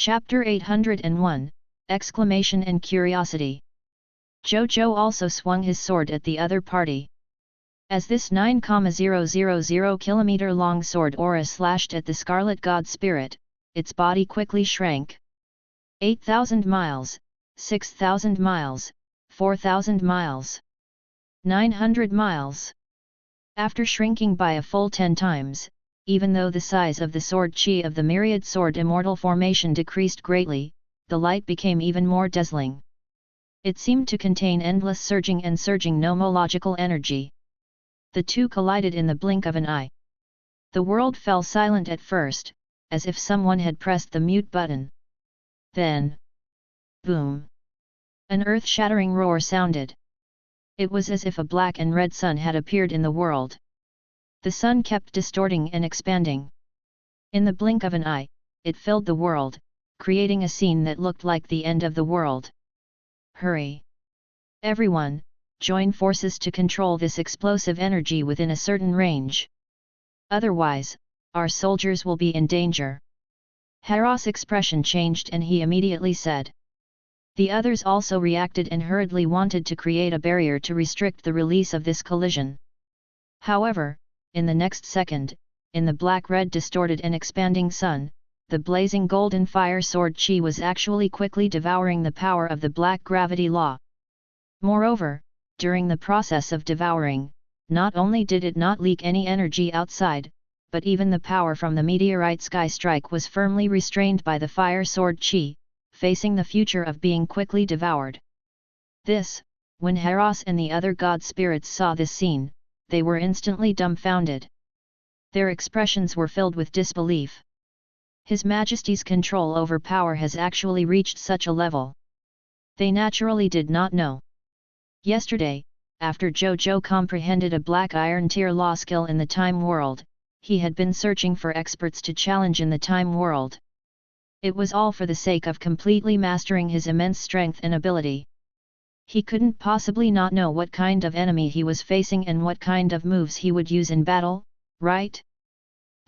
Chapter 801, Exclamation and Curiosity. Zhou Zhou also swung his sword at the other party. As this 9,000 kilometer-long sword aura slashed at the Scarlet God Spirit, its body quickly shrank. 8,000 miles, 6,000 miles, 4,000 miles, 900 miles. After shrinking by a full 10 times, even though the size of the sword chi of the myriad sword immortal formation decreased greatly, the light became even more dazzling. It seemed to contain endless surging and surging nomological energy. The two collided in the blink of an eye. The world fell silent at first, as if someone had pressed the mute button. Then, boom! An earth-shattering roar sounded. It was as if a black and red sun had appeared in the world. The sun kept distorting and expanding. In the blink of an eye, it filled the world, creating a scene that looked like the end of the world. Hurry! Everyone, join forces to control this explosive energy within a certain range. Otherwise, our soldiers will be in danger. Harrow's expression changed and he immediately said. The others also reacted and hurriedly wanted to create a barrier to restrict the release of this collision. However, in the next second, in the black-red distorted and expanding sun, the blazing golden fire sword chi was actually quickly devouring the power of the black gravity law. Moreover, during the process of devouring, not only did it not leak any energy outside, but even the power from the meteorite sky strike was firmly restrained by the fire sword chi, facing the future of being quickly devoured. When Harros and the other god spirits saw this scene, they were instantly dumbfounded. Their expressions were filled with disbelief. His Majesty's control over power has actually reached such a level. They naturally did not know. Yesterday, after Zhou Zhou comprehended a black iron tier law skill in the time world, he had been searching for experts to challenge in the time world. It was all for the sake of completely mastering his immense strength and ability. He couldn't possibly not know what kind of enemy he was facing and what kind of moves he would use in battle, right?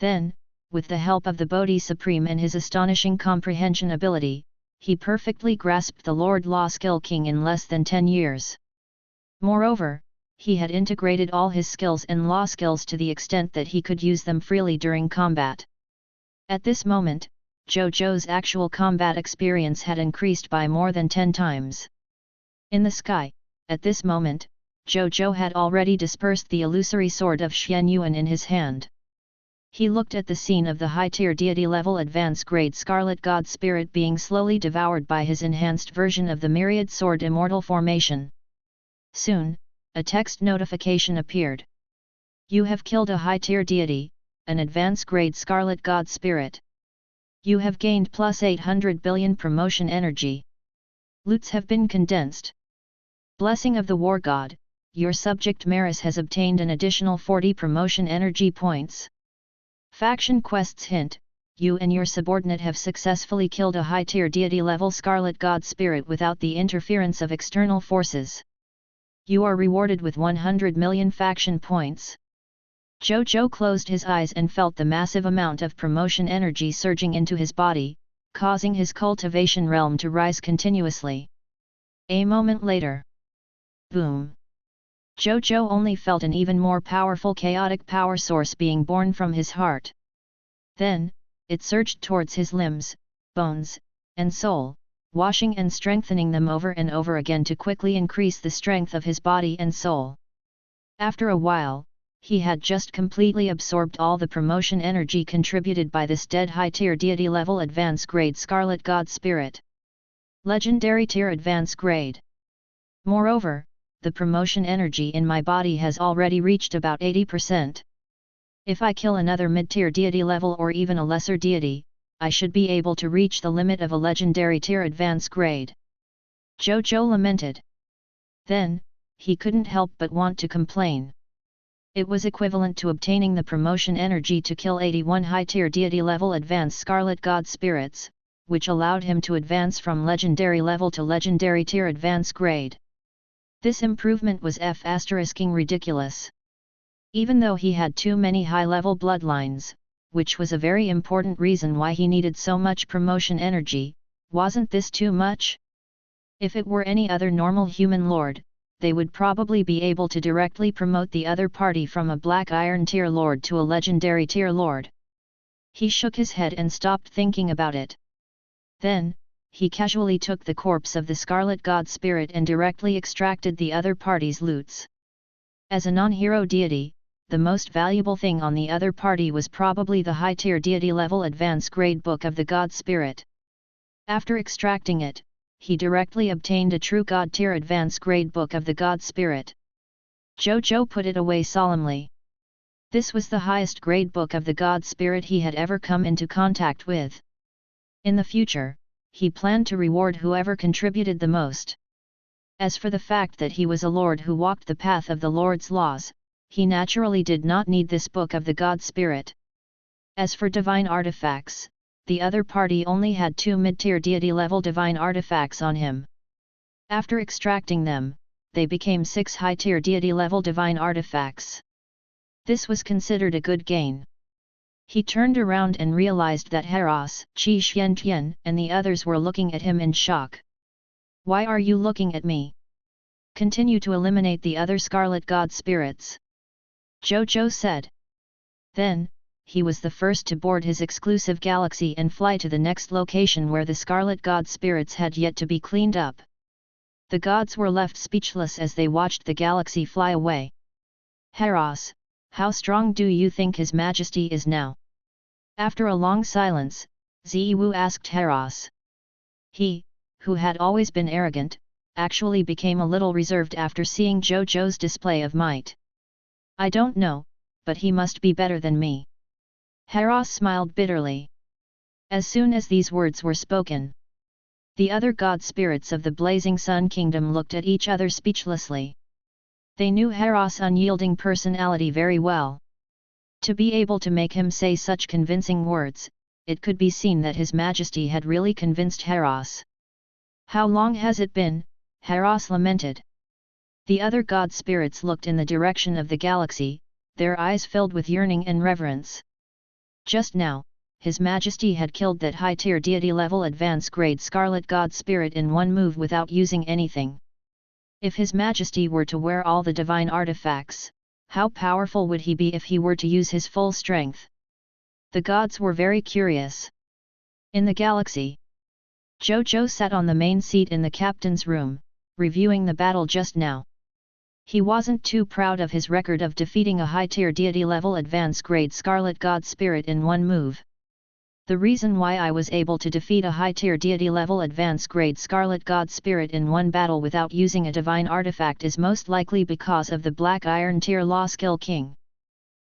Then, with the help of the Bodhi Supreme and his astonishing comprehension ability, he perfectly grasped the Lord Law Skill King in less than 10 years. Moreover, he had integrated all his skills and law skills to the extent that he could use them freely during combat. At this moment, Zhou Zhou's actual combat experience had increased by more than 10 times. In the sky, at this moment, Zhou Zhou had already dispersed the illusory sword of Xian Yuan in his hand. He looked at the scene of the high-tier deity-level advance-grade Scarlet God Spirit being slowly devoured by his enhanced version of the Myriad Sword Immortal Formation. Soon, a text notification appeared. You have killed a high-tier deity, an advance-grade Scarlet God Spirit. You have gained plus 800 billion promotion energy. Loots have been condensed. Blessing of the War God, your subject Maris has obtained an additional 40 promotion energy points. Faction quests hint, you and your subordinate have successfully killed a high-tier deity-level Scarlet God Spirit without the interference of external forces. You are rewarded with 100 million faction points. Zhou Zhou closed his eyes and felt the massive amount of promotion energy surging into his body, causing his cultivation realm to rise continuously. A moment later. Boom! Zhou Zhou only felt an even more powerful chaotic power source being born from his heart. Then, it surged towards his limbs, bones, and soul, washing and strengthening them over and over again to quickly increase the strength of his body and soul. After a while, he had just completely absorbed all the promotion energy contributed by this dead high-tier deity-level advance-grade Scarlet God Spirit. Legendary tier advance grade. Moreover, the promotion energy in my body has already reached about 80%. If I kill another mid-tier deity level or even a lesser deity, I should be able to reach the limit of a legendary tier advance grade. Zhou Zhou lamented. Then, he couldn't help but want to complain. It was equivalent to obtaining the promotion energy to kill 81 high-tier deity-level advanced Scarlet God Spirits, which allowed him to advance from legendary level to legendary tier advance grade. This improvement was ridiculous. Even though he had too many high-level bloodlines, which was a very important reason why he needed so much promotion energy. Wasn't this too much? If it were any other normal human lord, they would probably be able to directly promote the other party from a Black Iron tier lord to a legendary tier lord. He shook his head and stopped thinking about it. Then, he casually took the corpse of the Scarlet God Spirit and directly extracted the other party's loots. As a non-hero deity, the most valuable thing on the other party was probably the high-tier deity level advance grade book of the God Spirit. After extracting it, he directly obtained a true God tier advance grade book of the God Spirit. Zhou Zhou put it away solemnly. This was the highest grade book of the God Spirit he had ever come into contact with. In the future, he planned to reward whoever contributed the most. As for the fact that he was a lord who walked the path of the Lord's laws, he naturally did not need this book of the God Spirit. As for divine artifacts, the other party only had 2 mid-tier deity-level divine artifacts on him. After extracting them, they became 6 high-tier deity-level divine artifacts. This was considered a good gain. He turned around and realized that Heros, Qi Xiantian, and the others were looking at him in shock. "Why are you looking at me? Continue to eliminate the other Scarlet God Spirits," Zhou Zhou said. Then, he was the first to board his exclusive galaxy and fly to the next location where the Scarlet God Spirits had yet to be cleaned up. The gods were left speechless as they watched the galaxy fly away. "Heros, how strong do you think His Majesty is now?" After a long silence, Ziwu asked Heros. He, who had always been arrogant, actually became a little reserved after seeing Zhou Zhou's display of might. "I don't know, but he must be better than me." Heros smiled bitterly. As soon as these words were spoken, the other god spirits of the Blazing Sun Kingdom looked at each other speechlessly. They knew Heros' unyielding personality very well. To be able to make him say such convincing words, it could be seen that His Majesty had really convinced Heros. "How long has it been?" Heros lamented. The other god spirits looked in the direction of the galaxy, their eyes filled with yearning and reverence. Just now, His Majesty had killed that high-tier deity-level advance-grade Scarlet God Spirit in one move without using anything. If His Majesty were to wear all the divine artifacts, how powerful would he be if he were to use his full strength? The gods were very curious. In the galaxy, Zhou Zhou sat on the main seat in the captain's room, reviewing the battle just now. He wasn't too proud of his record of defeating a high-tier deity-level advance-grade Scarlet God Spirit in one move. The reason why I was able to defeat a high-tier deity-level advance-grade Scarlet God Spirit in one battle without using a divine artifact is most likely because of the Black Iron tier Law Skill King.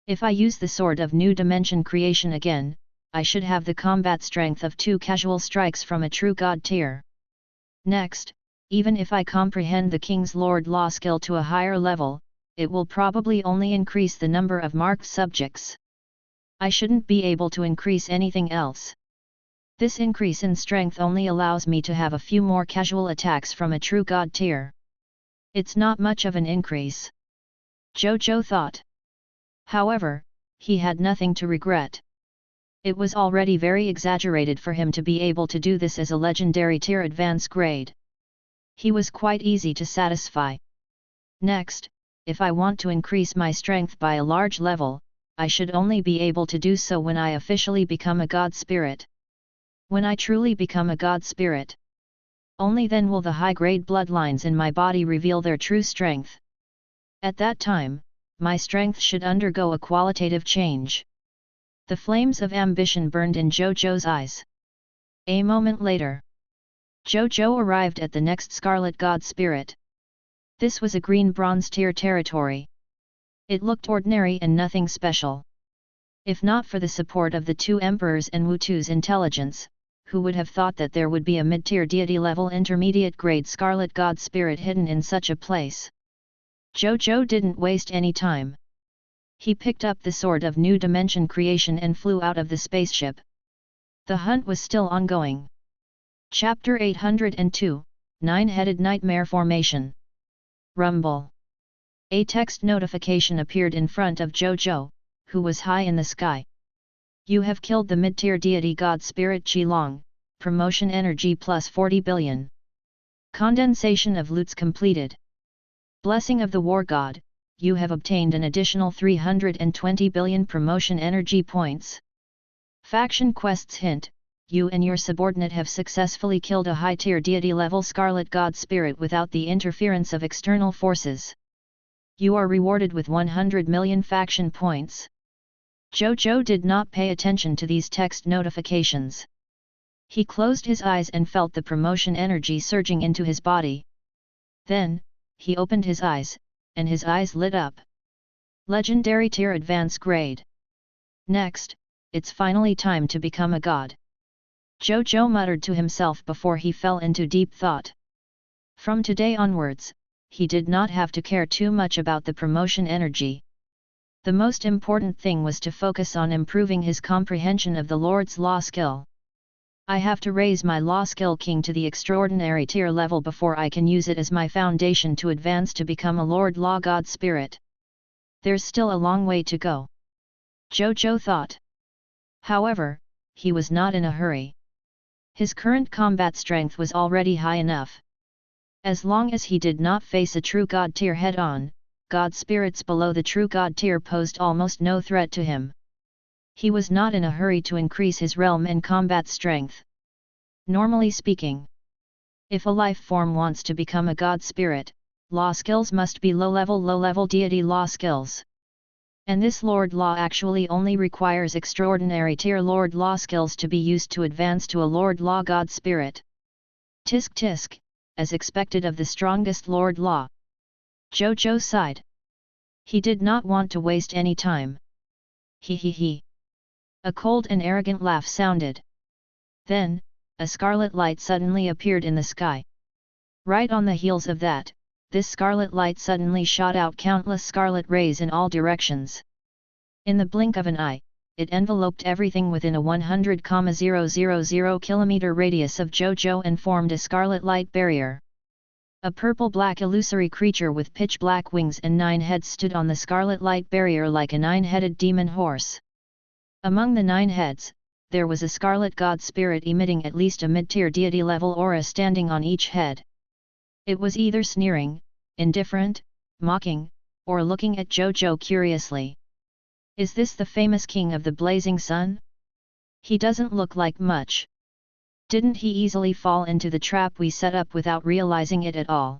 If I use the Sword of New Dimension Creation again, I should have the combat strength of 2 casual strikes from a true God tier. Next, even if I comprehend the King's Lord Law skill to a higher level, it will probably only increase the number of marked subjects. I shouldn't be able to increase anything else. This increase in strength only allows me to have a few more casual attacks from a true God tier. It's not much of an increase, Zhou Zhou thought. However, he had nothing to regret. It was already very exaggerated for him to be able to do this as a legendary tier advance grade. He was quite easy to satisfy. Next, if I want to increase my strength by a large level, I should only be able to do so when I officially become a God Spirit. When I truly become a God Spirit, only then will the high-grade bloodlines in my body reveal their true strength. At that time, my strength should undergo a qualitative change. The flames of ambition burned in Zhou Zhou's eyes. A moment later, Zhou Zhou arrived at the next Scarlet God Spirit. This was a green bronze tier territory. It looked ordinary and nothing special. If not for the support of the 2 emperors and Wutu's intelligence, who would have thought that there would be a mid-tier deity-level intermediate-grade Scarlet God Spirit hidden in such a place? Zhou Zhou didn't waste any time. He picked up the Sword of New Dimension Creation and flew out of the spaceship. The hunt was still ongoing. Chapter 802, Nine-Headed Nightmare Formation. Rumble. A text notification appeared in front of Zhou Zhou, who was high in the sky. You have killed the mid-tier deity God Spirit Qilong, promotion energy plus 40 billion. Condensation of loots completed. Blessing of the War God, you have obtained an additional 320 billion promotion energy points. Faction quests hint, you and your subordinate have successfully killed a high-tier deity-level Scarlet God Spirit without the interference of external forces. You are rewarded with 100 million faction points. Zhou Zhou did not pay attention to these text notifications. He closed his eyes and felt the promotion energy surging into his body. Then, he opened his eyes, and his eyes lit up. Legendary tier advance grade. Next, it's finally time to become a god. Zhou Zhou muttered to himself before he fell into deep thought. From today onwards, he did not have to care too much about the promotion energy. The most important thing was to focus on improving his comprehension of the Lord's Law skill. I have to raise my Law skill king to the extraordinary tier level before I can use it as my foundation to advance to become a Lord Law God Spirit. There's still a long way to go. Zhou Zhou thought. However, he was not in a hurry. His current combat strength was already high enough. As long as he did not face a true God tier head-on, God spirits below the true God tier posed almost no threat to him. He was not in a hurry to increase his realm and combat strength. Normally speaking, if a life form wants to become a God spirit, law skills must be low-level deity law skills. And this Lord Law actually only requires extraordinary tier Lord Law skills to be used to advance to a Lord Law God Spirit. Tisk tisk, as expected of the strongest Lord Law. Zhou Zhou sighed. He did not want to waste any time. He. A cold and arrogant laugh sounded. Then, a scarlet light suddenly appeared in the sky. Right on the heels of that, this scarlet light suddenly shot out countless scarlet rays in all directions. In the blink of an eye, it enveloped everything within a 100,000 km radius of Zhou Zhou and formed a scarlet light barrier. A purple-black illusory creature with pitch-black wings and 9 heads stood on the scarlet light barrier like a 9-headed demon horse. Among the 9 heads, there was a scarlet god spirit emitting at least a mid-tier deity-level aura standing on each head. It was either sneering, indifferent, mocking, or looking at Zhou Zhou curiously. Is this the famous king of the blazing sun? He doesn't look like much. Didn't he easily fall into the trap we set up without realizing it at all?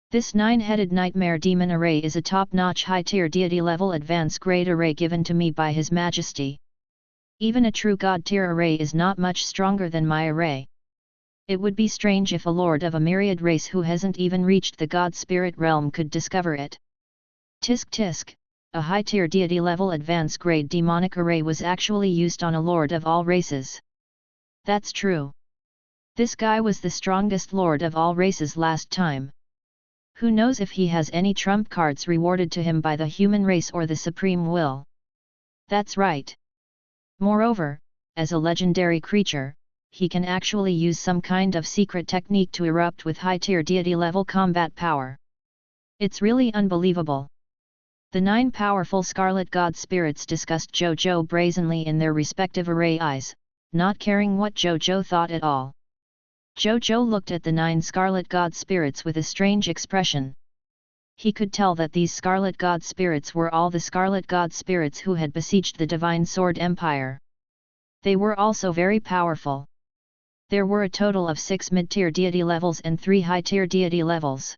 This 9-headed nightmare demon array is a top-notch high-tier deity-level advance grade array given to me by His Majesty. Even a true god tier array is not much stronger than my array. It would be strange if a lord of a myriad race who hasn't even reached the god spirit realm could discover it. Tisk tisk, a high-tier deity-level advance grade demonic array was actually used on a lord of all races. That's true. This guy was the strongest lord of all races last time. Who knows if he has any trump cards rewarded to him by the human race or the supreme will? That's right. Moreover, as a legendary creature, he can actually use some kind of secret technique to erupt with high-tier deity-level combat power. It's really unbelievable. The 9 powerful Scarlet God Spirits discussed Zhou Zhou brazenly in their respective array eyes, not caring what Zhou Zhou thought at all. Zhou Zhou looked at the 9 Scarlet God Spirits with a strange expression. He could tell that these Scarlet God Spirits were all the Scarlet God Spirits who had besieged the Divine Sword Empire. They were also very powerful. There were a total of 6 mid-tier deity levels and 3 high-tier deity levels.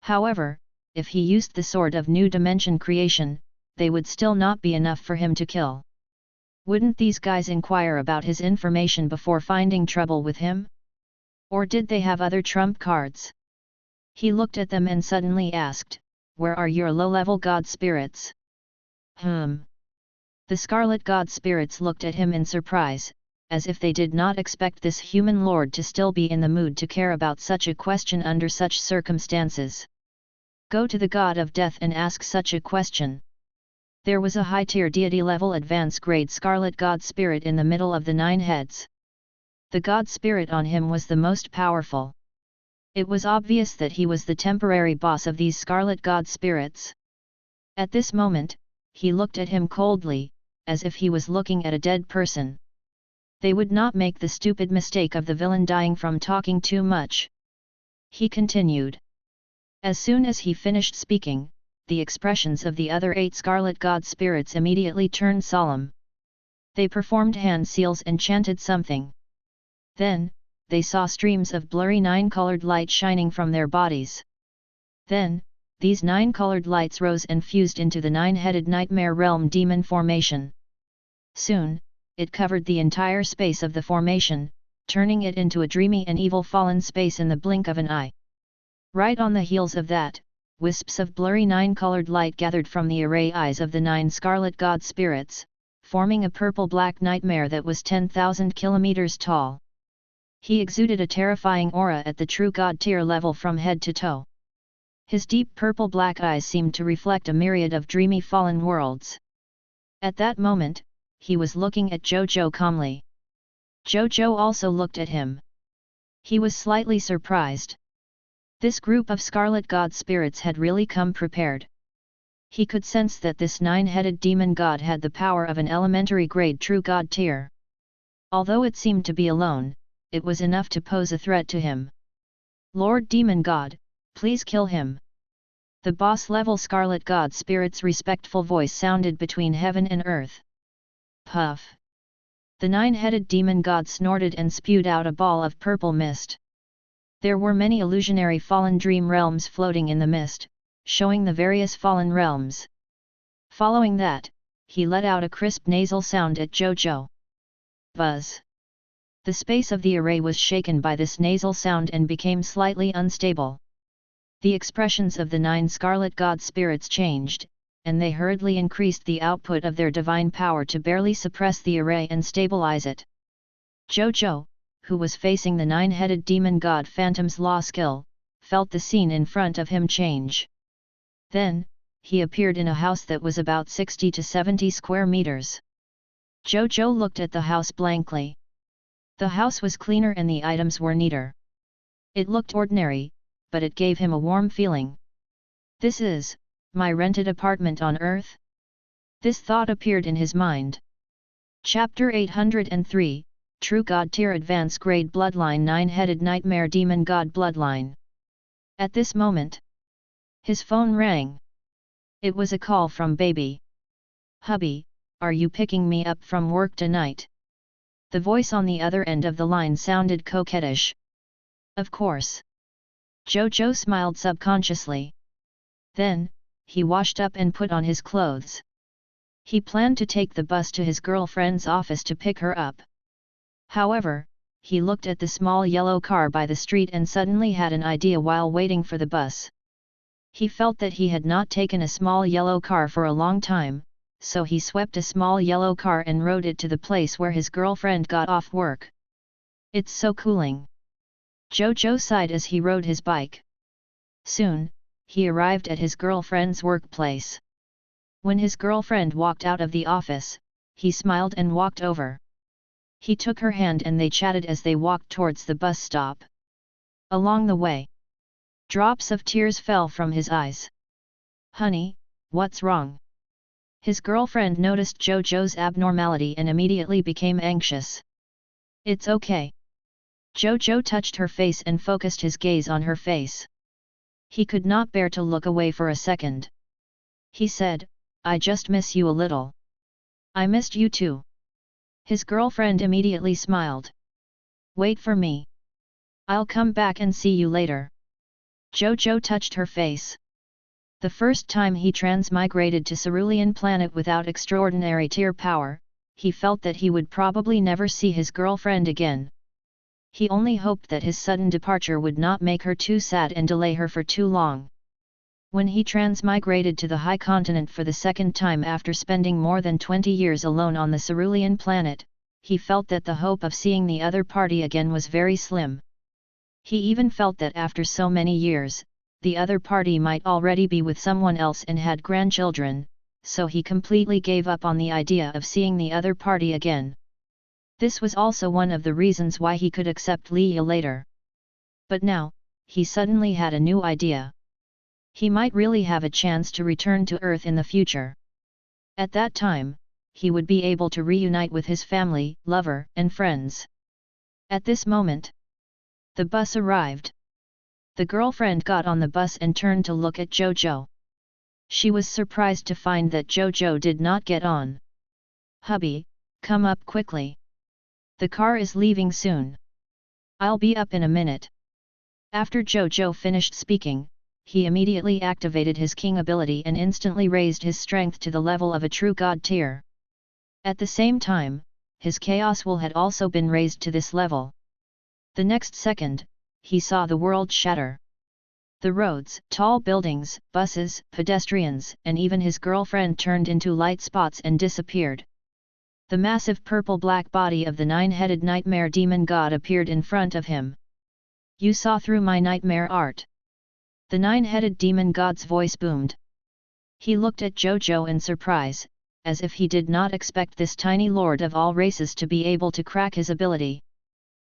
However, if he used the Sword of New Dimension Creation, they would still not be enough for him to kill. Wouldn't these guys inquire about his information before finding trouble with him? Or did they have other trump cards? He looked at them and suddenly asked, "Where are your low-level god spirits?" The Scarlet God Spirits looked at him in surprise, as if they did not expect this human lord to still be in the mood to care about such a question under such circumstances. Go to the God of Death and ask such a question. There was a high-tier deity-level advance grade Scarlet God Spirit in the middle of the 9 heads. The God Spirit on him was the most powerful. It was obvious that he was the temporary boss of these Scarlet God Spirits. At this moment, he looked at him coldly, as if he was looking at a dead person. They would not make the stupid mistake of the villain dying from talking too much. He continued. As soon as he finished speaking, the expressions of the other 8 scarlet god spirits immediately turned solemn. They performed hand seals and chanted something. Then, they saw streams of blurry 9-colored light shining from their bodies. Then, these 9-colored lights rose and fused into the 9-headed nightmare realm demon formation. Soon, it covered the entire space of the formation, turning it into a dreamy and evil fallen space in the blink of an eye. Right on the heels of that, wisps of blurry 9-colored light gathered from the array eyes of the 9 scarlet god spirits, forming a purple-black nightmare that was 10,000 kilometers tall. He exuded a terrifying aura at the true god tier level from head to toe. His deep purple-black eyes seemed to reflect a myriad of dreamy fallen worlds. At that moment, he was looking at Zhou Zhou calmly. Zhou Zhou also looked at him. He was slightly surprised. This group of scarlet god spirits had really come prepared. He could sense that this 9-headed demon god had the power of an elementary grade true god tier. Although it seemed to be alone, it was enough to pose a threat to him. Lord Demon God, please kill him. The boss-level scarlet god spirit's respectful voice sounded between heaven and earth. Puff! The 9-headed demon god snorted and spewed out a ball of purple mist. There were many illusionary fallen dream realms floating in the mist, showing the various fallen realms. Following that, he let out a crisp nasal sound at Zhou Zhou. Buzz! The space of the array was shaken by this nasal sound and became slightly unstable. The expressions of the 9 scarlet god spirits changed, and they hurriedly increased the output of their divine power to barely suppress the array and stabilize it. Zhou Zhou, who was facing the 9-headed demon god Phantom's law skill, felt the scene in front of him change. Then, he appeared in a house that was about 60 to 70 square meters. Zhou Zhou looked at the house blankly. The house was cleaner and the items were neater. It looked ordinary, but it gave him a warm feeling. This is my rented apartment on Earth? This thought appeared in his mind. Chapter 803, True God Tier Advance Grade Bloodline 9-Headed Nightmare Demon God Bloodline. At this moment, his phone rang. It was a call from Baby. Hubby, are you picking me up from work tonight? The voice on the other end of the line sounded coquettish. Of course. Zhou Zhou smiled subconsciously. Then, he washed up and put on his clothes. He planned to take the bus to his girlfriend's office to pick her up. However, he looked at the small yellow car by the street and suddenly had an idea while waiting for the bus. He felt that he had not taken a small yellow car for a long time, so he swept a small yellow car and rode it to the place where his girlfriend got off work. It's so cooling. Zhou Zhou sighed as he rode his bike. Soon, he arrived at his girlfriend's workplace. When his girlfriend walked out of the office, he smiled and walked over. He took her hand and they chatted as they walked towards the bus stop. Along the way, drops of tears fell from his eyes. Honey, what's wrong? His girlfriend noticed Zhou Zhou's abnormality and immediately became anxious. It's okay. Zhou Zhou touched her face and focused his gaze on her face. He could not bear to look away for a second. He said, I just miss you a little. I missed you too. His girlfriend immediately smiled. Wait for me. I'll come back and see you later. Zhou Zhou touched her face. The first time he transmigrated to Cerulean planet without extraordinary tier power, he felt that he would probably never see his girlfriend again. He only hoped that his sudden departure would not make her too sad and delay her for too long. When he transmigrated to the High Continent for the second time after spending more than 20 years alone on the Cerulean planet, he felt that the hope of seeing the other party again was very slim. He even felt that after so many years, the other party might already be with someone else and had grandchildren, so he completely gave up on the idea of seeing the other party again. This was also one of the reasons why he could accept Leah later. But now, he suddenly had a new idea. He might really have a chance to return to Earth in the future. At that time, he would be able to reunite with his family, lover, and friends. At this moment, the bus arrived. The girlfriend got on the bus and turned to look at Zhou Zhou. She was surprised to find that Zhou Zhou did not get on. "Hubby, come up quickly. The car is leaving soon. I'll be up in a minute." After Zhou Zhou finished speaking, he immediately activated his king ability and instantly raised his strength to the level of a true god tier. At the same time, his chaos will had also been raised to this level. The next second, he saw the world shatter. The roads, tall buildings, buses, pedestrians, and even his girlfriend turned into light spots and disappeared. The massive purple-black body of the nine-headed nightmare demon god appeared in front of him. "You saw through my nightmare art." The nine-headed demon god's voice boomed. He looked at Zhou Zhou in surprise, as if he did not expect this tiny lord of all races to be able to crack his ability.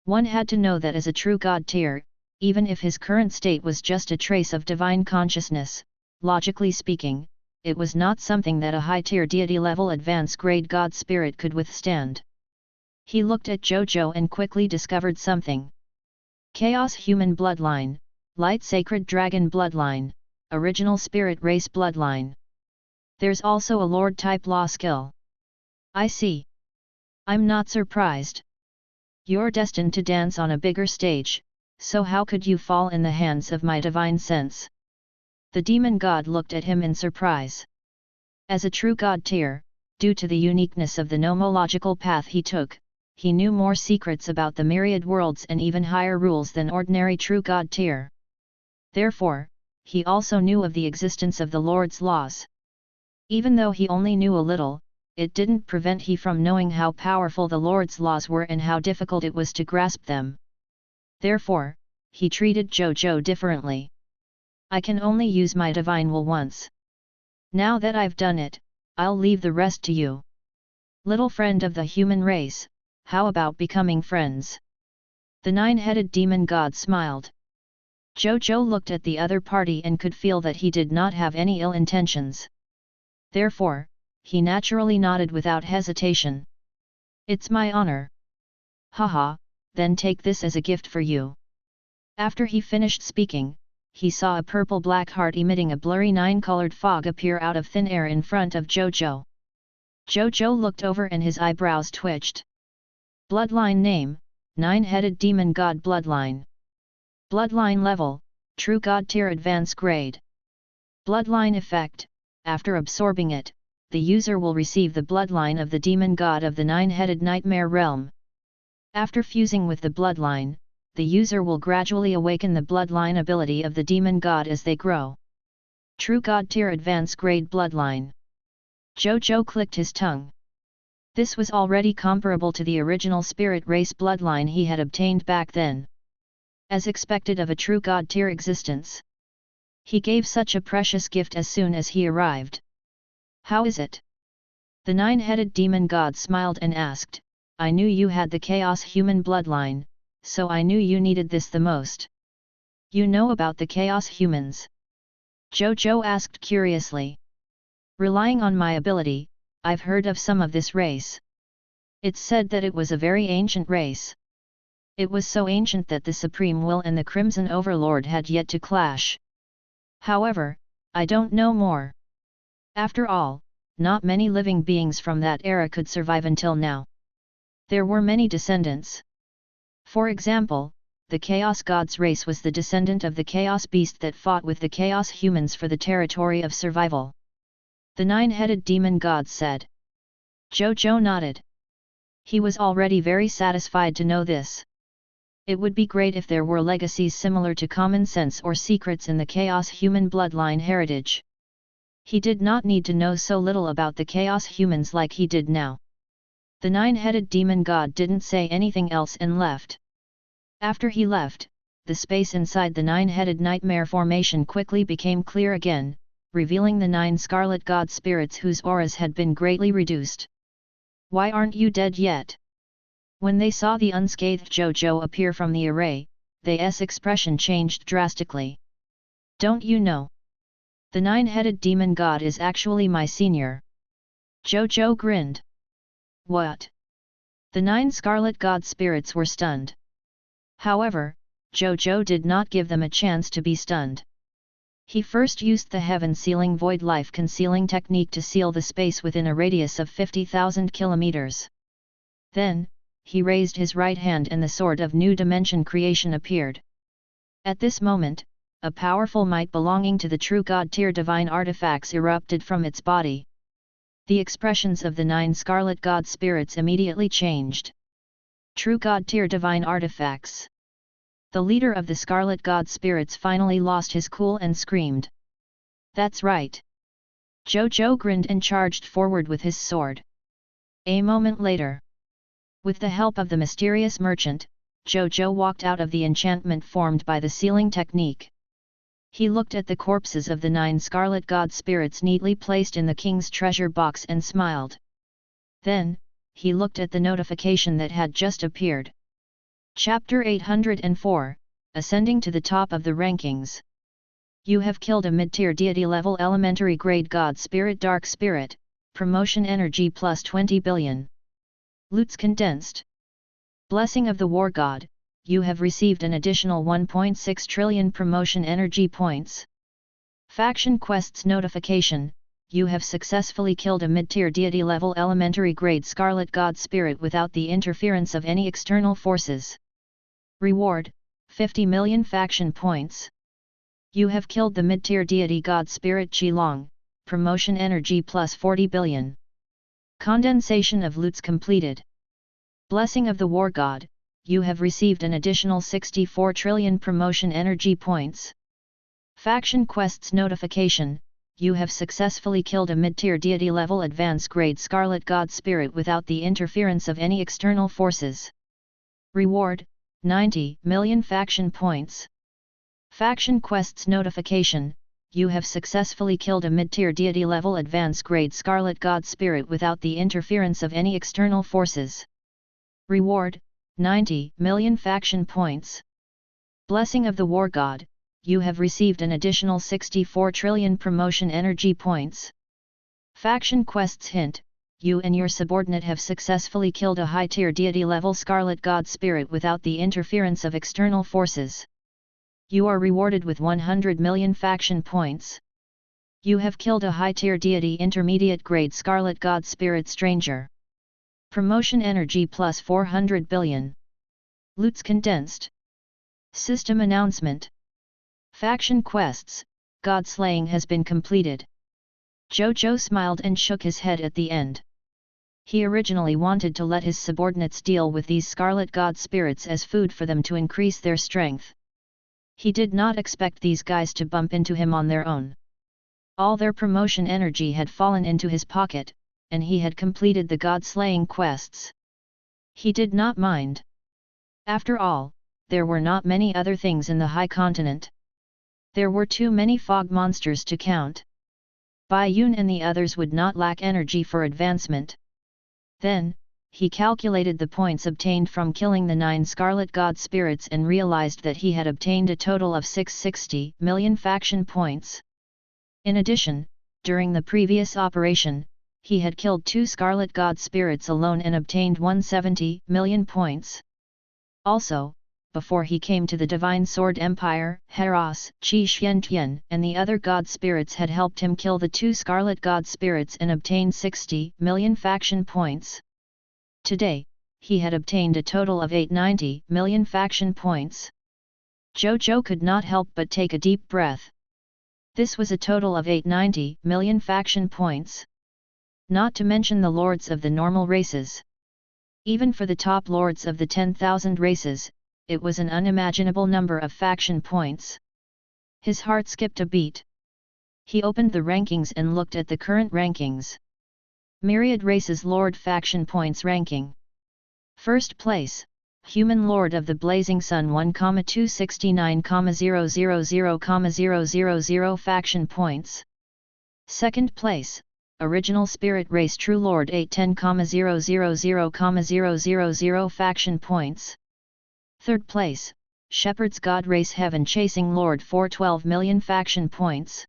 One had to know that as a true god tier, even if his current state was just a trace of divine consciousness, logically speaking, it was not something that a high-tier deity-level advance-grade god spirit could withstand. He looked at Zhou Zhou and quickly discovered something. Chaos Human Bloodline, Light Sacred Dragon Bloodline, Original Spirit Race Bloodline. There's also a Lord-type law skill. I see. I'm not surprised. You're destined to dance on a bigger stage, so how could you fall in the hands of my divine sense? The demon god looked at him in surprise. As a true god tier, due to the uniqueness of the nomological path he took, he knew more secrets about the myriad worlds and even higher rules than ordinary true god tier. Therefore, he also knew of the existence of the Lord's laws. Even though he only knew a little, it didn't prevent he from knowing how powerful the Lord's laws were and how difficult it was to grasp them. Therefore, he treated Zhou Zhou differently. "I can only use my divine will once. Now that I've done it, I'll leave the rest to you. Little friend of the human race, how about becoming friends?" The nine-headed demon god smiled. Zhou Zhou looked at the other party and could feel that he did not have any ill intentions. Therefore, he naturally nodded without hesitation. "It's my honor." "Haha, then take this as a gift for you." After he finished speaking, he saw a purple-black heart emitting a blurry nine-colored fog appear out of thin air in front of Zhou Zhou. Zhou Zhou looked over and his eyebrows twitched. Bloodline name, Nine-Headed Demon God Bloodline. Bloodline level, True God Tier Advance Grade. Bloodline effect, after absorbing it, the user will receive the bloodline of the demon god of the nine-headed nightmare realm. After fusing with the bloodline, the user will gradually awaken the bloodline ability of the demon god as they grow. True God Tier Advance Grade Bloodline. Zhou Zhou clicked his tongue. This was already comparable to the original spirit race bloodline he had obtained back then. As expected of a true god tier existence. He gave such a precious gift as soon as he arrived. "How is it?" The nine-headed demon god smiled and asked, "I knew you had the chaos human bloodline, so I knew you needed this the most." "You know about the chaos humans?" Zhou Zhou asked curiously. "Relying on my ability, I've heard of some of this race. It's said that it was a very ancient race. It was so ancient that the Supreme Will and the Crimson Overlord had yet to clash. However, I don't know more. After all, not many living beings from that era could survive until now. There were many descendants. For example, the Chaos God's race was the descendant of the Chaos Beast that fought with the Chaos Humans for the territory of survival." The nine-headed demon god said. Zhou Zhou nodded. He was already very satisfied to know this. It would be great if there were legacies similar to common sense or secrets in the Chaos Human bloodline heritage. He did not need to know so little about the Chaos Humans like he did now. The nine-headed demon god didn't say anything else and left. After he left, the space inside the nine-headed nightmare formation quickly became clear again, revealing the 9 scarlet god spirits whose auras had been greatly reduced. "Why aren't you dead yet?" When they saw the unscathed Zhou Zhou appear from the array, they's expression changed drastically. "Don't you know? The nine-headed demon god is actually my senior." Zhou Zhou grinned. What? The 9 Scarlet God Spirits were stunned. However, Zhou Zhou did not give them a chance to be stunned. He first used the heaven-sealing void life concealing technique to seal the space within a radius of 50,000 kilometers. Then, he raised his right hand and the sword of new dimension creation appeared. At this moment, a powerful might belonging to the true God-tier divine artifacts erupted from its body. The expressions of the 9 Scarlet God Spirits immediately changed. True God-tier divine artifacts. The leader of the Scarlet God Spirits finally lost his cool and screamed. That's right. Zhou Zhou grinned and charged forward with his sword. A moment later, with the help of the mysterious merchant, Zhou Zhou walked out of the enchantment formed by the sealing technique. He looked at the corpses of the 9 Scarlet God Spirits neatly placed in the king's treasure box and smiled. Then, he looked at the notification that had just appeared. Chapter 804, Ascending to the Top of the Rankings. You have killed a mid-tier deity level elementary grade God Spirit Dark Spirit, promotion energy plus 20 billion. Loots condensed. Blessing of the War God, you have received an additional 1.6 trillion promotion energy points. Faction Quests Notification, you have successfully killed a mid-tier deity level elementary grade Scarlet God Spirit without the interference of any external forces. Reward, 50 million faction points. You have killed the mid-tier deity God Spirit Qilong, promotion energy plus 40 billion. Condensation of loots completed. Blessing of the War God, you have received an additional 64 trillion promotion energy points. Faction Quests Notification, you have successfully killed a mid-tier deity level advanced grade Scarlet God Spirit without the interference of any external forces. Reward, 90 million faction points. Faction Quests Notification, you have successfully killed a mid-tier deity level advanced grade Scarlet God Spirit without the interference of any external forces. Reward, 90 million faction points. Blessing of the War God, you have received an additional 64 trillion promotion energy points. Faction Quests Hint, you and your subordinate have successfully killed a high-tier deity level Scarlet God Spirit without the interference of external forces. You are rewarded with 100 million faction points. You have killed a high-tier deity intermediate grade Scarlet God Spirit Stranger. Promotion energy plus 400 billion. Loots condensed. System announcement. Faction Quests, God Slaying has been completed. Zhou Zhou smiled and shook his head at the end. He originally wanted to let his subordinates deal with these Scarlet God Spirits as food for them to increase their strength. He did not expect these guys to bump into him on their own. All their promotion energy had fallen into his pocket, and he had completed the God-slaying quests. He did not mind. After all, there were not many other things in the High Continent. There were too many fog monsters to count. Bai Yun and the others would not lack energy for advancement. Then, he calculated the points obtained from killing the 9 Scarlet God Spirits and realized that he had obtained a total of 660 million faction points. In addition, during the previous operation, he had killed 2 Scarlet God Spirits alone and obtained 170 million points. Also, before he came to the Divine Sword Empire, Heras, Qi Xiantian and the other God Spirits had helped him kill the 2 Scarlet God Spirits and obtain 60 million faction points. Today, he had obtained a total of 890 million faction points. Zhou Zhou could not help but take a deep breath. This was a total of 890 million faction points. Not to mention the lords of the normal races. Even for the top lords of the 10,000 races, it was an unimaginable number of faction points. His heart skipped a beat. He opened the rankings and looked at the current rankings. Myriad Races Lord Faction Points Ranking. First place, Human Lord of the Blazing Sun 1,269,000,000 faction points. Second place, Original Spirit Race True Lord 810,000,000 faction points. Third place, Shepherd's God Race Heaven Chasing Lord 412 million faction points.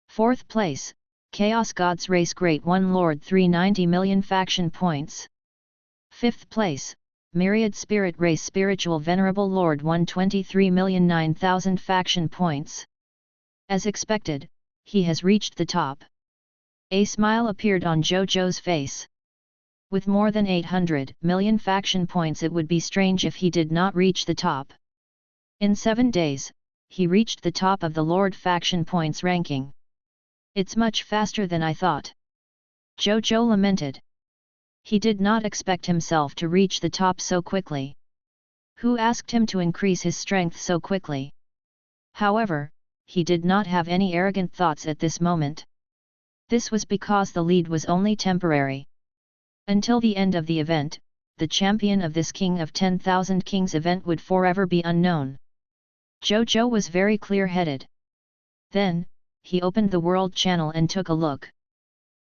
Fourth place, Chaos Gods Race Great One Lord 390 million faction points. 5th place, Myriad Spirit Race Spiritual Venerable Lord 123,009,000 faction points. As expected, he has reached the top. A smile appeared on Zhou Zhou's face. With more than 800 million faction points, it would be strange if he did not reach the top. In 7 days, he reached the top of the Lord faction points ranking. It's much faster than I thought. Zhou Zhou lamented. He did not expect himself to reach the top so quickly. Who asked him to increase his strength so quickly? However, he did not have any arrogant thoughts at this moment. This was because the lead was only temporary. Until the end of the event, the champion of this King of 10,000 Kings event would forever be unknown. Zhou Zhou was very clear-headed. Then, he opened the World Channel and took a look.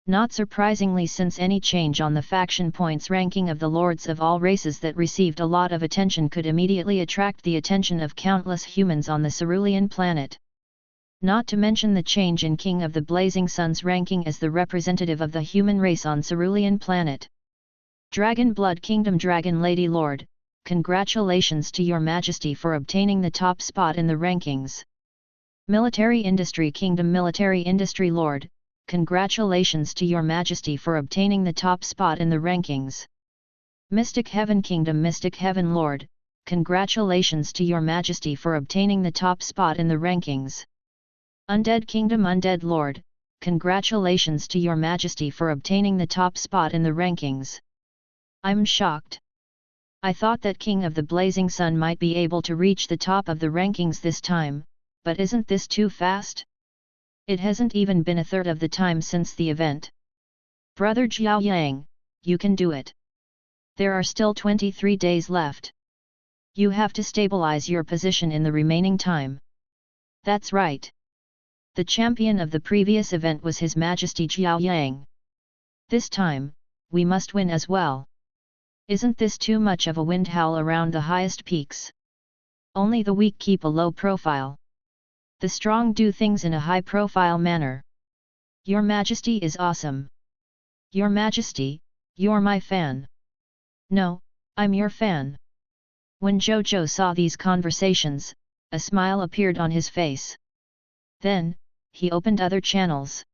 Not surprisingly, since any change on the faction points ranking of the lords of all races that received a lot of attention could immediately attract the attention of countless humans on the cerulean planet. Not to mention the change in King of the Blazing Sun's ranking as the representative of the human race on cerulean planet. Dragon Blood Kingdom Dragon Lady Lord, congratulations to your majesty for obtaining the top spot in the rankings. Military Industry Kingdom Military Industry Lord, congratulations to your majesty for obtaining the top spot in the rankings. Mystic Heaven Kingdom Mystic Heaven Lord, congratulations to your majesty for obtaining the top spot in the rankings. Undead Kingdom Undead Lord, congratulations to your majesty for obtaining the top spot in the rankings. I'm shocked. I thought that King of the Blazing Sun might be able to reach the top of the rankings this time, but isn't this too fast? It hasn't even been a third of the time since the event. Brother Jiao Yang, you can do it. There are still 23 days left. You have to stabilize your position in the remaining time. That's right. The champion of the previous event was His Majesty Jiao Yang. This time, we must win as well. Isn't this too much of a wind howl around the highest peaks? Only the weak keep a low profile. The strong do things in a high-profile manner. Your Majesty is awesome. Your Majesty, you're my fan. No, I'm your fan. When Zhou Zhou saw these conversations, a smile appeared on his face. Then, he opened other channels.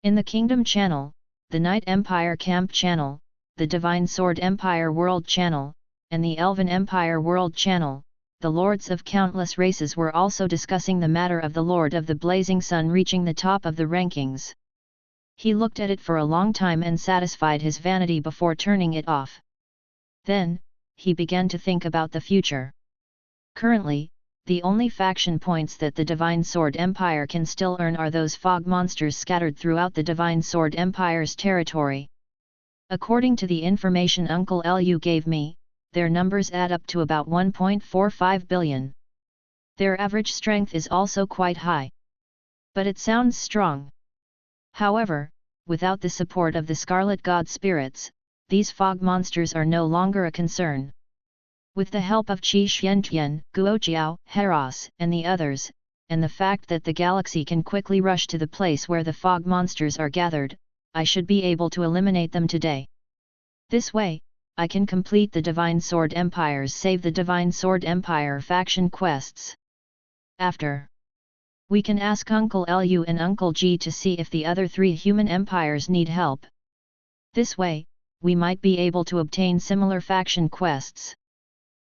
In the Kingdom Channel, the Night Empire Camp Channel, the Divine Sword Empire World Channel, and the Elven Empire World Channel, the lords of countless races were also discussing the matter of the Lord of the Blazing Sun reaching the top of the rankings. He looked at it for a long time and satisfied his vanity before turning it off. Then, he began to think about the future. Currently, the only faction points that the Divine Sword Empire can still earn are those fog monsters scattered throughout the Divine Sword Empire's territory. According to the information Uncle Lu gave me, their numbers add up to about 1.45 billion. Their average strength is also quite high. But it sounds strong. However, without the support of the Scarlet God spirits, these fog monsters are no longer a concern. With the help of Qi Xiantian, Guojiao, Heras, and the others, and the fact that the galaxy can quickly rush to the place where the fog monsters are gathered, I should be able to eliminate them today. This way, I can complete the Divine Sword Empire's Save the Divine Sword Empire faction quests. After, we can ask Uncle Lu and Uncle G to see if the other 3 human empires need help. This way, we might be able to obtain similar faction quests.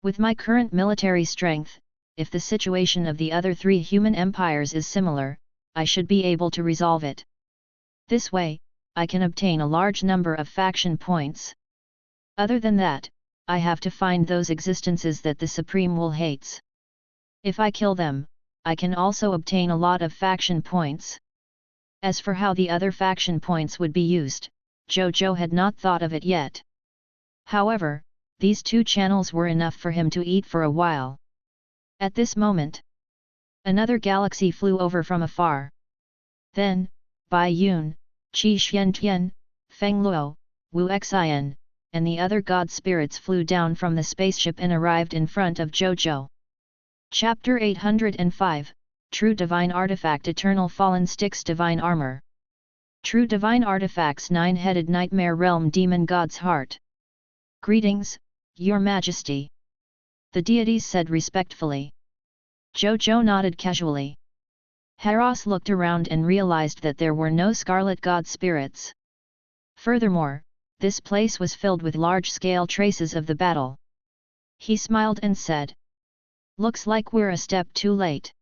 With my current military strength, if the situation of the other 3 human empires is similar, I should be able to resolve it. This way, I can obtain a large number of faction points. Other than that, I have to find those existences that the Supreme Will hates. If I kill them, I can also obtain a lot of faction points. As for how the other faction points would be used, Zhou Zhou had not thought of it yet. However, these 2 channels were enough for him to eat for a while. At this moment, another galaxy flew over from afar. Then, Bai Yun, Qi Xiantian, Feng Luo, Wu Xian, and the other god spirits flew down from the spaceship and arrived in front of Zhou Zhou. Chapter 805, True Divine Artifact Eternal Fallen Sticks Divine Armor. True Divine Artifacts 9-Headed Nightmare Realm Demon God's Heart. Greetings, Your Majesty. The deities said respectfully. Zhou Zhou nodded casually. Heraus looked around and realized that there were no scarlet god spirits. Furthermore, this place was filled with large-scale traces of the battle. He smiled and said, "Looks like we're a step too late.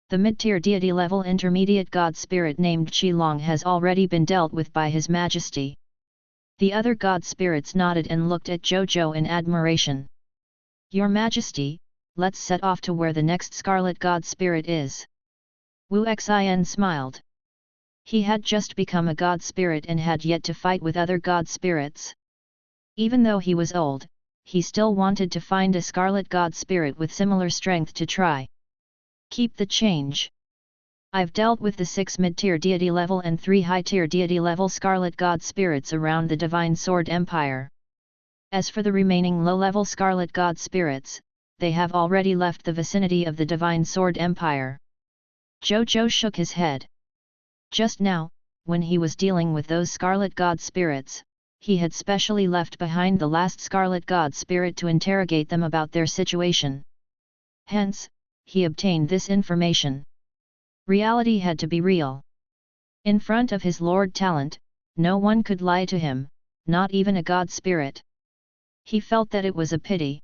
The mid-tier deity-level intermediate god spirit named Qilong has already been dealt with by His Majesty." The other god spirits nodded and looked at Zhou Zhou in admiration. "Your Majesty, let's set off to where the next scarlet god spirit is." Wu Xin smiled. He had just become a god spirit and had yet to fight with other god spirits. Even though he was old, he still wanted to find a scarlet god spirit with similar strength to try. "Keep the change. I've dealt with the 6 mid-tier deity level and 3 high-tier deity level scarlet god spirits around the Divine Sword Empire. As for the remaining low-level scarlet god spirits, they have already left the vicinity of the Divine Sword Empire." Zhou Zhou shook his head. Just now, when he was dealing with those scarlet god spirits, he had specially left behind the last scarlet god spirit to interrogate them about their situation. Hence, he obtained this information. Reality had to be real. In front of his Lord Talent, no one could lie to him, not even a god spirit. He felt that it was a pity.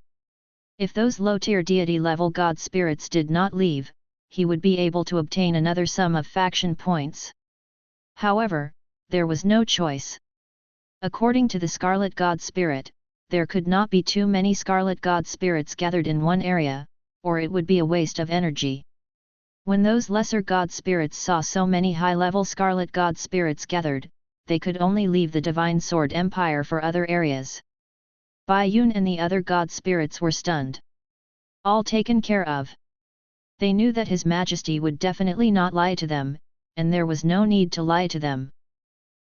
If those low-tier deity-level god spirits did not leave, he would be able to obtain another sum of faction points. However, there was no choice. According to the Scarlet God Spirit, there could not be too many Scarlet God Spirits gathered in one area, or it would be a waste of energy. When those lesser God Spirits saw so many high-level Scarlet God Spirits gathered, they could only leave the Divine Sword Empire for other areas. Bai Yun and the other God Spirits were stunned. All taken care of. They knew that His Majesty would definitely not lie to them, and there was no need to lie to them.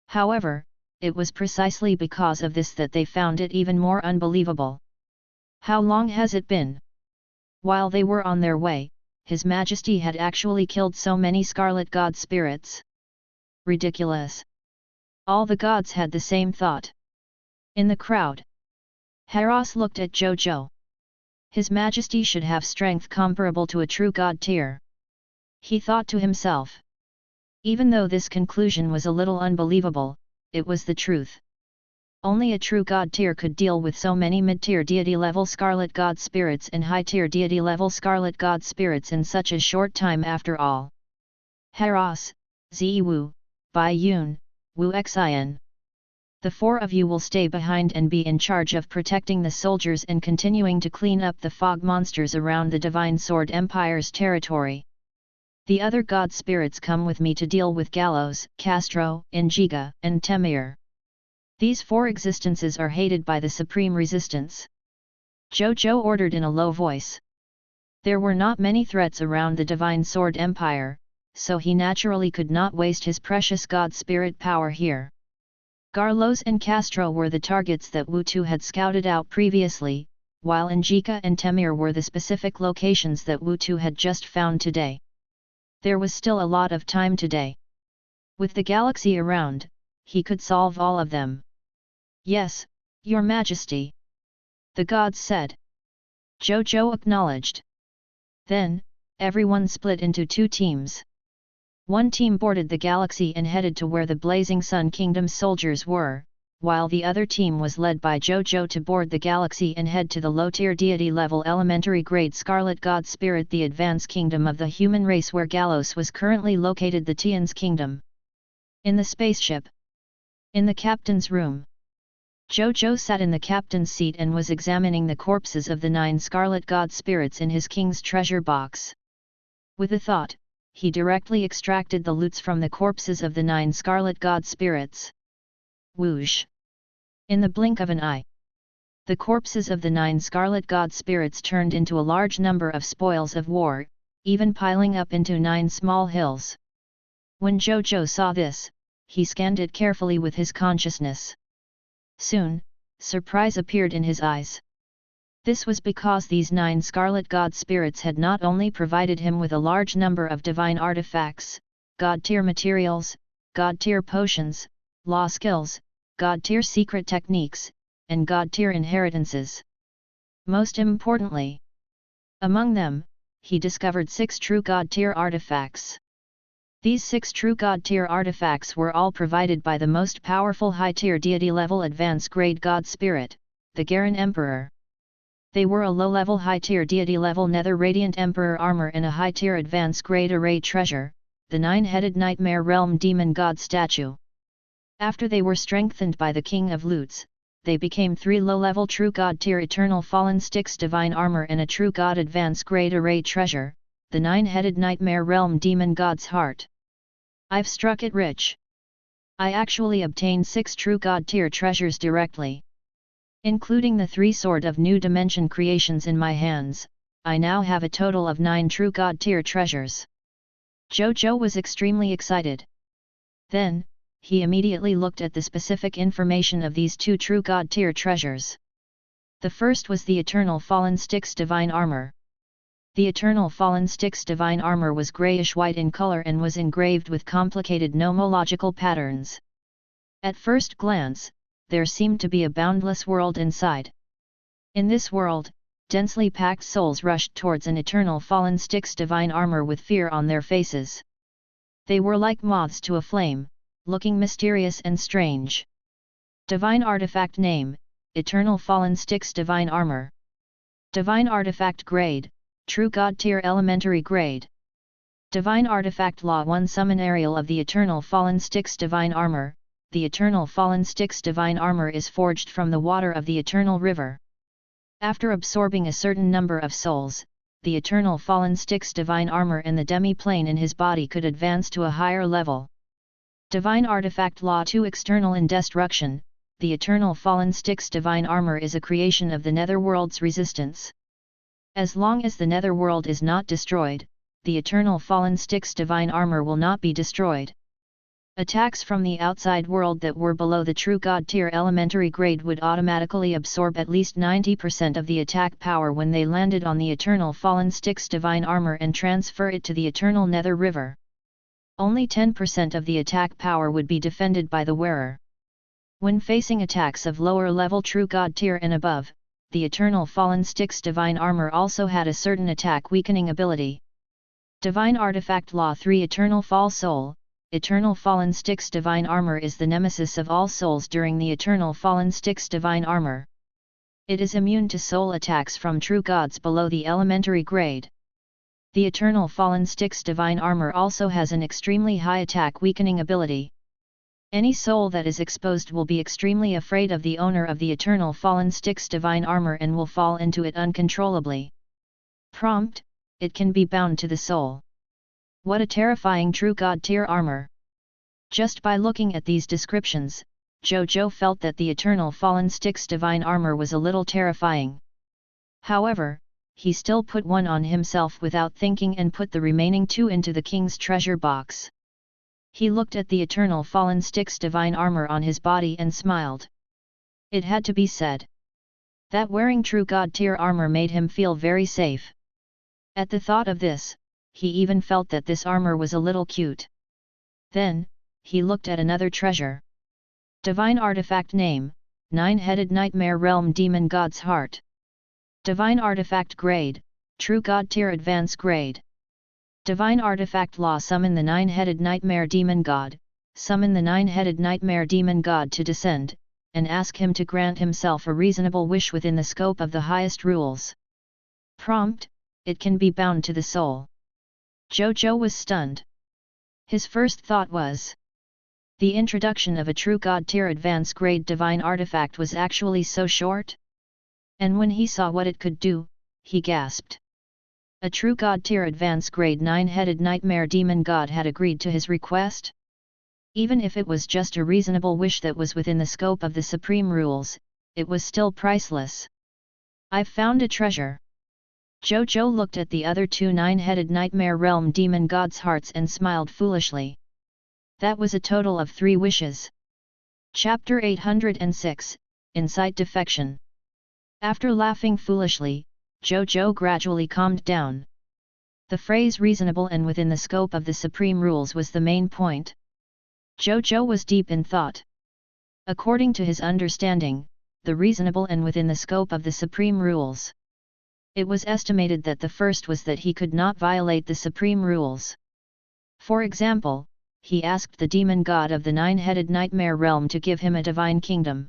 However, it was precisely because of this that they found it even more unbelievable. "How long has it been?" While they were on their way, His Majesty had actually killed so many Scarlet God Spirits. Ridiculous. All the gods had the same thought. In the crowd, Heraus looked at Zhou Zhou. His Majesty should have strength comparable to a true god tier. He thought to himself. Even though this conclusion was a little unbelievable, it was the truth. Only a true god tier could deal with so many mid-tier deity-level Scarlet God Spirits and high-tier deity-level Scarlet God Spirits in such a short time after all. Heraus, Ziwu, Bai Yun, Wu Xin. The 4 of you will stay behind and be in charge of protecting the soldiers and continuing to clean up the fog monsters around the Divine Sword Empire's territory. The other god spirits come with me to deal with Gallows, Castro, Injiga, and Temir. These 4 existences are hated by the Supreme Resistance. Zhou Zhou ordered in a low voice. There were not many threats around the Divine Sword Empire, so he naturally could not waste his precious god spirit power here. Garlos and Castro were the targets that Wu Tu had scouted out previously, while Injiga and Temir were the specific locations that Wu Tu had just found today. There was still a lot of time today. With the galaxy around, he could solve all of them. "Yes, Your Majesty," the gods said. Zhou Zhou acknowledged. Then, everyone split into 2 teams. One team boarded the galaxy and headed to where the Blazing Sun Kingdom soldiers were, while the other team was led by Zhou Zhou to board the galaxy and head to the low-tier deity-level elementary-grade Scarlet God Spirit, the advanced kingdom of the human race where Gallos was currently located, the Tian's kingdom. In the spaceship. In the captain's room. Zhou Zhou sat in the captain's seat and was examining the corpses of the 9 Scarlet God Spirits in his king's treasure box. With a thought, he directly extracted the loots from the corpses of the 9 Scarlet God Spirits. Whoosh! In the blink of an eye, the corpses of the 9 Scarlet God Spirits turned into a large number of spoils of war, even piling up into 9 small hills. When Zhou Zhou saw this, he scanned it carefully with his consciousness. Soon, surprise appeared in his eyes. This was because these 9 Scarlet God Spirits had not only provided him with a large number of divine artifacts, God-tier materials, God-tier potions, law skills, God-tier secret techniques, and God-tier inheritances. Most importantly, among them, he discovered 6 true God-tier artifacts. These 6 true God-tier artifacts were all provided by the most powerful high-tier deity-level advance-grade God Spirit, the Garen Emperor. They were a low-level high-tier deity-level Nether Radiant Emperor armor and a high-tier advance-grade array treasure, the 9-headed Nightmare Realm Demon God statue. After they were strengthened by the King of Loots, they became 3 low-level true God-tier Eternal Fallen Styx divine armor and a true God advance-grade array treasure, the 9-headed Nightmare Realm Demon God's heart. I've struck it rich. I actually obtained 6 true God-tier treasures directly. Including the 3 Sword of New Dimension creations in my hands, I now have a total of 9 true God-tier treasures. Zhou Zhou was extremely excited. Then, he immediately looked at the specific information of these 2 true God-tier treasures. The first was the Eternal Fallen Styx divine armor. The Eternal Fallen Styx divine armor was grayish-white in color and was engraved with complicated nomological patterns. At first glance, there seemed to be a boundless world inside. In this world, densely packed souls rushed towards an Eternal Fallen Styx divine armor with fear on their faces. They were like moths to a flame, looking mysterious and strange. Divine Artifact Name, Eternal Fallen Styx divine armor. Divine Artifact Grade, True God Tier Elementary Grade. Divine Artifact Law 1 Summon Ariel of the Eternal Fallen Styx divine armor. The Eternal Fallen Styx divine armor is forged from the water of the Eternal River. After absorbing a certain number of souls, the Eternal Fallen Styx divine armor and the demi-plane in his body could advance to a higher level. Divine Artifact Law 2 External Indestruction. The Eternal Fallen Styx divine armor is a creation of the Netherworld's resistance. As long as the Netherworld is not destroyed, the Eternal Fallen Styx divine armor will not be destroyed. Attacks from the outside world that were below the true God tier elementary grade would automatically absorb at least 90% of the attack power when they landed on the Eternal Fallen Styx divine armor and transfer it to the Eternal Nether River. Only 10% of the attack power would be defended by the wearer. When facing attacks of lower level true God tier and above, the Eternal Fallen Styx divine armor also had a certain attack weakening ability. Divine Artifact Law 3 Eternal Fall Soul. Eternal Fallen Styx divine armor is the nemesis of all souls during the Eternal Fallen Styx divine armor. It is immune to soul attacks from true gods below the elementary grade. The Eternal Fallen Styx divine armor also has an extremely high attack weakening ability. Any soul that is exposed will be extremely afraid of the owner of the Eternal Fallen Styx divine armor and will fall into it uncontrollably. Prompt: it can be bound to the soul. What a terrifying true God tier armor! Just by looking at these descriptions, Zhou Zhou felt that the Eternal Fallen Styx divine armor was a little terrifying. However, he still put one on himself without thinking and put the remaining 2 into the king's treasure box. He looked at the Eternal Fallen Styx divine armor on his body and smiled. It had to be said that wearing true God tier armor made him feel very safe. At the thought of this, he even felt that this armor was a little cute. Then, he looked at another treasure. Divine Artifact Name, 9-headed Nightmare Realm Demon God's Heart. Divine Artifact Grade, True God Tier Advance Grade. Divine Artifact Law Summon the 9-headed Nightmare Demon God. Summon the 9-headed Nightmare Demon God to descend, and ask him to grant himself a reasonable wish within the scope of the highest rules. Prompt: it can be bound to the soul. Zhou Zhou was stunned. His first thought was, the introduction of a true God tier advance grade divine artifact was actually so short? And when he saw what it could do, he gasped. A true God tier advance grade 9-headed Nightmare Demon God had agreed to his request? Even if it was just a reasonable wish that was within the scope of the supreme rules, it was still priceless. I've found a treasure. Zhou Zhou looked at the other 2 9-headed Nightmare Realm Demon Gods' hearts and smiled foolishly. That was a total of 3 wishes. Chapter 806, Insight Defection. After laughing foolishly, Zhou Zhou gradually calmed down. The phrase reasonable and within the scope of the supreme rules was the main point. Zhou Zhou was deep in thought. According to his understanding, the reasonable and within the scope of the supreme rules. It was estimated that the first was that he could not violate the supreme rules. For example, he asked the demon god of the nine-headed nightmare realm to give him a divine kingdom.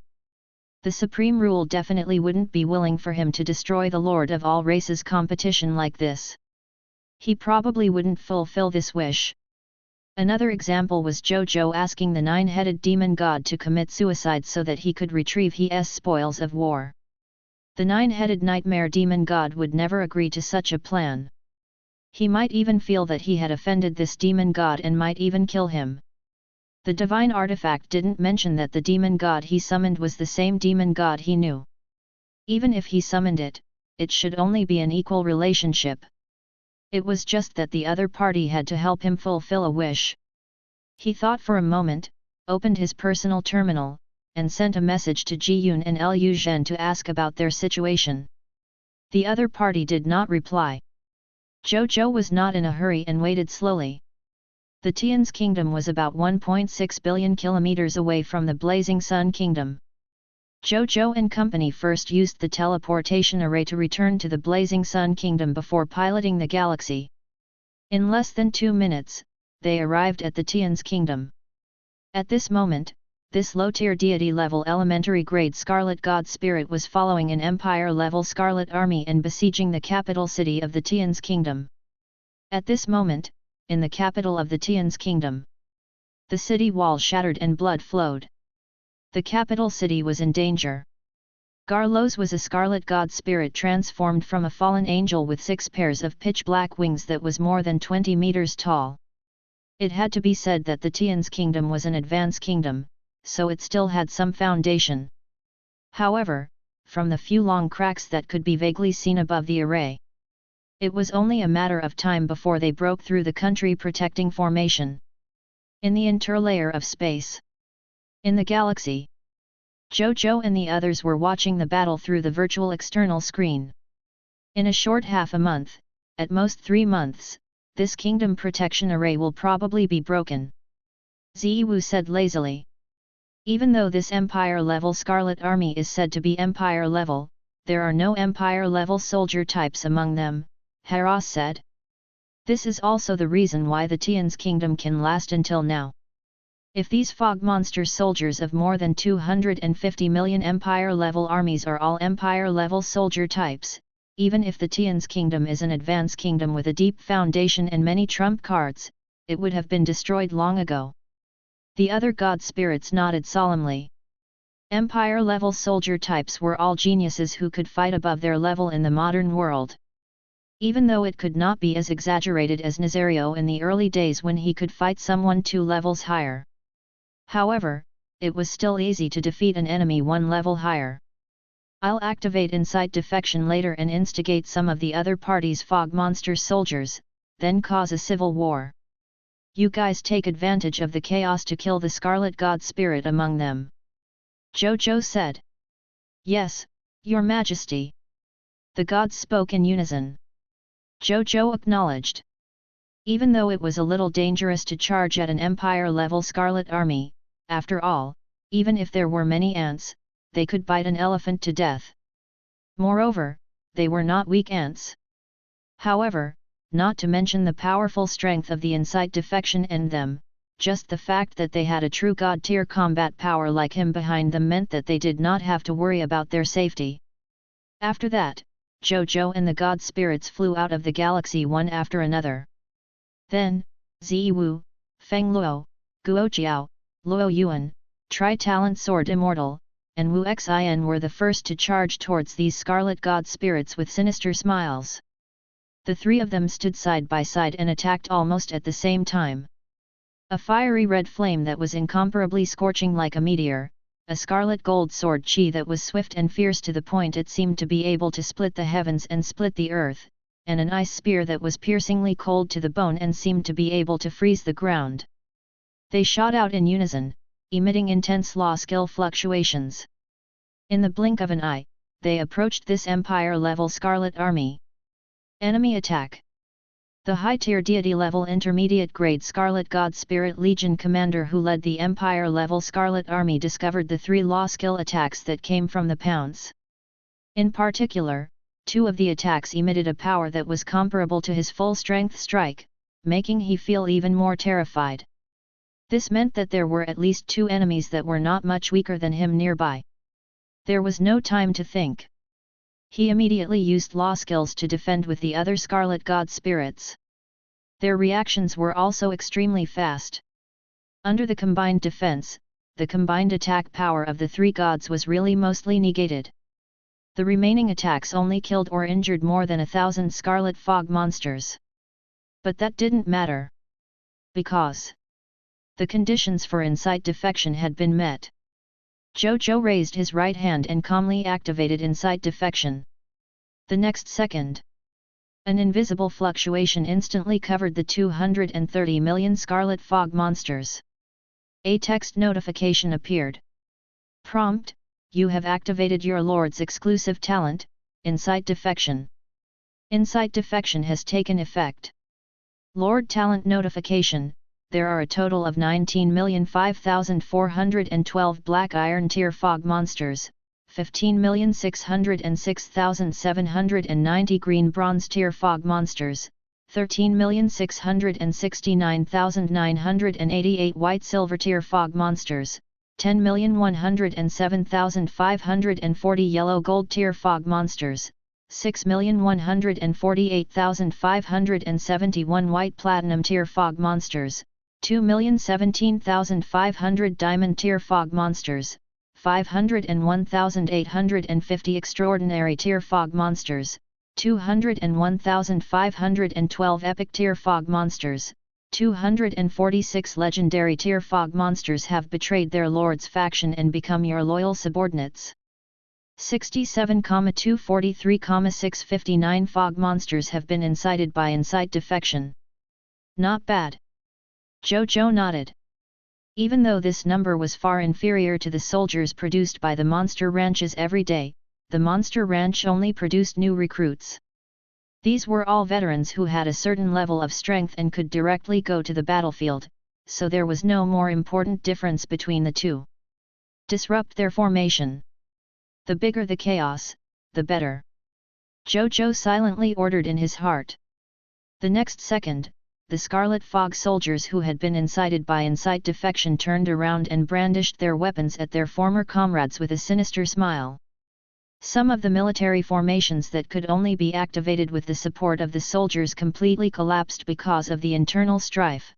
The supreme rule definitely wouldn't be willing for him to destroy the Lord of all races competition like this. He probably wouldn't fulfill this wish. Another example was Zhou Zhou asking the nine-headed demon god to commit suicide so that he could retrieve his spoils of war. The nine-headed nightmare demon god would never agree to such a plan. He might even feel that he had offended this demon god and might even kill him. The divine artifact didn't mention that the demon god he summoned was the same demon god he knew. Even if he summoned it, it should only be an equal relationship. It was just that the other party had to help him fulfill a wish. He thought for a moment, opened his personal terminal, and sent a message to Ji Yun and Liu Zhen to ask about their situation. The other party did not reply. Zhou Zhou was not in a hurry and waited slowly. The Tian's kingdom was about 1.6 billion kilometers away from the Blazing Sun kingdom. Zhou Zhou and company first used the teleportation array to return to the Blazing Sun kingdom before piloting the galaxy. In less than 2 minutes, they arrived at the Tian's kingdom. At this moment, this low-tier deity-level elementary-grade Scarlet God Spirit was following an Empire-level Scarlet Army and besieging the capital city of the Tian's kingdom. At this moment, in the capital of the Tian's kingdom, the city wall shattered and blood flowed. The capital city was in danger. Garlos was a Scarlet God Spirit transformed from a fallen angel with 6 pairs of pitch-black wings that was more than 20 meters tall. It had to be said that the Tian's kingdom was an advanced kingdom, so it still had some foundation. However, from the few long cracks that could be vaguely seen above the array, it was only a matter of time before they broke through the country-protecting formation. In the interlayer of space, in the galaxy, Zhou Zhou and the others were watching the battle through the virtual external screen. In a short half a month, at most 3 months, this kingdom protection array will probably be broken. Ziwu said lazily. Even though this Empire-level Scarlet Army is said to be Empire-level, there are no Empire-level soldier types among them, Haras said. This is also the reason why the Tian's kingdom can last until now. If these fog monster soldiers of more than 250 million Empire-level armies are all Empire-level soldier types, even if the Tian's kingdom is an advanced kingdom with a deep foundation and many trump cards, it would have been destroyed long ago. The other god spirits nodded solemnly. Empire-level soldier types were all geniuses who could fight above their level in the modern world. Even though it could not be as exaggerated as Nazario in the early days when he could fight someone 2 levels higher. However, it was still easy to defeat an enemy 1 level higher. I'll activate Insight Defection later and instigate some of the other party's fog monster soldiers, then cause a civil war. You guys take advantage of the chaos to kill the Scarlet God Spirit among them. Zhou Zhou said. Yes, Your Majesty. The gods spoke in unison. Zhou Zhou acknowledged. Even though it was a little dangerous to charge at an Empire-level Scarlet Army, after all, even if there were many ants, they could bite an elephant to death. Moreover, they were not weak ants. However, not to mention the powerful strength of the Insight Defection and them, just the fact that they had a true god-tier combat power like him behind them meant that they did not have to worry about their safety. After that, Zhou Zhou and the god spirits flew out of the galaxy one after another. Then, Ziwu, Feng Luo, Guo Jiao, Luo Yuan, Tri-Talent Sword Immortal, and Wu Xin were the first to charge towards these scarlet god spirits with sinister smiles. The 3 of them stood side by side and attacked almost at the same time. A fiery red flame that was incomparably scorching like a meteor, a scarlet gold sword chi that was swift and fierce to the point it seemed to be able to split the heavens and split the earth, and an ice spear that was piercingly cold to the bone and seemed to be able to freeze the ground. They shot out in unison, emitting intense law skill fluctuations. In the blink of an eye, they approached this Empire-level Scarlet Army. Enemy attack! The high-tier deity-level intermediate-grade Scarlet God Spirit Legion commander who led the Empire-level Scarlet Army discovered the 3 law-skill attacks that came from the pounce. In particular, 2 of the attacks emitted a power that was comparable to his full-strength strike, making he feel even more terrified. This meant that there were at least 2 enemies that were not much weaker than him nearby. There was no time to think. He immediately used law skills to defend with the other Scarlet God Spirits. Their reactions were also extremely fast. Under the combined defense, the combined attack power of the 3 gods was really mostly negated. The remaining attacks only killed or injured more than 1,000 Scarlet Fog monsters. But that didn't matter. Because the conditions for Insight Defection had been met. Zhou Zhou raised his right hand and calmly activated Insight Defection. The next second, an invisible fluctuation instantly covered the 230 million Scarlet Fog monsters. A text notification appeared. Prompt: you have activated your Lord's exclusive talent, Insight Defection. Insight Defection has taken effect. Lord Talent Notification: there are a total of 19,005,412 Black Iron Tier Fog monsters, 15,606,790 Green Bronze Tier Fog monsters, 13,669,988 White Silver Tier Fog monsters, 10,107,540 Yellow Gold Tier Fog monsters, 6,148,571 White Platinum Tier Fog monsters, 2,017,500 Diamond Tier Fog monsters, 501,850 Extraordinary Tier Fog monsters, 201,512 Epic Tier Fog monsters, 246 Legendary Tier Fog monsters have betrayed their lord's faction and become your loyal subordinates. 67,243,659 Fog monsters have been incited by Insight Defection. Not bad. Zhou Zhou nodded. Even though this number was far inferior to the soldiers produced by the monster ranches every day, the monster ranch only produced new recruits. These were all veterans who had a certain level of strength and could directly go to the battlefield, so there was no more important difference between the two. Disrupt their formation. The bigger the chaos, the better. Zhou Zhou silently ordered in his heart. The next second, the Scarlet Fog soldiers who had been incited by Insight Defection turned around and brandished their weapons at their former comrades with a sinister smile. Some of the military formations that could only be activated with the support of the soldiers completely collapsed because of the internal strife.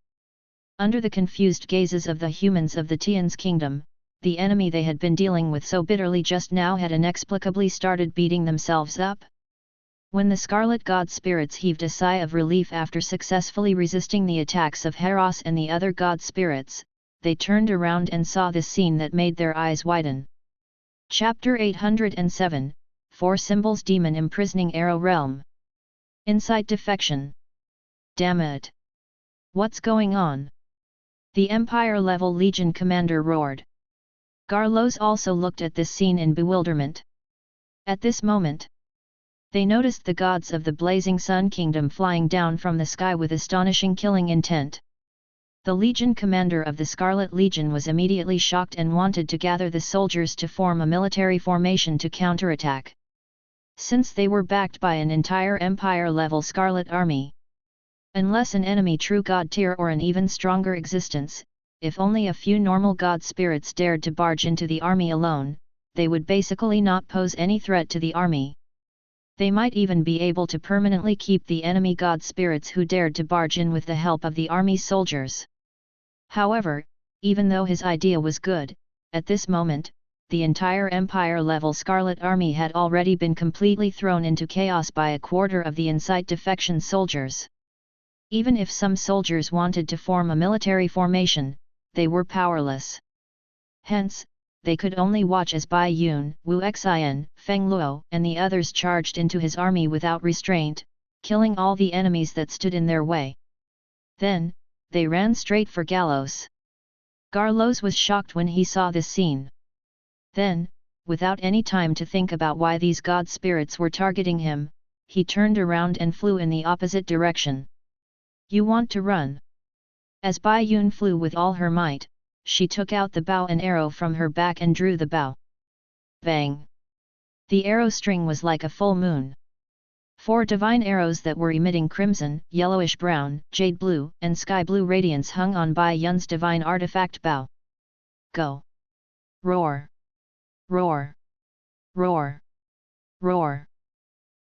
Under the confused gazes of the humans of the Tian's kingdom, the enemy they had been dealing with so bitterly just now had inexplicably started beating themselves up. When the Scarlet God Spirits heaved a sigh of relief after successfully resisting the attacks of Heros and the other God Spirits, they turned around and saw this scene that made their eyes widen. Chapter 807, 4 Symbols Demon Imprisoning Arrow Realm. Insight Defection. Damn it! What's going on? The Empire-level Legion commander roared. Garlos also looked at this scene in bewilderment. At this moment, they noticed the gods of the Blazing Sun Kingdom flying down from the sky with astonishing killing intent. The Legion commander of the Scarlet Legion was immediately shocked and wanted to gather the soldiers to form a military formation to counterattack. Since they were backed by an entire Empire-level Scarlet Army. Unless an enemy true god tier or an even stronger existence, if only a few normal god spirits dared to barge into the army alone, they would basically not pose any threat to the army. They might even be able to permanently keep the enemy god spirits who dared to barge in with the help of the army soldiers. However, even though his idea was good, at this moment, the entire Empire-level Scarlet Army had already been completely thrown into chaos by a quarter of the Insight Defection soldiers. Even if some soldiers wanted to form a military formation, they were powerless. Hence, they could only watch as Bai Yun, Wu Xian, Feng Luo and the others charged into his army without restraint, killing all the enemies that stood in their way. Then, they ran straight for Gallos. Garlos was shocked when he saw this scene. Then, without any time to think about why these god spirits were targeting him, he turned around and flew in the opposite direction. You want to run? As Bai Yun flew with all her might, she took out the bow and arrow from her back and drew the bow. Bang! The arrow string was like a full moon. 4 divine arrows that were emitting crimson, yellowish-brown, jade blue, and sky blue radiance hung on Bai Yun's divine artifact bow. Go! Roar! Roar! Roar! Roar!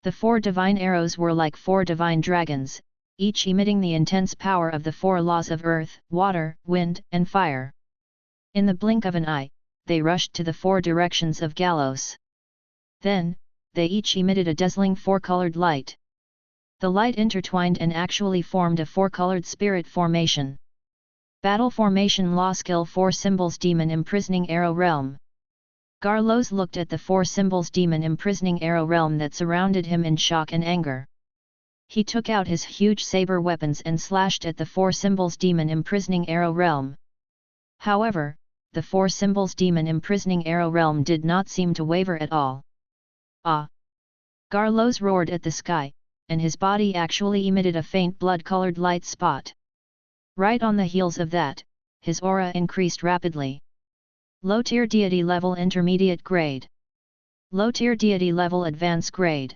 The 4 divine arrows were like 4 divine dragons, each emitting the intense power of the 4 laws of earth, water, wind, and fire. In the blink of an eye, they rushed to the 4 directions of Galos. Then, they each emitted a dazzling 4-colored light. The light intertwined and actually formed a 4-colored spirit formation. Battle formation law skill 4 symbols demon imprisoning arrow realm. Garlos looked at the 4 symbols demon imprisoning arrow realm that surrounded him in shock and anger. He took out his huge saber weapons and slashed at the 4 symbols demon imprisoning arrow realm. However, the 4 symbols demon imprisoning arrow realm did not seem to waver at all. Ah! Garlos roared at the sky, and his body actually emitted a faint blood-colored light spot. Right on the heels of that, his aura increased rapidly. Low-tier deity level intermediate grade. Low-tier deity level advanced grade.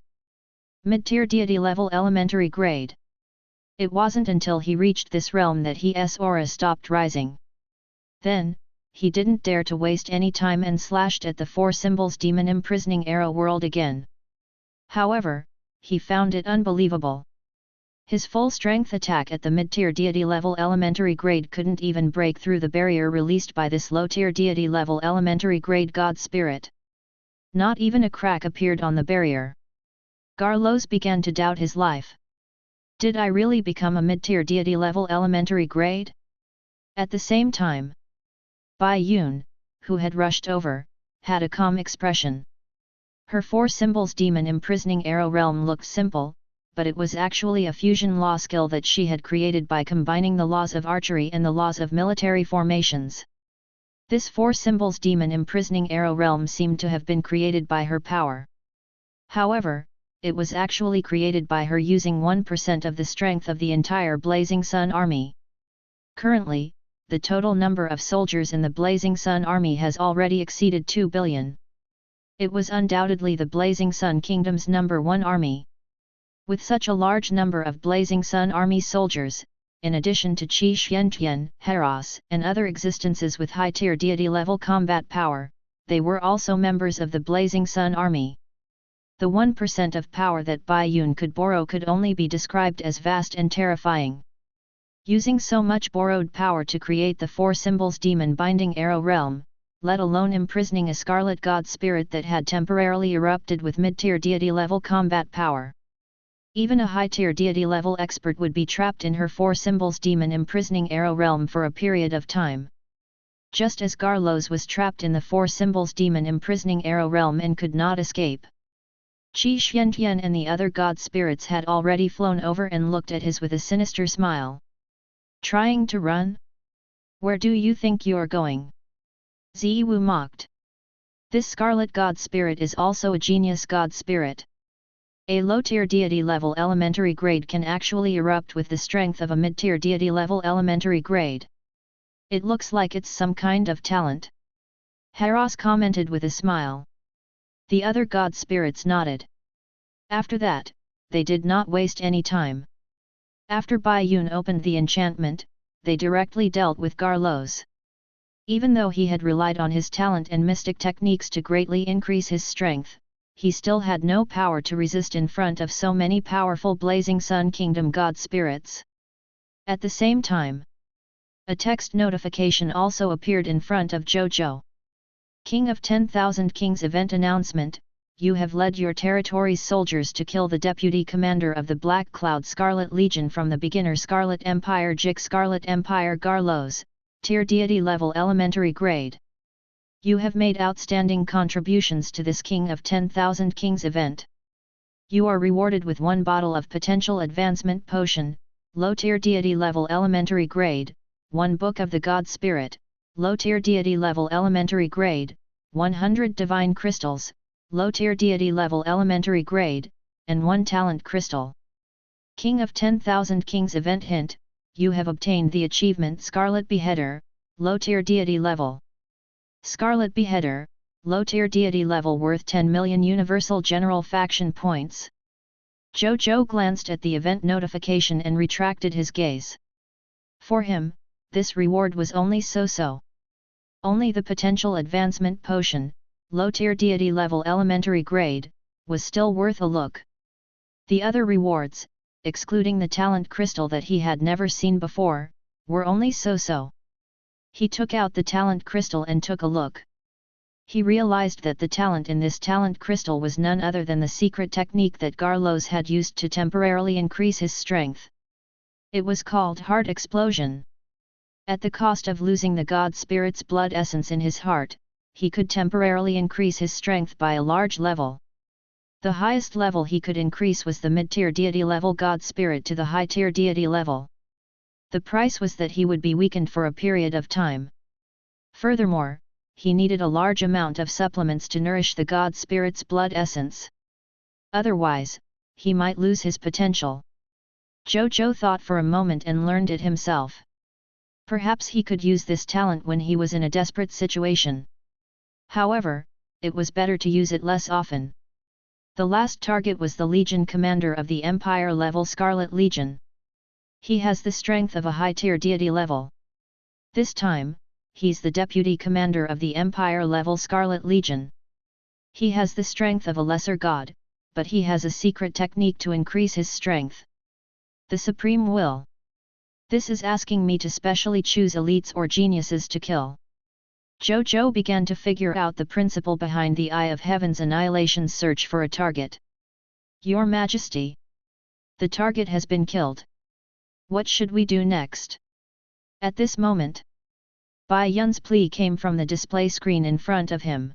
Mid-tier deity level elementary grade. It wasn't until he reached this realm that his aura stopped rising. Then, he didn't dare to waste any time and slashed at the 4 symbols demon imprisoning arrow world again. However, he found it unbelievable. His full-strength attack at the mid-tier deity level elementary grade couldn't even break through the barrier released by this low-tier deity level elementary grade god spirit. Not even a crack appeared on the barrier. Garlos began to doubt his life. Did I really become a mid-tier deity level elementary grade? At the same time, Bai Yun, who had rushed over, had a calm expression. Her 4 symbols demon imprisoning arrow realm looked simple, but it was actually a fusion law skill that she had created by combining the laws of archery and the laws of military formations. This 4 symbols demon imprisoning arrow realm seemed to have been created by her power. However, it was actually created by her using 1% of the strength of the entire Blazing Sun army. Currently, the total number of soldiers in the Blazing Sun army has already exceeded 2 billion. It was undoubtedly the Blazing Sun Kingdom's #1 army. With such a large number of Blazing Sun army soldiers, in addition to Qi Xiantian, Heros, and other existences with high-tier deity-level combat power, they were also members of the Blazing Sun army. The 1% of power that Bai Yun could borrow could only be described as vast and terrifying. Using so much borrowed power to create the 4 symbols demon binding arrow realm, let alone imprisoning a scarlet god spirit that had temporarily erupted with mid-tier deity-level combat power. Even a high-tier deity-level expert would be trapped in her 4 symbols demon imprisoning arrow realm for a period of time. Just as Garlos was trapped in the 4 symbols demon imprisoning arrow realm and could not escape. Qi Xiantian and the other god spirits had already flown over and looked at his with a sinister smile. Trying to run? Where do you think you're going? Ziwu mocked. This scarlet god spirit is also a genius god spirit. A low-tier deity level elementary grade can actually erupt with the strength of a mid-tier deity level elementary grade. It looks like it's some kind of talent. Heros commented with a smile. The other god spirits nodded. After that, they did not waste any time. After Bai Yun opened the enchantment, they directly dealt with Garlos. Even though he had relied on his talent and mystic techniques to greatly increase his strength, he still had no power to resist in front of so many powerful Blazing Sun Kingdom god spirits. At the same time, a text notification also appeared in front of Zhou Zhou. King of 10,000 Kings event announcement, you have led your territory's soldiers to kill the deputy commander of the Black Cloud Scarlet Legion from the beginner Scarlet Empire Jik Scarlet Empire Garlos, tier deity level elementary grade. You have made outstanding contributions to this King of 10,000 Kings event. You are rewarded with 1 bottle of potential advancement potion, low tier deity level elementary grade, 1 book of the God Spirit, low tier deity level elementary grade, 100 divine crystals, low tier deity level elementary grade, and 1 talent crystal. King of 10,000 Kings event hint, you have obtained the achievement Scarlet Beheader, low tier deity level. Scarlet Beheader, low tier deity level worth 10 million universal general faction points. Zhou Zhou glanced at the event notification and retracted his gaze. For him, this reward was only so-so. Only the potential advancement potion, low tier deity level elementary grade, was still worth a look. The other rewards, excluding the talent crystal that he had never seen before, were only so-so. He took out the talent crystal and took a look. He realized that the talent in this talent crystal was none other than the secret technique that Garlos had used to temporarily increase his strength. It was called Heart Explosion. At the cost of losing the God Spirit's blood essence in his heart, he could temporarily increase his strength by a large level. The highest level he could increase was the mid-tier deity level God Spirit to the high-tier deity level. The price was that he would be weakened for a period of time. Furthermore, he needed a large amount of supplements to nourish the God Spirit's blood essence. Otherwise, he might lose his potential. Zhou Zhou thought for a moment and learned it himself. Perhaps he could use this talent when he was in a desperate situation. However, it was better to use it less often. The last target was the Legion commander of the Empire-level Scarlet Legion. He has the strength of a high-tier deity level. This time, he's the deputy commander of the Empire-level Scarlet Legion. He has the strength of a lesser god, but he has a secret technique to increase his strength. The Supreme Will. This is asking me to specially choose elites or geniuses to kill. Zhou Zhou began to figure out the principle behind the Eye of Heaven's Annihilation's search for a target. Your Majesty. The target has been killed. What should we do next? At this moment, Bai Yun's plea came from the display screen in front of him.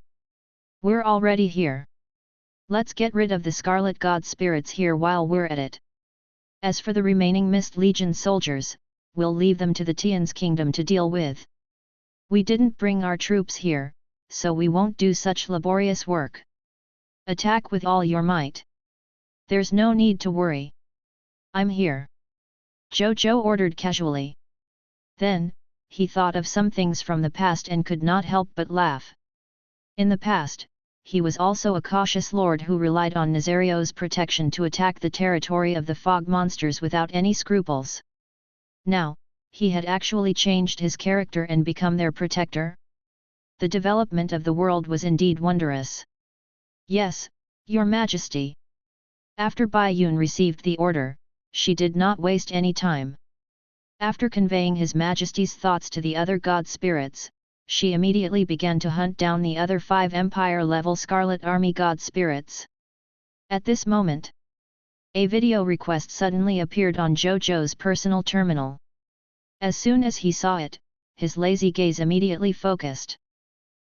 We're already here. Let's get rid of the Scarlet God Spirits here while we're at it. As for the remaining Mist Legion soldiers, we'll leave them to the Tian's kingdom to deal with. We didn't bring our troops here, so we won't do such laborious work. Attack with all your might. There's no need to worry. I'm here. Zhou Zhou ordered casually. Then, he thought of some things from the past and could not help but laugh. In the past, he was also a cautious lord who relied on Nazario's protection to attack the territory of the fog monsters without any scruples. Now, he had actually changed his character and become their protector. The development of the world was indeed wondrous. Yes, Your Majesty. After Bai Yun received the order, she did not waste any time. After conveying His Majesty's thoughts to the other god spirits, she immediately began to hunt down the other 5 Empire-level Scarlet Army god spirits. At this moment, a video request suddenly appeared on Zhou Zhou's personal terminal. As soon as he saw it, his lazy gaze immediately focused.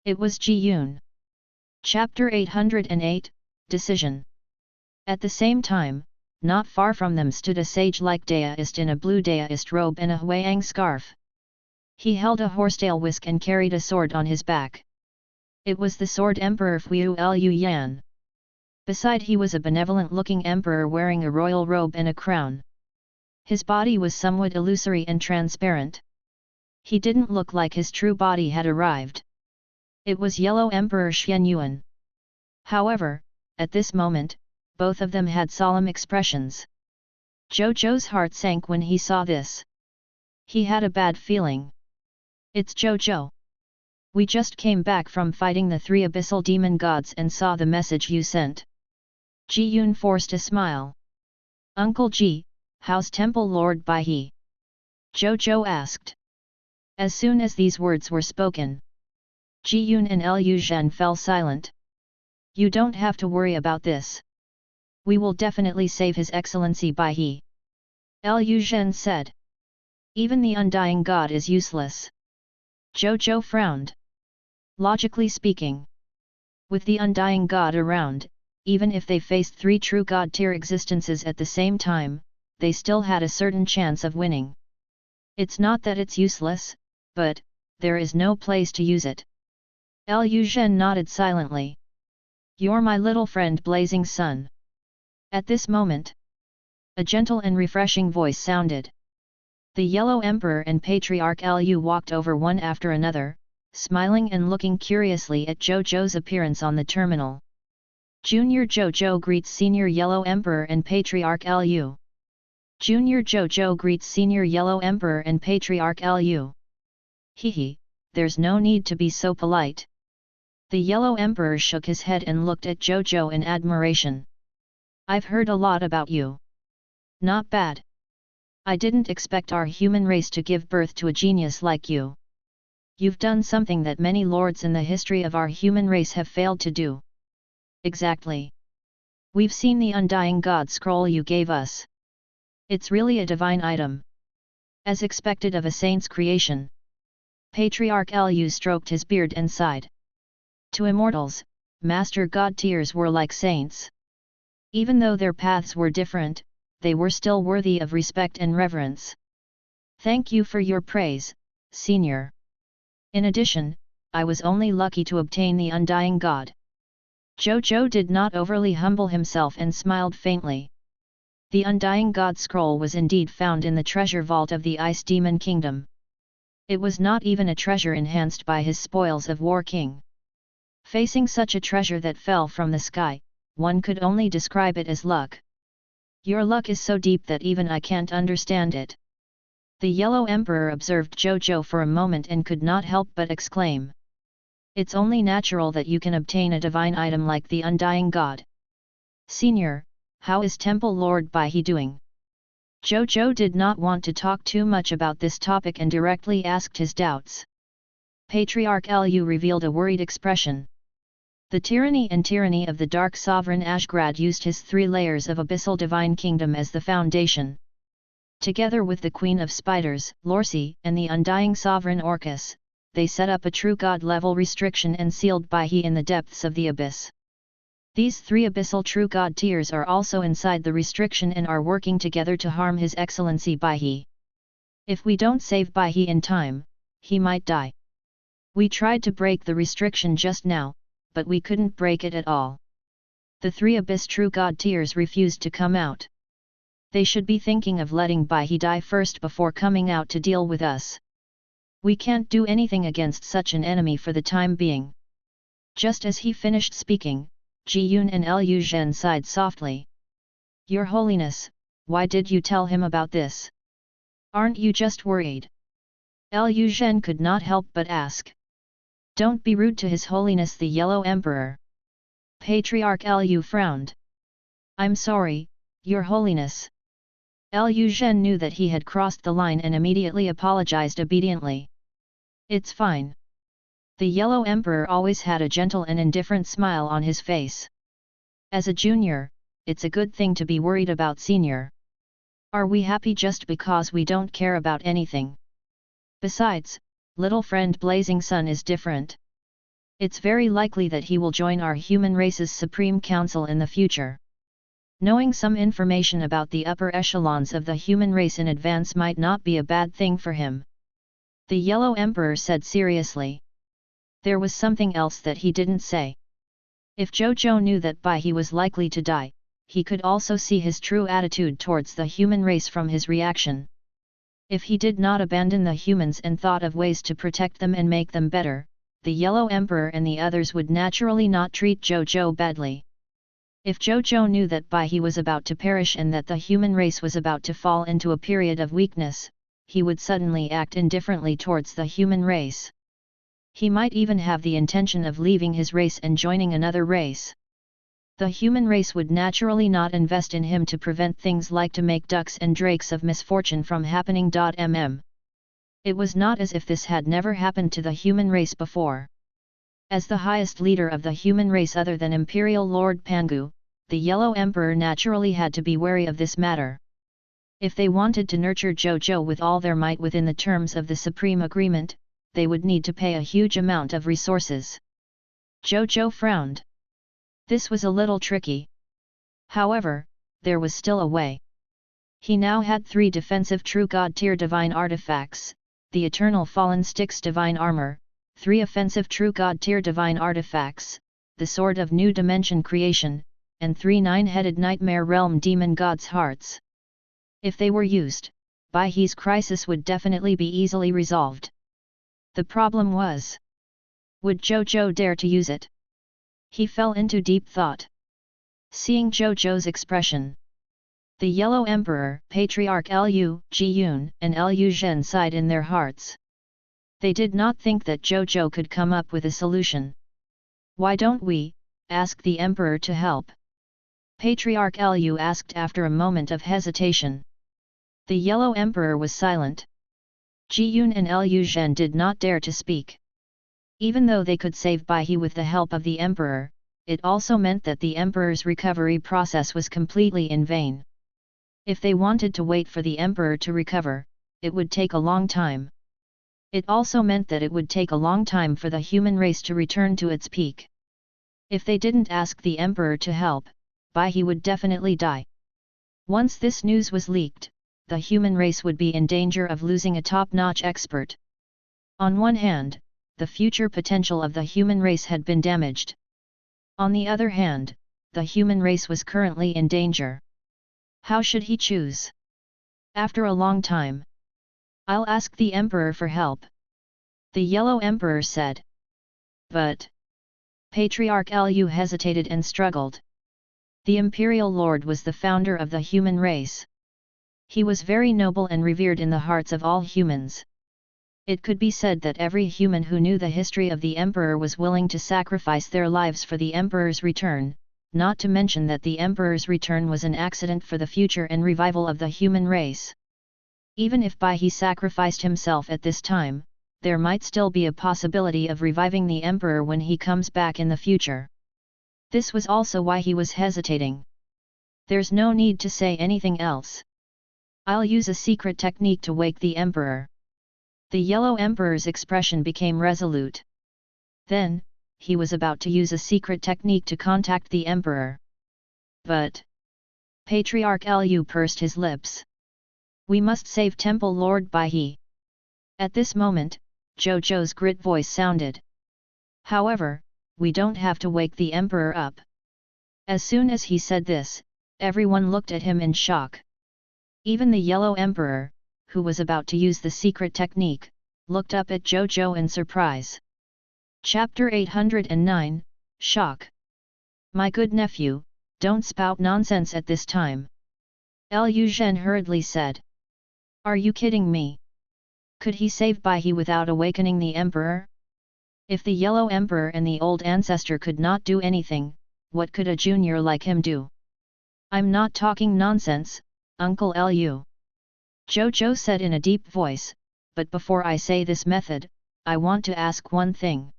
It was Ji Yun. Chapter 808, Decision. At the same time, not far from them stood a sage-like daoist in a blue daoist robe and a huayang scarf. He held a horsetail whisk and carried a sword on his back. It was the sword Emperor Fu Lu Yan. Beside he was a benevolent-looking emperor wearing a royal robe and a crown. His body was somewhat illusory and transparent. He didn't look like his true body had arrived. It was Yellow Emperor Xian Yuan. However, at this moment, both of them had solemn expressions. Zhou Zhou's heart sank when he saw this. He had a bad feeling. It's Zhou Zhou. We just came back from fighting the 3 abyssal demon gods and saw the message you sent. Ji Yun forced a smile. Uncle Ji, how's Temple Lord Baihe? Zhou Zhou asked. As soon as these words were spoken, Ji Yun and Lu Zhen fell silent. You don't have to worry about this. We will definitely save His Excellency Baihe. Lu Zhen said. Even the undying god is useless. Zhou Zhou frowned. Logically speaking, with the undying god around, even if they faced 3 true god-tier existences at the same time, they still had a certain chance of winning. It's not that it's useless, but there is no place to use it. Lu Zhen nodded silently. You're my little friend Blazing Sun. At this moment, A gentle and refreshing voice sounded. The Yellow Emperor and Patriarch Lu walked over one after another, smiling and looking curiously at Zhou Zhou's appearance on the terminal. Junior Zhou Zhou greets Senior Yellow Emperor and Patriarch Lu. Junior Zhou Zhou greets Senior Yellow Emperor and Patriarch Lu. Hehe, there's no need to be so polite. The Yellow Emperor shook his head and looked at Zhou Zhou in admiration. I've heard a lot about you. Not bad. I didn't expect our human race to give birth to a genius like you. You've done something that many lords in the history of our human race have failed to do. Exactly. We've seen the Undying God scroll you gave us. It's really a divine item. As expected of a saint's creation. Patriarch Lu stroked his beard and sighed. To immortals, Master God tiers were like saints. Even though their paths were different, they were still worthy of respect and reverence. Thank you for your praise, Senior. In addition, I was only lucky to obtain the Undying God. Zhou Zhou did not overly humble himself and smiled faintly. The Undying God scroll was indeed found in the treasure vault of the Ice Demon Kingdom. It was not even a treasure enhanced by his spoils of War King. Facing such a treasure that fell from the sky, one could only describe it as luck. Your luck is so deep that even I can't understand it. The Yellow Emperor observed Zhou Zhou for a moment and could not help but exclaim. It's only natural that you can obtain a divine item like the Undying God. Senior, how is Temple Lord Baihe doing? Zhou Zhou did not want to talk too much about this topic and directly asked his doubts. Patriarch Lu revealed a worried expression. The tyranny of the Dark Sovereign Ashgrad used his 3 layers of Abyssal Divine Kingdom as the foundation. Together with the Queen of Spiders, Lorsi, and the Undying Sovereign Orcus, they set up a true god-level restriction and sealed Baihe in the depths of the abyss. These 3 abyssal true god tiers are also inside the restriction and are working together to harm His Excellency Baihe. If we don't save Baihe in time, he might die. We tried to break the restriction just now, but we couldn't break it at all. The 3 abyss true god tiers refused to come out. They should be thinking of letting Baihe die first before coming out to deal with us. We can't do anything against such an enemy for the time being. Just as he finished speaking, Ji Yun and Lu Zhen sighed softly. Your Holiness, why did you tell him about this? Aren't you just worried? Lu Zhen could not help but ask. Don't be rude to His Holiness the Yellow Emperor. Patriarch Lu frowned. I'm sorry, Your Holiness. Lu Zhen knew that he had crossed the line and immediately apologized obediently. It's fine. The Yellow Emperor always had a gentle and indifferent smile on his face. As a junior, it's a good thing to be worried about senior. Are we happy just because we don't care about anything? Besides, little friend Blazing Sun is different. It's very likely that he will join our human race's Supreme Council in the future. Knowing some information about the upper echelons of the human race in advance might not be a bad thing for him. The Yellow Emperor said seriously. There was something else that he didn't say. If Zhou Zhou knew that Baihe was likely to die, he could also see his true attitude towards the human race from his reaction. If he did not abandon the humans and thought of ways to protect them and make them better, the Yellow Emperor and the others would naturally not treat Zhou Zhou badly. If Zhou Zhou knew that Baihe was about to perish and that the human race was about to fall into a period of weakness, he would suddenly act indifferently towards the human race. He might even have the intention of leaving his race and joining another race. The human race would naturally not invest in him to prevent things like to make ducks and drakes of misfortune from happening. It was not as if this had never happened to the human race before. As the highest leader of the human race other than Imperial Lord Pangu, the Yellow Emperor naturally had to be wary of this matter. If they wanted to nurture Zhou Zhou with all their might within the terms of the Supreme Agreement, they would need to pay a huge amount of resources. Zhou Zhou frowned. This was a little tricky. However, there was still a way. He now had 3 defensive true god tier divine artifacts, the Eternal Fallen Styx divine armor, 3 offensive true god tier divine artifacts, the Sword of New Dimension Creation, and 3 9-headed Nightmare Realm Demon God's Hearts. If they were used, Bai He's crisis would definitely be easily resolved. The problem was, would Zhou Zhou dare to use it? He fell into deep thought. Seeing Zhou Zhou's expression, the Yellow Emperor, Patriarch Liu, Jiyun, and Liu Zhen sighed in their hearts. They did not think that Zhou Zhou could come up with a solution. Why don't we ask the Emperor to help? Patriarch Liu asked after a moment of hesitation. The Yellow Emperor was silent. Jiyun and Liu Zhen did not dare to speak. Even though they could save Bai He with the help of the Emperor, it also meant that the Emperor's recovery process was completely in vain. If they wanted to wait for the Emperor to recover, it would take a long time. It also meant that it would take a long time for the human race to return to its peak. If they didn't ask the Emperor to help, Bai He would definitely die. Once this news was leaked, the human race would be in danger of losing a top-notch expert. On one hand, the future potential of the human race had been damaged. On the other hand, the human race was currently in danger. How should he choose? After a long time, I'll ask the Emperor for help, the Yellow Emperor said. But Patriarch Liu hesitated and struggled. The Imperial Lord was the founder of the human race. He was very noble and revered in the hearts of all humans. It could be said that every human who knew the history of the Emperor was willing to sacrifice their lives for the Emperor's return, not to mention that the Emperor's return was an accident for the future and revival of the human race. Even if Bai He sacrificed himself at this time, there might still be a possibility of reviving the Emperor when he comes back in the future. This was also why he was hesitating. There's no need to say anything else. I'll use a secret technique to wake the Emperor. The Yellow Emperor's expression became resolute. Then, he was about to use a secret technique to contact the Emperor. But Patriarch Liu pursed his lips. We must save Temple Lord Bai He. At this moment, Zhou Zhou's grit voice sounded. However, we don't have to wake the Emperor up. As soon as he said this, everyone looked at him in shock. Even the Yellow Emperor, who was about to use the secret technique, looked up at Zhou Zhou in surprise. Chapter 809, Shock. My good nephew, don't spout nonsense at this time. Liu Zhen hurriedly said. Are you kidding me? Could he save Bai He without awakening the Emperor? If the Yellow Emperor and the old ancestor could not do anything, what could a junior like him do? I'm not talking nonsense, Uncle Liu. Zhou Zhou said in a deep voice, but before I say this method, I want to ask one thing.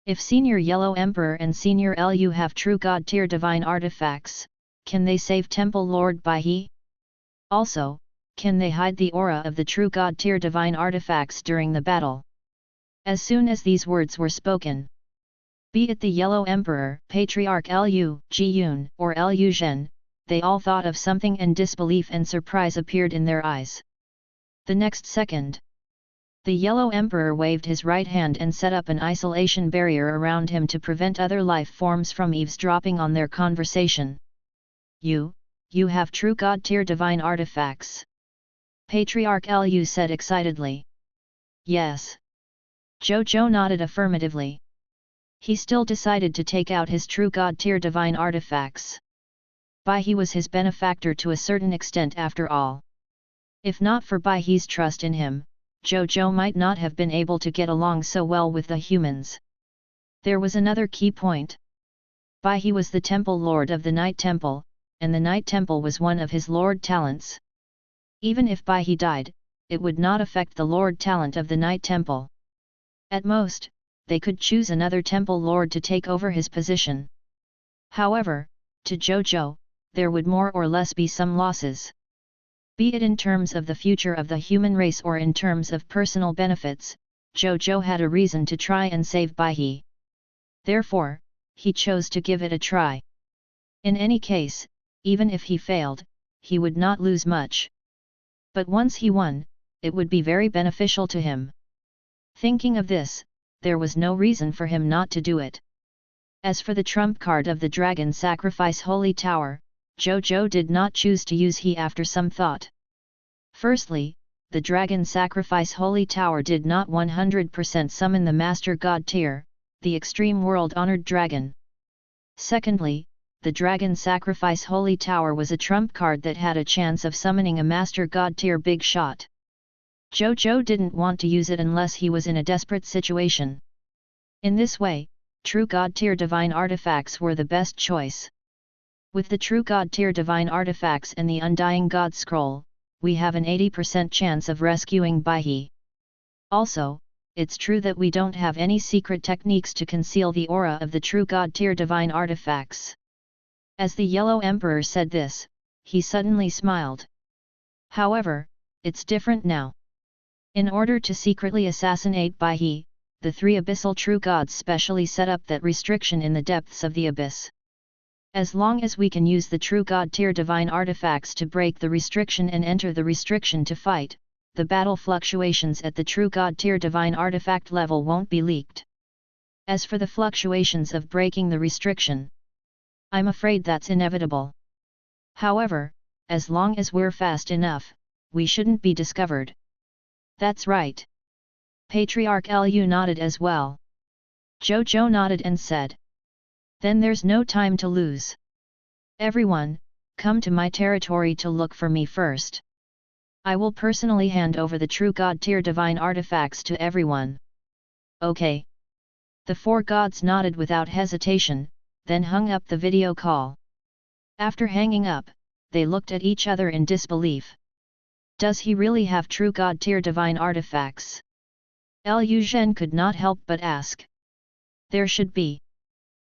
If Senior Yellow Emperor and Senior Liu have true God-tier divine artifacts, can they save Temple Lord Bai He? Also, can they hide the aura of the true God-tier divine artifacts during the battle? As soon as these words were spoken, be it the Yellow Emperor, Patriarch Liu, Jiyun, or Liu Zhen, they all thought of something and disbelief and surprise appeared in their eyes. The next second, the Yellow Emperor waved his right hand and set up an isolation barrier around him to prevent other life forms from eavesdropping on their conversation. You have true God-tier divine artifacts. Patriarch Liu said excitedly. Yes. Zhou Zhou nodded affirmatively. He still decided to take out his true God-tier divine artifacts. Bai He was his benefactor to a certain extent after all. If not for Bai He's trust in him, Zhou Zhou might not have been able to get along so well with the humans. There was another key point. Bai He was the Temple Lord of the Night Temple, and the Night Temple was one of his Lord talents. Even if Bai He died, it would not affect the Lord talent of the Night Temple. At most, they could choose another Temple Lord to take over his position. However, to Zhou Zhou, there would more or less be some losses. Be it in terms of the future of the human race or in terms of personal benefits, Zhou Zhou had a reason to try and save Bai He. Therefore, he chose to give it a try. In any case, even if he failed, he would not lose much. But once he won, it would be very beneficial to him. Thinking of this, there was no reason for him not to do it. As for the trump card of the Dragon Sacrifice Holy Tower, Zhou Zhou did not choose to use he after some thought. Firstly, the dragon sacrifice holy tower did not 100% summon the master god tier, the extreme world-honored dragon. Secondly, the dragon sacrifice holy tower was a trump card that had a chance of summoning a master god tier big shot. Zhou Zhou didn't want to use it unless he was in a desperate situation. In this way, true god tier divine artifacts were the best choice. With the true god tier divine artifacts and the undying god scroll, we have an 80% chance of rescuing Baihe. Also, it's true that we don't have any secret techniques to conceal the aura of the true god tier divine artifacts. As the Yellow Emperor said this, he suddenly smiled. However, it's different now. In order to secretly assassinate Baihe, the three abyssal true gods specially set up that restriction in the depths of the abyss. As long as we can use the true god tier divine artifacts to break the restriction and enter the restriction to fight, the battle fluctuations at the true god tier divine artifact level won't be leaked. As for the fluctuations of breaking the restriction, I'm afraid that's inevitable. However, as long as we're fast enough, we shouldn't be discovered. That's right. Patriarch Lu nodded as well. Zhou Zhou nodded and said, "Then there's no time to lose. Everyone, come to my territory to look for me first. I will personally hand over the true god tier divine artifacts to everyone." Okay. The four gods nodded without hesitation, then hung up the video call. After hanging up, they looked at each other in disbelief. Does he really have true god tier divine artifacts? Liu Zhen could not help but ask. There should be.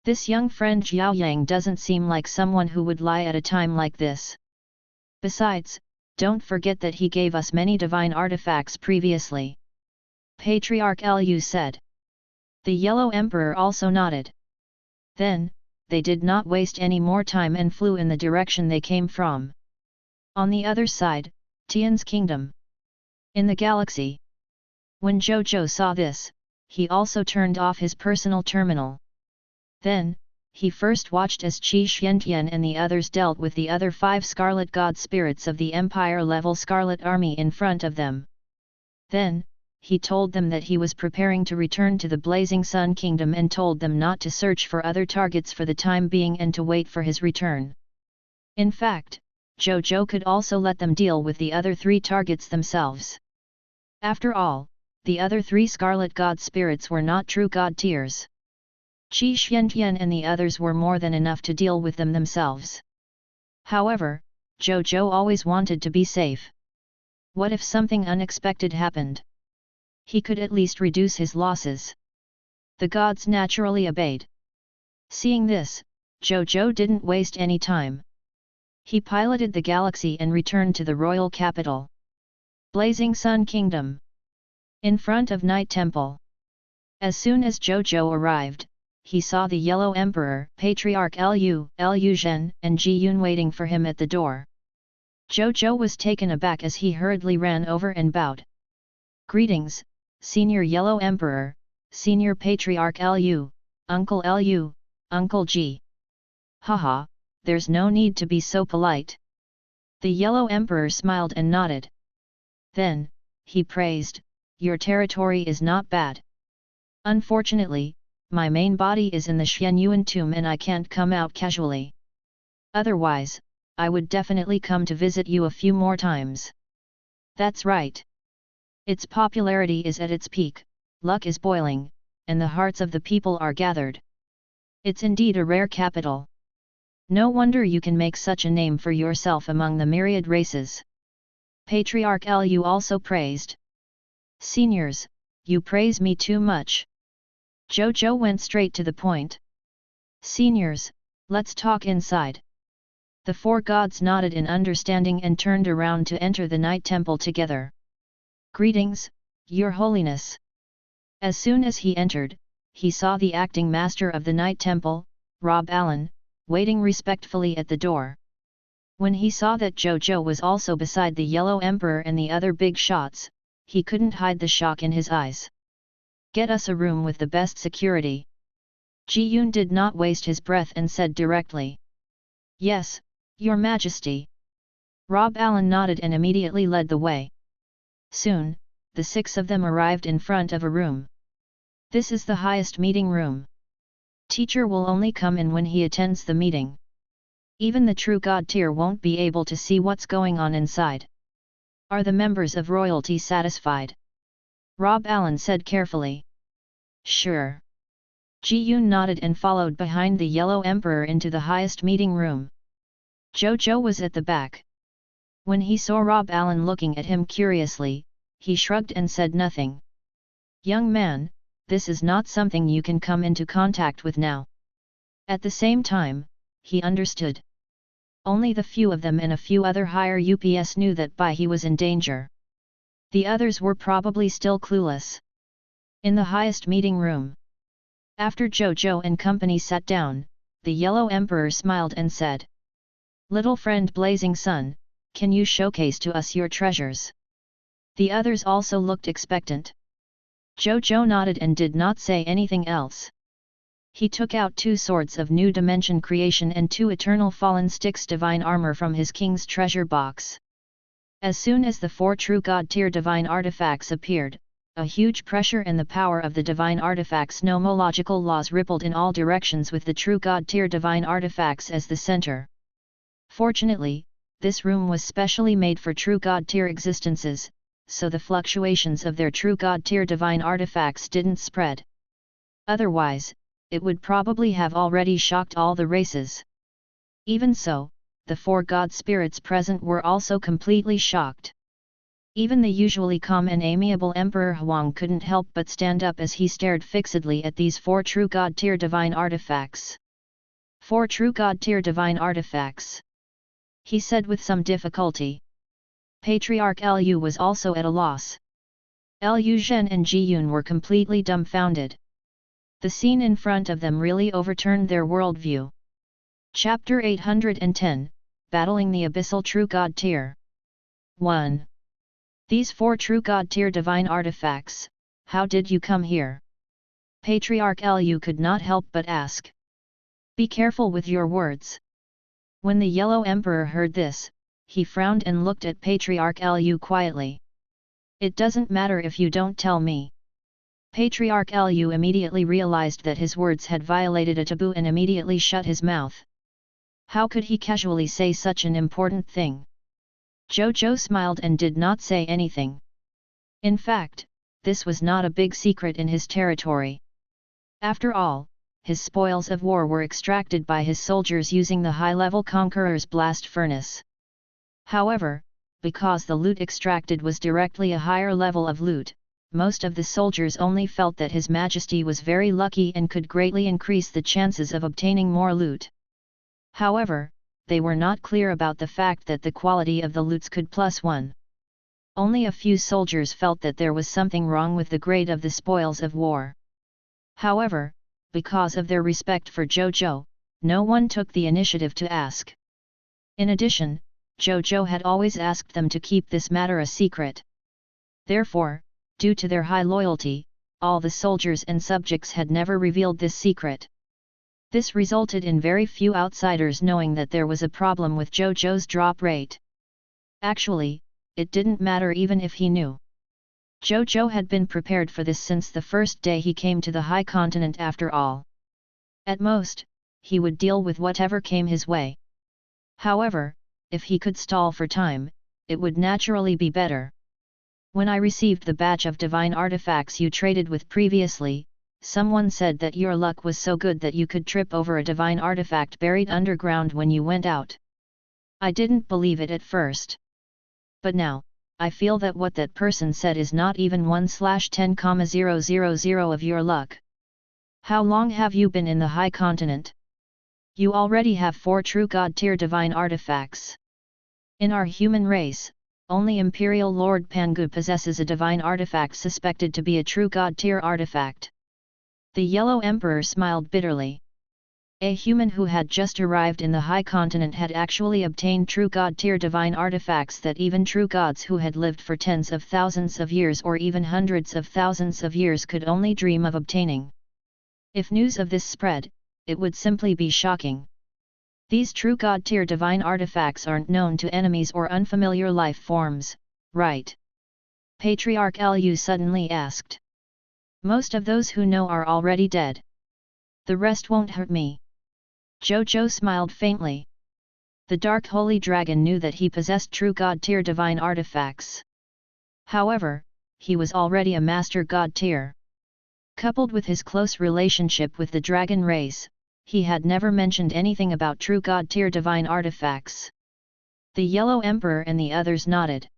This young friend Jiao Yang doesn't seem like someone who would lie at a time like this. Besides, don't forget that he gave us many divine artifacts previously. Patriarch Lu said. The Yellow Emperor also nodded. Then, they did not waste any more time and flew in the direction they came from. On the other side, Tian's kingdom. In the galaxy. When Zhou Zhou saw this, he also turned off his personal terminal. Then, he first watched as Qi Xiantian and the others dealt with the other 5 Scarlet God Spirits of the Empire-level Scarlet Army in front of them. Then, he told them that he was preparing to return to the Blazing Sun Kingdom and told them not to search for other targets for the time being and to wait for his return. In fact, Zhou Zhou could also let them deal with the other 3 targets themselves. After all, the other 3 Scarlet God Spirits were not true God tiers. Qi Xiantian and the others were more than enough to deal with them themselves. However, Zhou Zhou always wanted to be safe. What if something unexpected happened? He could at least reduce his losses. The gods naturally obeyed. Seeing this, Zhou Zhou didn't waste any time. He piloted the galaxy and returned to the royal capital. Blazing Sun Kingdom. In front of Night Temple. As soon as Zhou Zhou arrived, he saw the Yellow Emperor, Patriarch Liu Zhen and Ji Yun waiting for him at the door. Zhou Zhou was taken aback as he hurriedly ran over and bowed. "Greetings, Senior Yellow Emperor, Senior Patriarch Liu, Uncle Liu, Uncle Ji." "Haha, there's no need to be so polite." The Yellow Emperor smiled and nodded. Then, he praised, "Your territory is not bad. Unfortunately, my main body is in the Xianyuan tomb and I can't come out casually. Otherwise, I would definitely come to visit you a few more times." "That's right. Its popularity is at its peak, luck is boiling, and the hearts of the people are gathered. It's indeed a rare capital. No wonder you can make such a name for yourself among the myriad races." Patriarch Liu also praised. "Seniors, you praise me too much." Zhou Zhou went straight to the point. "Seniors, let's talk inside." The 4 gods nodded in understanding and turned around to enter the Night Temple together. "Greetings, Your Holiness." As soon as he entered, he saw the acting master of the Night Temple, Rob Allen, waiting respectfully at the door. When he saw that Zhou Zhou was also beside the Yellow Emperor and the other big shots, he couldn't hide the shock in his eyes. "Get us a room with the best security." Ji Yun did not waste his breath and said directly. "Yes, Your Majesty." Rob Allen nodded and immediately led the way. Soon, the 6 of them arrived in front of a room. This is the highest meeting room. Teacher will only come in when he attends the meeting. Even the true God tier won't be able to see what's going on inside. Are the members of royalty satisfied? Rob Allen said carefully. Sure. Ji-yoon nodded and followed behind the Yellow Emperor into the highest meeting room. Zhou Zhou was at the back. When he saw Rob Allen looking at him curiously, he shrugged and said nothing. Young man, this is not something you can come into contact with now. At the same time, he understood. Only the few of them and a few other higher UPS knew that he was in danger. The others were probably still clueless. In the highest meeting room. After Zhou Zhou and company sat down, the Yellow Emperor smiled and said, Little friend Blazing Sun, can you showcase to us your treasures? The others also looked expectant. Zhou Zhou nodded and did not say anything else. He took out 2 swords of new dimension creation and 2 eternal fallen sticks divine armor from his king's treasure box. As soon as the 4 true God tier divine artifacts appeared, a huge pressure and the power of the divine artifacts' nomological laws rippled in all directions with the true God tier divine artifacts as the center. Fortunately, this room was specially made for true God tier existences, so the fluctuations of their true God tier divine artifacts didn't spread. Otherwise, it would probably have already shocked all the races. Even so, the 4 God spirits present were also completely shocked. Even the usually calm and amiable Emperor Huang couldn't help but stand up as he stared fixedly at these 4 true God tier divine artifacts. 4 true God tier divine artifacts, he said with some difficulty. Patriarch Lu was also at a loss. Lu Zhen and Ji-yoon were completely dumbfounded. The scene in front of them really overturned their worldview. Chapter 810, Battling the Abyssal True God Tier. 1. These 4 True God Tier divine artifacts, how did you come here? Patriarch Lu could not help but ask. Be careful with your words. When the Yellow Emperor heard this, he frowned and looked at Patriarch Lu quietly. It doesn't matter if you don't tell me. Patriarch Lu immediately realized that his words had violated a taboo and immediately shut his mouth. How could he casually say such an important thing? Zhou Zhou smiled and did not say anything. In fact, this was not a big secret in his territory. After all, his spoils of war were extracted by his soldiers using the high-level Conqueror's blast furnace. However, because the loot extracted was directly a higher level of loot, most of the soldiers only felt that His Majesty was very lucky and could greatly increase the chances of obtaining more loot. However, they were not clear about the fact that the quality of the loots could +1. Only a few soldiers felt that there was something wrong with the grade of the spoils of war. However, because of their respect for Zhou Zhou, no one took the initiative to ask. In addition, Zhou Zhou had always asked them to keep this matter a secret. Therefore, due to their high loyalty, all the soldiers and subjects had never revealed this secret. This resulted in very few outsiders knowing that there was a problem with Zhou Zhou's drop rate. Actually, it didn't matter even if he knew. Zhou Zhou had been prepared for this since the first day he came to the high continent after all. At most, he would deal with whatever came his way. However, if he could stall for time, it would naturally be better. When I received the batch of divine artifacts you traded with previously, someone said that your luck was so good that you could trip over a divine artifact buried underground when you went out. I didn't believe it at first. But now, I feel that what that person said is not even 1/10,000 of your luck. How long have you been in the high continent? You already have 4 true God tier divine artifacts. In our human race, only Imperial Lord Pangu possesses a divine artifact suspected to be a true God tier artifact. The Yellow Emperor smiled bitterly. A human who had just arrived in the high continent had actually obtained true God tier divine artifacts that even true gods who had lived for tens of thousands of years or even hundreds of thousands of years could only dream of obtaining. If news of this spread, it would simply be shocking. These true God-tier divine artifacts aren't known to enemies or unfamiliar life forms, right? Patriarch Lu suddenly asked. Most of those who know are already dead. The rest won't hurt me. Zhou Zhou smiled faintly. The Dark Holy Dragon knew that he possessed true God-tier divine artifacts. However, he was already a master God-tier. Coupled with his close relationship with the dragon race, he had never mentioned anything about true God-tier divine artifacts. The Yellow Emperor and the others nodded.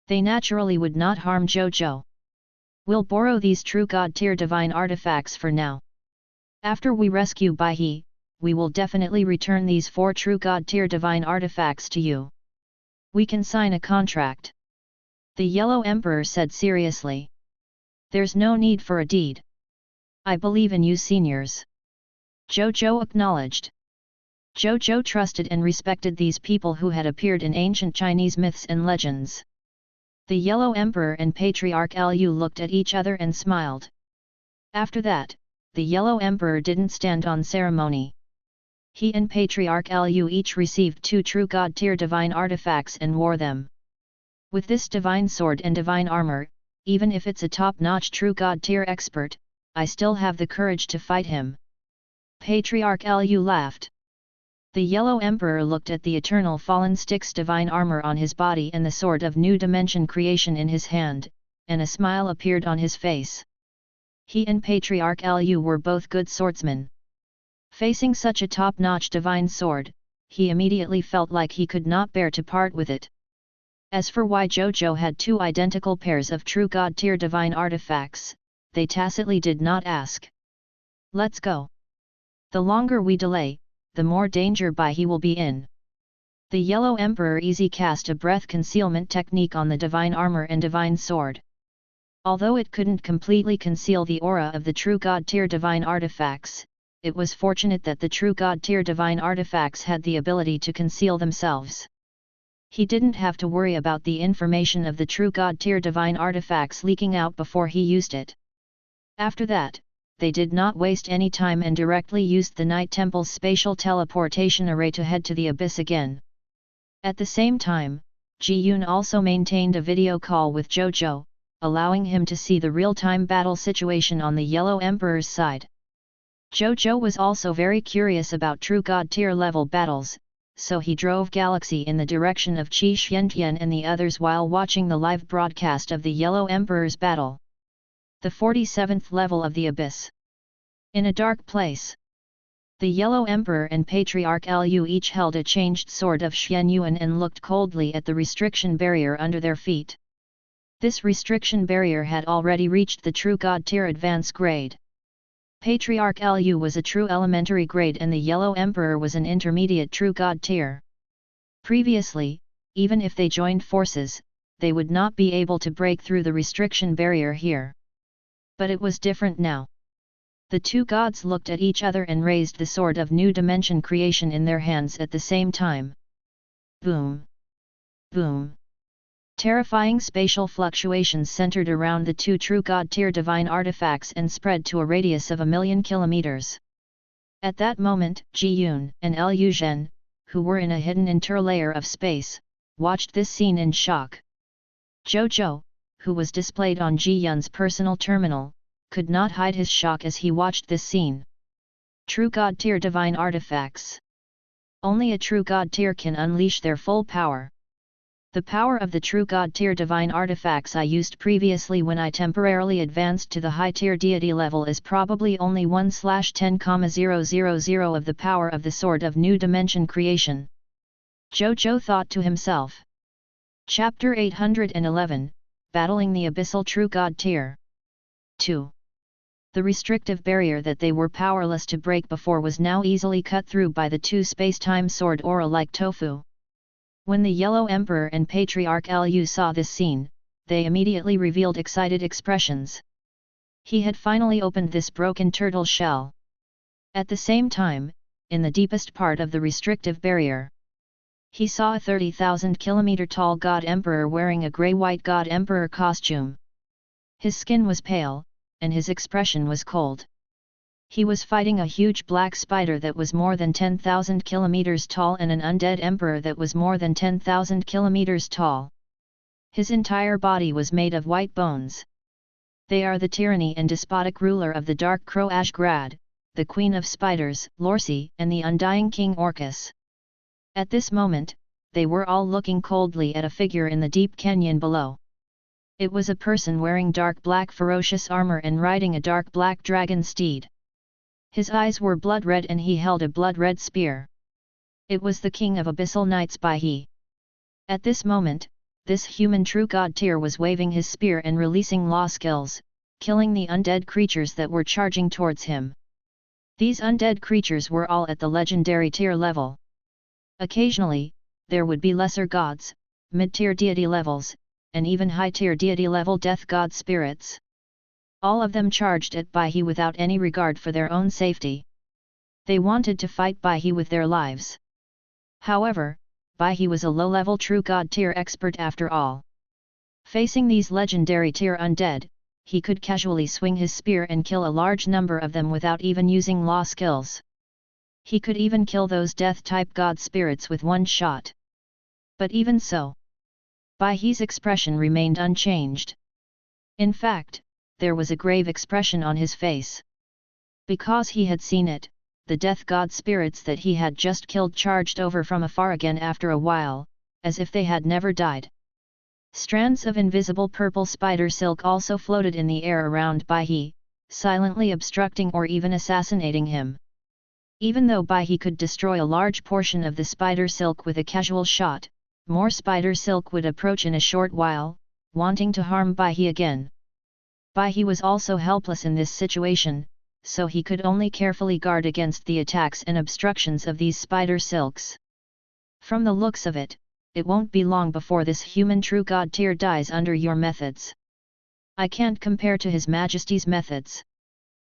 They naturally would not harm Zhou Zhou. We'll borrow these true God-tier divine artifacts for now. After we rescue Bai He, we will definitely return these 4 true God-tier divine artifacts to you. We can sign a contract. The Yellow Emperor said seriously. There's no need for a deed. I believe in you seniors. Zhou Zhou acknowledged. Zhou Zhou trusted and respected these people who had appeared in ancient Chinese myths and legends. The Yellow Emperor and Patriarch Lu looked at each other and smiled. After that, the Yellow Emperor didn't stand on ceremony. He and Patriarch Lu each received 2 true God-tier divine artifacts and wore them. With this divine sword and divine armor, even if it's a top-notch true God-tier expert, I still have the courage to fight him. Patriarch Lu laughed. The Yellow Emperor looked at the Eternal Fallen Stick's divine armor on his body and the sword of New Dimension creation in his hand, and a smile appeared on his face. He and Patriarch Lu were both good swordsmen. Facing such a top-notch divine sword, he immediately felt like he could not bear to part with it. As for why Zhou Zhou had 2 identical pairs of true God-tier divine artifacts, they tacitly did not ask. Let's go. The longer we delay, the more danger Bai He will be in. The Yellow Emperor easy cast a breath concealment technique on the divine armor and divine sword. Although it couldn't completely conceal the aura of the true God-tier divine artifacts, it was fortunate that the true God-tier divine artifacts had the ability to conceal themselves. He didn't have to worry about the information of the true God-tier divine artifacts leaking out before he used it. After that, they did not waste any time and directly used the Night Temple's spatial teleportation array to head to the abyss again. At the same time, Ji Yun also maintained a video call with Zhou Zhou, allowing him to see the real-time battle situation on the Yellow Emperor's side. Zhou Zhou was also very curious about true God-tier level battles, so he drove Galaxy in the direction of Qi Xiantian and the others while watching the live broadcast of the Yellow Emperor's battle. The 47th level of the Abyss. In a dark place. The Yellow Emperor and Patriarch Lu each held a changed sword of Xian Yuan and looked coldly at the restriction barrier under their feet. This restriction barrier had already reached the true God-tier advance grade. Patriarch Lu was a true elementary grade and the Yellow Emperor was an intermediate true God-tier. Previously, even if they joined forces, they would not be able to break through the restriction barrier here. But it was different now. The 2 gods looked at each other and raised the sword of New Dimension creation in their hands at the same time. Boom! Boom! Terrifying spatial fluctuations centered around the 2 true God-tier divine artifacts and spread to a radius of 1,000,000 kilometers. At that moment, Ji Yun and Liu Zhen, who were in a hidden interlayer of space, watched this scene in shock. Zhou Zhou, who was displayed on Ji Yun's personal terminal, could not hide his shock as he watched this scene. True God-tier divine artifacts. Only a true God-tier can unleash their full power. The power of the true God-tier divine artifacts I used previously when I temporarily advanced to the high-tier deity level is probably only 1/10,000 of the power of the Sword of New Dimension creation. Zhou Zhou thought to himself. Chapter 811, Battling the Abyssal True God-tier. 2. The restrictive barrier that they were powerless to break before was now easily cut through by the 2 space-time sword aura like tofu. When the Yellow Emperor and Patriarch Lu saw this scene, they immediately revealed excited expressions. He had finally opened this broken turtle shell. At the same time, in the deepest part of the restrictive barrier, he saw a 30,000 kilometer tall God Emperor wearing a grey-white God Emperor costume. His skin was pale, and his expression was cold. He was fighting a huge black spider that was more than 10,000 kilometers tall and an undead emperor that was more than 10,000 kilometers tall. His entire body was made of white bones. They are the tyranny and despotic ruler of the Dark Crow Ashgrad, the Queen of Spiders, Lorsi, and the undying King Orcus. At this moment, they were all looking coldly at a figure in the deep canyon below. It was a person wearing dark black ferocious armor and riding a dark black dragon steed. His eyes were blood red and he held a blood red spear. It was the king of Abyssal Knights Baihe. At this moment, this human true god tier was waving his spear and releasing law skills, killing the undead creatures that were charging towards him. These undead creatures were all at the legendary tier level. Occasionally, there would be lesser gods, mid-tier deity levels, and even high-tier deity level death god spirits. All of them charged at Baihe without any regard for their own safety. They wanted to fight Baihe with their lives. However, Baihe was a low-level true god tier expert after all. Facing these legendary tier undead, he could casually swing his spear and kill a large number of them without even using law skills. He could even kill those death-type god spirits with one shot. But even so, Baihe's expression remained unchanged. In fact, there was a grave expression on his face. Because he had seen it, the death god spirits that he had just killed charged over from afar again after a while, as if they had never died. Strands of invisible purple spider silk also floated in the air around Baihe, silently obstructing or even assassinating him. Even though Baihe could destroy a large portion of the spider silk with a casual shot, more spider silk would approach in a short while, wanting to harm Baihe again. Baihe was also helpless in this situation, so he could only carefully guard against the attacks and obstructions of these spider silks. From the looks of it, it won't be long before this human true god tier dies under your methods. I can't compare to His Majesty's methods.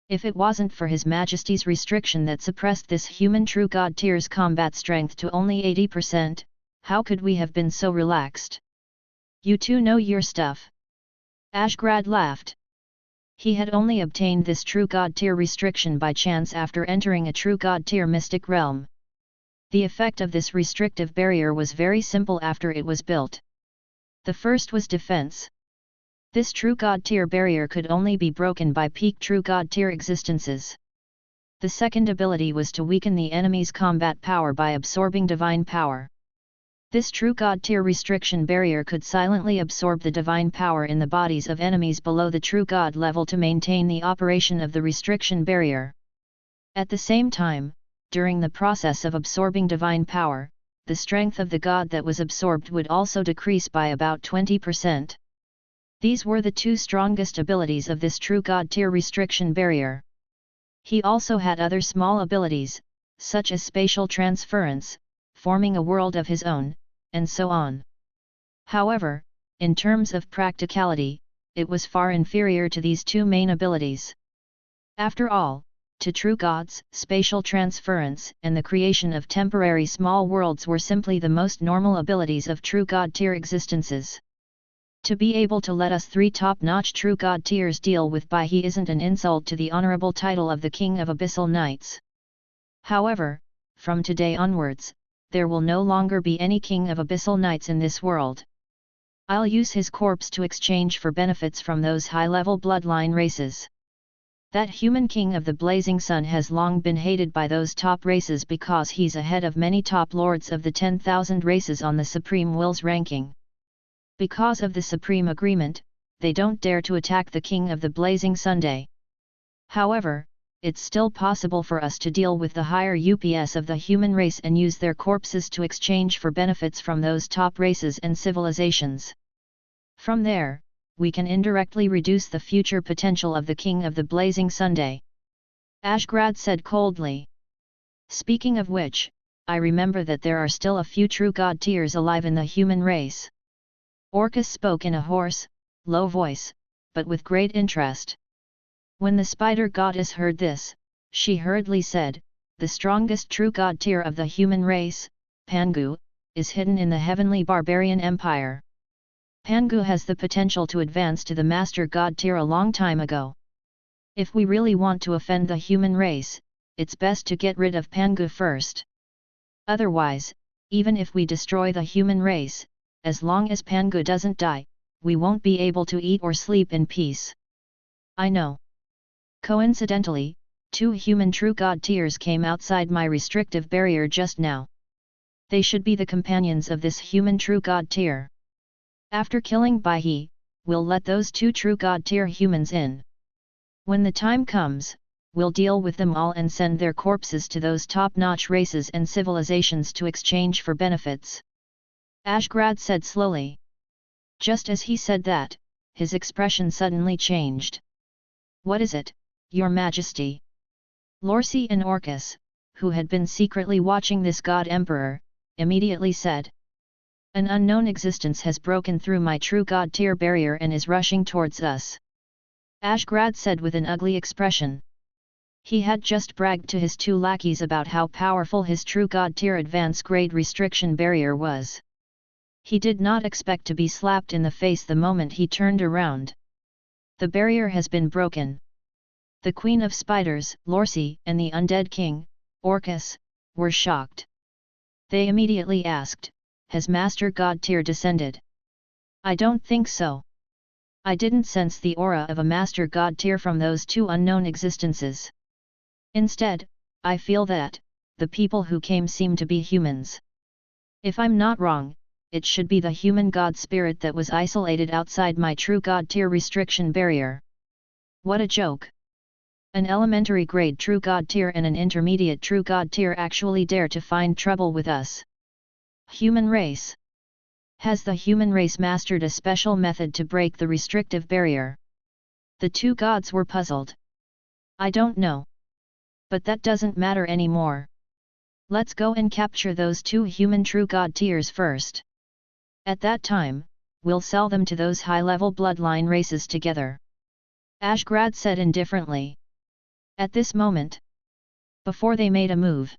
If it wasn't for His Majesty's restriction that suppressed this human true god tier's combat strength to only 80%, how could we have been so relaxed? You two know your stuff. Ashgrad laughed. He had only obtained this true god tier restriction by chance after entering a true god tier mystic realm. The effect of this restrictive barrier was very simple after it was built. The first was defense. This true god tier barrier could only be broken by peak true god tier existences. The second ability was to weaken the enemy's combat power by absorbing divine power. This true god tier restriction barrier could silently absorb the divine power in the bodies of enemies below the true god level to maintain the operation of the restriction barrier. At the same time, during the process of absorbing divine power, the strength of the god that was absorbed would also decrease by about 20%. These were the two strongest abilities of this true god tier restriction barrier. He also had other small abilities, such as spatial transference, forming a world of his own, and so on. However, in terms of practicality, it was far inferior to these two main abilities. After all, to true gods, spatial transference and the creation of temporary small worlds were simply the most normal abilities of true god tier existences. To be able to let us three top-notch true god tiers deal with Baihe isn't an insult to the honorable title of the King of Abyssal Knights. However, from today onwards, there will no longer be any King of Abyssal Knights in this world. I'll use his corpse to exchange for benefits from those high-level bloodline races. That human King of the Blazing Sun has long been hated by those top races because he's ahead of many top lords of the 10,000 races on the Supreme Will's ranking. Because of the Supreme Agreement, they don't dare to attack the King of the Blazing Sunday. However, it's still possible for us to deal with the higher UPS of the human race and use their corpses to exchange for benefits from those top races and civilizations. From there, we can indirectly reduce the future potential of the King of the Blazing Sunday. Ashgrad said coldly. Speaking of which, I remember that there are still a few true god tiers alive in the human race. Orcus spoke in a hoarse, low voice, but with great interest. When the spider goddess heard this, she hurriedly said, "The strongest true god tier of the human race, Pangu, is hidden in the heavenly barbarian empire. Pangu has the potential to advance to the master god tier a long time ago. If we really want to offend the human race, it's best to get rid of Pangu first. Otherwise, even if we destroy the human race, as long as Pangu doesn't die, we won't be able to eat or sleep in peace. I know. Coincidentally, 2 human true god tiers came outside my restrictive barrier just now. They should be the companions of this human true god tier. After killing Baihe, we'll let those 2 true god tier humans in. When the time comes, we'll deal with them all and send their corpses to those top-notch races and civilizations to exchange for benefits. Ashgrad said slowly. Just as he said that, his expression suddenly changed. What is it, Your Majesty? Lorsi and Orcus, who had been secretly watching this god emperor, immediately said. An unknown existence has broken through my true god tier barrier and is rushing towards us. Ashgrad said with an ugly expression. He had just bragged to his 2 lackeys about how powerful his true god tier advance grade restriction barrier was. He did not expect to be slapped in the face the moment he turned around. The barrier has been broken. The Queen of Spiders, Lorsi, and the Undead King, Orcus, were shocked. They immediately asked, has Master God tier descended? I don't think so. I didn't sense the aura of a Master God tier from those 2 unknown existences. Instead, I feel that, the people who came seem to be humans. If I'm not wrong, it should be the human god spirit that was isolated outside my true god tier restriction barrier. What a joke! An elementary grade true god tier and an intermediate true god tier actually dare to find trouble with us. Human race. Has the human race mastered a special method to break the restrictive barrier? The 2 gods were puzzled. I don't know. But that doesn't matter anymore. Let's go and capture those 2 human true god tiers first. At that time, we'll sell them to those high-level bloodline races together. Ashgrad said indifferently. At this moment, before they made a move,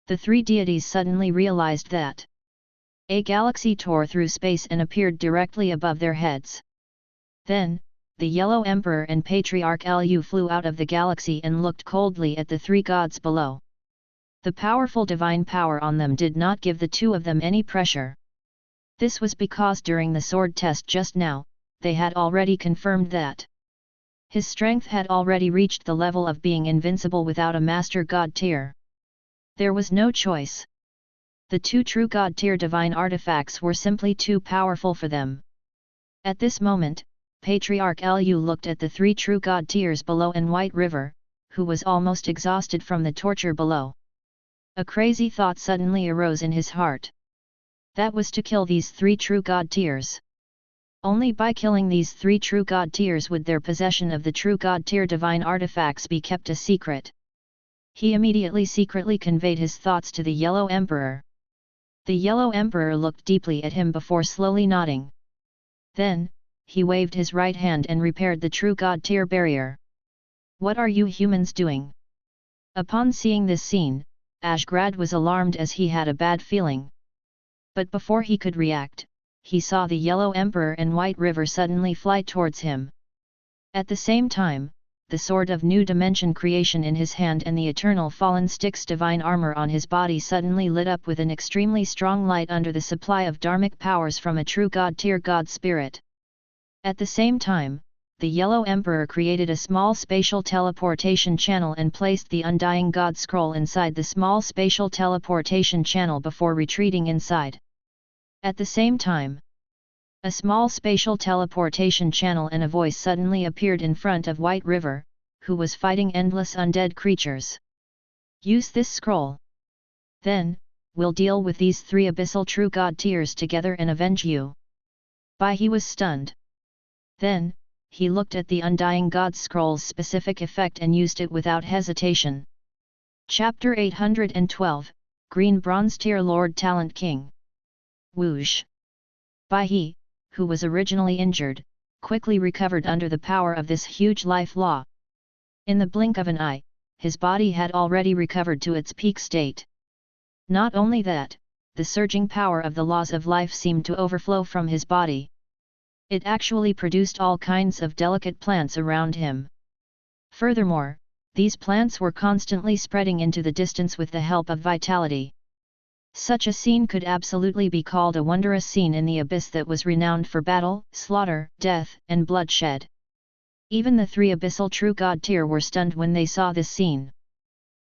the 3 deities suddenly realized that a galaxy tore through space and appeared directly above their heads. Then, the Yellow Emperor and Patriarch Lu flew out of the galaxy and looked coldly at the 3 gods below. The powerful divine power on them did not give the 2 of them any pressure. This was because during the sword test just now, they had already confirmed that his strength had already reached the level of being invincible without a Master God tier. There was no choice. The 2 true God tier divine artifacts were simply too powerful for them. At this moment, Patriarch Lu looked at the 3 true God tiers below and White River, who was almost exhausted from the torture below. A crazy thought suddenly arose in his heart. That was to kill these 3 true God tiers. Only by killing these 3 true God tiers would their possession of the true God tier divine artifacts be kept a secret. He immediately secretly conveyed his thoughts to the Yellow Emperor. The Yellow Emperor looked deeply at him before slowly nodding. Then, he waved his right hand and repaired the true God tier barrier. What are you humans doing? Upon seeing this scene, Ashgrad was alarmed as he had a bad feeling. But before he could react, he saw the Yellow Emperor and White River suddenly fly towards him. At the same time, the sword of new dimension creation in his hand and the eternal fallen stick's divine armor on his body suddenly lit up with an extremely strong light under the supply of dharmic powers from a true god tier god spirit. At the same time, the Yellow Emperor created a small spatial teleportation channel and placed the Undying God Scroll inside the small spatial teleportation channel before retreating inside. At the same time, a small spatial teleportation channel and a voice suddenly appeared in front of White River, who was fighting endless undead creatures. Use this scroll. Then, we'll deal with these 3 abyssal true god tiers together and avenge you. He was stunned. Then, he looked at the Undying God Scroll's specific effect and used it without hesitation. Chapter 812, Green Bronze Tier Lord Talent King. Whoosh! Baihe, who was originally injured, quickly recovered under the power of this huge life law. In the blink of an eye, his body had already recovered to its peak state. Not only that, the surging power of the laws of life seemed to overflow from his body. It actually produced all kinds of delicate plants around him. Furthermore, these plants were constantly spreading into the distance with the help of vitality. Such a scene could absolutely be called a wondrous scene in the abyss that was renowned for battle, slaughter, death, and bloodshed. Even the 3 abyssal true god tier were stunned when they saw this scene.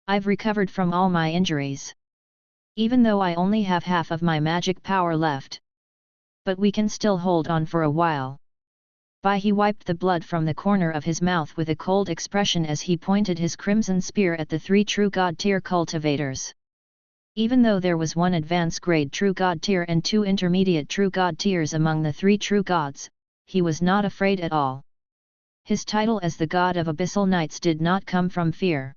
I've recovered from all my injuries. Even though I only have half of my magic power left. But we can still hold on for a while. He wiped the blood from the corner of his mouth with a cold expression as he pointed his crimson spear at the 3 true god tier cultivators. Even though there was 1 advanced grade true god tier and 2 intermediate true god tiers among the 3 true gods, he was not afraid at all. His title as the god of abyssal knights did not come from fear.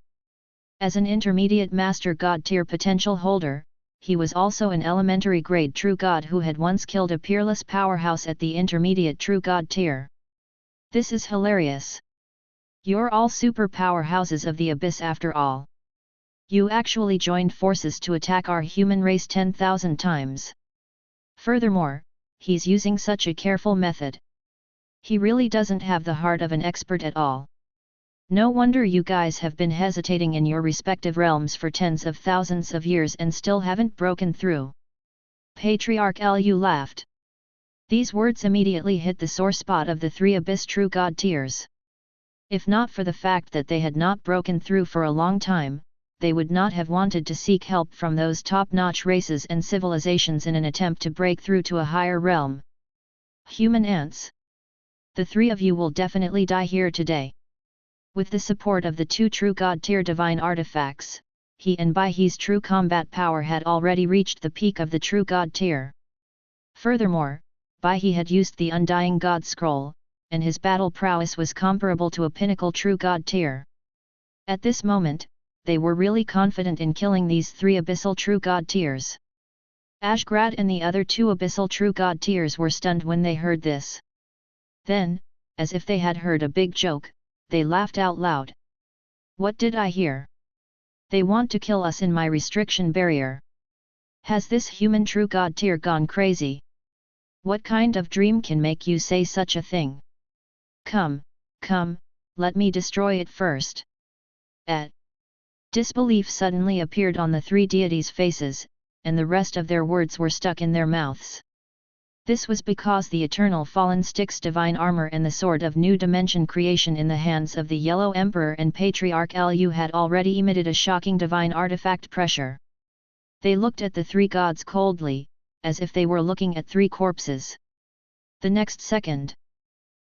As an intermediate master god tier potential holder, he was also an elementary grade true god who had once killed a peerless powerhouse at the intermediate true god tier. This is hilarious. You're all super powerhouses of the abyss after all. You actually joined forces to attack our human race 10,000 times. Furthermore, he's using such a careful method. He really doesn't have the heart of an expert at all. No wonder you guys have been hesitating in your respective realms for tens of thousands of years and still haven't broken through. Patriarch Lu laughed. These words immediately hit the sore spot of the 3 abyss true god tiers. If not for the fact that they had not broken through for a long time, they would not have wanted to seek help from those top-notch races and civilizations in an attempt to break through to a higher realm. Human ants. The 3 of you will definitely die here today. With the support of the 2 true god tier divine artifacts, he and Baihe's true combat power had already reached the peak of the true god tier. Furthermore, Baihe had used the Undying God Scroll, and his battle prowess was comparable to a pinnacle true god tier. At this moment, they were really confident in killing these 3 abyssal true god tiers. Ashgrad and the other 2 abyssal true god tiers were stunned when they heard this. Then, as if they had heard a big joke, they laughed out loud. What did I hear? They want to kill us in my restriction barrier. Has this human true god tier gone crazy? What kind of dream can make you say such a thing? Come, let me destroy it first. Disbelief suddenly appeared on the 3 deities' faces, and the rest of their words were stuck in their mouths. This was because the Eternal Fallen Stick's divine armor and the Sword of New Dimension creation in the hands of the Yellow Emperor and Patriarch Lu had already emitted a shocking divine artifact pressure. They looked at the 3 gods coldly, as if they were looking at 3 corpses. The next second,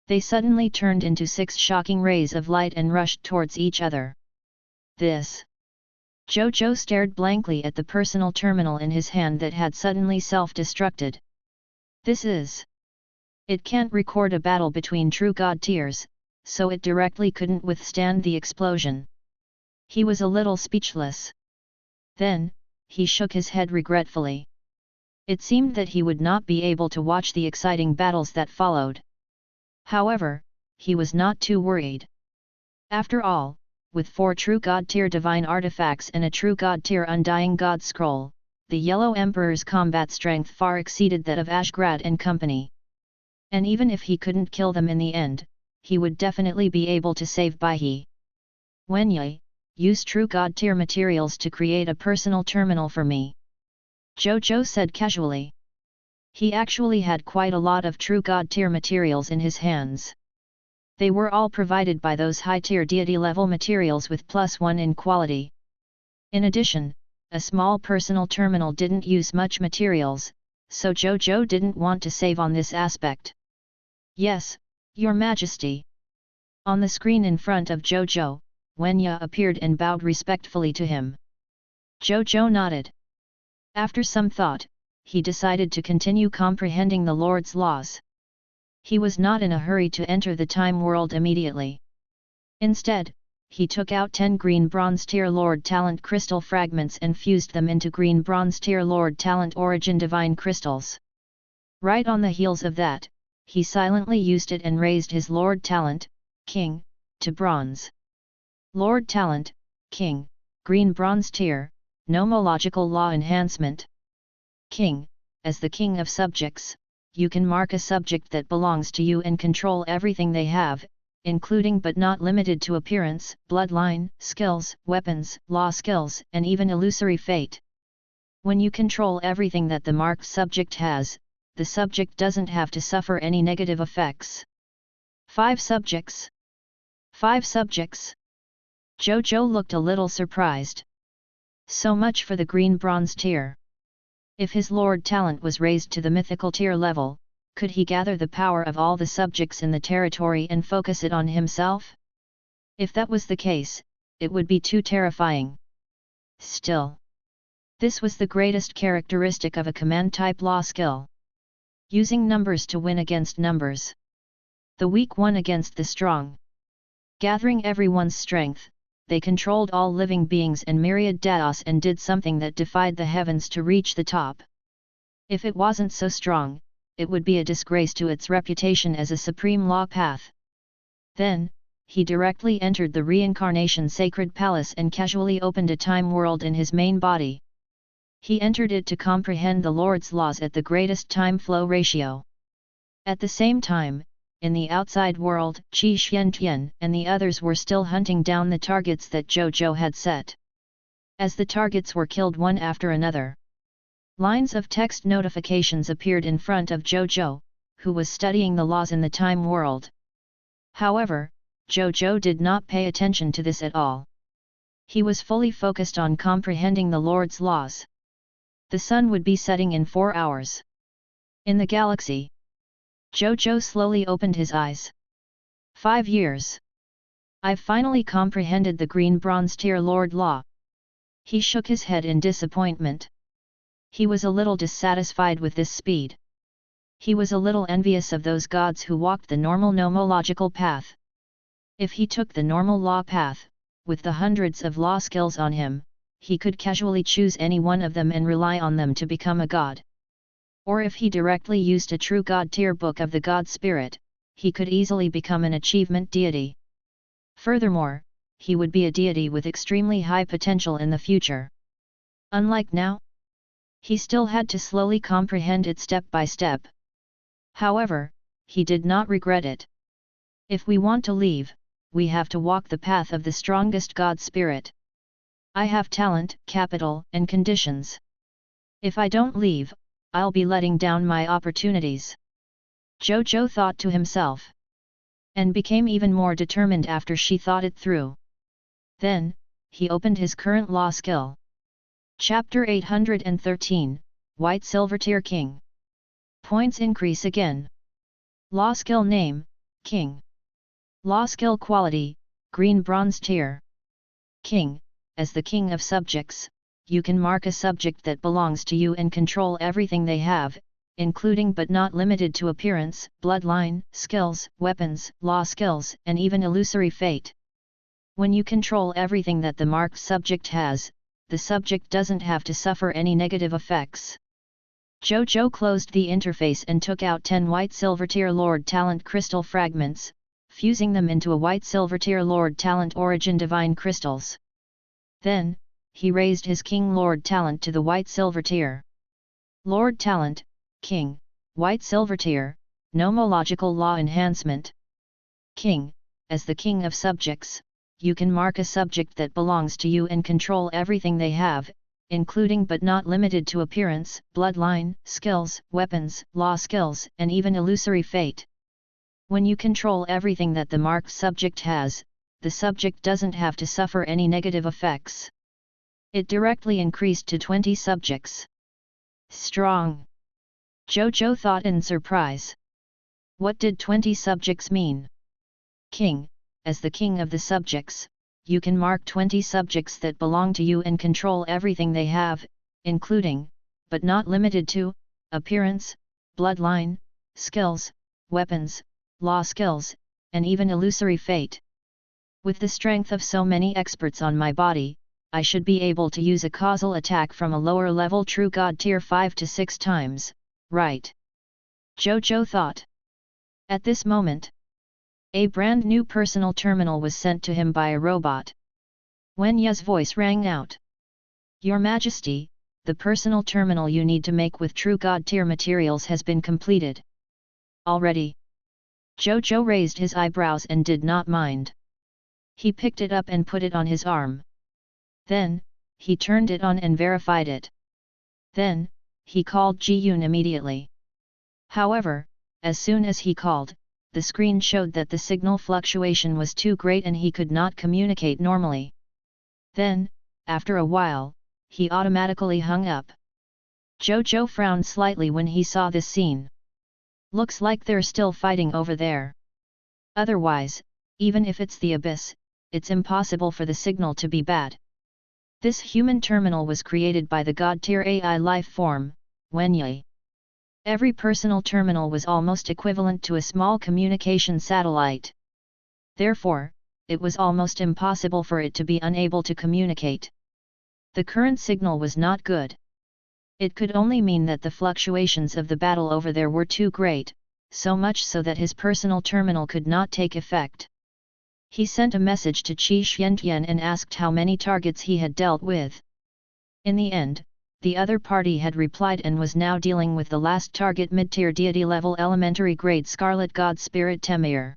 they suddenly turned into 6 shocking rays of light and rushed towards each other. This. Zhou Zhou stared blankly at the personal terminal in his hand that had suddenly self-destructed. This is. It can't record a battle between true god tiers, so it directly couldn't withstand the explosion. He was a little speechless. Then, he shook his head regretfully. It seemed that he would not be able to watch the exciting battles that followed. However, he was not too worried. After all, with 4 true god tier divine artifacts and a true god tier Undying God Scroll, the Yellow Emperor's combat strength far exceeded that of Ashgrad and company. And even if he couldn't kill them in the end, he would definitely be able to save Baihe. Wenye, use true god tier materials to create a personal terminal for me. Zhou Zhou said casually. He actually had quite a lot of true god tier materials in his hands. They were all provided by those high-tier deity-level materials with +1 in quality. In addition, a small personal terminal didn't use much materials, so Zhou Zhou didn't want to save on this aspect. Yes, Your Majesty. On the screen in front of Zhou Zhou, Wenye appeared and bowed respectfully to him. Zhou Zhou nodded. After some thought, he decided to continue comprehending the Lord's laws. He was not in a hurry to enter the time world immediately. Instead, he took out 10 green bronze tier Lord Talent crystal fragments and fused them into green bronze tier Lord Talent origin divine crystals. Right on the heels of that, he silently used it and raised his Lord Talent, King, to bronze. Lord Talent, King, green bronze tier, nomological law enhancement. King, as the king of subjects, you can mark a subject that belongs to you and control everything they have, including but not limited to appearance, bloodline, skills, weapons, law skills, and even illusory fate. When you control everything that the marked subject has, the subject doesn't have to suffer any negative effects. 5 subjects. 5 subjects. Zhou Zhou looked a little surprised. So much for the green bronze tier. If his lord talent was raised to the mythical tier level, could he gather the power of all the subjects in the territory and focus it on himself? If that was the case, it would be too terrifying. Still, this was the greatest characteristic of a command-type law skill. Using numbers to win against numbers. The weak won against the strong. Gathering everyone's strength, they controlled all living beings and myriad daos and did something that defied the heavens to reach the top. If it wasn't so strong, it would be a disgrace to its reputation as a supreme law path. Then, he directly entered the reincarnation sacred palace and casually opened a time world in his main body. He entered it to comprehend the Lord's laws at the greatest time flow ratio. At the same time, in the outside world, Qi Xiantian and the others were still hunting down the targets that Zhou Zhou had set. As the targets were killed one after another, lines of text notifications appeared in front of Zhou Zhou, who was studying the laws in the time world. However, Zhou Zhou did not pay attention to this at all. He was fully focused on comprehending the Lord's laws. The sun would be setting in 4 hours. In the galaxy. Zhou Zhou slowly opened his eyes. 5 years. I've finally comprehended the green bronze tier Lord Law. He shook his head in disappointment. He was a little dissatisfied with this speed. He was a little envious of those gods who walked the normal nomological path. If he took the normal law path, with the hundreds of law skills on him, he could casually choose any one of them and rely on them to become a god. Or if he directly used a true god tier book of the god spirit, he could easily become an achievement deity. Furthermore, he would be a deity with extremely high potential in the future. Unlike now, he still had to slowly comprehend it step by step. However, he did not regret it. If we want to leave, we have to walk the path of the strongest god spirit. I have talent, capital, and conditions. If I don't leave, I'll be letting down my opportunities. Zhou Zhou thought to himself. And became even more determined after she thought it through. Then, he opened his current law skill. Chapter 813, White Silver Tier King. Points increase again. Law skill name, King. Law skill quality, Green Bronze Tier. King, as the king of subjects, you can mark a subject that belongs to you and control everything they have, including but not limited to appearance, bloodline, skills, weapons, law skills, and even illusory fate. When you control everything that the marked subject has, the subject doesn't have to suffer any negative effects. Zhou Zhou closed the interface and took out 10 white silver tier Lord Talent crystal fragments, fusing them into a white silver tier Lord Talent origin divine crystals. Then, he raised his King Lord Talent to the white silver tier. Lord Talent, King, white silver tier, nomological law enhancement. King, as the king of subjects, you can mark a subject that belongs to you and control everything they have, including but not limited to appearance, bloodline, skills, weapons, law skills, and even illusory fate. When you control everything that the marked subject has, the subject doesn't have to suffer any negative effects. It directly increased to 20 subjects. Strong. Zhou Zhou thought in surprise. What did 20 subjects mean? King, as the king of the subjects, you can mark 20 subjects that belong to you and control everything they have, including, but not limited to, appearance, bloodline, skills, weapons, law skills, and even illusory fate. With the strength of so many experts on my body, I should be able to use a causal attack from a lower level true god tier 5 to 6 times, right? Zhou Zhou thought. At this moment, a brand new personal terminal was sent to him by a robot. Wen Ye's voice rang out. Your Majesty, the personal terminal you need to make with true god tier materials has been completed. Already? Zhou Zhou raised his eyebrows and did not mind. He picked it up and put it on his arm. Then, he turned it on and verified it. Then, he called Ji Yun immediately. However, as soon as he called, the screen showed that the signal fluctuation was too great and he could not communicate normally. Then, after a while, he automatically hung up. Zhou Zhou frowned slightly when he saw this scene. Looks like they're still fighting over there. Otherwise, even if it's the abyss, it's impossible for the signal to be bad. This human terminal was created by the God-tier AI life form, Wenyi. Every personal terminal was almost equivalent to a small communication satellite. Therefore, it was almost impossible for it to be unable to communicate. The current signal was not good. It could only mean that the fluctuations of the battle over there were too great, so much so that his personal terminal could not take effect. He sent a message to Qi Xiantian and asked how many targets he had dealt with. In the end, the other party had replied and was now dealing with the last target mid-tier deity level elementary grade Scarlet God Spirit Temir.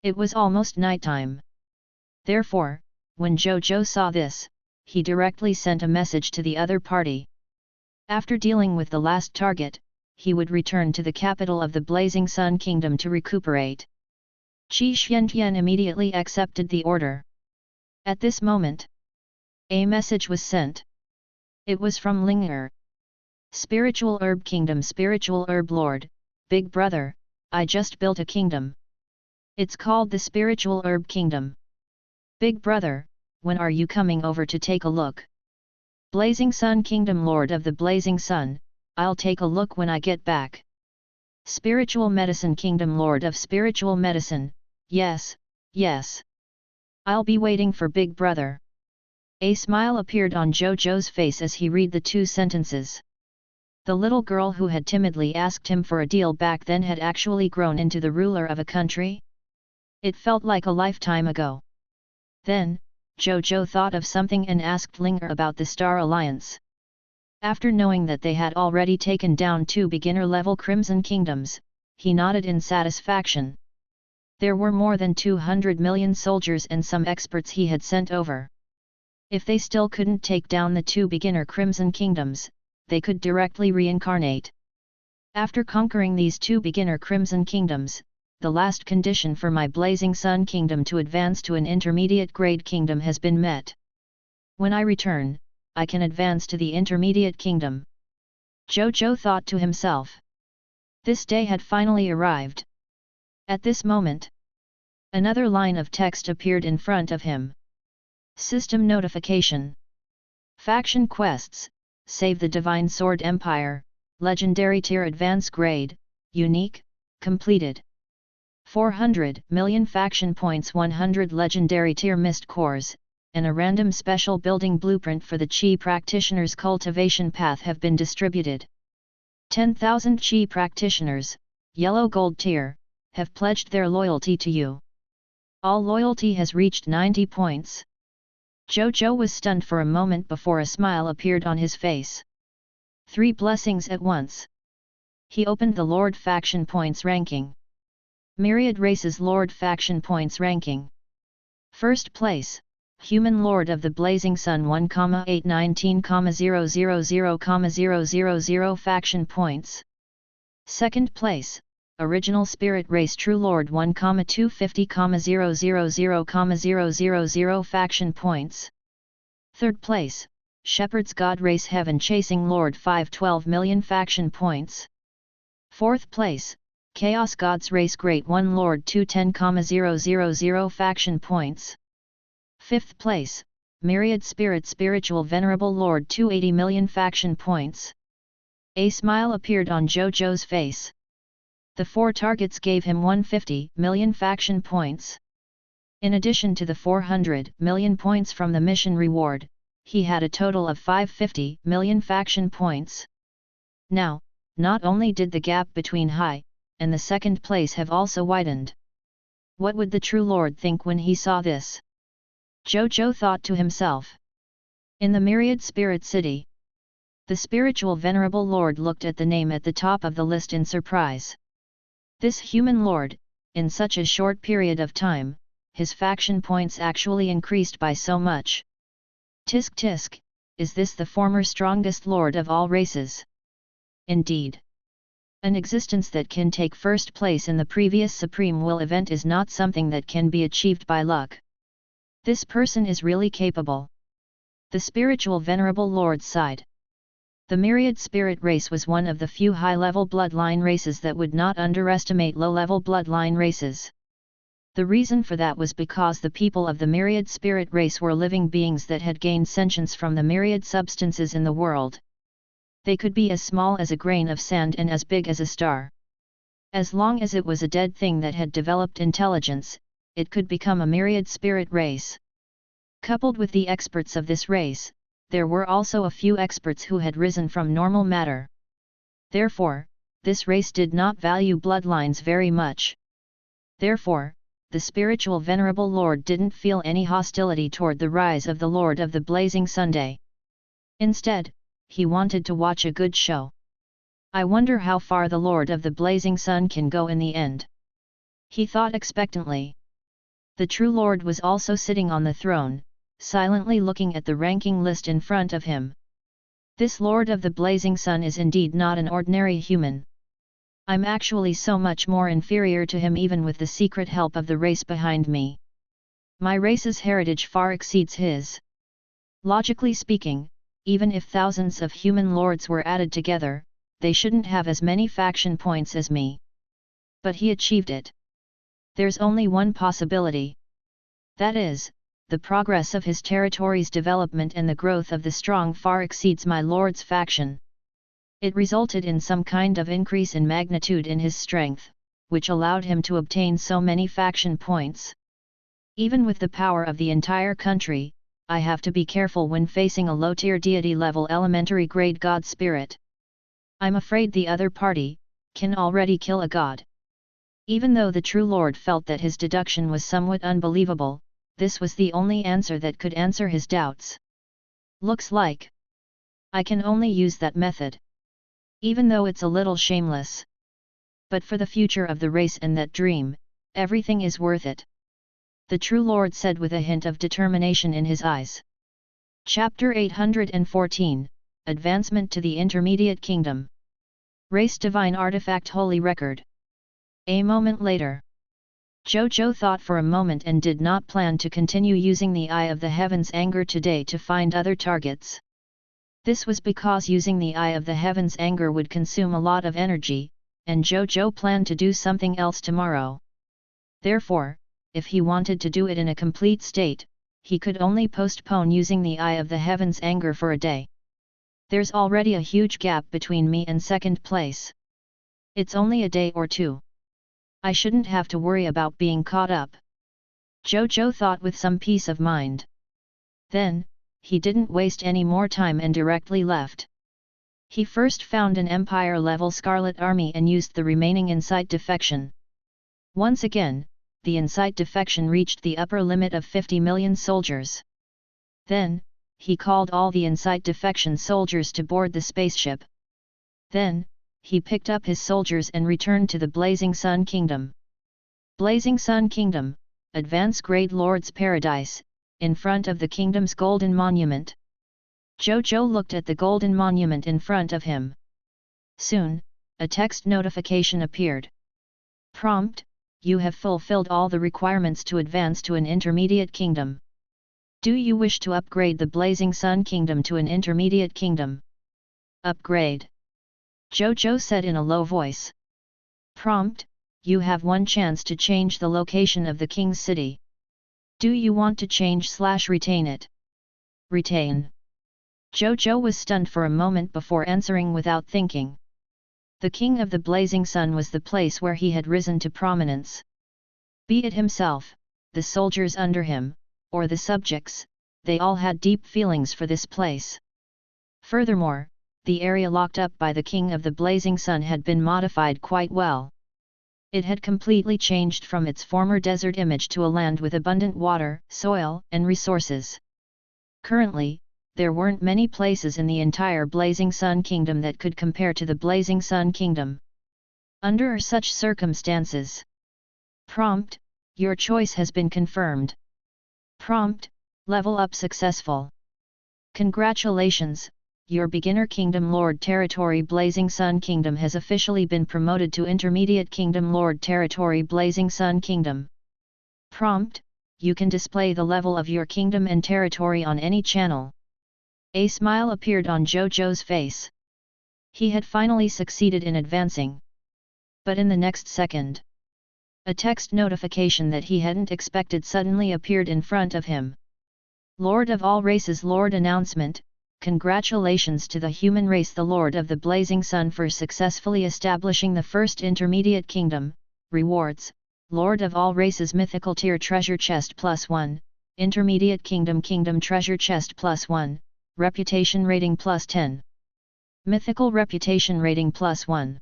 It was almost nighttime. Therefore, when Zhou Zhou saw this, he directly sent a message to the other party. After dealing with the last target, he would return to the capital of the Blazing Sun Kingdom to recuperate. Qi Xiantian immediately accepted the order. At this moment, a message was sent. It was from Ling'er. Spiritual Herb Kingdom, Spiritual Herb Lord, Big Brother, I just built a kingdom. It's called the Spiritual Herb Kingdom. Big Brother, when are you coming over to take a look? Blazing Sun Kingdom, Lord of the Blazing Sun, I'll take a look when I get back. Spiritual Medicine Kingdom, Lord of Spiritual Medicine, yes, yes. I'll be waiting for Big Brother. A smile appeared on Zhou Zhou's face as he read the two sentences. The little girl who had timidly asked him for a deal back then had actually grown into the ruler of a country? It felt like a lifetime ago. Then, Zhou Zhou thought of something and asked Ling'er about the Star Alliance. After knowing that they had already taken down 2 beginner-level Crimson Kingdoms, he nodded in satisfaction. There were more than 200 million soldiers and some experts he had sent over. If they still couldn't take down the 2 beginner Crimson Kingdoms, they could directly reincarnate. After conquering these 2 beginner Crimson Kingdoms, the last condition for my Blazing Sun Kingdom to advance to an intermediate grade kingdom has been met. When I return, I can advance to the intermediate kingdom. Zhou Zhou thought to himself. This day had finally arrived. At this moment, another line of text appeared in front of him. System notification. Faction quests, Save the Divine Sword Empire, Legendary Tier Advance Grade, Unique, completed. 400 million faction points, 100 legendary tier mist cores, and a random special building blueprint for the Qi practitioner's cultivation path have been distributed. 10,000 Qi practitioners, yellow gold tier, have pledged their loyalty to you. All loyalty has reached 90 points. Zhou Zhou was stunned for a moment before a smile appeared on his face. 3 blessings at once. He opened the Lord Faction Points ranking. Myriad Races Lord Faction Points ranking. First place, Human Lord of the Blazing Sun 1,819,000,000 Faction Points. Second place, Original Spirit Race True Lord 1,250,000,000 Faction Points. Third place, Shepherd's God Race Heaven Chasing Lord 512 million Faction Points. Fourth place, Chaos Gods Race Great One Lord 210,000 Faction Points. Fifth place, Myriad Spirit Spiritual Venerable Lord 280 million Faction Points. A smile appeared on Zhou Zhou's face. The 4 targets gave him 150 million Faction Points. In addition to the 400 million points from the mission reward, he had a total of 550 million Faction Points. Now, not only did the gap between high and the second place have also widened. What would the true Lord think when he saw this? Zhou Zhou thought to himself. In the Myriad Spirit City, the spiritual Venerable Lord looked at the name at the top of the list in surprise. This human Lord, in such a short period of time, his faction points actually increased by so much. Tisk tisk, is this the former strongest lord of all races? Indeed. An existence that can take first place in the previous Supreme Will event is not something that can be achieved by luck. This person is really capable. The spiritual Venerable Lord sighed. The myriad spirit race was one of the few high-level bloodline races that would not underestimate low-level bloodline races. The reason for that was because the people of the myriad spirit race were living beings that had gained sentience from the myriad substances in the world. They could be as small as a grain of sand and as big as a star. As long as it was a dead thing that had developed intelligence, it could become a myriad spirit race. Coupled with the experts of this race, there were also a few experts who had risen from normal matter. Therefore, this race did not value bloodlines very much. Therefore, the spiritual Venerable Lord didn't feel any hostility toward the rise of the Lord of the Blazing Sunday. Instead, he wanted to watch a good show. I wonder how far the Lord of the Blazing Sun can go in the end. He thought expectantly. The true Lord was also sitting on the throne, silently looking at the ranking list in front of him. This Lord of the Blazing Sun is indeed not an ordinary human. I'm actually so much more inferior to him even with the secret help of the race behind me. My race's heritage far exceeds his. Logically speaking, even if thousands of human lords were added together, they shouldn't have as many faction points as me. But he achieved it. There's only one possibility. That is, the progress of his territory's development and the growth of the strong far exceeds my lord's faction. It resulted in some kind of increase in magnitude in his strength, which allowed him to obtain so many faction points. Even with the power of the entire country, I have to be careful when facing a low-tier deity-level elementary grade god spirit. I'm afraid the other party can already kill a god. Even though the true Lord felt that his deduction was somewhat unbelievable, this was the only answer that could answer his doubts. Looks like I can only use that method. Even though it's a little shameless. But for the future of the race and that dream, everything is worth it. The true Lord said with a hint of determination in his eyes. Chapter 814, Advancement to the Intermediate Kingdom. Race Divine Artifact Holy Record. A moment later. Zhou Zhou thought for a moment and did not plan to continue using the Eye of the Heavens Anger today to find other targets. This was because using the Eye of the Heavens Anger would consume a lot of energy, and Zhou Zhou planned to do something else tomorrow. Therefore, if he wanted to do it in a complete state, he could only postpone using the Eye of the Heavens Anger for a day. There's already a huge gap between me and second place. It's only a day or two. I shouldn't have to worry about being caught up. Zhou Zhou thought with some peace of mind. Then, he didn't waste any more time and directly left. He first found an Empire-level Scarlet Army and used the remaining Insight Defection. Once again, the Insight Defection reached the upper limit of 50 million soldiers. Then, he called all the Insight Defection soldiers to board the spaceship. Then, he picked up his soldiers and returned to the Blazing Sun Kingdom. Blazing Sun Kingdom, Advance Grade Lord's Paradise, in front of the kingdom's golden monument. Zhou Zhou looked at the golden monument in front of him. Soon, a text notification appeared. Prompt: you have fulfilled all the requirements to advance to an intermediate kingdom. Do you wish to upgrade the Blazing Sun Kingdom to an intermediate kingdom? Upgrade. Zhou Zhou said in a low voice. Prompt: you have one chance to change the location of the king's city. Do you want to change/retain it? Retain. Zhou Zhou was stunned for a moment before answering without thinking. The King of the Blazing Sun was the place where he had risen to prominence. Be it himself, the soldiers under him, or the subjects, they all had deep feelings for this place. Furthermore, the area locked up by the King of the Blazing Sun had been modified quite well. It had completely changed from its former desert image to a land with abundant water, soil, and resources. Currently, there weren't many places in the entire Blazing Sun Kingdom that could compare to the Blazing Sun Kingdom. Under such circumstances, Prompt: Your choice has been confirmed. Prompt: Level up successful. Congratulations, your beginner Kingdom Lord Territory Blazing Sun Kingdom has officially been promoted to Intermediate Kingdom Lord Territory Blazing Sun Kingdom. Prompt: You can display the level of your kingdom and territory on any channel. A smile appeared on Zhou Zhou's face. He had finally succeeded in advancing. But in the next second, a text notification that he hadn't expected suddenly appeared in front of him. Lord of all races Lord announcement: Congratulations to the human race, the Lord of the Blazing Sun, for successfully establishing the first intermediate kingdom. Rewards: Lord of all races mythical tier treasure chest +1, intermediate kingdom treasure chest +1, reputation rating +10. Mythical reputation rating +1.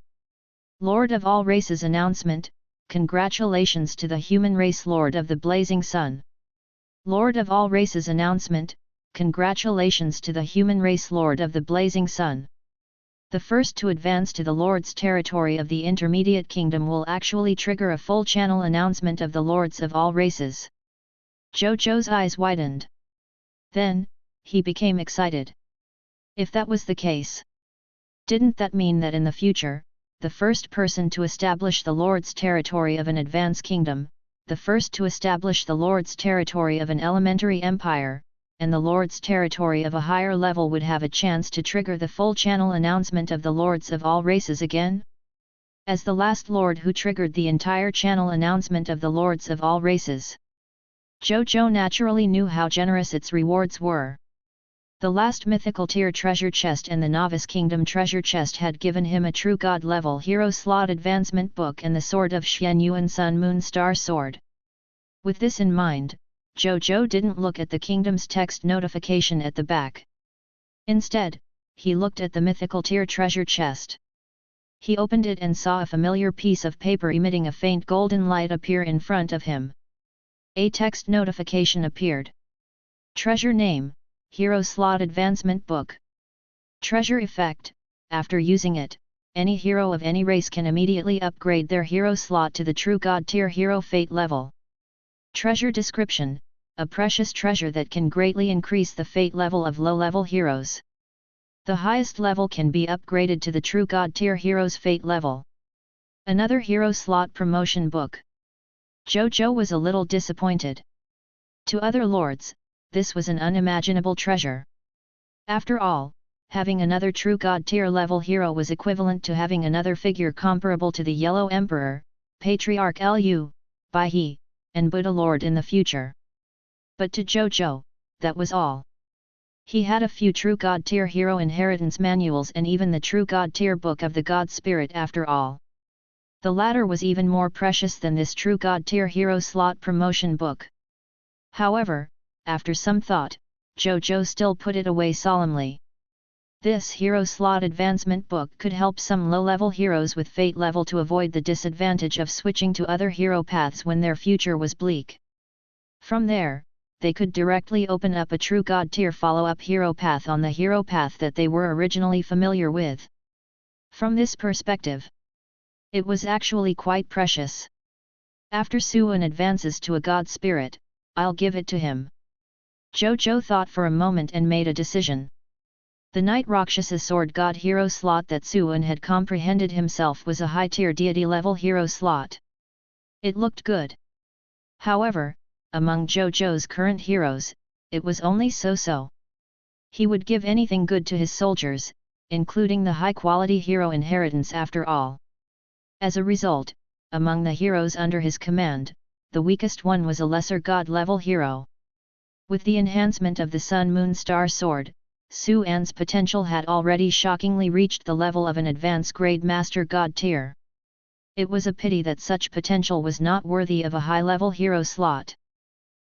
Lord of all races announcement: Congratulations to the human race Lord of the Blazing Sun. Lord of all races announcement: Congratulations to the human race Lord of the Blazing Sun. The first to advance to the Lord's territory of the Intermediate Kingdom will actually trigger a full channel announcement of the Lords of all races. Zhou Zhou's eyes widened. Then, he became excited. If that was the case, didn't that mean that in the future, the first person to establish the Lord's territory of an advanced kingdom, the first to establish the Lord's territory of an elementary empire, and the Lord's territory of a higher level would have a chance to trigger the full channel announcement of the Lords of all races again? As the last Lord who triggered the entire channel announcement of the Lords of all races, Zhou Zhou naturally knew how generous its rewards were. The last mythical tier treasure chest and the novice kingdom treasure chest had given him a true god level hero slot advancement book and the sword of Xian Yuan Sun Moon Star Sword. With this in mind, Zhou Zhou didn't look at the kingdom's text notification at the back. Instead, he looked at the mythical tier treasure chest. He opened it and saw a familiar piece of paper emitting a faint golden light appear in front of him. A text notification appeared. Treasure name: Hero Slot Advancement Book. Treasure effect: after using it, any hero of any race can immediately upgrade their hero slot to the true god tier hero fate level. Treasure description: a precious treasure that can greatly increase the fate level of low-level heroes. The highest level can be upgraded to the true god tier hero's fate level. Another hero slot promotion book. Zhou Zhou was a little disappointed. To other lords, this was an unimaginable treasure. After all, having another true god tier level hero was equivalent to having another figure comparable to the Yellow Emperor, Patriarch Lu, Bai He, and Buddha Lord in the future. But to Zhou Zhou, that was all. He had a few true god tier hero inheritance manuals and even the true god tier book of the God Spirit after all. The latter was even more precious than this true god tier hero slot promotion book. However, after some thought, Zhou Zhou still put it away solemnly. This hero slot advancement book could help some low-level heroes with fate level to avoid the disadvantage of switching to other hero paths when their future was bleak. From there, they could directly open up a true god tier follow-up hero path on the hero path that they were originally familiar with. From this perspective, it was actually quite precious. After Suan advances to a god spirit, I'll give it to him. Zhou Zhou thought for a moment and made a decision. The Knight Rakshasa Sword God hero slot that Suan had comprehended himself was a high-tier deity level hero slot. It looked good. However, among Zhou Zhou's current heroes, it was only so-so. He would give anything good to his soldiers, including the high-quality hero inheritance after all. As a result, among the heroes under his command, the weakest one was a lesser god level hero. With the enhancement of the Sun Moon Star Sword, Suan's potential had already shockingly reached the level of an advanced grade Master God tier. It was a pity that such potential was not worthy of a high-level hero slot.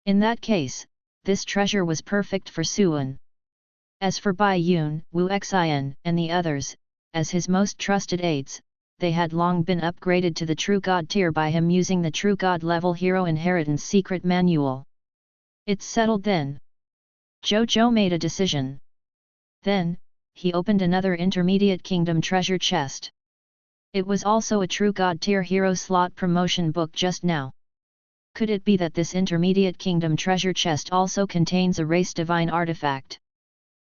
In that case, this treasure was perfect for Suan. As for Bai Yun, Wu Xin, and the others, as his most trusted aides, they had long been upgraded to the true god tier by him using the true god level hero inheritance secret manual. It's settled then. Zhou Zhou made a decision. Then, he opened another intermediate kingdom treasure chest. It was also a true god tier hero slot promotion book just now. Could it be that this intermediate kingdom treasure chest also contains a race divine artifact?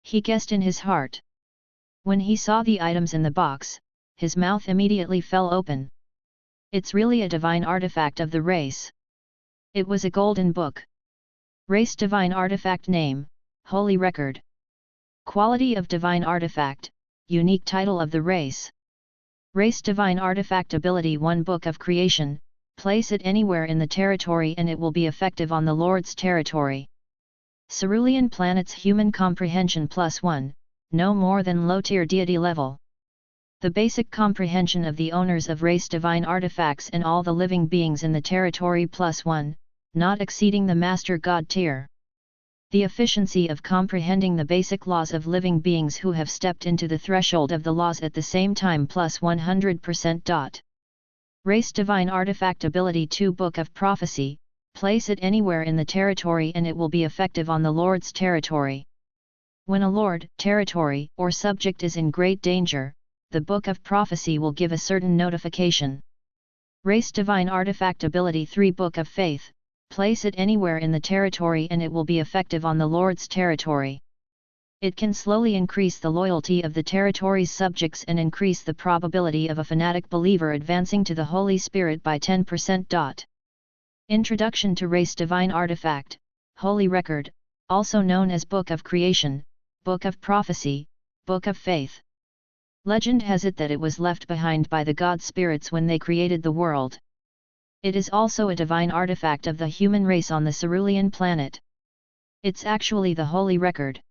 He guessed in his heart. When he saw the items in the box, his mouth immediately fell open. It's really a divine artifact of the race. It was a golden book. Race divine artifact name, Holy Record. Quality of divine artifact, unique title of the race. Race divine artifact ability 1 Book of Creation, place it anywhere in the territory and it will be effective on the Lord's territory. Cerulean planets human comprehension +1, no more than low-tier deity level. The basic comprehension of the owners of race divine artifacts and all the living beings in the territory +1, not exceeding the Master God tier. The efficiency of comprehending the basic laws of living beings who have stepped into the threshold of the laws at the same time +100%. Race divine artifact ability 2 Book of Prophecy, place it anywhere in the territory and it will be effective on the Lord's territory. When a lord, territory, or subject is in great danger, the Book of Prophecy will give a certain notification. Race divine artifact ability 3 Book of Faith, place it anywhere in the territory and it will be effective on the Lord's territory. It can slowly increase the loyalty of the territory's subjects and increase the probability of a fanatic believer advancing to the Holy Spirit by 10%. Introduction to Race Divine Artifact, Holy Record, also known as Book of Creation, Book of Prophecy, Book of Faith. Legend has it that it was left behind by the god spirits when they created the world. It is also a divine artifact of the human race on the Cerulean planet. It's actually the Holy Record.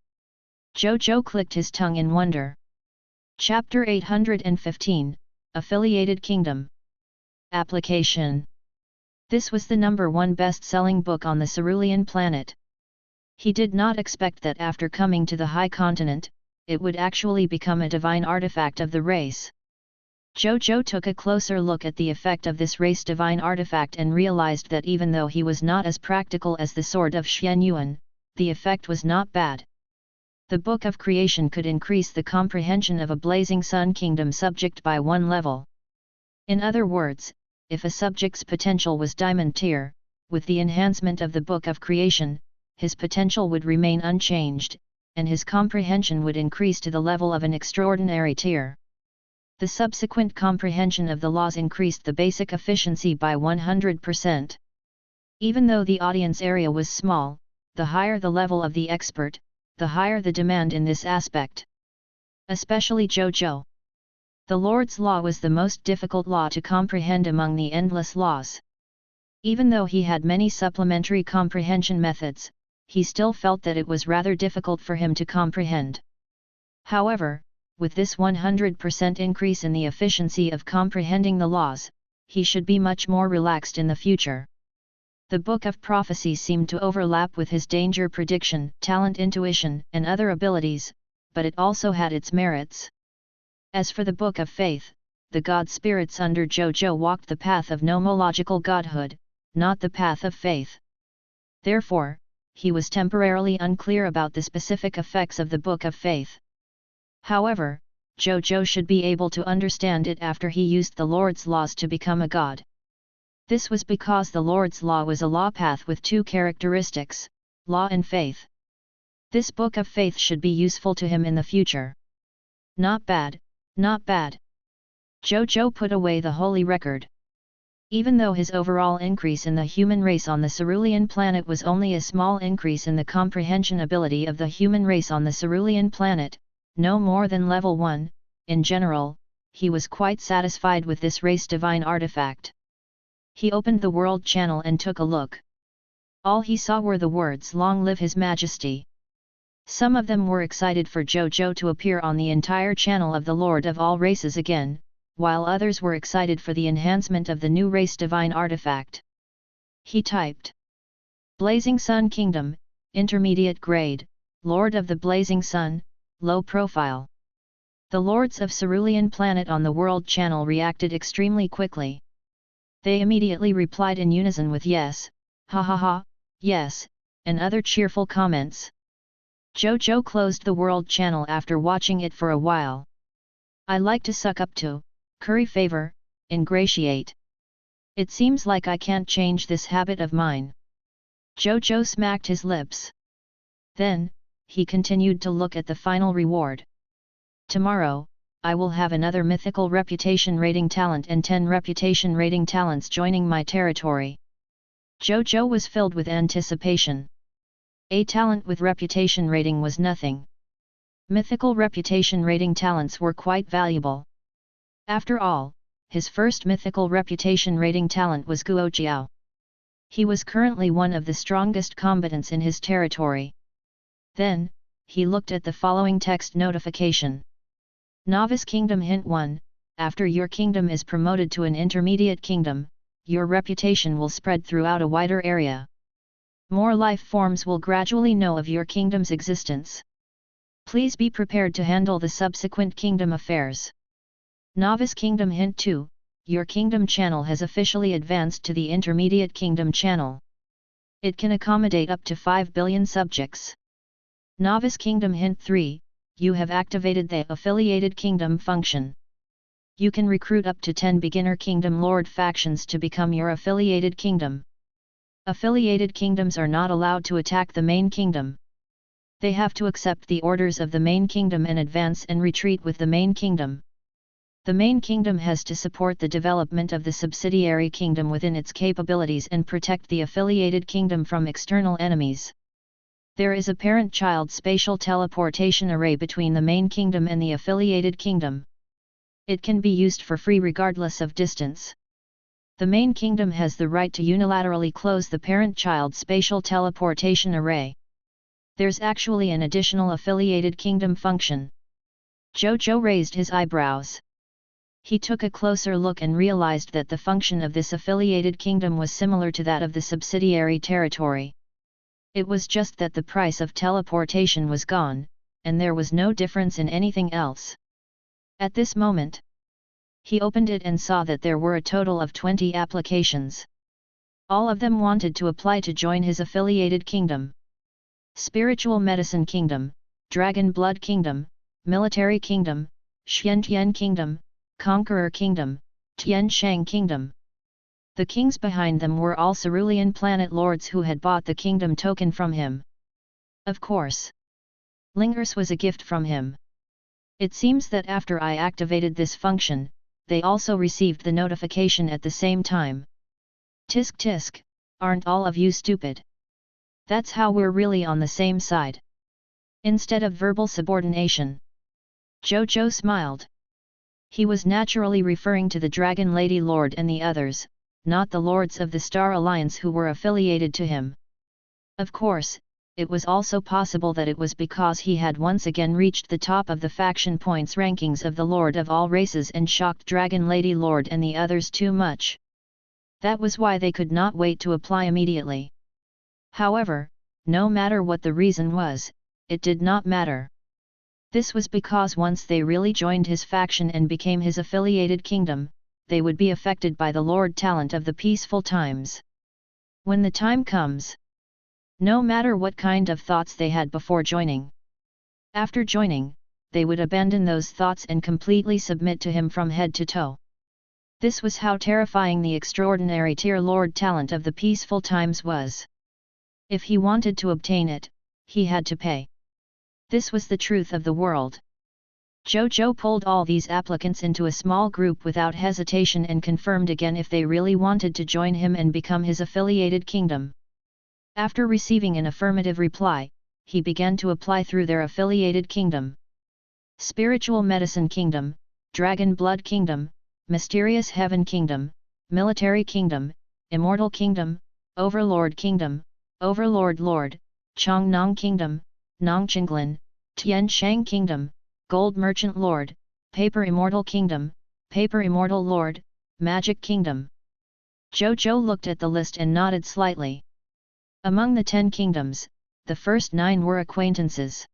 Zhou Zhou clicked his tongue in wonder. Chapter 815, Affiliated Kingdom. Application. This was the #1 best-selling book on the Cerulean planet. He did not expect that after coming to the High Continent, it would actually become a divine artifact of the race. Zhou Zhou took a closer look at the effect of this race divine artifact and realized that even though he was not as practical as the sword of Xuan Yuan, the effect was not bad. The Book of Creation could increase the comprehension of a blazing sun kingdom subject by 1 level. In other words, if a subject's potential was diamond tier, with the enhancement of the Book of Creation, his potential would remain unchanged, and his comprehension would increase to the level of an extraordinary tier. The subsequent comprehension of the laws increased the basic efficiency by 100%. Even though the audience area was small, the higher the level of the expert, the higher the demand in this aspect. Especially Zhou Zhou. The Lord's Law was the most difficult law to comprehend among the endless laws. Even though he had many supplementary comprehension methods, he still felt that it was rather difficult for him to comprehend. However, with this 100% increase in the efficiency of comprehending the laws, he should be much more relaxed in the future. The Book of Prophecy seemed to overlap with his danger prediction, talent intuition, and other abilities, but it also had its merits. As for the Book of Faith, the god spirits under Zhou Zhou walked the path of nomological godhood, not the path of faith. Therefore, he was temporarily unclear about the specific effects of the Book of Faith. However, Zhou Zhou should be able to understand it after he used the Lord's laws to become a god. This was because the Lord's law was a law path with 2 characteristics, law and faith. This Book of Faith should be useful to him in the future. Not bad, not bad. Zhou Zhou put away the Holy Record. Even though his overall increase in the human race on the Cerulean planet was only a small increase in the comprehension ability of the human race on the Cerulean planet, no more than level 1, in general, he was quite satisfied with this race divine artifact. He opened the World Channel and took a look. All he saw were the words "Long live His Majesty." Some of them were excited for Zhou Zhou to appear on the entire channel of the Lord of all races again, while others were excited for the enhancement of the new race divine artifact. He typed, "Blazing Sun Kingdom, Intermediate Grade, Lord of the Blazing Sun, Low Profile." The Lords of Cerulean Planet on the World Channel reacted extremely quickly. They immediately replied in unison with yes, ha ha ha, yes, and other cheerful comments. Zhou Zhou closed the World Channel after watching it for a while. "I like to suck up to, curry favor, ingratiate. It seems like I can't change this habit of mine. Zhou Zhou smacked his lips. Then, he continued to look at the final reward. Tomorrow, I will have another mythical reputation rating talent and 10 reputation rating talents joining my territory. Zhou Zhou was filled with anticipation. A talent with reputation rating was nothing. Mythical reputation rating talents were quite valuable. After all, his first mythical reputation rating talent was Guo Jiao. He was currently one of the strongest combatants in his territory. Then, he looked at the following text notification. Novice Kingdom Hint 1, after your kingdom is promoted to an intermediate kingdom, your reputation will spread throughout a wider area. More life forms will gradually know of your kingdom's existence. Please be prepared to handle the subsequent kingdom affairs. Novice Kingdom Hint 2, your kingdom channel has officially advanced to the intermediate kingdom channel. It can accommodate up to 5 billion subjects. Novice Kingdom Hint 3, you have activated the affiliated kingdom function. You can recruit up to 10 beginner kingdom lord factions to become your affiliated kingdom. Affiliated kingdoms are not allowed to attack the main kingdom. They have to accept the orders of the main kingdom and advance and retreat with the main kingdom. The main kingdom has to support the development of the subsidiary kingdom within its capabilities and protect the affiliated kingdom from external enemies. There is a parent-child spatial teleportation array between the main kingdom and the affiliated kingdom. It can be used for free regardless of distance. The main kingdom has the right to unilaterally close the parent-child spatial teleportation array. There's actually an additional affiliated kingdom function. Zhou Zhou raised his eyebrows. He took a closer look and realized that the function of this affiliated kingdom was similar to that of the subsidiary territory. It was just that the price of teleportation was gone, and there was no difference in anything else. At this moment, he opened it and saw that there were a total of 20 applications. All of them wanted to apply to join his affiliated kingdom. Spiritual Medicine Kingdom, Dragon Blood Kingdom, Military Kingdom, Xiantian Kingdom, Conqueror Kingdom, Tian Shang Kingdom. The kings behind them were all cerulean planet lords who had bought the kingdom token from him. Of course, Lingers was a gift from him. It seems that after I activated this function, they also received the notification at the same time. Tisk tisk, aren't all of you stupid? That's how we're really on the same side. Instead of verbal subordination. Zhou Zhou smiled. He was naturally referring to the Dragon Lady Lord and the others, not the lords of the Star Alliance who were affiliated to him. Of course, it was also possible that it was because he had once again reached the top of the faction points rankings of the Lord of all races and shocked Dragon Lady Lord and the others too much. That was why they could not wait to apply immediately. However, no matter what the reason was, it did not matter. This was because once they really joined his faction and became his affiliated kingdom, they would be affected by the Lord talent of the peaceful times. When the time comes, no matter what kind of thoughts they had before joining. After joining, they would abandon those thoughts and completely submit to him from head to toe. This was how terrifying the extraordinary tier Lord talent of the peaceful times was. If he wanted to obtain it, he had to pay. This was the truth of the world. Zhou Zhou pulled all these applicants into a small group without hesitation and confirmed again if they really wanted to join him and become his affiliated kingdom. After receiving an affirmative reply, he began to apply through their affiliated kingdom. Spiritual Medicine Kingdom, Dragon Blood Kingdom, Mysterious Heaven Kingdom, Military Kingdom, Immortal Kingdom, Overlord Kingdom, Overlord Lord, Chongnong Kingdom, Nongqinglin, Tian Shang Kingdom, Gold Merchant Lord, Paper Immortal Kingdom, Paper Immortal Lord, Magic Kingdom. Zhou Zhou looked at the list and nodded slightly. Among the 10 kingdoms, the first 9 were acquaintances.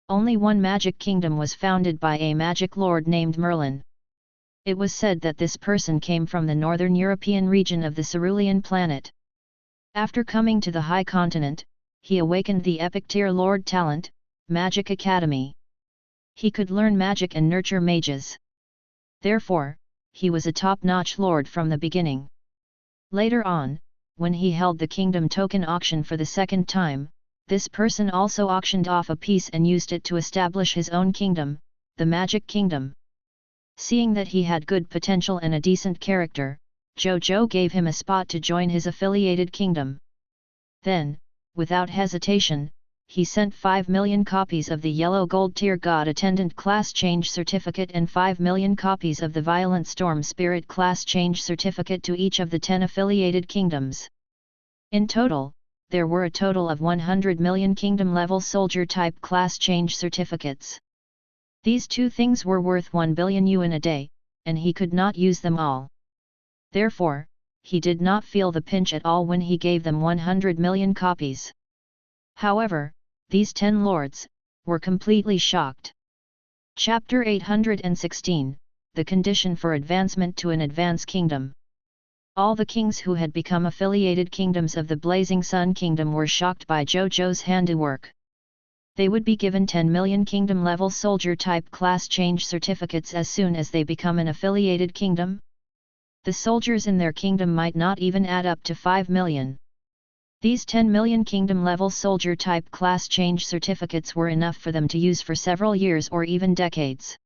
Only one magic kingdom was founded by a magic lord named Merlin. It was said that this person came from the northern European region of the Cerulean planet. After coming to the high continent, he awakened the epic tier lord talent, Magic Academy. He could learn magic and nurture mages. Therefore, he was a top-notch lord from the beginning. Later on, when he held the kingdom token auction for the second time, this person also auctioned off a piece and used it to establish his own kingdom, the Magic Kingdom. Seeing that he had good potential and a decent character, Zhou Zhou gave him a spot to join his affiliated kingdom. Then, without hesitation, he sent 5 million copies of the Yellow Gold Tier God Attendant Class Change Certificate and 5 million copies of the Violent Storm Spirit Class Change Certificate to each of the 10 affiliated kingdoms. In total, there were a total of 100 million kingdom-level soldier-type class change certificates. These two things were worth 1 billion yuan a day, and he could not use them all. Therefore, he did not feel the pinch at all when he gave them 100 million copies. However, these 10 lords were completely shocked. Chapter 816, The Condition for Advancement to an Advanced Kingdom. All the kings who had become affiliated kingdoms of the Blazing Sun Kingdom were shocked by Zhou Zhou's handiwork. They would be given 10 million kingdom-level soldier-type class change certificates as soon as they become an affiliated kingdom. The soldiers in their kingdom might not even add up to 5 million. These 10 million kingdom-level soldier-type class change certificates were enough for them to use for several years or even decades.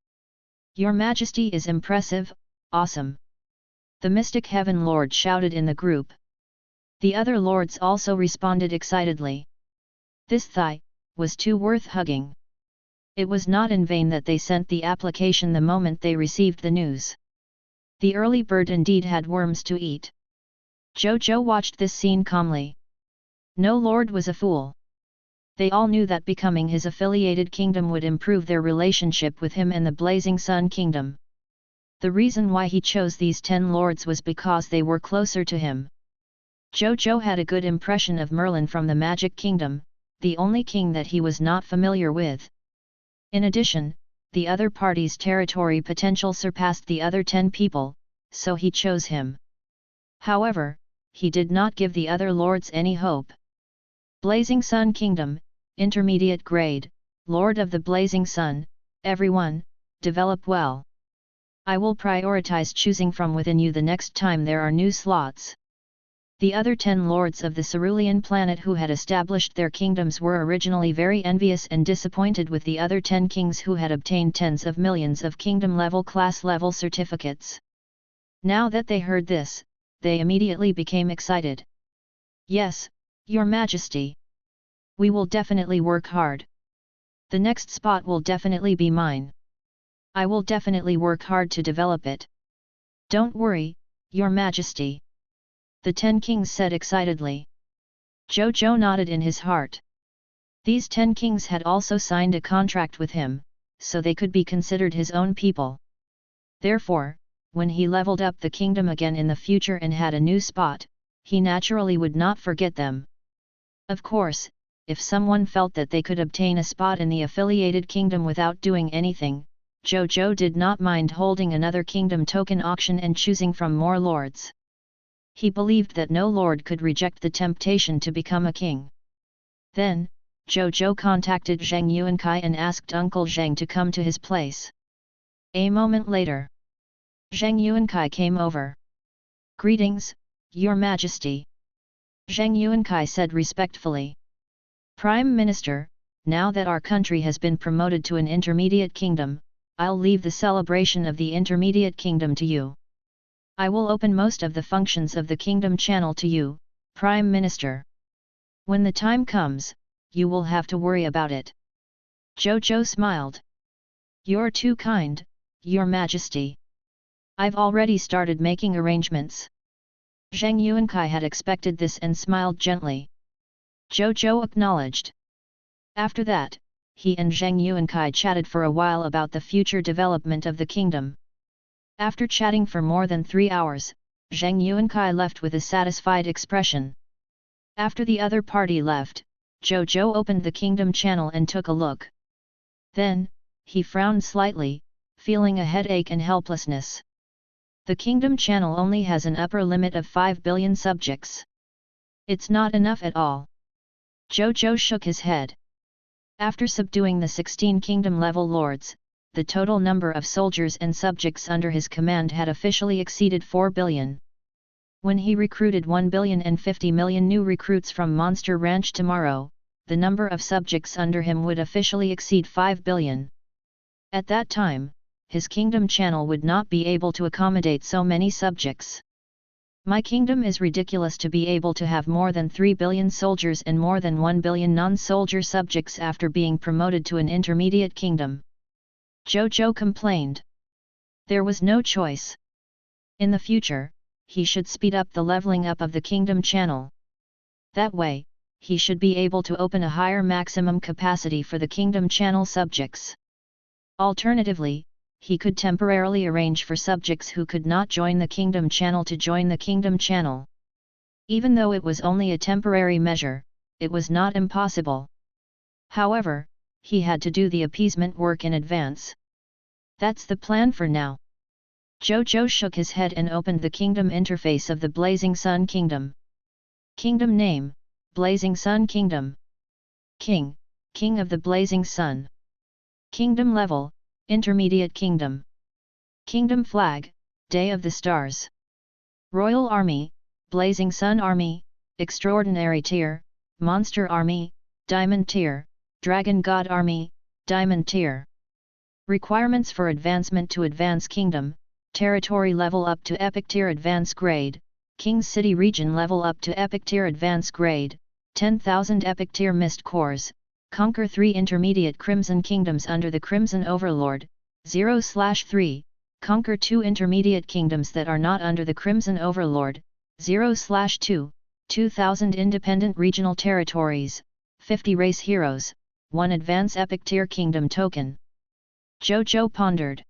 Your Majesty is impressive, awesome. The Mystic Heaven Lord shouted in the group. The other lords also responded excitedly. This thigh was too worth hugging. It was not in vain that they sent the application the moment they received the news. The early bird indeed had worms to eat. Zhou Zhou watched this scene calmly. No lord was a fool. They all knew that becoming his affiliated kingdom would improve their relationship with him and the Blazing Sun Kingdom. The reason why he chose these 10 lords was because they were closer to him. Zhou Zhou had a good impression of Merlin from the Magic Kingdom, the only king that he was not familiar with. In addition, the other party's territory potential surpassed the other 10 people, so he chose him. However, he did not give the other lords any hope. Blazing Sun Kingdom, Intermediate Grade, Lord of the Blazing Sun, everyone, develop well. I will prioritize choosing from within you the next time there are new slots. The other 10 lords of the Cerulean planet who had established their kingdoms were originally very envious and disappointed with the other 10 kings who had obtained tens of millions of kingdom-level class-level certificates. Now that they heard this, they immediately became excited. Yes, Your Majesty. We will definitely work hard. The next spot will definitely be mine. I will definitely work hard to develop it. Don't worry, Your Majesty. The 10 kings said excitedly. Zhou Zhou nodded in his heart. These 10 kings had also signed a contract with him, so they could be considered his own people. Therefore, when he leveled up the kingdom again in the future and had a new spot, he naturally would not forget them. Of course, if someone felt that they could obtain a spot in the affiliated kingdom without doing anything, Zhou Zhou did not mind holding another kingdom token auction and choosing from more lords. He believed that no lord could reject the temptation to become a king. Then, Zhou Zhou contacted Zheng Yuankai and asked Uncle Zheng to come to his place. A moment later, Zheng Yuankai came over. Greetings, Your Majesty. Zheng Yuankai said respectfully. Prime Minister, now that our country has been promoted to an intermediate kingdom, I'll leave the celebration of the intermediate kingdom to you. I will open most of the functions of the kingdom channel to you, Prime Minister. When the time comes, you will have to worry about it. Zhou Zhou smiled. You're too kind, Your Majesty. I've already started making arrangements. Zheng Yuankai had expected this and smiled gently. Zhou Zhou acknowledged. After that, he and Zheng Yuankai chatted for a while about the future development of the kingdom. After chatting for more than 3 hours, Zheng Yuankai left with a satisfied expression. After the other party left, Zhou Zhou opened the kingdom channel and took a look. Then, he frowned slightly, feeling a headache and helplessness. The kingdom channel only has an upper limit of 5 billion subjects. It's not enough at all. Zhou Zhou shook his head. After subduing the 16 kingdom-level lords, the total number of soldiers and subjects under his command had officially exceeded 4 billion. When he recruited 1,050 million new recruits from Monster Ranch tomorrow, the number of subjects under him would officially exceed 5 billion. At that time, his kingdom channel would not be able to accommodate so many subjects. My kingdom is ridiculous to be able to have more than 3 billion soldiers and more than 1 billion non-soldier subjects after being promoted to an intermediate kingdom. Zhou Zhou complained. There was no choice. In the future, he should speed up the leveling up of the kingdom channel. That way, he should be able to open a higher maximum capacity for the kingdom channel subjects. Alternatively, he could temporarily arrange for subjects who could not join the kingdom channel to join the kingdom channel. Even though it was only a temporary measure, it was not impossible. However, he had to do the appeasement work in advance. That's the plan for now. Zhou Zhou shook his head and opened the kingdom interface of the Blazing Sun Kingdom. Kingdom name, Blazing Sun Kingdom. King, King of the Blazing Sun. Kingdom level, Intermediate Kingdom. Kingdom flag, Day of the Stars. Royal Army, Blazing Sun Army, Extraordinary Tier, Monster Army, Diamond Tier, Dragon God Army, Diamond Tier. Requirements for advancement to Advance Kingdom, Territory level up to Epic Tier Advance Grade, King's City Region level up to Epic Tier Advance Grade, 10,000 Epic Tier Mist Cores, conquer 3 intermediate Crimson Kingdoms under the Crimson Overlord, 0/3, conquer 2 intermediate kingdoms that are not under the Crimson Overlord, 0/2, 2,000 independent regional territories, 50 race heroes, 1 advance Epic Tier Kingdom token. Zhou Zhou pondered.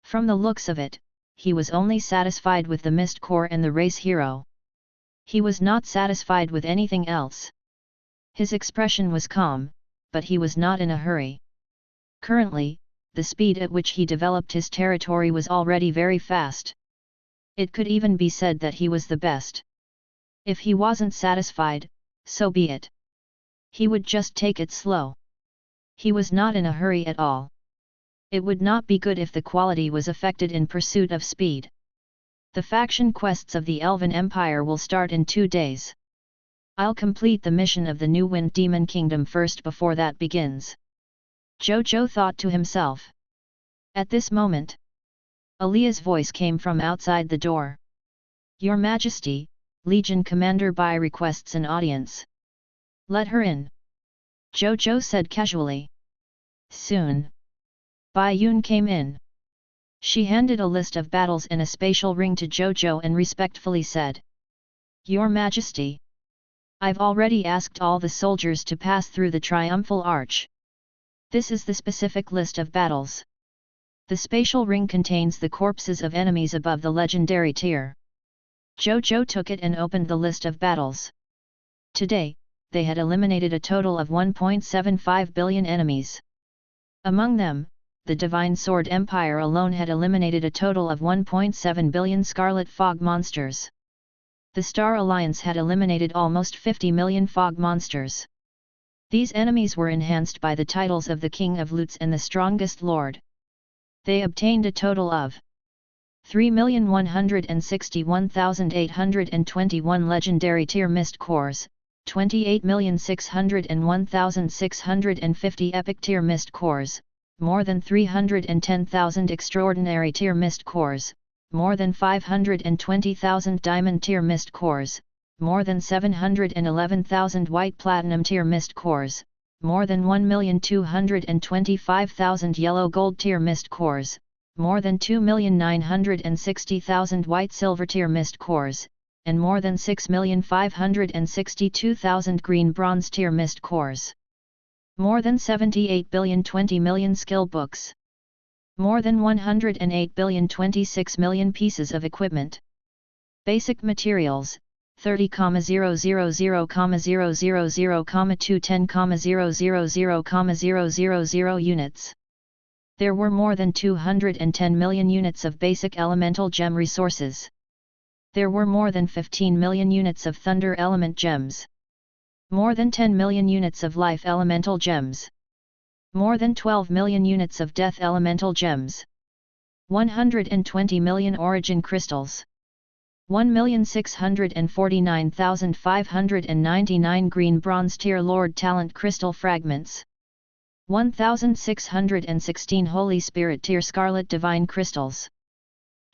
From the looks of it, he was only satisfied with the Mist Core and the race hero. He was not satisfied with anything else. His expression was calm, but he was not in a hurry. Currently, the speed at which he developed his territory was already very fast. It could even be said that he was the best. If he wasn't satisfied, so be it. He would just take it slow. He was not in a hurry at all. It would not be good if the quality was affected in pursuit of speed. The faction quests of the Elven Empire will start in 2 days. I'll complete the mission of the new Wind Demon Kingdom first before that begins. Zhou Zhou thought to himself. At this moment, Alia's voice came from outside the door. Your Majesty, Legion Commander Bai requests an audience. Let her in. Zhou Zhou said casually. Soon. Bai Yun came in. She handed a list of battles and a spatial ring to Zhou Zhou and respectfully said. Your Majesty. I've already asked all the soldiers to pass through the Triumphal Arch. This is the specific list of battles. The spatial ring contains the corpses of enemies above the legendary tier. Zhou Zhou took it and opened the list of battles. Today, they had eliminated a total of 1.75 billion enemies. Among them, the Divine Sword Empire alone had eliminated a total of 1.7 billion Scarlet Fog monsters. The Star Alliance had eliminated almost 50 million fog monsters. These enemies were enhanced by the titles of the King of Loots and the Strongest Lord. They obtained a total of 3,161,821 legendary tier mist cores, 28,601,650 epic tier mist cores, more than 310,000 extraordinary tier mist cores, more than 520,000 diamond tier mist cores, more than 711,000 white platinum tier mist cores, more than 1,225,000 yellow gold tier mist cores, more than 2,960,000 white silver tier mist cores, and more than 6,562,000 green bronze tier mist cores. More than 78 billion 20 million skill books. More than 108 billion 26 million pieces of equipment. Basic materials, 30,000,210,000,000 units. There were more than 210 million units of basic elemental gem resources. There were more than 15 million units of thunder element gems. More than 10 million units of life elemental gems. More than 12 million units of death elemental gems. 120 million origin crystals. 1,649,599 green bronze tier Lord Talent crystal fragments. 1,616 Holy Spirit tier scarlet divine crystals.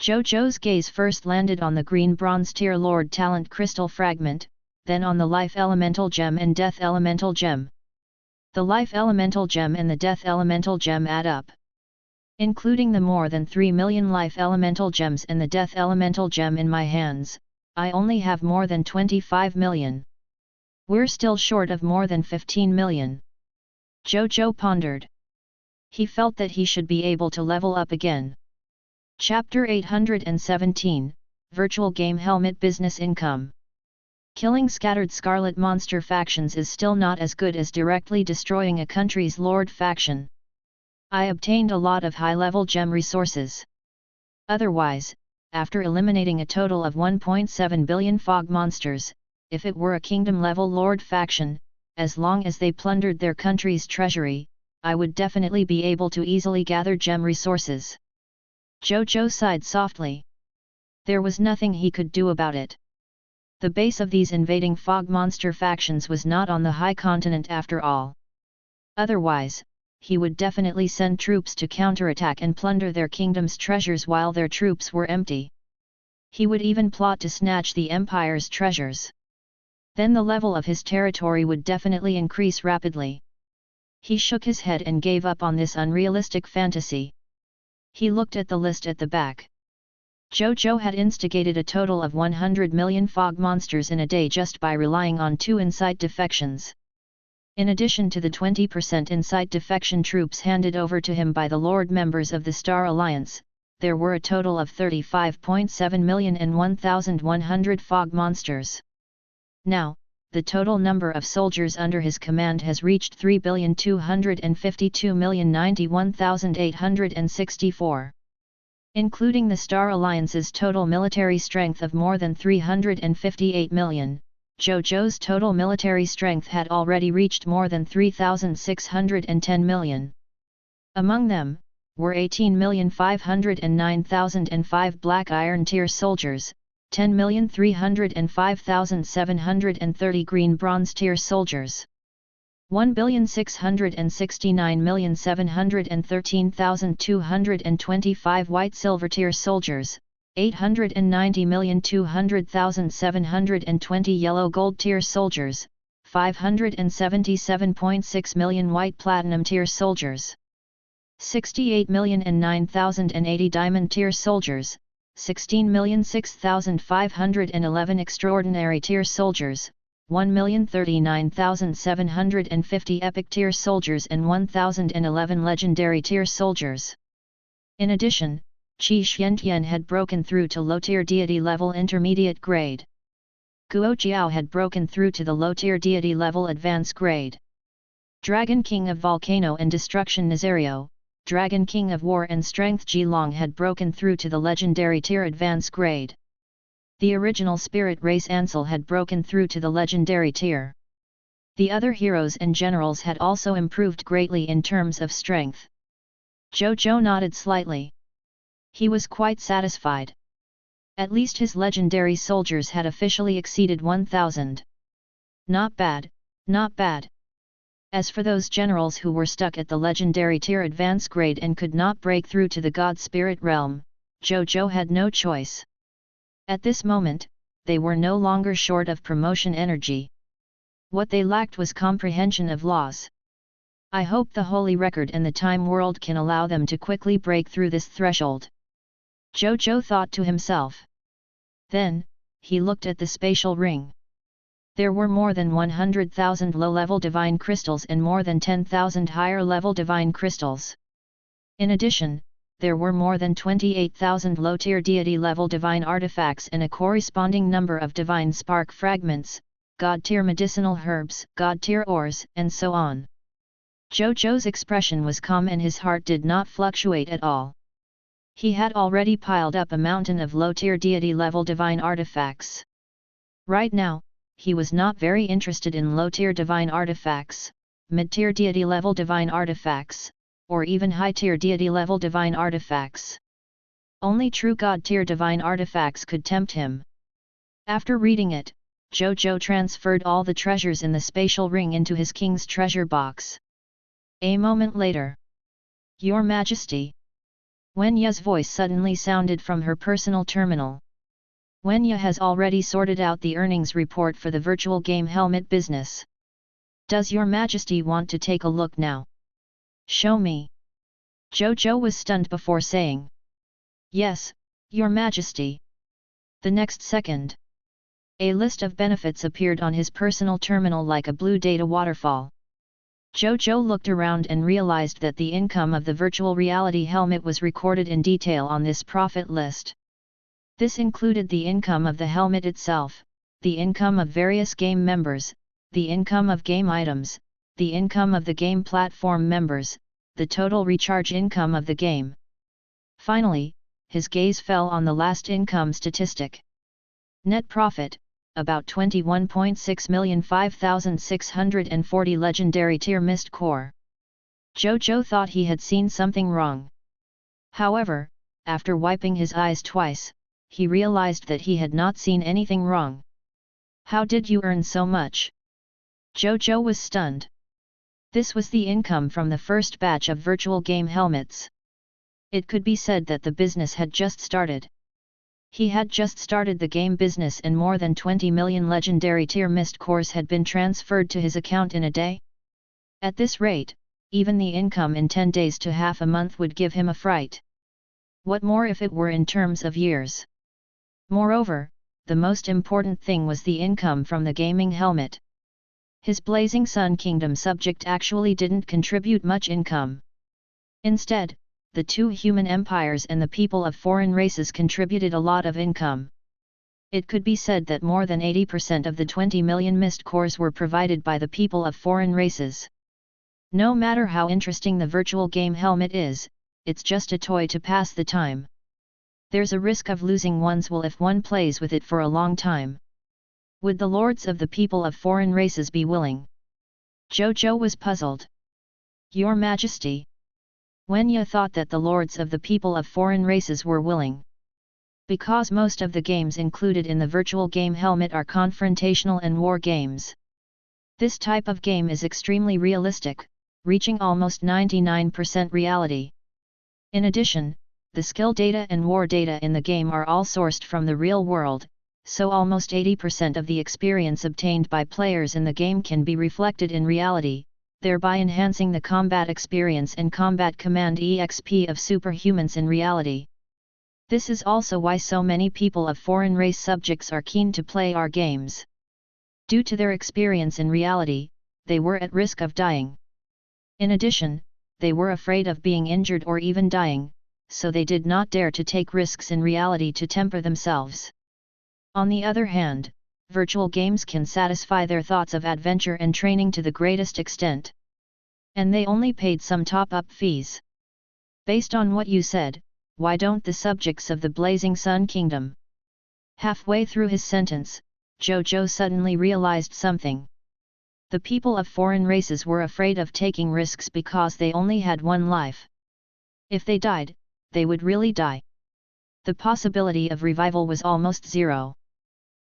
Zhou Zhou's gaze first landed on the green bronze tier Lord Talent crystal fragment, then on the life elemental gem and death elemental gem. The life elemental gem and the death elemental gem add up. Including the more than 3 million life elemental gems and the death elemental gem in my hands, I only have more than 25 million. We're still short of more than 15 million. Zhou Zhou pondered. He felt that he should be able to level up again. Chapter 817, Virtual Game Helmet Business Income. Killing scattered Scarlet Monster factions is still not as good as directly destroying a country's Lord faction. I obtained a lot of high-level gem resources. Otherwise, after eliminating a total of 1.7 billion fog monsters, if it were a kingdom-level Lord faction, as long as they plundered their country's treasury, I would definitely be able to easily gather gem resources. Zhou Zhou sighed softly. There was nothing he could do about it. The base of these invading fog monster factions was not on the high continent after all. Otherwise, he would definitely send troops to counterattack and plunder their kingdom's treasures while their troops were empty. He would even plot to snatch the empire's treasures. Then the level of his territory would definitely increase rapidly. He shook his head and gave up on this unrealistic fantasy. He looked at the list at the back. Zhou Zhou had instigated a total of 100 million fog monsters in a day just by relying on 2 insight defections. In addition to the 20% insight defection troops handed over to him by the Lord members of the Star Alliance, there were a total of 35.7 million and 1,100 fog monsters. Now, the total number of soldiers under his command has reached 3,252,091,864. Including the Star Alliance's total military strength of more than 358 million, Zhou Zhou's total military strength had already reached more than 3,610 million. Among them, were 18,509,005 Black Iron Tier soldiers, 10,305,730 Green Bronze Tier soldiers, 1,699,713,225 White Silver Tier soldiers, 890,200,720 Yellow Gold Tier soldiers, 577.6 million White Platinum Tier soldiers, 68,009,080 Diamond Tier soldiers, 16,006,511 Extraordinary Tier soldiers, 1,039,750 Epic Tier soldiers and 1,011 Legendary Tier soldiers. In addition, Qi Xiantian had broken through to low-tier deity level intermediate grade. Guo Jiao had broken through to the low-tier deity level advanced grade. Dragon King of Volcano and Destruction Nazario, Dragon King of War and Strength Jilong had broken through to the legendary tier advanced grade. The original Spirit Race Ansel had broken through to the legendary tier. The other heroes and generals had also improved greatly in terms of strength. Zhou Zhou nodded slightly. He was quite satisfied. At least his legendary soldiers had officially exceeded 1,000. Not bad, not bad. As for those generals who were stuck at the legendary tier advance grade and could not break through to the God Spirit realm, Zhou Zhou had no choice. At this moment, they were no longer short of promotion energy. What they lacked was comprehension of laws. I hope the Holy Record and the Time World can allow them to quickly break through this threshold. Zhou Zhou thought to himself. Then, he looked at the spatial ring. There were more than 100,000 low-level divine crystals and more than 10,000 higher-level divine crystals. In addition, there were more than 28,000 low-tier deity-level divine artifacts and a corresponding number of divine spark fragments, god-tier medicinal herbs, god-tier ores, and so on. Zhou Zhou's expression was calm and his heart did not fluctuate at all. He had already piled up a mountain of low-tier deity-level divine artifacts. Right now, he was not very interested in low-tier divine artifacts, mid-tier deity-level divine artifacts, or even high-tier deity-level divine artifacts. Only true god-tier divine artifacts could tempt him. After reading it, Zhou Zhou transferred all the treasures in the spatial ring into his king's treasure box. A moment later. Your Majesty. Wen Ye's voice suddenly sounded from her personal terminal. Wen Ye has already sorted out the earnings report for the virtual game helmet business. Does Your Majesty want to take a look now? Show me. Zhou Zhou was stunned before saying. Yes, Your Majesty. The next second. A list of benefits appeared on his personal terminal like a blue data waterfall. Zhou Zhou looked around and realized that the income of the virtual reality helmet was recorded in detail on this profit list. This included the income of the helmet itself, the income of various game members, the income of game items, the income of the game platform members, the total recharge income of the game. Finally, his gaze fell on the last income statistic. Net profit, about 21.6,005,640 legendary tier mist core. Zhou Zhou thought he had seen something wrong. However, after wiping his eyes twice, he realized that he had not seen anything wrong. How did you earn so much? Zhou Zhou was stunned. This was the income from the first batch of virtual game helmets. It could be said that the business had just started. He had just started the game business and more than 20 million legendary tier mist cores had been transferred to his account in a day. At this rate, even the income in 10 days to half a month would give him a fright. What more if it were in terms of years? Moreover, the most important thing was the income from the gaming helmet. His Blazing Sun Kingdom subject actually didn't contribute much income. Instead, the two human empires and the people of foreign races contributed a lot of income. It could be said that more than 80% of the 20 million mist cores were provided by the people of foreign races. No matter how interesting the virtual game helmet is, it's just a toy to pass the time. There's a risk of losing one's will if one plays with it for a long time. Would the lords of the people of foreign races be willing? Zhou Zhou was puzzled. Your Majesty. Wen Ye thought that the lords of the people of foreign races were willing. Because most of the games included in the virtual game helmet are confrontational and war games. This type of game is extremely realistic, reaching almost 99% reality. In addition, the skill data and war data in the game are all sourced from the real world, so almost 80% of the experience obtained by players in the game can be reflected in reality, thereby enhancing the combat experience and combat command EXP of superhumans in reality. This is also why so many people of foreign race subjects are keen to play our games. Due to their experience in reality, they were at risk of dying. In addition, they were afraid of being injured or even dying, so they did not dare to take risks in reality to temper themselves. On the other hand, virtual games can satisfy their thoughts of adventure and training to the greatest extent. And they only paid some top-up fees. Based on what you said, why don't the subjects of the Blazing Sun Kingdom? Halfway through his sentence, Zhou Zhou suddenly realized something. The people of foreign races were afraid of taking risks because they only had one life. If they died, they would really die. The possibility of revival was almost zero.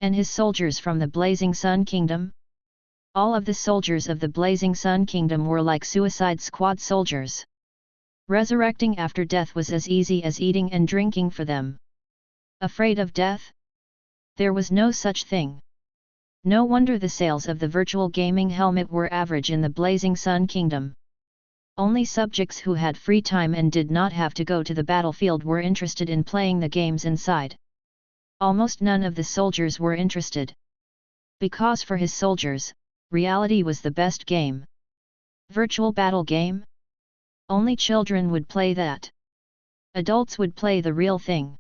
And his soldiers from the Blazing Sun Kingdom? All of the soldiers of the Blazing Sun Kingdom were like Suicide Squad soldiers. Resurrecting after death was as easy as eating and drinking for them. Afraid of death? There was no such thing. No wonder the sales of the virtual gaming helmet were average in the Blazing Sun Kingdom. Only subjects who had free time and did not have to go to the battlefield were interested in playing the games inside. Almost none of the soldiers were interested. Because for his soldiers, reality was the best game. Virtual battle game? Only children would play that. Adults would play the real thing.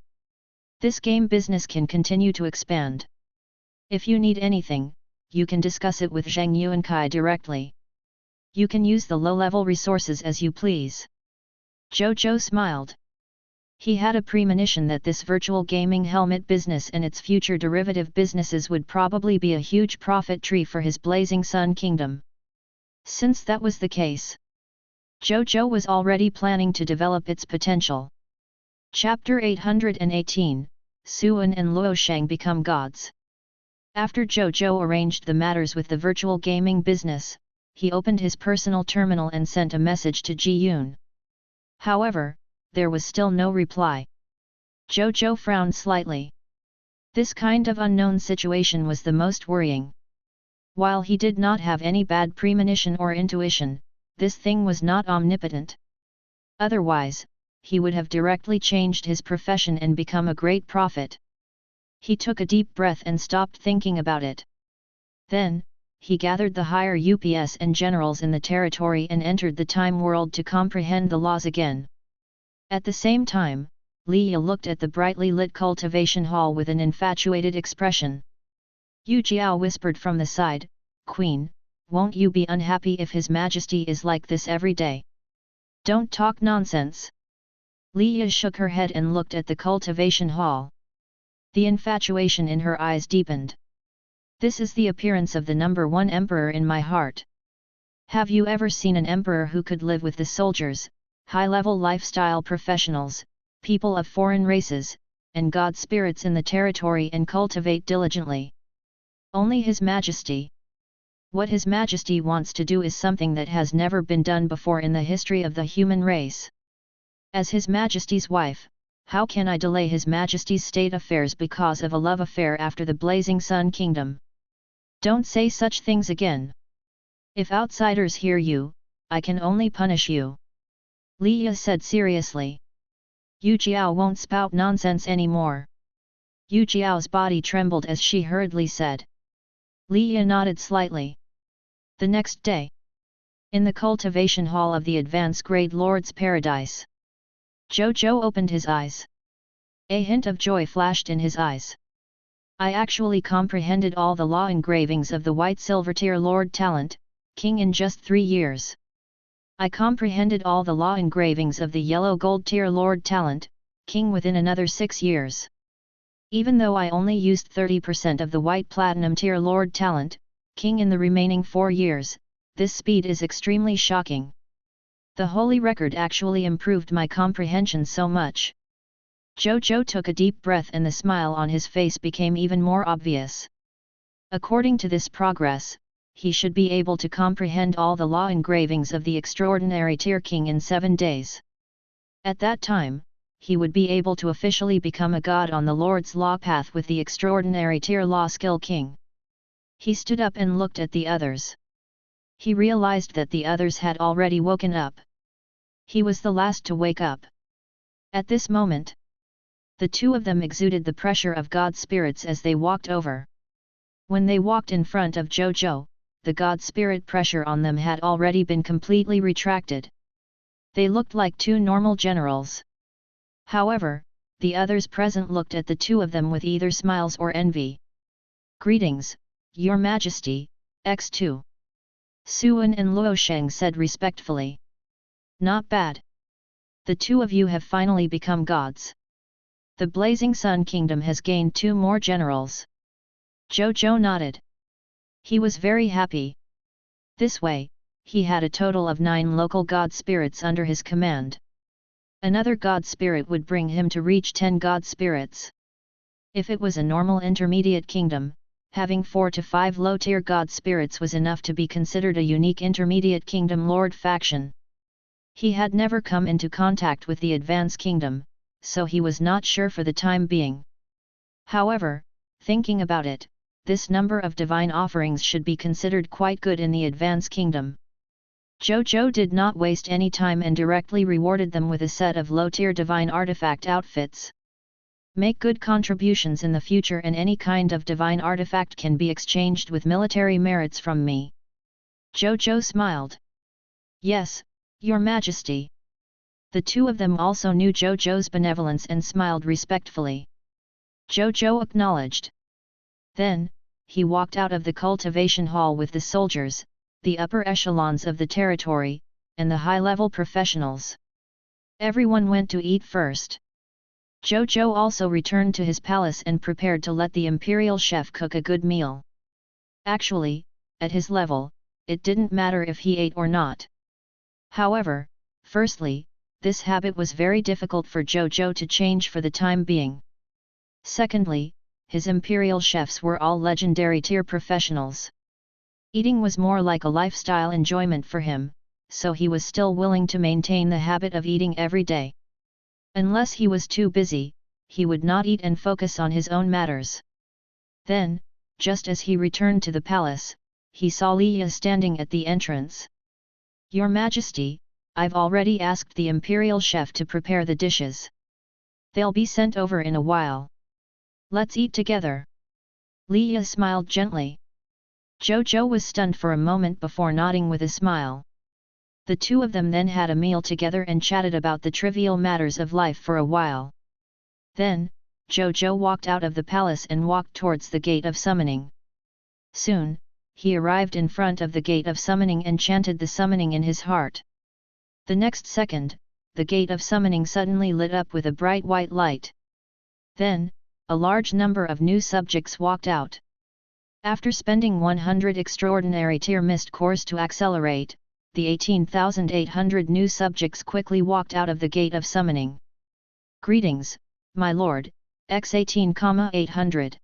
This game business can continue to expand. If you need anything, you can discuss it with Zheng Yuankai directly. You can use the low-level resources as you please. Zhou Zhou smiled. He had a premonition that this virtual gaming helmet business and its future derivative businesses would probably be a huge profit tree for his Blazing Sun Kingdom. Since that was the case, Zhou Zhou was already planning to develop its potential. Chapter 818, Suan and Luoshang become gods. After Zhou Zhou arranged the matters with the virtual gaming business, he opened his personal terminal and sent a message to Ji Yun. However, there was still no reply. Zhou Zhou frowned slightly. This kind of unknown situation was the most worrying. While he did not have any bad premonition or intuition, this thing was not omnipotent. Otherwise, he would have directly changed his profession and become a great prophet. He took a deep breath and stopped thinking about it. Then, he gathered the higher UPS and generals in the territory and entered the time world to comprehend the laws again. At the same time, Li Yi looked at the brightly lit cultivation hall with an infatuated expression. Yu Jiao whispered from the side, "Queen, won't you be unhappy if His Majesty is like this every day? Don't talk nonsense." Li Yi shook her head and looked at the cultivation hall. The infatuation in her eyes deepened. "This is the appearance of the number one emperor in my heart. Have you ever seen an emperor who could live with the soldiers, high-level lifestyle professionals, people of foreign races, and god spirits in the territory and cultivate diligently? Only His Majesty. What His Majesty wants to do is something that has never been done before in the history of the human race. As His Majesty's wife, how can I delay His Majesty's state affairs because of a love affair after the Blazing Sun Kingdom? Don't say such things again. If outsiders hear you, I can only punish you," Li Yi said seriously. "Yu Jiao won't spout nonsense anymore." Yu Jiao's body trembled as she hurriedly said. Li Yi nodded slightly. The next day, in the cultivation hall of the advanced grade Lord's Paradise, Zhou Zhou opened his eyes. A hint of joy flashed in his eyes. "I actually comprehended all the law engravings of the White Silver Tier Lord Talent, King in just 3 years. I comprehended all the law engravings of the Yellow Gold Tier Lord Talent, King within another 6 years. Even though I only used 30% of the White Platinum Tier Lord Talent, King in the remaining 4 years, this speed is extremely shocking. The holy record actually improved my comprehension so much." Zhou Zhou took a deep breath and the smile on his face became even more obvious. According to this progress, he should be able to comprehend all the law engravings of the extraordinary Tier King in 7 days. At that time, he would be able to officially become a god on the Lord's Law path with the extraordinary Tier Law Skill King. He stood up and looked at the others. He realized that the others had already woken up. He was the last to wake up. At this moment, the two of them exuded the pressure of god spirits as they walked over. When they walked in front of Zhou Zhou, the god spirit pressure on them had already been completely retracted. They looked like 2 normal generals. However, the others present looked at the two of them with either smiles or envy. "Greetings, Your Majesty, X2. Suan and Luosheng said respectfully. "Not bad. The two of you have finally become gods. The Blazing Sun Kingdom has gained 2 more generals." Zhou Zhou nodded. He was very happy. This way, he had a total of 9 local god spirits under his command. Another god spirit would bring him to reach 10 god spirits. If it was a normal intermediate kingdom, having 4 to 5 low-tier god spirits was enough to be considered a unique intermediate kingdom lord faction. He had never come into contact with the advanced kingdom, so he was not sure for the time being. However, thinking about it, this number of divine offerings should be considered quite good in the advanced kingdom. Zhou Zhou did not waste any time and directly rewarded them with a set of low-tier divine artifact outfits. Make good contributions in the future and any kind of divine artifact can be exchanged with military merits from me. Zhou Zhou smiled. "Yes, Your Majesty." The two of them also knew Zhou Zhou's benevolence and smiled respectfully. Zhou Zhou acknowledged. Then, he walked out of the cultivation hall with the soldiers, the upper echelons of the territory, and the high-level professionals. Everyone went to eat first. Zhou Zhou also returned to his palace and prepared to let the imperial chef cook a good meal. Actually, at his level, it didn't matter if he ate or not. However, firstly, this habit was very difficult for Zhou Zhou to change for the time being. Secondly, his imperial chefs were all legendary tier professionals. Eating was more like a lifestyle enjoyment for him, so he was still willing to maintain the habit of eating every day. Unless he was too busy, he would not eat and focus on his own matters. Then, just as he returned to the palace, he saw Liya standing at the entrance. "Your Majesty, I've already asked the imperial chef to prepare the dishes. They'll be sent over in a while. Let's eat together." Liya smiled gently. Zhou Zhou was stunned for a moment before nodding with a smile. The two of them then had a meal together and chatted about the trivial matters of life for a while. Then, Zhou Zhou walked out of the palace and walked towards the gate of summoning. Soon, he arrived in front of the gate of summoning and chanted the summoning in his heart. The next second, the gate of summoning suddenly lit up with a bright white light. Then, a large number of new subjects walked out. After spending 100 extraordinary tier mist cores to accelerate, the 18,800 new subjects quickly walked out of the gate of summoning. "Greetings, my lord, X18,800.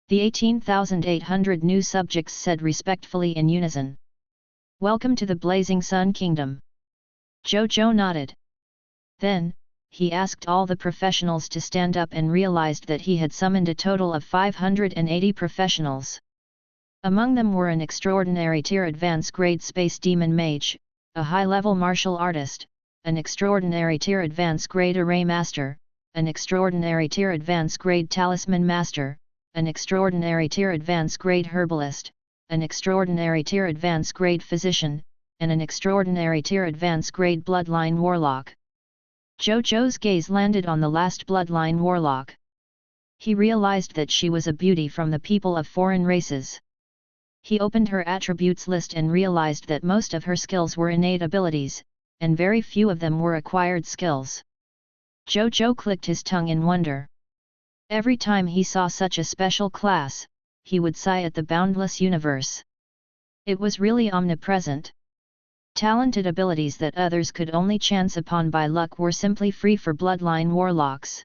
The 18,800 new subjects said respectfully in unison. "Welcome to the Blazing Sun Kingdom." Zhou Zhou nodded. Then, he asked all the professionals to stand up and realized that he had summoned a total of 580 professionals. Among them were an extraordinary tier advanced grade space demon mage, a high-level martial artist, an extraordinary tier advanced grade array master, an extraordinary tier advanced grade talisman master, an extraordinary tier advanced grade herbalist, an extraordinary tier advanced grade physician, and an extraordinary tier advanced grade bloodline warlock. Zhou Zhou's gaze landed on the last bloodline warlock. He realized that she was a beauty from the people of foreign races. He opened her attributes list and realized that most of her skills were innate abilities, and very few of them were acquired skills. Zhou Zhou clicked his tongue in wonder. Every time he saw such a special class, he would sigh at the boundless universe. It was really omnipresent. Talented abilities that others could only chance upon by luck were simply free for bloodline warlocks.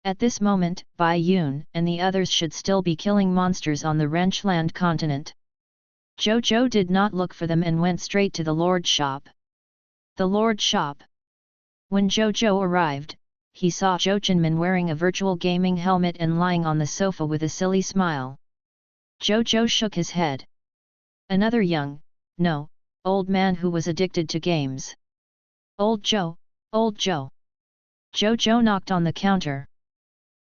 At this moment, Bai Yun and the others should still be killing monsters on the Wrenchland continent. Zhou Zhou did not look for them and went straight to the Lord shop. The Lord shop. When Zhou Zhou arrived, he saw Zhou Zhenmin wearing a virtual gaming helmet and lying on the sofa with a silly smile. Zhou Zhou shook his head. Another old man who was addicted to games. "Old Zhou, old Zhou." Zhou Zhou knocked on the counter.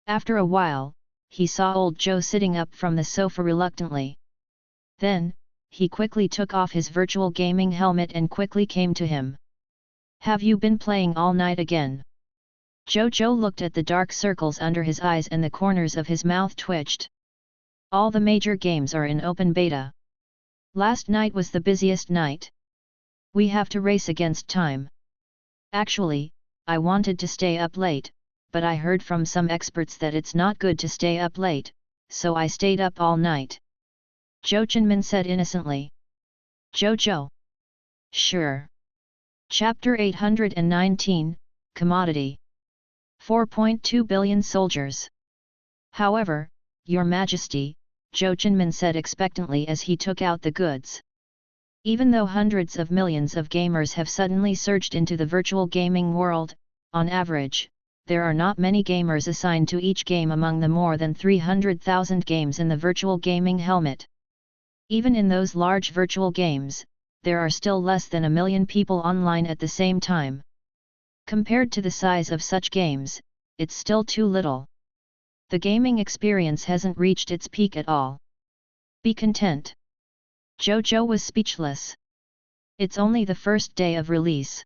After a while, he saw old Zhou sitting up from the sofa reluctantly. Then, he quickly took off his virtual gaming helmet and quickly came to him. "Have you been playing all night again?" Zhou Zhou looked at the dark circles under his eyes and the corners of his mouth twitched. "All the major games are in open beta. Last night was the busiest night. We have to race against time. Actually, I wanted to stay up late, but I heard from some experts that it's not good to stay up late, so I stayed up all night." Zhou Zhenmin said innocently. "Zhou Zhou." "Sure." Chapter 819, Commodity. 4.2 billion soldiers. "However, Your Majesty," Zhou Zhenmin said expectantly as he took out the goods. "Even though hundreds of millions of gamers have suddenly surged into the virtual gaming world, on average, there are not many gamers assigned to each game among the more than 300,000 games in the virtual gaming helmet. Even in those large virtual games, there are still less than 1 million people online at the same time. Compared to the size of such games, it's still too little. The gaming experience hasn't reached its peak at all. Be content." Zhou Zhou was speechless. "It's only the first day of release.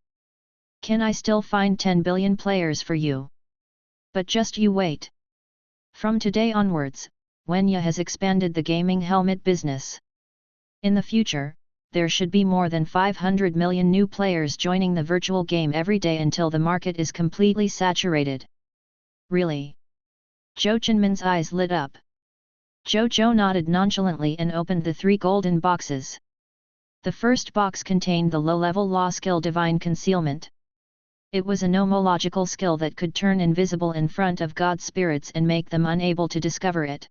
Can I still find 10 billion players for you? But just you wait. From today onwards, Wenya has expanded the gaming helmet business. In the future, there should be more than 500 million new players joining the virtual game every day until the market is completely saturated." "Really?" Zhou Zhenmin's eyes lit up. Zhou Zhou nodded nonchalantly and opened the 3 golden boxes. The first box contained the low-level law skill Divine Concealment. It was a nomological skill that could turn invisible in front of God's spirits and make them unable to discover it.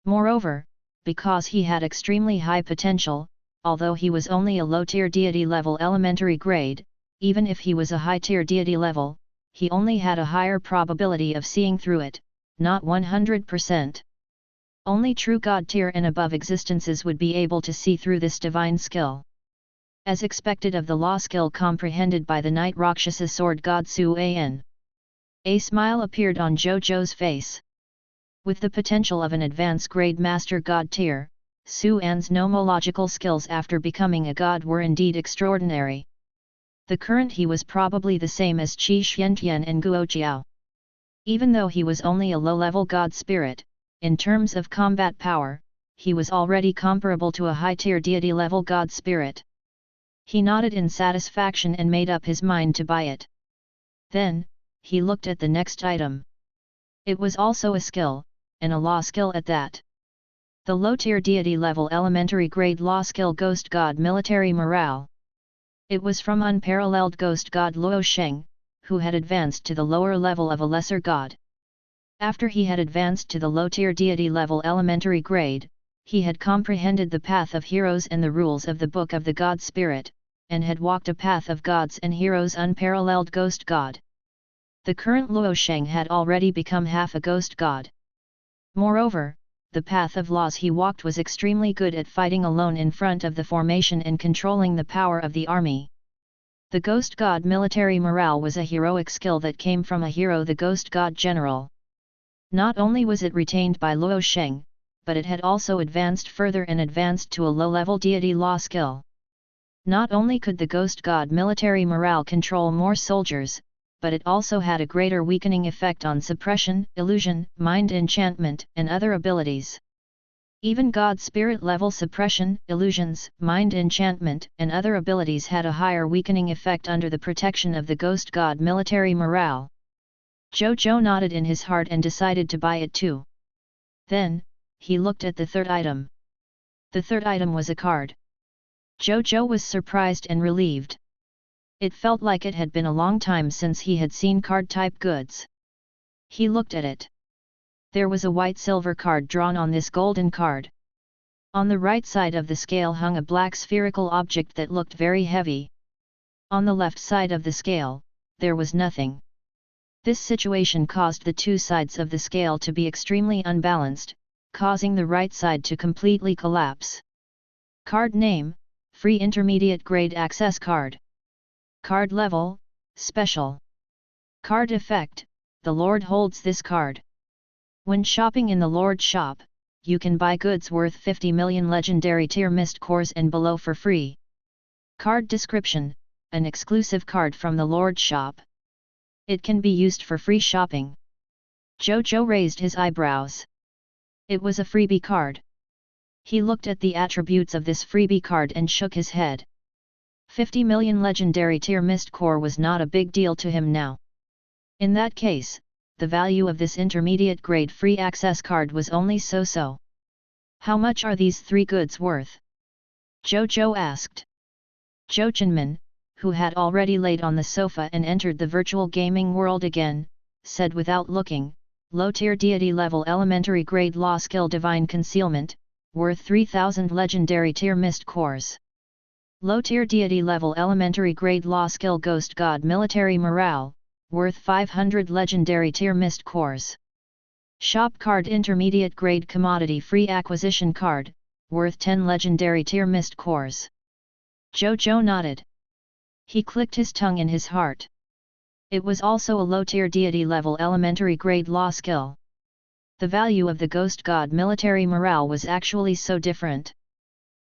Moreover, because he had extremely high potential, although he was only a low-tier deity level elementary grade, even if he was a high-tier deity level, he only had a higher probability of seeing through it, not 100%. Only true God tier and above existences would be able to see through this divine skill. As expected of the law skill comprehended by the Knight Rakshasa sword god Su An. A smile appeared on Zhou Zhou's face. With the potential of an advanced grade master god tier, Su An's nomological skills after becoming a god were indeed extraordinary. The current he was probably the same as Qi Xiantian and Guo Jiao. Even though he was only a low-level god spirit, in terms of combat power, he was already comparable to a high-tier deity-level god spirit. He nodded in satisfaction and made up his mind to buy it. Then, he looked at the next item. It was also a skill, and a law skill at that. The low-tier deity-level elementary grade law skill Ghost God Military Morale. It was from unparalleled Ghost God Luo Sheng, who had advanced to the lower level of a lesser god. After he had advanced to the low-tier deity level elementary grade, he had comprehended the path of heroes and the rules of the Book of the God Spirit, and had walked a path of gods and heroes unparalleled Ghost God. The current Luo Sheng had already become half a Ghost God. Moreover, the path of laws he walked was extremely good at fighting alone in front of the formation and controlling the power of the army. The Ghost God Military Morale was a heroic skill that came from a hero, the Ghost God General. Not only was it retained by Luo Sheng, but it had also advanced further and advanced to a low-level deity law skill. Not only could the Ghost God Military Morale control more soldiers, but it also had a greater weakening effect on suppression, illusion, mind enchantment, and other abilities. Even God Spirit level suppression, illusions, mind enchantment, and other abilities had a higher weakening effect under the protection of the Ghost God Military Morale. Zhou Zhou nodded in his heart and decided to buy it too. Then, he looked at the third item. The third item was a card. Zhou Zhou was surprised and relieved. It felt like it had been a long time since he had seen card-type goods. He looked at it. There was a white-silver card drawn on this golden card. On the right side of the scale hung a black spherical object that looked very heavy. On the left side of the scale, there was nothing. This situation caused the two sides of the scale to be extremely unbalanced, causing the right side to completely collapse. Card name: Free Intermediate Grade Access Card. Card level: Special. Card effect: The Lord holds this card. When shopping in the Lord shop, you can buy goods worth 50 million legendary tier mist cores and below for free. Card description: An exclusive card from the Lord shop. It can be used for free shopping. Zhou Zhou raised his eyebrows. It was a freebie card. He looked at the attributes of this freebie card and shook his head. 50 million legendary tier mist core was not a big deal to him now. In that case, the value of this intermediate grade free access card was only so-so. How much are these three goods worth? Zhou Zhou asked. Zhou Chenmin, who had already laid on the sofa and entered the virtual gaming world again, said without looking, low-tier deity level elementary grade law skill divine concealment, worth 3000 legendary tier mist cores. Low-tier deity level elementary grade law skill Ghost God Military Morale, worth 500 legendary tier mist cores. Shop card intermediate grade commodity free acquisition card, worth 10 legendary tier mist cores. Zhou Zhou nodded. He clicked his tongue in his heart. It was also a low-tier deity level elementary grade law skill. The value of the Ghost God Military Morale was actually so different.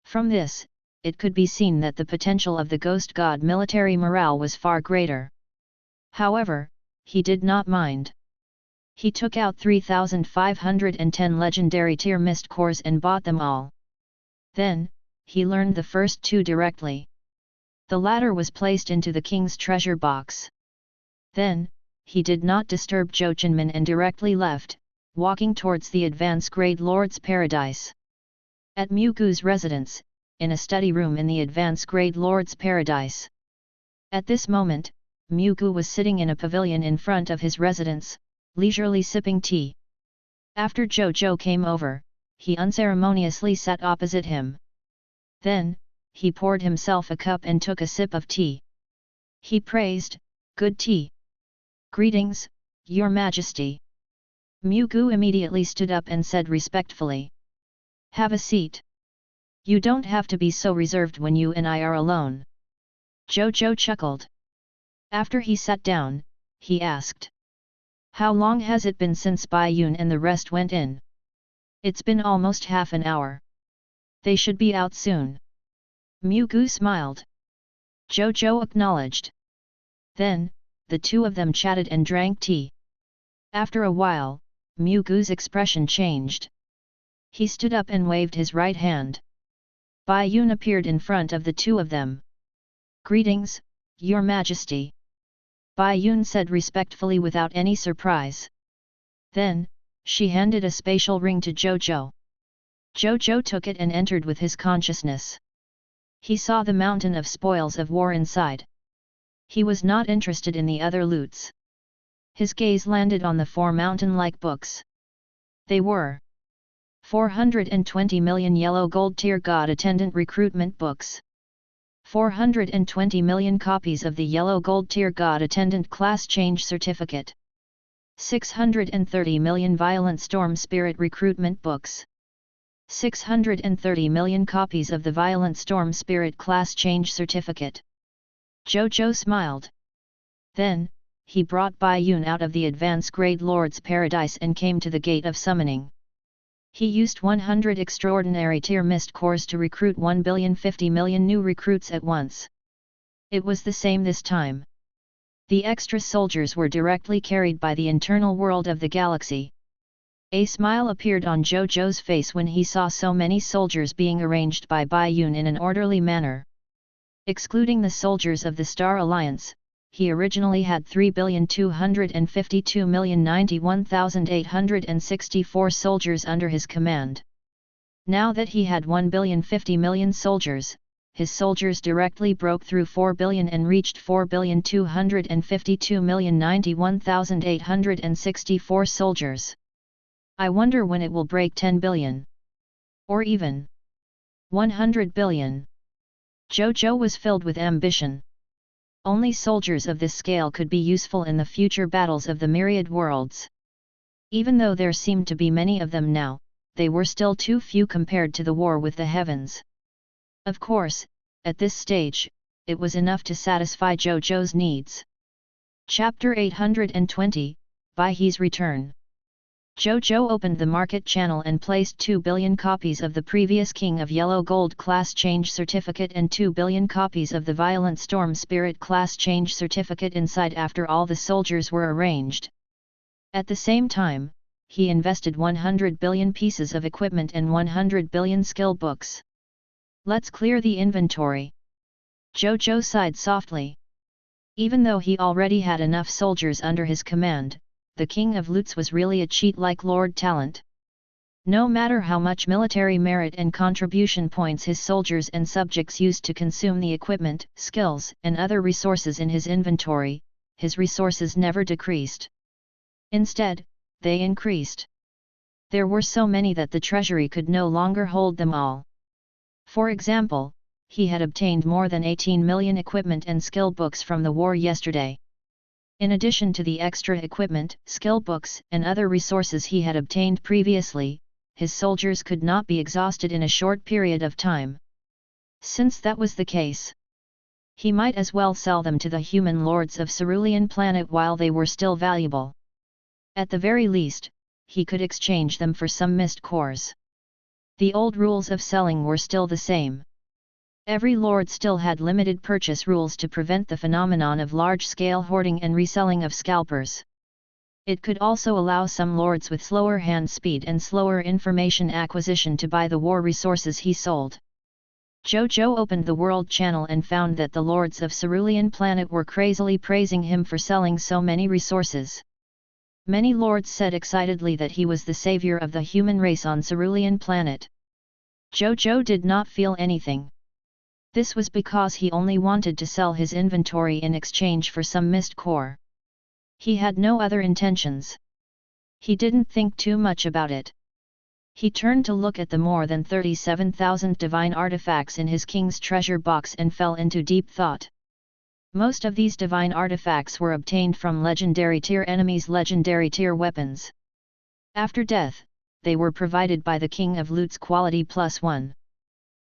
From this, it could be seen that the potential of the Ghost God Military Morale was far greater. However, he did not mind. He took out 3,510 legendary tier mist cores and bought them all. Then, he learned the first two directly. The latter was placed into the king's treasure box. Then, he did not disturb Zhou Chenmin and directly left, walking towards the advanced grade Lord's Paradise. At Mu Gu's residence, in a study room in the advanced grade Lord's Paradise. At this moment, Mugu was sitting in a pavilion in front of his residence, leisurely sipping tea. After Zhou Zhou came over, he unceremoniously sat opposite him. Then, he poured himself a cup and took a sip of tea. He praised, "Good tea. Greetings, Your Majesty." Mugu immediately stood up and said respectfully, "Have a seat. You don't have to be so reserved when you and I are alone." Zhou Zhou chuckled. After he sat down, he asked, "How long has it been since Bai Yun and the rest went in?" "It's been almost half an hour. They should be out soon." Mugu smiled. Zhou Zhou acknowledged. Then, the two of them chatted and drank tea. After a while, Mugu's expression changed. He stood up and waved his right hand. Bai Yun appeared in front of the two of them. "Greetings, Your Majesty." Bai Yun said respectfully without any surprise. Then, she handed a spatial ring to Zhou Zhou. Zhou Zhou took it and entered with his consciousness. He saw the mountain of spoils of war inside. He was not interested in the other loots. His gaze landed on the 4 mountain-like books. They were 420 million yellow gold tier god attendant recruitment books, 420 million copies of the yellow gold tier god attendant class change certificate, 630 million violent storm spirit recruitment books, 630 million copies of the violent storm spirit class change certificate. Zhou Zhou smiled. Then, he brought Bai Yun out of the advanced grade Lord's Paradise and came to the gate of summoning. He used 100 extraordinary tier mist cores to recruit 1,050 million new recruits at once. It was the same this time. The extra soldiers were directly carried by the internal world of the galaxy. A smile appeared on Zhou Zhou's face when he saw so many soldiers being arranged by Bai Yun in an orderly manner. Excluding the soldiers of the Star Alliance, he originally had 3,252,091,864 soldiers under his command. Now that he had 1,050 million soldiers, his soldiers directly broke through 4 billion and reached 4,252,091,864 soldiers. I wonder when it will break 10 billion. Or even 100 billion. Zhou Zhou was filled with ambition. Only soldiers of this scale could be useful in the future battles of the myriad worlds. Even though there seemed to be many of them now, they were still too few compared to the war with the heavens. Of course, at this stage, it was enough to satisfy Zhou Zhou's needs. Chapter 820, Bai He's Return. Zhou Zhou opened the market channel and placed 2 billion copies of the previous King of Yellow Gold class change certificate and 2 billion copies of the Violent Storm Spirit class change certificate inside after all the soldiers were arranged. At the same time, he invested 100 billion pieces of equipment and 100 billion skill books. Let's clear the inventory. Zhou Zhou sighed softly. Even though he already had enough soldiers under his command, the King of Loots was really a cheat like Lord Talent. No matter how much military merit and contribution points his soldiers and subjects used to consume the equipment, skills, and other resources in his inventory, his resources never decreased. Instead, they increased. There were so many that the treasury could no longer hold them all. For example, he had obtained more than 18 million equipment and skill books from the war yesterday. In addition to the extra equipment, skill books, and other resources he had obtained previously, his soldiers could not be exhausted in a short period of time. Since that was the case, he might as well sell them to the human lords of Cerulean Planet while they were still valuable. At the very least, he could exchange them for some mist cores. The old rules of selling were still the same. Every lord still had limited purchase rules to prevent the phenomenon of large-scale hoarding and reselling of scalpers. It could also allow some lords with slower hand speed and slower information acquisition to buy the war resources he sold. Zhou Zhou opened the world channel and found that the lords of Cerulean Planet were crazily praising him for selling so many resources. Many lords said excitedly that he was the savior of the human race on Cerulean Planet. Zhou Zhou did not feel anything. This was because he only wanted to sell his inventory in exchange for some mist core. He had no other intentions. He didn't think too much about it. He turned to look at the more than 37,000 divine artifacts in his king's treasure box and fell into deep thought. Most of these divine artifacts were obtained from legendary tier enemies' legendary tier weapons. After death, they were provided by the King of Loot's quality +1.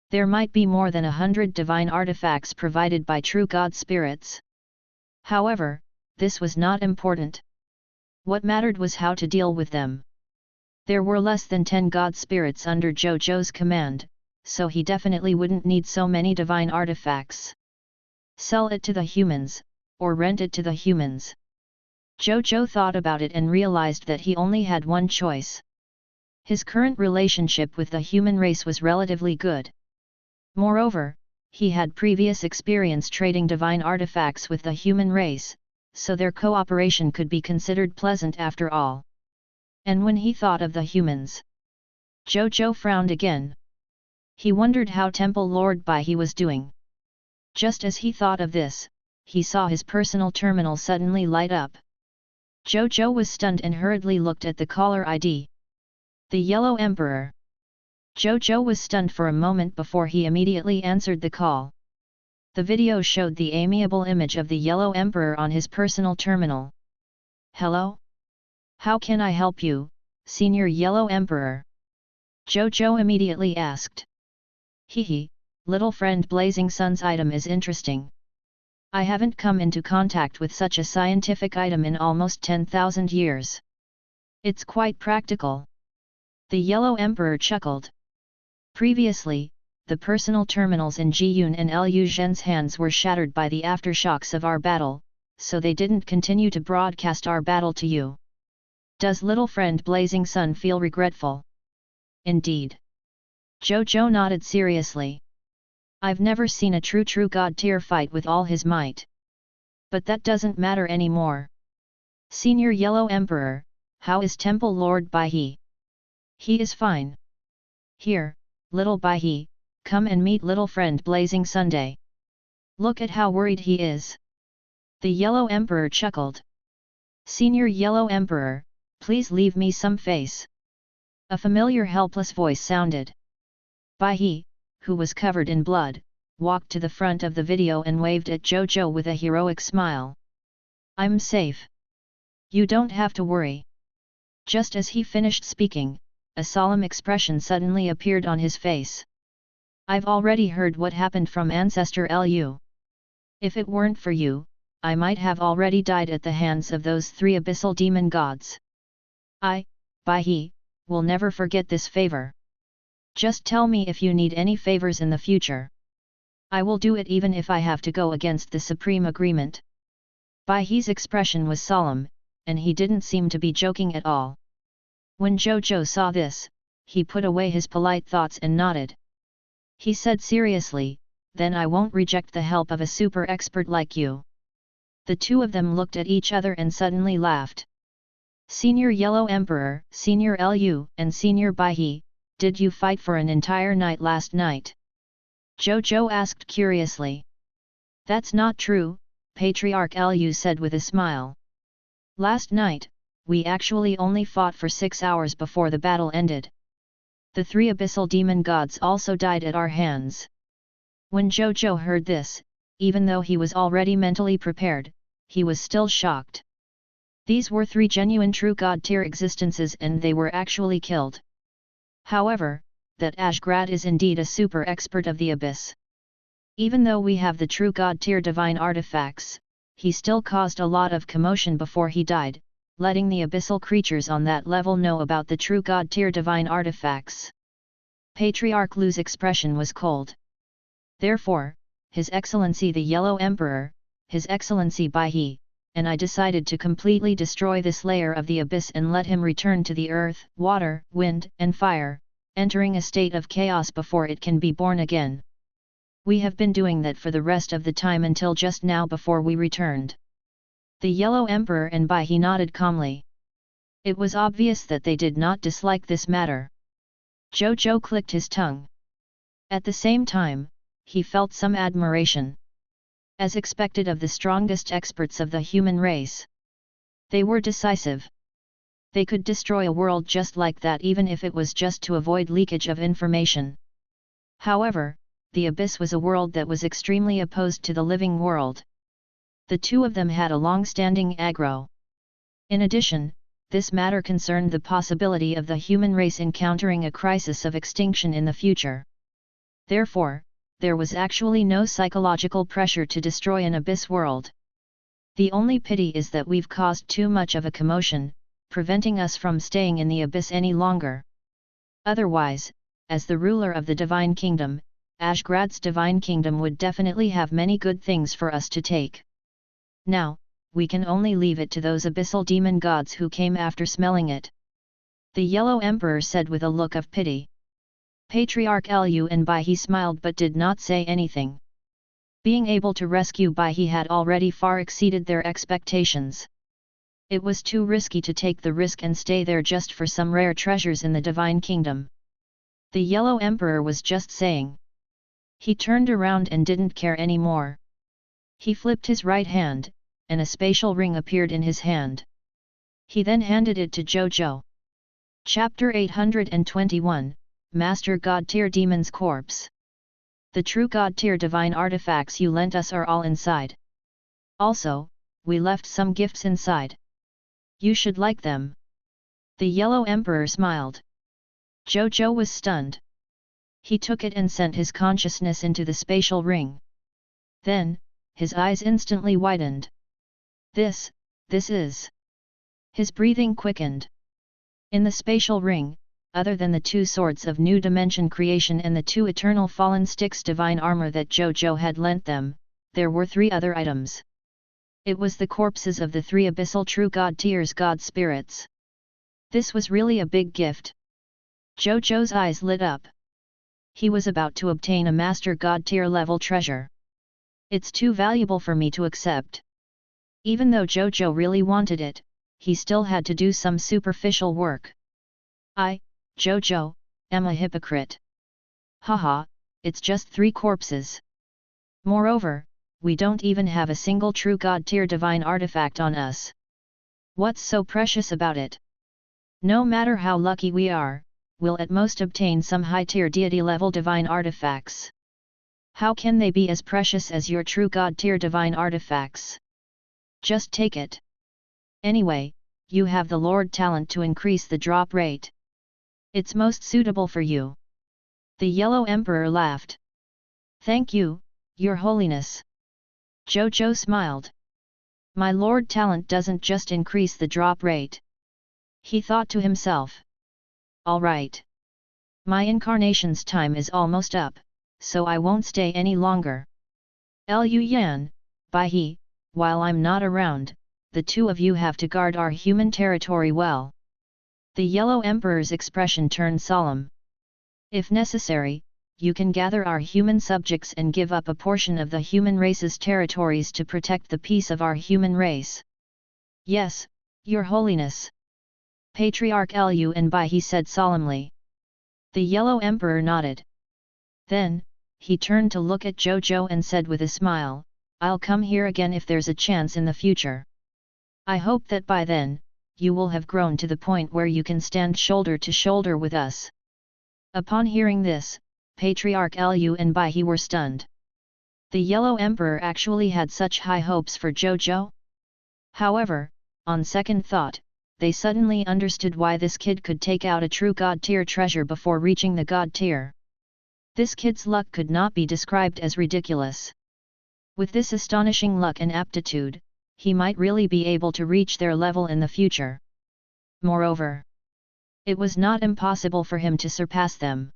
There might be more than 100 divine artifacts provided by true god spirits. However, this was not important. What mattered was how to deal with them. There were less than 10 god spirits under Zhou Zhou's command, so he definitely wouldn't need so many divine artifacts. Sell it to the humans, or rent it to the humans. Zhou Zhou thought about it and realized that he only had one choice. His current relationship with the human race was relatively good. Moreover, he had previous experience trading divine artifacts with the human race, so their cooperation could be considered pleasant after all. And when he thought of the humans, Zhou Zhou frowned again. He wondered how Temple Lord Baihe was doing. Just as he thought of this, he saw his personal terminal suddenly light up. Zhou Zhou was stunned and hurriedly looked at the caller ID. The Yellow Emperor. Zhou Zhou was stunned for a moment before he immediately answered the call. The video showed the amiable image of the Yellow Emperor on his personal terminal. Hello? How can I help you, Senior Yellow Emperor? Zhou Zhou immediately asked. Hehe, little friend Blazing Sun's item is interesting. I haven't come into contact with such a scientific item in almost 10,000 years. It's quite practical. The Yellow Emperor chuckled. Previously, the personal terminals in Jiyun and Liu Zhen's hands were shattered by the aftershocks of our battle, so they didn't continue to broadcast our battle to you. Does little friend Blazing Sun feel regretful? Indeed. Zhou Zhou nodded seriously. I've never seen a true god tier fight with all his might. But that doesn't matter anymore. Senior Yellow Emperor, how is Temple Lord Baihe? He is fine. Here, little Baihe, come and meet little friend Blazing Sunday. Look at how worried he is. The Yellow Emperor chuckled. Senior Yellow Emperor, please leave me some face. A familiar helpless voice sounded. Baihe, who was covered in blood, walked to the front of the video and waved at Zhou Zhou with a heroic smile. I'm safe. You don't have to worry. Just as he finished speaking, a solemn expression suddenly appeared on his face. I've already heard what happened from Ancestor Liu. If it weren't for you, I might have already died at the hands of those 3 abyssal demon gods. I, Baihe, will never forget this favor. Just tell me if you need any favors in the future. I will do it even if I have to go against the Supreme Agreement. Baihe's expression was solemn, and he didn't seem to be joking at all. When Zhou Zhou saw this, he put away his polite thoughts and nodded. He said seriously, then I won't reject the help of a super expert like you. The two of them looked at each other and suddenly laughed. Senior Yellow Emperor, Senior Liu, and Senior Baihe, did you fight for an entire night last night? Zhou Zhou asked curiously. That's not true, Patriarch Liu said with a smile. Last night, we actually only fought for 6 hours before the battle ended. The 3 abyssal demon gods also died at our hands. When Zhou Zhou heard this, even though he was already mentally prepared, he was still shocked. These were 3 genuine true god tier existences and they were actually killed. However, that Ashgrad is indeed a super expert of the abyss. Even though we have the true god tier divine artifacts, he still caused a lot of commotion before he died, letting the abyssal creatures on that level know about the true god tier divine artifacts. Patriarch Lu's expression was cold. Therefore, His Excellency the Yellow Emperor, His Excellency Baihe, and I decided to completely destroy this layer of the abyss and let him return to the earth, water, wind, and fire, entering a state of chaos before it can be born again. We have been doing that for the rest of the time until just now before we returned. The Yellow Emperor and Baihe nodded calmly. It was obvious that they did not dislike this matter. Zhou Zhou clicked his tongue. At the same time, he felt some admiration. As expected of the strongest experts of the human race. They were decisive. They could destroy a world just like that even if it was just to avoid leakage of information. However, the abyss was a world that was extremely opposed to the living world. The two of them had a long-standing aggro. In addition, this matter concerned the possibility of the human race encountering a crisis of extinction in the future. Therefore, there was actually no psychological pressure to destroy an abyss world. The only pity is that we've caused too much of a commotion, preventing us from staying in the abyss any longer. Otherwise, as the ruler of the Divine Kingdom, Ashgrad's Divine Kingdom would definitely have many good things for us to take. Now, we can only leave it to those abyssal demon gods who came after smelling it. The Yellow Emperor said with a look of pity. Patriarch Lu and Baihe smiled but did not say anything. Being able to rescue Baihe had already far exceeded their expectations. It was too risky to take the risk and stay there just for some rare treasures in the Divine Kingdom. The Yellow Emperor was just saying. He turned around and didn't care anymore. He flipped his right hand, and a spatial ring appeared in his hand. He then handed it to Zhou Zhou. Chapter 821, Master God-tier Demon's Corpse. The true God-tier divine artifacts you lent us are all inside. Also, we left some gifts inside. You should like them. The Yellow Emperor smiled. Zhou Zhou was stunned. He took it and sent his consciousness into the spatial ring. Then, his eyes instantly widened. This is... His breathing quickened. In the spatial ring, other than the two swords of new dimension creation and the two eternal fallen sticks divine armor that Zhou Zhou had lent them, there were 3 other items. It was the corpses of the 3 abyssal true god tiers god spirits. This was really a big gift. Zhou Zhou's eyes lit up. He was about to obtain a master god tier level treasure. It's too valuable for me to accept. Even though Zhou Zhou really wanted it, he still had to do some superficial work. I, Zhou Zhou, am a hypocrite. Haha, it's just 3 corpses. Moreover, we don't even have a single true god tier divine artifact on us. What's so precious about it? No matter how lucky we are, we'll at most obtain some high tier deity level divine artifacts. How can they be as precious as your true god tier divine artifacts? Just take it. Anyway, you have the Lord talent to increase the drop rate. It's most suitable for you. The Yellow Emperor laughed. Thank you, Your Holiness. Zhou Zhou smiled. My Lord talent doesn't just increase the drop rate. He thought to himself. Alright. My incarnation's time is almost up, so I won't stay any longer. Lu Yan, Baihe, while I'm not around, the 2 of you have to guard our human territory well. The Yellow Emperor's expression turned solemn. If necessary, you can gather our human subjects and give up a portion of the human race's territories to protect the peace of our human race. Yes, Your Holiness. Patriarch Lu and Baihe said solemnly. The Yellow Emperor nodded. Then, he turned to look at Zhou Zhou and said with a smile, I'll come here again if there's a chance in the future. I hope that by then, you will have grown to the point where you can stand shoulder to shoulder with us. Upon hearing this, Patriarch Lu and Baihe were stunned. The Yellow Emperor actually had such high hopes for Zhou Zhou? However, on second thought, they suddenly understood why this kid could take out a true god tier treasure before reaching the god tier. This kid's luck could not be described as ridiculous. With this astonishing luck and aptitude, he might really be able to reach their level in the future. Moreover, it was not impossible for him to surpass them.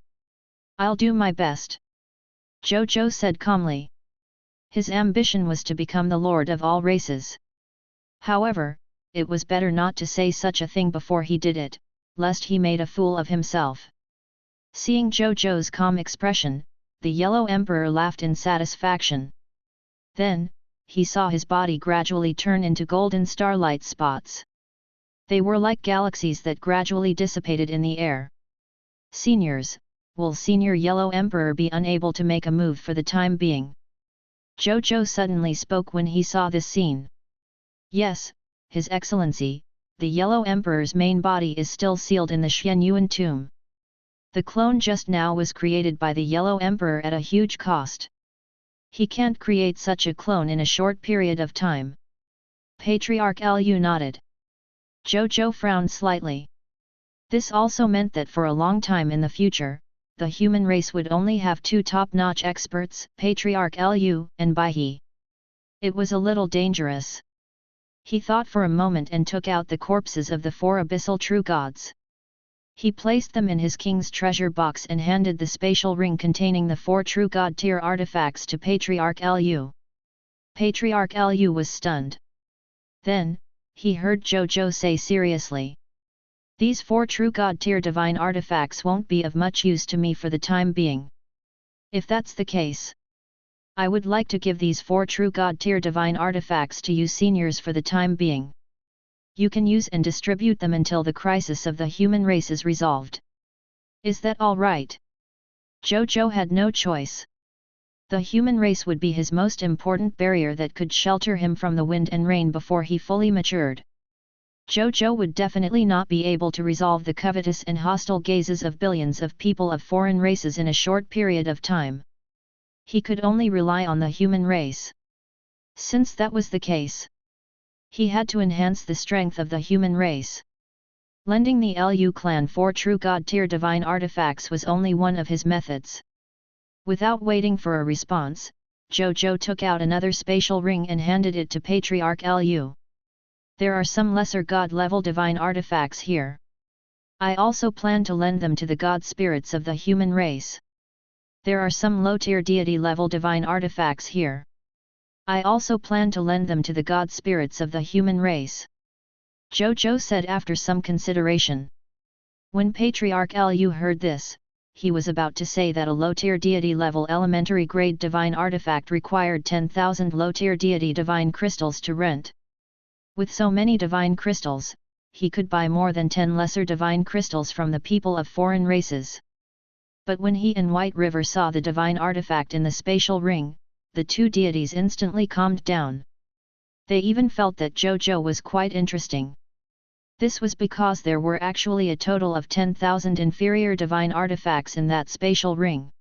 I'll do my best. Zhou Zhou said calmly. His ambition was to become the lord of all races. However, it was better not to say such a thing before he did it, lest he made a fool of himself. Seeing Zhou Zhou's calm expression, the Yellow Emperor laughed in satisfaction. Then, he saw his body gradually turn into golden starlight spots. They were like galaxies that gradually dissipated in the air. Seniors, will Senior Yellow Emperor be unable to make a move for the time being? Zhou Zhou suddenly spoke when he saw this scene. Yes, His Excellency, the Yellow Emperor's main body is still sealed in the Xianyuan tomb. The clone just now was created by the Yellow Emperor at a huge cost. He can't create such a clone in a short period of time. Patriarch Lu nodded. Zhou Zhou frowned slightly. This also meant that for a long time in the future, the human race would only have two top-notch experts, Patriarch Lu and Baihe. It was a little dangerous. He thought for a moment and took out the corpses of the four abyssal true gods. He placed them in his king's treasure box and handed the spatial ring containing the four true god tier artifacts to Patriarch Lu. Patriarch Lu was stunned. Then, he heard Zhou Zhou say seriously, "These four true god tier divine artifacts won't be of much use to me for the time being. If that's the case, I would like to give these four true god tier divine artifacts to you seniors for the time being. You can use and distribute them until the crisis of the human race is resolved. Is that all right?" Zhou Zhou had no choice. The human race would be his most important barrier that could shelter him from the wind and rain before he fully matured. Zhou Zhou would definitely not be able to resolve the covetous and hostile gazes of billions of people of foreign races in a short period of time. He could only rely on the human race. Since that was the case, he had to enhance the strength of the human race. Lending the Lu clan four true god tier divine artifacts was only one of his methods. Without waiting for a response, Zhou Zhou took out another spatial ring and handed it to Patriarch Lu. "There are some lesser god-level divine artifacts here. I also plan to lend them to the god spirits of the human race. There are some low-tier deity-level divine artifacts here. I also plan to lend them to the god spirits of the human race," Zhou Zhou said after some consideration. When Patriarch Lu heard this, he was about to say that a low-tier deity-level elementary grade divine artifact required 10,000 low-tier deity divine crystals to rent. With so many divine crystals, he could buy more than 10 lesser divine crystals from the people of foreign races. But when he and White River saw the divine artifact in the spatial ring, the two deities instantly calmed down. They even felt that Zhou Zhou was quite interesting. This was because there were actually a total of 10,000 inferior divine artifacts in that spatial ring.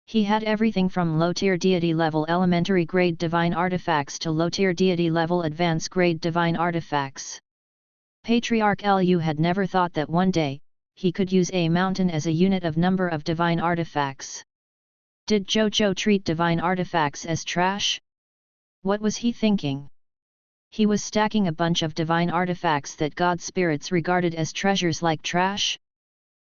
He had everything from low-tier deity-level elementary grade divine artifacts to low-tier deity-level advanced grade divine artifacts. Patriarch Lu had never thought that one day, he could use a mountain as a unit of number of divine artifacts. Did Zhou Zhou treat divine artifacts as trash? What was he thinking? He was stacking a bunch of divine artifacts that god spirits regarded as treasures like trash?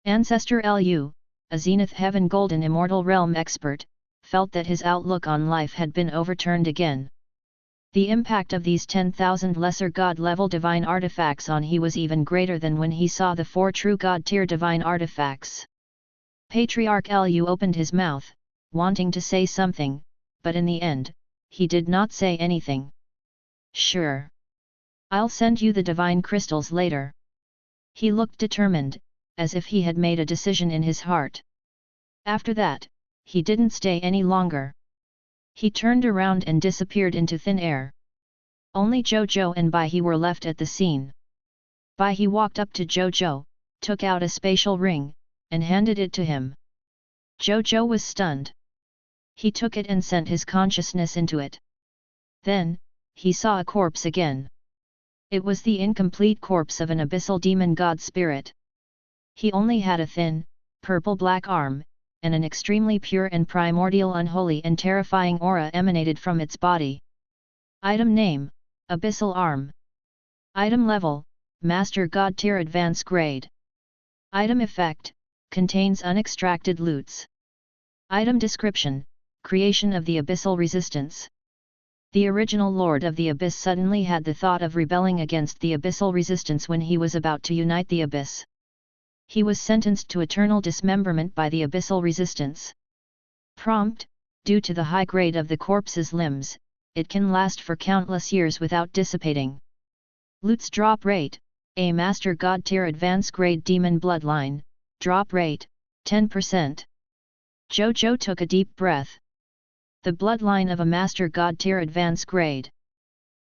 Ancestor Lu, a Zenith Heaven Golden Immortal Realm expert, felt that his outlook on life had been overturned again. The impact of these 10,000 lesser god-level divine artifacts on he was even greater than when he saw the four true god-tier divine artifacts. Patriarch Lu opened his mouth, wanting to say something, but in the end, he did not say anything. "Sure. I'll send you the divine crystals later." He looked determined, as if he had made a decision in his heart. After that, he didn't stay any longer. He turned around and disappeared into thin air. Only Zhou Zhou and Baihe were left at the scene. Baihe walked up to Zhou Zhou, took out a spatial ring, and handed it to him. Zhou Zhou was stunned. He took it and sent his consciousness into it. Then, he saw a corpse again. It was the incomplete corpse of an abyssal demon god spirit. He only had a thin, purple-black arm, and an extremely pure and primordial unholy and terrifying aura emanated from its body. Item name, Abyssal Arm. Item level, Master God Tier Advanced Grade. Item effect, contains unextracted loots. Item description, creation of the Abyssal Resistance. The original Lord of the Abyss suddenly had the thought of rebelling against the Abyssal Resistance when he was about to unite the Abyss. He was sentenced to eternal dismemberment by the Abyssal Resistance. Prompt, due to the high grade of the corpse's limbs, it can last for countless years without dissipating. Loot's drop rate, a Master God Tier Advanced Grade Demon Bloodline, drop rate, 10%. Zhou Zhou took a deep breath. The bloodline of a Master God tier advance grade.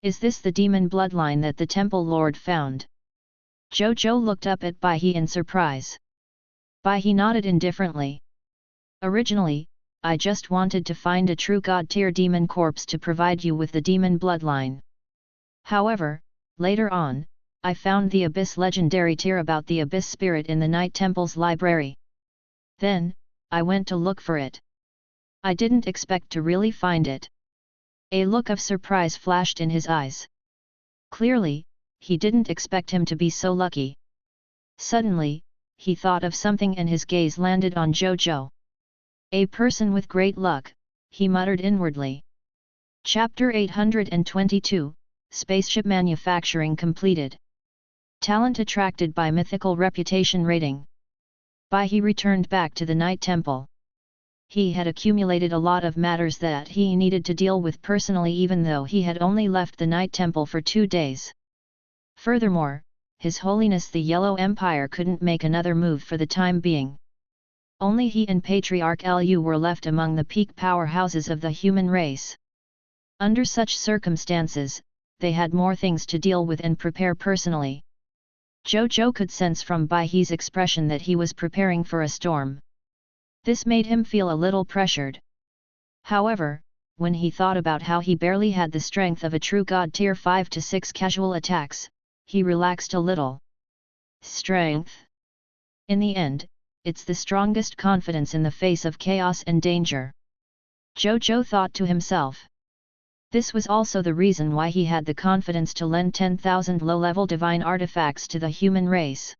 Is this the demon bloodline that the Temple Lord found? Zhou Zhou looked up at Bai He in surprise. Bai He nodded indifferently. Originally, I just wanted to find a true God tier demon corpse to provide you with the demon bloodline. However, later on, I found the Abyss legendary tier about the Abyss spirit in the Night Temple's library. Then, I went to look for it. I didn't expect to really find it. A look of surprise flashed in his eyes. Clearly, he didn't expect him to be so lucky. Suddenly, he thought of something and his gaze landed on Zhou Zhou. A person with great luck, he muttered inwardly. Chapter 822, Spaceship Manufacturing completed. Talent attracted by mythical reputation rating. Bai He returned back to the Night Temple. He had accumulated a lot of matters that he needed to deal with personally even though he had only left the Night Temple for 2 days. Furthermore, His Holiness the Yellow Empire couldn't make another move for the time being. Only he and Patriarch Lu were left among the peak powerhouses of the human race. Under such circumstances, they had more things to deal with and prepare personally. Zhou Zhou could sense from Bai He's expression that he was preparing for a storm. This made him feel a little pressured. However, when he thought about how he barely had the strength of a true god tier 5 to 6 casual attacks, he relaxed a little. Strength. In the end, it's the strongest confidence in the face of chaos and danger. Zhou Zhou thought to himself. This was also the reason why he had the confidence to lend 10,000 low-level divine artifacts to the human race.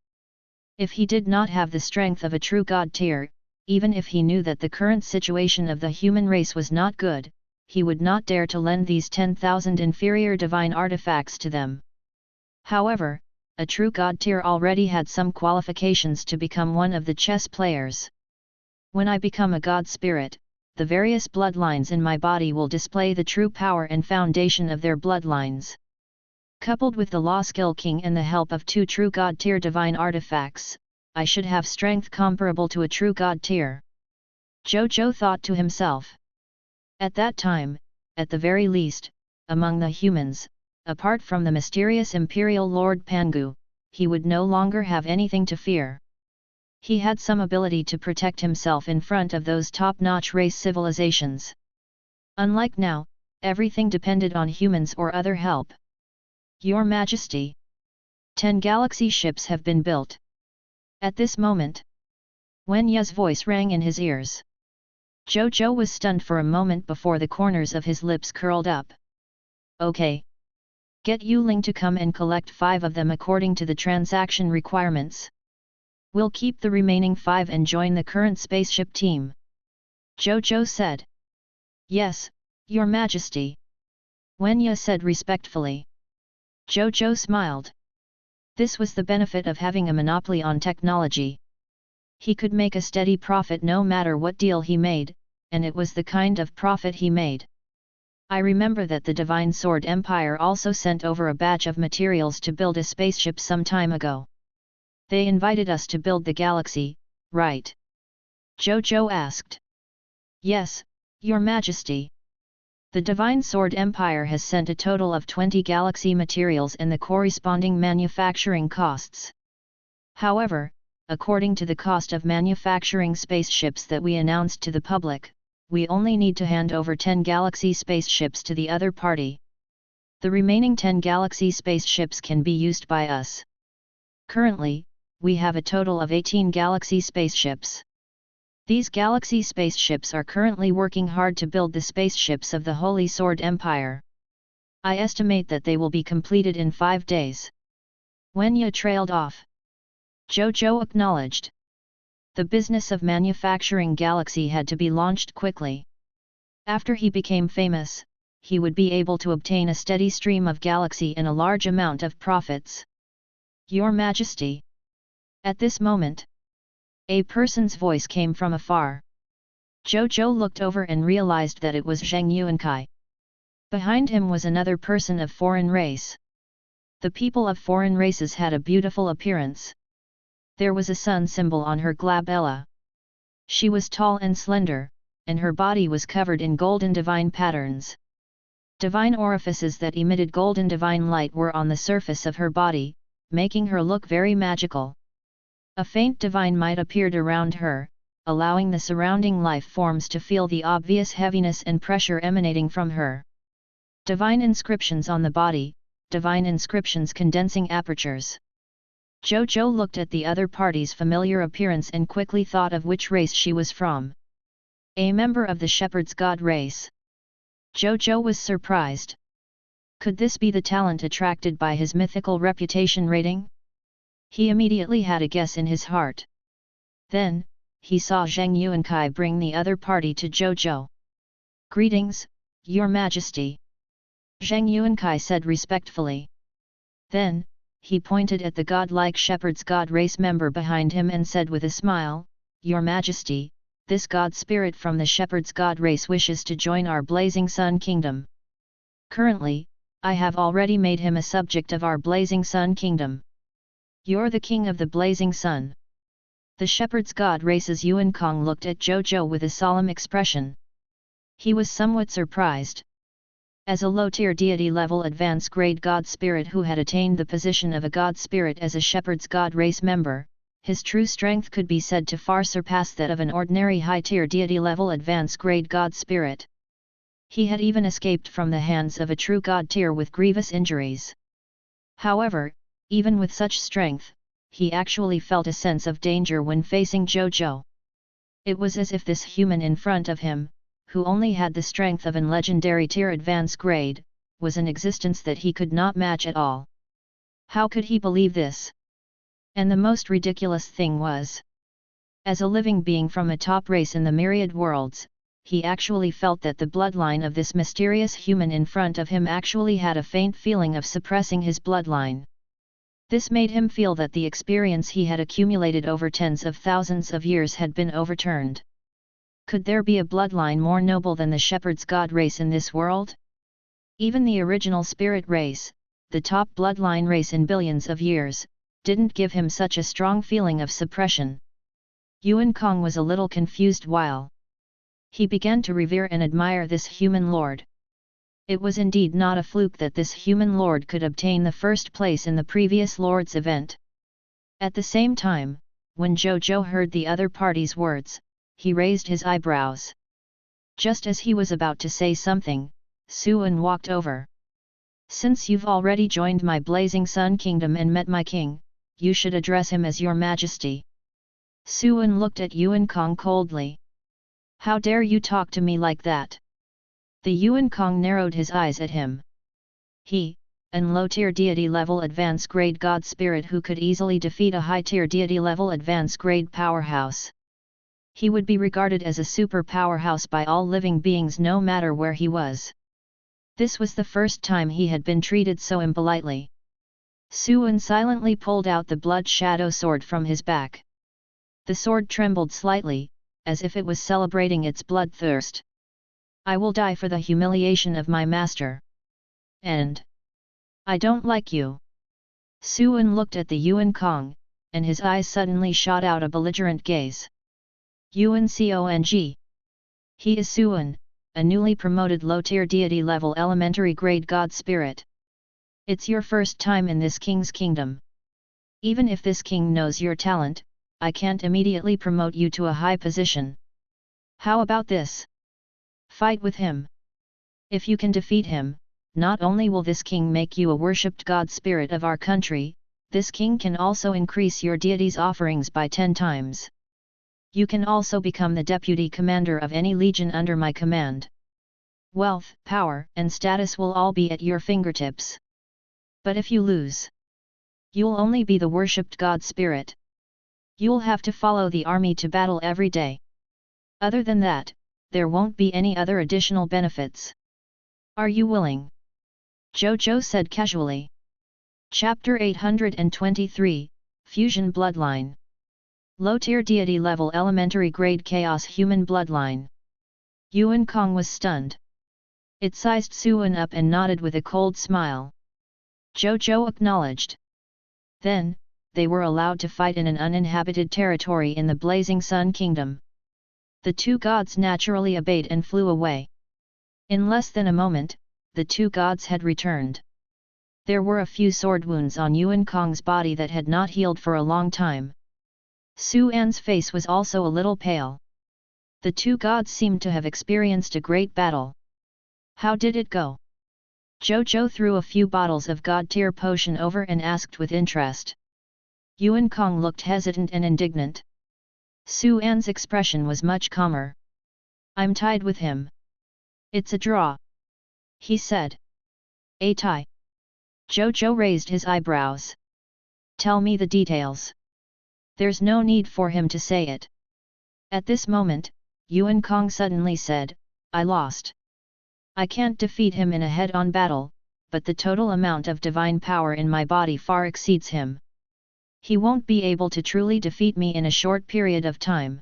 If he did not have the strength of a true god tier, even if he knew that the current situation of the human race was not good, he would not dare to lend these 10,000 inferior divine artifacts to them. However, a true god tier already had some qualifications to become one of the chess players. When I become a god spirit, the various bloodlines in my body will display the true power and foundation of their bloodlines. Coupled with the Law Skill King and the help of 2 true god tier divine artifacts, I should have strength comparable to a true god tier. Zhou Zhou thought to himself. At that time, at the very least, among the humans, apart from the mysterious Imperial Lord Pangu, he would no longer have anything to fear. He had some ability to protect himself in front of those top-notch race civilizations. Unlike now, everything depended on humans or other help. Your Majesty, 10 galaxy ships have been built. At this moment, Wen Ye's voice rang in his ears. Zhou Zhou was stunned for a moment before the corners of his lips curled up. Okay. Get Yu Ling to come and collect 5 of them according to the transaction requirements. We'll keep the remaining 5 and join the current spaceship team. Zhou Zhou said. Yes, Your Majesty. Wen Ye said respectfully. Zhou Zhou smiled. This was the benefit of having a monopoly on technology. He could make a steady profit no matter what deal he made, and it was the kind of profit he made. I remember that the Divine Sword Empire also sent over a batch of materials to build a spaceship some time ago. They invited us to build the galaxy, right? Zhou Zhou asked. Yes, Your Majesty. The Divine Sword Empire has sent a total of 20 galaxy materials and the corresponding manufacturing costs. However, according to the cost of manufacturing spaceships that we announced to the public, we only need to hand over 10 galaxy spaceships to the other party. The remaining 10 galaxy spaceships can be used by us. Currently, we have a total of 18 galaxy spaceships. These galaxy spaceships are currently working hard to build the spaceships of the Holy Sword Empire. I estimate that they will be completed in 5 days. Wen Ye trailed off. Zhou Zhou acknowledged. The business of manufacturing galaxy had to be launched quickly. After he became famous, he would be able to obtain a steady stream of galaxy and a large amount of profits. Your Majesty. At this moment, a person's voice came from afar. Zhou Zhou looked over and realized that it was Zhang Yuankai. Behind him was another person of foreign race. The people of foreign races had a beautiful appearance. There was a sun symbol on her glabella. She was tall and slender, and her body was covered in golden divine patterns. Divine orifices that emitted golden divine light were on the surface of her body, making her look very magical. A faint divine might appeared around her, allowing the surrounding life forms to feel the obvious heaviness and pressure emanating from her. Divine inscriptions on the body, divine inscriptions condensing apertures. Zhou Zhou looked at the other party's familiar appearance and quickly thought of which race she was from. A member of the shepherd's god race. Zhou Zhou was surprised. Could this be the talent attracted by his mythical reputation rating? He immediately had a guess in his heart. Then, he saw Zhang Yuankai bring the other party to Zhou Zhou. "Greetings, Your Majesty," Zhang Yuankai said respectfully. Then, he pointed at the godlike shepherd's god race member behind him and said with a smile, "Your Majesty, this god spirit from the shepherd's god race wishes to join our Blazing Sun Kingdom. Currently, I have already made him a subject of our Blazing Sun Kingdom. You're the king of the Blazing Sun." The shepherd's god race's Yuan Kong looked at Zhou Zhou with a solemn expression. He was somewhat surprised. As a low-tier deity-level advance-grade god spirit who had attained the position of a god spirit as a shepherd's god race member, his true strength could be said to far surpass that of an ordinary high-tier deity-level advance-grade god spirit. He had even escaped from the hands of a true god tier with grievous injuries. However, even with such strength, he actually felt a sense of danger when facing Zhou Zhou. It was as if this human in front of him, who only had the strength of an legendary tier advance grade, was an existence that he could not match at all. How could he believe this? And the most ridiculous thing was, as a living being from a top race in the myriad worlds, he actually felt that the bloodline of this mysterious human in front of him actually had a faint feeling of suppressing his bloodline. This made him feel that the experience he had accumulated over tens of thousands of years had been overturned. Could there be a bloodline more noble than the shepherd's god race in this world? Even the original spirit race, the top bloodline race in billions of years, didn't give him such a strong feeling of suppression. Yuan Kong was a little confused while he began to revere and admire this human lord. It was indeed not a fluke that this human lord could obtain the first place in the previous lord's event. At the same time, when Zhou Zhou heard the other party's words, he raised his eyebrows. Just as he was about to say something, Suan walked over. "Since you've already joined my Blazing Sun Kingdom and met my king, you should address him as Your Majesty." Suan looked at Yuan Kong coldly. "How dare you talk to me like that?" The Yuan Kong narrowed his eyes at him. He, an low-tier deity-level advance-grade god spirit who could easily defeat a high-tier deity-level advance-grade powerhouse. He would be regarded as a super powerhouse by all living beings no matter where he was. This was the first time he had been treated so impolitely. Suan silently pulled out the blood shadow sword from his back. The sword trembled slightly, as if it was celebrating its bloodthirst. "I will die for the humiliation of my master. And I don't like you." Suan looked at the Yuan Kong, and his eyes suddenly shot out a belligerent gaze. Yuan Kong. He is Suan, a newly promoted low-tier deity-level elementary grade god spirit. It's your first time in this king's kingdom. Even if this king knows your talent, I can't immediately promote you to a high position. How about this? Fight with him. If you can defeat him, not only will this king make you a worshipped god spirit of our country, this king can also increase your deity's offerings by 10 times. You can also become the deputy commander of any legion under my command. Wealth, power, and status will all be at your fingertips. But if you lose, you'll only be the worshipped god spirit. You'll have to follow the army to battle every day. Other than that, there won't be any other additional benefits. Are you willing?" Zhou Zhou said casually. Chapter 823, Fusion Bloodline. Low-tier deity level elementary grade chaos human bloodline. Yuan Kong was stunned. It sized Suan up and nodded with a cold smile. Zhou Zhou acknowledged. Then, they were allowed to fight in an uninhabited territory in the Blazing Sun Kingdom. The two gods naturally obeyed and flew away. In less than a moment, the two gods had returned. There were a few sword wounds on Yuan Kong's body that had not healed for a long time. Su An's face was also a little pale. The two gods seemed to have experienced a great battle. How did it go? Zhou Zhou threw a few bottles of god-tier potion over and asked with interest. Yuan Kong looked hesitant and indignant. Su An's expression was much calmer. I'm tied with him. It's a draw, he said. A tie? Zhou Zhou raised his eyebrows. Tell me the details. There's no need for him to say it. At this moment, Yuan Kong suddenly said, I lost. I can't defeat him in a head-on battle, but the total amount of divine power in my body far exceeds him. He won't be able to truly defeat me in a short period of time.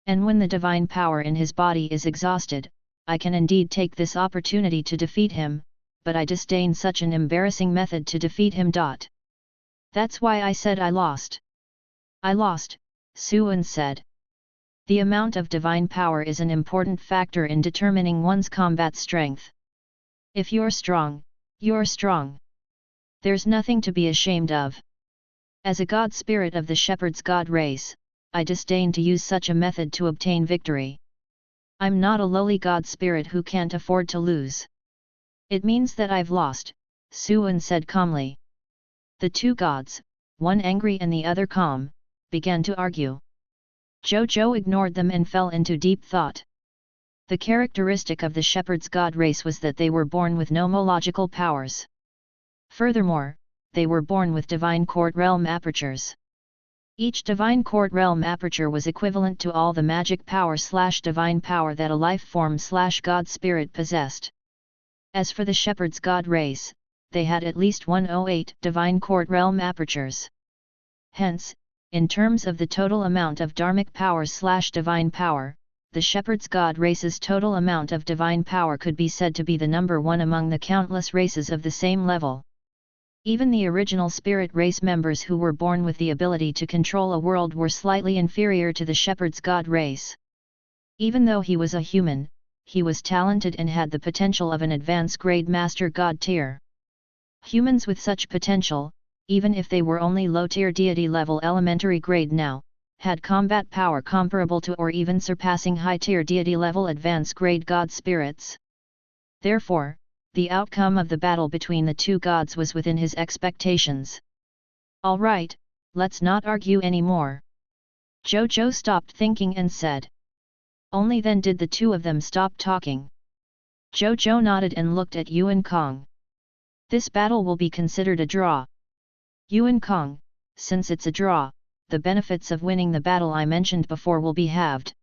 And when the divine power in his body is exhausted, I can indeed take this opportunity to defeat him, but I disdain such an embarrassing method to defeat him. That's why I said I lost. I lost, Su An said. The amount of divine power is an important factor in determining one's combat strength. If you're strong, you're strong. There's nothing to be ashamed of. As a god spirit of the shepherd's god race, I disdain to use such a method to obtain victory. I'm not a lowly god spirit who can't afford to lose. It means that I've lost, Su An said calmly. The two gods, one angry and the other calm, began to argue. Zhou Zhou ignored them and fell into deep thought. The characteristic of the shepherd's god race was that they were born with nomological powers. Furthermore, they were born with divine court realm apertures. Each divine court realm aperture was equivalent to all the magic power/divine power that a life form/god spirit possessed. As for the shepherd's god race, they had at least 108 divine court realm apertures. Hence, in terms of the total amount of dharmic power/divine power, the shepherd's god race's total amount of divine power could be said to be the number one among the countless races of the same level. Even the original spirit race members who were born with the ability to control a world were slightly inferior to the shepherd's god race. Even though he was a human, he was talented and had the potential of an advanced grade master god tier. Humans with such potential, even if they were only low-tier deity level elementary grade now, had combat power comparable to or even surpassing high-tier deity level advanced grade god spirits. Therefore, the outcome of the battle between the two gods was within his expectations. All right, let's not argue anymore. Zhou Zhou stopped thinking and said. Only then did the two of them stop talking. Zhou Zhou nodded and looked at Yuan Kong. This battle will be considered a draw. Yuan Kong, since it's a draw, the benefits of winning the battle I mentioned before will be halved.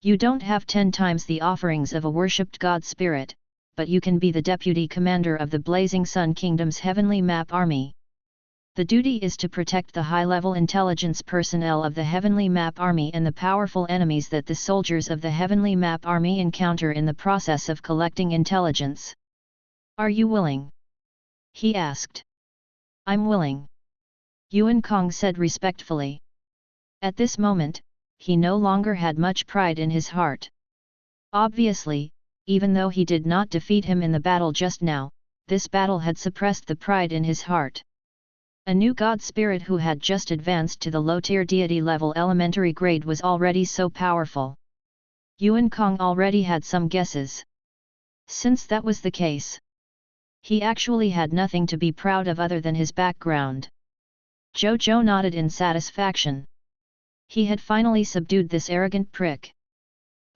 You don't have 10 times the offerings of a worshipped god spirit, but you can be the deputy commander of the Blazing Sun Kingdom's Heavenly Map Army. The duty is to protect the high-level intelligence personnel of the Heavenly Map Army and the powerful enemies that the soldiers of the Heavenly Map Army encounter in the process of collecting intelligence. Are you willing? He asked. I'm willing. Yuan Kong said respectfully. At this moment, he no longer had much pride in his heart. Obviously, even though he did not defeat him in the battle just now, this battle had suppressed the pride in his heart. A new god spirit who had just advanced to the low-tier deity level elementary grade was already so powerful. Yuan Kong already had some guesses. Since that was the case, he actually had nothing to be proud of other than his background. Zhou Zhou nodded in satisfaction. He had finally subdued this arrogant prick.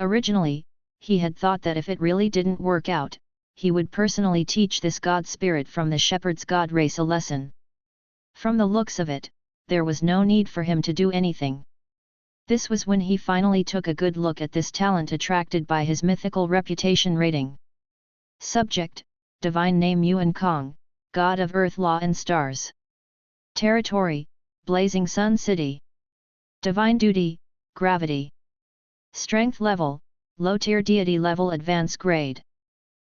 Originally, he had thought that if it really didn't work out, he would personally teach this god spirit from the shepherd's god race a lesson. From the looks of it, there was no need for him to do anything. This was when he finally took a good look at this talent attracted by his mythical reputation rating. Subject, divine name Yuan Kong, god of earth law and stars. Territory, Blazing Sun City. Divine duty, gravity. Strength level, low-tier deity level advanced grade.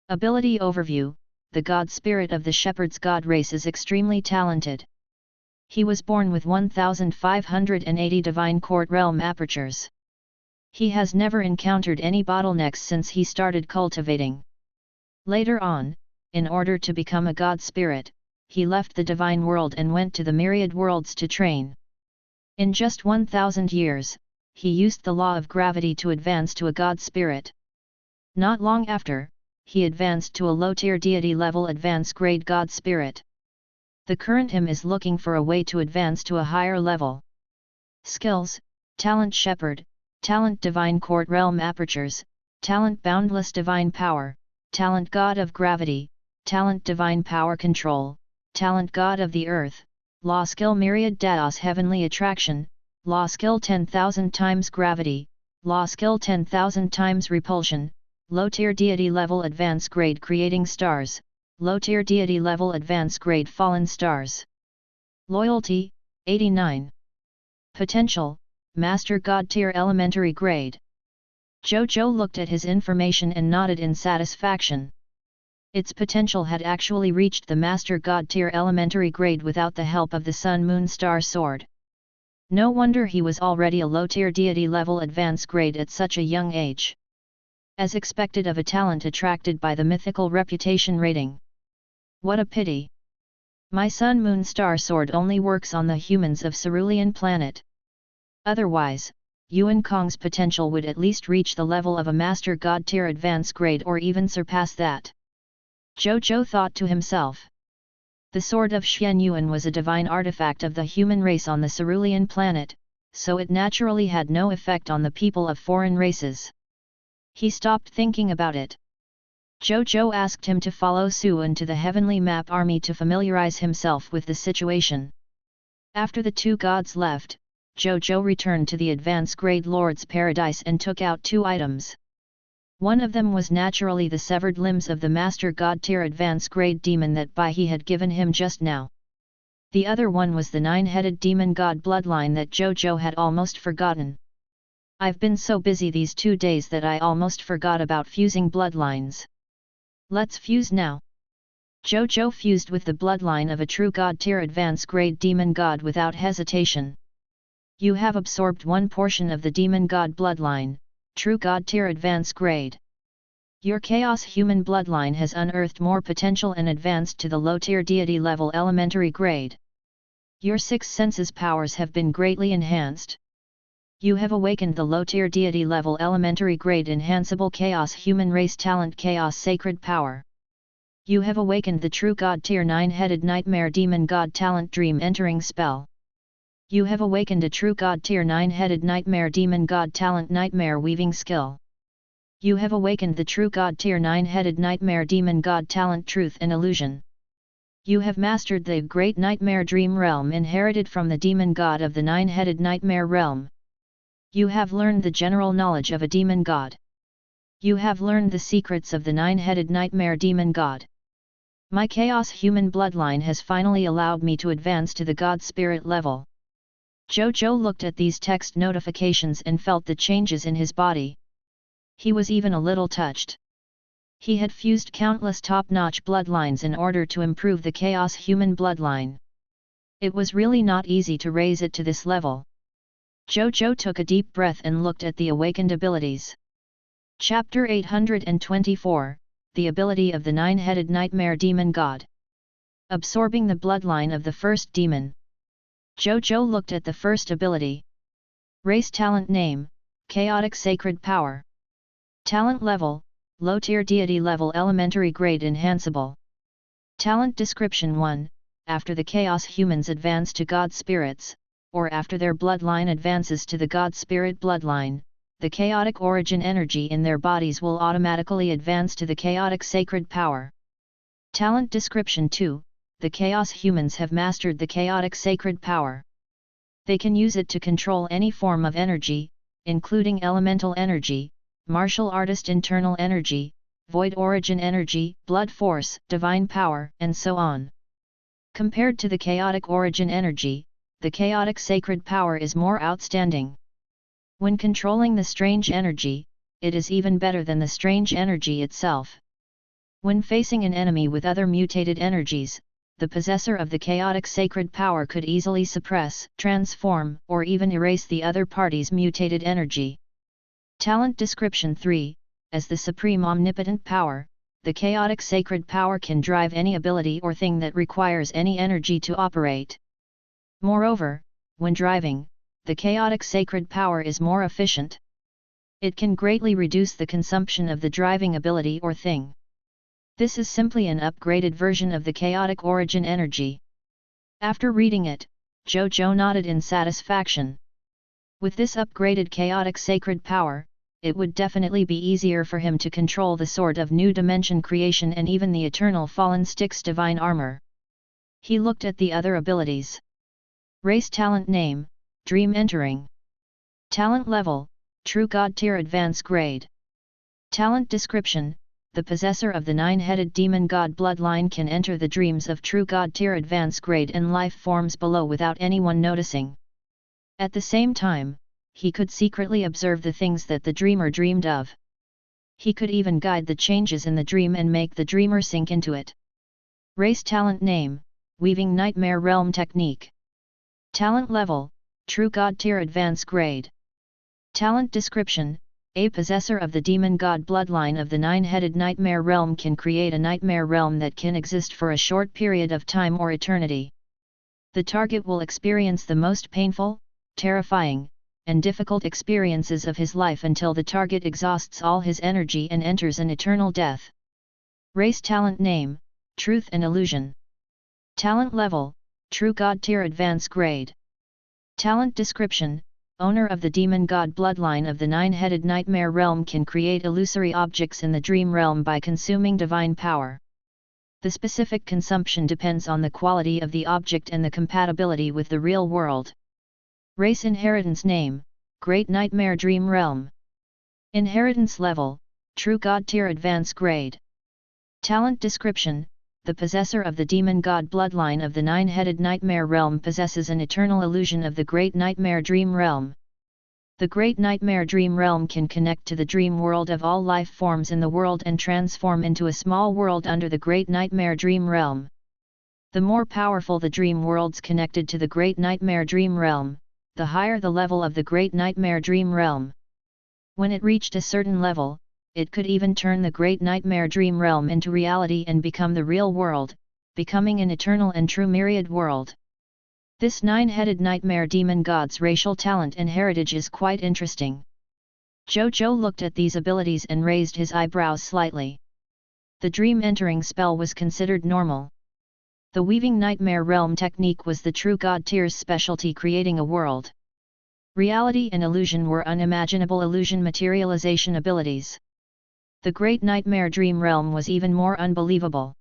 Ability overview, the god spirit of the shepherd's god race is extremely talented. He was born with 1,580 divine court realm apertures. He has never encountered any bottlenecks since he started cultivating. Later on, in order to become a god spirit, he left the divine world and went to the myriad worlds to train. In just 1000 years, he used the law of gravity to advance to a god spirit. Not long after, he advanced to a low-tier deity level advance grade god spirit. The current him is looking for a way to advance to a higher level. Skills: talent shepherd, talent divine court realm apertures, talent boundless divine power, talent god of gravity, talent divine power control, talent god of the earth, law skill myriad daos heavenly attraction, law skill 10,000 times gravity, law skill 10,000 times repulsion, low tier deity level advance grade creating stars, low tier deity level advance grade fallen stars. Loyalty, 89. Potential, master god tier elementary grade. Zhou Zhou looked at his information and nodded in satisfaction. Its potential had actually reached the master god tier elementary grade without the help of the sun moon star sword. No wonder he was already a low tier deity level advance grade at such a young age. As expected of a talent attracted by the mythical reputation rating. What a pity! My sun moon star sword only works on the humans of Cerulean planet. Otherwise, Yuan Kong's potential would at least reach the level of a master god tier advance grade or even surpass that. Zhou Zhou thought to himself. The sword of Xian Yuan was a divine artifact of the human race on the Cerulean planet, so it naturally had no effect on the people of foreign races. He stopped thinking about it. Zhou Zhou asked him to follow Suan to the heavenly map army to familiarize himself with the situation. After the two gods left, Zhou Zhou returned to the advance grade Lord's Paradise and took out 2 items. One of them was naturally the severed limbs of the Master God tier advance grade demon that Bai He had given him just now. The other one was the 9-headed demon god bloodline that Zhou Zhou had almost forgotten. I've been so busy these 2 days that I almost forgot about fusing bloodlines. Let's fuse now. Zhou Zhou fused with the bloodline of a true god tier advance grade demon god without hesitation. You have absorbed one portion of the demon god bloodline, true god tier advance grade. Your chaos human bloodline has unearthed more potential and advanced to the low tier deity level elementary grade. Your 6 senses powers have been greatly enhanced. You have awakened the low tier deity level elementary grade enhanceable chaos human race talent chaos sacred power. You have awakened the true god tier 9-headed nightmare demon god talent dream entering spell. You have awakened a true god tier 9-headed nightmare demon god talent nightmare weaving skill. You have awakened the true god tier 9-headed nightmare demon god talent truth and illusion. You have mastered the great nightmare dream realm inherited from the demon god of the 9-headed nightmare realm. You have learned the general knowledge of a demon god. You have learned the secrets of the 9-headed nightmare demon god. My chaos human bloodline has finally allowed me to advance to the god spirit level. Zhou Zhou looked at these text notifications and felt the changes in his body. He was even a little touched. He had fused countless top-notch bloodlines in order to improve the chaos human bloodline. It was really not easy to raise it to this level. Zhou Zhou took a deep breath and looked at the awakened abilities. Chapter 824, The Ability of the 9-Headed Nightmare Demon God. Absorbing the bloodline of the first demon. Zhou Zhou looked at the first ability. Race talent name, Chaotic Sacred Power. Talent level, Low Tier Deity Level Elementary Grade Enhanceable. Talent description 1, after the Chaos humans advance to God Spirits, or after their bloodline advances to the God Spirit bloodline, the chaotic origin energy in their bodies will automatically advance to the Chaotic Sacred Power. Talent description 2, the Chaos humans have mastered the Chaotic Sacred Power. They can use it to control any form of energy, including elemental energy, martial artist internal energy, void origin energy, blood force, divine power, and so on. Compared to the chaotic origin energy, the chaotic sacred power is more outstanding. When controlling the strange energy, it is even better than the strange energy itself. When facing an enemy with other mutated energies, the possessor of the chaotic sacred power could easily suppress, transform, or even erase the other party's mutated energy. Talent description 3, as the supreme omnipotent power, the chaotic sacred power can drive any ability or thing that requires any energy to operate. Moreover, when driving, the chaotic sacred power is more efficient. It can greatly reduce the consumption of the driving ability or thing. This is simply an upgraded version of the chaotic origin energy. After reading it, Zhou Zhou nodded in satisfaction. With this upgraded chaotic sacred power, it would definitely be easier for him to control the sword of new dimension creation and even the eternal fallen stick's divine armor. He looked at the other abilities. Race talent name, Dream Entering. Talent level, True God Tier Advanced Grade. Talent description, the possessor of the nine-headed demon god bloodline can enter the dreams of True God Tier Advanced Grade and life forms below without anyone noticing. At the same time, he could secretly observe the things that the dreamer dreamed of. He could even guide the changes in the dream and make the dreamer sink into it. Race talent name, Weaving Nightmare Realm Technique. Talent level, True God Tier Advanced Grade. Talent description, a possessor of the demon god bloodline of the nine-headed nightmare realm can create a nightmare realm that can exist for a short period of time or eternity. The target will experience the most painful, terrifying, and difficult experiences of his life until the target exhausts all his energy and enters an eternal death. Race talent name, Truth and Illusion. Talent level, True God Tier Advanced Grade. Talent description, owner of the demon god bloodline of the nine-headed nightmare realm can create illusory objects in the dream realm by consuming divine power. The specific consumption depends on the quality of the object and the compatibility with the real world. Race inheritance name, Great Nightmare Dream Realm. Inheritance level, True God Tier Advanced Grade. Talent description, the possessor of the demon god bloodline of the nine-headed nightmare realm possesses an eternal illusion of the Great Nightmare Dream Realm. The Great Nightmare Dream Realm can connect to the dream world of all life forms in the world and transform into a small world under the Great Nightmare Dream Realm. The more powerful the dream worlds connected to the Great Nightmare Dream Realm, the higher the level of the Great Nightmare Dream Realm. When it reached a certain level, it could even turn the Great Nightmare Dream Realm into reality and become the real world, becoming an eternal and true myriad world. This nine-headed nightmare demon god's racial talent and heritage is quite interesting. Zhou Zhou looked at these abilities and raised his eyebrows slightly. The dream entering spell was considered normal. The Weaving Nightmare Realm technique was the True God Tier's specialty, creating a world. Reality and illusion were unimaginable illusion materialization abilities. The Great Nightmare Dream Realm was even more unbelievable.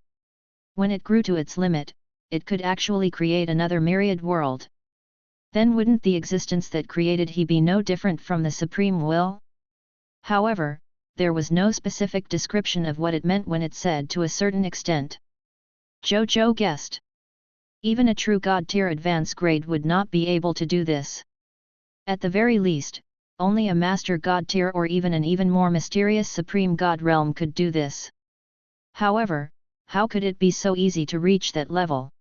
When it grew to its limit, it could actually create another myriad world. Then wouldn't the existence that created he be no different from the Supreme Will? However, there was no specific description of what it meant when it said to a certain extent. Zhou Zhou guessed. Even a true God Tier Advanced Grade would not be able to do this. At the very least, only a Master God Tier or even an even more mysterious Supreme God Realm could do this. However, how could it be so easy to reach that level?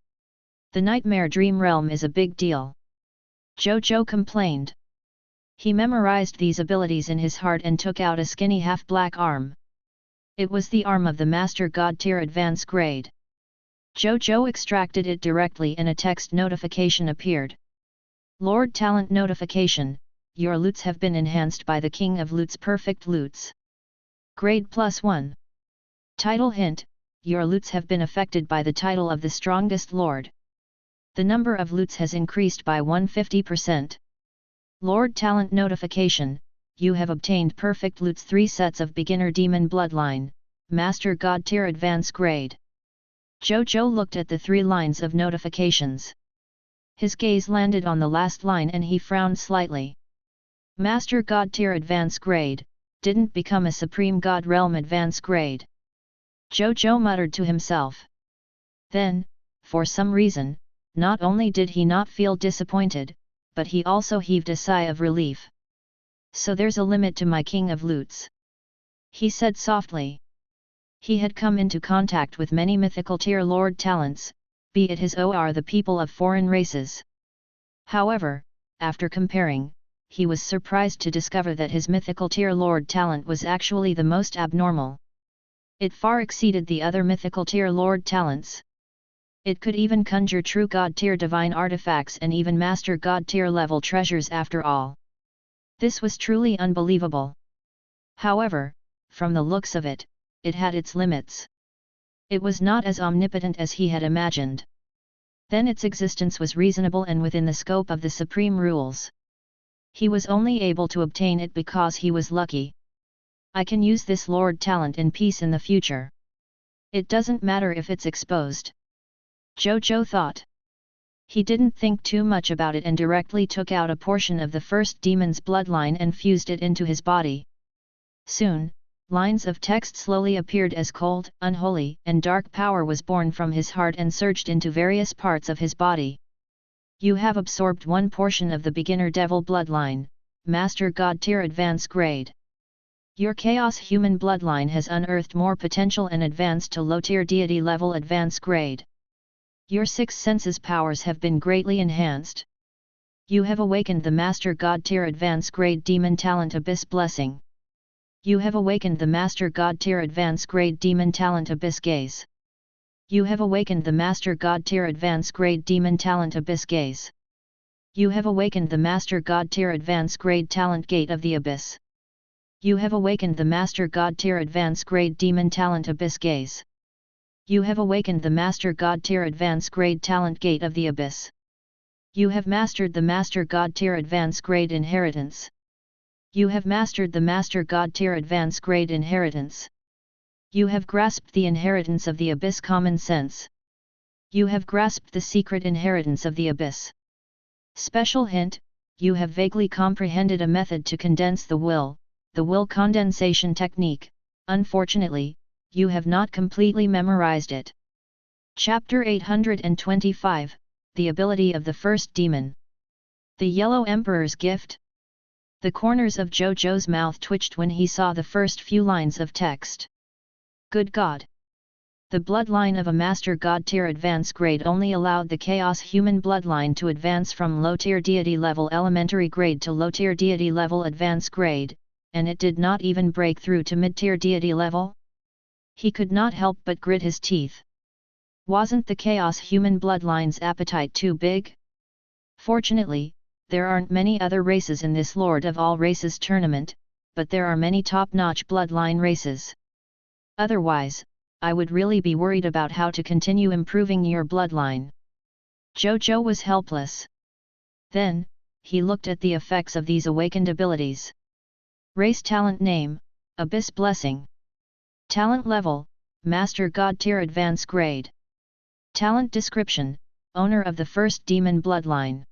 The Nightmare Dream Realm is a big deal. Zhou Zhou complained. He memorized these abilities in his heart and took out a skinny half-black arm. It was the arm of the Master God Tier Advanced Grade. Zhou Zhou extracted it directly and a text notification appeared. Lord Talent Notification, your loots have been enhanced by the King of Loots Perfect Loots. Grade +1. Title hint, your loots have been affected by the title of the strongest lord. The number of loots has increased by 150%. Lord Talent Notification, you have obtained Perfect Loots 3 sets of Beginner Demon Bloodline, Master God Tier Advanced Grade. Zhou Zhou looked at the 3 lines of notifications. His gaze landed on the last line and he frowned slightly. Master God Tier Advanced Grade, didn't become a Supreme God Realm Advanced Grade. Zhou Zhou muttered to himself. Then, for some reason, not only did he not feel disappointed, but he also heaved a sigh of relief. So there's a limit to my King of Loots, he said softly. He had come into contact with many mythical tier lord talents, be it his or the people of foreign races. However, after comparing, he was surprised to discover that his mythical tier lord talent was actually the most abnormal. It far exceeded the other mythical tier lord talents. It could even conjure true god tier divine artifacts and even master god tier level treasures after all. This was truly unbelievable. However, from the looks of it, it had its limits. It was not as omnipotent as he had imagined. Then its existence was reasonable and within the scope of the supreme rules. He was only able to obtain it because he was lucky. I can use this lord talent in peace in the future. It doesn't matter if it's exposed. Zhou Zhou thought. He didn't think too much about it and directly took out a portion of the first demon's bloodline and fused it into his body. Soon, lines of text slowly appeared as cold, unholy, and dark power was born from his heart and surged into various parts of his body. You have absorbed one portion of the beginner devil bloodline, Master God tier advance grade. Your chaos human bloodline has unearthed more potential and advanced to low tier deity level advance grade. Your six senses powers have been greatly enhanced. You have awakened the Master God tier advance grade demon talent abyss blessing. You have awakened the Master God tier advance grade demon talent abyss gaze. You have awakened the Master God tier advance grade demon talent abyss gaze. You have awakened the Master God tier advance grade talent gate of the abyss. You have awakened the Master God tier advance grade demon talent abyss gaze. You have awakened the Master God tier advance grade talent gate of the abyss. You have mastered the Master God tier advance grade inheritance. You have mastered the Master God tier advance grade inheritance. You have grasped the inheritance of the abyss common sense. You have grasped the secret inheritance of the abyss. Special hint, you have vaguely comprehended a method to condense the will condensation technique. Unfortunately, you have not completely memorized it. Chapter 825, The Ability of the First Demon. The Yellow Emperor's Gift. The corners of Zhou Zhou's mouth twitched when he saw the first few lines of text. Good God! The bloodline of a Master God tier advance grade only allowed the Chaos human bloodline to advance from low tier deity level elementary grade to low tier deity level advance grade, and it did not even break through to mid tier deity level? He could not help but grit his teeth. Wasn't the Chaos human bloodline's appetite too big? Fortunately, there aren't many other races in this Lord of all Races tournament, but there are many top-notch bloodline races. Otherwise, I would really be worried about how to continue improving your bloodline. Zhou Zhou was helpless. Then, he looked at the effects of these awakened abilities. Race talent name, Abyss Blessing. Talent level, Master God tier advance grade. Talent description, owner of the first demon bloodline.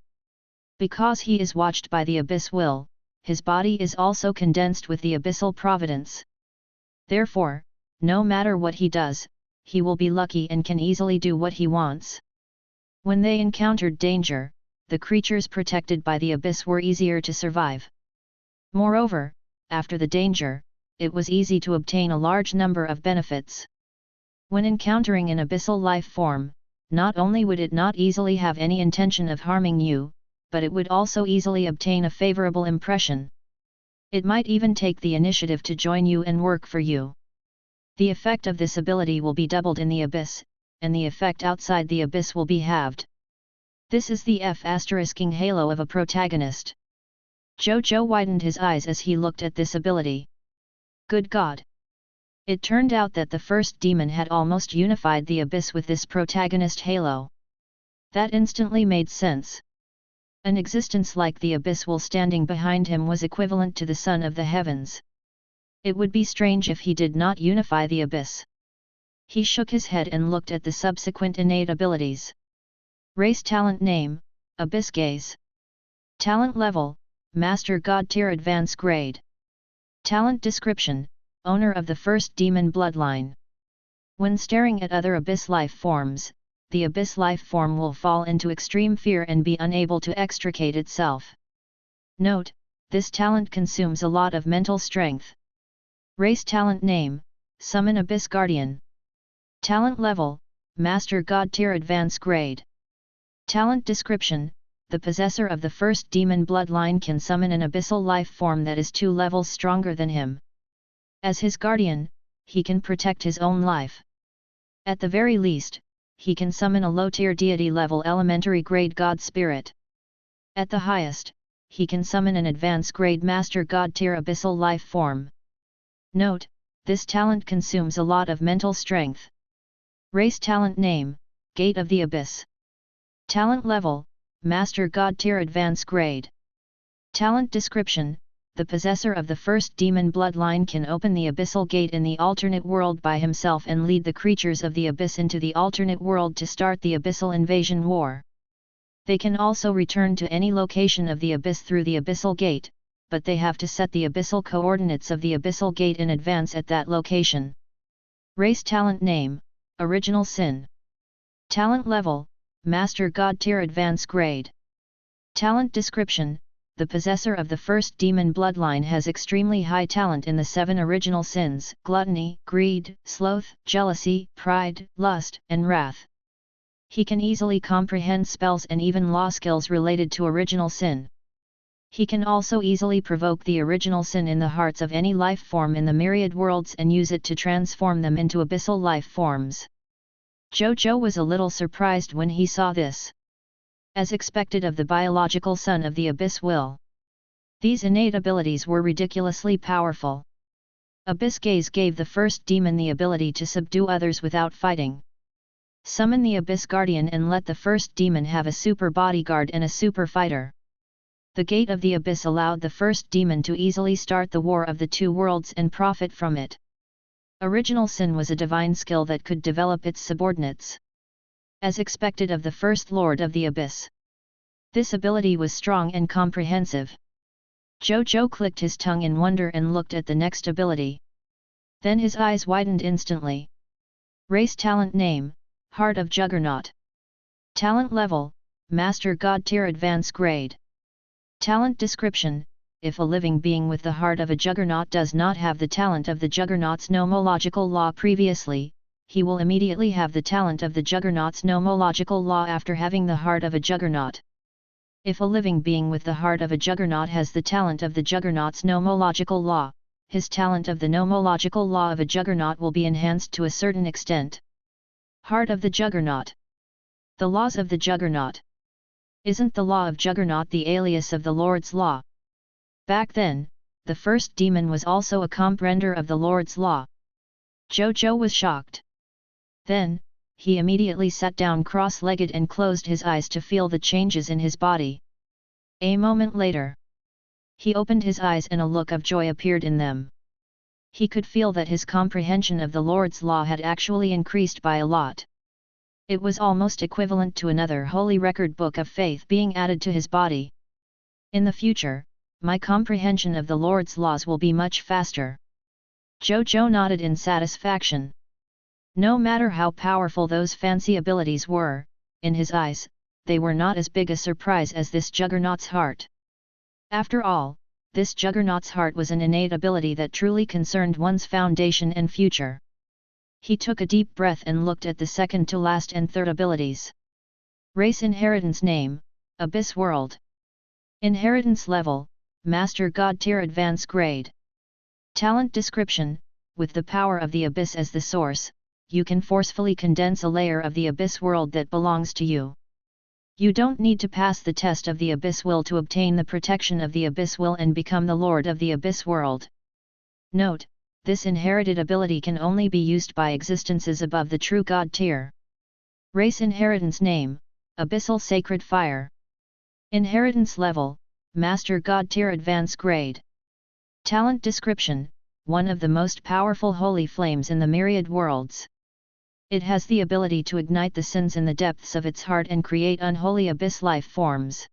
Because he is watched by the abyss will, his body is also condensed with the abyssal providence. Therefore, no matter what he does, he will be lucky and can easily do what he wants. When they encountered danger, the creatures protected by the abyss were easier to survive. Moreover, after the danger, it was easy to obtain a large number of benefits. When encountering an abyssal life form, not only would it not easily have any intention of harming you, but it would also easily obtain a favorable impression. It might even take the initiative to join you and work for you. The effect of this ability will be doubled in the abyss, and the effect outside the abyss will be halved. This is the F***ing halo of a protagonist. Zhou Zhou widened his eyes as he looked at this ability. Good God! It turned out that the first demon had almost unified the abyss with this protagonist halo. That instantly made sense. An existence like the abyss while standing behind him was equivalent to the sun of the heavens. It would be strange if he did not unify the abyss. He shook his head and looked at the subsequent innate abilities. Race talent name, Abyss Gaze. Talent level, Master God tier advance grade. Talent description, owner of the first demon bloodline. When staring at other abyss life forms, the abyss life form will fall into extreme fear and be unable to extricate itself. Note, this talent consumes a lot of mental strength. Race talent name, Summon Abyss Guardian. Talent level, Master God tier advance grade. Talent description, the possessor of the first demon bloodline can summon an abyssal life form that is 2 levels stronger than him. As his guardian, he can protect his own life. At the very least, he can summon a low-tier deity-level elementary grade god spirit. At the highest, he can summon an advanced grade master god tier abyssal life form. Note, this talent consumes a lot of mental strength. Race talent name, Gate of the Abyss. Talent level, Master God tier advanced grade. Talent description, the possessor of the first demon bloodline can open the abyssal gate in the alternate world by himself and lead the creatures of the abyss into the alternate world to start the abyssal invasion war. They can also return to any location of the abyss through the abyssal gate, but they have to set the abyssal coordinates of the abyssal gate in advance at that location. Race talent name, Original Sin. Talent level, Master God tier advanced grade. Talent description, the possessor of the first demon bloodline has extremely high talent in the 7 original sins: gluttony, greed, sloth, jealousy, pride, lust, and wrath. He can easily comprehend spells and even law skills related to original sin. He can also easily provoke the original sin in the hearts of any life form in the myriad worlds and use it to transform them into abyssal life forms. Zhou Zhou was a little surprised when he saw this. As expected of the biological son of the abyss will. These innate abilities were ridiculously powerful. Abyss Gaze gave the first demon the ability to subdue others without fighting. Summon the Abyss Guardian and let the first demon have a super bodyguard and a super fighter. The Gate of the Abyss allowed the first demon to easily start the War of the Two Worlds and profit from it. Original Sin was a divine skill that could develop its subordinates. As expected of the First Lord of the Abyss. This ability was strong and comprehensive. Zhou Zhou clicked his tongue in wonder and looked at the next ability. Then his eyes widened instantly. Race talent name, Heart of Juggernaut. Talent level, Master God tier advanced grade. Talent description, if a living being with the heart of a juggernaut does not have the talent of the juggernaut's nomological law previously, he will immediately have the talent of the juggernaut's nomological law after having the heart of a juggernaut. If a living being with the heart of a juggernaut has the talent of the juggernaut's nomological law, his talent of the nomological law of a juggernaut will be enhanced to a certain extent. Heart of the Juggernaut. The laws of the Juggernaut. Isn't the law of Juggernaut the alias of the Lord's law? Back then, the first demon was also a comprehender of the Lord's law. Zhou Zhou was shocked. Then, he immediately sat down cross-legged and closed his eyes to feel the changes in his body. A moment later, he opened his eyes and a look of joy appeared in them. He could feel that his comprehension of the Lord's law had actually increased by a lot. It was almost equivalent to another holy record book of faith being added to his body. In the future, my comprehension of the Lord's laws will be much faster. Zhou Zhou nodded in satisfaction. No matter how powerful those fancy abilities were, in his eyes, they were not as big a surprise as this Juggernaut's heart. After all, this Juggernaut's heart was an innate ability that truly concerned one's foundation and future. He took a deep breath and looked at the second to last and third abilities. Race inheritance name, Abyss World. Inheritance level, Master God tier advanced grade. Talent description, with the power of the Abyss as the source, you can forcefully condense a layer of the Abyss world that belongs to you. You don't need to pass the test of the Abyss will to obtain the protection of the Abyss will and become the Lord of the Abyss world. Note, this inherited ability can only be used by existences above the true God tier. Race inheritance name, Abyssal Sacred Fire. Inheritance level, Master God tier advanced grade. Talent description, one of the most powerful holy flames in the myriad worlds. It has the ability to ignite the sins in the depths of its heart and create unholy abyss life forms.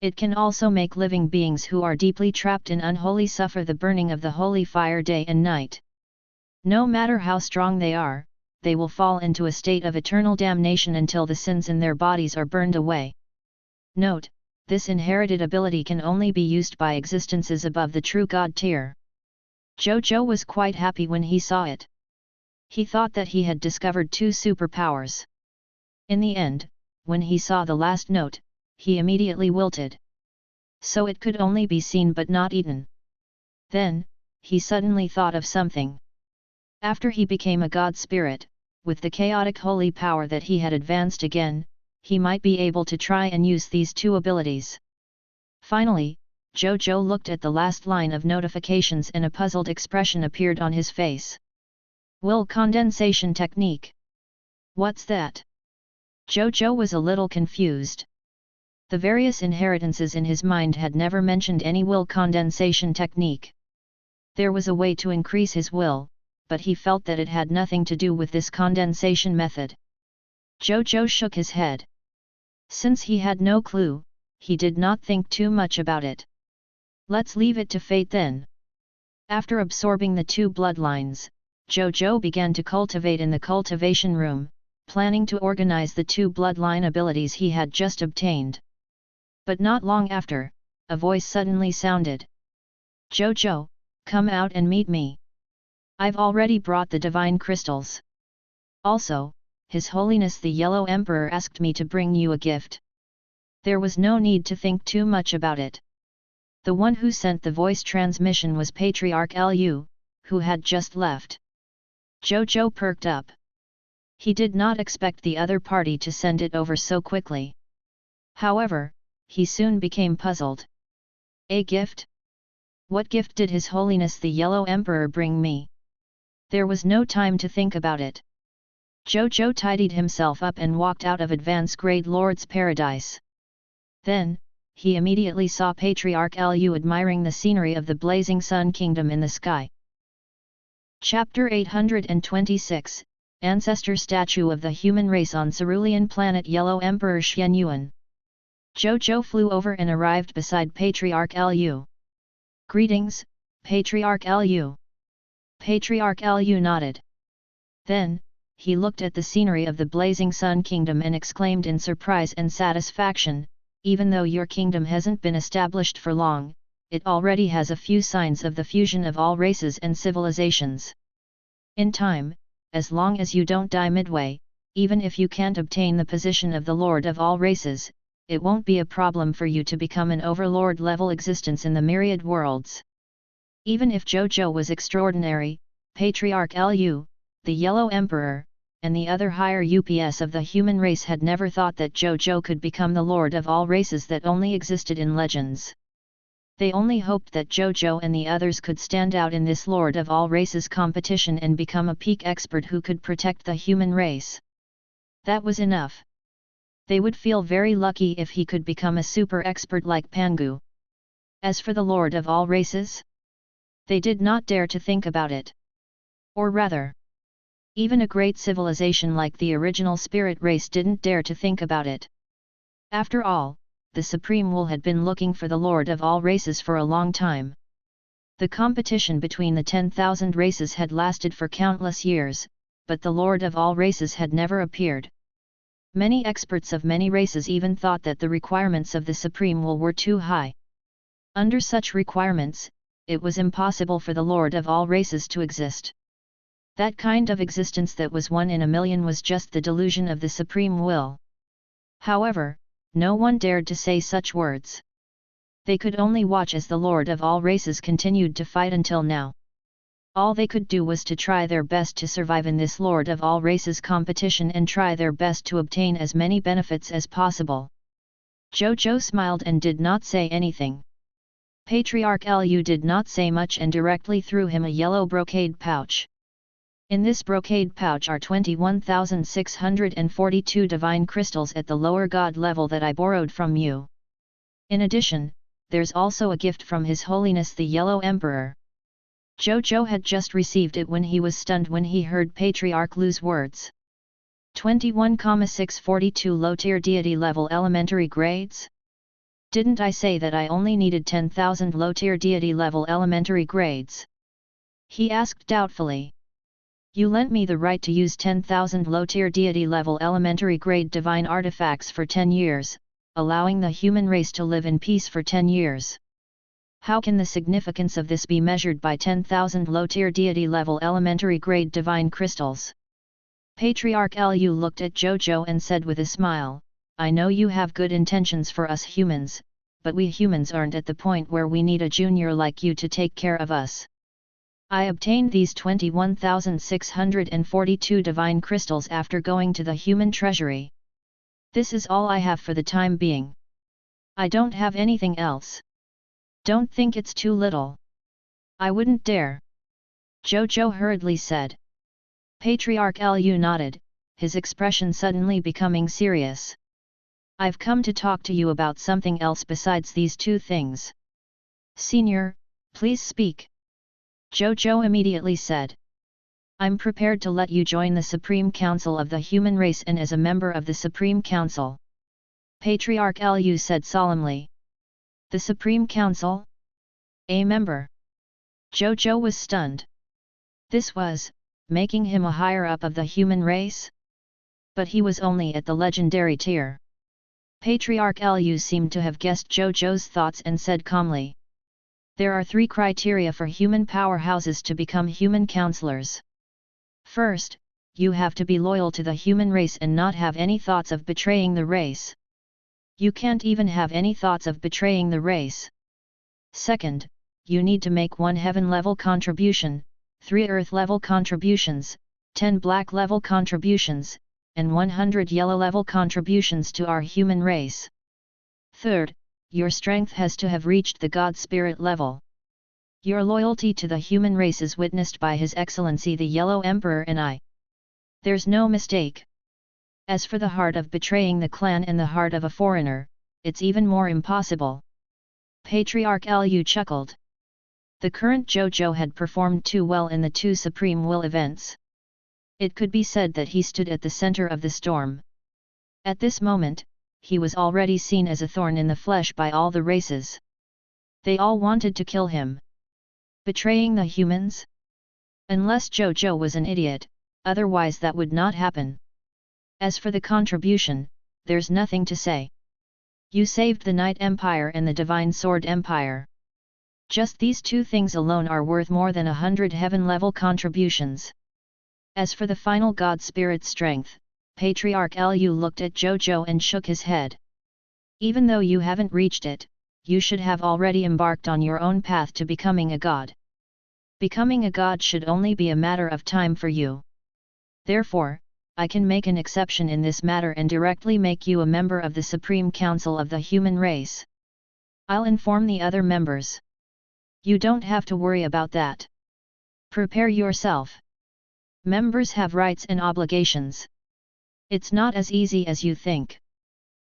It can also make living beings who are deeply trapped in unholy suffer the burning of the holy fire day and night. No matter how strong they are, they will fall into a state of eternal damnation until the sins in their bodies are burned away. Note, this inherited ability can only be used by existences above the true God tier. Zhou Zhou was quite happy when he saw it. He thought that he had discovered 2 superpowers. In the end, when he saw the last note, he immediately wilted. So it could only be seen but not eaten. Then, he suddenly thought of something. After he became a god spirit, with the chaotic holy power that he had advanced again, he might be able to try and use these two abilities. Finally, Zhou Zhou looked at the last line of notifications and a puzzled expression appeared on his face. Will condensation technique. What's that? Zhou Zhou was a little confused. The various inheritances in his mind had never mentioned any will condensation technique. There was a way to increase his will, but he felt that it had nothing to do with this condensation method. Zhou Zhou shook his head. Since he had no clue, he did not think too much about it. Let's leave it to fate then. After absorbing the two bloodlines, Zhou Zhou began to cultivate in the cultivation room, planning to organize the two bloodline abilities he had just obtained. But not long after, a voice suddenly sounded. Zhou Zhou, come out and meet me. I've already brought the divine crystals. Also, His Holiness the Yellow Emperor asked me to bring you a gift. There was no need to think too much about it. The one who sent the voice transmission was Patriarch Lu, who had just left. Zhou Zhou perked up. He did not expect the other party to send it over so quickly. However, he soon became puzzled. A gift? What gift did His Holiness the Yellow Emperor bring me? There was no time to think about it. Zhou Zhou tidied himself up and walked out of Advanced Grade Lord's Paradise. Then, he immediately saw Patriarch Lu admiring the scenery of the blazing Sun Kingdom in the sky. Chapter 826, Ancestor Statue of the Human Race on Cerulean Planet Yellow Emperor Xian Yuan. Zhou Zhou flew over and arrived beside Patriarch Lu. Greetings, Patriarch Lu. Patriarch Lu nodded. Then, he looked at the scenery of the blazing Sun Kingdom and exclaimed in surprise and satisfaction, even though your kingdom hasn't been established for long, it already has a few signs of the fusion of all races and civilizations. In time, as long as you don't die midway, even if you can't obtain the position of the Lord of all races, it won't be a problem for you to become an overlord-level existence in the myriad worlds. Even if Zhou Zhou was extraordinary, Patriarch Lu, the Yellow Emperor, and the other higher UPS of the human race had never thought that Zhou Zhou could become the Lord of all races that only existed in legends. They only hoped that Zhou Zhou and the others could stand out in this Lord of all races competition and become a peak expert who could protect the human race. That was enough. They would feel very lucky if he could become a super expert like Pangu. As for the Lord of all races, they did not dare to think about it. Or rather, even a great civilization like the original spirit race didn't dare to think about it. After all, the Supreme Will had been looking for the Lord of all races for a long time. The competition between the 10,000 races had lasted for countless years, but the Lord of all races had never appeared. Many experts of many races even thought that the requirements of the Supreme Will were too high. Under such requirements, it was impossible for the Lord of all races to exist. That kind of existence that was 1 in a million was just the delusion of the Supreme Will. However, no one dared to say such words. They could only watch as the Lord of all races continued to fight until now. All they could do was to try their best to survive in this Lord of all races competition and try their best to obtain as many benefits as possible. Zhou Zhou smiled and did not say anything. Patriarch Lu did not say much and directly threw him a yellow brocade pouch. In this brocade pouch are 21,642 divine crystals at the lower god level that I borrowed from you. In addition, there's also a gift from His Holiness the Yellow Emperor. Zhou Zhou had just received it when he was stunned when he heard Patriarch Lu's words. 21,642 low-tier deity level elementary grades? Didn't I say that I only needed 10,000 low-tier deity level elementary grades? He asked doubtfully. You lent me the right to use 10,000 low-tier deity level elementary grade divine artifacts for 10 years, allowing the human race to live in peace for 10 years. How can the significance of this be measured by 10,000 low-tier deity level elementary grade divine crystals? Patriarch Lu looked at Zhou Zhou and said with a smile, I know you have good intentions for us humans, but we humans aren't at the point where we need a junior like you to take care of us. I obtained these 21,642 divine crystals after going to the human treasury. This is all I have for the time being. I don't have anything else. Don't think it's too little. I wouldn't dare. Zhou Zhou hurriedly said. Patriarch Lu nodded, his expression suddenly becoming serious. I've come to talk to you about something else besides these two things. Senior, please speak. Zhou Zhou immediately said. I'm prepared to let you join the Supreme Council of the human race and as a member of the Supreme Council. Patriarch Lu said solemnly. The Supreme Council? A member? Zhou Zhou was stunned. This was, making him a higher-up of the human race? But he was only at the legendary tier. Patriarch Lu seemed to have guessed Zhou Zhou's thoughts and said calmly. There are 3 criteria for human powerhouses to become human counselors. First, you have to be loyal to the human race and not have any thoughts of betraying the race. You can't even have any thoughts of betraying the race. Second, you need to make 1 heaven-level contribution, 3 earth-level contributions, 10 black-level contributions, and 100 yellow-level contributions to our human race. Third, your strength has to have reached the God Spirit level. Your loyalty to the human race is witnessed by His Excellency the Yellow Emperor and I. There's no mistake. As for the heart of betraying the clan and the heart of a foreigner, it's even more impossible. Patriarch Lu chuckled. The current Zhou Zhou had performed too well in the 2 Supreme Will events. It could be said that he stood at the center of the storm. At this moment, he was already seen as a thorn in the flesh by all the races. They all wanted to kill him. Betraying the humans? Unless Zhou Zhou was an idiot, otherwise that would not happen. As for the contribution, there's nothing to say. You saved the Night Empire and the Divine Sword Empire. Just these 2 things alone are worth more than 100 heaven-level contributions. As for the final God Spirit strength, Patriarch Lu looked at Zhou Zhou and shook his head. Even though you haven't reached it, you should have already embarked on your own path to becoming a god. Becoming a god should only be a matter of time for you. Therefore, I can make an exception in this matter and directly make you a member of the Supreme Council of the human race. I'll inform the other members. You don't have to worry about that. Prepare yourself. Members have rights and obligations. It's not as easy as you think.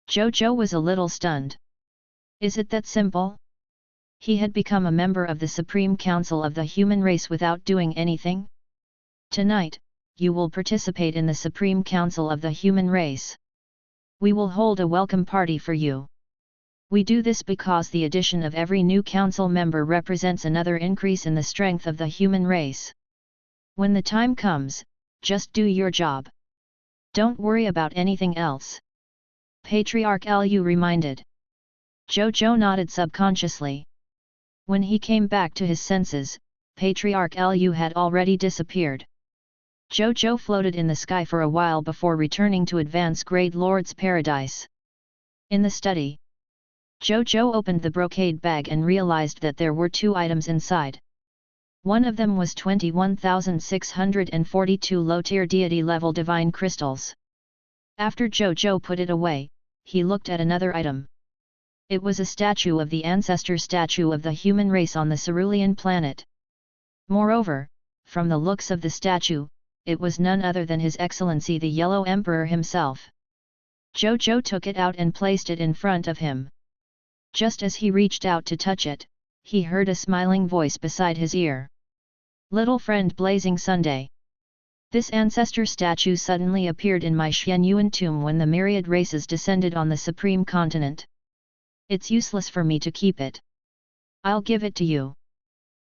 Zhou Zhou was a little stunned. Is it that simple? He had become a member of the Supreme Council of the human race without doing anything? Tonight, you will participate in the Supreme Council of the human race. We will hold a welcome party for you. We do this because the addition of every new council member represents another increase in the strength of the human race. When the time comes, just do your job. Don't worry about anything else. Patriarch Lu reminded. Zhou Zhou nodded subconsciously. When he came back to his senses, Patriarch Lu had already disappeared. Zhou Zhou floated in the sky for a while before returning to Advance Grade Lord's Paradise. In the study, Zhou Zhou opened the brocade bag and realized that there were 2 items inside. One of them was 21,642 low-tier deity-level divine crystals. After Zhou Zhou put it away, he looked at another item. It was a statue of the ancestor statue of the human race on the Cerulean planet. Moreover, from the looks of the statue, it was none other than His Excellency the Yellow Emperor himself. Zhou Zhou took it out and placed it in front of him. Just as he reached out to touch it, he heard a smiling voice beside his ear. Little friend Blazing Sunday. This ancestor statue suddenly appeared in my Xianyuan tomb when the myriad races descended on the supreme continent. It's useless for me to keep it. I'll give it to you.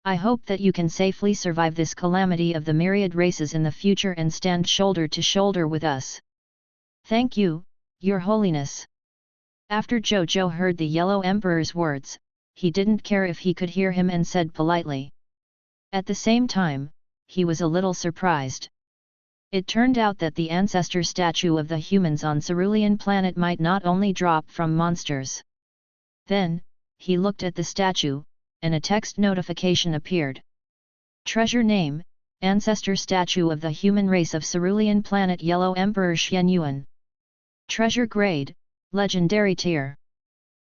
I hope that you can safely survive this calamity of the myriad races in the future and stand shoulder to shoulder with us. Thank you, Your Holiness. After Zhou Zhou heard the Yellow Emperor's words, he didn't care if he could hear him and said politely. At the same time, he was a little surprised. It turned out that the ancestor statue of the humans on Cerulean planet might not only drop from monsters. Then, he looked at the statue, and a text notification appeared. Treasure name, ancestor statue of the human race of Cerulean planet Yellow Emperor Xianyuan. Treasure grade, legendary tier.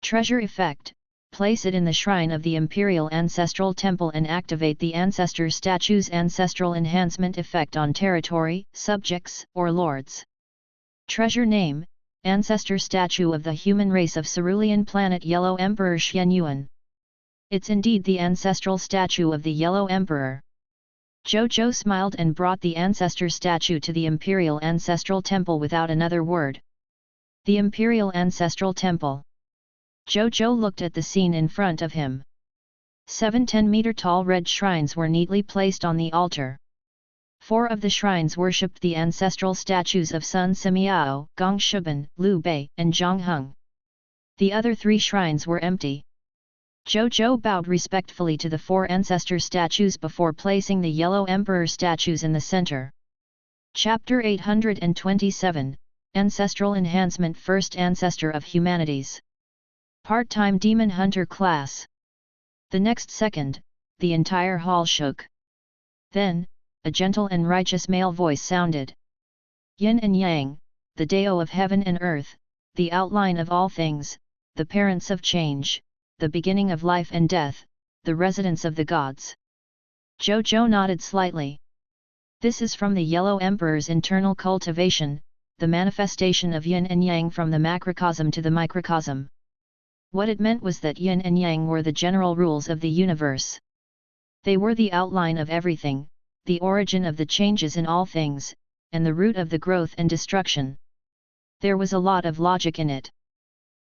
Treasure effect, place it in the shrine of the Imperial Ancestral Temple and activate the ancestor statue's ancestral enhancement effect on territory, subjects, or lords. Treasure name, ancestor statue of the human race of Cerulean planet Yellow Emperor Xianyuan. It's indeed the ancestral statue of the Yellow Emperor. Zhou Zhou smiled and brought the ancestor statue to the Imperial Ancestral Temple without another word. The Imperial Ancestral Temple. Zhou Zhou looked at the scene in front of him. 7 10-meter-tall red shrines were neatly placed on the altar. 4 of the shrines worshipped the ancestral statues of Sun Simiao, Gong Shiban, Liu Bei, and Zhang Heng. The other 3 shrines were empty. Zhou Zhou bowed respectfully to the 4 ancestor statues before placing the Yellow Emperor statues in the center. Chapter 827, Ancestral Enhancement. First Ancestor of Humanities. Part-time Demon Hunter class. The next second, the entire hall shook. Then, a gentle and righteous male voice sounded. Yin and Yang, the Dao of heaven and earth, the outline of all things, the parents of change, the beginning of life and death, the residence of the gods. Zhou Zhou nodded slightly. This is from the Yellow Emperor's internal cultivation, the manifestation of Yin and Yang from the macrocosm to the microcosm. What it meant was that Yin and Yang were the general rules of the universe. They were the outline of everything, the origin of the changes in all things, and the root of the growth and destruction. There was a lot of logic in it.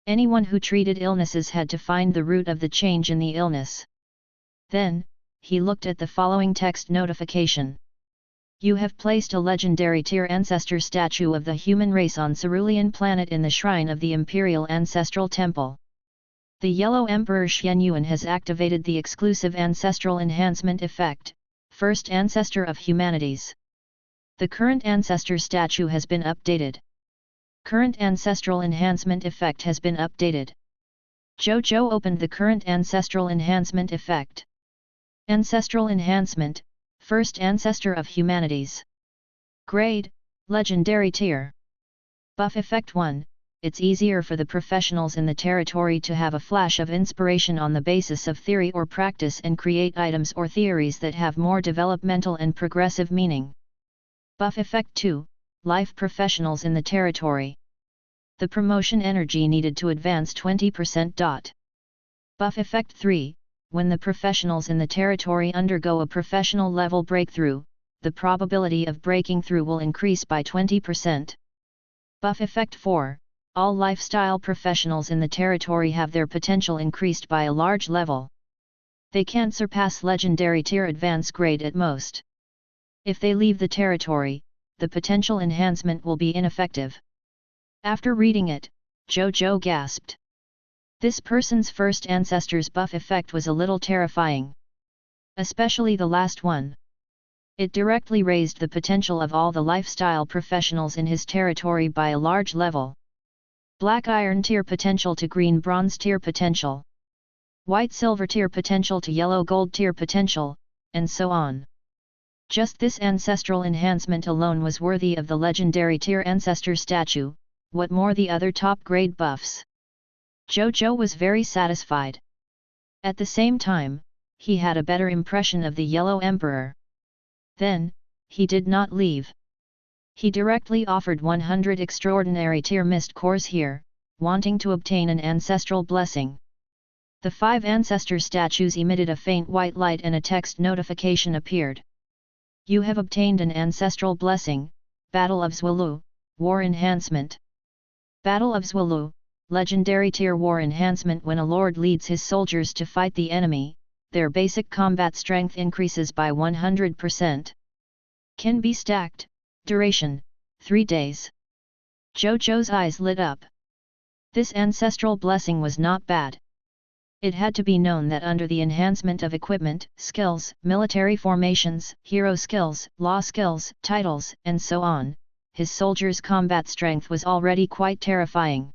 Anyone who treated illnesses had to find the root of the change in the illness. Then, he looked at the following text notification. You have placed a legendary tier ancestor statue of the human race on Cerulean planet in the shrine of the Imperial Ancestral Temple. The Yellow Emperor Xianyuan has activated the exclusive ancestral enhancement effect, first ancestor of humanities. The current ancestor statue has been updated. Current ancestral enhancement effect has been updated. Zhou Zhou opened the current ancestral enhancement effect. Ancestral enhancement, first ancestor of humanities. Grade, legendary tier. Buff effect 1. It's easier for the professionals in the territory to have a flash of inspiration on the basis of theory or practice and create items or theories that have more developmental and progressive meaning. Buff effect 2, life professionals in the territory. The promotion energy needed to advance 20%. Buff effect 3, when the professionals in the territory undergo a professional level breakthrough, the probability of breaking through will increase by 20%. Buff effect 4, all lifestyle professionals in the territory have their potential increased by a large level. They can't surpass legendary tier advance grade at most. If they leave the territory, the potential enhancement will be ineffective. After reading it, Zhou Zhou gasped. This person's first ancestor's buff effect was a little terrifying. Especially the last one. It directly raised the potential of all the lifestyle professionals in his territory by a large level. Black iron tier potential to green bronze tier potential. White silver tier potential to yellow gold tier potential, and so on. Just this ancestral enhancement alone was worthy of the legendary tier ancestor statue, what more the other top grade buffs. Zhou Zhou was very satisfied. At the same time, he had a better impression of the Yellow Emperor. Then, he did not leave. He directly offered 100 extraordinary tier mist cores here, wanting to obtain an ancestral blessing. The 5 ancestor statues emitted a faint white light and a text notification appeared. You have obtained an ancestral blessing, Battle of Zhuolu, War Enhancement. Battle of Zhuolu, legendary tier war enhancement. When a lord leads his soldiers to fight the enemy, their basic combat strength increases by 100%. Can be stacked, duration, 3 days. Zhou Zhou's eyes lit up. This ancestral blessing was not bad. It had to be known that under the enhancement of equipment, skills, military formations, hero skills, law skills, titles, and so on, his soldiers' combat strength was already quite terrifying.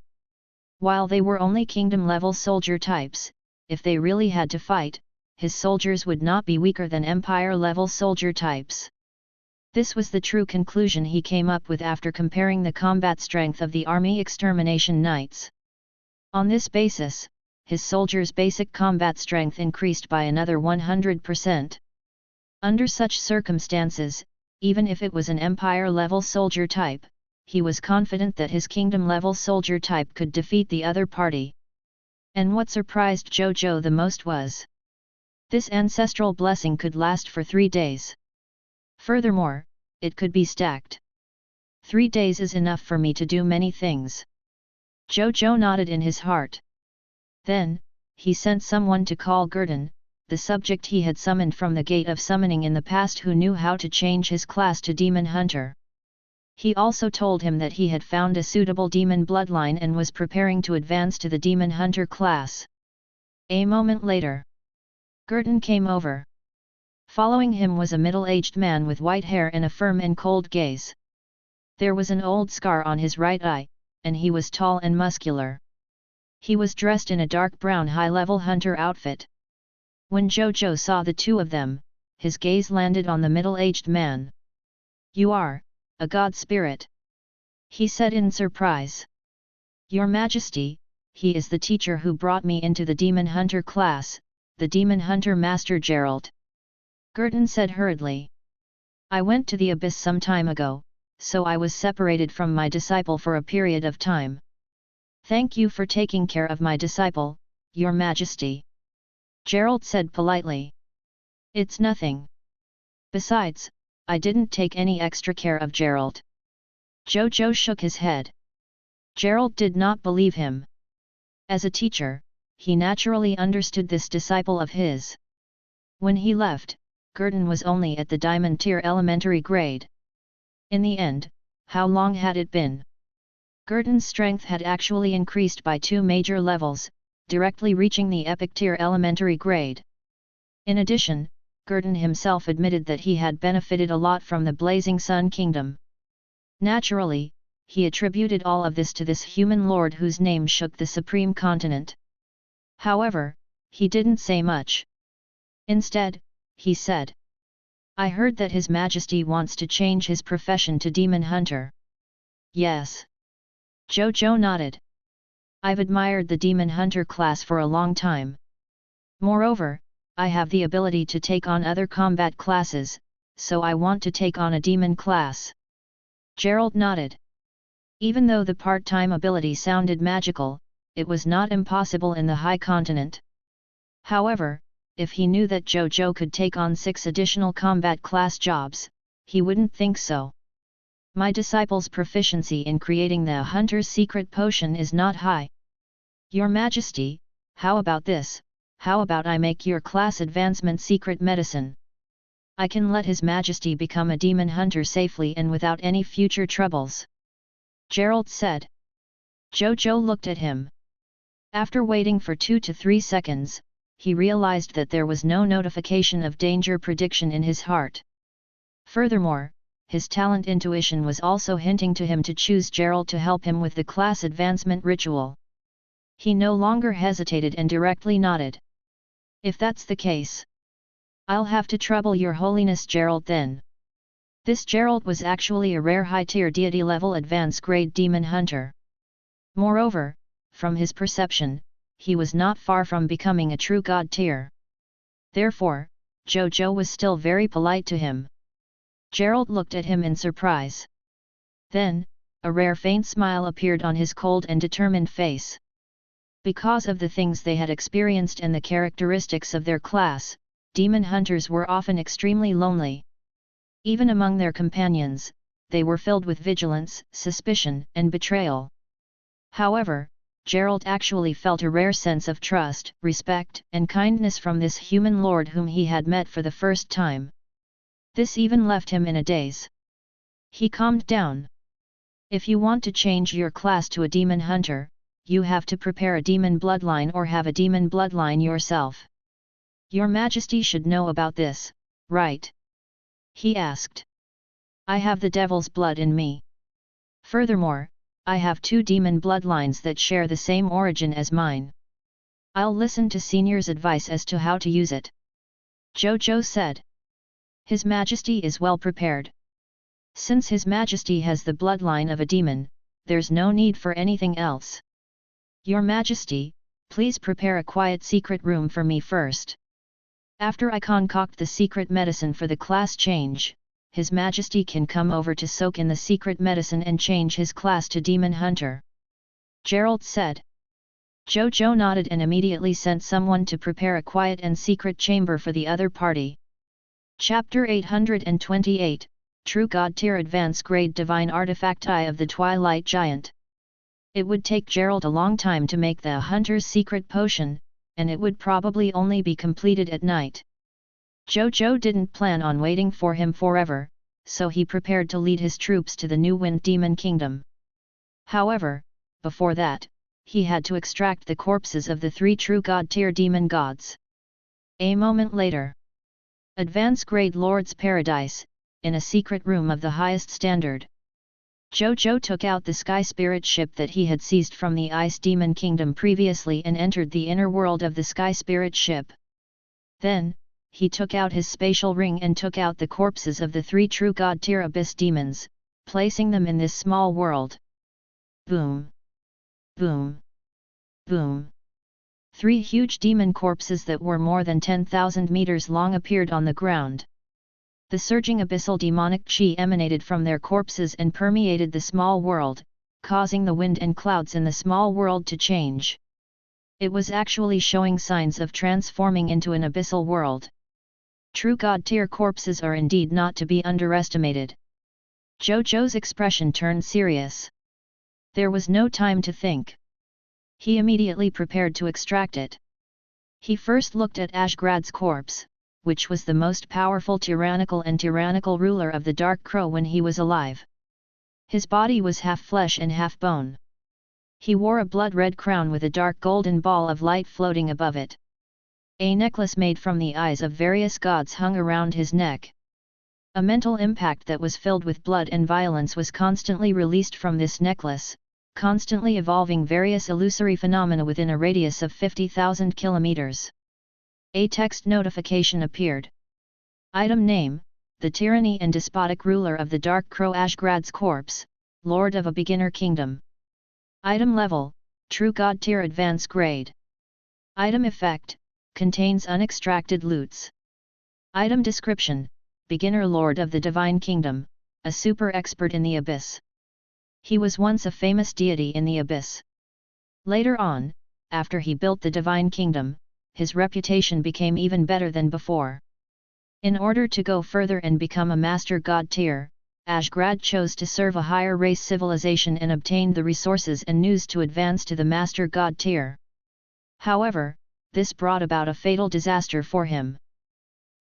While they were only kingdom-level soldier types, if they really had to fight, his soldiers would not be weaker than empire-level soldier types. This was the true conclusion he came up with after comparing the combat strength of the army extermination knights. On this basis, his soldiers' basic combat strength increased by another 100%. Under such circumstances, even if it was an empire-level soldier type, he was confident that his kingdom-level soldier type could defeat the other party. And what surprised Zhou Zhou the most was this ancestral blessing could last for 3 days. Furthermore, it could be stacked. 3 days is enough for me to do many things. Zhou Zhou nodded in his heart. Then, he sent someone to call Gurdon, the subject he had summoned from the Gate of Summoning in the past who knew how to change his class to Demon Hunter. He also told him that he had found a suitable demon bloodline and was preparing to advance to the Demon Hunter class. A moment later, Gurdon came over. Following him was a middle-aged man with white hair and a firm and cold gaze. There was an old scar on his right eye, and he was tall and muscular. He was dressed in a dark brown high-level hunter outfit. When Zhou Zhou saw the two of them, his gaze landed on the middle-aged man. "You are a god spirit," he said in surprise. "Your Majesty, he is the teacher who brought me into the Demon Hunter class, the Demon Hunter Master Gerald," Gurdon said hurriedly. "I went to the abyss some time ago, so I was separated from my disciple for a period of time. Thank you for taking care of my disciple, Your Majesty," Gerald said politely. "It's nothing. Besides, I didn't take any extra care of Gerald." Zhou Zhou shook his head. Gerald did not believe him. As a teacher, he naturally understood this disciple of his. When he left, Gurdon was only at the Diamond Tier elementary grade. In the end, how long had it been? Gurdon's strength had actually increased by 2 major levels, directly reaching the Epic Tier elementary grade. In addition, Gurdon himself admitted that he had benefited a lot from the Blazing Sun Kingdom. Naturally, he attributed all of this to this human lord whose name shook the supreme continent. However, he didn't say much. Instead, he said, "I heard that His Majesty wants to change his profession to Demon Hunter." "Yes." Zhou Zhou nodded. "I've admired the Demon Hunter class for a long time. Moreover, I have the ability to take on other combat classes, so I want to take on a demon class." Gerald nodded. Even though the part-time ability sounded magical, it was not impossible in the High Continent. However, if he knew that Zhou Zhou could take on 6 additional combat class jobs, he wouldn't think so. "My disciple's proficiency in creating the Hunter's secret potion is not high. Your Majesty, how about this? How about I make your class advancement secret medicine? I can let His Majesty become a demon hunter safely and without any future troubles," Gerald said. Zhou Zhou looked at him. After waiting for 2 to 3 seconds, he realized that there was no notification of danger prediction in his heart. Furthermore, his talent intuition was also hinting to him to choose Gerald to help him with the class advancement ritual. He no longer hesitated and directly nodded. "If that's the case, I'll have to trouble your holiness Gerald then." This Gerald was actually a rare high-tier deity-level advance-grade demon hunter. Moreover, from his perception, he was not far from becoming a true god tier. Therefore, Zhou Zhou was still very polite to him. Gerald looked at him in surprise. Then, a rare faint smile appeared on his cold and determined face. Because of the things they had experienced and the characteristics of their class, demon hunters were often extremely lonely. Even among their companions, they were filled with vigilance, suspicion, and betrayal. However, Gerald actually felt a rare sense of trust, respect, and kindness from this human lord whom he had met for the first time. This even left him in a daze. He calmed down. "If you want to change your class to a demon hunter, you have to prepare a demon bloodline or have a demon bloodline yourself. Your Majesty should know about this, right? He asked. I have the devil's blood in me. Furthermore, I have 2 demon bloodlines that share the same origin as mine. I'll listen to Senior's advice as to how to use it. Zhou Zhou said. His Majesty is well prepared. Since His Majesty has the bloodline of a demon, there's no need for anything else. Your Majesty, please prepare a quiet secret room for me first. After I concoct the secret medicine for the class change, His Majesty can come over to soak in the secret medicine and change his class to Demon Hunter. Gerald said. Zhou Zhou nodded and immediately sent someone to prepare a quiet and secret chamber for the other party. Chapter 828, True God Tier Advance Grade Divine Artifact Eye of the Twilight Giant. It would take Gerald a long time to make the Hunter's secret potion, and it would probably only be completed at night. Zhou Zhou didn't plan on waiting for him forever, so he prepared to lead his troops to the new Wind Demon Kingdom. However, before that, he had to extract the corpses of the 3 true God tier demon gods. A moment later. Advance Grade Lord's Paradise, in a secret room of the highest standard. Zhou Zhou took out the Sky Spirit ship that he had seized from the Ice Demon Kingdom previously and entered the inner world of the Sky Spirit ship. Then, he took out his spatial ring and took out the corpses of the 3 true God tier abyss demons, placing them in this small world. Boom! Boom! Boom! 3 huge demon corpses that were more than 10,000 meters long appeared on the ground. The surging abyssal demonic chi emanated from their corpses and permeated the small world, causing the wind and clouds in the small world to change. It was actually showing signs of transforming into an abyssal world. True God tier corpses are indeed not to be underestimated. Zhou Zhou's expression turned serious. There was no time to think. He immediately prepared to extract it. He first looked at Ashgrad's corpse, which was the most powerful tyrannical ruler of the Dark Crow when he was alive. His body was half flesh and half bone. He wore a blood-red crown with a dark golden ball of light floating above it. A necklace made from the eyes of various gods hung around his neck. A mental impact that was filled with blood and violence was constantly released from this necklace, constantly evolving various illusory phenomena within a radius of 50,000 kilometers. A text notification appeared. Item name, the tyranny and despotic ruler of the Dark Crow Ashgrad's corpse, Lord of a beginner kingdom. Item level, True God tier advance grade. Item effect, contains unextracted loots. Item description, beginner lord of the divine kingdom, a super expert in the abyss. He was once a famous deity in the abyss. Later on, after he built the divine kingdom, his reputation became even better than before. In order to go further and become a master god tier, Ashgrad chose to serve a higher race civilization and obtained the resources and news to advance to the master god tier. However, this brought about a fatal disaster for him.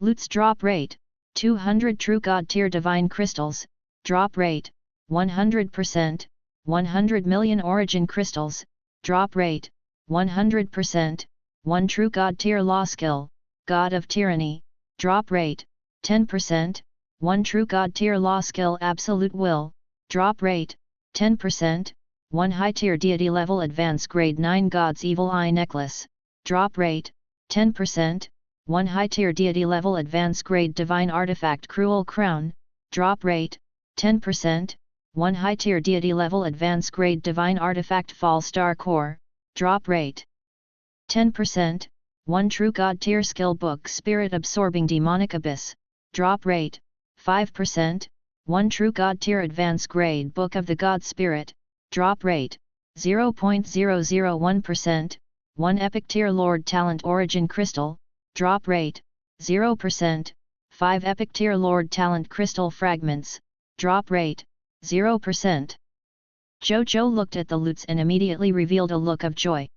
Loot's drop rate, 200 true god tier divine crystals, drop rate, 100%, 100 million origin crystals, drop rate, 100%, 1 true god tier law skill, god of tyranny, drop rate, 10%, 1 true god tier law skill absolute will, drop rate, 10%, 1 high tier deity level advance grade 9 god's evil eye necklace, drop rate, 10%, 1 high tier deity level advance grade divine artifact cruel crown, drop rate, 10%, 1 high tier deity level advance grade divine artifact fall star core, drop rate, 10%, 1 true god tier skill book spirit absorbing demonic abyss, drop rate, 5%, 1 true god tier advance grade book of the god spirit, drop rate, 0.001%, 1 epic tier lord talent origin crystal, drop rate, 0%, 5 epic tier lord talent crystal fragments, drop rate, 0%. Zhou Zhou looked at the loots and immediately revealed a look of joy.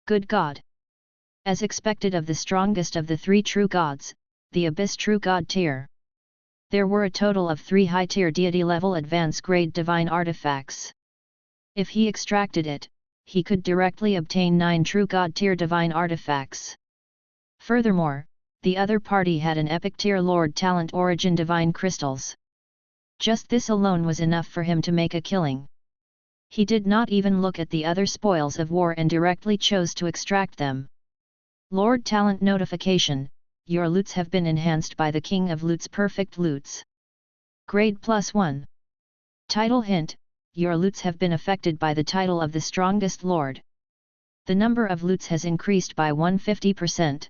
Good God! As expected of the strongest of the 3 true gods, the Abyss True God tier. There were a total of 3 high tier deity level advance grade divine artifacts. If he extracted it, he could directly obtain 9 true God-tier divine artifacts. Furthermore, the other party had an epic-tier Lord Talent origin divine crystals. Just this alone was enough for him to make a killing. He did not even look at the other spoils of war and directly chose to extract them. Lord Talent notification: your loots have been enhanced by the King of Loots Perfect Loots. Grade +1. Title hint: your loots have been affected by the title of the strongest lord. The number of loots has increased by 150%.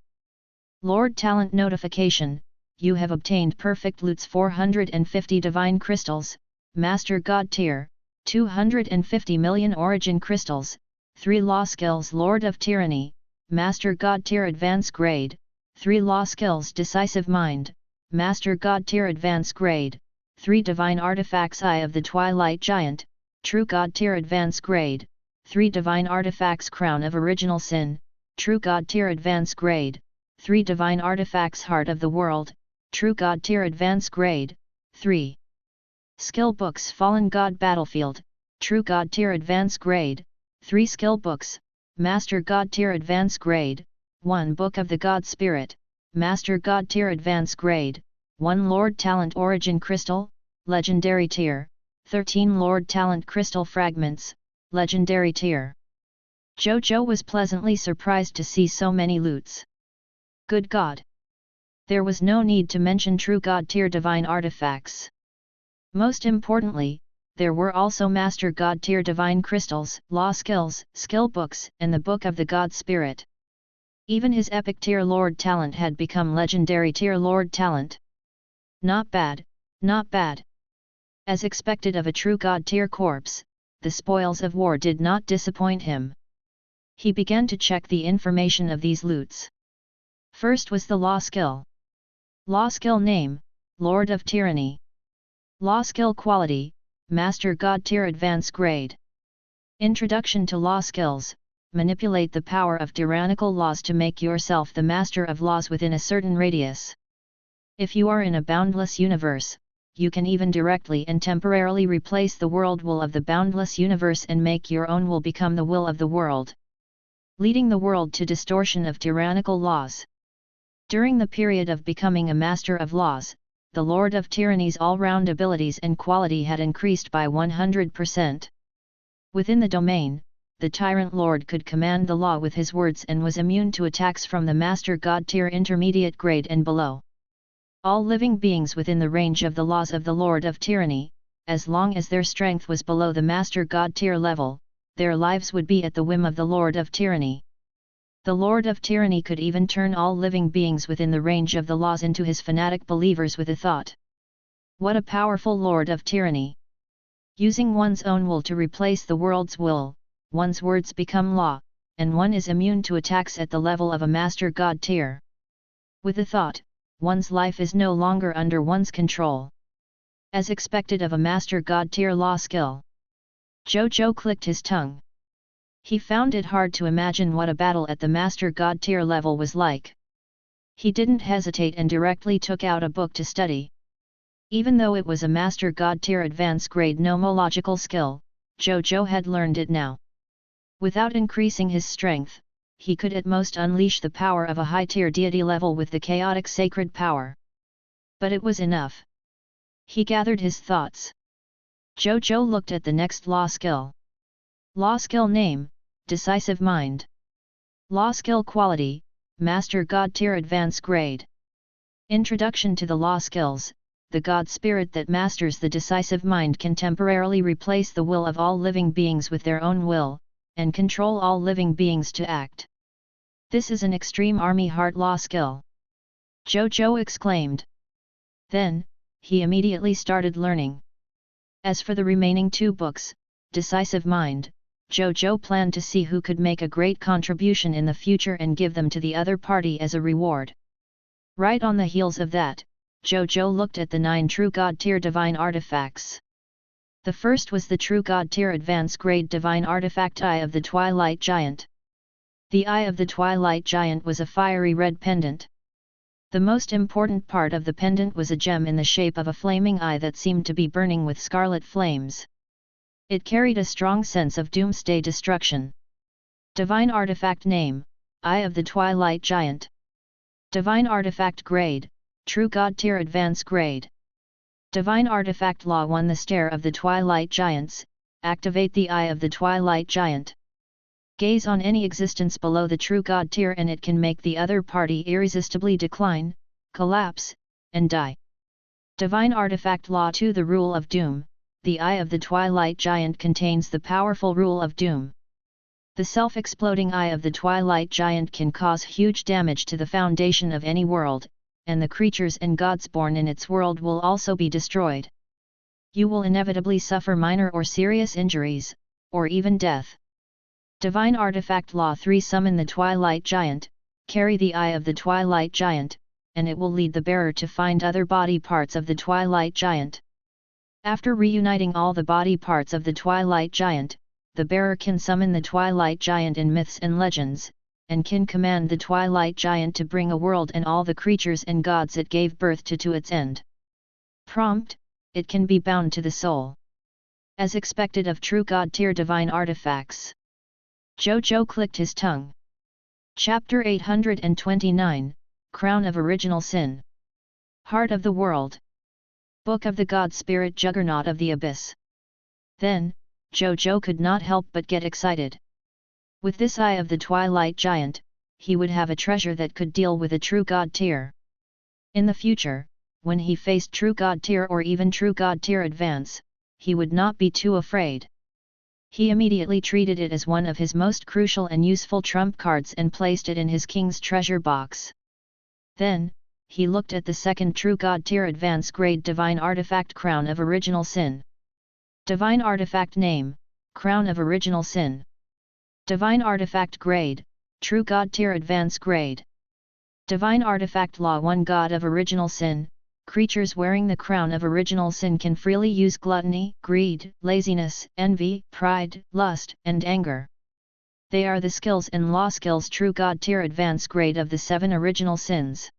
Lord Talent notification: you have obtained Perfect Loots 450 Divine Crystals, Master God Tier, 250 million Origin Crystals, 3 Law Skills Lord of Tyranny, Master God Tier Advanced Grade, 3 Law Skills Decisive Mind, Master God Tier Advanced Grade, 3 Divine Artifacts Eye of the Twilight Giant, True God Tier Advanced Grade, 3 Divine Artifacts Crown of Original Sin, True God Tier Advanced Grade, 3 Divine Artifacts Heart of the World, True God Tier Advanced Grade, 3 Skill Books Fallen God Battlefield, True God Tier Advanced Grade, 3 Skill Books, Master God Tier Advanced Grade, 1 Book of the God Spirit, Master God Tier Advanced Grade, 1 Lord Talent Origin Crystal, Legendary Tier, 13 Lord Talent Crystal Fragments, Legendary Tier. Zhou Zhou was pleasantly surprised to see so many loots. Good God! There was no need to mention True God Tier Divine Artifacts. Most importantly, there were also Master God Tier Divine Crystals, Law Skills, Skill Books, and the Book of the God Spirit. Even his Epic Tier Lord Talent had become Legendary Tier Lord Talent. Not bad, not bad. As expected of a true God Tier corpse, the spoils of war did not disappoint him. He began to check the information of these loots. First was the Law Skill. Law Skill name: Lord of Tyranny. Law Skill quality: Master God Tier Advanced Grade. Introduction to Law Skills: manipulate the power of tyrannical laws to make yourself the master of laws within a certain radius. If you are in a boundless universe, you can even directly and temporarily replace the world will of the boundless universe and make your own will become the will of the world, leading the world to distortion of tyrannical laws. During the period of becoming a master of laws, the Lord of Tyranny's all-round abilities and quality had increased by 100%. Within the domain, the Tyrant Lord could command the law with his words and was immune to attacks from the Master God Tier Intermediate Grade and below. All living beings within the range of the laws of the Lord of Tyranny, as long as their strength was below the Master God Tier level, their lives would be at the whim of the Lord of Tyranny. The Lord of Tyranny could even turn all living beings within the range of the laws into his fanatic believers with a thought. What a powerful Lord of Tyranny! Using one's own will to replace the world's will, one's words become law, and one is immune to attacks at the level of a Master God Tier. With a thought, one's life is no longer under one's control. As expected of a Master God Tier Law Skill. Zhou Zhou clicked his tongue. He found it hard to imagine what a battle at the Master God Tier level was like. He didn't hesitate and directly took out a book to study. Even though it was a Master God Tier Advanced Grade nomological skill, Zhou Zhou had learned it now. Without increasing his strength, he could at most unleash the power of a high-tier deity level with the chaotic sacred power. But it was enough. He gathered his thoughts. Zhou Zhou looked at the next law skill. Law skill name: Decisive Mind. Law skill quality: Master God Tier Advanced Grade. Introduction to the law skills: the God Spirit that masters the decisive mind can temporarily replace the will of all living beings with their own will, and control all living beings to act. This is an extreme army heart law skill. Zhou Zhou exclaimed. Then, he immediately started learning. As for the remaining 2 books, Decisive Mind, Zhou Zhou planned to see who could make a great contribution in the future and give them to the other party as a reward. Right on the heels of that, Zhou Zhou looked at the 9 True God Tier Divine Artifacts. The first was the True God Tier Advanced Grade Divine Artifact Eye of the Twilight Giant. The Eye of the Twilight Giant was a fiery red pendant. The most important part of the pendant was a gem in the shape of a flaming eye that seemed to be burning with scarlet flames. It carried a strong sense of doomsday destruction. Divine Artifact Name, Eye of the Twilight Giant. Divine Artifact Grade, True God Tier Advance Grade. Divine Artifact Law 1. The Stare of the Twilight Giants, activate the Eye of the Twilight Giant. Gaze on any existence below the True God tier and it can make the other party irresistibly decline, collapse, and die. Divine Artifact Law 2. The Rule of Doom, the Eye of the Twilight Giant contains the powerful Rule of Doom. The self-exploding Eye of the Twilight Giant can cause huge damage to the foundation of any world, and the creatures and gods born in its world will also be destroyed. You will inevitably suffer minor or serious injuries, or even death. Divine Artifact Law 3. Summon the Twilight Giant, carry the Eye of the Twilight Giant, and it will lead the bearer to find other body parts of the Twilight Giant. After reuniting all the body parts of the Twilight Giant, the bearer can summon the Twilight Giant in myths and legends, and can command the Twilight Giant to bring a world and all the creatures and gods it gave birth to its end. Prompt: it can be bound to the soul. As expected of True God tier divine artifacts. Zhou Zhou clicked his tongue. Chapter 829, Crown of Original Sin. Heart of the World. Book of the God Spirit Juggernaut of the Abyss. Then, Zhou Zhou could not help but get excited. With this Eye of the Twilight Giant, he would have a treasure that could deal with a True God tier. In the future, when he faced True God tier or even True God tier Advance, he would not be too afraid. He immediately treated it as one of his most crucial and useful trump cards and placed it in his king's treasure box. Then, he looked at the second True God tier Advance Grade Divine Artifact Crown of Original Sin. Divine Artifact Name, Crown of Original Sin. Divine Artifact Grade, True God tier Advance Grade. Divine Artifact Law 1. God of Original Sin. Creatures wearing the Crown of Original Sin can freely use gluttony, greed, laziness, envy, pride, lust, and anger. They are the skills and law skills True God tier Advance Grade of the 7 Original Sins.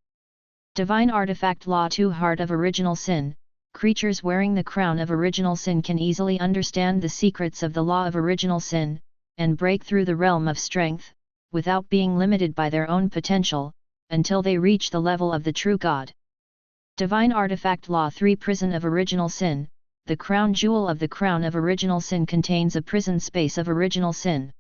Divine Artifact Law 2. Heart of Original Sin. Creatures wearing the Crown of Original Sin can easily understand the secrets of the Law of Original Sin, and break through the realm of strength, without being limited by their own potential, until they reach the level of the True God. Divine Artifact Law 3. Prison of Original Sin. The crown jewel of the Crown of Original Sin contains a prison space of Original Sin.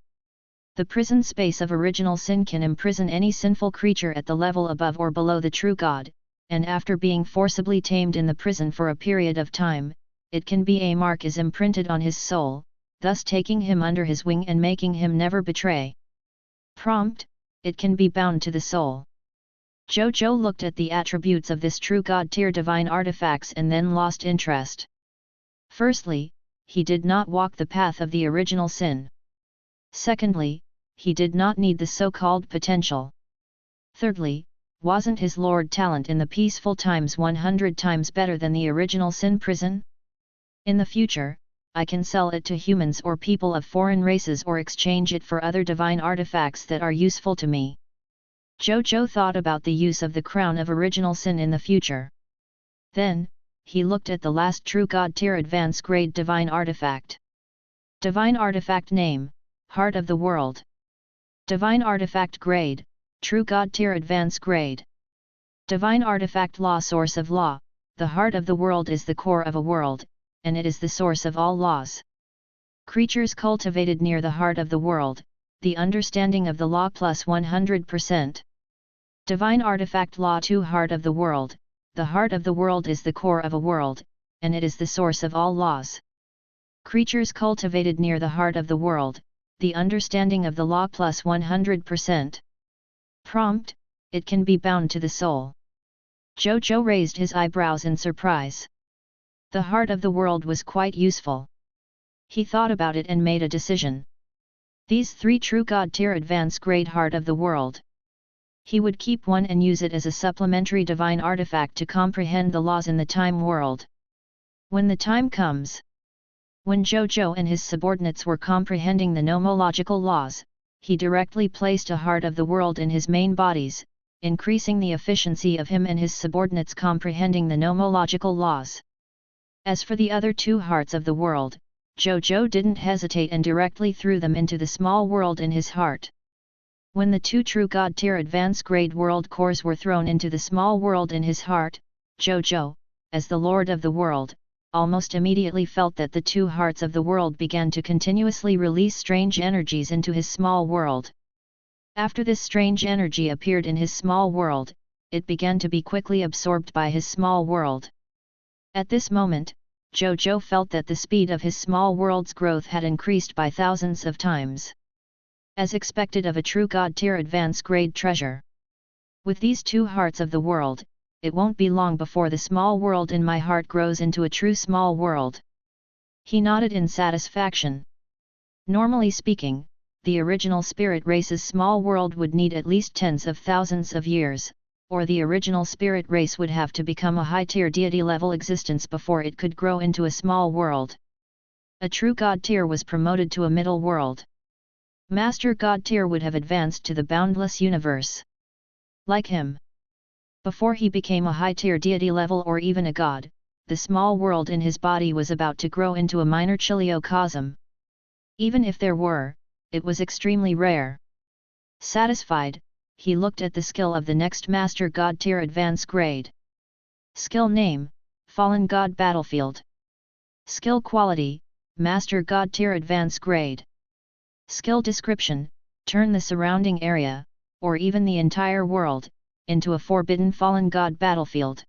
The prison space of Original Sin can imprison any sinful creature at the level above or below the True God, and after being forcibly tamed in the prison for a period of time, it can be a mark is imprinted on his soul, thus taking him under his wing and making him never betray. Prompt: it can be bound to the soul. Zhou Zhou looked at the attributes of this True God tier divine artifacts and then lost interest. Firstly, he did not walk the path of the Original Sin. Secondly, he did not need the so-called potential. Thirdly, wasn't his Lord talent in the peaceful times 100 times better than the Original Sin prison? In the future, I can sell it to humans or people of foreign races or exchange it for other divine artifacts that are useful to me. Zhou Zhou thought about the use of the Crown of Original Sin in the future. Then, he looked at the last True God tier Advance Grade Divine Artifact. Divine Artifact Name, Heart of the World. Divine Artifact Grade, True God tier Advance Grade. Divine Artifact Law Source of Law. The heart of the world is the core of a world, and it is the source of all laws. Creatures cultivated near the heart of the world, the understanding of the law plus 100%. Divine Artifact Law 2. Heart of the World. The heart of the world is the core of a world, and it is the source of all laws. Creatures cultivated near the heart of the world, the understanding of the law plus 100%. Prompt: it can be bound to the soul. Zhou Zhou raised his eyebrows in surprise. The heart of the world was quite useful. He thought about it and made a decision. These 3 True God tier Advance Grade Heart of the World. He would keep one and use it as a supplementary divine artifact to comprehend the laws in the time world. When the time comes. When Zhou Zhou and his subordinates were comprehending the nomological laws, he directly placed a heart of the world in his main bodies, increasing the efficiency of him and his subordinates comprehending the nomological laws. As for the other 2 hearts of the world, Zhou Zhou didn't hesitate and directly threw them into the small world in his heart. When the two true God tier advanced grade world cores were thrown into the small world in his heart, Zhou Zhou, as the Lord of the world, almost immediately felt that the two hearts of the world began to continuously release strange energies into his small world. After this strange energy appeared in his small world, it began to be quickly absorbed by his small world. At this moment, Zhou Zhou felt that the speed of his small world's growth had increased by thousands of times. As expected of a true God tier advanced grade treasure. With these two hearts of the world, it won't be long before the small world in my heart grows into a true small world. He nodded in satisfaction. Normally speaking, the original spirit race's small world would need at least tens of thousands of years, or the original spirit race would have to become a high-tier deity-level existence before it could grow into a small world. A true God tier was promoted to a middle world. Master God tier would have advanced to the boundless universe. Like him. Before he became a high-tier deity level or even a god, the small world in his body was about to grow into a minor chiliocosm. Even if there were, it was extremely rare. Satisfied, he looked at the skill of the next Master God tier advanced grade. Skill name, Fallen God Battlefield. Skill quality, Master God tier advanced grade. Skill description, turn the surrounding area, or even the entire world, into a forbidden fallen god battlefield.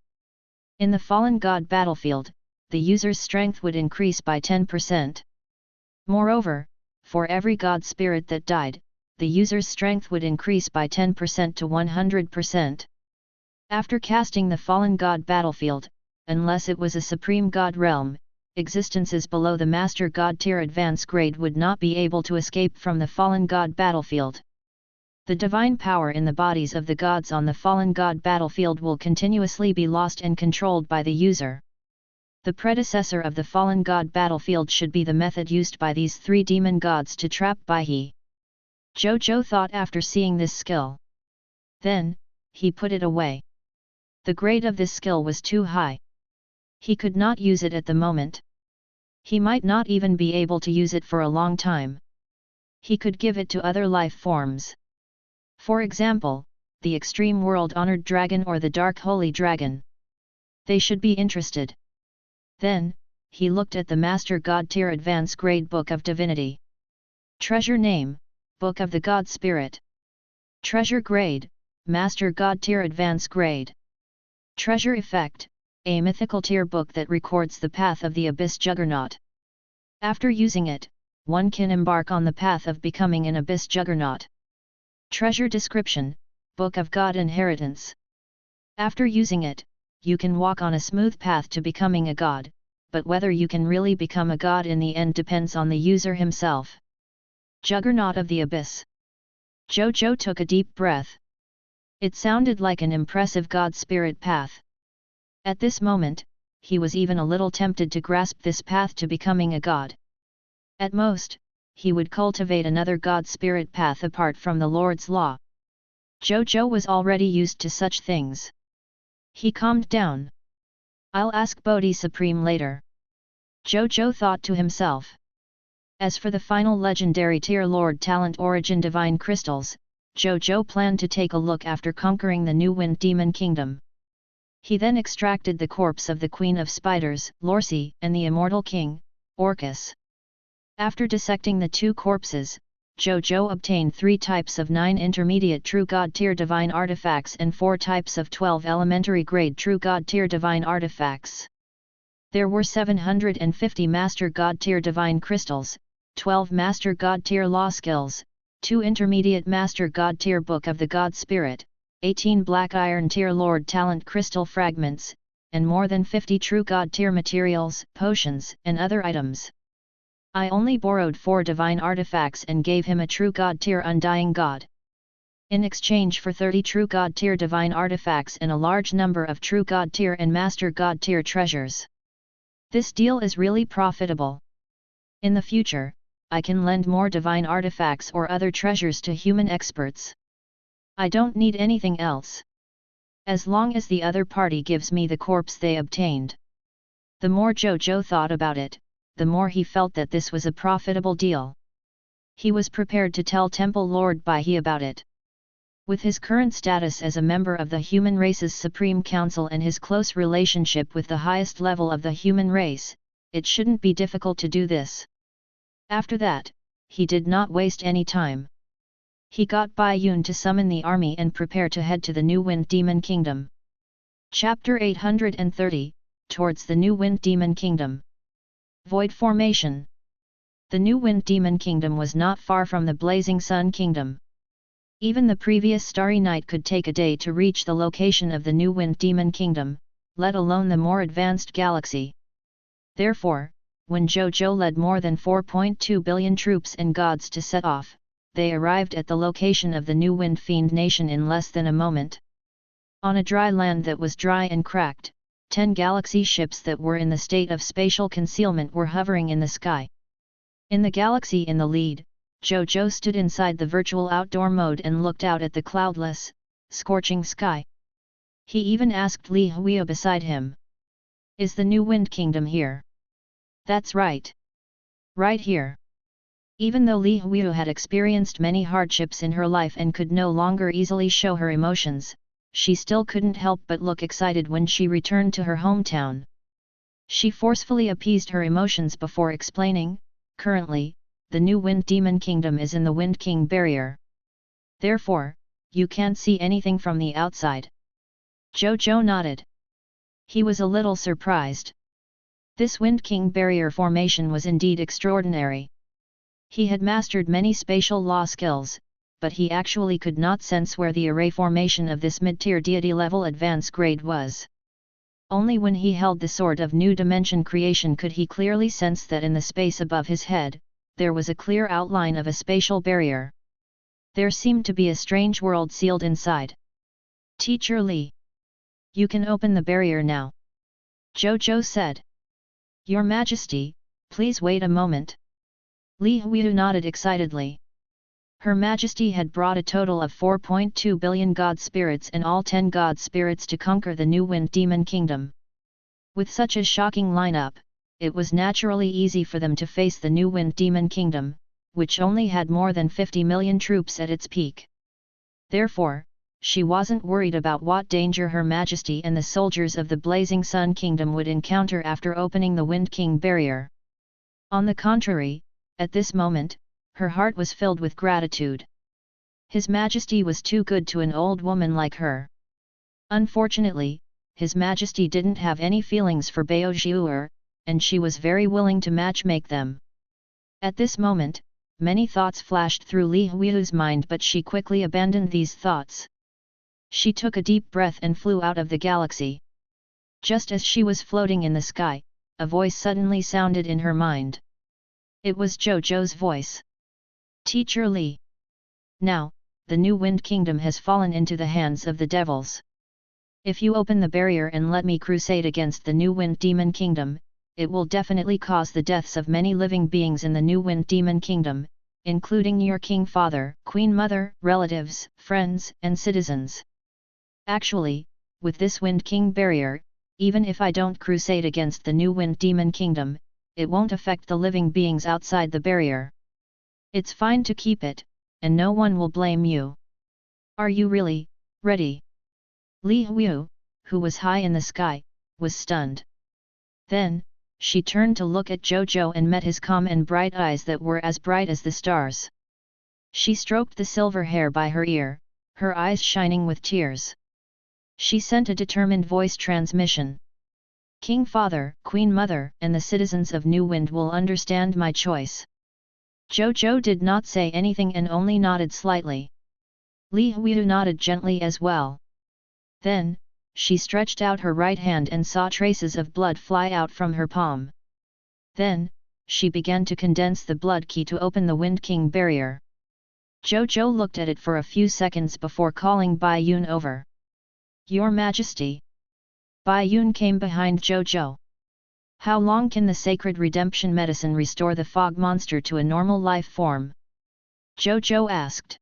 In the fallen god battlefield, the user's strength would increase by 10%. Moreover, for every god spirit that died, the user's strength would increase by 10% to 100%. After casting the fallen god battlefield, unless it was a supreme god realm, existences below the Master God tier advanced grade would not be able to escape from the fallen god battlefield. The divine power in the bodies of the gods on the fallen god battlefield will continuously be lost and controlled by the user. The predecessor of the fallen god battlefield should be the method used by these three demon gods to trap Baihe. Zhou Zhou thought after seeing this skill. Then, he put it away. The grade of this skill was too high. He could not use it at the moment. He might not even be able to use it for a long time. He could give it to other life forms. For example, the extreme world-honored dragon or the dark holy dragon. They should be interested. Then, he looked at the Master God tier advanced grade Book of Divinity. Treasure name, Book of the God Spirit. Treasure grade, Master God tier advanced grade. Treasure effect, a mythical tier book that records the path of the Abyss Juggernaut. After using it, one can embark on the path of becoming an Abyss Juggernaut. Treasure description, Book of God Inheritance. After using it, you can walk on a smooth path to becoming a god, but whether you can really become a god in the end depends on the user himself. Juggernaut of the Abyss. Zhou Zhou took a deep breath. It sounded like an impressive god spirit path. At this moment, he was even a little tempted to grasp this path to becoming a god. At most, he would cultivate another god spirit path apart from the Lord's law. Zhou Zhou was already used to such things. He calmed down. I'll ask Bodhi Supreme later. Zhou Zhou thought to himself. As for the final legendary tier Lord Talent Origin Divine Crystals, Zhou Zhou planned to take a look after conquering the new Wind Demon Kingdom. He then extracted the corpse of the Queen of Spiders, Lorsi, and the Immortal King, Orcus. After dissecting the two corpses, Zhou Zhou obtained 3 types of 9 intermediate true god tier divine artifacts and 4 types of 12 elementary grade true god tier divine artifacts. There were 750 master god tier divine crystals, 12 master god tier law skills, 2 intermediate master god tier book of the god spirit, 18 black iron tier lord talent crystal fragments, and more than 50 true god tier materials, potions, and other items. I only borrowed 4 divine artifacts and gave him a true god tier undying god. In exchange for 30 true god tier divine artifacts and a large number of true god tier and master god tier treasures. This deal is really profitable. In the future, I can lend more divine artifacts or other treasures to human experts. I don't need anything else. As long as the other party gives me the corpse they obtained. The more Zhou Zhou thought about it, the more he felt that this was a profitable deal. He was prepared to tell Temple Lord Bai about it. With his current status as a member of the human race's Supreme Council and his close relationship with the highest level of the human race, it shouldn't be difficult to do this. After that, he did not waste any time. He got Bai Yun to summon the army and prepare to head to the New Wind Demon Kingdom. Chapter 830, Towards the New Wind Demon Kingdom. Void Formation. The New Wind Demon Kingdom was not far from the Blazing Sun Kingdom. Even the previous Starry Night could take a day to reach the location of the New Wind Demon Kingdom, let alone the more advanced galaxy. Therefore, when Zhou Zhou led more than 4.2 billion troops and gods to set off, they arrived at the location of the New Wind Fiend Nation in less than a moment. On a dry land that was dry and cracked, 10 galaxy ships that were in the state of spatial concealment were hovering in the sky. In the galaxy in the lead, Zhou Zhou stood inside the virtual outdoor mode and looked out at the cloudless, scorching sky. He even asked Li Huiyu beside him. "Is the New Wind Kingdom here?" "That's right. Right here." Even though Li Huiyu had experienced many hardships in her life and could no longer easily show her emotions, she still couldn't help but look excited when she returned to her hometown. She forcefully appeased her emotions before explaining, "Currently, the New Wind Demon Kingdom is in the Wind King barrier. Therefore, you can't see anything from the outside." Zhou Zhou nodded. He was a little surprised. This Wind King barrier formation was indeed extraordinary. He had mastered many spatial law skills, but he actually could not sense where the array formation of this mid-tier deity level advance grade was. Only when he held the sword of new dimension creation could he clearly sense that in the space above his head, there was a clear outline of a spatial barrier. There seemed to be a strange world sealed inside. "Teacher Li, you can open the barrier now," Zhou Zhou said. "Your Majesty, please wait a moment." Li Huiyu nodded excitedly. Her Majesty had brought a total of 4.2 billion god spirits and all 10 god spirits to conquer the New Wind Demon Kingdom. With such a shocking lineup, it was naturally easy for them to face the New Wind Demon Kingdom, which only had more than 50 million troops at its peak. Therefore, she wasn't worried about what danger Her Majesty and the soldiers of the Blazing Sun Kingdom would encounter after opening the Wind King barrier. On the contrary, at this moment, her heart was filled with gratitude. His Majesty was too good to an old woman like her. Unfortunately, His Majesty didn't have any feelings for Bao Zhiuer, and she was very willing to match-make them. At this moment, many thoughts flashed through Li Huiyu's mind, but she quickly abandoned these thoughts. She took a deep breath and flew out of the galaxy. Just as she was floating in the sky, a voice suddenly sounded in her mind. It was Zhou Zhou's voice. "Teacher Li. Now, the New Wind Kingdom has fallen into the hands of the devils. If you open the barrier and let me crusade against the New Wind Demon Kingdom, it will definitely cause the deaths of many living beings in the New Wind Demon Kingdom, including your King Father, Queen Mother, relatives, friends, and citizens. Actually, with this Wind King barrier, even if I don't crusade against the New Wind Demon Kingdom, it won't affect the living beings outside the barrier. It's fine to keep it, and no one will blame you. Are you really ready?" Li Huiyu, who was high in the sky, was stunned. Then, she turned to look at Zhou Zhou and met his calm and bright eyes that were as bright as the stars. She stroked the silver hair by her ear, her eyes shining with tears. She sent a determined voice transmission. "King Father, Queen Mother, and the citizens of New Wind will understand my choice." Zhou Zhou did not say anything and only nodded slightly. Li Huiyu nodded gently as well. Then, she stretched out her right hand and saw traces of blood fly out from her palm. Then, she began to condense the blood key to open the Wind King barrier. Zhou Zhou looked at it for a few seconds before calling Bai Yun over. "Your Majesty." Bai Yun came behind Zhou Zhou. "How long can the sacred redemption medicine restore the fog monster to a normal life form?" Zhou Zhou asked.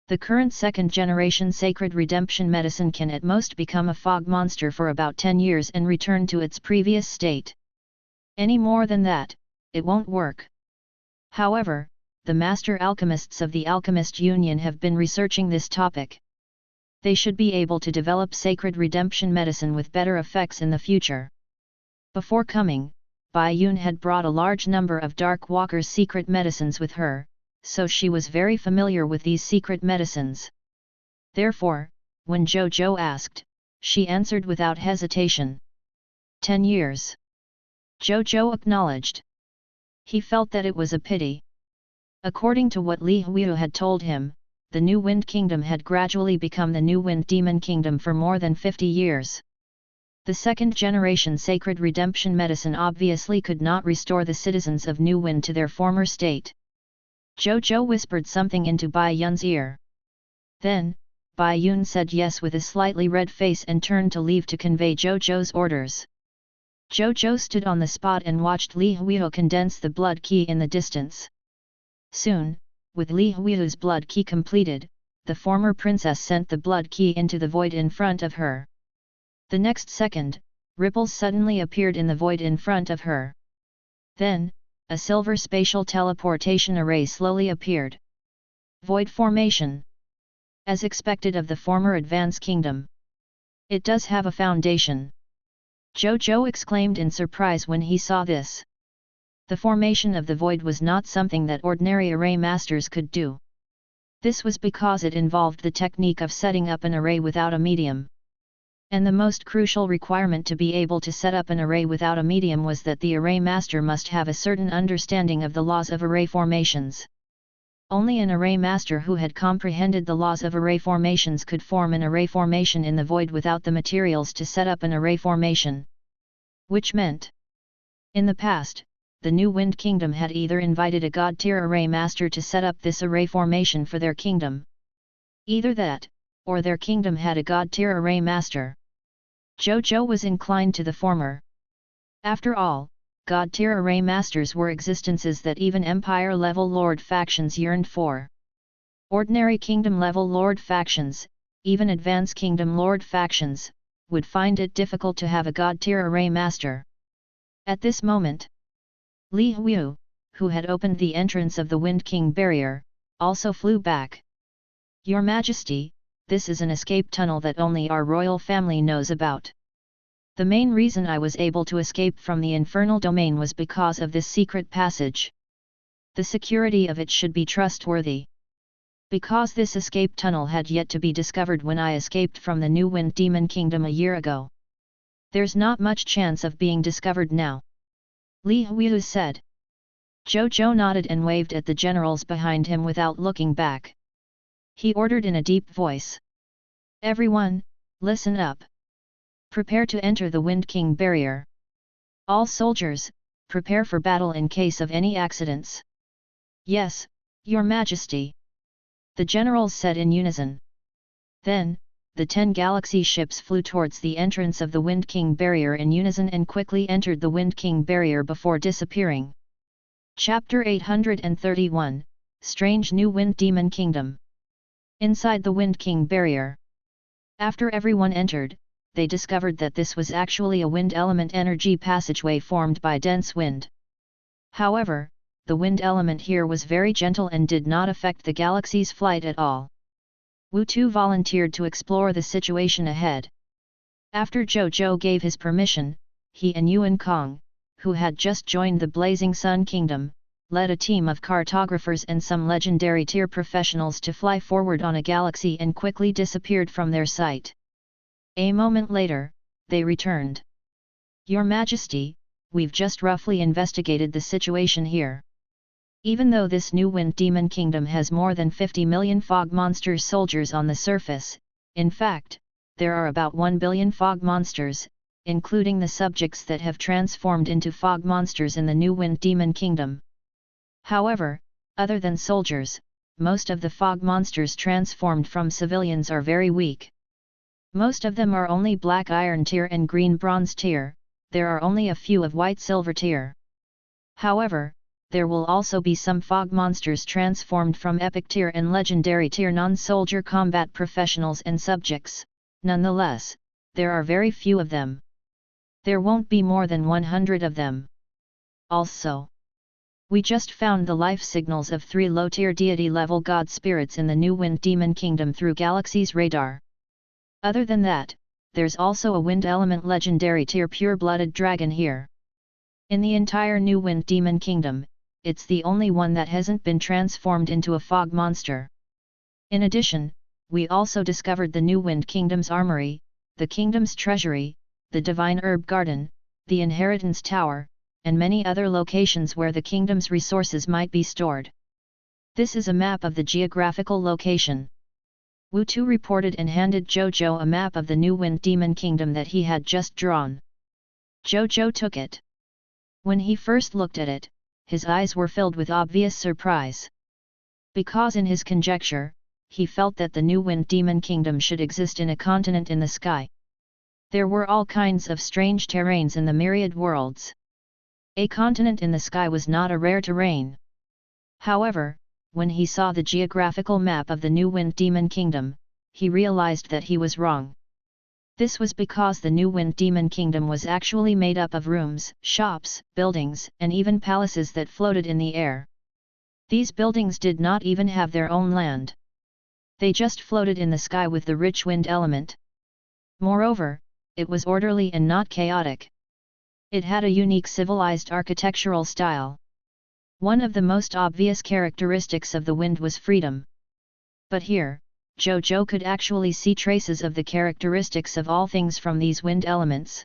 "The current second-generation sacred redemption medicine can at most become a fog monster for about 10 years and return to its previous state. Any more than that, it won't work. However, the master alchemists of the Alchemist Union have been researching this topic. They should be able to develop sacred redemption medicine with better effects in the future. Before coming, Bai Yun had brought a large number of Dark Walker's secret medicines with her, so she was very familiar with these secret medicines. Therefore, when Zhou Zhou asked, she answered without hesitation. 10 years. Zhou Zhou acknowledged. He felt that it was a pity. According to what Li Huiyu had told him, the New Wind Kingdom had gradually become the New Wind Demon Kingdom for more than 50 years. The second generation sacred redemption medicine obviously could not restore the citizens of New Wind to their former state. Zhou Zhou whispered something into Bai Yun's ear. Then, Bai Yun said yes with a slightly red face and turned to leave to convey Zhou Zhou's orders. Zhou Zhou stood on the spot and watched Li Huiyu condense the blood key in the distance. Soon, with Li Huiyu's blood key completed, the former princess sent the blood key into the void in front of her. The next second, ripples suddenly appeared in the void in front of her. Then, a silver spatial teleportation array slowly appeared. Void formation. As expected of the former Advanced Kingdom. It does have a foundation. Zhou Zhou exclaimed in surprise when he saw this. The formation of the void was not something that ordinary array masters could do. This was because it involved the technique of setting up an array without a medium. And the most crucial requirement to be able to set up an array without a medium was that the array master must have a certain understanding of the laws of array formations. Only an array master who had comprehended the laws of array formations could form an array formation in the void without the materials to set up an array formation. Which meant, in the past, the New Wind Kingdom had either invited a god-tier array master to set up this array formation for their kingdom. Either that, or their kingdom had a god-tier array master. Zhou Zhou was inclined to the former. After all, god-tier array masters were existences that even empire-level lord factions yearned for. Ordinary kingdom-level lord factions, even advanced kingdom lord factions, would find it difficult to have a god-tier array master. At this moment, Li Huiyu, who had opened the entrance of the Wind King barrier, also flew back. Your Majesty, this is an escape tunnel that only our royal family knows about. The main reason I was able to escape from the infernal domain was because of this secret passage. The security of it should be trustworthy. Because this escape tunnel had yet to be discovered when I escaped from the New Wind Demon Kingdom a year ago. There's not much chance of being discovered now. Li Huiyu said. Zhou Zhou nodded and waved at the generals behind him without looking back. He ordered in a deep voice. Everyone, listen up. Prepare to enter the Wind King barrier. All soldiers, prepare for battle in case of any accidents. Yes, Your Majesty. The generals said in unison. Then, the 10 galaxy ships flew towards the entrance of the Wind King barrier in unison and quickly entered the Wind King barrier before disappearing. Chapter 831, Strange New Wind Demon Kingdom. Inside the Wind King barrier. After everyone entered, they discovered that this was actually a wind element energy passageway formed by dense wind. However, the wind element here was very gentle and did not affect the galaxy's flight at all. Wu Tu volunteered to explore the situation ahead. After Zhou Zhou gave his permission, he and Yuan Kong, who had just joined the Blazing Sun Kingdom, led a team of cartographers and some legendary tier professionals to fly forward on a galaxy and quickly disappeared from their sight. A moment later, they returned. Your Majesty, we've just roughly investigated the situation here. Even though this new Wind Demon Kingdom has more than 50 million fog monster soldiers on the surface, in fact, there are about 1 billion fog monsters, including the subjects that have transformed into fog monsters in the new Wind Demon Kingdom. However, other than soldiers, most of the fog monsters transformed from civilians are very weak. Most of them are only black iron tier and green bronze tier, there are only a few of white silver tier. However, there will also be some fog monsters transformed from epic tier and legendary tier non-soldier combat professionals and subjects, nonetheless, there are very few of them. There won't be more than 100 of them. Also, We just found the life signals of 3 low-tier deity-level god spirits in the new Wind Demon Kingdom through Galaxy's radar. Other than that, there's also a wind element legendary tier pure-blooded dragon here. In the entire new Wind Demon Kingdom, it's the only one that hasn't been transformed into a fog monster. In addition, we also discovered the new Wind Kingdom's armory, the kingdom's treasury, the divine herb garden, the inheritance tower, and many other locations where the kingdom's resources might be stored. This is a map of the geographical location. Wu Tu reported and handed Zhou Zhou a map of the new Wind Demon Kingdom that he had just drawn. Zhou Zhou took it. When he first looked at it, his eyes were filled with obvious surprise. Because in his conjecture, he felt that the new Wind Demon Kingdom should exist in a continent in the sky. There were all kinds of strange terrains in the myriad worlds. A continent in the sky was not a rare terrain. However, when he saw the geographical map of the new Wind Demon Kingdom, he realized that he was wrong. This was because the new Wind Demon Kingdom was actually made up of rooms, shops, buildings, and even palaces that floated in the air. These buildings did not even have their own land. They just floated in the sky with the rich wind element. Moreover, it was orderly and not chaotic. It had a unique civilized architectural style. One of the most obvious characteristics of the wind was freedom. But here, Zhou Zhou could actually see traces of the characteristics of all things from these wind elements.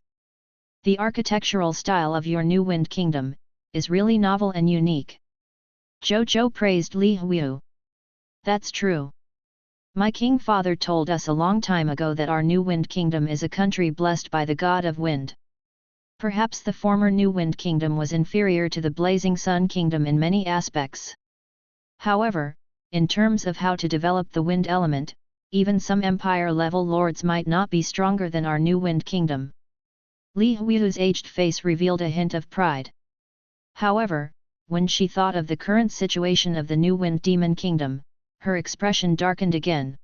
The architectural style of your new Wind Kingdom is really novel and unique. Zhou Zhou praised Li Huiyu. That's true. My king father told us a long time ago that our new Wind Kingdom is a country blessed by the god of wind. Perhaps the former new Wind Kingdom was inferior to the Blazing Sun Kingdom in many aspects. However, in terms of how to develop the wind element, even some empire-level lords might not be stronger than our new Wind Kingdom. Li Huiyu's aged face revealed a hint of pride. However, when she thought of the current situation of the new Wind Demon Kingdom, her expression darkened again.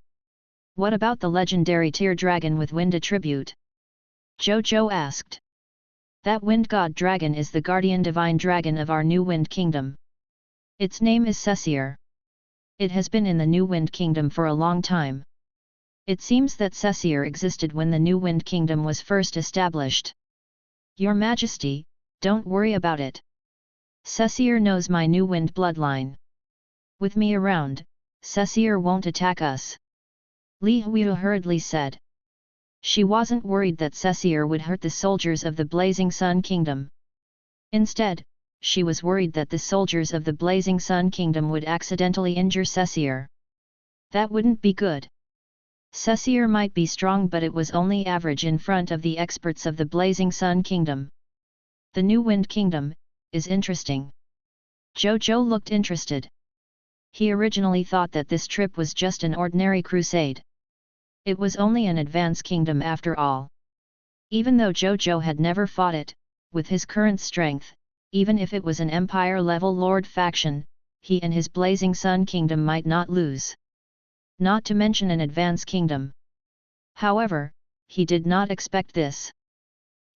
What about the legendary tier dragon with wind attribute? Zhou Zhou asked. That wind god dragon is the guardian divine dragon of our new Wind Kingdom. Its name is Cecir. It has been in the new Wind Kingdom for a long time. It seems that Cecir existed when the new Wind Kingdom was first established. Your Majesty, don't worry about it. Cecir knows my new wind bloodline. With me around, Cecir won't attack us. Li Huiyu hurriedly said. She wasn't worried that Cecir would hurt the soldiers of the Blazing Sun Kingdom. Instead, she was worried that the soldiers of the Blazing Sun Kingdom would accidentally injure Cecir. That wouldn't be good. Cecir might be strong, but it was only average in front of the experts of the Blazing Sun Kingdom. The new Wind Kingdom is interesting. Zhou Zhou looked interested. He originally thought that this trip was just an ordinary crusade. It was only an advanced kingdom after all. Even though Zhou Zhou had never fought it, with his current strength, even if it was an empire-level lord faction, he and his Blazing Sun Kingdom might not lose. Not to mention an advanced kingdom. However, he did not expect this.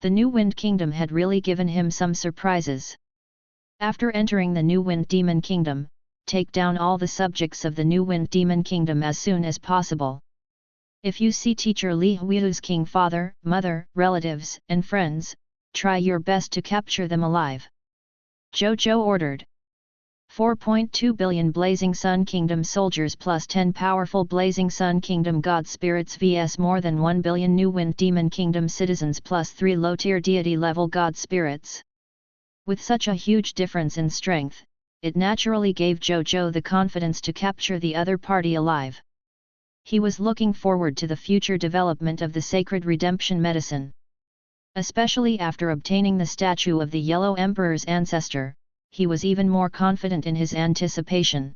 The new Wind Kingdom had really given him some surprises. After entering the new Wind Demon Kingdom, take down all the subjects of the new Wind Demon Kingdom as soon as possible. If you see teacher Li Huiyu's king father, mother, relatives, and friends, try your best to capture them alive. Zhou Zhou ordered. 4.2 billion Blazing Sun Kingdom soldiers plus 10 powerful Blazing Sun Kingdom god spirits vs more than 1 billion new Wind Demon Kingdom citizens plus 3 low-tier deity-level god spirits. With such a huge difference in strength, it naturally gave Zhou Zhou the confidence to capture the other party alive. He was looking forward to the future development of the sacred redemption medicine. Especially after obtaining the statue of the Yellow Emperor's ancestor, he was even more confident in his anticipation.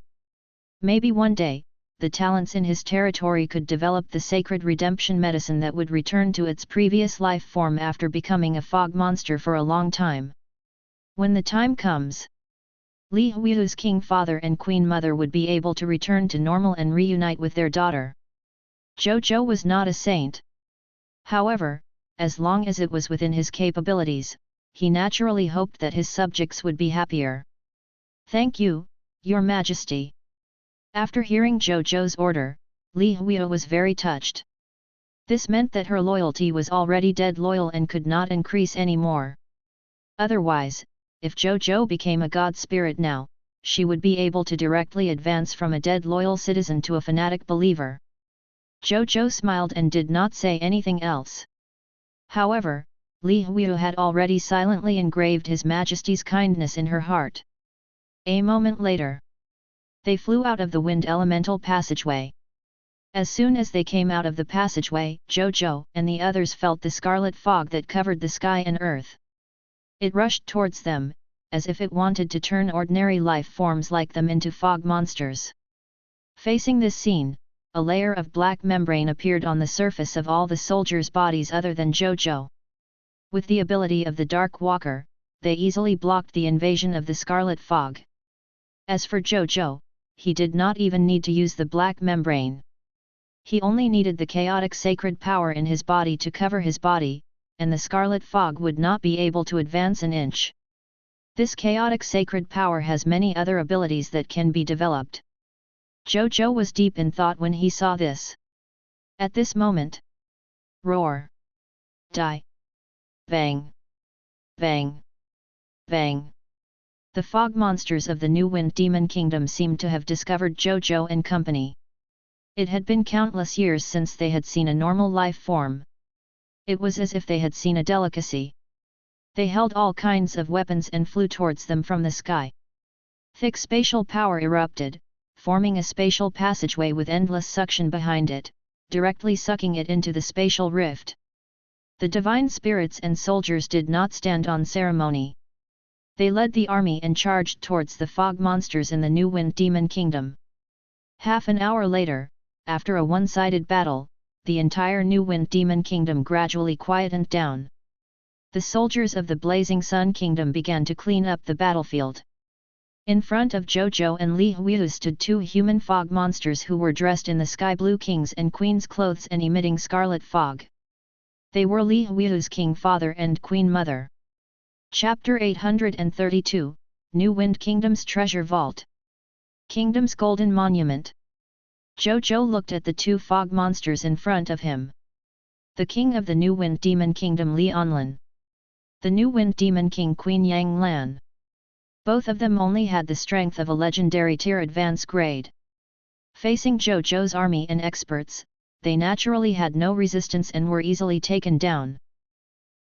Maybe one day, the talents in his territory could develop the sacred redemption medicine that would return to its previous life form after becoming a fog monster for a long time. When the time comes, Li Huiyu's king father and queen mother would be able to return to normal and reunite with their daughter. Zhou Zhou was not a saint. However, as long as it was within his capabilities, he naturally hoped that his subjects would be happier. Thank you, Your Majesty. After hearing Zhou Zhou's order, Li Huiyu was very touched. This meant that her loyalty was already dead loyal and could not increase any more. Otherwise, if Zhou Zhou became a god spirit now, she would be able to directly advance from a dead loyal citizen to a fanatic believer. Zhou Zhou smiled and did not say anything else. However, Li Huiyu had already silently engraved His Majesty's kindness in her heart. A moment later, they flew out of the wind elemental passageway. As soon as they came out of the passageway, Zhou Zhou and the others felt the scarlet fog that covered the sky and earth. It rushed towards them, as if it wanted to turn ordinary life forms like them into fog monsters. Facing this scene, a layer of black membrane appeared on the surface of all the soldiers' bodies other than Zhou Zhou. With the ability of the Dark Walker, they easily blocked the invasion of the scarlet fog. As for Zhou Zhou, he did not even need to use the black membrane. He only needed the chaotic sacred power in his body to cover his body, and the scarlet fog would not be able to advance an inch. This chaotic sacred power has many other abilities that can be developed. Zhou Zhou was deep in thought when he saw this. At this moment, roar, die, bang, bang, bang. The fog monsters of the New Wind Demon Kingdom seemed to have discovered Zhou Zhou and company. It had been countless years since they had seen a normal life form. It was as if they had seen a delicacy. They held all kinds of weapons and flew towards them from the sky. Thick spatial power erupted, forming a spatial passageway with endless suction behind it, directly sucking it into the spatial rift. The divine spirits and soldiers did not stand on ceremony. They led the army and charged towards the fog monsters in the New Wind Demon Kingdom. Half an hour later, after a one-sided battle, the entire New Wind Demon Kingdom gradually quietened down. The soldiers of the Blazing Sun Kingdom began to clean up the battlefield. In front of Zhou Zhou and Li Huiyu stood two human fog monsters who were dressed in the Sky Blue King's and Queen's clothes and emitting scarlet fog. They were Li Huiyu's King Father and Queen Mother. Chapter 832, New Wind Kingdom's Treasure Vault. Kingdom's Golden Monument. Zhou Zhou looked at the two fog monsters in front of him. The King of the New Wind Demon Kingdom Li Anlan. The New Wind Demon King Queen Yang Lan. Both of them only had the strength of a legendary tier advance grade. Facing Zhou Zhou's army and experts, they naturally had no resistance and were easily taken down.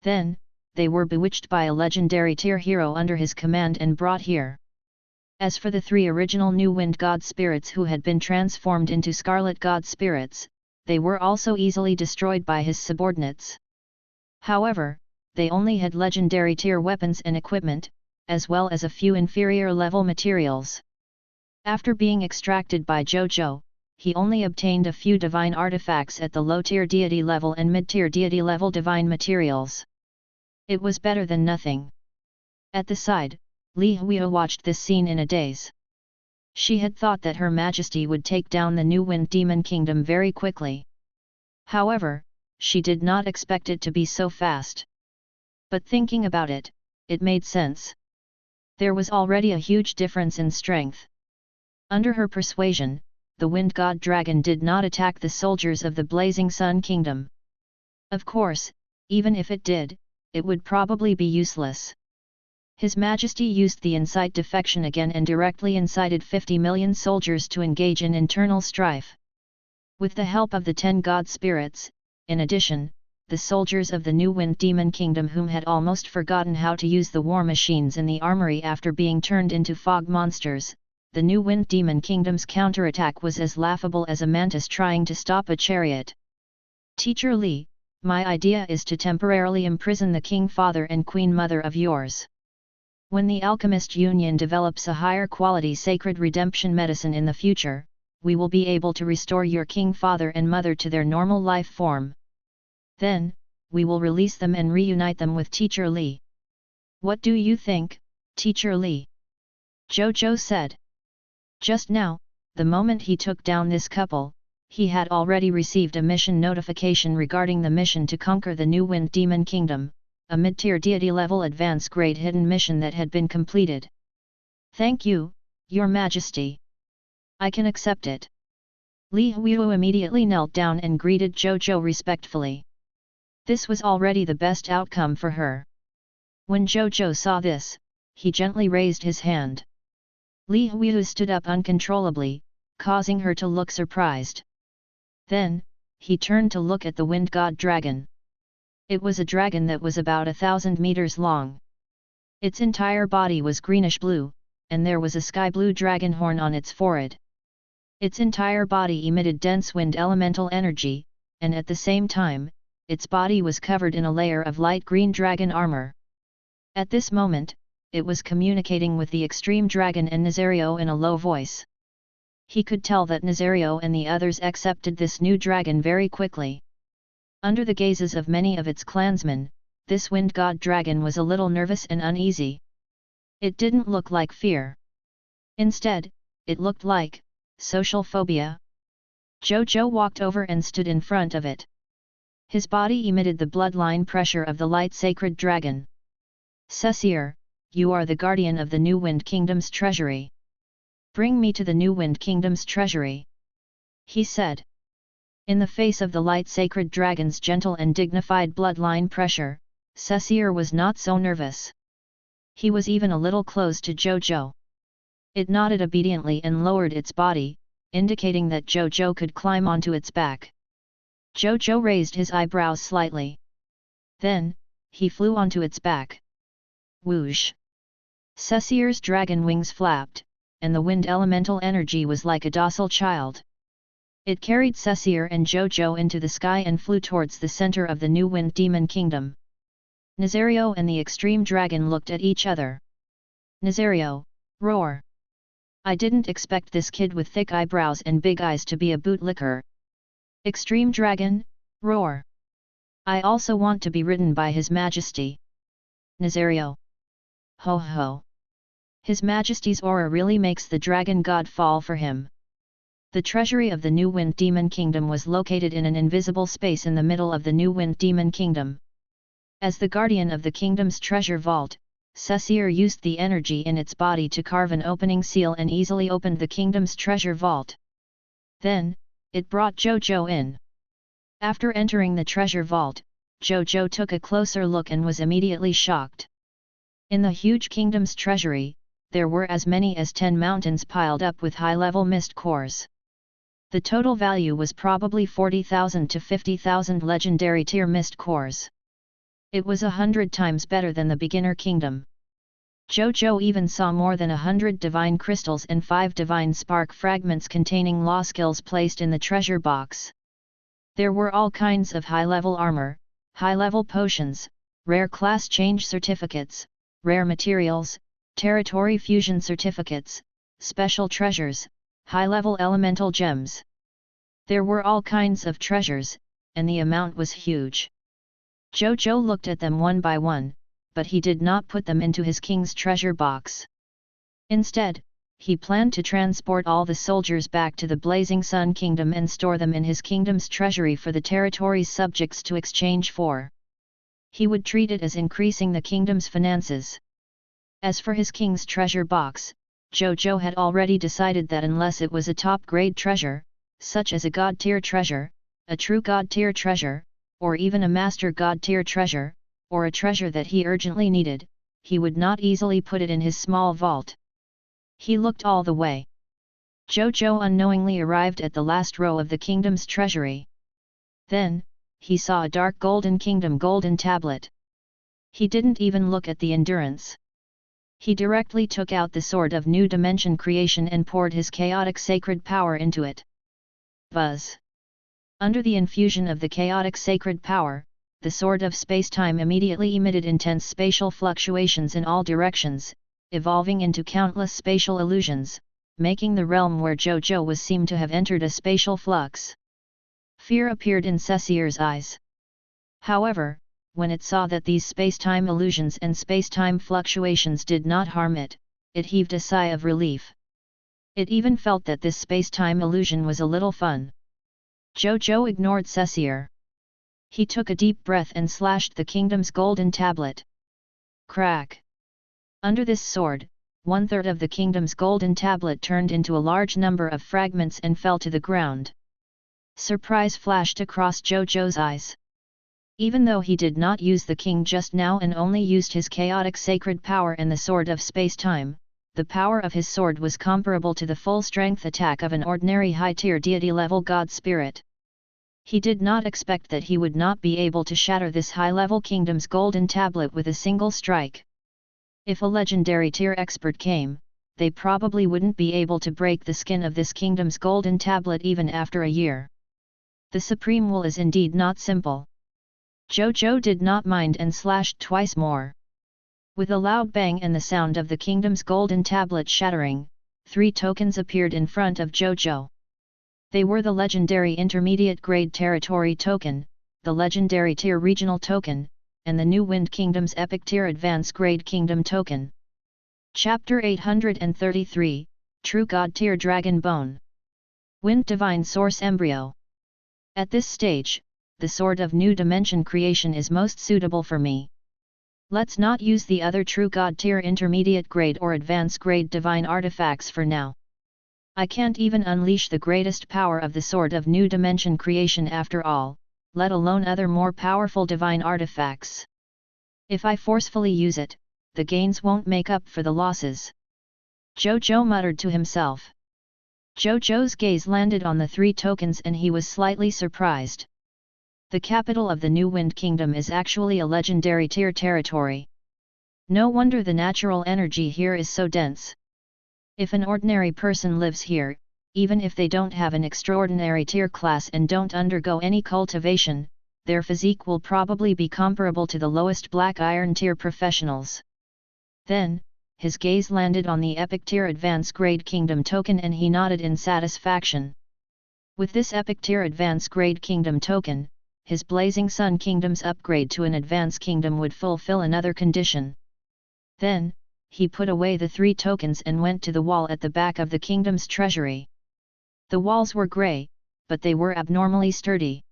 Then, they were bewitched by a legendary tier hero under his command and brought here. As for the three original New Wind God Spirits who had been transformed into Scarlet God Spirits, they were also easily destroyed by his subordinates. However, they only had legendary tier weapons and equipment, as well as a few inferior level materials. After being extracted by Zhou Zhou, he only obtained a few divine artifacts at the low-tier deity level and mid-tier deity level divine materials. It was better than nothing. At the side, Li Huiyu watched this scene in a daze. She had thought that Her Majesty would take down the New Wind Demon Kingdom very quickly. However, she did not expect it to be so fast. But thinking about it, it made sense. There was already a huge difference in strength. Under her persuasion, the Wind God Dragon did not attack the soldiers of the Blazing Sun Kingdom. Of course, even if it did, it would probably be useless. His Majesty used the incite defection again and directly incited 50 million soldiers to engage in internal strife. With the help of the 10 God Spirits, in addition, the soldiers of the New Wind Demon Kingdom whom had almost forgotten how to use the war machines in the armory after being turned into fog monsters, the New Wind Demon Kingdom's counterattack was as laughable as a mantis trying to stop a chariot. Teacher Li, my idea is to temporarily imprison the King Father and Queen Mother of yours. When the Alchemist Union develops a higher quality sacred redemption medicine in the future, we will be able to restore your King Father and Mother to their normal life form. Then, we will release them and reunite them with Teacher Li. What do you think, Teacher Li? Zhou Zhou said. Just now, the moment he took down this couple, he had already received a mission notification regarding the mission to conquer the New Wind Demon Kingdom, a mid-tier deity level advance grade hidden mission that had been completed. Thank you, Your Majesty. I can accept it. Li Huiyu immediately knelt down and greeted Zhou Zhou respectfully. This was already the best outcome for her. When Zhou Zhou saw this, he gently raised his hand. Li Huiyu stood up uncontrollably, causing her to look surprised. Then, he turned to look at the wind god dragon. It was a dragon that was about 1,000 meters long. Its entire body was greenish-blue, and there was a sky-blue dragon horn on its forehead. Its entire body emitted dense wind elemental energy, and at the same time, its body was covered in a layer of light green dragon armor. At this moment, it was communicating with the extreme dragon and Nazario in a low voice. He could tell that Nazario and the others accepted this new dragon very quickly. Under the gazes of many of its clansmen, this wind god dragon was a little nervous and uneasy. It didn't look like fear. Instead, it looked like social phobia. Zhou Zhou walked over and stood in front of it. His body emitted the bloodline pressure of the light sacred dragon. Cecir, you are the guardian of the New Wind Kingdom's treasury. Bring me to the New Wind Kingdom's treasury, he said. In the face of the light sacred dragon's gentle and dignified bloodline pressure, Cecir was not so nervous. He was even a little close to Zhou Zhou. It nodded obediently and lowered its body, indicating that Zhou Zhou could climb onto its back. Zhou Zhou raised his eyebrows slightly. Then, he flew onto its back. Whoosh! Cecir's dragon wings flapped, and the wind elemental energy was like a docile child. It carried Cecir and Zhou Zhou into the sky and flew towards the center of the New Wind Demon Kingdom. Nazario and the extreme dragon looked at each other. Nazario, roar! I didn't expect this kid with thick eyebrows and big eyes to be a bootlicker. Extreme dragon, roar! I also want to be ridden by His Majesty. Nazario. Ho ho! His Majesty's aura really makes the dragon god fall for him. The treasury of the New Wind Demon Kingdom was located in an invisible space in the middle of the New Wind Demon Kingdom. As the guardian of the kingdom's treasure vault, Cecir used the energy in its body to carve an opening seal and easily opened the kingdom's treasure vault. Then, it brought Zhou Zhou in. After entering the treasure vault, Zhou Zhou took a closer look and was immediately shocked. In the huge kingdom's treasury, there were as many as 10 mountains piled up with high-level mist cores. The total value was probably 40,000 to 50,000 legendary tier mist cores. It was 100 times better than the beginner kingdom. Zhou Zhou even saw more than 100 divine crystals and 5 divine spark fragments containing law skills placed in the treasure box. There were all kinds of high-level armor, high-level potions, rare class change certificates, rare materials, territory fusion certificates, special treasures, high-level elemental gems. There were all kinds of treasures, and the amount was huge. Zhou Zhou looked at them one by one, but he did not put them into his king's treasure box. Instead, he planned to transport all the soldiers back to the Blazing Sun Kingdom and store them in his kingdom's treasury for the territory's subjects to exchange for. He would treat it as increasing the kingdom's finances. As for his king's treasure box, Zhou Zhou had already decided that unless it was a top-grade treasure, such as a god-tier treasure, a true god-tier treasure, or even a master god-tier treasure, or a treasure that he urgently needed, he would not easily put it in his small vault. He looked all the way. Zhou Zhou unknowingly arrived at the last row of the kingdom's treasury. Then, he saw a dark golden kingdom golden tablet. He didn't even look at the endurance. He directly took out the sword of new dimension creation and poured his chaotic sacred power into it. Buzz! Under the infusion of the chaotic sacred power, the sword of space-time immediately emitted intense spatial fluctuations in all directions, evolving into countless spatial illusions, making the realm where Zhou Zhou was seem to have entered a spatial flux. Fear appeared in Cecir's eyes. However, when it saw that these space-time illusions and space-time fluctuations did not harm it, it heaved a sigh of relief. It even felt that this space-time illusion was a little fun. Zhou Zhou ignored Cecir. He took a deep breath and slashed the kingdom's golden tablet. Crack! Under this sword, 1/3 of the kingdom's golden tablet turned into a large number of fragments and fell to the ground. Surprise flashed across Zhou Zhou's eyes. Even though he did not use the king just now and only used his chaotic sacred power and the sword of space-time, the power of his sword was comparable to the full-strength attack of an ordinary high-tier deity-level god spirit. He did not expect that he would not be able to shatter this high-level kingdom's golden tablet with a single strike. If a legendary tier expert came, they probably wouldn't be able to break the skin of this kingdom's golden tablet even after a year. The supreme will is indeed not simple. Zhou Zhou did not mind and slashed twice more. With a loud bang and the sound of the kingdom's golden tablet shattering, 3 tokens appeared in front of Zhou Zhou. They were the legendary intermediate grade territory token, the legendary tier regional token, and the new Wind Kingdom's epic tier advanced grade kingdom token. Chapter 833, True God Tier Dragon Bone. Wind Divine Source Embryo. At this stage, the sword of new dimension creation is most suitable for me. Let's not use the other true god tier intermediate grade or advanced grade divine artifacts for now. I can't even unleash the greatest power of the sword of new dimension creation after all, let alone other more powerful divine artifacts. If I forcefully use it, the gains won't make up for the losses. Zhou Zhou muttered to himself. Zhou Zhou's gaze landed on the 3 tokens and he was slightly surprised. The capital of the new Wind Kingdom is actually a legendary tier territory. No wonder the natural energy here is so dense. If an ordinary person lives here, even if they don't have an extraordinary tier class and don't undergo any cultivation, their physique will probably be comparable to the lowest black iron tier professionals. Then, his gaze landed on the epic tier advanced grade kingdom token and he nodded in satisfaction. With this epic tier advanced grade kingdom token, his Blazing Sun Kingdom's upgrade to an advanced kingdom would fulfill another condition. Then, he put away the 3 tokens and went to the wall at the back of the kingdom's treasury. The walls were grey, but they were abnormally sturdy.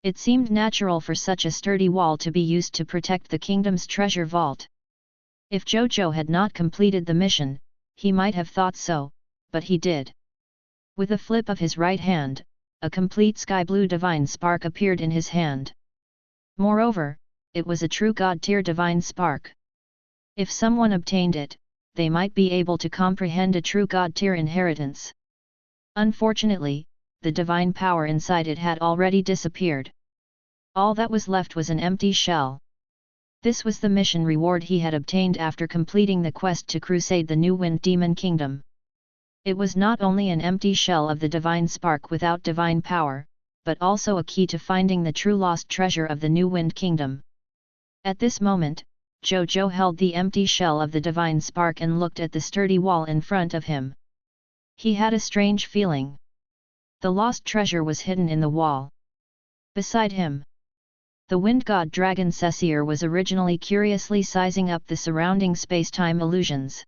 It seemed natural for such a sturdy wall to be used to protect the kingdom's treasure vault. If Zhou Zhou had not completed the mission, he might have thought so, but he did. With a flip of his right hand, a complete sky blue divine spark appeared in his hand. Moreover, it was a true god tier divine spark. If someone obtained it, they might be able to comprehend a true god tier inheritance. Unfortunately, the divine power inside it had already disappeared. All that was left was an empty shell. This was the mission reward he had obtained after completing the quest to crusade the new Wind Demon Kingdom. It was not only an empty shell of the divine spark without divine power, but also a key to finding the true lost treasure of the new Wind Kingdom. At this moment, Zhou Zhou held the empty shell of the divine spark and looked at the sturdy wall in front of him. He had a strange feeling. The lost treasure was hidden in the wall. Beside him, the wind god dragon Cecir was originally curiously sizing up the surrounding space-time illusions.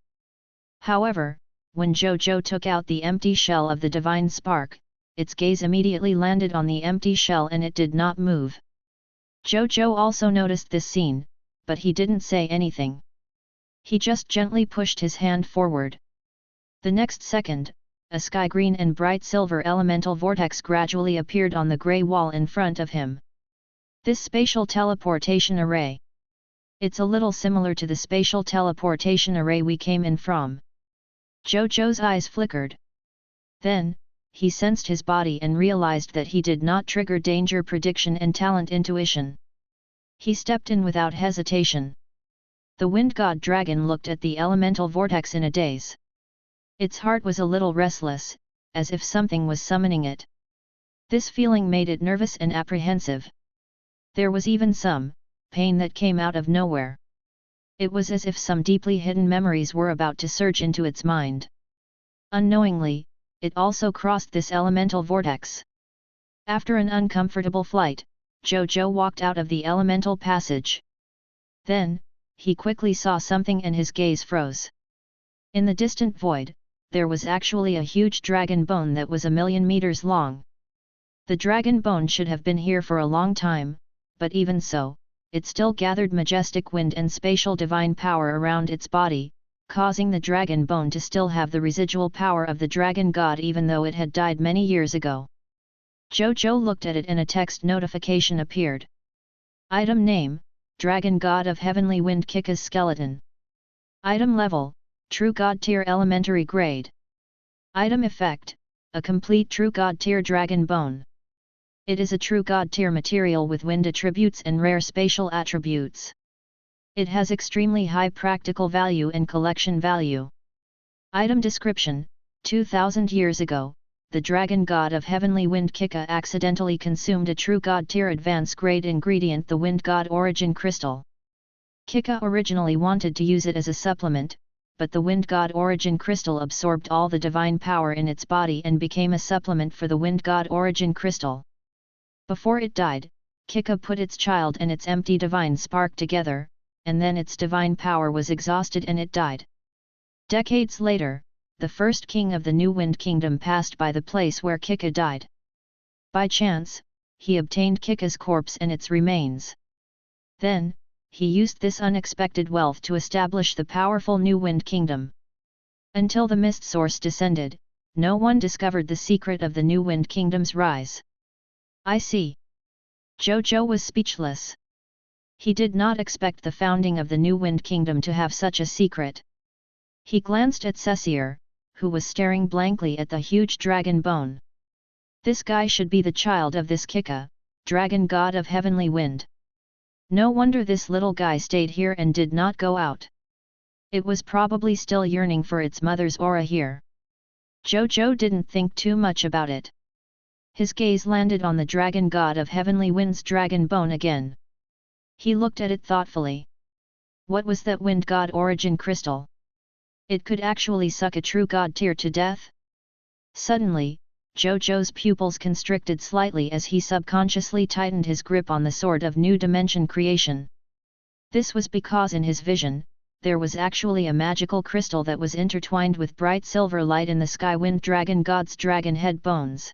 However, when Zhou Zhou took out the empty shell of the divine spark, its gaze immediately landed on the empty shell and it did not move. Zhou Zhou also noticed this scene, but he didn't say anything. He just gently pushed his hand forward. The next second, a sky green and bright silver elemental vortex gradually appeared on the grey wall in front of him. This spatial teleportation array. It's a little similar to the spatial teleportation array we came in from. Zhou Zhou's eyes flickered. Then, he sensed his body and realized that he did not trigger danger prediction and talent intuition. He stepped in without hesitation. The wind god dragon looked at the elemental vortex in a daze. Its heart was a little restless, as if something was summoning it. This feeling made it nervous and apprehensive. There was even some pain that came out of nowhere. It was as if some deeply hidden memories were about to surge into its mind. Unknowingly, it also crossed this elemental vortex. After an uncomfortable flight, Zhou Zhou walked out of the elemental passage. Then, he quickly saw something and his gaze froze. In the distant void, there was actually a huge dragon bone that was 1,000,000 meters long. The dragon bone should have been here for a long time, but even so, it still gathered majestic wind and spatial divine power around its body, causing the dragon bone to still have the residual power of the dragon god even though it had died many years ago. Zhou Zhou looked at it and a text notification appeared. Item name, Dragon God of Heavenly Wind Kika's Skeleton. Item level, True God Tier Elementary Grade. Item effect, a complete True God Tier Dragon Bone. It is a True God Tier material with wind attributes and rare spatial attributes. It has extremely high practical value and collection value. Item description, 2000 years ago, the dragon god of heavenly wind Kika accidentally consumed a True God Tier advanced grade ingredient, the wind god origin crystal. Kika originally wanted to use it as a supplement, but the wind god origin crystal absorbed all the divine power in its body and became a supplement for the wind god origin crystal. Before it died, Kika put its child and its empty divine spark together, and then its divine power was exhausted and it died. Decades later, the first king of the New Wind Kingdom passed by the place where Kika died. By chance, he obtained Kika's corpse and its remains. Then, he used this unexpected wealth to establish the powerful New Wind Kingdom. Until the mist source descended, no one discovered the secret of the New Wind Kingdom's rise. I see. Zhou Zhou was speechless. He did not expect the founding of the New Wind Kingdom to have such a secret. He glanced at Cecile, who was staring blankly at the huge dragon bone. This guy should be the child of this Kika, dragon god of heavenly wind. No wonder this little guy stayed here and did not go out. It was probably still yearning for its mother's aura here. Zhou Zhou didn't think too much about it. His gaze landed on the dragon god of heavenly wind's dragon bone again. He looked at it thoughtfully. What was that wind god origin crystal? It could actually suck a True God Tier to death? Suddenly, Zhou Zhou's pupils constricted slightly as he subconsciously tightened his grip on the sword of new dimension creation. This was because in his vision, there was actually a magical crystal that was intertwined with bright silver light in the sky wind dragon god's dragon head bones.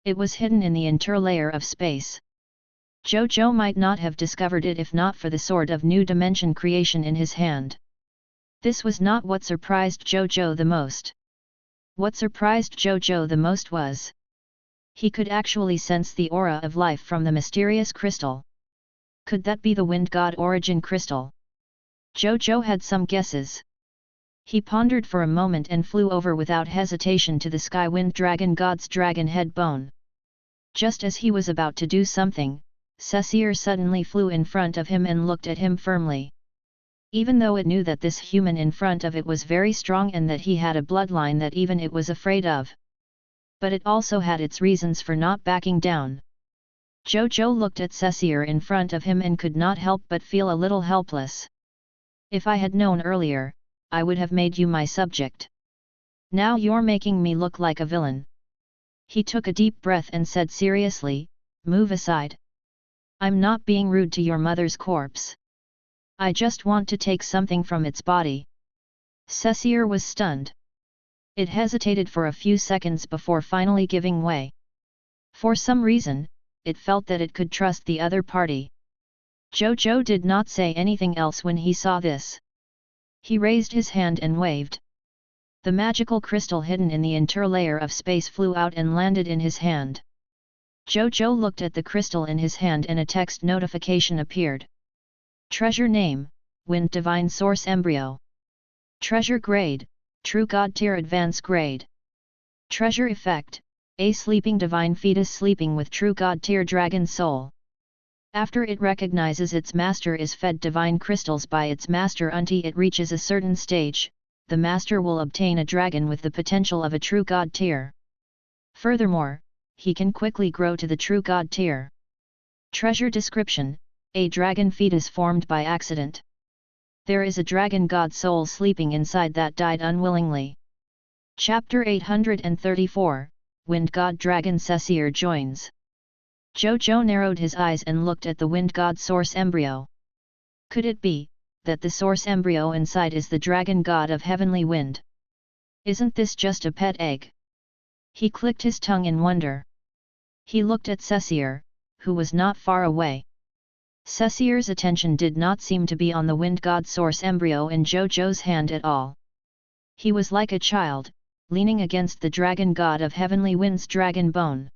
It was hidden in the interlayer of space. Zhou Zhou might not have discovered it if not for the sword of new dimension creation in his hand. This was not what surprised Zhou Zhou the most. What surprised Zhou Zhou the most was he could actually sense the aura of life from the mysterious crystal. Could that be the wind god origin crystal? Zhou Zhou had some guesses. He pondered for a moment and flew over without hesitation to the sky wind dragon god's dragon head bone. Just as he was about to do something, Cecile suddenly flew in front of him and looked at him firmly. Even though it knew that this human in front of it was very strong and that he had a bloodline that even it was afraid of. But it also had its reasons for not backing down. Zhou Zhou looked at Cecile in front of him and could not help but feel a little helpless. If I had known earlier, I would have made you my subject. Now you're making me look like a villain. He took a deep breath and said seriously, move aside. I'm not being rude to your mother's corpse. I just want to take something from its body. Cecile was stunned. It hesitated for a few seconds before finally giving way. For some reason, it felt that it could trust the other party. Zhou Zhou did not say anything else when he saw this. He raised his hand and waved. The magical crystal hidden in the interlayer of space flew out and landed in his hand. Zhou Zhou looked at the crystal in his hand and a text notification appeared. Treasure name, Wind Divine Source Embryo. Treasure grade, True God Tier Advanced grade. Treasure effect, a sleeping divine fetus sleeping with True God Tier Dragon Soul. After it recognizes its master is fed divine crystals by its master until it reaches a certain stage, the master will obtain a dragon with the potential of a True God Tier. Furthermore, he can quickly grow to the True God Tier. Treasure description, a dragon fetus formed by accident. There is a dragon god soul sleeping inside that died unwillingly. Chapter 834, Wind God Dragon Cecile joins. Zhou Zhou narrowed his eyes and looked at the wind god source embryo. Could it be that the source embryo inside is the dragon god of heavenly wind? Isn't this just a pet egg? He clicked his tongue in wonder. He looked at Cecile, who was not far away. Cecier's attention did not seem to be on the wind god source embryo in Zhou Zhou's hand at all. He was like a child, leaning against the dragon god of heavenly wind's dragon bone.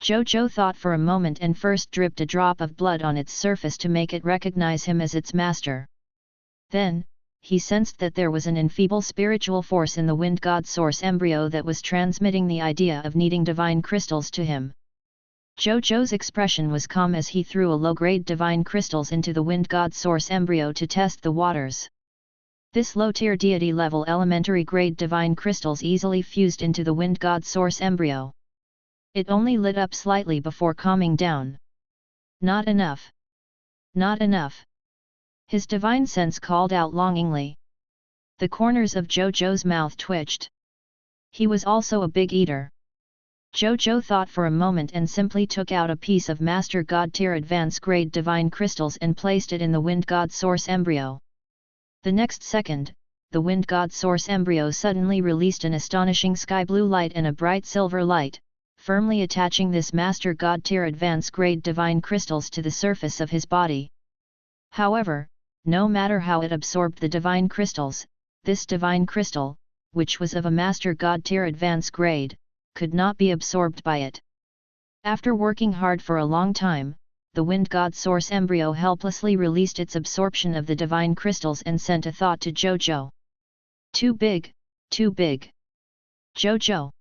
Zhou Zhou thought for a moment and first dripped a drop of blood on its surface to make it recognize him as its master. Then, he sensed that there was an enfeebled spiritual force in the wind god source embryo that was transmitting the idea of needing divine crystals to him. Zhou Zhou's expression was calm as he threw a low-grade divine crystals into the wind god source embryo to test the waters. This low-tier deity-level elementary-grade divine crystals easily fused into the wind god source embryo. It only lit up slightly before calming down. Not enough. Not enough. His divine sense called out longingly. The corners of Zhou Zhou's mouth twitched. He was also a big eater. Zhou Zhou thought for a moment and simply took out a piece of Master God tier advanced grade divine crystals and placed it in the wind god source embryo. The next second, the wind god source embryo suddenly released an astonishing sky blue light and a bright silver light, firmly attaching this Master God tier advanced grade divine crystals to the surface of his body. However, no matter how it absorbed the divine crystals, this divine crystal, which was of a Master God tier advanced grade, could not be absorbed by it. After working hard for a long time, the wind god source embryo helplessly released its absorption of the divine crystals and sent a thought to Zhou Zhou. Too big, too big. Zhou Zhou.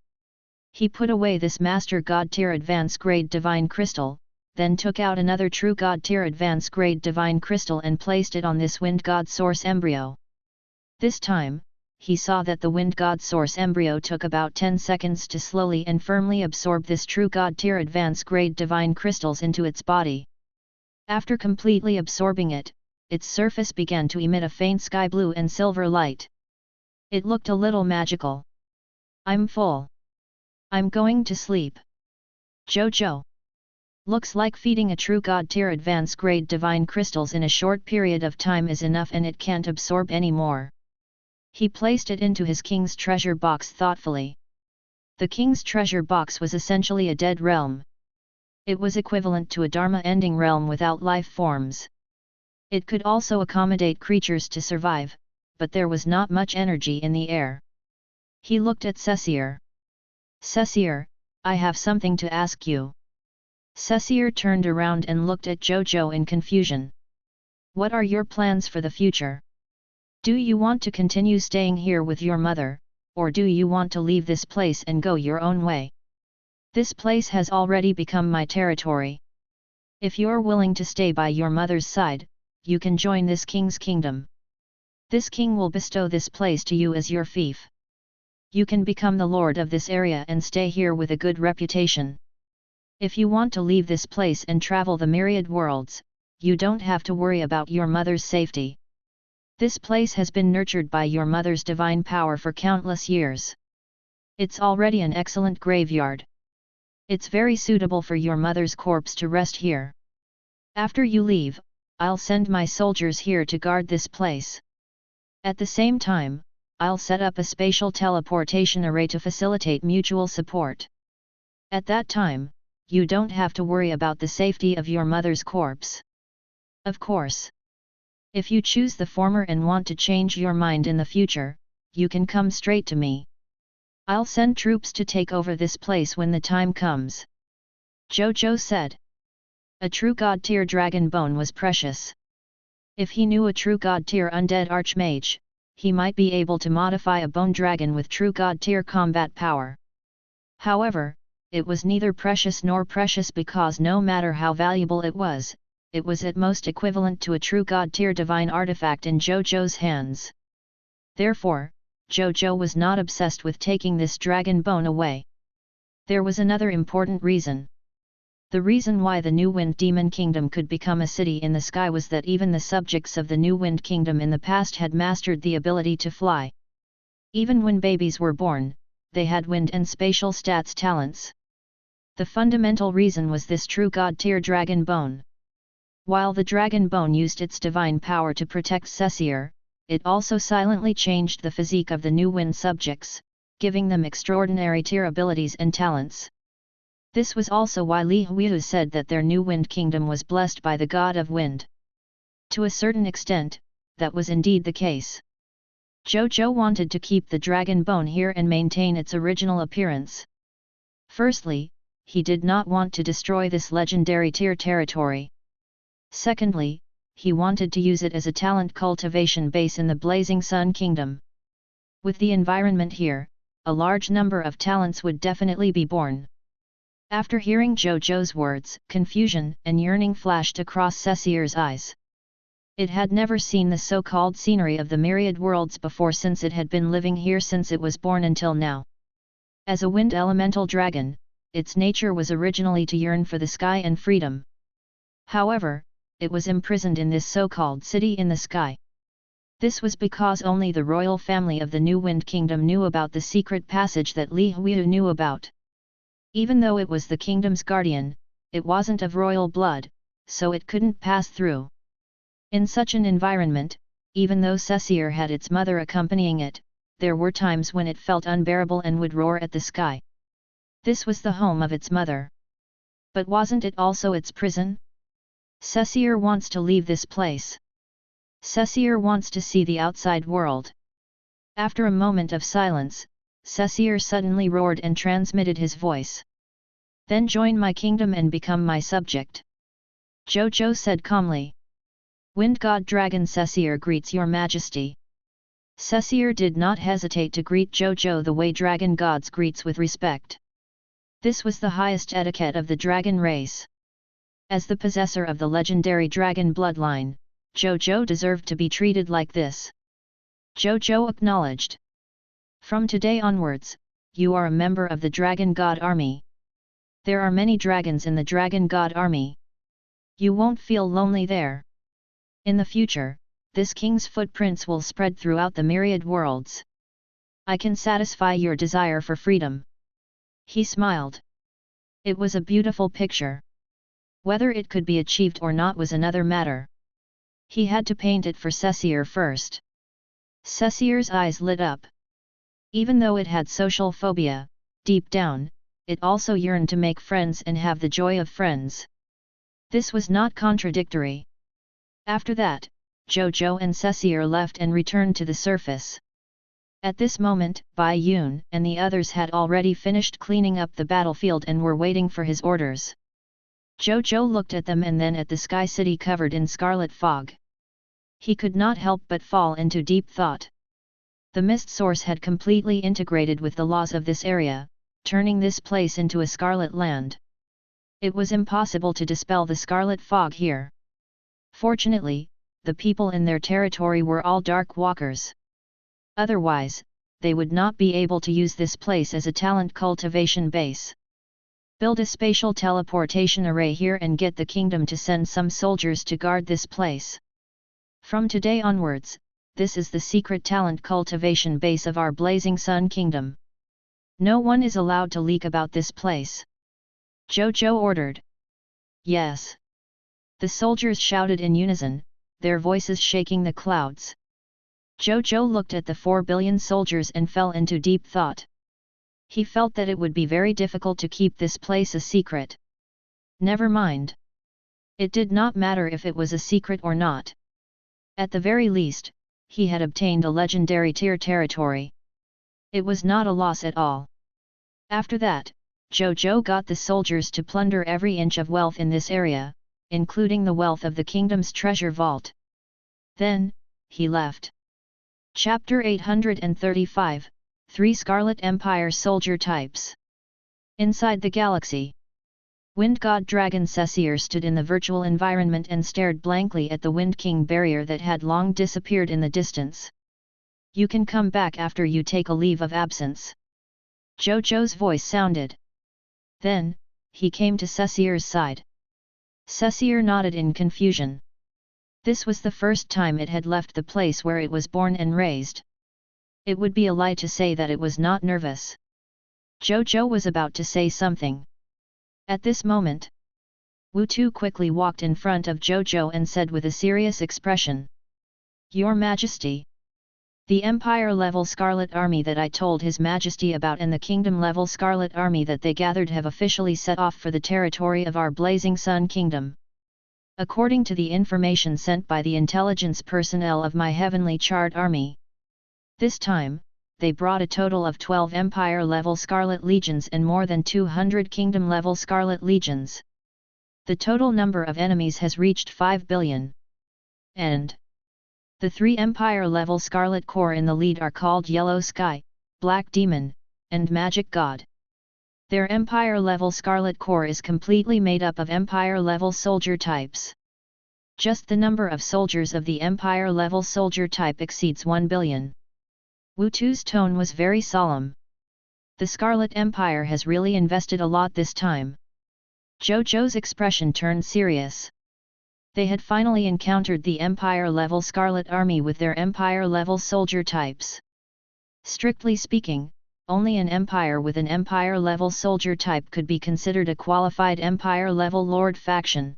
He put away this Master God tier advanced grade divine crystal, then took out another true God tier advanced grade divine crystal and placed it on this wind god source embryo. This time, he saw that the wind god source embryo took about 10 seconds to slowly and firmly absorb this true God tier advanced grade divine crystals into its body. After completely absorbing it, its surface began to emit a faint sky blue and silver light. It looked a little magical. I'm full. I'm going to sleep. Zhou Zhou. Looks like feeding a true God tier advanced grade divine crystals in a short period of time is enough and it can't absorb any more. He placed it into his king's treasure box thoughtfully. The king's treasure box was essentially a dead realm. It was equivalent to a Dharma-ending realm without life forms. It could also accommodate creatures to survive, but there was not much energy in the air. He looked at Cecier. Cecier, I have something to ask you. Cecier turned around and looked at Zhou Zhou in confusion. What are your plans for the future? Do you want to continue staying here with your mother, or do you want to leave this place and go your own way? This place has already become my territory. If you're willing to stay by your mother's side, you can join this king's kingdom. This king will bestow this place to you as your fief. You can become the lord of this area and stay here with a good reputation. If you want to leave this place and travel the myriad worlds, you don't have to worry about your mother's safety. This place has been nurtured by your mother's divine power for countless years. It's already an excellent graveyard. It's very suitable for your mother's corpse to rest here. After you leave, I'll send my soldiers here to guard this place. At the same time, I'll set up a spatial teleportation array to facilitate mutual support. At that time, you don't have to worry about the safety of your mother's corpse. Of course. If you choose the former and want to change your mind in the future, you can come straight to me. I'll send troops to take over this place when the time comes. Zhou Zhou said. A true God tier dragon bone was precious. If he knew a true God tier undead archmage, he might be able to modify a bone dragon with true God tier combat power. However, it was neither precious nor precious because no matter how valuable it was at most equivalent to a true God tier divine artifact in Zhou Zhou's hands. Therefore, Zhou Zhou was not obsessed with taking this dragon bone away. There was another important reason. The reason why the New Wind Demon Kingdom could become a city in the sky was that even the subjects of the New Wind Kingdom in the past had mastered the ability to fly. Even when babies were born, they had wind and spatial stats talents. The fundamental reason was this true God tier dragon bone. While the dragon bone used its divine power to protect Cecier, it also silently changed the physique of the New Wind subjects, giving them extraordinary tier abilities and talents. This was also why Li Huiyu said that their new wind kingdom was blessed by the god of wind. To a certain extent, that was indeed the case. Zhou Zhou wanted to keep the dragon bone here and maintain its original appearance. Firstly, he did not want to destroy this legendary tier territory. Secondly, he wanted to use it as a talent cultivation base in the Blazing Sun Kingdom. With the environment here, a large number of talents would definitely be born. After hearing Zhou Zhou's words, confusion and yearning flashed across Cecier's eyes. It had never seen the so-called scenery of the myriad worlds before since it had been living here since it was born until now. As a wind elemental dragon, its nature was originally to yearn for the sky and freedom. However, it was imprisoned in this so-called city in the sky. This was because only the royal family of the New Wind Kingdom knew about the secret passage that Li Huiyu knew about. Even though it was the kingdom's guardian, it wasn't of royal blood, so it couldn't pass through. In such an environment, even though Cecier had its mother accompanying it, there were times when it felt unbearable and would roar at the sky. This was the home of its mother. But wasn't it also its prison? Cecier wants to leave this place. Cecier wants to see the outside world. After a moment of silence, Cecier suddenly roared and transmitted his voice. Then join my kingdom and become my subject. Zhou Zhou said calmly. Wind God Dragon Cecier greets your majesty. Cecier did not hesitate to greet Zhou Zhou the way dragon gods greets with respect. This was the highest etiquette of the dragon race. As the possessor of the legendary dragon bloodline, Zhou Zhou deserved to be treated like this. Zhou Zhou acknowledged. From today onwards, you are a member of the Dragon God Army. There are many dragons in the Dragon God Army. You won't feel lonely there. In the future, this king's footprints will spread throughout the myriad worlds. I can satisfy your desire for freedom. He smiled. It was a beautiful picture. Whether it could be achieved or not was another matter. He had to paint it for Cecier first. Cecier's eyes lit up. Even though it had social phobia, deep down, it also yearned to make friends and have the joy of friends. This was not contradictory. After that, Zhou Zhou and Cecier left and returned to the surface. At this moment, Bai Yun and the others had already finished cleaning up the battlefield and were waiting for his orders. Zhou Zhou looked at them and then at the sky city covered in scarlet fog. He could not help but fall into deep thought. The mist source had completely integrated with the laws of this area, turning this place into a scarlet land. It was impossible to dispel the scarlet fog here. Fortunately, the people in their territory were all dark walkers. Otherwise, they would not be able to use this place as a talent cultivation base. Build a spatial teleportation array here and get the kingdom to send some soldiers to guard this place. From today onwards, this is the secret talent cultivation base of our Blazing Sun Kingdom. No one is allowed to leak about this place. Zhou Zhou ordered. Yes. The soldiers shouted in unison, their voices shaking the clouds. Zhou Zhou looked at the 4 billion soldiers and fell into deep thought. He felt that it would be very difficult to keep this place a secret. Never mind. It did not matter if it was a secret or not. At the very least, he had obtained a legendary tier territory. It was not a loss at all. After that, Zhou Zhou got the soldiers to plunder every inch of wealth in this area, including the wealth of the kingdom's treasure vault. Then, he left. Chapter 835, 3 Scarlet Empire Soldier Types. Inside the galaxy. Wind God Dragon Cecier stood in the virtual environment and stared blankly at the Wind King barrier that had long disappeared in the distance. You can come back after you take a leave of absence. Zhou Zhou's voice sounded. Then, he came to Cecier's side. Cecier nodded in confusion. This was the first time it had left the place where it was born and raised. It would be a lie to say that it was not nervous. Zhou Zhou was about to say something. At this moment, Wu Tu quickly walked in front of Zhou Zhou and said with a serious expression. Your Majesty. The Empire-level Scarlet Army that I told His Majesty about and the Kingdom-level Scarlet Army that they gathered have officially set off for the territory of our Blazing Sun Kingdom. According to the information sent by the intelligence personnel of my Heavenly Charred Army. This time, they brought a total of 12 Empire-level Scarlet Legions and more than 200 Kingdom-level Scarlet Legions. The total number of enemies has reached 5 billion. And the 3 Empire-level Scarlet Corps in the lead are called Yellow Sky, Black Demon, and Magic God. Their Empire-level Scarlet Corps is completely made up of Empire-level soldier types. Just the number of soldiers of the Empire-level soldier type exceeds 1 billion. Wu Tu's tone was very solemn. The Scarlet Empire has really invested a lot this time. Zhou Zhou's expression turned serious. They had finally encountered the Empire-level Scarlet Army with their Empire-level soldier types. Strictly speaking, only an empire with an Empire-level soldier type could be considered a qualified Empire-level Lord faction.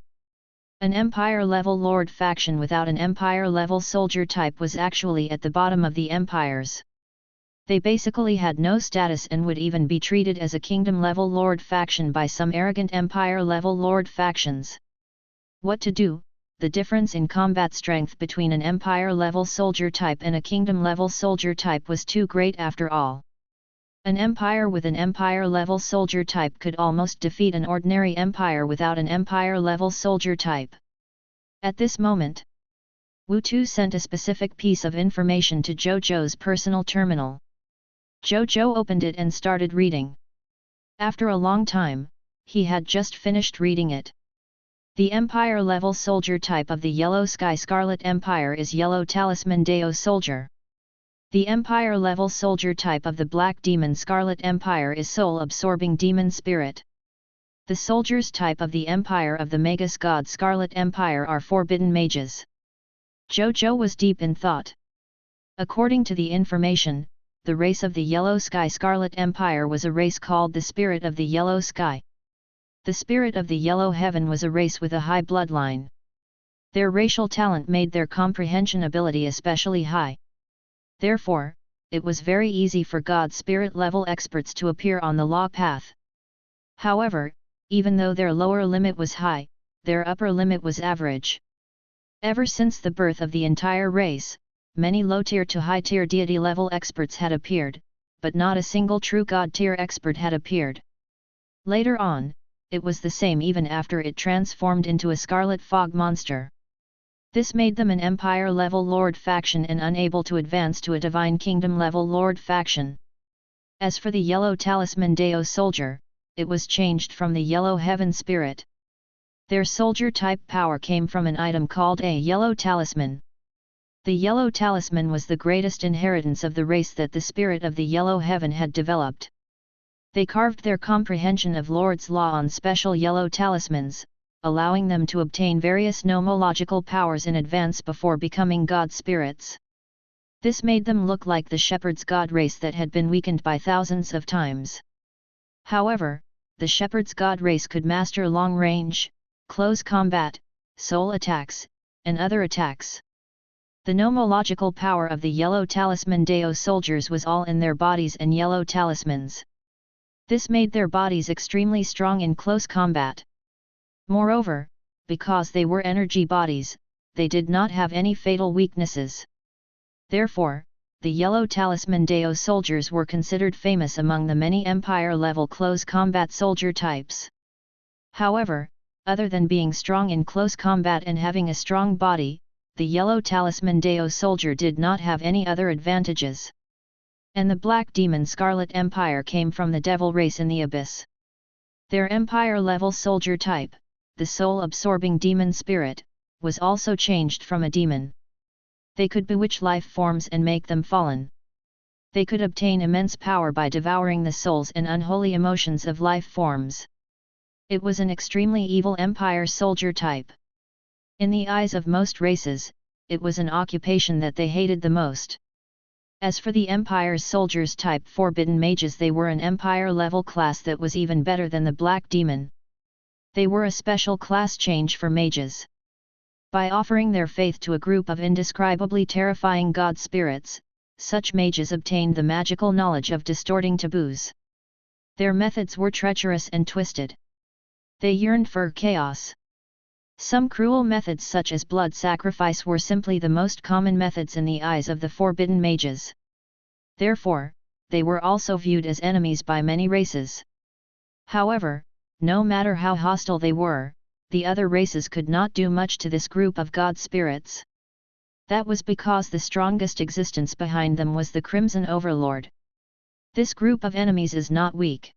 An Empire-level Lord faction without an Empire-level soldier type was actually at the bottom of the empires. They basically had no status and would even be treated as a Kingdom-level Lord faction by some arrogant Empire-level Lord factions. What to do? The difference in combat strength between an Empire-level soldier type and a Kingdom-level soldier type was too great after all. An empire with an Empire-level soldier type could almost defeat an ordinary empire without an Empire-level soldier type. At this moment, Wu Tu sent a specific piece of information to Zhou Zhou's personal terminal. Zhou Zhou opened it and started reading. After a long time, he had just finished reading it. The Empire-level soldier type of the Yellow Sky Scarlet Empire is Yellow Talisman Deo Soldier. The Empire-level soldier type of the Black Demon Scarlet Empire is Soul-Absorbing Demon Spirit. The soldiers type of the Empire of the Magus God Scarlet Empire are Forbidden Mages. Zhou Zhou was deep in thought. According to the information, the race of the Yellow Sky Scarlet Empire was a race called the Spirit of the Yellow Sky. The Spirit of the Yellow Heaven was a race with a high bloodline. Their racial talent made their comprehension ability especially high. Therefore, it was very easy for God Spirit level experts to appear on the law path. However, even though their lower limit was high, their upper limit was average. Ever since the birth of the entire race, many low-tier to high-tier deity level experts had appeared, but not a single true God-tier expert had appeared. Later on, it was the same even after it transformed into a scarlet fog monster. This made them an Empire-level Lord faction and unable to advance to a Divine Kingdom-level Lord faction. As for the Yellow Talisman Deo Soldier, it was changed from the Yellow Heaven Spirit. Their soldier type power came from an item called a Yellow Talisman. The Yellow Talisman was the greatest inheritance of the race that the Spirit of the Yellow Heaven had developed. They carved their comprehension of Lord's Law on special yellow talismans, allowing them to obtain various nomological powers in advance before becoming God spirits. This made them look like the Shepherd's God race that had been weakened by thousands of times. However, the Shepherd's God race could master long-range, close combat, soul attacks, and other attacks. The nomological power of the Yellow Talisman Deo soldiers was all in their bodies and yellow talismans. This made their bodies extremely strong in close combat. Moreover, because they were energy bodies, they did not have any fatal weaknesses. Therefore, the Yellow Talisman Deo soldiers were considered famous among the many Empire-level close combat soldier types. However, other than being strong in close combat and having a strong body, the Yellow Talisman Deo soldier did not have any other advantages. And the Black Demon Scarlet Empire came from the Devil race in the Abyss. Their Empire-level soldier type, the soul-absorbing demon spirit, was also changed from a demon. They could bewitch life forms and make them fallen. They could obtain immense power by devouring the souls and unholy emotions of life forms. It was an extremely evil Empire soldier type. In the eyes of most races, it was an occupation that they hated the most. As for the Empire's soldiers type Forbidden Mages, they were an Empire-level class that was even better than the Black Demon. They were a special class change for mages. By offering their faith to a group of indescribably terrifying god spirits, such mages obtained the magical knowledge of distorting taboos. Their methods were treacherous and twisted. They yearned for chaos. Some cruel methods such as blood sacrifice were simply the most common methods in the eyes of the forbidden mages. Therefore, they were also viewed as enemies by many races. However, no matter how hostile they were, the other races could not do much to this group of god spirits. That was because the strongest existence behind them was the Crimson Overlord. This group of enemies is not weak.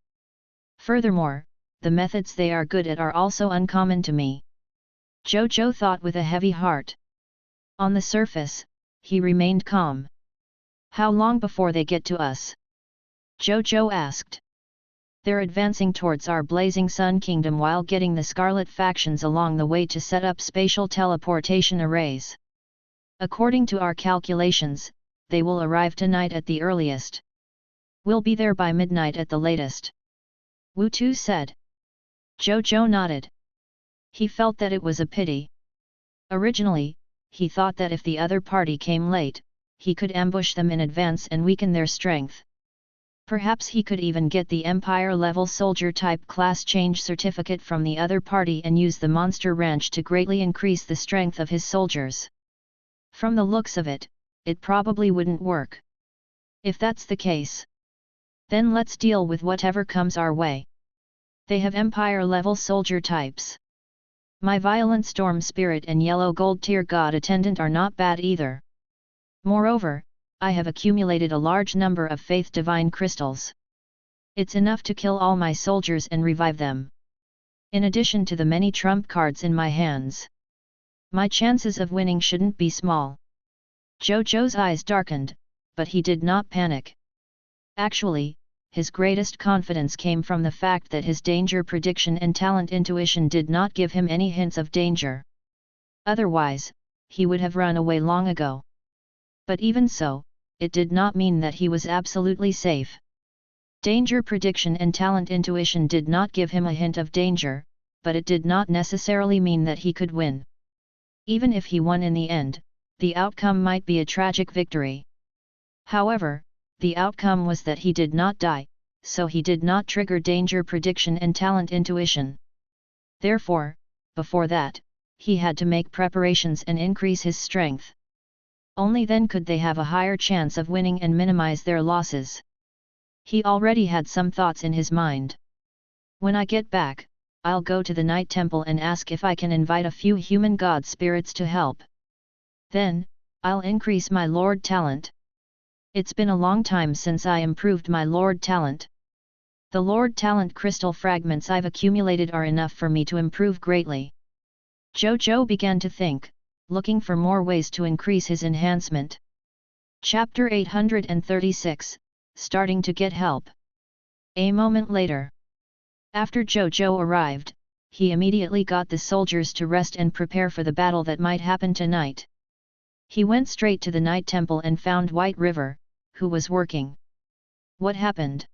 Furthermore, the methods they are good at are also uncommon to me. Zhou Zhou thought with a heavy heart. On the surface, he remained calm. How long before they get to us? Zhou Zhou asked. They're advancing towards our Blazing Sun Kingdom while getting the Scarlet factions along the way to set up spatial teleportation arrays. According to our calculations, they will arrive tonight at the earliest. We'll be there by midnight at the latest. Wu Tu said. Zhou Zhou nodded. He felt that it was a pity. Originally, he thought that if the other party came late, he could ambush them in advance and weaken their strength. Perhaps he could even get the Empire-level soldier-type class change certificate from the other party and use the monster ranch to greatly increase the strength of his soldiers. From the looks of it, it probably wouldn't work. If that's the case, then let's deal with whatever comes our way. They have Empire-level soldier types. My Violent Storm Spirit and Yellow Gold Tier God Attendant are not bad either. Moreover, I have accumulated a large number of Faith Divine Crystals. It's enough to kill all my soldiers and revive them. In addition to the many trump cards in my hands, my chances of winning shouldn't be small. Zhou Zhou's eyes darkened, but he did not panic. Actually, his greatest confidence came from the fact that his danger prediction and talent intuition did not give him any hints of danger. Otherwise, he would have run away long ago. But even so, it did not mean that he was absolutely safe. Danger prediction and talent intuition did not give him a hint of danger, but it did not necessarily mean that he could win. Even if he won in the end, the outcome might be a tragic victory. However, the outcome was that he did not die, so he did not trigger danger prediction and talent intuition. Therefore, before that, he had to make preparations and increase his strength. Only then could they have a higher chance of winning and minimize their losses. He already had some thoughts in his mind. When I get back, I'll go to the Night Temple and ask if I can invite a few human god spirits to help. Then, I'll increase my Lord talent. It's been a long time since I improved my Lord talent. The Lord talent crystal fragments I've accumulated are enough for me to improve greatly. Zhou Zhou began to think, looking for more ways to increase his enhancement. Chapter 836, Starting to get help. A moment later. After Zhou Zhou arrived, he immediately got the soldiers to rest and prepare for the battle that might happen tonight. He went straight to the Night Temple and found White River, who was working. What happened?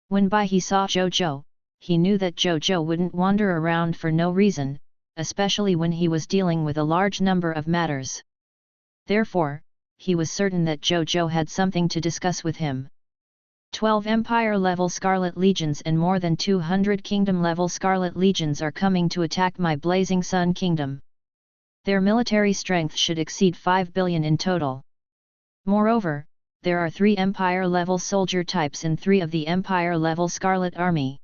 When he saw Zhou Zhou, he knew that Zhou Zhou wouldn't wander around for no reason, especially when he was dealing with a large number of matters. Therefore, he was certain that Zhou Zhou had something to discuss with him. 12 Empire-level Scarlet Legions and more than 200 Kingdom-level Scarlet Legions are coming to attack my Blazing Sun Kingdom. Their military strength should exceed 5 billion in total. Moreover, there are 3 Empire-level soldier types in 3 of the Empire-level Scarlet Army.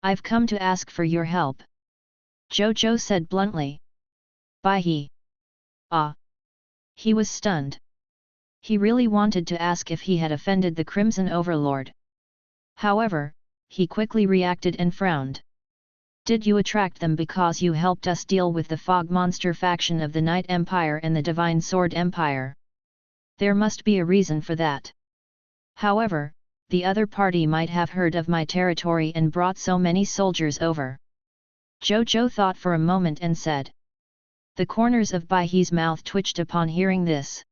I've come to ask for your help. Zhou Zhou said bluntly. He. He was stunned. He really wanted to ask if he had offended the Crimson Overlord. However, he quickly reacted and frowned. Did you attract them because you helped us deal with the Fog Monster faction of the Night Empire and the Divine Sword Empire? There must be a reason for that. However, the other party might have heard of my territory and brought so many soldiers over. Zhou Zhou thought for a moment and said. The corners of Baihe's mouth twitched upon hearing this.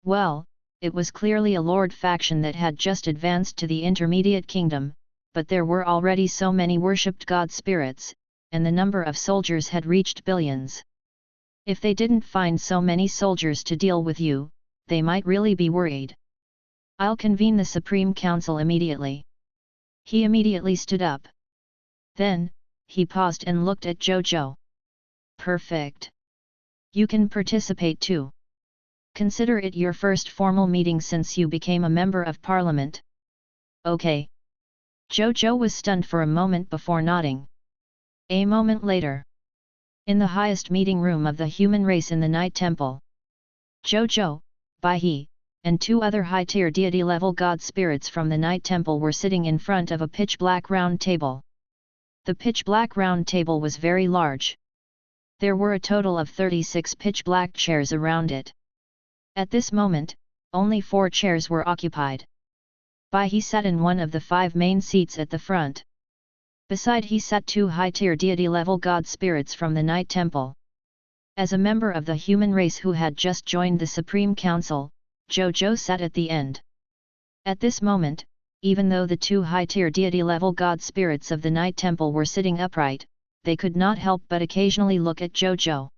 Well, it was clearly a lord faction that had just advanced to the intermediate kingdom, but there were already so many worshipped god spirits, and the number of soldiers had reached billions. If they didn't find so many soldiers to deal with you, they might really be worried. I'll convene the Supreme Council immediately. He immediately stood up. Then, he paused and looked at Zhou Zhou. Perfect. You can participate too. Consider it your first formal meeting since you became a member of parliament. Okay. Zhou Zhou was stunned for a moment before nodding. A moment later. In the highest meeting room of the human race in the Night Temple. Zhou Zhou, Bai He, and two other high-tier deity-level god spirits from the Night Temple were sitting in front of a pitch-black round table. The pitch-black round table was very large. There were a total of 36 pitch-black chairs around it. At this moment, only 4 chairs were occupied. Bai He sat in one of the 5 main seats at the front. Beside he sat 2 high-tier deity-level god spirits from the Night Temple. As a member of the human race who had just joined the Supreme Council, Zhou Zhou sat at the end. At this moment, even though the 2 high-tier deity-level god spirits of the Night Temple were sitting upright, they could not help but occasionally look at Zhou Zhou.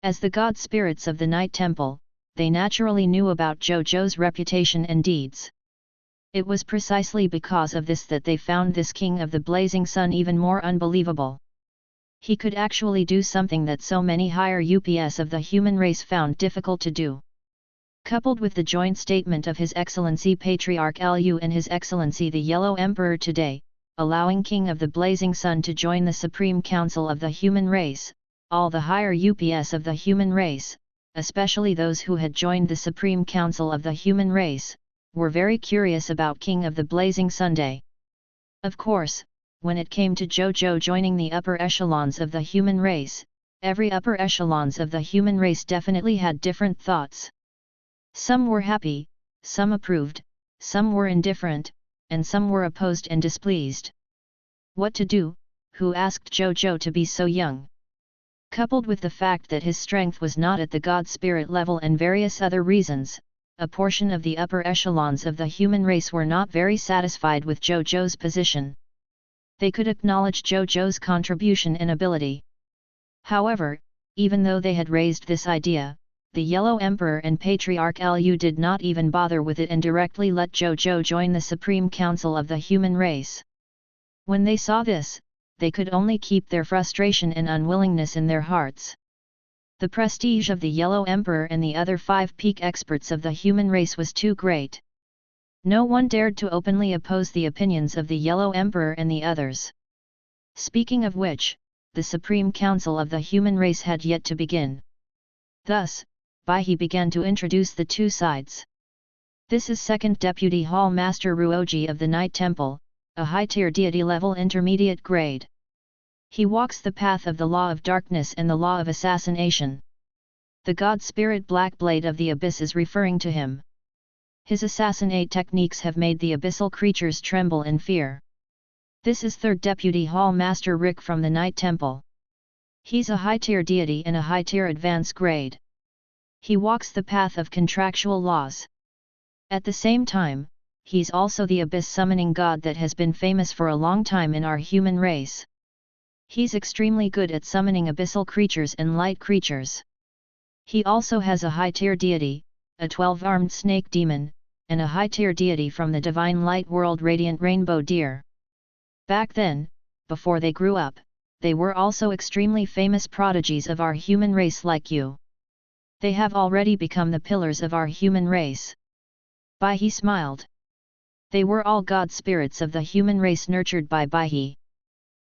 As the god spirits of the Night Temple, they naturally knew about Zhou Zhou's reputation and deeds. It was precisely because of this that they found this king of the blazing sun even more unbelievable. He could actually do something that so many higher UPS of the human race found difficult to do. Coupled with the joint statement of His Excellency Patriarch Lu and His Excellency the Yellow Emperor today, allowing King of the Blazing Sun to join the Supreme Council of the human race, all the higher UPS of the human race, especially those who had joined the Supreme Council of the human race, were very curious about King of the Blazing Sunday. Of course, when it came to Zhou Zhou joining the upper echelons of the human race, every upper echelons of the human race definitely had different thoughts. Some were happy, some approved, some were indifferent, and some were opposed and displeased. What to do? Who asked Zhou Zhou to be so young? Coupled with the fact that his strength was not at the god spirit level and various other reasons, a portion of the upper echelons of the human race were not very satisfied with Zhou Zhou's position. They could acknowledge Zhou Zhou's contribution and ability. However, even though they had raised this idea, the Yellow Emperor and Patriarch Lu did not even bother with it and directly let Zhou Zhou join the Supreme Council of the human race. When they saw this, they could only keep their frustration and unwillingness in their hearts. The prestige of the Yellow Emperor and the other 5 peak experts of the human race was too great. No one dared to openly oppose the opinions of the Yellow Emperor and the others. Speaking of which, the Supreme Council of the human race had yet to begin. Thus, Bai He began to introduce the 2 sides. This is 2nd Deputy Hall Master Ruoji of the Night Temple, a high-tier deity-level intermediate grade. He walks the path of the law of darkness and the law of assassination. The god spirit Black Blade of the Abyss is referring to him. His assassinate techniques have made the abyssal creatures tremble in fear. This is 3rd Deputy Hall Master Rick from the Night Temple. He's a high-tier deity and a high-tier advanced grade. He walks the path of contractual laws. At the same time, he's also the abyss summoning god that has been famous for a long time in our human race. He's extremely good at summoning abyssal creatures and light creatures. He also has a high-tier deity, a 12-armed snake demon, and a high-tier deity from the divine light world Radiant Rainbow Deer. Back then, before they grew up, they were also extremely famous prodigies of our human race like you. They have already become the pillars of our human race. Bai He smiled. They were all god spirits of the human race nurtured by Bai He.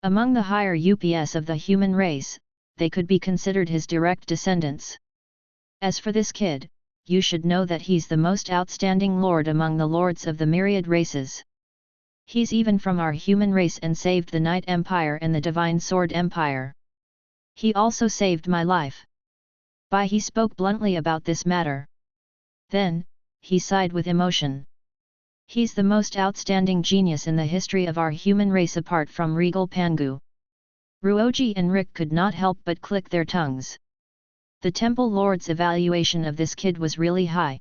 Among the higher UPS of the human race, they could be considered his direct descendants. As for this kid, you should know that he's the most outstanding lord among the lords of the myriad races. He's even from our human race and saved the Night Empire and the Divine Sword Empire. He also saved my life. Bai He spoke bluntly about this matter. Then, he sighed with emotion. He's the most outstanding genius in the history of our human race apart from Regal Pangu. Ruoji and Rick could not help but click their tongues. The Temple Lord's evaluation of this kid was really high.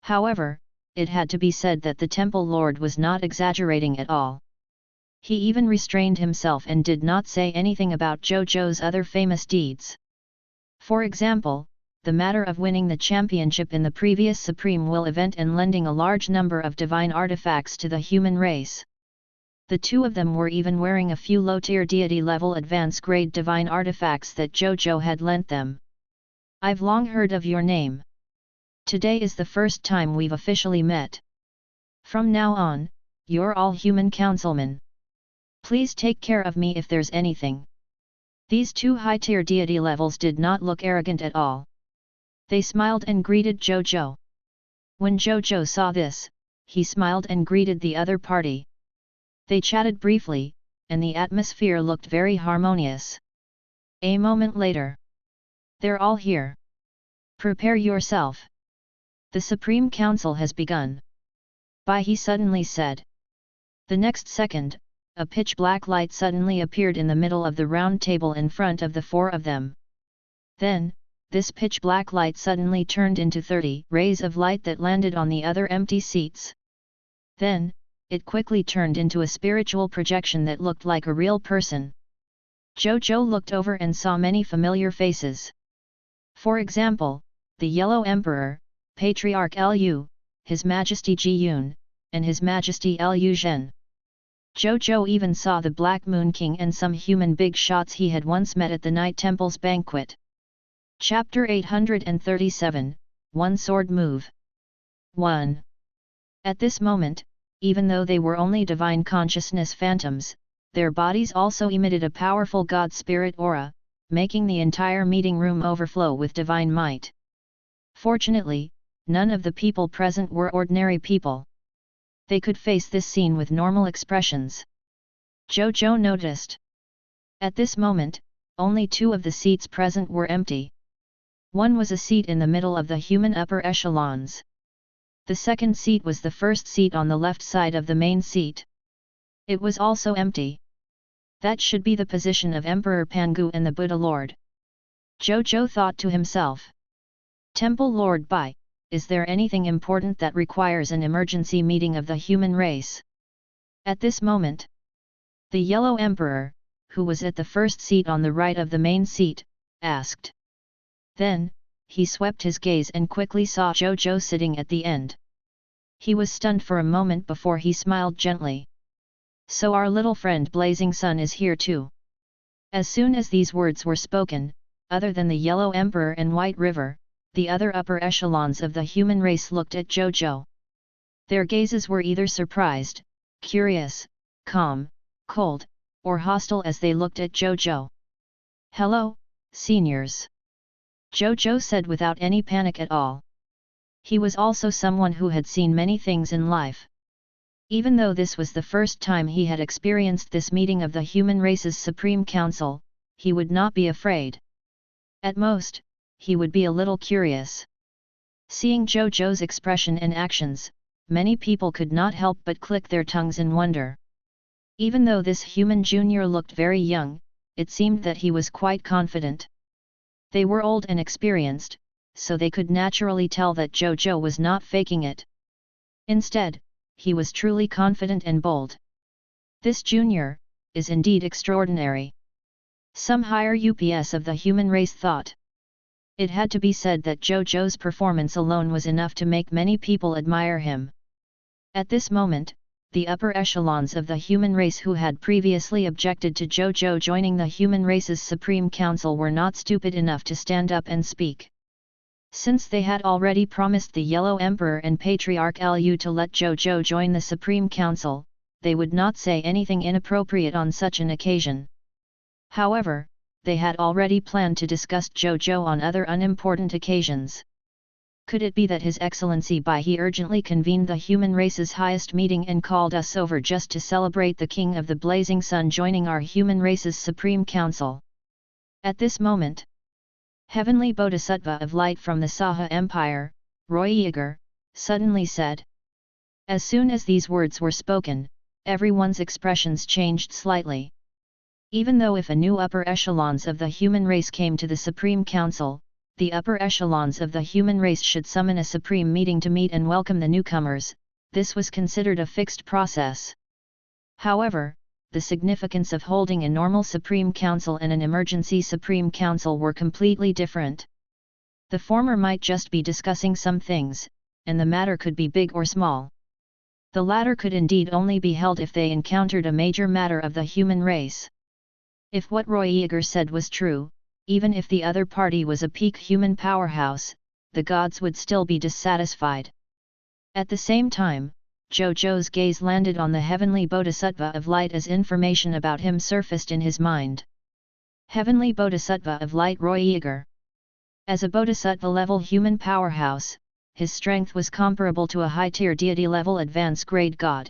However, it had to be said that the Temple Lord was not exaggerating at all. He even restrained himself and did not say anything about Zhou Zhou's other famous deeds. For example, the matter of winning the championship in the previous Supreme Will event and lending a large number of divine artifacts to the human race. The two of them were even wearing a few low-tier deity-level advance-grade divine artifacts that Zhou Zhou had lent them. I've long heard of your name. Today is the first time we've officially met. From now on, you're all human councilmen. Please take care of me if there's anything. These two high-tier deity levels did not look arrogant at all. They smiled and greeted Zhou Zhou. When Zhou Zhou saw this, he smiled and greeted the other party. They chatted briefly, and the atmosphere looked very harmonious. A moment later. They're all here. Prepare yourself. The Supreme Council has begun. Bai he suddenly said. The next second, a pitch-black light suddenly appeared in the middle of the round table in front of the four of them. Then, this pitch-black light suddenly turned into 30 rays of light that landed on the other empty seats. Then, it quickly turned into a spiritual projection that looked like a real person. Zhou Zhou looked over and saw many familiar faces. For example, the Yellow Emperor, Patriarch Lu, His Majesty Ji Yun, and His Majesty Lu Zhen. Zhou Zhou even saw the Black Moon King and some human big shots he had once met at the Night Temple's banquet. Chapter 837, One Sword Move. 1. At this moment, even though they were only divine consciousness phantoms, their bodies also emitted a powerful God Spirit aura, making the entire meeting room overflow with divine might. Fortunately, none of the people present were ordinary people. They could face this scene with normal expressions. Zhou Zhou noticed. At this moment, only two of the seats present were empty. One was a seat in the middle of the human upper echelons. The second seat was the first seat on the left side of the main seat. It was also empty. That should be the position of Emperor Pangu and the Buddha Lord. Zhou Zhou thought to himself. Temple Lord Bai, is there anything important that requires an emergency meeting of the human race? At this moment, the Yellow Emperor, who was at the first seat on the right of the main seat, asked. Then, he swept his gaze and quickly saw Zhou Zhou sitting at the end. He was stunned for a moment before he smiled gently. So our little friend Blazing Sun is here too. As soon as these words were spoken, other than the Yellow Emperor and White River, the other upper echelons of the human race looked at Zhou Zhou. Their gazes were either surprised, curious, calm, cold, or hostile as they looked at Zhou Zhou. Hello, seniors. Zhou Zhou said without any panic at all. He was also someone who had seen many things in life. Even though this was the first time he had experienced this meeting of the human race's Supreme Council, he would not be afraid. At most, he would be a little curious. Seeing Zhou Zhou's expression and actions, many people could not help but click their tongues in wonder. Even though this human junior looked very young, it seemed that he was quite confident. They were old and experienced, so they could naturally tell that Zhou Zhou was not faking it. Instead, he was truly confident and bold. This junior is indeed extraordinary. Some higher UPS of the human race thought. It had to be said that Zhou Zhou's performance alone was enough to make many people admire him. At this moment, the upper echelons of the human race who had previously objected to Zhou Zhou joining the human race's Supreme Council were not stupid enough to stand up and speak. Since they had already promised the Yellow Emperor and Patriarch Lu to let Zhou Zhou join the Supreme Council, they would not say anything inappropriate on such an occasion. However, they had already planned to discuss Zhou Zhou on other unimportant occasions. Could it be that His Excellency Bai He urgently convened the human race's highest meeting and called us over just to celebrate the King of the Blazing Sun joining our human race's Supreme Council? At this moment, Heavenly Bodhisattva of Light from the Saha Empire, Roy Yeager, suddenly said. As soon as these words were spoken, everyone's expressions changed slightly. Even though if a new upper echelons of the human race came to the Supreme Council, the upper echelons of the human race should summon a supreme meeting to meet and welcome the newcomers, this was considered a fixed process. However, the significance of holding a normal Supreme Council and an emergency Supreme Council were completely different. The former might just be discussing some things, and the matter could be big or small. The latter could indeed only be held if they encountered a major matter of the human race. If what Roy Yeager said was true, even if the other party was a peak human powerhouse, the gods would still be dissatisfied. At the same time, Zhou Zhou's gaze landed on the heavenly bodhisattva of light as information about him surfaced in his mind. Heavenly bodhisattva of light Roy Yeager. As a bodhisattva-level human powerhouse, his strength was comparable to a high-tier deity-level advanced-grade god.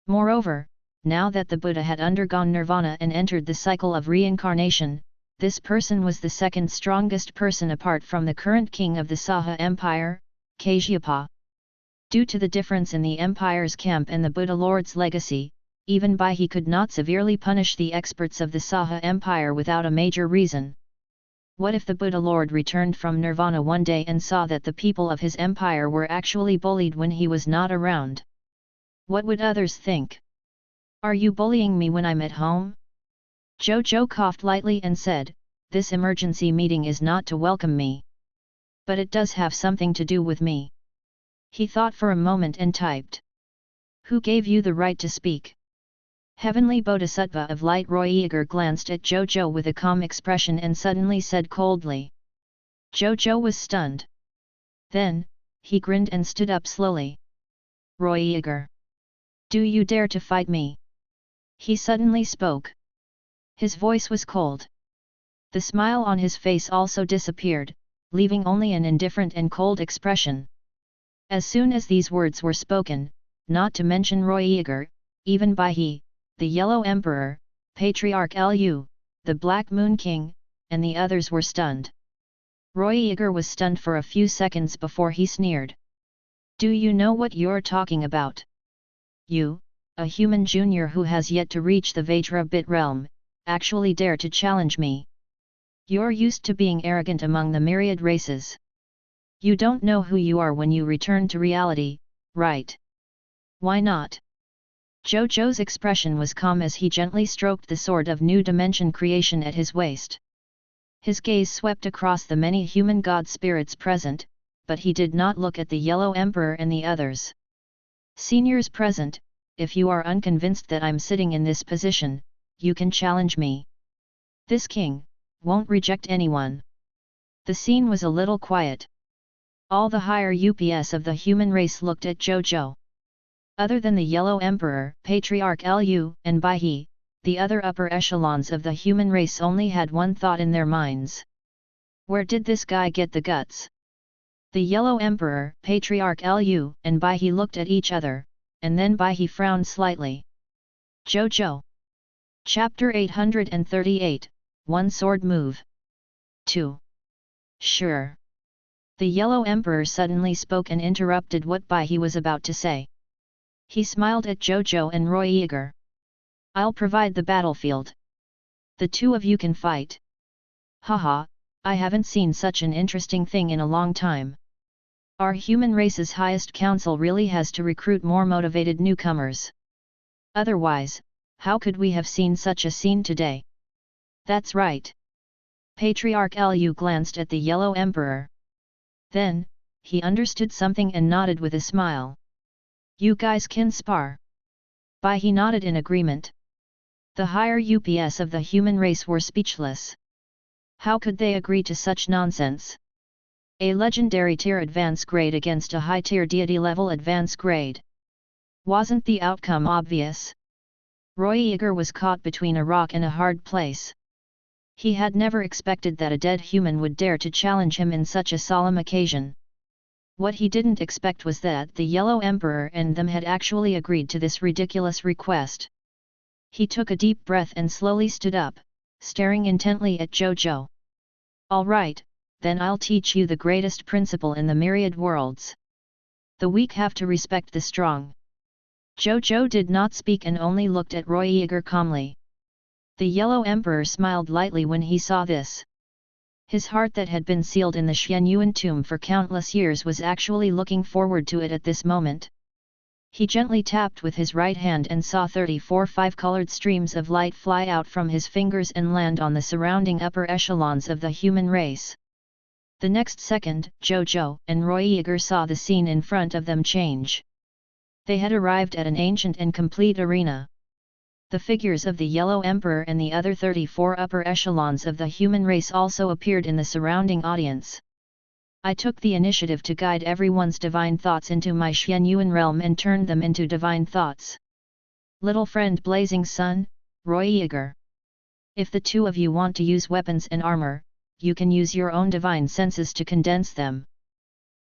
Moreover, now that the Buddha had undergone nirvana and entered the cycle of reincarnation, this person was the second strongest person apart from the current king of the Saha Empire, Kasyapa. Due to the difference in the empire's camp and the Buddha Lord's legacy, even Baihe could not severely punish the experts of the Saha Empire without a major reason. What if the Buddha Lord returned from nirvana one day and saw that the people of his empire were actually bullied when he was not around? What would others think? Are you bullying me when I'm at home? Zhou Zhou coughed lightly and said, this emergency meeting is not to welcome me. But it does have something to do with me. He thought for a moment and typed. Who gave you the right to speak? Heavenly Bodhisattva of Light Roy Yeager glanced at Zhou Zhou with a calm expression and suddenly said coldly. Zhou Zhou was stunned. Then, he grinned and stood up slowly. Roy Yeager. Do you dare to fight me? He suddenly spoke. His voice was cold. The smile on his face also disappeared, leaving only an indifferent and cold expression. As soon as these words were spoken, not to mention Roy Yeager, even Baihe, the Yellow Emperor, Patriarch Lu, the Black Moon King, and the others were stunned. Roy Yeager was stunned for a few seconds before he sneered. Do you know what you're talking about? You, a human junior who has yet to reach the Vajra bit realm, actually dare to challenge me. You're used to being arrogant among the myriad races. You don't know who you are when you return to reality, right? Why not? Zhou Zhou's expression was calm as he gently stroked the sword of new dimension creation at his waist. His gaze swept across the many human god spirits present, but he did not look at the Yellow Emperor and the others. Seniors present, if you are unconvinced that I'm sitting in this position, you can challenge me. This king won't reject anyone. The scene was a little quiet. All the higher UPS of the human race looked at Zhou Zhou. Other than the Yellow Emperor, Patriarch Lu, and Baihe, the other upper echelons of the human race only had one thought in their minds. Where did this guy get the guts? The Yellow Emperor, Patriarch Lu, and Baihe looked at each other, and then Baihe frowned slightly. Zhou Zhou. Chapter 838, One Sword Move. 2. Sure. The Yellow Emperor suddenly spoke and interrupted what Baihe was about to say. He smiled at Zhou Zhou and Roy Yeager. I'll provide the battlefield. The two of you can fight. Haha, I haven't seen such an interesting thing in a long time. Our human race's highest council really has to recruit more motivated newcomers. Otherwise, how could we have seen such a scene today? That's right. Patriarch Lu glanced at the Yellow Emperor. Then, he understood something and nodded with a smile. You guys can spar. Baihe nodded in agreement. The higher UPS of the human race were speechless. How could they agree to such nonsense? A legendary tier advance grade against a high tier deity level advance grade. Wasn't the outcome obvious? Roy Yeager was caught between a rock and a hard place. He had never expected that a dead human would dare to challenge him in such a solemn occasion. What he didn't expect was that the Yellow Emperor and them had actually agreed to this ridiculous request. He took a deep breath and slowly stood up, staring intently at Zhou Zhou. All right, then I'll teach you the greatest principle in the myriad worlds. The weak have to respect the strong. Zhou Zhou did not speak and only looked at Roy Yeager calmly. The Yellow Emperor smiled lightly when he saw this. His heart that had been sealed in the Xianyuan tomb for countless years was actually looking forward to it at this moment. He gently tapped with his right hand and saw 34 five-colored streams of light fly out from his fingers and land on the surrounding upper echelons of the human race. The next second, Zhou Zhou and Roy Yeager saw the scene in front of them change. They had arrived at an ancient and complete arena. The figures of the Yellow Emperor and the other 34 upper echelons of the human race also appeared in the surrounding audience. I took the initiative to guide everyone's divine thoughts into my Xuanyuan realm and turned them into divine thoughts. Little friend Blazing Sun, Roy Yeager. If the two of you want to use weapons and armor, you can use your own divine senses to condense them.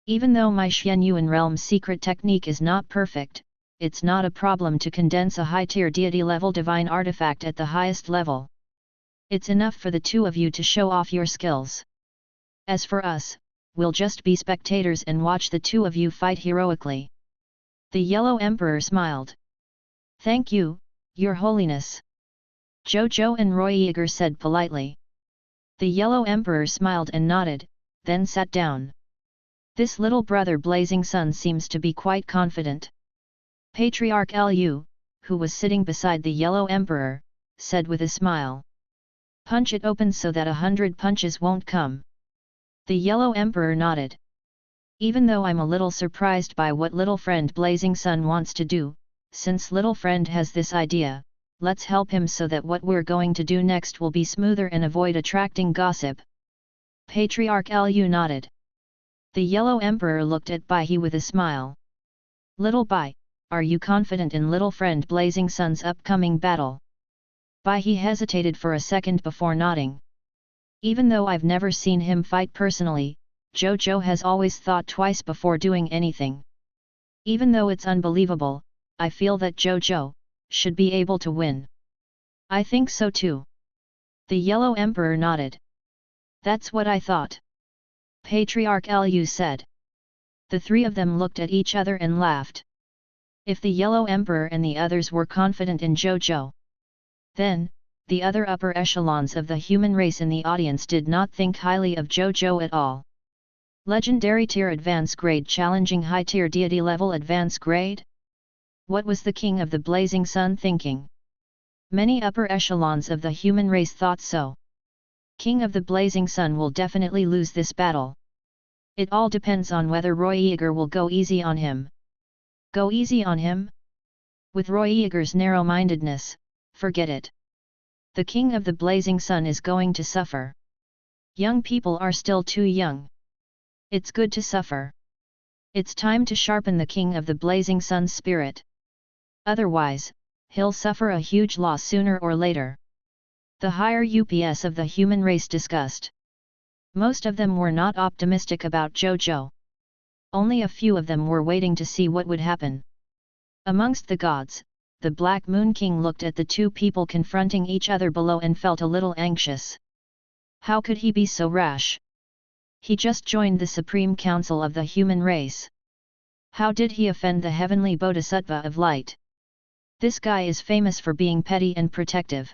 Even though my Xuanyuan realm's secret technique is not perfect, it's not a problem to condense a high-tier deity-level divine artifact at the highest level. It's enough for the two of you to show off your skills. As for us, we'll just be spectators and watch the two of you fight heroically. The Yellow Emperor smiled. Thank you, Your Holiness. Zhou Zhou and Roy Yeager said politely. The Yellow Emperor smiled and nodded, then sat down. This little brother Blazing Sun seems to be quite confident. Patriarch Lu, who was sitting beside the Yellow Emperor, said with a smile. Punch it open so that 100 punches won't come. The Yellow Emperor nodded. Even though I'm a little surprised by what little friend Blazing Sun wants to do, since little friend has this idea, let's help him so that what we're going to do next will be smoother and avoid attracting gossip. Patriarch Lu nodded. The Yellow Emperor looked at Bai He with a smile. Little Bai, are you confident in little friend Blazing Sun's upcoming battle? Bai He hesitated for a second before nodding. Even though I've never seen him fight personally, Zhou Zhou has always thought twice before doing anything. Even though it's unbelievable, I feel that Zhou Zhou should be able to win. I think so too. The Yellow Emperor nodded. That's what I thought. Patriarch Lu said. The three of them looked at each other and laughed. If the Yellow Emperor and the others were confident in Zhou Zhou, then, the other upper echelons of the human race in the audience did not think highly of Zhou Zhou at all. Legendary tier advance grade challenging high tier deity level advance grade? What was the King of the Blazing Sun thinking? Many upper echelons of the human race thought so. King of the Blazing Sun will definitely lose this battle. It all depends on whether Roy Yeager will go easy on him. Go easy on him? With Roy Yeager's narrow-mindedness, forget it. The King of the Blazing Sun is going to suffer. Young people are still too young. It's good to suffer. It's time to sharpen the King of the Blazing Sun's spirit. Otherwise, he'll suffer a huge loss sooner or later. The higher UPS of the human race discussed. Most of them were not optimistic about Zhou Zhou. Only a few of them were waiting to see what would happen. Amongst the gods, the Black Moon King looked at the two people confronting each other below and felt a little anxious. How could he be so rash? He just joined the Supreme Council of the human race. How did he offend the heavenly Bodhisattva of light? This guy is famous for being petty and protective.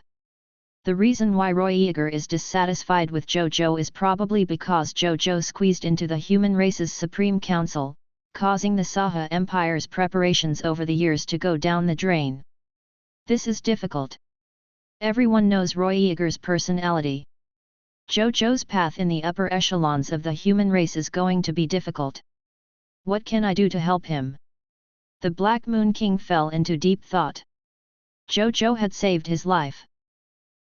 The reason why Roy Yeager is dissatisfied with Zhou Zhou is probably because Zhou Zhou squeezed into the human race's Supreme Council, causing the Saha Empire's preparations over the years to go down the drain. This is difficult. Everyone knows Roy Yeager's personality. Zhou Zhou's path in the upper echelons of the human race is going to be difficult. What can I do to help him? The Black Moon King fell into deep thought. Zhou Zhou had saved his life.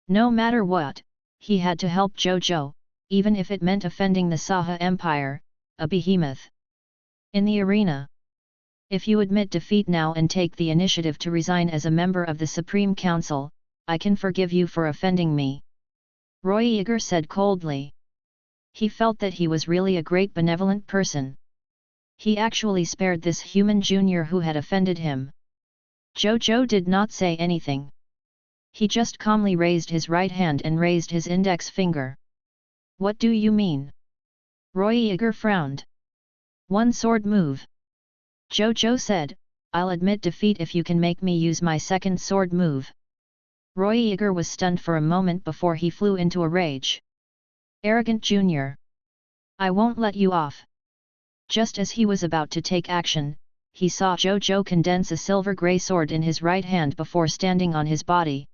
No matter what, he had to help Zhou Zhou, even if it meant offending the Saha Empire, a behemoth. In the arena. If you admit defeat now and take the initiative to resign as a member of the Supreme Council, I can forgive you for offending me. Roy Yeager said coldly. He felt that he was really a great benevolent person. He actually spared this human junior who had offended him. Zhou Zhou did not say anything. He just calmly raised his right hand and raised his index finger. What do you mean? Roy Yeager frowned. One sword move. Zhou Zhou said, I'll admit defeat if you can make me use my second sword move. Roy Yeager was stunned for a moment before he flew into a rage. Arrogant junior. I won't let you off. Just as he was about to take action, he saw Zhou Zhou condense a silver-grey sword in his right hand before standing on his body.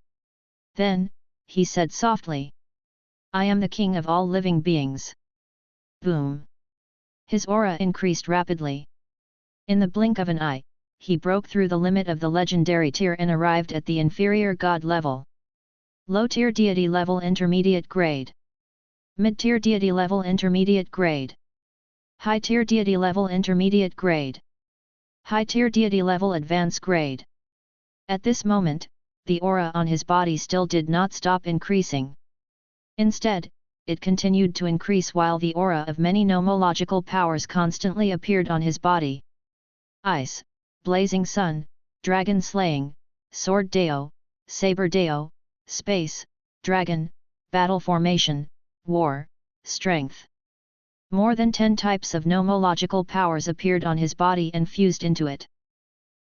Then, he said softly, I am the king of all living beings. Boom! His aura increased rapidly. In the blink of an eye, he broke through the limit of the legendary tier and arrived at the inferior god level. Low-tier deity level intermediate grade. Mid-tier deity level intermediate grade. High-tier deity level intermediate grade. High-tier deity level advanced grade. At this moment, the aura on his body still did not stop increasing. Instead, it continued to increase while the aura of many nomological powers constantly appeared on his body. Ice, blazing sun, dragon slaying, sword deo, saber deo, space, dragon, battle formation, war, strength. More than 10 types of nomological powers appeared on his body and fused into it.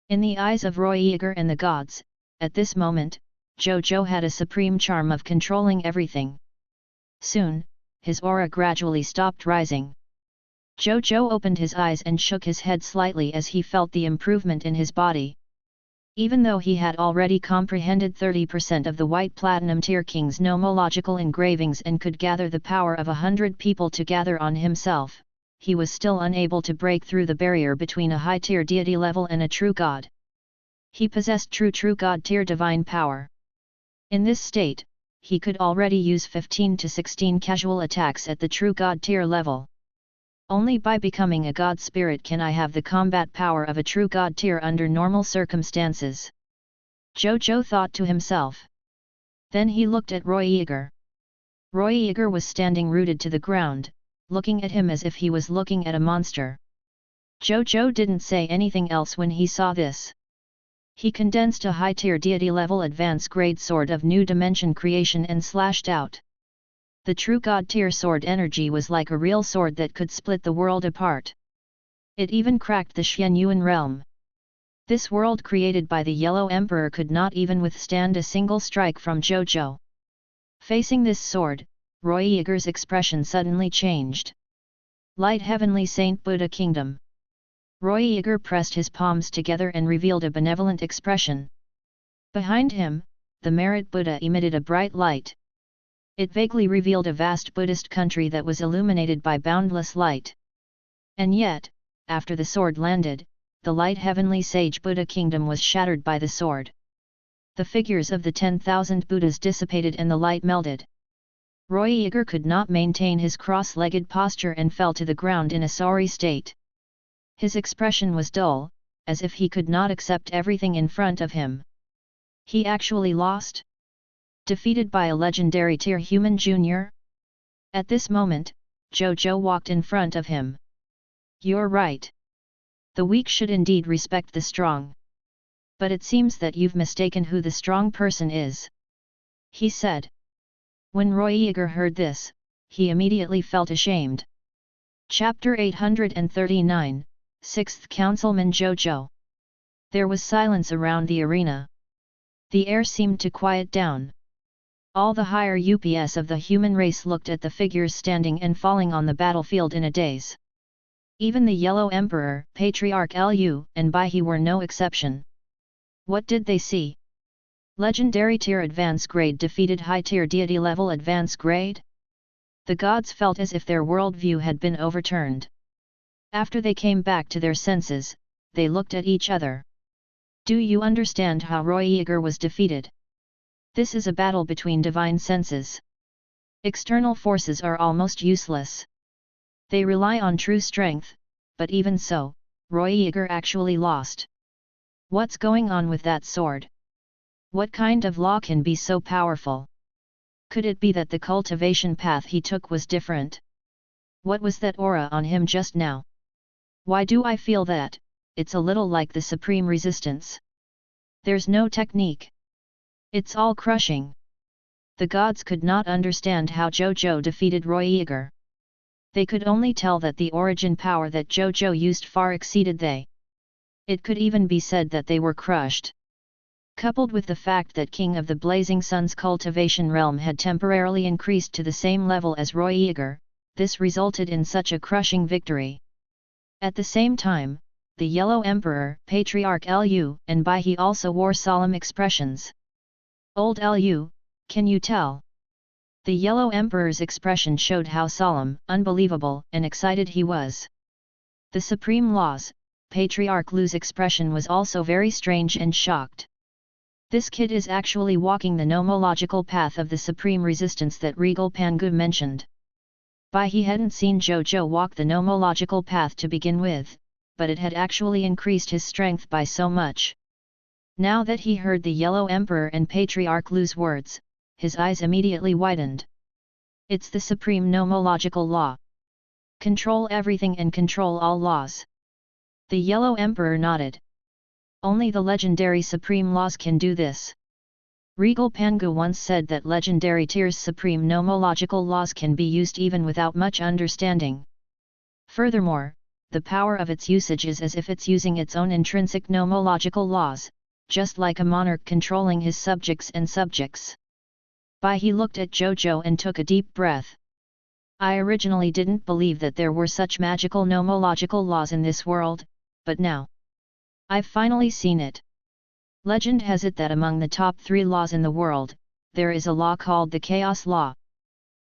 In the eyes of Roy Yeager and the gods, at this moment, Zhou Zhou had a supreme charm of controlling everything. Soon, his aura gradually stopped rising. Zhou Zhou opened his eyes and shook his head slightly as he felt the improvement in his body. Even though he had already comprehended 30% of the White Platinum Tier King's nomological engravings and could gather the power of 100 people to gather on himself, he was still unable to break through the barrier between a high-tier deity level and a true god. He possessed true god tier divine power. In this state, he could already use 15 to 16 casual attacks at the true god tier level. Only by becoming a god spirit can I have the combat power of a true god tier under normal circumstances. Zhou Zhou thought to himself. Then he looked at Roy Yeager. Roy Yeager was standing rooted to the ground, looking at him as if he was looking at a monster. Zhou Zhou didn't say anything else when he saw this. He condensed a high-tier deity-level advanced grade sword of new dimension creation and slashed out. The true god tier sword energy was like a real sword that could split the world apart. It even cracked the Xianyuan realm. This world created by the Yellow Emperor could not even withstand a single strike from Zhou Zhou. Facing this sword, Roy Yeager's expression suddenly changed. Light Heavenly Saint Buddha Kingdom. Roy Yeager pressed his palms together and revealed a benevolent expression. Behind him, the Merit Buddha emitted a bright light. It vaguely revealed a vast Buddhist country that was illuminated by boundless light. And yet, after the sword landed, the Light Heavenly Sage Buddha Kingdom was shattered by the sword. The figures of the 10,000 Buddhas dissipated and the light melded. Roy Yeager could not maintain his cross-legged posture and fell to the ground in a sorry state. His expression was dull, as if he could not accept everything in front of him. He actually lost? Defeated by a legendary tier human junior? At this moment, Zhou Zhou walked in front of him. You're right. The weak should indeed respect the strong. But it seems that you've mistaken who the strong person is. He said. When Roy Yeager heard this, he immediately felt ashamed. Chapter 839, 6th Councilman Zhou Zhou. There was silence around the arena. The air seemed to quiet down. All the higher UPS of the human race looked at the figures standing and falling on the battlefield in a daze. Even the Yellow Emperor, Patriarch Lu, and Bai He were no exception. What did they see? Legendary tier advance grade defeated high tier deity level advance grade? The gods felt as if their worldview had been overturned. After they came back to their senses, they looked at each other. Do you understand how Roy Yeager was defeated? This is a battle between divine senses. External forces are almost useless. They rely on true strength, but even so, Roy Yeager actually lost. What's going on with that sword? What kind of law can be so powerful? Could it be that the cultivation path he took was different? What was that aura on him just now? Why do I feel that? It's a little like the supreme resistance. There's no technique. It's all crushing. The gods could not understand how Zhou Zhou defeated Roy Yeager. They could only tell that the origin power that Zhou Zhou used far exceeded they. It could even be said that they were crushed. Coupled with the fact that King of the Blazing Sun's cultivation realm had temporarily increased to the same level as Roy Yeager, this resulted in such a crushing victory. At the same time, the Yellow Emperor, Patriarch Lu, and Bai He also wore solemn expressions. Old Lu, can you tell? The Yellow Emperor's expression showed how solemn, unbelievable, and excited he was. The Supreme Laws, Patriarch Lu's expression was also very strange and shocked. This kid is actually walking the nomological path of the supreme resistance that Regal Pangu mentioned. He hadn't seen Zhou Zhou walk the nomological path to begin with, but it had actually increased his strength by so much. Now that he heard the Yellow Emperor and Patriarch Lu's words, his eyes immediately widened. It's the supreme nomological law. Control everything and control all laws. The Yellow Emperor nodded. Only the legendary supreme laws can do this. Regal Pangu once said that legendary tier's supreme nomological laws can be used even without much understanding. Furthermore, the power of its usage is as if it's using its own intrinsic nomological laws, just like a monarch controlling his subjects and subjects. He looked at Zhou Zhou and took a deep breath. I originally didn't believe that there were such magical nomological laws in this world, but now I've finally seen it. Legend has it that among the top 3 laws in the world, there is a law called the Chaos Law.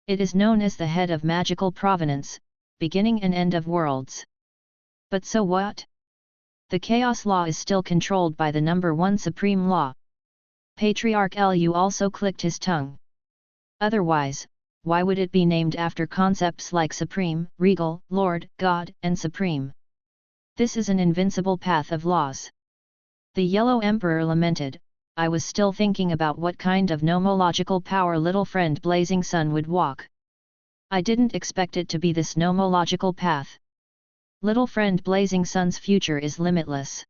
It is known as the head of magical provenance, beginning and end of worlds. But so what? The Chaos Law is still controlled by the number 1 supreme law. Patriarch Lu also clicked his tongue. Otherwise, why would it be named after concepts like supreme, regal, lord, god, and supreme? This is an invincible path of laws. The Yellow Emperor lamented, I was still thinking about what kind of nomological power little friend Blazing Sun would walk. I didn't expect it to be this nomological path. Little friend Blazing Sun's future is limitless.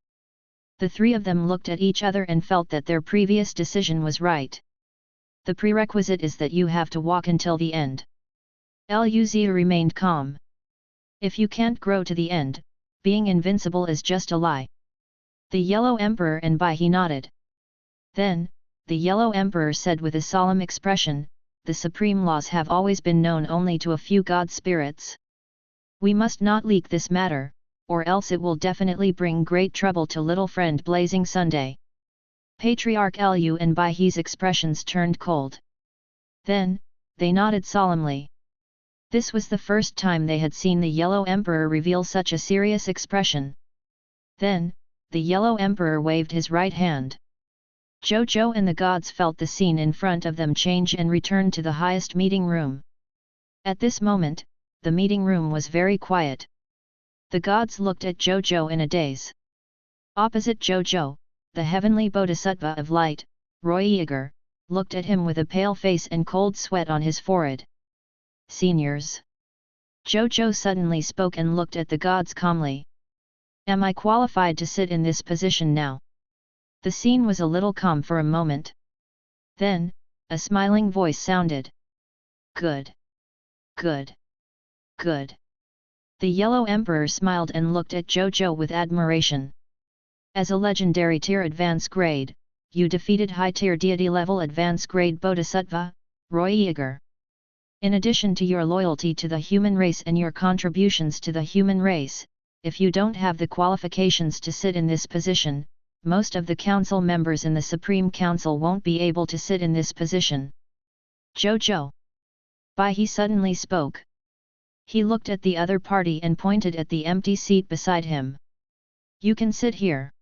The 3 of them looked at each other and felt that their previous decision was right. The prerequisite is that you have to walk until the end. Luz remained calm. If you can't grow to the end, being invincible is just a lie. The Yellow Emperor and he nodded. Then, the Yellow Emperor said with a solemn expression, the supreme laws have always been known only to a few god spirits. We must not leak this matter, or else it will definitely bring great trouble to little friend Blazing Sunday. Patriarch Lu and Baihe's expressions turned cold. Then, they nodded solemnly. This was the first time they had seen the Yellow Emperor reveal such a serious expression. Then, the Yellow Emperor waved his right hand. Zhou Zhou and the gods felt the scene in front of them change and returned to the highest meeting room. At this moment, the meeting room was very quiet. The gods looked at Zhou Zhou in a daze. Opposite Zhou Zhou, the heavenly bodhisattva of light, Roy Yeager, looked at him with a pale face and cold sweat on his forehead. Seniors. Zhou Zhou suddenly spoke and looked at the gods calmly. Am I qualified to sit in this position now? The scene was a little calm for a moment. Then, a smiling voice sounded. Good. Good. Good. The Yellow Emperor smiled and looked at Zhou Zhou with admiration. As a legendary tier advance grade, you defeated high tier deity level advance grade Bodhisattva, Roy Yeager. In addition to your loyalty to the human race and your contributions to the human race, if you don't have the qualifications to sit in this position, most of the council members in the Supreme Council won't be able to sit in this position. Zhou Zhou. He suddenly spoke. He looked at the other party and pointed at the empty seat beside him. You can sit here.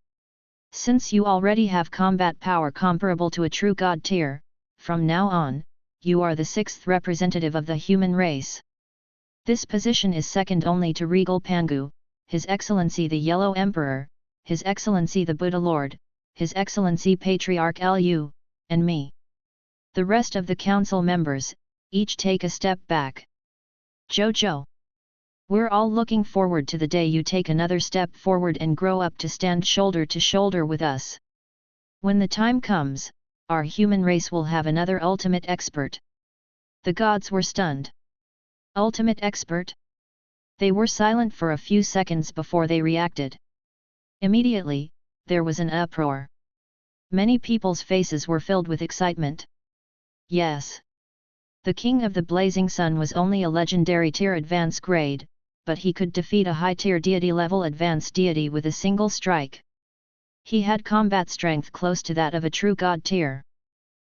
Since you already have combat power comparable to a true god tier, from now on, you are the 6th representative of the human race. This position is second only to Regal Pangu, His Excellency the Yellow Emperor, His Excellency the Buddha Lord, His Excellency Patriarch Lu, and me. The rest of the council members, each take a step back. Zhou Zhou. We're all looking forward to the day you take another step forward and grow up to stand shoulder to shoulder with us. When the time comes, our human race will have another ultimate expert. The gods were stunned. Ultimate expert? They were silent for a few seconds before they reacted. Immediately, there was an uproar. Many people's faces were filled with excitement. Yes. The King of the Blazing Sun was only a legendary tier advance grade, but he could defeat a high-tier deity-level advanced deity with a single strike. He had combat strength close to that of a true god tier.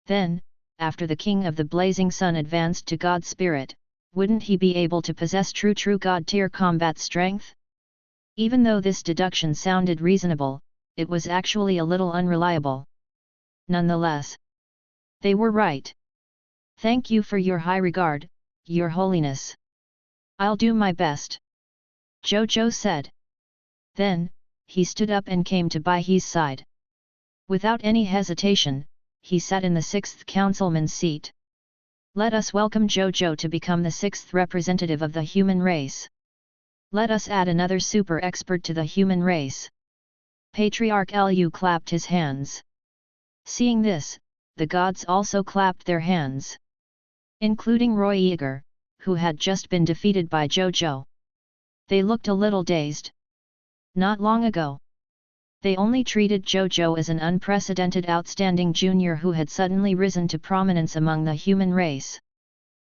Then, after the King of the Blazing Sun advanced to God Spirit, wouldn't he be able to possess true God tier combat strength? Even though this deduction sounded reasonable, it was actually a little unreliable. Nonetheless, they were right. Thank you for your high regard, Your Holiness. I'll do my best, Zhou Zhou said. Then, he stood up and came to Bai He's side. Without any hesitation, he sat in the 6th councilman's seat. Let us welcome Zhou Zhou to become the 6th representative of the human race. Let us add another super expert to the human race. Patriarch Lu clapped his hands. Seeing this, the gods also clapped their hands. Including Roy Yeager, who had just been defeated by Zhou Zhou. They looked a little dazed. Not long ago, they only treated Zhou Zhou as an unprecedented outstanding junior who had suddenly risen to prominence among the human race.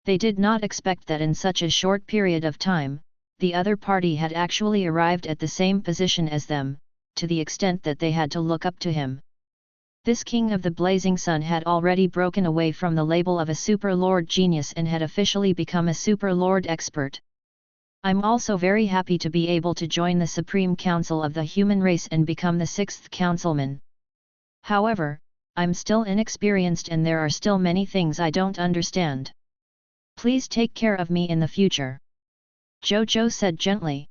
They did not expect that in such a short period of time, the other party had actually arrived at the same position as them, to the extent that they had to look up to him. This King of the Blazing Sun had already broken away from the label of a Super Lord Genius and had officially become a Super Lord Expert. I'm also very happy to be able to join the Supreme Council of the human race and become the 6th councilman. However, I'm still inexperienced and there are still many things I don't understand. Please take care of me in the future, Zhou Zhou said gently.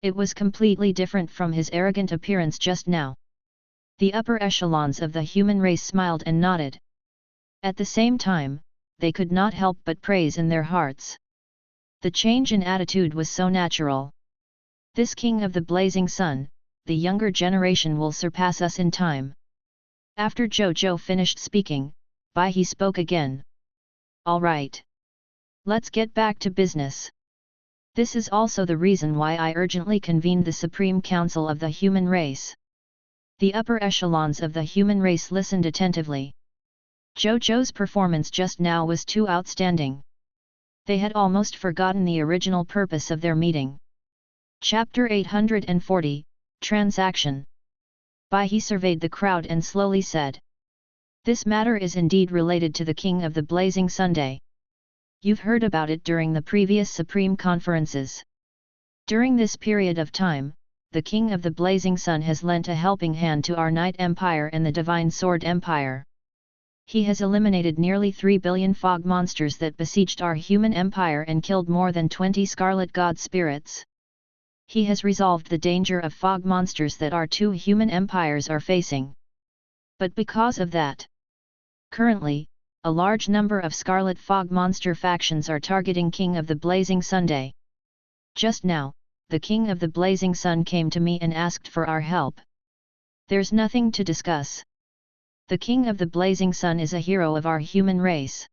It was completely different from his arrogant appearance just now. The upper echelons of the human race smiled and nodded. At the same time, they could not help but praise in their hearts. The change in attitude was so natural. This King of the Blazing Sun, the younger generation will surpass us in time. After Zhou Zhou finished speaking, Bai He spoke again. All right. Let's get back to business. This is also the reason why I urgently convened the Supreme Council of the human race. The upper echelons of the human race listened attentively. Zhou Zhou's performance just now was too outstanding. They had almost forgotten the original purpose of their meeting. Chapter 840, Transaction. Bai He surveyed the crowd and slowly said. This matter is indeed related to the King of the Blazing Sunday. You've heard about it during the previous Supreme Conferences. During this period of time, the King of the Blazing Sun has lent a helping hand to our Night Empire and the Divine Sword Empire. He has eliminated nearly 3 billion fog monsters that besieged our human empire and killed more than 20 scarlet god spirits. He has resolved the danger of fog monsters that our two human empires are facing. But because of that, currently, a large number of scarlet fog monster factions are targeting King of the Blazing Sunday. Just now, the King of the Blazing Sun came to me and asked for our help. There's nothing to discuss. The King of the Blazing Sun is a hero of our human race.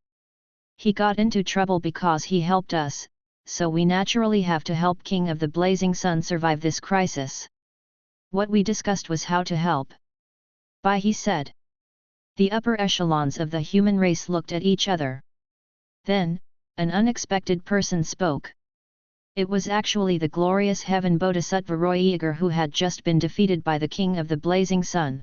He got into trouble because he helped us, so we naturally have to help King of the Blazing Sun survive this crisis. What we discussed was how to help. Bai He said. The upper echelons of the human race looked at each other. Then, an unexpected person spoke. It was actually the glorious heaven Bodhisattva Roy Yeager who had just been defeated by the King of the Blazing Sun.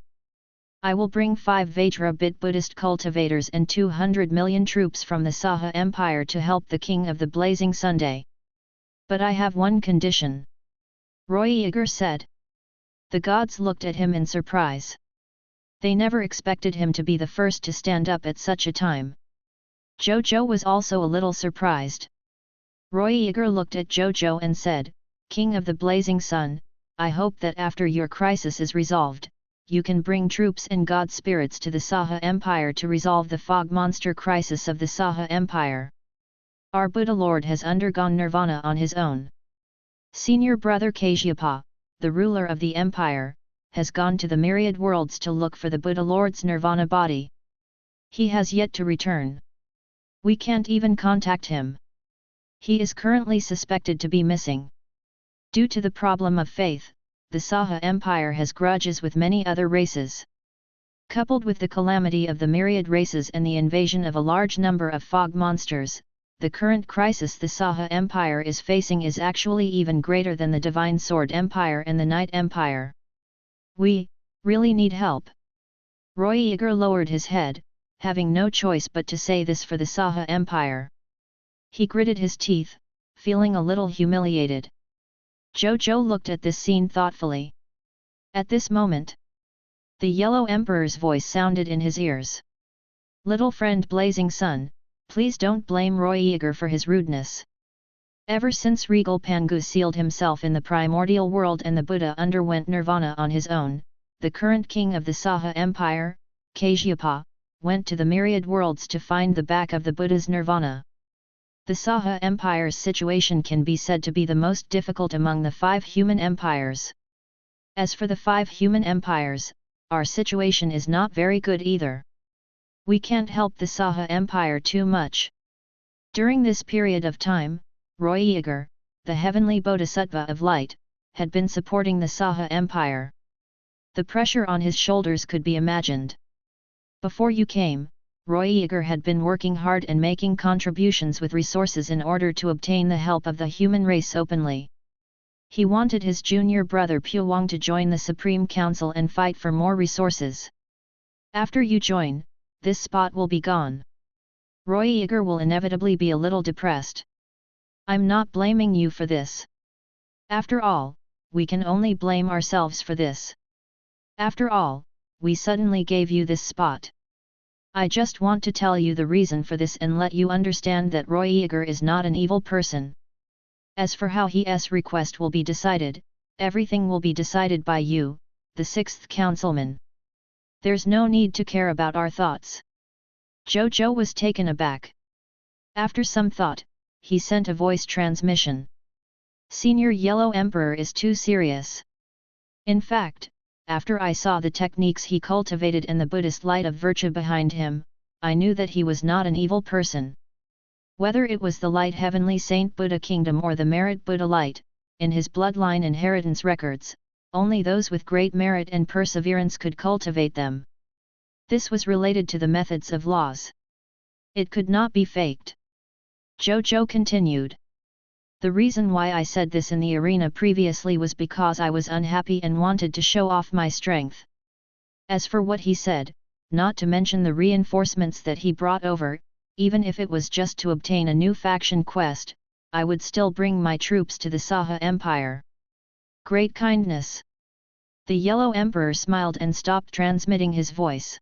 I will bring 5 Vajra-bit Buddhist cultivators and 200 million troops from the Saha Empire to help the King of the Blazing Sunday. But I have one condition, Roy Yeager said. The gods looked at him in surprise. They never expected him to be the first to stand up at such a time. Zhou Zhou was also a little surprised. Roy Yeager looked at Zhou Zhou and said, King of the Blazing Sun, I hope that after your crisis is resolved, you can bring troops and god spirits to the Saha Empire to resolve the fog monster crisis of the Saha Empire. Our Buddha Lord has undergone nirvana on his own. Senior brother Kasyapa, the ruler of the empire, has gone to the myriad worlds to look for the Buddha Lord's nirvana body. He has yet to return. We can't even contact him. He is currently suspected to be missing. Due to the problem of faith, the Saha Empire has grudges with many other races. Coupled with the calamity of the myriad races and the invasion of a large number of fog monsters, the current crisis the Saha Empire is facing is actually even greater than the Divine Sword Empire and the Night Empire. We really need help. Roy Yeager lowered his head, having no choice but to say this for the Saha Empire. He gritted his teeth, feeling a little humiliated. Zhou Zhou looked at this scene thoughtfully. At this moment, the Yellow Emperor's voice sounded in his ears. Little friend Blazing Sun, please don't blame Roy Yeager for his rudeness. Ever since Regal Pangu sealed himself in the primordial world and the Buddha underwent nirvana on his own, the current king of the Saha Empire, Kasyapa, went to the myriad worlds to find the back of the Buddha's nirvana. The Saha Empire's situation can be said to be the most difficult among the 5 human empires. As for the 5 human empires, our situation is not very good either. We can't help the Saha Empire too much. During this period of time, Roy Yeager, the heavenly bodhisattva of light, had been supporting the Saha Empire. The pressure on his shoulders could be imagined. Before you came, Roy Yeager had been working hard and making contributions with resources in order to obtain the help of the human race openly. He wanted his junior brother Puwang to join the Supreme Council and fight for more resources. After you join, this spot will be gone. Roy Yeager will inevitably be a little depressed. I'm not blaming you for this. After all, we can only blame ourselves for this. After all, we suddenly gave you this spot. I just want to tell you the reason for this and let you understand that Roy Yeager is not an evil person. As for how his request will be decided, everything will be decided by you, the 6th councilman. There's no need to care about our thoughts. Zhou Zhou was taken aback. After some thought, he sent a voice transmission. Senior Yellow Emperor is too serious. In fact, after I saw the techniques he cultivated and the Buddhist light of virtue behind him, I knew that he was not an evil person. Whether it was the light heavenly Saint Buddha kingdom or the merit Buddha light, in his bloodline inheritance records, only those with great merit and perseverance could cultivate them. This was related to the methods of laws. It could not be faked. Zhou Zhou continued. The reason why I said this in the arena previously was because I was unhappy and wanted to show off my strength. As for what he said, not to mention the reinforcements that he brought over, even if it was just to obtain a new faction quest, I would still bring my troops to the Saha Empire. Great kindness. The Yellow Emperor smiled and stopped transmitting his voice.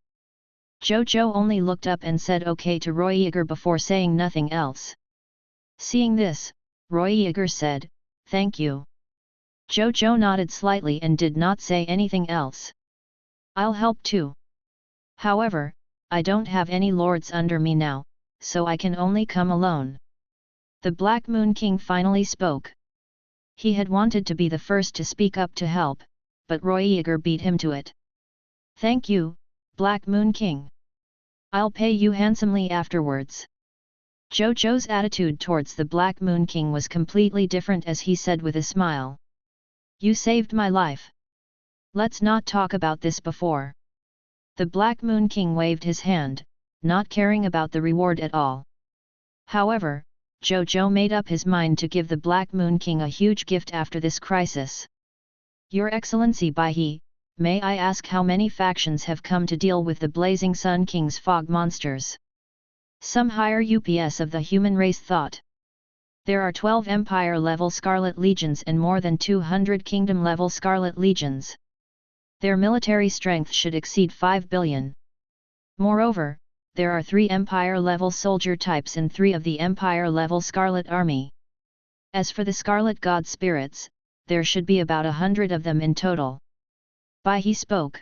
Zhou Zhou only looked up and said okay to Roy Yeager before saying nothing else. Seeing this, Roy Yeager said, "Thank you." Zhou Zhou nodded slightly and did not say anything else. "I'll help too. However, I don't have any lords under me now, so I can only come alone." The Black Moon King finally spoke. He had wanted to be the first to speak up to help, but Roy Yeager beat him to it. "Thank you, Black Moon King. I'll pay you handsomely afterwards." Zhou Zhou's attitude towards the Black Moon King was completely different as he said with a smile. "You saved my life. Let's not talk about this before." The Black Moon King waved his hand, not caring about the reward at all. However, Zhou Zhou made up his mind to give the Black Moon King a huge gift after this crisis. "Your Excellency Baihe, may I ask how many factions have come to deal with the Blazing Sun King's fog monsters?" Some higher UPS of the human race thought. "There are 12 Empire-level Scarlet Legions and more than 200 Kingdom-level Scarlet Legions. Their military strength should exceed 5 billion. Moreover, there are 3 Empire-level soldier types in 3 of the Empire-level Scarlet Army. As for the Scarlet God Spirits, there should be about 100 of them in total." Baihe spoke.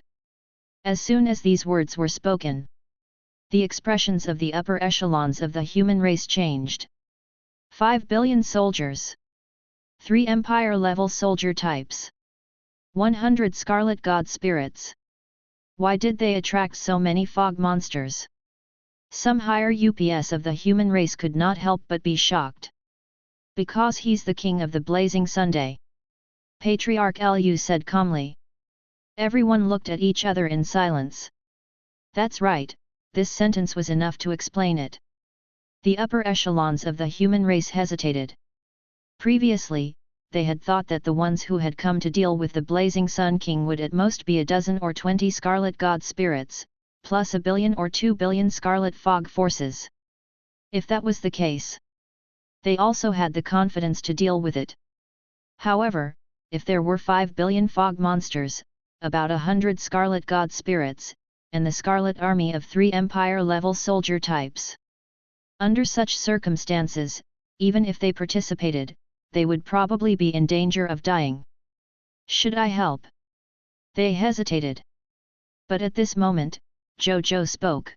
As soon as these words were spoken, the expressions of the upper echelons of the human race changed. 5 billion soldiers. 3 Empire-level soldier types. 100 Scarlet God Spirits. Why did they attract so many fog monsters? Some higher UPS of the human race could not help but be shocked. "Because he's the king of the Blazing Sunday," Patriarch Lu said calmly. Everyone looked at each other in silence. That's right. This sentence was enough to explain it. The upper echelons of the human race hesitated. Previously, they had thought that the ones who had come to deal with the Blazing Sun King would at most be a dozen or 20 Scarlet God Spirits, plus 1 billion or 2 billion scarlet fog forces. If that was the case, they also had the confidence to deal with it. However, if there were 5 billion fog monsters, about 100 scarlet god spirits, and the scarlet army of 3 empire-level soldier types. Under such circumstances, even if they participated, they would probably be in danger of dying. Should I help? They hesitated. But at this moment, Zhou Zhou spoke.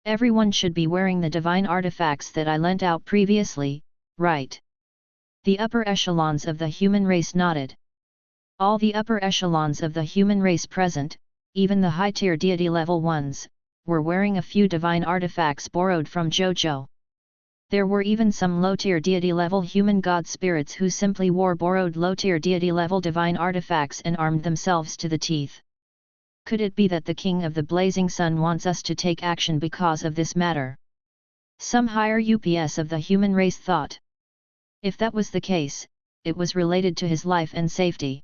Everyone should be wearing the divine artifacts that I lent out previously, right? The upper echelons of the human race nodded. All the upper echelons of the human race present, even the high-tier deity level ones, were wearing a few divine artifacts borrowed from Zhou Zhou. There were even some low-tier deity-level human god spirits who simply wore borrowed low-tier deity-level divine artifacts and armed themselves to the teeth. Could it be that the King of the Blazing Sun wants us to take action because of this matter? Some higher UPS of the human race thought. If that was the case, it was related to his life and safety.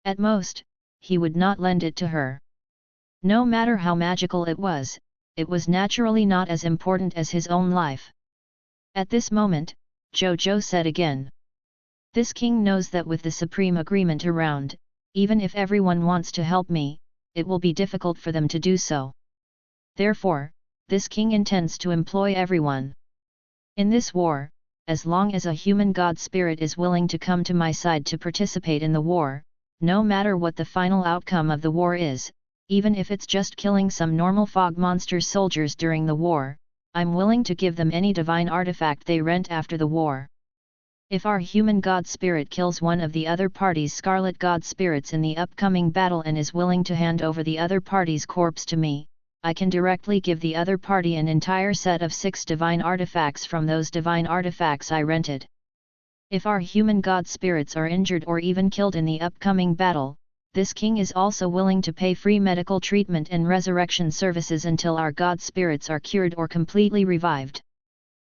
At most, he would not lend it to her. No matter how magical it was naturally not as important as his own life. At this moment, Zhou Zhou said again. This king knows that with the supreme agreement around, even if everyone wants to help me, it will be difficult for them to do so. Therefore, this king intends to employ everyone. In this war, as long as a human god spirit is willing to come to my side to participate in the war, no matter what the final outcome of the war is, even if it's just killing some normal fog monster soldiers during the war, I'm willing to give them any divine artifact they rent after the war. If our human god spirit kills one of the other party's scarlet god spirits in the upcoming battle and is willing to hand over the other party's corpse to me, I can directly give the other party an entire set of 6 divine artifacts from those divine artifacts I rented. If our human god spirits are injured or even killed in the upcoming battle, this king is also willing to pay free medical treatment and resurrection services until our god spirits are cured or completely revived.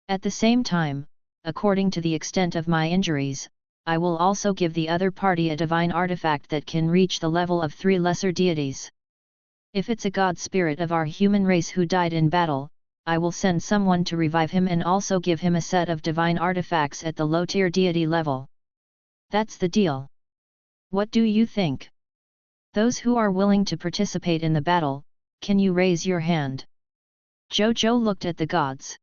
At the same time, according to the extent of my injuries, I will also give the other party a divine artifact that can reach the level of 3 lesser deities. If it's a god spirit of our human race who died in battle, I will send someone to revive him and also give him a set of divine artifacts at the low-tier deity level. That's the deal. What do you think? Those who are willing to participate in the battle, can you raise your hand? Zhou Zhou looked at the gods.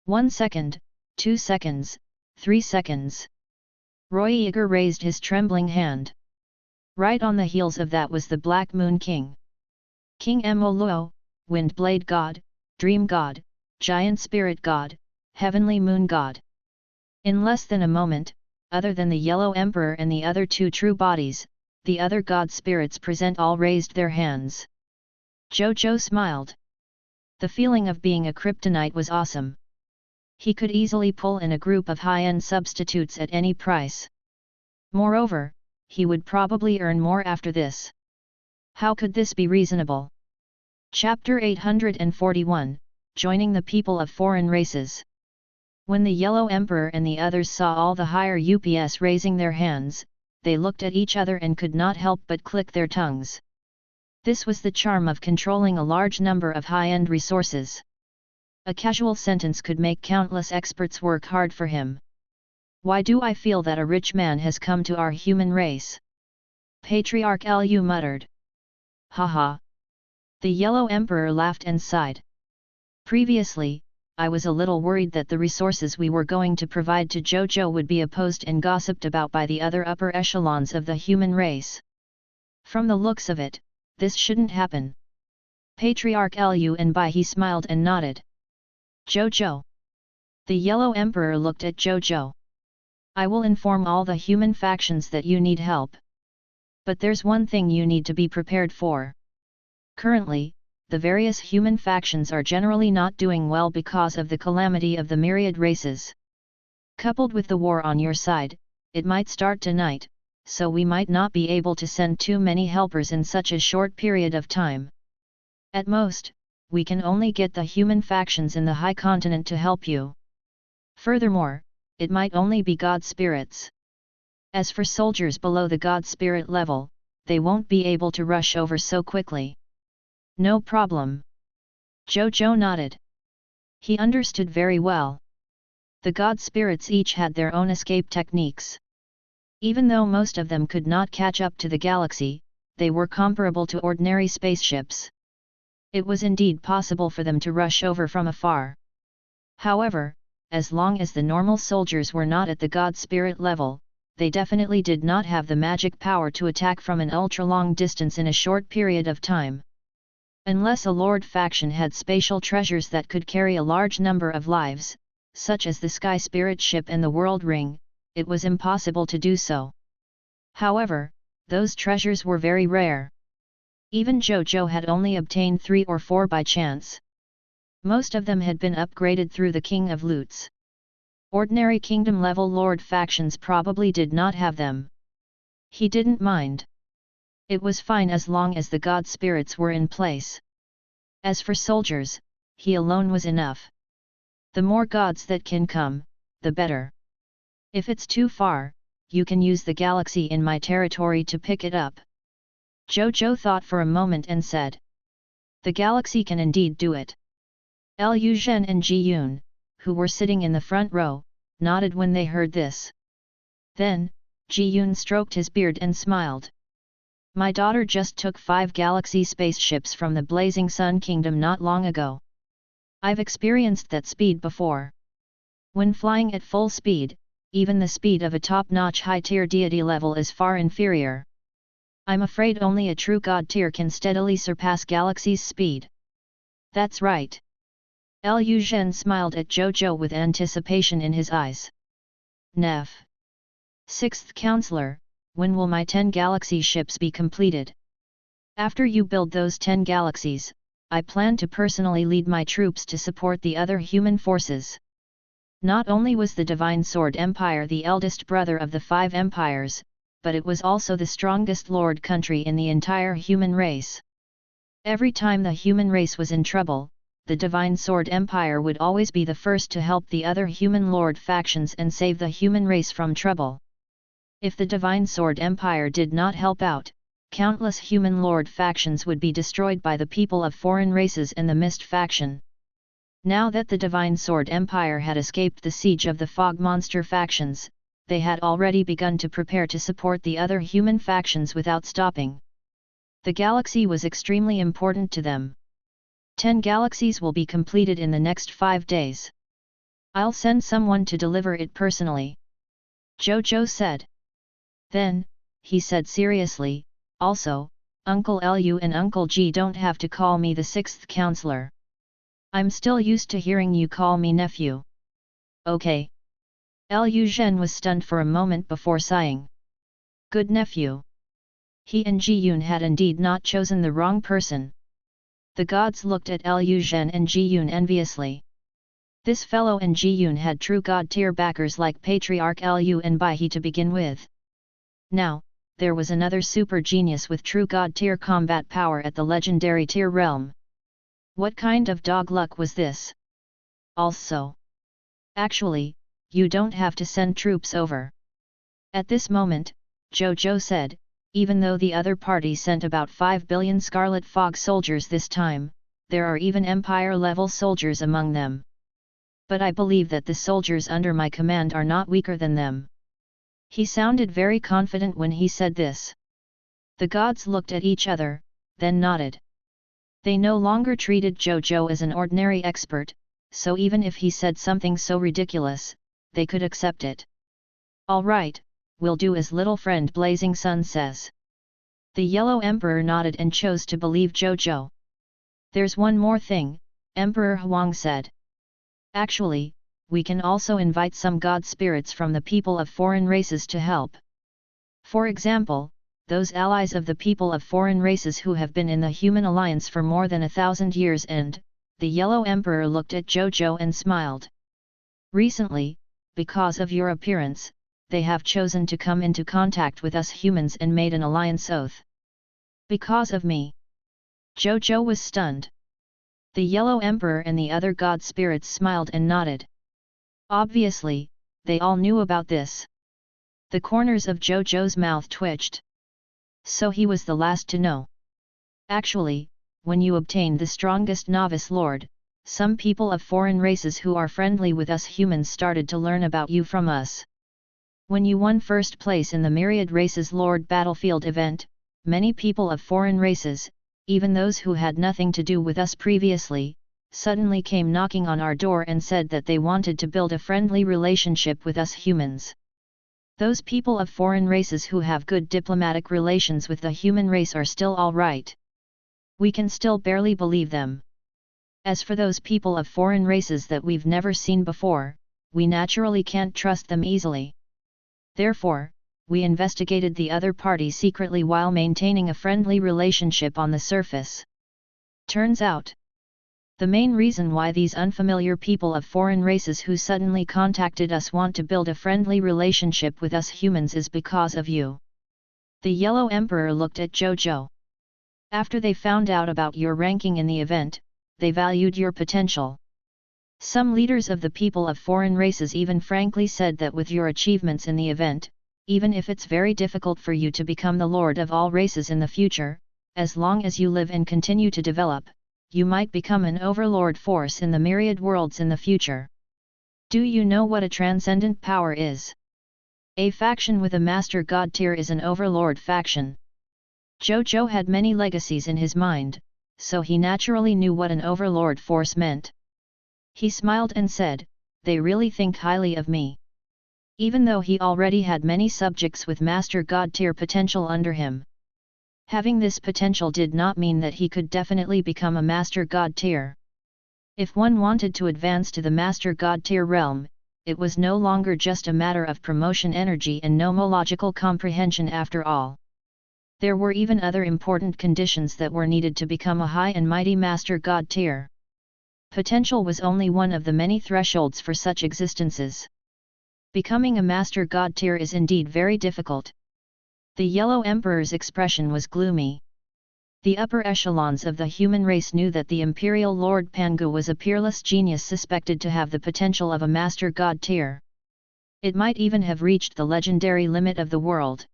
1 second, 2 seconds, 3 seconds. Roy Yeager raised his trembling hand. Right on the heels of that was the Black Moon King. King Mo Luo, Wind Blade God, Dream God, Giant Spirit God, Heavenly Moon God. In less than a moment, other than the Yellow Emperor and the other 2 true bodies, the other god spirits present all raised their hands. Zhou Zhou smiled. The feeling of being a kryptonite was awesome. He could easily pull in a group of high-end substitutes at any price. Moreover, he would probably earn more after this. How could this be reasonable? Chapter 841, Joining the People of Foreign Races. When the Yellow Emperor and the others saw all the higher UPS raising their hands, they looked at each other and could not help but click their tongues. This was the charm of controlling a large number of high-end resources. A casual sentence could make countless experts work hard for him. Why do I feel that a rich man has come to our human race? Patriarch Lu muttered. Haha. The Yellow Emperor laughed and sighed. Previously, I was a little worried that the resources we were going to provide to Zhou Zhou would be opposed and gossiped about by the other upper echelons of the human race. From the looks of it, this shouldn't happen. Patriarch Lu and Bai he smiled and nodded. Zhou Zhou. The Yellow Emperor looked at Zhou Zhou. I will inform all the human factions that you need help. But there's one thing you need to be prepared for. Currently, the various human factions are generally not doing well because of the calamity of the myriad races. Coupled with the war on your side, it might start tonight, so we might not be able to send too many helpers in such a short period of time. At most, we can only get the human factions in the high continent to help you. Furthermore, it might only be god spirits. As for soldiers below the god spirit level, they won't be able to rush over so quickly. No problem. Zhou Zhou nodded. He understood very well. The god spirits each had their own escape techniques. Even though most of them could not catch up to the galaxy, they were comparable to ordinary spaceships. It was indeed possible for them to rush over from afar. However, as long as the normal soldiers were not at the god spirit level, they definitely did not have the magic power to attack from an ultra-long distance in a short period of time. Unless a lord faction had spatial treasures that could carry a large number of lives, such as the Sky Spirit ship and the World Ring, it was impossible to do so. However, those treasures were very rare. Even Zhou Zhou had only obtained 3 or 4 by chance. Most of them had been upgraded through the King of Loots. Ordinary kingdom-level lord factions probably did not have them. He didn't mind. It was fine as long as the god spirits were in place. As for soldiers, he alone was enough. The more gods that can come, the better. If it's too far, you can use the galaxy in my territory to pick it up. Zhou Zhou thought for a moment and said. The galaxy can indeed do it. Liu Zhen and Ji Yun, who were sitting in the front row, nodded when they heard this. Then, Ji Yun stroked his beard and smiled. My daughter just took 5 galaxy spaceships from the Blazing Sun Kingdom not long ago. I've experienced that speed before. When flying at full speed, even the speed of a top-notch high-tier deity level is far inferior. I'm afraid only a true god tier can steadily surpass galaxy's speed. That's right. Liu Zhen smiled at Zhou Zhou with anticipation in his eyes. Nef. 6th Counselor, when will my 10 galaxy ships be completed? After you build those 10 galaxies, I plan to personally lead my troops to support the other human forces. Not only was the Divine Sword Empire the eldest brother of the 5 empires, but it was also the strongest lord country in the entire human race. Every time the human race was in trouble, the Divine Sword Empire would always be the first to help the other human lord factions and save the human race from trouble. If the Divine Sword Empire did not help out, countless human lord factions would be destroyed by the people of foreign races and the Mist faction. Now that the Divine Sword Empire had escaped the siege of the Fog Monster factions, they had already begun to prepare to support the other human factions without stopping. The galaxy was extremely important to them. 10 galaxies will be completed in the next 5 days. I'll send someone to deliver it personally. Zhou Zhou said. Then, he said seriously, also, Uncle Liu and Uncle Ji don't have to call me the 6th counselor. I'm still used to hearing you call me nephew. Okay. Liu Zhen was stunned for a moment before sighing. Good nephew. He and Ji Yun had indeed not chosen the wrong person. The gods looked at Liu Zhen and Ji Yun enviously. This fellow and Ji Yun had true god-tier backers like Patriarch Liu and Bai He to begin with. Now, there was another super genius with true god-tier combat power at the legendary tier realm. What kind of dog luck was this? Also. Actually, you don't have to send troops over. At this moment, Zhou Zhou said, even though the other party sent about 5 billion Scarlet Fog soldiers this time, there are even Empire-level soldiers among them. But I believe that the soldiers under my command are not weaker than them. He sounded very confident when he said this. The gods looked at each other, then nodded. They no longer treated Zhou Zhou as an ordinary expert, so even if he said something so ridiculous, they could accept it. All right, we'll do as little friend Blazing Sun says. The Yellow Emperor nodded and chose to believe Zhou Zhou. There's one more thing, Emperor Huang said. Actually, we can also invite some god spirits from the people of foreign races to help. For example, those allies of the people of foreign races who have been in the human alliance for more than 1,000 years and, the Yellow Emperor looked at Zhou Zhou and smiled. Recently, because of your appearance, they have chosen to come into contact with us humans and made an alliance oath. Because of me. Zhou Zhou was stunned. The Yellow Emperor and the other god spirits smiled and nodded. Obviously, they all knew about this. The corners of Zhou Zhou's mouth twitched. So he was the last to know. Actually, when you obtained the strongest novice lord, some people of foreign races who are friendly with us humans started to learn about you from us. When you won first place in the Myriad Races Lord Battlefield event, many people of foreign races, even those who had nothing to do with us previously, suddenly came knocking on our door and said that they wanted to build a friendly relationship with us humans. Those people of foreign races who have good diplomatic relations with the human race are still all right. We can still barely believe them. As for those people of foreign races that we've never seen before, we naturally can't trust them easily. Therefore, we investigated the other party secretly while maintaining a friendly relationship on the surface. Turns out, the main reason why these unfamiliar people of foreign races who suddenly contacted us want to build a friendly relationship with us humans is because of you. The Yellow Emperor looked at Zhou Zhou. After they found out about your ranking in the event, they valued your potential. Some leaders of the people of foreign races even frankly said that with your achievements in the event, even if it's very difficult for you to become the lord of all races in the future, as long as you live and continue to develop, you might become an overlord force in the myriad worlds in the future. Do you know what a transcendent power is? A faction with a master god tier is an overlord faction. Zhou Zhou had many legacies in his mind, so he naturally knew what an overlord force meant. He smiled and said, "They really think highly of me." Even though he already had many subjects with master god tier potential under him. Having this potential did not mean that he could definitely become a master god tier. If one wanted to advance to the master god tier realm, it was no longer just a matter of promotion energy and nomological comprehension after all. There were even other important conditions that were needed to become a high and mighty master god tier. Potential was only one of the many thresholds for such existences. Becoming a master god tier is indeed very difficult. The Yellow Emperor's expression was gloomy. The upper echelons of the human race knew that the Imperial Lord Pangu was a peerless genius suspected to have the potential of a master god tier. It might even have reached the legendary limit of the world.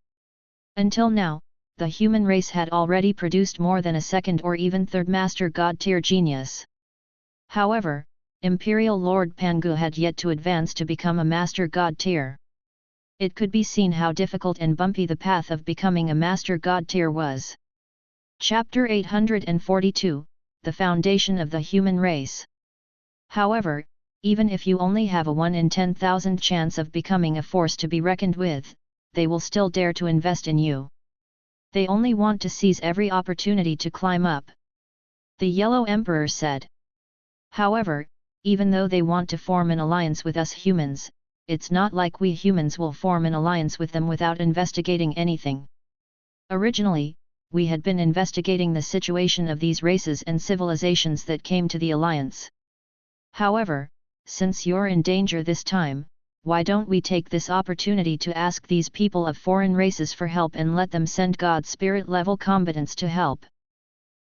Until now, the human race had already produced more than a second or even third master god tier genius. However, Imperial Lord Pangu had yet to advance to become a master god tier. It could be seen how difficult and bumpy the path of becoming a master god tier was. Chapter 842, The Foundation of the Human Race. However, even if you only have a 1 in 10,000 chance of becoming a force to be reckoned with, they will still dare to invest in you. They only want to seize every opportunity to climb up. The Yellow Emperor said. However, even though they want to form an alliance with us humans, it's not like we humans will form an alliance with them without investigating anything. Originally, we had been investigating the situation of these races and civilizations that came to the alliance. However, since you're in danger this time, why don't we take this opportunity to ask these people of foreign races for help and let them send God spirit level combatants to help?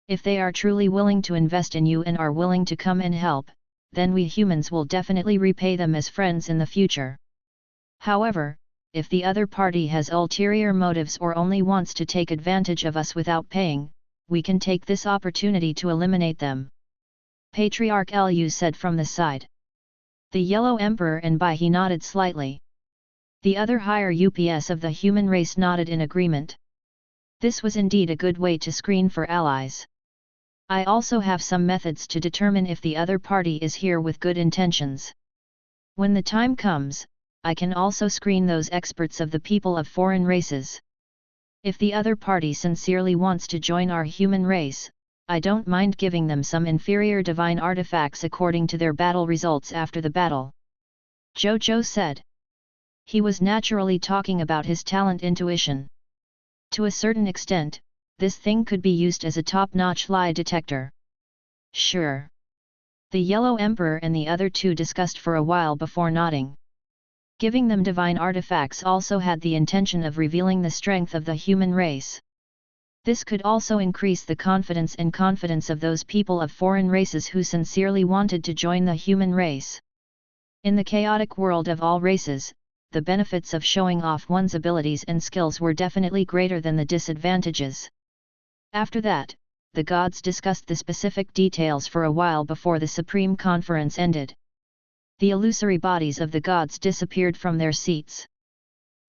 If they are truly willing to invest in you and are willing to come and help, then we humans will definitely repay them as friends in the future. However, if the other party has ulterior motives or only wants to take advantage of us without paying, we can take this opportunity to eliminate them. Patriarch Lu said from the side. The Yellow Emperor and Bai He nodded slightly. The other higher UPS of the human race nodded in agreement. This was indeed a good way to screen for allies. I also have some methods to determine if the other party is here with good intentions. When the time comes, I can also screen those experts of the people of foreign races. If the other party sincerely wants to join our human race, I don't mind giving them some inferior divine artifacts according to their battle results after the battle. Zhou Zhou said. He was naturally talking about his talent intuition. To a certain extent, this thing could be used as a top-notch lie detector. Sure. The Yellow Emperor and the other two discussed for a while before nodding. Giving them divine artifacts also had the intention of revealing the strength of the human race. This could also increase the confidence of those people of foreign races who sincerely wanted to join the human race. In the chaotic world of all races, the benefits of showing off one's abilities and skills were definitely greater than the disadvantages. After that, the gods discussed the specific details for a while before the Supreme Conference ended. The illusory bodies of the gods disappeared from their seats.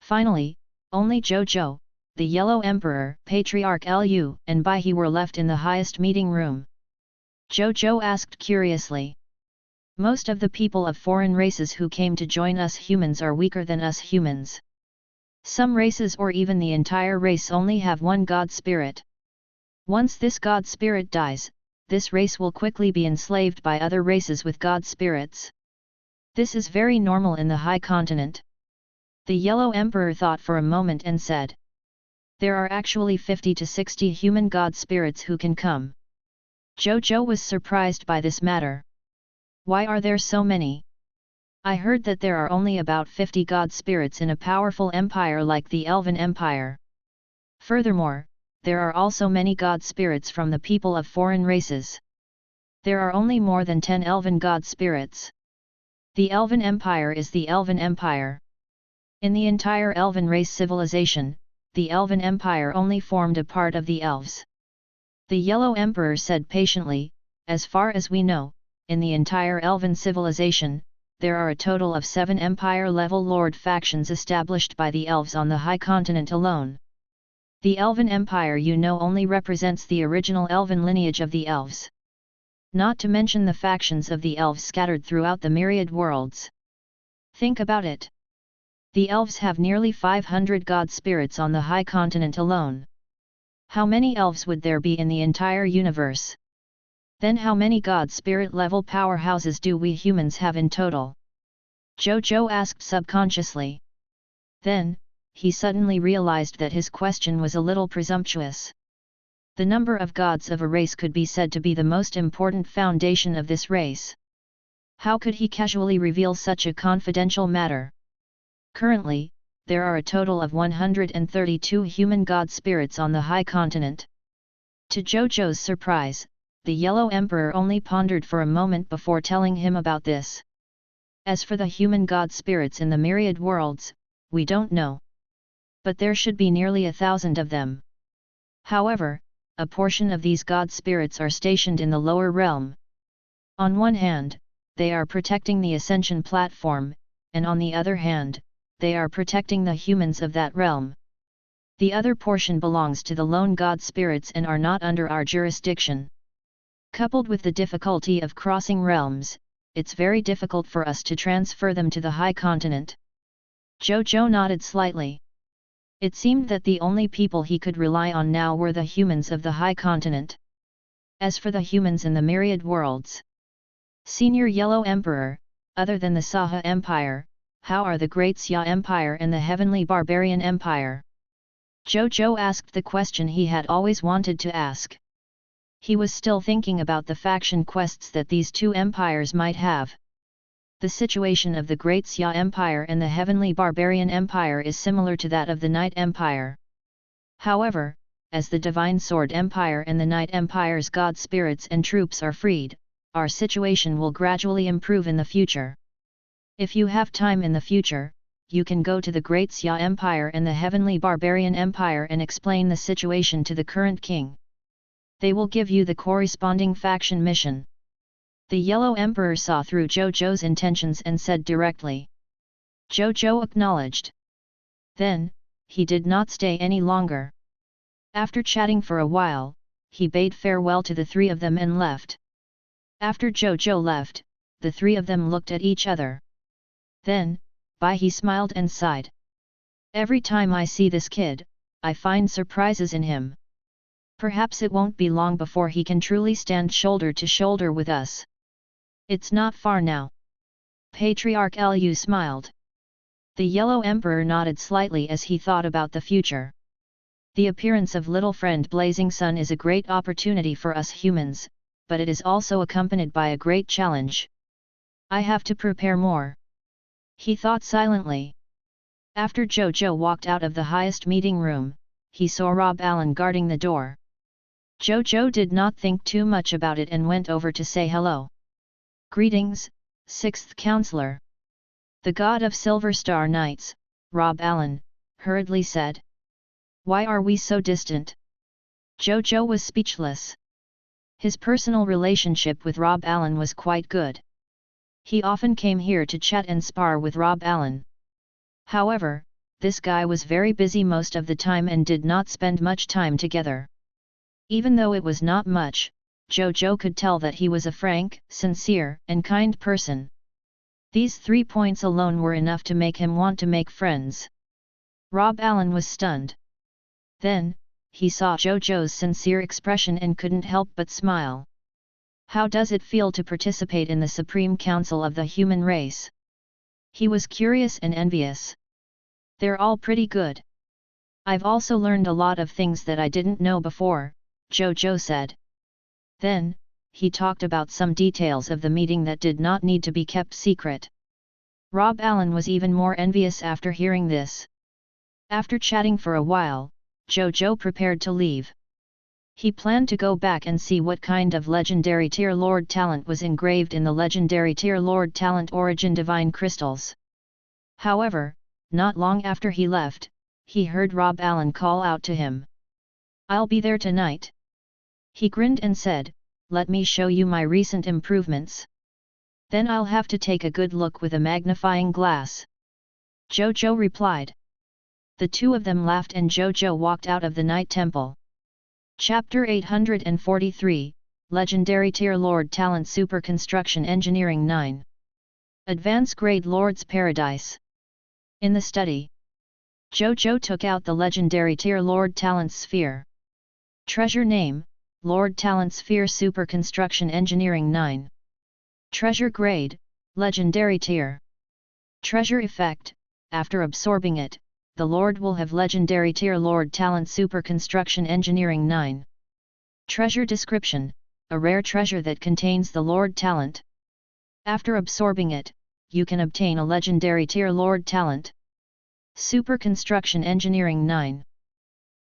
Finally, only Zhou Zhou, the Yellow Emperor, Patriarch Lu, and Bai He were left in the highest meeting room. Zhou Zhou asked curiously. Most of the people of foreign races who came to join us humans are weaker than us humans. Some races or even the entire race only have one god spirit. Once this god spirit dies, this race will quickly be enslaved by other races with god spirits. This is very normal in the high continent. The Yellow Emperor thought for a moment and said, there are actually 50 to 60 human god spirits who can come. Zhou Zhou was surprised by this matter. Why are there so many? I heard that there are only about 50 god spirits in a powerful empire like the Elven Empire. Furthermore, there are also many god spirits from the people of foreign races. There are only more than 10 elven god spirits. The Elven Empire is the Elven Empire. In the entire elven race civilization, the Elven Empire only formed a part of the elves. The Yellow Emperor said patiently, as far as we know, in the entire elven civilization, there are a total of 7 empire-level lord factions established by the elves on the high continent alone. The Elven Empire only represents the original elven lineage of the elves. Not to mention the factions of the elves scattered throughout the myriad worlds. Think about it. The elves have nearly 500 god spirits on the high continent alone. How many elves would there be in the entire universe? Then how many god spirit level powerhouses do we humans have in total? Zhou Zhou asked subconsciously. Then, he suddenly realized that his question was a little presumptuous. The number of gods of a race could be said to be the most important foundation of this race. How could he casually reveal such a confidential matter? Currently, there are a total of 132 human god spirits on the high continent. To Zhou Zhou's surprise, the Yellow Emperor only pondered for a moment before telling him about this. As for the human god spirits in the myriad worlds, we don't know. But there should be nearly 1,000 of them. However, a portion of these god spirits are stationed in the lower realm. On one hand, they are protecting the ascension platform, and on the other hand, they are protecting the humans of that realm. The other portion belongs to the lone god spirits and are not under our jurisdiction. Coupled with the difficulty of crossing realms, it's very difficult for us to transfer them to the high continent. Zhou Zhou nodded slightly. It seemed that the only people he could rely on now were the humans of the high continent. As for the humans in the myriad worlds, Senior Yellow Emperor, other than the Saha Empire, how are the Great Xia Empire and the Heavenly Barbarian Empire? Zhou Zhou asked the question he had always wanted to ask. He was still thinking about the faction quests that these two empires might have. The situation of the Great Xia Empire and the Heavenly Barbarian Empire is similar to that of the Night Empire. However, as the Divine Sword Empire and the Night Empire's god spirits and troops are freed, our situation will gradually improve in the future. If you have time in the future, you can go to the Great Xia Empire and the Heavenly Barbarian Empire and explain the situation to the current king. They will give you the corresponding faction mission. The Yellow Emperor saw through Zhou Zhou's intentions and said directly. Zhou Zhou acknowledged. Then, he did not stay any longer. After chatting for a while, he bade farewell to the three of them and left. After Zhou Zhou left, the three of them looked at each other. Then, Bai He smiled and sighed. Every time I see this kid, I find surprises in him. Perhaps it won't be long before he can truly stand shoulder to shoulder with us. It's not far now. Patriarch Lu smiled. The Yellow Emperor nodded slightly as he thought about the future. The appearance of little friend Blazing Sun is a great opportunity for us humans, but it is also accompanied by a great challenge. I have to prepare more. He thought silently. After Zhou Zhou walked out of the highest meeting room, he saw Rob Allen guarding the door. Zhou Zhou did not think too much about it and went over to say hello. Greetings, Sixth Counselor. The god of Silver Star Knights, Rob Allen, hurriedly said. Why are we so distant? Zhou Zhou was speechless. His personal relationship with Rob Allen was quite good. He often came here to chat and spar with Rob Allen. However, this guy was very busy most of the time and did not spend much time together. Even though it was not much, Zhou Zhou could tell that he was a frank, sincere, and kind person. These 3 points alone were enough to make him want to make friends. Rob Allen was stunned. Then, he saw Zhou Zhou's sincere expression and couldn't help but smile. How does it feel to participate in the Supreme Council of the human race? He was curious and envious. They're all pretty good. I've also learned a lot of things that I didn't know before, Zhou Zhou said. Then, he talked about some details of the meeting that did not need to be kept secret. Rob Allen was even more envious after hearing this. After chatting for a while, Zhou Zhou prepared to leave. He planned to go back and see what kind of legendary tier Lord talent was engraved in the legendary tier Lord talent origin divine crystals. However, not long after he left, he heard Rob Allen call out to him. "I'll be there tonight." He grinned and said, "Let me show you my recent improvements. Then I'll have to take a good look with a magnifying glass." Zhou Zhou replied. The two of them laughed and Zhou Zhou walked out of the night temple. Chapter 843, Legendary Tier Lord Talent Super Construction Engineering 9. Advanced Grade Lord's Paradise. In the study, Zhou Zhou took out the Legendary Tier Lord Talent Sphere. Treasure Name, Lord Talent Sphere Super Construction Engineering 9. Treasure Grade, Legendary Tier. Treasure Effect, after absorbing it, the Lord will have Legendary Tier Lord Talent Super Construction Engineering 9. Treasure Description, a rare treasure that contains the Lord Talent. After absorbing it, you can obtain a Legendary Tier Lord Talent. Super Construction Engineering 9.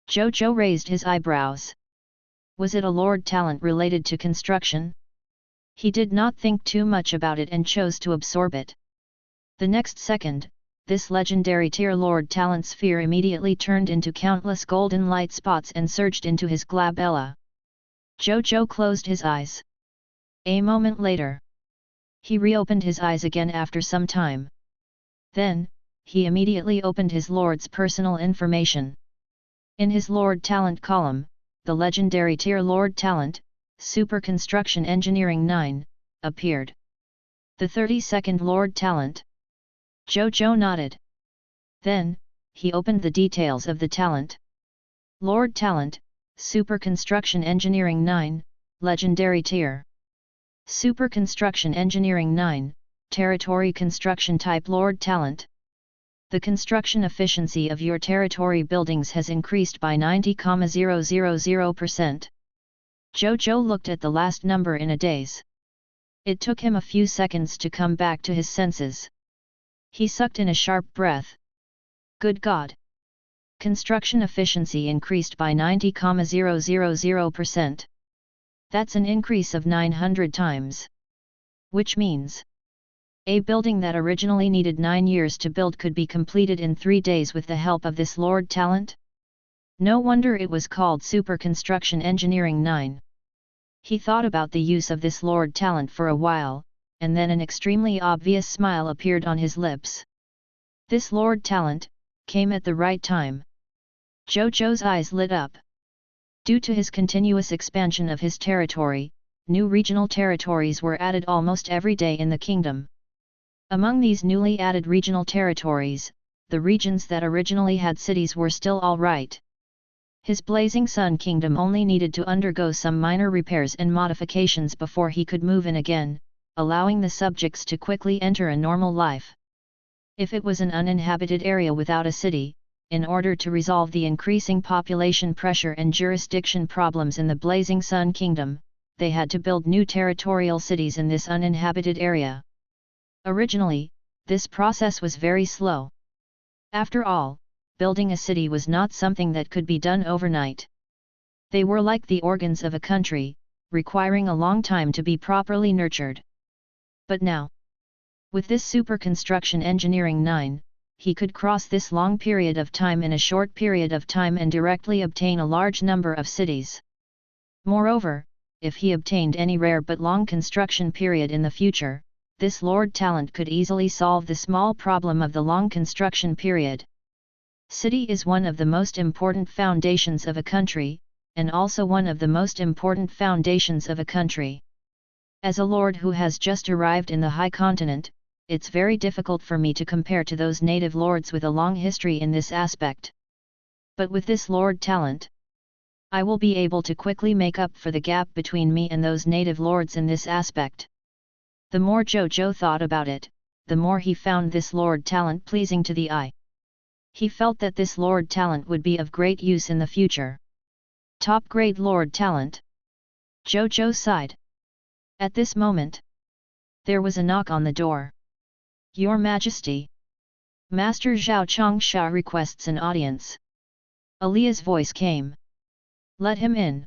Zhou Zhou raised his eyebrows. Was it a Lord Talent related to construction? He did not think too much about it and chose to absorb it. The next second, this legendary tier Lord Talent Sphere immediately turned into countless golden light spots and surged into his glabella. Zhou Zhou closed his eyes. A moment later, he reopened his eyes again after some time. Then, he immediately opened his Lord's personal information. In his Lord Talent column, the legendary tier Lord Talent, Super Construction Engineering 9, appeared. The 32nd Lord Talent. Zhou Zhou nodded. Then, he opened the details of the talent. Lord Talent, Super Construction Engineering 9, Legendary Tier. Super Construction Engineering 9, Territory Construction Type Lord Talent. The construction efficiency of your territory buildings has increased by 90,000%. Zhou Zhou looked at the last number in a daze. It took him a few seconds to come back to his senses. He sucked in a sharp breath. Good God! Construction efficiency increased by 90,000%. That's an increase of 900 times. Which means, a building that originally needed 9 years to build could be completed in 3 days with the help of this Lord Talent? No wonder it was called Super Construction Engineering 9. He thought about the use of this Lord Talent for a while, and then an extremely obvious smile appeared on his lips. This Lord Talent came at the right time. Zhou Zhou's eyes lit up. Due to his continuous expansion of his territory, new regional territories were added almost every day in the kingdom. Among these newly added regional territories, the regions that originally had cities were still all right. His Blazing Sun Kingdom only needed to undergo some minor repairs and modifications before he could move in again, allowing the subjects to quickly enter a normal life. If it was an uninhabited area without a city, in order to resolve the increasing population pressure and jurisdiction problems in the Blazing Sun Kingdom, they had to build new territorial cities in this uninhabited area. Originally, this process was very slow. After all, building a city was not something that could be done overnight. They were like the organs of a country, requiring a long time to be properly nurtured. But now, with this Super Construction Engineering 9, he could cross this long period of time in a short period of time and directly obtain a large number of cities. Moreover, if he obtained any rare but long construction period in the future, this Lord Talent could easily solve the small problem of the long construction period. City is one of the most important foundations of a country, and also one of the most important foundations of a country. As a lord who has just arrived in the high continent, it's very difficult for me to compare to those native lords with a long history in this aspect. But with this Lord Talent, I will be able to quickly make up for the gap between me and those native lords in this aspect. The more Zhou Zhou thought about it, the more he found this Lord Talent pleasing to the eye. He felt that this Lord Talent would be of great use in the future. Top-grade Lord Talent. Zhou Zhou sighed. At this moment, there was a knock on the door. Your Majesty. Master Zhao Chongsha requests an audience. Alia's voice came. Let him in.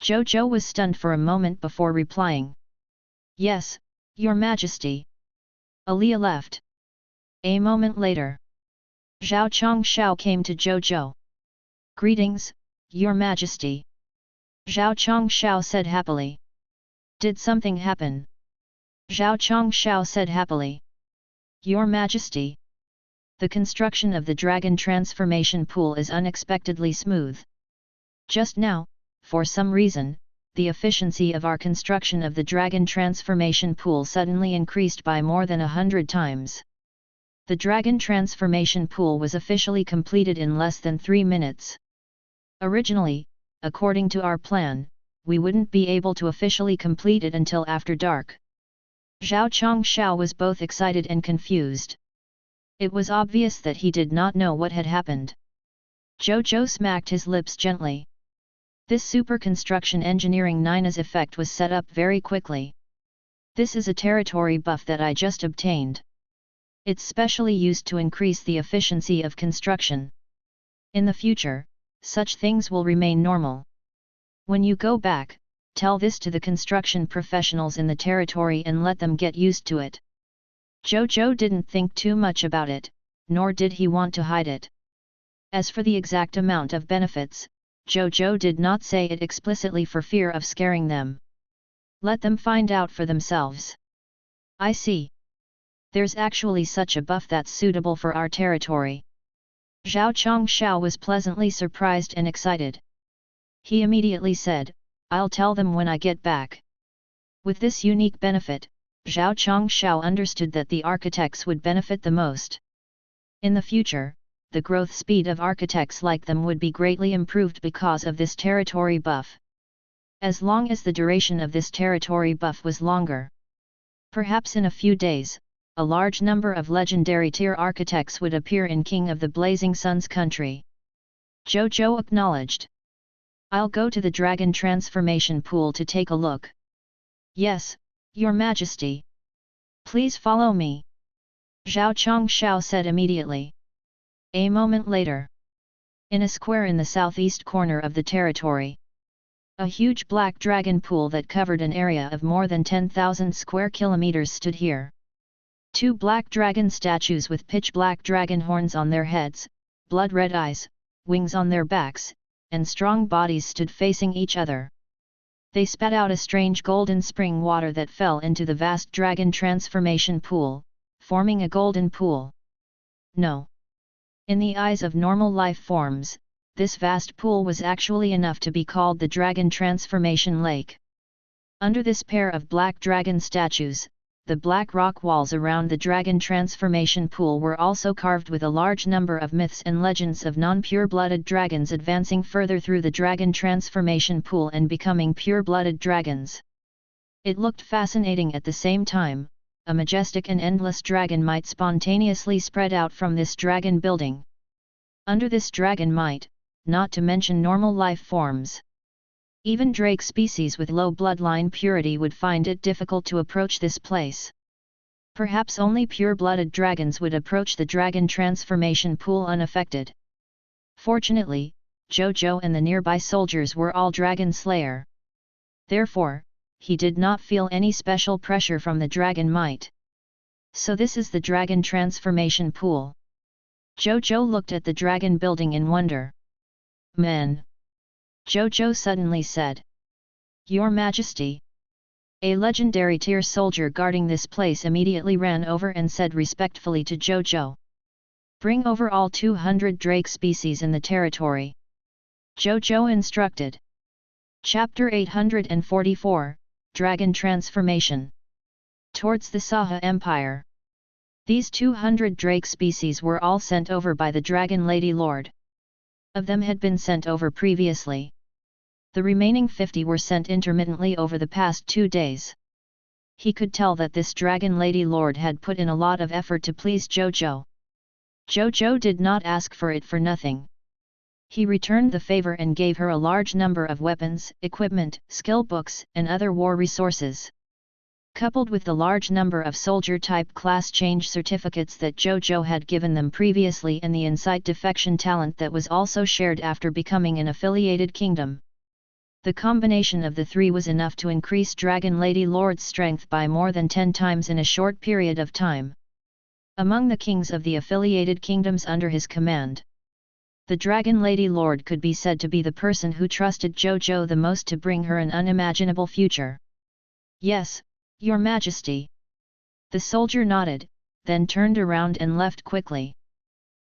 Zhou Zhou was stunned for a moment before replying. Yes, Your Majesty. Alia left. A moment later, Zhao Chongsha came to Zhou Zhou. Greetings, Your Majesty. Zhao Chongsha said happily. Did something happen? Zhao Chongsha said happily. Your Majesty. The construction of the dragon transformation pool is unexpectedly smooth. Just now, for some reason, the efficiency of our construction of the dragon transformation pool suddenly increased by more than 100 times. The dragon transformation pool was officially completed in less than 3 minutes. Originally, according to our plan, we wouldn't be able to officially complete it until after dark. Zhao Chongsha was both excited and confused. It was obvious that he did not know what had happened. Zhou Zhou smacked his lips gently. This super construction engineering Nina's effect was set up very quickly. This is a territory buff that I just obtained. It's specially used to increase the efficiency of construction. In the future, such things will remain normal. When you go back, tell this to the construction professionals in the territory and let them get used to it. Zhou Zhou didn't think too much about it, nor did he want to hide it. As for the exact amount of benefits, Zhou Zhou did not say it explicitly for fear of scaring them. Let them find out for themselves. I see. There's actually such a buff that's suitable for our territory. Zhao Chongsha was pleasantly surprised and excited. He immediately said, I'll tell them when I get back. With this unique benefit, Zhao Chongsha understood that the architects would benefit the most. In the future, the growth speed of architects like them would be greatly improved because of this territory buff. As long as the duration of this territory buff was longer. Perhaps in a few days, a large number of legendary tier architects would appear in King of the Blazing Sun's country. Zhou Zhou acknowledged. I'll go to the dragon transformation pool to take a look. Yes, Your Majesty. Please follow me. Zhao Chongsha said immediately. A moment later. In a square in the southeast corner of the territory. A huge black dragon pool that covered an area of more than 10,000 square kilometers stood here. 2 black dragon statues with pitch-black dragon horns on their heads, blood-red eyes, wings on their backs, and strong bodies stood facing each other. They spat out a strange golden spring water that fell into the vast dragon transformation pool, forming a golden pool. No. In the eyes of normal life forms, this vast pool was actually enough to be called the Dragon Transformation Lake. Under this pair of black dragon statues, the black rock walls around the Dragon Transformation Pool were also carved with a large number of myths and legends of non-pure-blooded dragons advancing further through the Dragon Transformation Pool and becoming pure-blooded dragons. It looked fascinating at the same time. A majestic and endless dragon might spontaneously spread out from this dragon building. Under this dragon might, not to mention normal life forms. Even drake species with low bloodline purity would find it difficult to approach this place. Perhaps only pure-blooded dragons would approach the dragon transformation pool unaffected. Fortunately, Zhou Zhou and the nearby soldiers were all dragon slayer. Therefore, he did not feel any special pressure from the dragon might. So this is the dragon transformation pool. Zhou Zhou looked at the dragon building in wonder. Men. Zhou Zhou suddenly said. Your Majesty. A legendary tier soldier guarding this place immediately ran over and said respectfully to Zhou Zhou. Bring over all 200 drake species in the territory. Zhou Zhou instructed. Chapter 844, Dragon Transformation. Towards the Saha Empire. These 200 drake species were all sent over by the Dragon Lady Lord. Of them had been sent over previously. The remaining 50 were sent intermittently over the past 2 days. He could tell that this Dragon Lady Lord had put in a lot of effort to please Zhou Zhou. Zhou Zhou did not ask for it for nothing. He returned the favor and gave her a large number of weapons, equipment, skill books, and other war resources. Coupled with the large number of soldier-type class change certificates that Zhou Zhou had given them previously and the insight defection talent that was also shared after becoming an affiliated kingdom. The combination of the three was enough to increase Dragon Lady Lord's strength by more than 10 times in a short period of time. Among the kings of the affiliated kingdoms under his command, the Dragon Lady Lord could be said to be the person who trusted Zhou Zhou the most to bring her an unimaginable future. Yes, Your Majesty. The soldier nodded, then turned around and left quickly.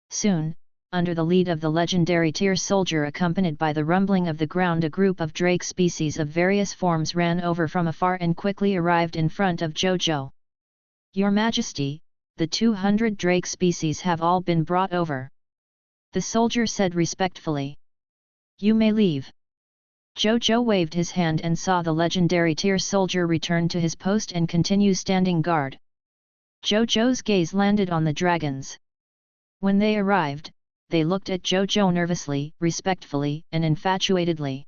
Soon, under the lead of the legendary tier soldier accompanied by the rumbling of the ground, a group of drake species of various forms ran over from afar and quickly arrived in front of Zhou Zhou. Your Majesty, the 200 drake species have all been brought over. The soldier said respectfully. You may leave. Zhou Zhou waved his hand and saw the legendary tier soldier return to his post and continue standing guard. Zhou Zhou's gaze landed on the dragons. When they arrived, they looked at Zhou Zhou nervously, respectfully, and infatuatedly.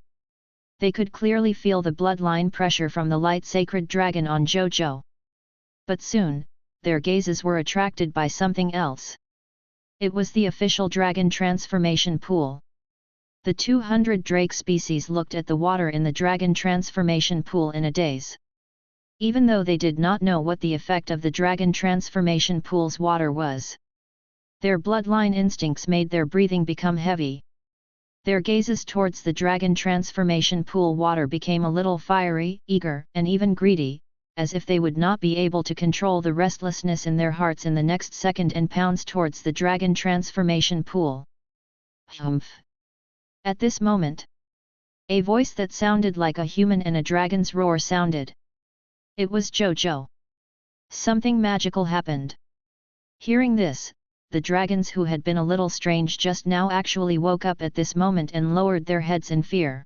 They could clearly feel the bloodline pressure from the light sacred dragon on Zhou Zhou. But soon, their gazes were attracted by something else. It was the official dragon transformation pool. The 200 drake species looked at the water in the dragon transformation pool in a daze. Even though they did not know what the effect of the dragon transformation pool's water was, their bloodline instincts made their breathing become heavy. Their gazes towards the dragon transformation pool water became a little fiery, eager, and even greedy, as if they would not be able to control the restlessness in their hearts in the next second and pounce towards the dragon transformation pool. Humph! At this moment, a voice that sounded like a human and a dragon's roar sounded. It was Zhou Zhou. Something magical happened. Hearing this, the dragons who had been a little strange just now actually woke up at this moment and lowered their heads in fear.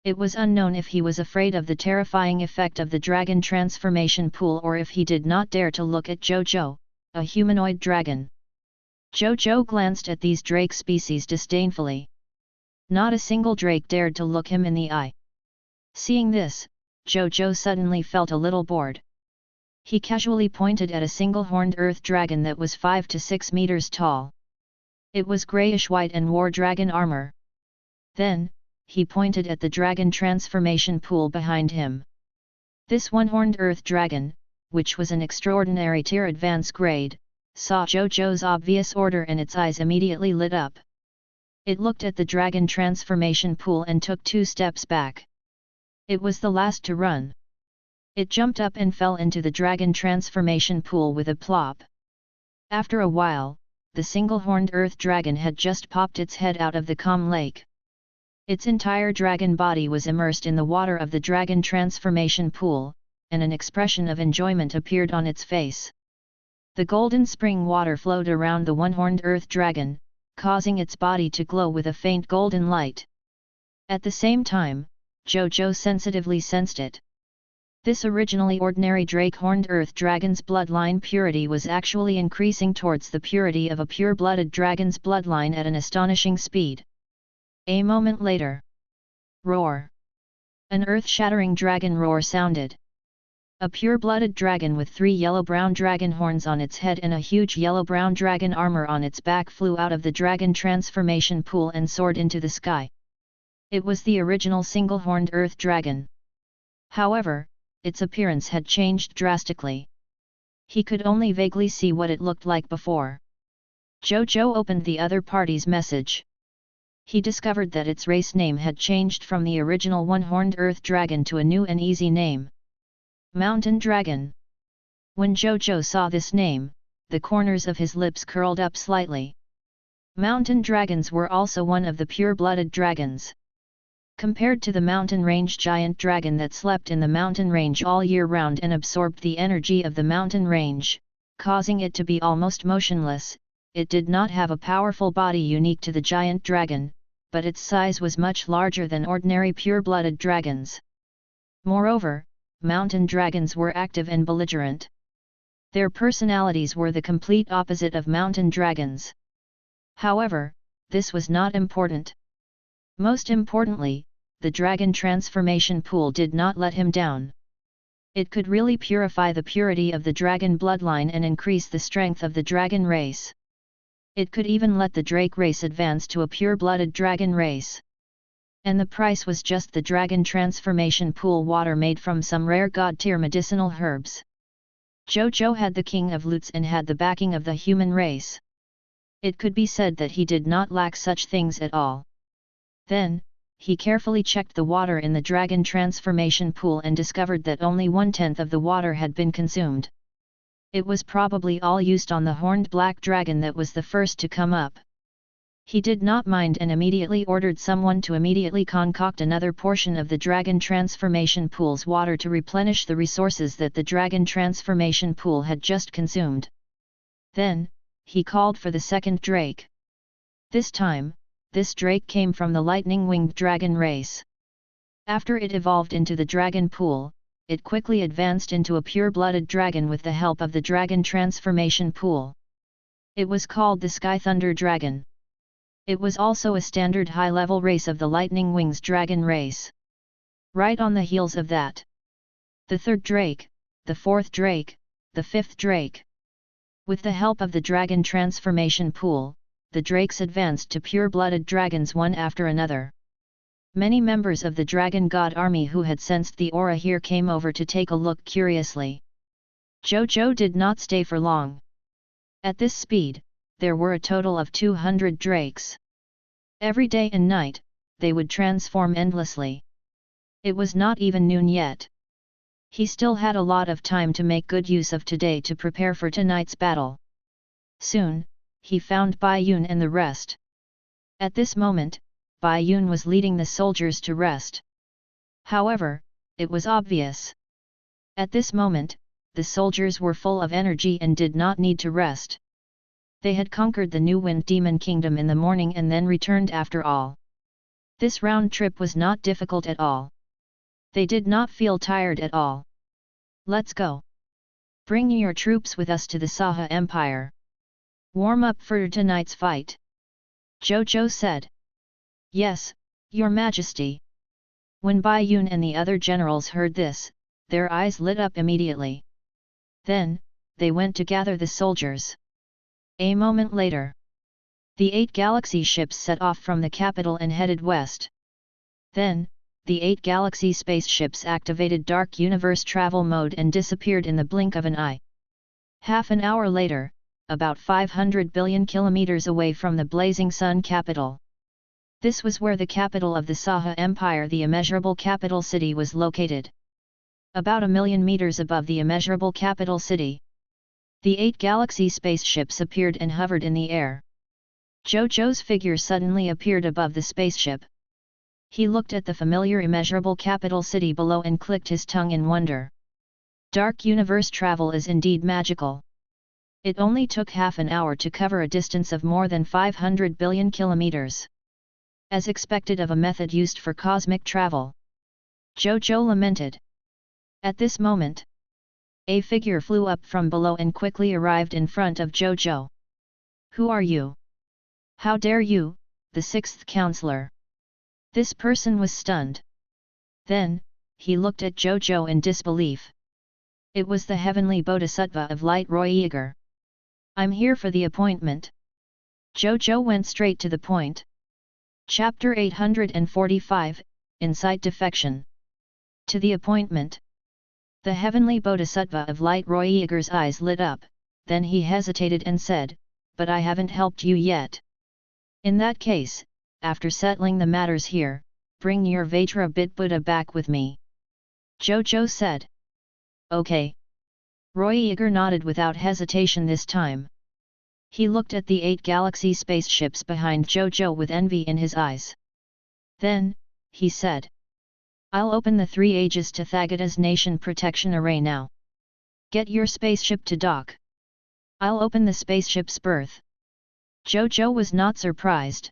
It was unknown if he was afraid of the terrifying effect of the dragon transformation pool or if he did not dare to look at Zhou Zhou, a humanoid dragon. Zhou Zhou glanced at these drake species disdainfully. Not a single drake dared to look him in the eye. Seeing this, Zhou Zhou suddenly felt a little bored. He casually pointed at a single-horned earth dragon that was 5 to 6 meters tall. It was grayish-white and wore dragon armor. Then, he pointed at the dragon transformation pool behind him. This one-horned earth dragon, which was an extraordinary tier advance grade, saw Zhou Zhou's obvious order and its eyes immediately lit up. It looked at the dragon transformation pool and took 2 steps back. It was the last to run. It jumped up and fell into the dragon transformation pool with a plop. After a while, the single-horned earth dragon had just popped its head out of the calm lake. Its entire dragon body was immersed in the water of the dragon transformation pool, and an expression of enjoyment appeared on its face. The golden spring water flowed around the one-horned earth dragon, causing its body to glow with a faint golden light. At the same time, Zhou Zhou sensitively sensed it. This originally ordinary drake-horned earth dragon's bloodline purity was actually increasing towards the purity of a pure-blooded dragon's bloodline at an astonishing speed. A moment later. Roar! An earth-shattering dragon roar sounded. A pure-blooded dragon with 3 yellow-brown dragon horns on its head and a huge yellow-brown dragon armor on its back flew out of the dragon transformation pool and soared into the sky. It was the original single-horned earth dragon. However, its appearance had changed drastically. He could only vaguely see what it looked like before. Zhou Zhou opened the other party's message. He discovered that its race name had changed from the original one-horned earth dragon to a new and easy name: Mountain Dragon. When Zhou Zhou saw this name, the corners of his lips curled up slightly. Mountain dragons were also one of the pure-blooded dragons. Compared to the mountain range giant dragon that slept in the mountain range all year round and absorbed the energy of the mountain range, causing it to be almost motionless, it did not have a powerful body unique to the giant dragon, but its size was much larger than ordinary pure-blooded dragons. Moreover, mountain dragons were active and belligerent. Their personalities were the complete opposite of mountain dragons. However, this was not important. Most importantly, the dragon transformation pool did not let him down. It could really purify the purity of the dragon bloodline and increase the strength of the dragon race. It could even let the Drake race advance to a pure-blooded dragon race. And the price was just the dragon transformation pool water made from some rare god-tier medicinal herbs. Zhou Zhou had the king of loots and had the backing of the human race. It could be said that he did not lack such things at all. Then, he carefully checked the water in the dragon transformation pool and discovered that only 1/10 of the water had been consumed. It was probably all used on the horned black dragon that was the first to come up. He did not mind and immediately ordered someone to immediately concoct another portion of the dragon transformation pool's water to replenish the resources that the dragon transformation pool had just consumed. Then, he called for the second drake. This time, this drake came from the lightning-winged dragon race. After it evolved into the dragon pool, it quickly advanced into a pure-blooded dragon with the help of the dragon transformation pool. It was called the Sky Thunder Dragon. It was also a standard high-level race of the Lightning Wings dragon race. Right on the heels of that, the third drake, the fourth drake, the fifth drake. With the help of the dragon transformation pool, the drakes advanced to pure-blooded dragons one after another. Many members of the Dragon God army who had sensed the aura here came over to take a look curiously. Zhou Zhou did not stay for long. At this speed, there were a total of 200 drakes. Every day and night, they would transform endlessly. It was not even noon yet. He still had a lot of time to make good use of today to prepare for tonight's battle. Soon, he found Bai Yun and the rest. At this moment, Bai Yun was leading the soldiers to rest. However, it was obvious. At this moment, the soldiers were full of energy and did not need to rest. They had conquered the new Wind Demon Kingdom in the morning and then returned after all. This round trip was not difficult at all. They did not feel tired at all. Let's go. Bring your troops with us to the Saha Empire. Warm up for tonight's fight. Zhou Zhou said. Yes, Your Majesty. When Bai Yun and the other generals heard this, their eyes lit up immediately. Then, they went to gather the soldiers. A moment later, the 8 galaxy ships set off from the capital and headed west. Then, the 8 galaxy spaceships activated Dark Universe travel mode and disappeared in the blink of an eye. Half an hour later, about 500 billion kilometers away from the blazing sun capital. This was where the capital of the Saha Empire, the immeasurable capital city, was located. About 1,000,000 meters above the immeasurable capital city, the 8 galaxy spaceships appeared and hovered in the air. Zhou Zhou's figure suddenly appeared above the spaceship. He looked at the familiar immeasurable capital city below and clicked his tongue in wonder. Dark universe travel is indeed magical. It only took half an hour to cover a distance of more than 500 billion kilometers. As expected of a method used for cosmic travel. Zhou Zhou lamented. At this moment, a figure flew up from below and quickly arrived in front of Zhou Zhou. Who are you? How dare you, the 6th counselor? This person was stunned. Then, he looked at Zhou Zhou in disbelief. It was the heavenly bodhisattva of light Roy. I'm here for the appointment. Zhou Zhou went straight to the point. Chapter 845, Insight Defection. To the appointment. The heavenly bodhisattva of light Roy's eyes lit up, then he hesitated and said, but I haven't helped you yet. In that case, after settling the matters here, bring your Vajra-bit Buddha back with me. Zhou Zhou said. Okay. Roy Yeager nodded without hesitation this time. He looked at the 8 galaxy spaceships behind Zhou Zhou with envy in his eyes. Then, he said. I'll open the 3 Aegis Tathagata's Nation Protection Array now. Get your spaceship to dock. I'll open the spaceship's berth. Zhou Zhou was not surprised.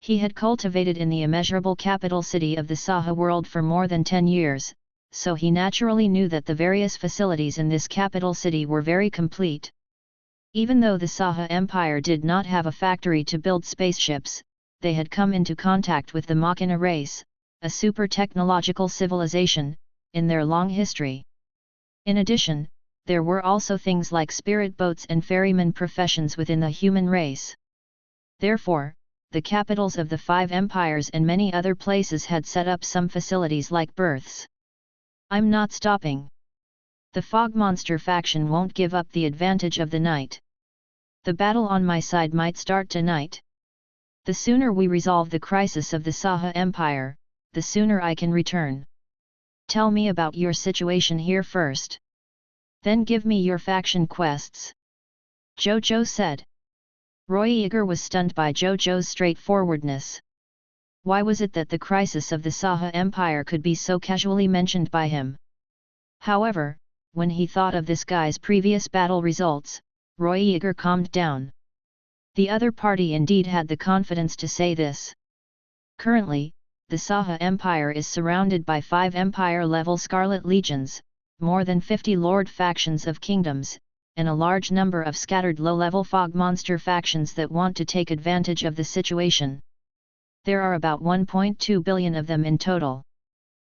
He had cultivated in the immeasurable capital city of the Saha world for more than 10 years, so he naturally knew that the various facilities in this capital city were very complete. Even though the Saha Empire did not have a factory to build spaceships, they had come into contact with the Machina race, a super-technological civilization, in their long history. In addition, there were also things like spirit boats and ferryman professions within the human race. Therefore, the capitals of the 5 empires and many other places had set up some facilities like berths. I'm not stopping. The fog monster faction won't give up the advantage of the night. The battle on my side might start tonight. The sooner we resolve the crisis of the Saha Empire, the sooner I can return. Tell me about your situation here first. Then give me your faction quests. Zhou Zhou said. Roy Yeager was stunned by Zhou Zhou's straightforwardness. Why was it that the crisis of the Saha Empire could be so casually mentioned by him? However, when he thought of this guy's previous battle results, Roy Yeager calmed down. The other party indeed had the confidence to say this. Currently, the Saha Empire is surrounded by 5 Empire-level Scarlet Legions, more than 50 Lord factions of kingdoms, and a large number of scattered low-level fog monster factions that want to take advantage of the situation. There are about 1.2 billion of them in total.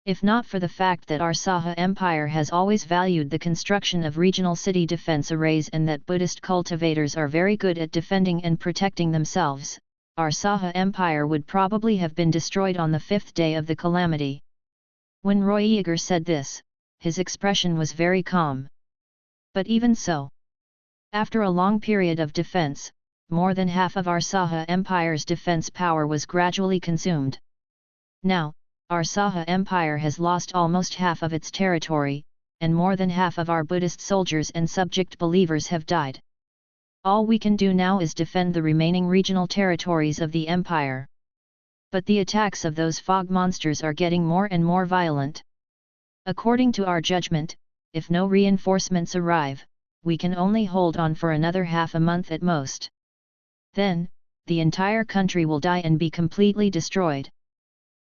If not for the fact that our Saha Empire has always valued the construction of regional city defense arrays and that Buddhist cultivators are very good at defending and protecting themselves, our Saha Empire would probably have been destroyed on the 5th day of the calamity. When Roy Yeager said this, his expression was very calm. But even so, after a long period of defense, more than half of our Saha Empire's defense power was gradually consumed. Now, our Saha Empire has lost almost half of its territory, and more than half of our Buddhist soldiers and subject believers have died. All we can do now is defend the remaining regional territories of the Empire. But the attacks of those fog monsters are getting more and more violent. According to our judgment, if no reinforcements arrive, we can only hold on for another half a month at most. Then, the entire country will die and be completely destroyed.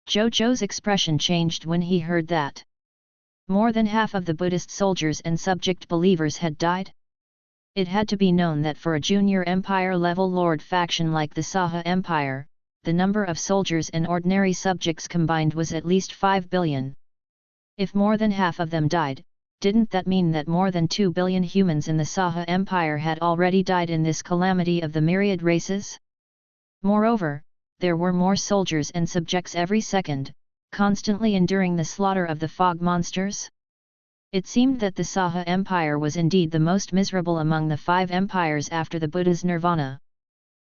Zhou Zhou's expression changed when he heard that. More than half of the Buddhist soldiers and subject believers had died. It had to be known that for a junior empire-level lord faction like the Saha Empire, the number of soldiers and ordinary subjects combined was at least 5 billion. If more than half of them died, didn't that mean that more than 2 billion humans in the Saha Empire had already died in this calamity of the myriad races? Moreover, there were more soldiers and subjects every second, constantly enduring the slaughter of the fog monsters. It seemed that the Saha Empire was indeed the most miserable among the 5 empires after the Buddha's nirvana.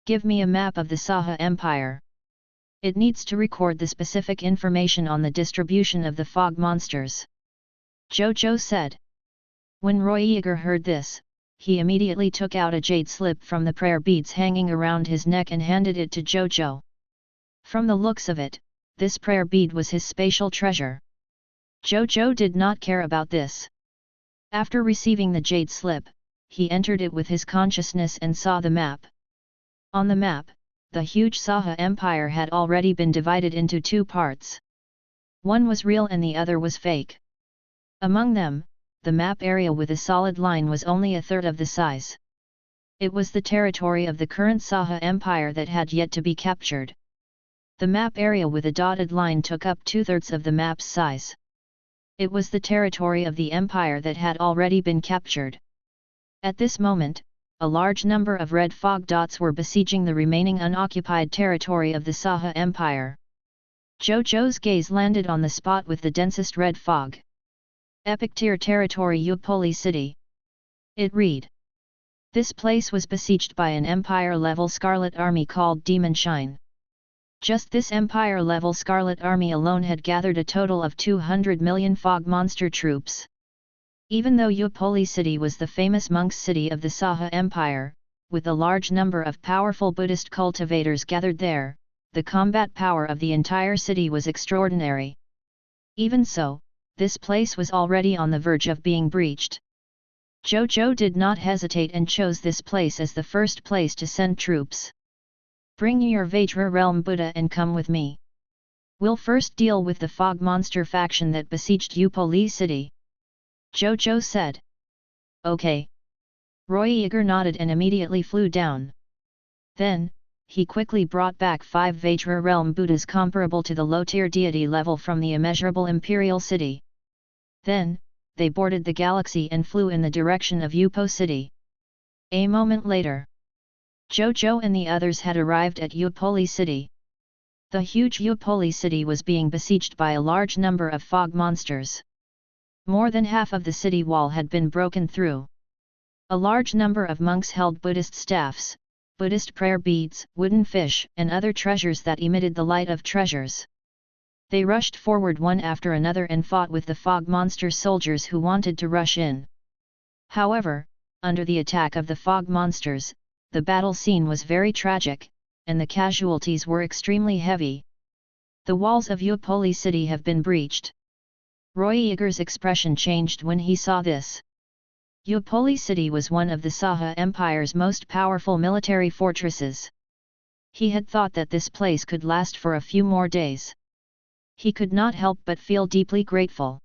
Give me a map of the Saha Empire. It needs to record the specific information on the distribution of the fog monsters. Zhou Zhou said. When Roy Yeager heard this, he immediately took out a jade slip from the prayer beads hanging around his neck and handed it to Zhou Zhou. From the looks of it, this prayer bead was his spatial treasure. Zhou Zhou did not care about this. After receiving the jade slip, he entered it with his consciousness and saw the map. On the map, the huge Saha Empire had already been divided into 2 parts. One was real and the other was fake. Among them, the map area with a solid line was only a third of the size. It was the territory of the current Saha Empire that had yet to be captured. The map area with a dotted line took up 2/3 of the map's size. It was the territory of the empire that had already been captured. At this moment, a large number of red fog dots were besieging the remaining unoccupied territory of the Saha Empire. Zhou Zhou's gaze landed on the spot with the densest red fog. Epic Tier Territory Upoli City. It read. This place was besieged by an empire-level Scarlet Army called Demon Shine. Just this Empire-level Scarlet Army alone had gathered a total of 200 million fog monster troops. Even though Upoli city was the famous monk's city of the Saha Empire, with a large number of powerful Buddhist cultivators gathered there, the combat power of the entire city was extraordinary. Even so, this place was already on the verge of being breached. Zhou Zhou did not hesitate and chose this place as the first place to send troops. Bring your Vajra realm Buddha and come with me. We'll first deal with the fog monster faction that besieged Upoli city. Zhou Zhou said. Okay. Roy Yeager nodded and immediately flew down. Then, he quickly brought back 5 Vajra realm Buddhas comparable to the low-tier deity level from the immeasurable imperial city. Then, they boarded the galaxy and flew in the direction of Upo city. A moment later, Zhou Zhou and the others had arrived at Upoli city. The huge Upoli city was being besieged by a large number of fog monsters. More than half of the city wall had been broken through. A large number of monks held Buddhist staffs, Buddhist prayer beads, wooden fish, and other treasures that emitted the light of treasures. They rushed forward one after another and fought with the fog monster soldiers who wanted to rush in. However, under the attack of the fog monsters, the battle scene was very tragic, and the casualties were extremely heavy. The walls of Upoli city have been breached. Roy Yeager's expression changed when he saw this. Upoli city was one of the Saha Empire's most powerful military fortresses. He had thought that this place could last for a few more days. He could not help but feel deeply grateful.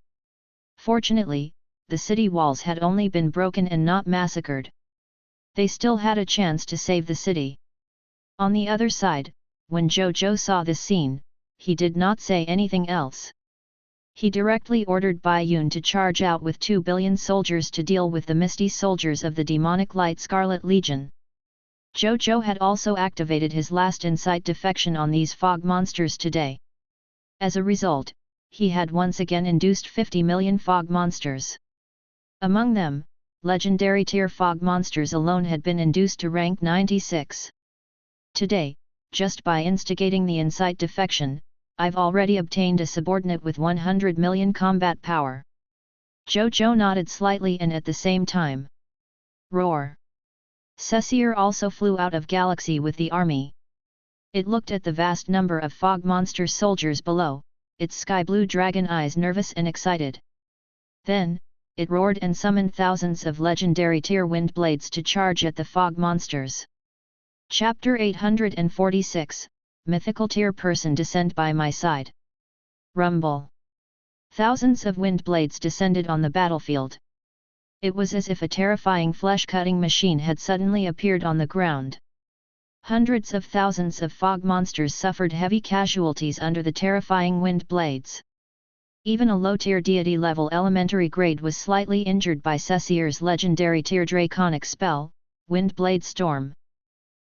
Fortunately, the city walls had only been broken and not massacred. They still had a chance to save the city. On the other side, when Zhou Zhou saw this scene, he did not say anything else. He directly ordered Bai Yun to charge out with 2 billion soldiers to deal with the misty soldiers of the demonic light Scarlet Legion. Zhou Zhou had also activated his last insight defection on these fog monsters today. As a result, he had once again induced 50 million fog monsters. Among them, legendary tier fog monsters alone had been induced to rank 96. Today, just by instigating the insight defection, I've already obtained a subordinate with 100 million combat power. Zhou Zhou nodded slightly and at the same time. Roar! Cecir also flew out of galaxy with the army. It looked at the vast number of fog monster soldiers below, its sky-blue dragon eyes nervous and excited. Then, it roared and summoned thousands of legendary tier wind blades to charge at the fog monsters. Chapter 846, Mythical tier person descend by my side. Rumble. Thousands of wind blades descended on the battlefield. It was as if a terrifying flesh-cutting machine had suddenly appeared on the ground. Hundreds of thousands of fog monsters suffered heavy casualties under the terrifying wind blades. Even a low-tier deity-level elementary grade was slightly injured by Cecir's legendary tier draconic spell, Wind Blade Storm.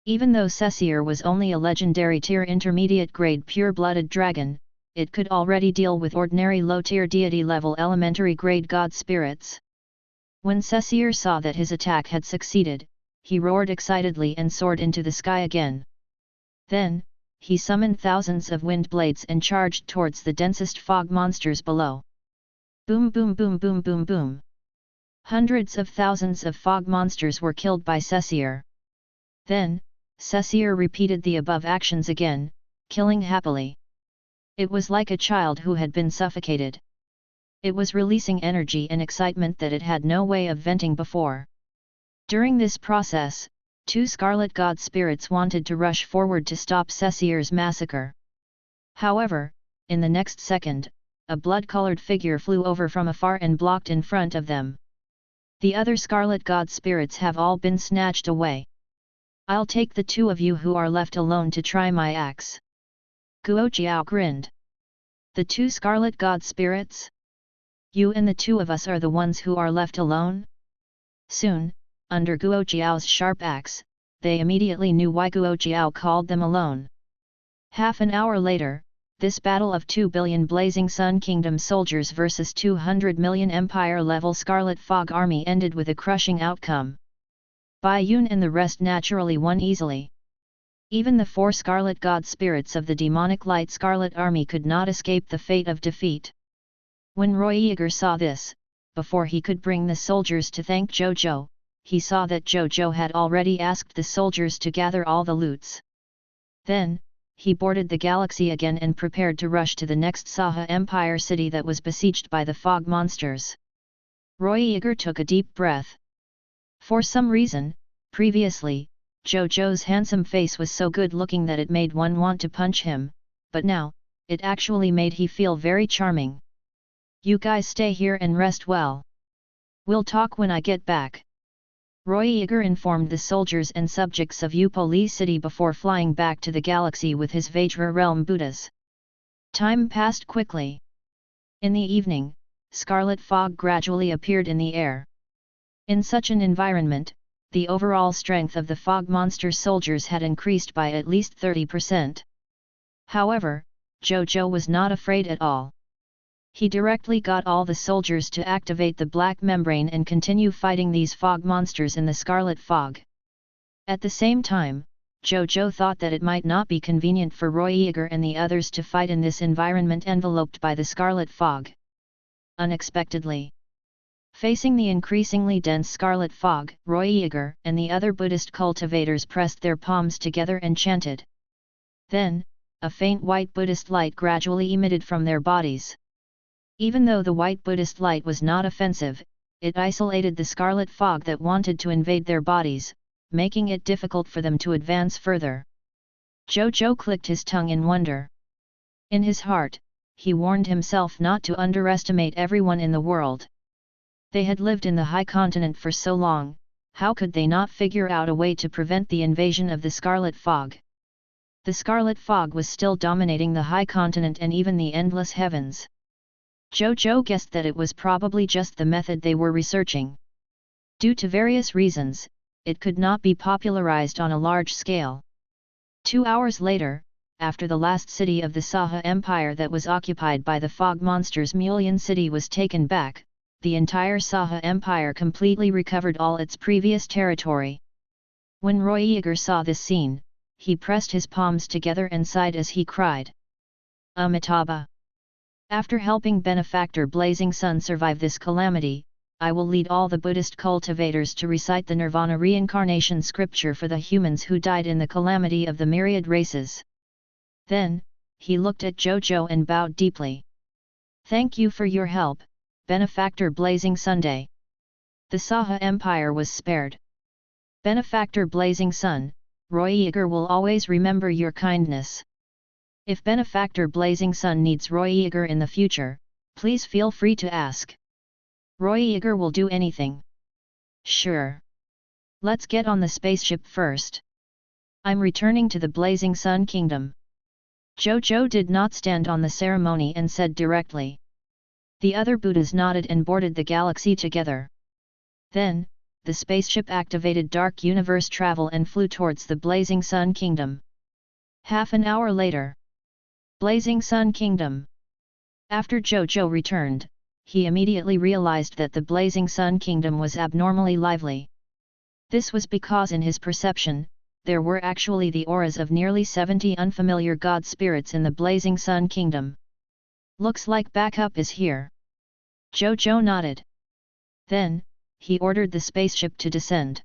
Even though Cecir was only a legendary tier intermediate grade pure-blooded dragon, it could already deal with ordinary low-tier deity-level elementary grade god spirits. When Cecir saw that his attack had succeeded, he roared excitedly and soared into the sky again. Then, he summoned thousands of wind blades and charged towards the densest fog monsters below. Boom boom boom boom boom boom. Hundreds of thousands of fog monsters were killed by Cecir. Then, Cecir repeated the above actions again, killing happily. It was like a child who had been suffocated. It was releasing energy and excitement that it had no way of venting before. During this process, 2 Scarlet God spirits wanted to rush forward to stop Cecir's massacre. However, in the next second, a blood-colored figure flew over from afar and blocked in front of them. The other Scarlet God spirits have all been snatched away. I'll take the 2 of you who are left alone to try my axe. Guo Jiao grinned. The 2 Scarlet God spirits? You and the 2 of us are the ones who are left alone? Soon, under Guo Jiao's sharp axe, they immediately knew why Guo Jiao called them alone. Half an hour later, this battle of 2 billion Blazing Sun Kingdom soldiers versus 200 million Empire-level Scarlet Fog army ended with a crushing outcome. Bai Yun and the rest naturally won easily. Even the 4 scarlet god spirits of the demonic light scarlet army could not escape the fate of defeat. When Roiger saw this, before he could bring the soldiers to thank Zhou Zhou, he saw that Zhou Zhou had already asked the soldiers to gather all the loots. Then, he boarded the galaxy again and prepared to rush to the next Saha Empire city that was besieged by the fog monsters. Roiger took a deep breath. For some reason, previously, Zhou Zhou's handsome face was so good-looking that it made one want to punch him, but now, it actually made he feel very charming. "You guys stay here and rest well. We'll talk when I get back," Roiger informed the soldiers and subjects of Upoli city before flying back to the galaxy with his Vajra realm Buddhas. Time passed quickly. In the evening, scarlet fog gradually appeared in the air. In such an environment, the overall strength of the fog monster soldiers had increased by at least 30%. However, Zhou Zhou was not afraid at all. He directly got all the soldiers to activate the black membrane and continue fighting these fog monsters in the scarlet fog. At the same time, Zhou Zhou thought that it might not be convenient for Roiger and the others to fight in this environment enveloped by the scarlet fog. Unexpectedly, facing the increasingly dense scarlet fog, Roiger and the other Buddhist cultivators pressed their palms together and chanted. Then, a faint white Buddhist light gradually emitted from their bodies. Even though the white Buddhist light was not offensive, it isolated the scarlet fog that wanted to invade their bodies, making it difficult for them to advance further. Zhou Zhou clicked his tongue in wonder. In his heart, he warned himself not to underestimate everyone in the world. They had lived in the high continent for so long, how could they not figure out a way to prevent the invasion of the scarlet fog? The scarlet fog was still dominating the high continent and even the endless heavens. Zhou Zhou guessed that it was probably just the method they were researching. Due to various reasons, it could not be popularized on a large scale. 2 hours later, after the last city of the Saha Empire that was occupied by the fog monsters Mulyan city was taken back, the entire Saha Empire completely recovered all its previous territory. When Roiger saw this scene, he pressed his palms together and sighed as he cried, "Amitabha! After helping benefactor Blazing Sun survive this calamity, I will lead all the Buddhist cultivators to recite the Nirvana reincarnation scripture for the humans who died in the calamity of the myriad races." Then, he looked at Zhou Zhou and bowed deeply. "Thank you for your help, Benefactor Blazing Sunday." The Saha Empire was spared. Benefactor Blazing Sun, Roiger will always remember your kindness. If Benefactor Blazing Sun needs Roiger in the future, please feel free to ask. Roiger will do anything. Sure. Let's get on the spaceship first. I'm returning to the Blazing Sun Kingdom. Zhou Zhou did not stand on the ceremony and said directly. The other Buddhas nodded and boarded the galaxy together. Then, the spaceship activated Dark Universe travel and flew towards the Blazing Sun Kingdom. Half an hour later. Blazing Sun Kingdom. After Zhou Zhou returned, he immediately realized that the Blazing Sun Kingdom was abnormally lively. This was because in his perception, there were actually the auras of nearly 70 unfamiliar god spirits in the Blazing Sun Kingdom. Looks like backup is here. Zhou Zhou nodded. Then, he ordered the spaceship to descend.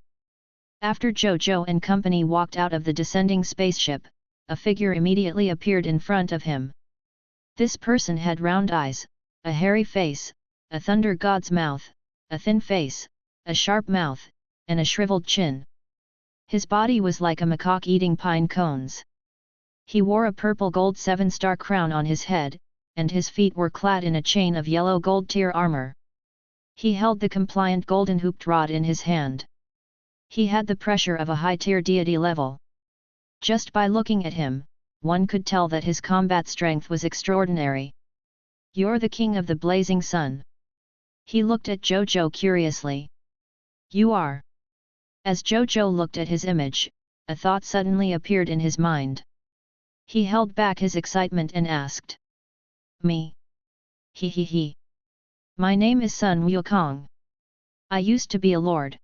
After Zhou Zhou and company walked out of the descending spaceship, a figure immediately appeared in front of him. This person had round eyes, a hairy face, a thunder god's mouth, a thin face, a sharp mouth, and a shriveled chin. His body was like a macaque eating pine cones. He wore a purple gold 7-star crown on his head, and his feet were clad in a chain of yellow gold tier armor. He held the compliant golden hooped rod in his hand. He had the pressure of a high-tier deity level. Just by looking at him, one could tell that his combat strength was extraordinary. "You're the king of the Blazing Sun." He looked at Zhou Zhou curiously. "You are." As Zhou Zhou looked at his image, a thought suddenly appeared in his mind. He held back his excitement and asked. "Me? He. My name is Sun Wukong. I used to be a lord.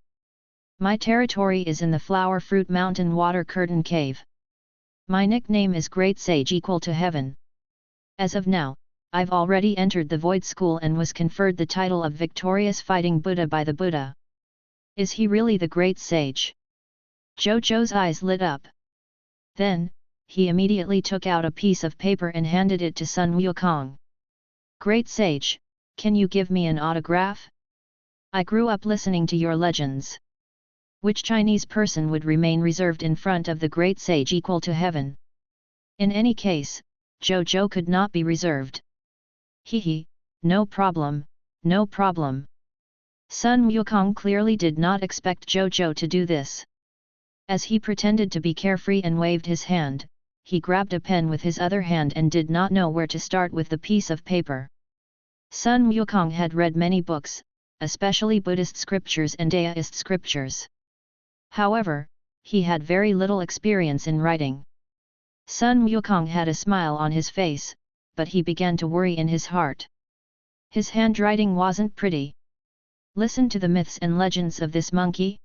My territory is in the Flower Fruit Mountain Water Curtain Cave. My nickname is Great Sage equal to Heaven. As of now, I've already entered the Void School and was conferred the title of Victorious Fighting Buddha by the Buddha. Is he really the Great Sage? Zhou Zhou's eyes lit up. Then, he immediately took out a piece of paper and handed it to Sun Wukong. Great Sage, can you give me an autograph? I grew up listening to your legends. Which Chinese person would remain reserved in front of the Great Sage equal to Heaven? In any case, Zhou Zhou could not be reserved. Hehe, no problem, no problem. Sun Wukong clearly did not expect Zhou Zhou to do this. As he pretended to be carefree and waved his hand, he grabbed a pen with his other hand and did not know where to start with the piece of paper. Sun Wukong had read many books, especially Buddhist scriptures and Taoist scriptures. However, he had very little experience in writing. Sun Wukong had a smile on his face, but he began to worry in his heart. His handwriting wasn't pretty. Listen to the myths and legends of this monkey?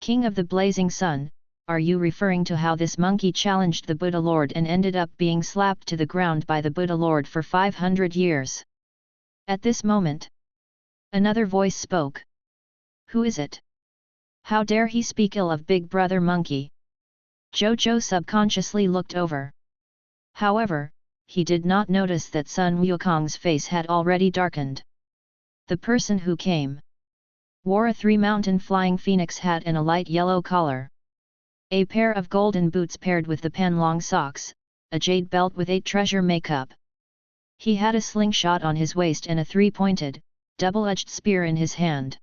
King of the Blazing Sun, are you referring to how this monkey challenged the Buddha Lord and ended up being slapped to the ground by the Buddha Lord for 500 years? At this moment, another voice spoke. Who is it? How dare he speak ill of Big Brother Monkey? Zhou Zhou subconsciously looked over. However, he did not notice that Sun Wukong's face had already darkened. The person who came wore a three-mountain flying phoenix hat and a light yellow collar. A pair of golden boots paired with the pen-long socks, a jade belt with 8 treasure makeup. He had a slingshot on his waist and a three-pointed, double-edged spear in his hand.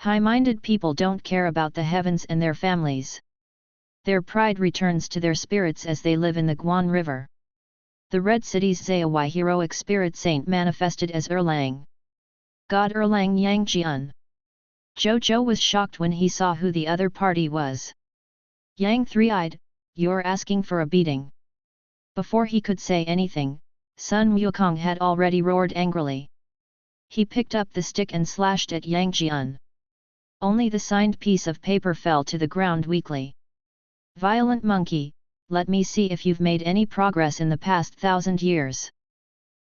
High-minded people don't care about the heavens and their families. Their pride returns to their spirits as they live in the Guan River. The Red City's Zayawai heroic spirit saint manifested as Erlang. God Erlang Yangjian. Zhou Zhou was shocked when he saw who the other party was. Yang three-eyed, you're asking for a beating. Before he could say anything, Sun Wukong had already roared angrily. He picked up the stick and slashed at Yang Jian. Only the signed piece of paper fell to the ground weakly. Violent monkey, let me see if you've made any progress in the past 1,000 years.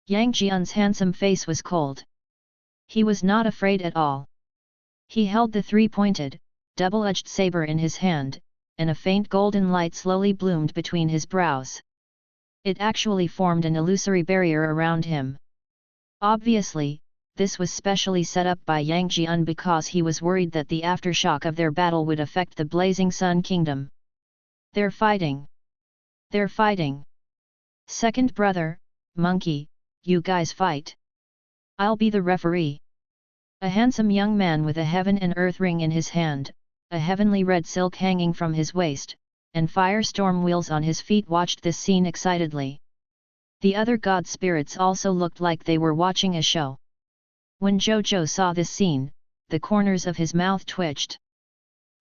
Yang Jian's handsome face was cold. He was not afraid at all. He held the three-pointed, double-edged saber in his hand, and a faint golden light slowly bloomed between his brows. It actually formed an illusory barrier around him. Obviously, this was specially set up by Yang Jian because he was worried that the aftershock of their battle would affect the Blazing Sun Kingdom. They're fighting. They're fighting. Second brother, monkey, you guys fight. I'll be the referee. A handsome young man with a heaven and earth ring in his hand, a heavenly red silk hanging from his waist, and firestorm wheels on his feet watched this scene excitedly. The other god spirits also looked like they were watching a show. When Zhou Zhou saw this scene, the corners of his mouth twitched.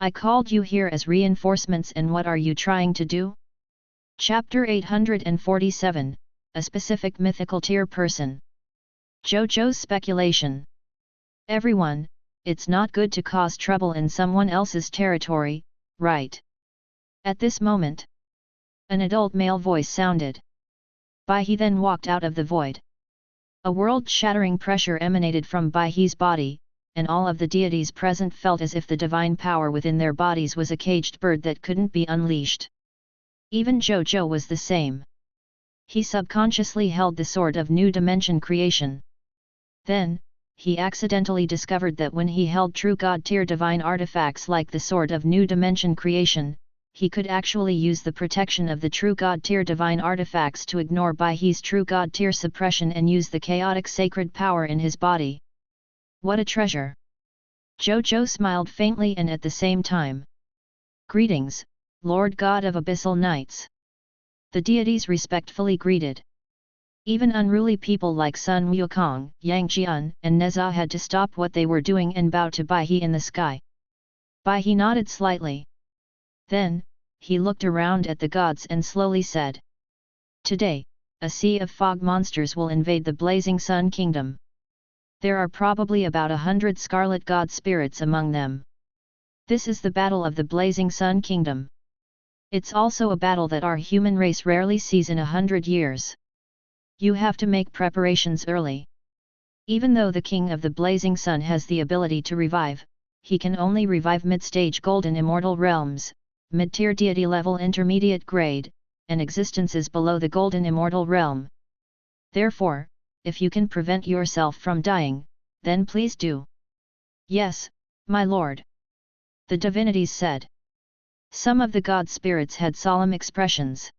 I called you here as reinforcements, and what are you trying to do? Chapter 847, A Specific Mythical Tier Person. Zhou Zhou's speculation. Everyone, it's not good to cause trouble in someone else's territory, right? At this moment, an adult male voice sounded. Bai He then walked out of the void. A world-shattering pressure emanated from Bai He's body, and all of the deities present felt as if the divine power within their bodies was a caged bird that couldn't be unleashed. Even Zhou Zhou was the same. He subconsciously held the sword of new dimension creation. Then, he accidentally discovered that when he held true god-tier divine artifacts like the sword of new dimension creation, he could actually use the protection of the true god-tier divine artifacts to ignore Bai He's true god-tier suppression and use the chaotic sacred power in his body. What a treasure! Zhou Zhou smiled faintly and at the same time. Greetings, Lord God of Abyssal Knights. The deities respectfully greeted. Even unruly people like Sun Wukong, Yang Jian, and Neza had to stop what they were doing and bow to Bai He in the sky. Bai He nodded slightly. Then, he looked around at the gods and slowly said. Today, a sea of fog monsters will invade the Blazing Sun Kingdom. There are probably about 100 scarlet god spirits among them. This is the battle of the Blazing Sun Kingdom. It's also a battle that our human race rarely sees in 100 years. You have to make preparations early. Even though the King of the Blazing Sun has the ability to revive, he can only revive mid-stage golden immortal realms, mid-tier deity level intermediate grade, and existences below the golden immortal realm. Therefore, if you can prevent yourself from dying, then please do. Yes, my lord. The divinities said. Some of the god spirits had solemn expressions.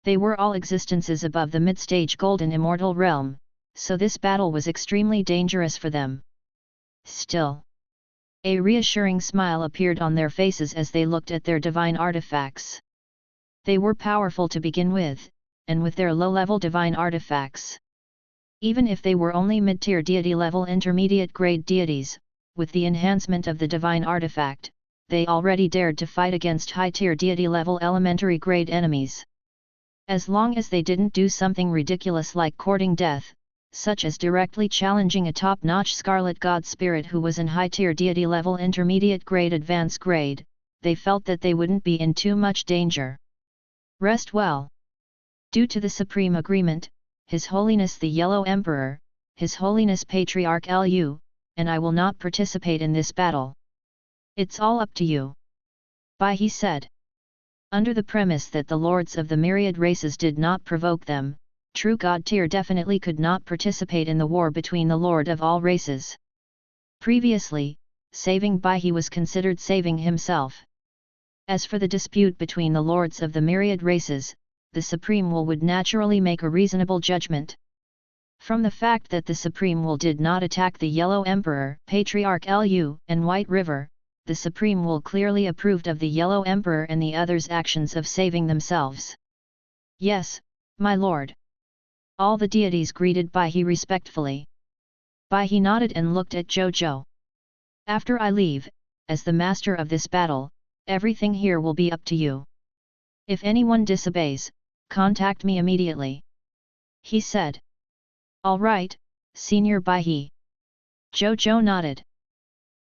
They were all existences above the mid-stage golden immortal realm, so this battle was extremely dangerous for them. Still, a reassuring smile appeared on their faces as they looked at their divine artifacts. They were powerful to begin with, and with their low-level divine artifacts. Even if they were only mid-tier deity-level intermediate-grade deities, with the enhancement of the divine artifact, they already dared to fight against high-tier deity-level elementary-grade enemies. As long as they didn't do something ridiculous like courting death, such as directly challenging a top-notch Scarlet God Spirit who was in high-tier deity-level intermediate-grade advanced grade, they felt that they wouldn't be in too much danger. Rest well. Due to the Supreme Agreement, His Holiness the Yellow Emperor, His Holiness Patriarch Lu, and I will not participate in this battle. It's all up to you. Bai He said. Under the premise that the lords of the myriad races did not provoke them, true God tier definitely could not participate in the war between the Lord of all races. Previously, saving Bai He was considered saving himself. As for the dispute between the lords of the myriad races, the Supreme Will would naturally make a reasonable judgment. From the fact that the Supreme Will did not attack the Yellow Emperor, Patriarch Lu, and White River, the Supreme Will clearly approved of the Yellow Emperor and the others' actions of saving themselves. Yes, my lord. All the deities greeted Bai He respectfully. Bai He nodded and looked at Zhou Zhou. After I leave, as the master of this battle, everything here will be up to you. If anyone disobeys, contact me immediately. He said. All right, Senior Bai He. Zhou Zhou nodded.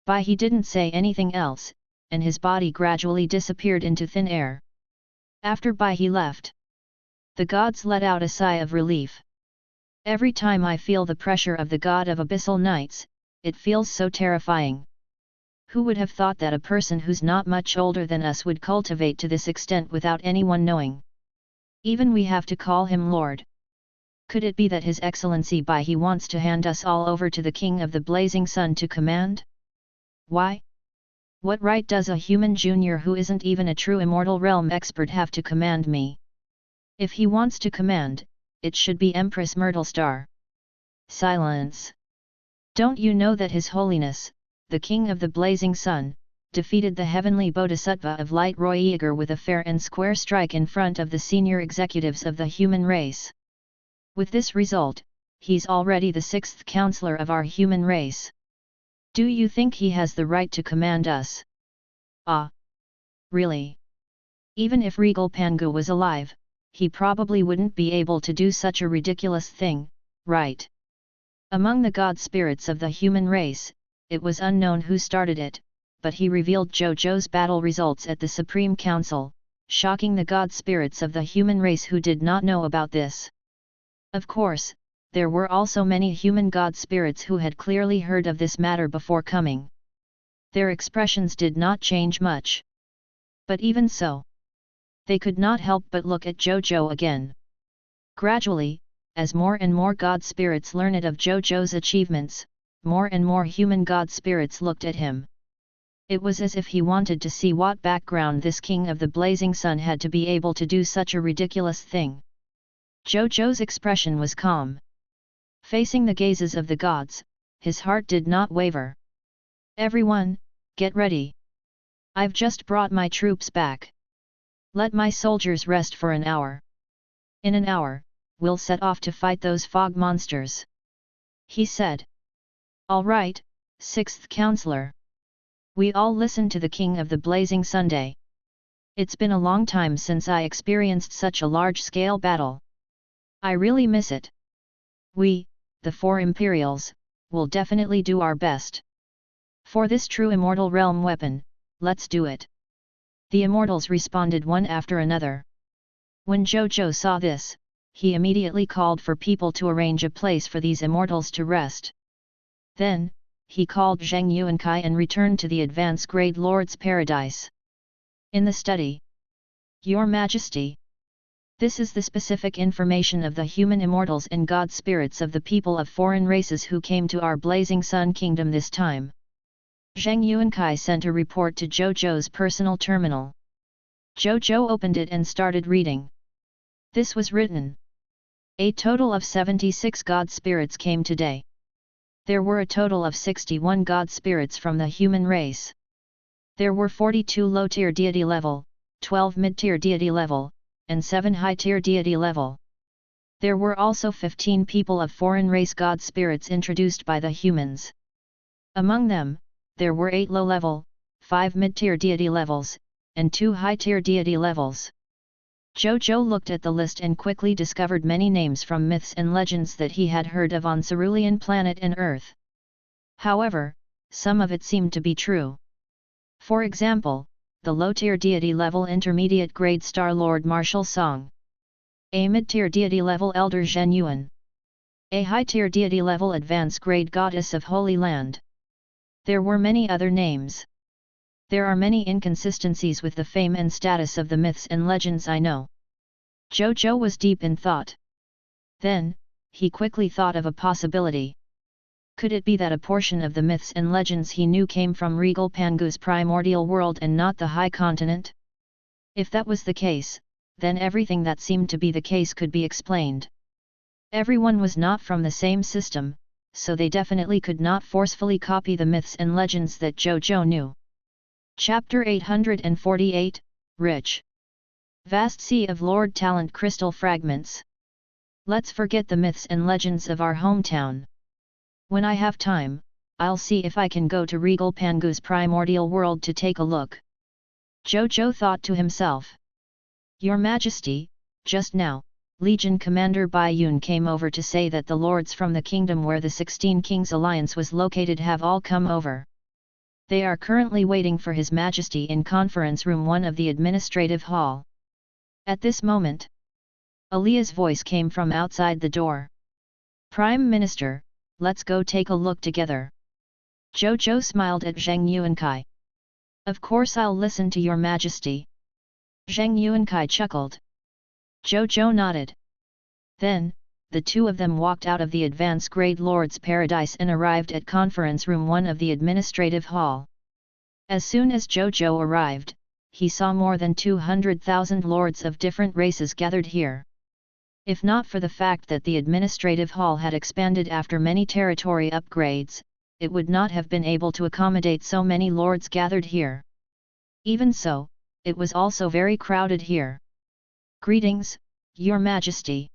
Bai He didn't say anything else, and his body gradually disappeared into thin air. After Bai He left, the gods let out a sigh of relief. Every time I feel the pressure of the god of abyssal nights, it feels so terrifying. Who would have thought that a person who's not much older than us would cultivate to this extent without anyone knowing? Even we have to call him Lord. Could it be that His Excellency Bai He wants to hand us all over to the King of the Blazing Sun to command? Why? What right does a human junior who isn't even a true immortal realm expert have to command me? If he wants to command, it should be Empress Myrtlestar. Silence! Don't you know that His Holiness, the King of the Blazing Sun, defeated the heavenly Bodhisattva of Light Roy Yeager with a fair and square strike in front of the senior executives of the human race? With this result, he's already the 6th counselor of our human race. Do you think he has the right to command us? Ah! Really? Even if Regal Pangu was alive, he probably wouldn't be able to do such a ridiculous thing, right? Among the god spirits of the human race, it was unknown who started it, but he revealed Zhou Zhou's battle results at the Supreme Council, shocking the god spirits of the human race who did not know about this. Of course, there were also many human god spirits who had clearly heard of this matter before coming. Their expressions did not change much. But even so, they could not help but look at Zhou Zhou again. Gradually, as more and more god spirits learned of Zhou Zhou's achievements, more and more human god spirits looked at him. It was as if he wanted to see what background this King of the Blazing Sun had to be able to do such a ridiculous thing. Zhou Zhou's expression was calm. Facing the gazes of the gods, his heart did not waver. Everyone, get ready. I've just brought my troops back. Let my soldiers rest for an hour. In an hour, we'll set off to fight those fog monsters. He said. All right, 6th counselor. We all listen to the King of the Blazing Sunday. It's been a long time since I experienced such a large-scale battle. I really miss it. We, the 4 Imperials, will definitely do our best. For this true immortal realm weapon, let's do it. The immortals responded one after another. When Zhou Zhou saw this, he immediately called for people to arrange a place for these immortals to rest. Then, he called Zheng Yuankai and returned to the advanced grade Lord's paradise. In the study, Your Majesty, this is the specific information of the human immortals and god spirits of the people of foreign races who came to our Blazing Sun Kingdom this time. Zheng Yuankai sent a report to Zhou Zhou's personal terminal. Zhou Zhou opened it and started reading. This was written. A total of 76 god spirits came today. There were a total of 61 god spirits from the human race. There were 42 low-tier deity level, 12 mid-tier deity level, and 7 high-tier deity level. There were also 15 people of foreign race god spirits introduced by the humans. Among them, there were 8 low-level, 5 mid-tier deity levels, and 2 high-tier deity levels. Zhou Zhou looked at the list and quickly discovered many names from myths and legends that he had heard of on Cerulean planet and Earth. However, some of it seemed to be true. For example, the low-tier deity level intermediate grade Star Lord Martial Song. A mid-tier deity level Elder Zhen Yuan. A high-tier deity level advanced grade Goddess of Holy Land. There were many other names. There are many inconsistencies with the fame and status of the myths and legends I know. Zhou Zhou was deep in thought. Then, he quickly thought of a possibility. Could it be that a portion of the myths and legends he knew came from regal Pangu's primordial world and not the high continent? If that was the case, then everything that seemed to be the case could be explained. Everyone was not from the same system, so they definitely could not forcefully copy the myths and legends that Zhou Zhou knew. Chapter 848, Rich. Vast sea of Lord Talent crystal fragments. Let's forget the myths and legends of our hometown. When I have time, I'll see if I can go to regal Pangu's primordial world to take a look. Zhou Zhou thought to himself. Your Majesty, just now, Legion Commander Bai Yun came over to say that the lords from the kingdom where the 16 Kings Alliance was located have all come over. They are currently waiting for His Majesty in Conference Room 1 of the Administrative Hall. At this moment, Alia's voice came from outside the door. Prime Minister, let's go take a look together. Zhou Zhou smiled at Zheng Yuankai. Of course I'll listen to Your Majesty. Zheng Yuankai chuckled. Zhou Zhou nodded. Then, the two of them walked out of the advanced grade Lord's Paradise and arrived at Conference Room 1 of the Administrative Hall. As soon as Zhou Zhou arrived, he saw more than 200,000 lords of different races gathered here. If not for the fact that the Administrative Hall had expanded after many territory upgrades, it would not have been able to accommodate so many lords gathered here. Even so, it was also very crowded here. Greetings, Your Majesty.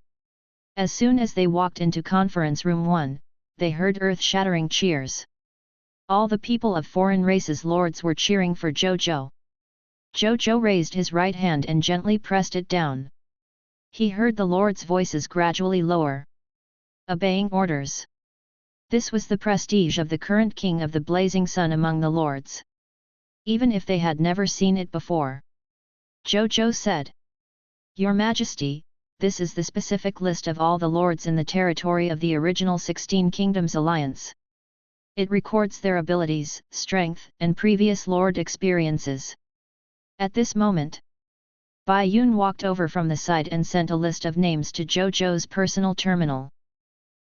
As soon as they walked into Conference Room 1, they heard earth-shattering cheers. All the people of foreign races lords were cheering for Zhou Zhou. Zhou Zhou raised his right hand and gently pressed it down. He heard the lords' voices gradually lower. Obeying orders. This was the prestige of the current king of the Blazing Sun among the lords. Even if they had never seen it before. Zhou Zhou said. Your Majesty, this is the specific list of all the lords in the territory of the original 16 Kingdoms Alliance. It records their abilities, strength, and previous lord experiences. At this moment, Bai Yun walked over from the side and sent a list of names to Zhou Zhou's personal terminal.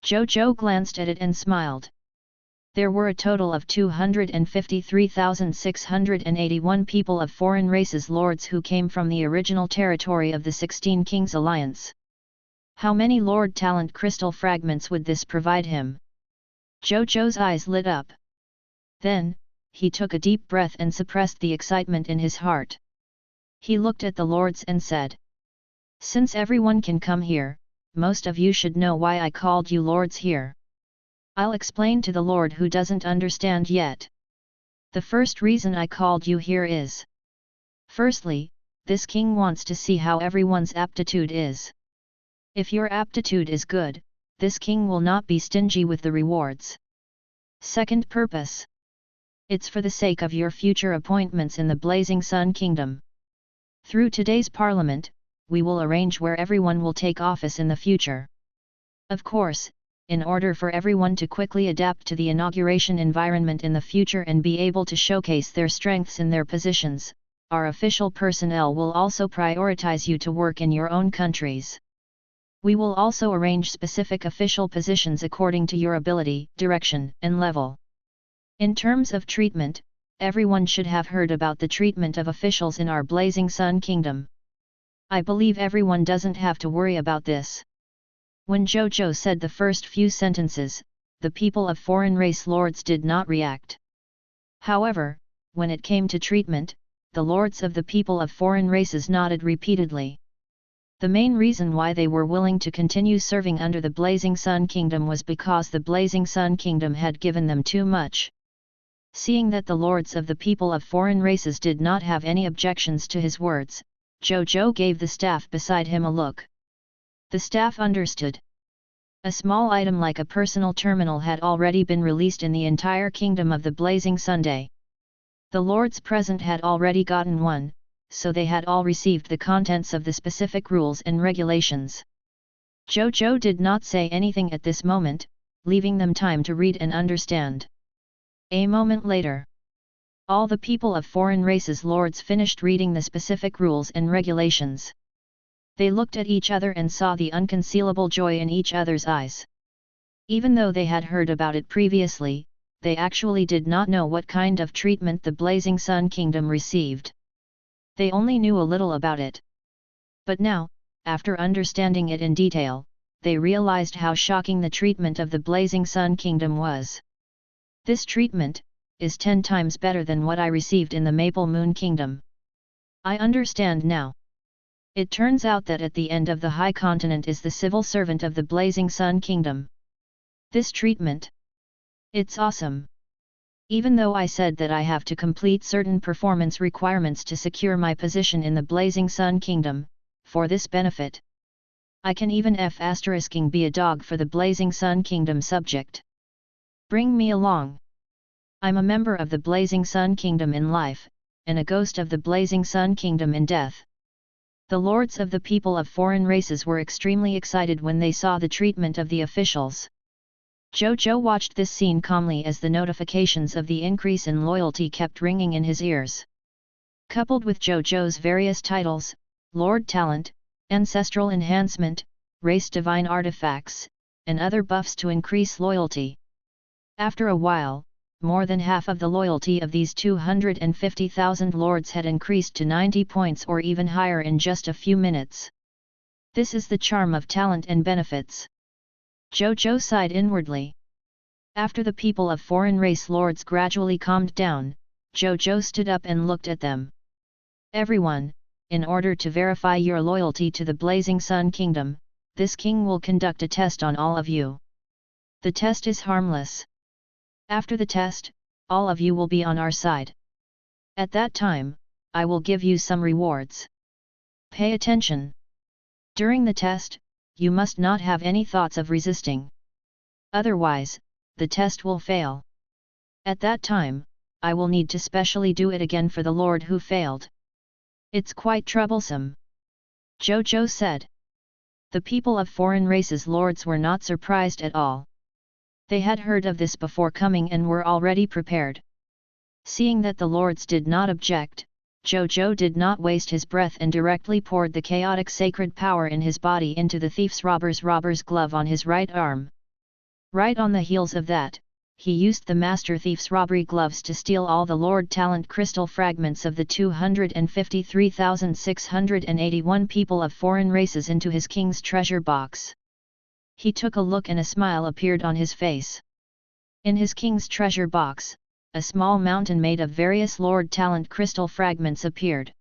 Zhou Zhou glanced at it and smiled. There were a total of 253,681 people of foreign races lords who came from the original territory of the 16 Kings Alliance. How many Lord Talent crystal fragments would this provide him? Zhou Zhou's eyes lit up. Then, he took a deep breath and suppressed the excitement in his heart. He looked at the lords and said, Since everyone can come here, most of you should know why I called you lords here. I'll explain to the lord who doesn't understand yet. The first reason I called you here is. Firstly, this king wants to see how everyone's aptitude is. If your aptitude is good, this king will not be stingy with the rewards. Second purpose. It's for the sake of your future appointments in the Blazing Sun Kingdom. Through today's parliament, we will arrange where everyone will take office in the future. Of course, in order for everyone to quickly adapt to the inauguration environment in the future and be able to showcase their strengths in their positions, our official personnel will also prioritize you to work in your own countries. We will also arrange specific official positions according to your ability, direction, and level. In terms of treatment, everyone should have heard about the treatment of officials in our Blazing Sun Kingdom. I believe everyone doesn't have to worry about this. When Zhou Zhou said the first few sentences, the people of foreign race lords did not react. However, when it came to treatment, the lords of the people of foreign races nodded repeatedly. The main reason why they were willing to continue serving under the Blazing Sun Kingdom was because the Blazing Sun Kingdom had given them too much. Seeing that the lords of the people of foreign races did not have any objections to his words, Zhou Zhou gave the staff beside him a look. The staff understood. A small item like a personal terminal had already been released in the entire kingdom of the Blazing Sunday. The lords present had already gotten one, so they had all received the contents of the specific rules and regulations. Zhou Zhou did not say anything at this moment, leaving them time to read and understand. A moment later, all the people of foreign races lords finished reading the specific rules and regulations. They looked at each other and saw the unconcealable joy in each other's eyes. Even though they had heard about it previously, they actually did not know what kind of treatment the Blazing Sun Kingdom received. They only knew a little about it. But now, after understanding it in detail, they realized how shocking the treatment of the Blazing Sun Kingdom was. This treatment is 10 times better than what I received in the Maple Moon Kingdom. I understand now. It turns out that at the end of the High Continent is the civil servant of the Blazing Sun Kingdom. This treatment. It's awesome. Even though I said that I have to complete certain performance requirements to secure my position in the Blazing Sun Kingdom, for this benefit, I can even be a dog for the Blazing Sun Kingdom subject. Bring me along. I'm a member of the Blazing Sun Kingdom in life, and a ghost of the Blazing Sun Kingdom in death. The lords of the people of foreign races were extremely excited when they saw the treatment of the officials. Zhou Zhou watched this scene calmly as the notifications of the increase in loyalty kept ringing in his ears. Coupled with Zhou Zhou's various titles, Lord Talent, Ancestral Enhancement, Race Divine Artifacts, and other buffs to increase loyalty. After a while, more than half of the loyalty of these 250,000 lords had increased to 90 points or even higher in just a few minutes. This is the charm of talent and benefits. Zhou Zhou sighed inwardly. After the people of foreign race lords gradually calmed down, Zhou Zhou stood up and looked at them. Everyone, in order to verify your loyalty to the Blazing Sun Kingdom, this king will conduct a test on all of you. The test is harmless. After the test, all of you will be on our side. At that time, I will give you some rewards. Pay attention. During the test, you must not have any thoughts of resisting. Otherwise, the test will fail. At that time, I will need to specially do it again for the lord who failed. It's quite troublesome. Zhou Zhou said. The people of foreign races lords were not surprised at all. They had heard of this before coming and were already prepared. Seeing that the lords did not object, Zhou Zhou did not waste his breath and directly poured the chaotic sacred power in his body into the thief's robber's glove on his right arm. Right on the heels of that, he used the master thief's robbery gloves to steal all the Lord Talent crystal fragments of the 253,681 people of foreign races into his king's treasure box. He took a look and a smile appeared on his face. In his king's treasure box, a small mountain made of various Lord Talent crystal fragments appeared.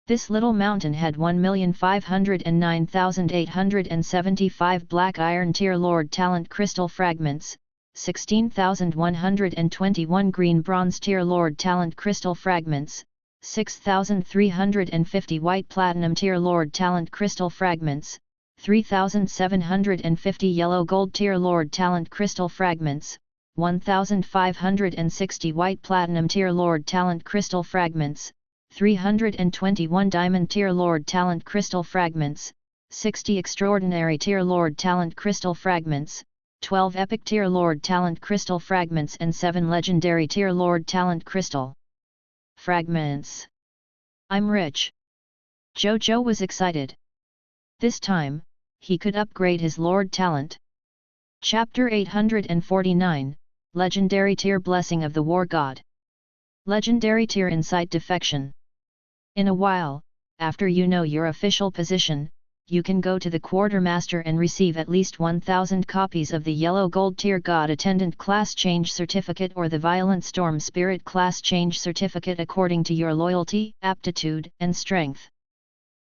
This little mountain had 1,509,875 black iron tier Lord Talent crystal fragments, 16,121 green bronze tier Lord Talent crystal fragments, 6,350 white platinum tier Lord Talent crystal fragments, 3,750 yellow gold tier Lord Talent crystal fragments, 1,560 white platinum tier Lord Talent crystal fragments, 321 Diamond Tier Lord Talent Crystal Fragments, 60 Extraordinary Tier Lord Talent Crystal Fragments, 12 Epic Tier Lord Talent Crystal Fragments and 7 Legendary Tier Lord Talent Crystal Fragments. I'm rich. Zhou Zhou was excited. This time, he could upgrade his Lord Talent. Chapter 849, Legendary Tier Blessing of the War God. Legendary Tier Insight Defection. In a while, after you know your official position, you can go to the Quartermaster and receive at least 1000 copies of the Yellow Gold Tier God Attendant Class Change Certificate or the Violent Storm Spirit Class Change Certificate according to your loyalty, aptitude, and strength.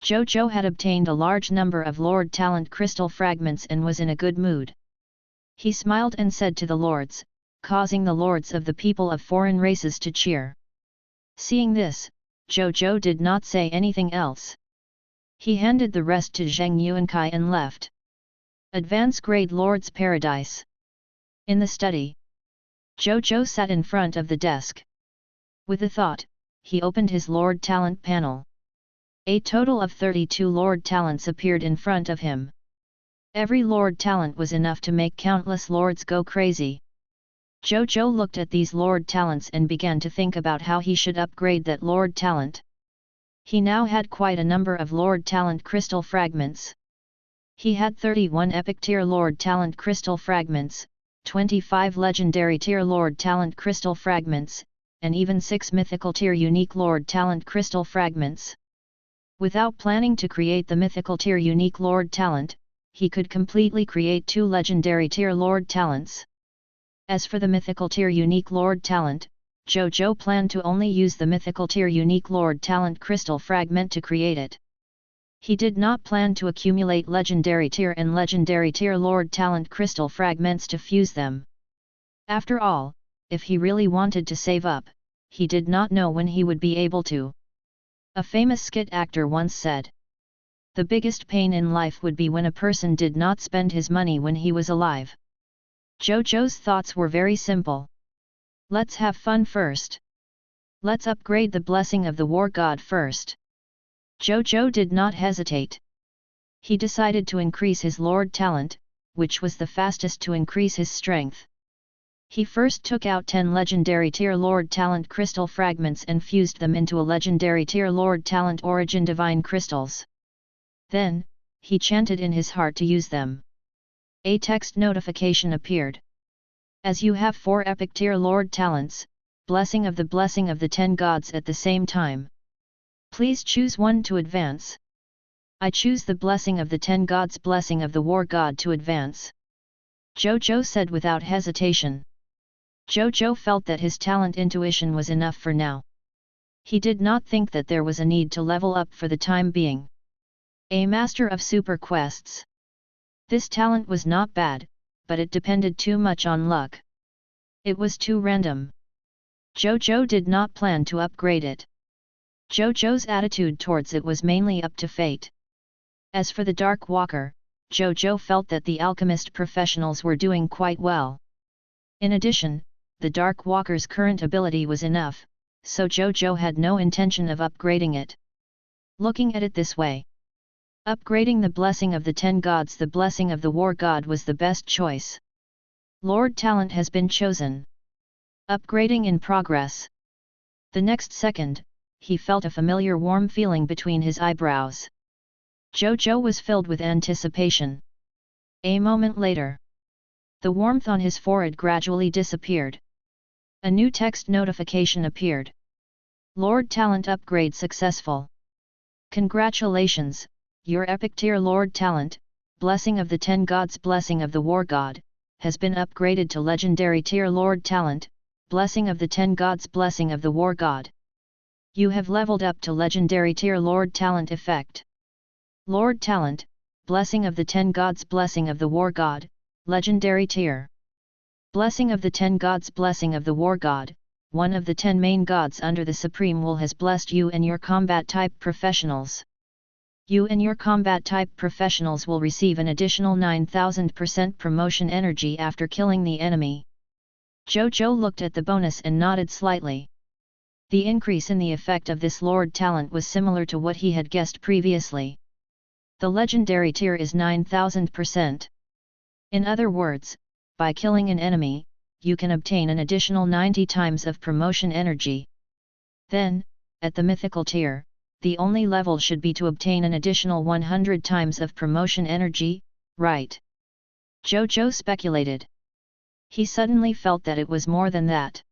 Zhou Zhou had obtained a large number of Lord Talent Crystal Fragments and was in a good mood. He smiled and said to the lords, causing the lords of the people of foreign races to cheer. Seeing this, Zhou Zhou did not say anything else. He handed the rest to Zheng Yuankai and left. Advance Grade Lord's Paradise. In the study, Zhou Zhou sat in front of the desk. With a thought, he opened his Lord Talent panel. A total of 32 Lord Talents appeared in front of him. Every Lord Talent was enough to make countless lords go crazy. Zhou Zhou looked at these Lord Talents and began to think about how he should upgrade that Lord Talent. He now had quite a number of Lord Talent Crystal Fragments. He had 31 Epic Tier Lord Talent Crystal Fragments, 25 Legendary Tier Lord Talent Crystal Fragments, and even 6 Mythical Tier Unique Lord Talent Crystal Fragments. Without planning to create the Mythical Tier Unique Lord Talent, he could completely create 2 Legendary Tier Lord Talents. As for the Mythical Tier Unique Lord Talent, Zhou Zhou planned to only use the Mythical Tier Unique Lord Talent Crystal Fragment to create it. He did not plan to accumulate Legendary Tier and Legendary Tier Lord Talent Crystal Fragments to fuse them. After all, if he really wanted to save up, he did not know when he would be able to. A famous skit actor once said, "The biggest pain in life would be when a person did not spend his money when he was alive." Zhou Zhou's thoughts were very simple. Let's have fun first. Let's upgrade the blessing of the War God first. Zhou Zhou did not hesitate. He decided to increase his Lord Talent, which was the fastest to increase his strength. He first took out 10 Legendary Tier Lord Talent Crystal Fragments and fused them into a Legendary Tier Lord Talent Origin Divine Crystals. Then, he chanted in his heart to use them. A text notification appeared. As you have 4 Epic Tier Lord Talents, blessing of the 10 gods at the same time. Please choose one to advance. I choose the blessing of the 10 gods, blessing of the War God to advance. Zhou Zhou said without hesitation. Zhou Zhou felt that his talent intuition was enough for now. He did not think that there was a need to level up for the time being. A master of super quests. This talent was not bad, but it depended too much on luck. It was too random. Zhou Zhou did not plan to upgrade it. Zhou Zhou's attitude towards it was mainly up to fate. As for the Dark Walker, Zhou Zhou felt that the alchemist professionals were doing quite well. In addition, the Dark Walker's current ability was enough, so Zhou Zhou had no intention of upgrading it. Looking at it this way, upgrading the blessing of the 10 gods, the blessing of the War God, was the best choice. Lord Talent has been chosen. Upgrading in progress. The next second, he felt a familiar warm feeling between his eyebrows. Zhou Zhou was filled with anticipation. A moment later, the warmth on his forehead gradually disappeared. A new text notification appeared. Lord Talent upgrade successful. Congratulations, your Epic Tier Lord Talent, blessing of the 10 gods, blessing of the War God, has been upgraded to Legendary Tier Lord Talent, blessing of the 10 gods, blessing of the War God. You have leveled up to Legendary Tier Lord Talent effect. Lord Talent, blessing of the 10 gods, blessing of the War God, Legendary Tier. Blessing of the 10 gods, blessing of the War God, one of the 10 main gods under the Supreme Will has blessed you and your combat type professionals. You and your combat type professionals will receive an additional 9000% promotion energy after killing the enemy. Zhou Zhou looked at the bonus and nodded slightly. The increase in the effect of this Lord talent was similar to what he had guessed previously. The legendary tier is 9000%. In other words, by killing an enemy, you can obtain an additional 90 times of promotion energy. Then, at the mythical tier, the only level should be to obtain an additional 100 times of promotion energy, right? Zhou Zhou speculated. He suddenly felt that it was more than that.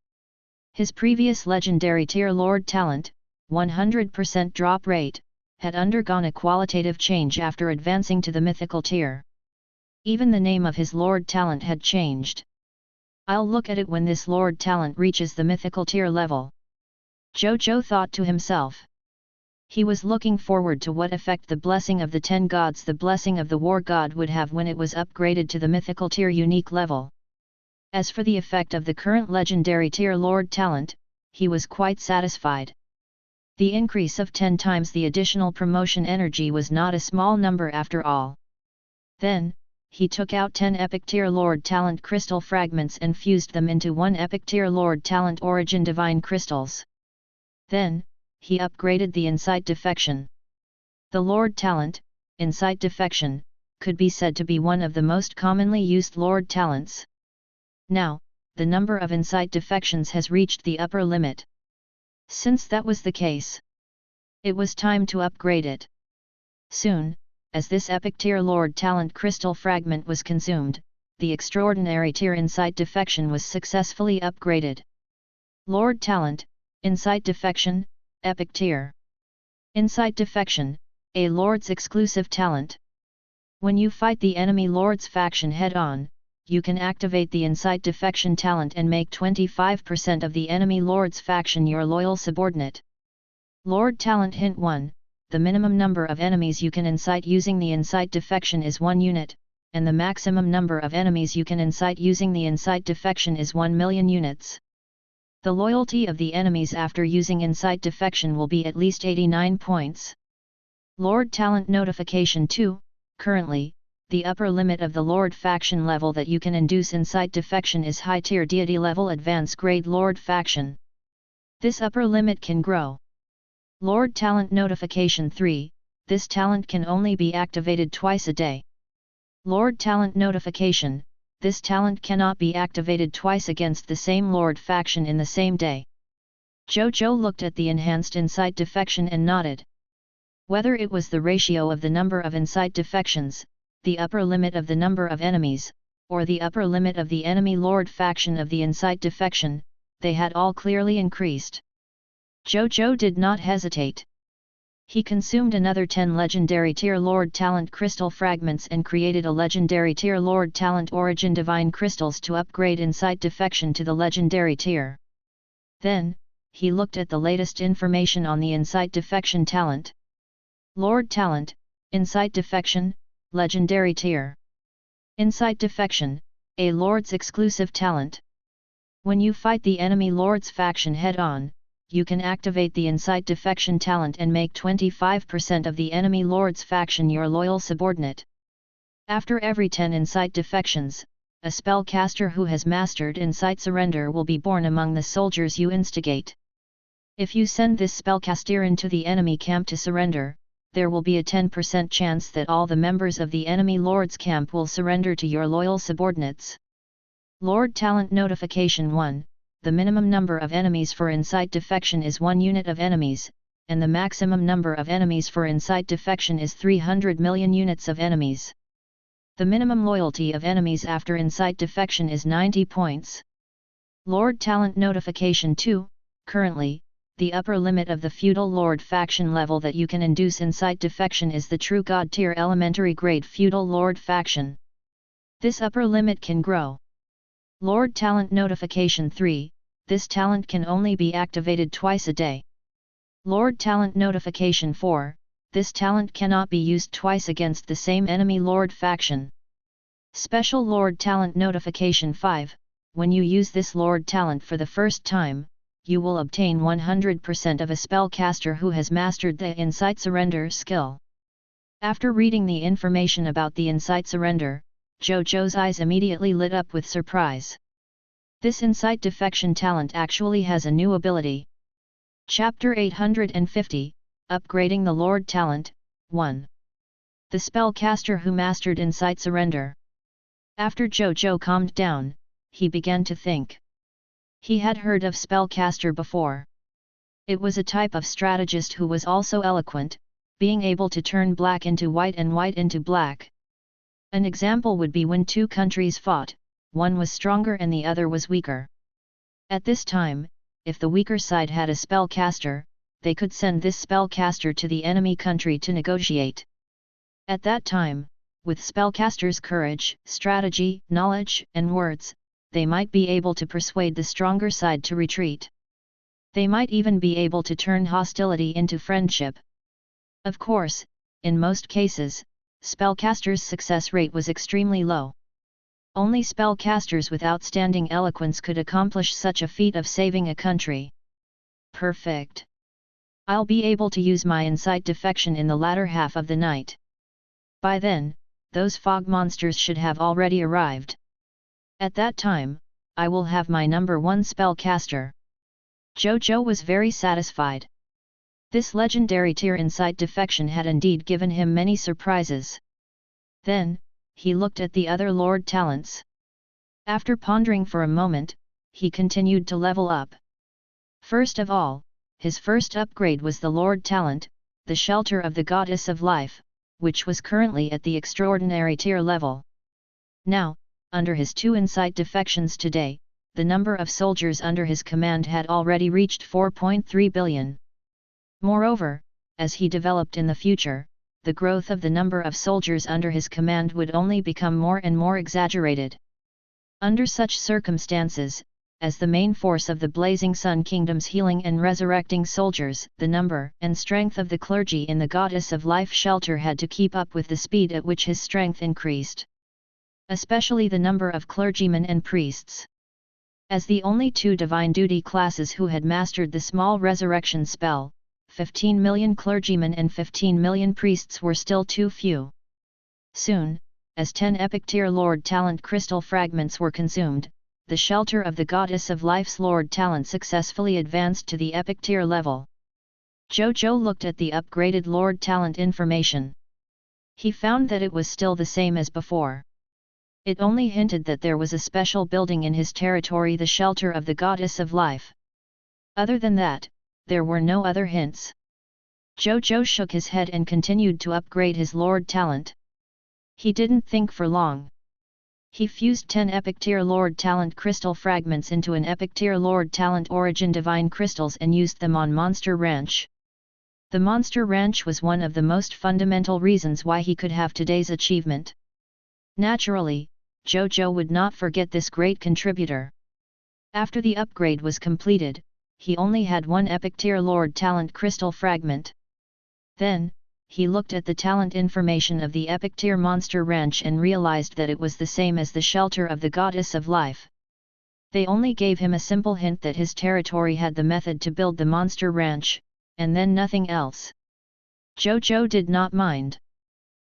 His previous legendary tier Lord talent, 100% drop rate, had undergone a qualitative change after advancing to the mythical tier. Even the name of his Lord talent had changed. I'll look at it when this Lord talent reaches the mythical tier level. Zhou Zhou thought to himself. He was looking forward to what effect the blessing of the 10 gods, the blessing of the war god, would have when it was upgraded to the mythical tier unique level. As for the effect of the current legendary tier Lord talent, he was quite satisfied. The increase of 10 times the additional promotion energy was not a small number after all. Then, he took out 10 epic tier Lord talent crystal fragments and fused them into one epic tier Lord talent origin divine crystals. Then, he upgraded the insight defection. The Lord talent, insight defection, could be said to be one of the most commonly used Lord talents. Now, the number of insight defections has reached the upper limit. Since that was the case, it was time to upgrade it. Soon, as this epic tier Lord talent crystal fragment was consumed, the extraordinary tier insight defection was successfully upgraded. Lord talent, insight defection, epic tier. Insight defection, a Lord's exclusive talent. When you fight the enemy Lord's faction head-on, you can activate the insight defection talent and make 25% of the enemy Lord's faction your loyal subordinate. Lord talent hint 1. The minimum number of enemies you can incite using the insight defection is 1 unit, and the maximum number of enemies you can incite using the insight defection is 1 million units. The loyalty of the enemies after using insight defection will be at least 89 points. Lord talent notification 2. Currently, the upper limit of the Lord faction level that you can induce insight defection is high tier deity level advance grade Lord faction. This upper limit can grow. Lord talent notification 3. This talent can only be activated twice a day. Lord talent notification. This talent cannot be activated twice against the same Lord faction in the same day. Zhou Zhou looked at the enhanced insight defection and nodded. Whether it was the ratio of the number of insight defections, the upper limit of the number of enemies, or the upper limit of the enemy Lord faction of the insight defection, they had all clearly increased. Zhou Zhou did not hesitate. He consumed another 10 legendary tier Lord talent crystal fragments and created a legendary tier Lord talent origin divine crystals to upgrade insight defection to the legendary tier. Then, he looked at the latest information on the insight defection talent. Lord talent, insight defection, legendary tier. Insight defection, a Lord's exclusive talent. When you fight the enemy Lord's faction head-on, you can activate the insight defection talent and make 25% of the enemy Lord's faction your loyal subordinate. After every 10 insight defections, a spellcaster who has mastered insight surrender will be born among the soldiers you instigate. If you send this spellcaster into the enemy camp to surrender, there will be a 10% chance that all the members of the enemy Lord's camp will surrender to your loyal subordinates. Lord talent notification 1. The minimum number of enemies for insight defection is 1 unit of enemies, and the maximum number of enemies for insight defection is 300 million units of enemies. The minimum loyalty of enemies after insight defection is 90 points. Lord talent notification 2. Currently, the upper limit of the feudal Lord faction level that you can induce insight defection is the true God tier elementary grade feudal Lord faction. This upper limit can grow. Lord talent notification 3. This talent can only be activated twice a day. Lord talent notification 4. This talent cannot be used twice against the same enemy Lord faction. Special Lord talent notification 5. When you use this Lord talent for the first time, you will obtain 100% of a spellcaster who has mastered the insight surrender skill. After reading the information about the insight surrender, Zhou Zhou's eyes immediately lit up with surprise. This insight defection talent actually has a new ability. Chapter 850, Upgrading the Lord Talent, 1. The Spellcaster Who Mastered Insight Surrender. After Zhou Zhou calmed down, he began to think. He had heard of Spellcaster before. It was a type of strategist who was also eloquent, being able to turn black into white and white into black. An example would be when two countries fought, one was stronger and the other was weaker. At this time, if the weaker side had a spellcaster, they could send this spellcaster to the enemy country to negotiate. At that time, with spellcasters' courage, strategy, knowledge, and words, they might be able to persuade the stronger side to retreat. They might even be able to turn hostility into friendship. Of course, in most cases, spellcasters' success rate was extremely low. Only spellcasters with outstanding eloquence could accomplish such a feat of saving a country. Perfect. I'll be able to use my insight defection in the latter half of the night. By then, those fog monsters should have already arrived. At that time, I will have my number 1 spellcaster. Zhou Zhou was very satisfied. This legendary tier insight defection had indeed given him many surprises. Then, he looked at the other Lord Talents. After pondering for a moment, he continued to level up. First of all, his first upgrade was the Lord Talent, the Shelter of the Goddess of Life, which was currently at the extraordinary tier level. Now, under his 2 insight defections today, the number of soldiers under his command had already reached 4.3 billion. Moreover, as he developed in the future, the growth of the number of soldiers under his command would only become more and more exaggerated. Under such circumstances, as the main force of the Blazing Sun Kingdom's healing and resurrecting soldiers, the number and strength of the clergy in the Goddess of Life shelter had to keep up with the speed at which his strength increased. Especially the number of clergymen and priests. As the only 2 divine duty classes who had mastered the small resurrection spell, 15 million clergymen and 15 million priests were still too few. Soon, as 10 epic tier Lord Talent crystal fragments were consumed, the shelter of the Goddess of Life's Lord Talent successfully advanced to the epic tier level. Zhou Zhou looked at the upgraded Lord Talent information. He found that it was still the same as before. It only hinted that there was a special building in his territory, the shelter of the Goddess of Life. Other than that, there were no other hints. Zhou Zhou shook his head and continued to upgrade his Lord Talent. He didn't think for long. He fused 10 epic tier Lord Talent crystal fragments into an epic tier Lord Talent origin divine crystals and used them on Monster Ranch. The Monster Ranch was one of the most fundamental reasons why he could have today's achievement. Naturally, Zhou Zhou would not forget this great contributor. After the upgrade was completed, he only had 1 epic tier Lord Talent crystal fragment. Then, he looked at the talent information of the epic tier Monster Ranch and realized that it was the same as the shelter of the Goddess of Life. They only gave him a simple hint that his territory had the method to build the Monster Ranch, and then nothing else. Zhou Zhou did not mind.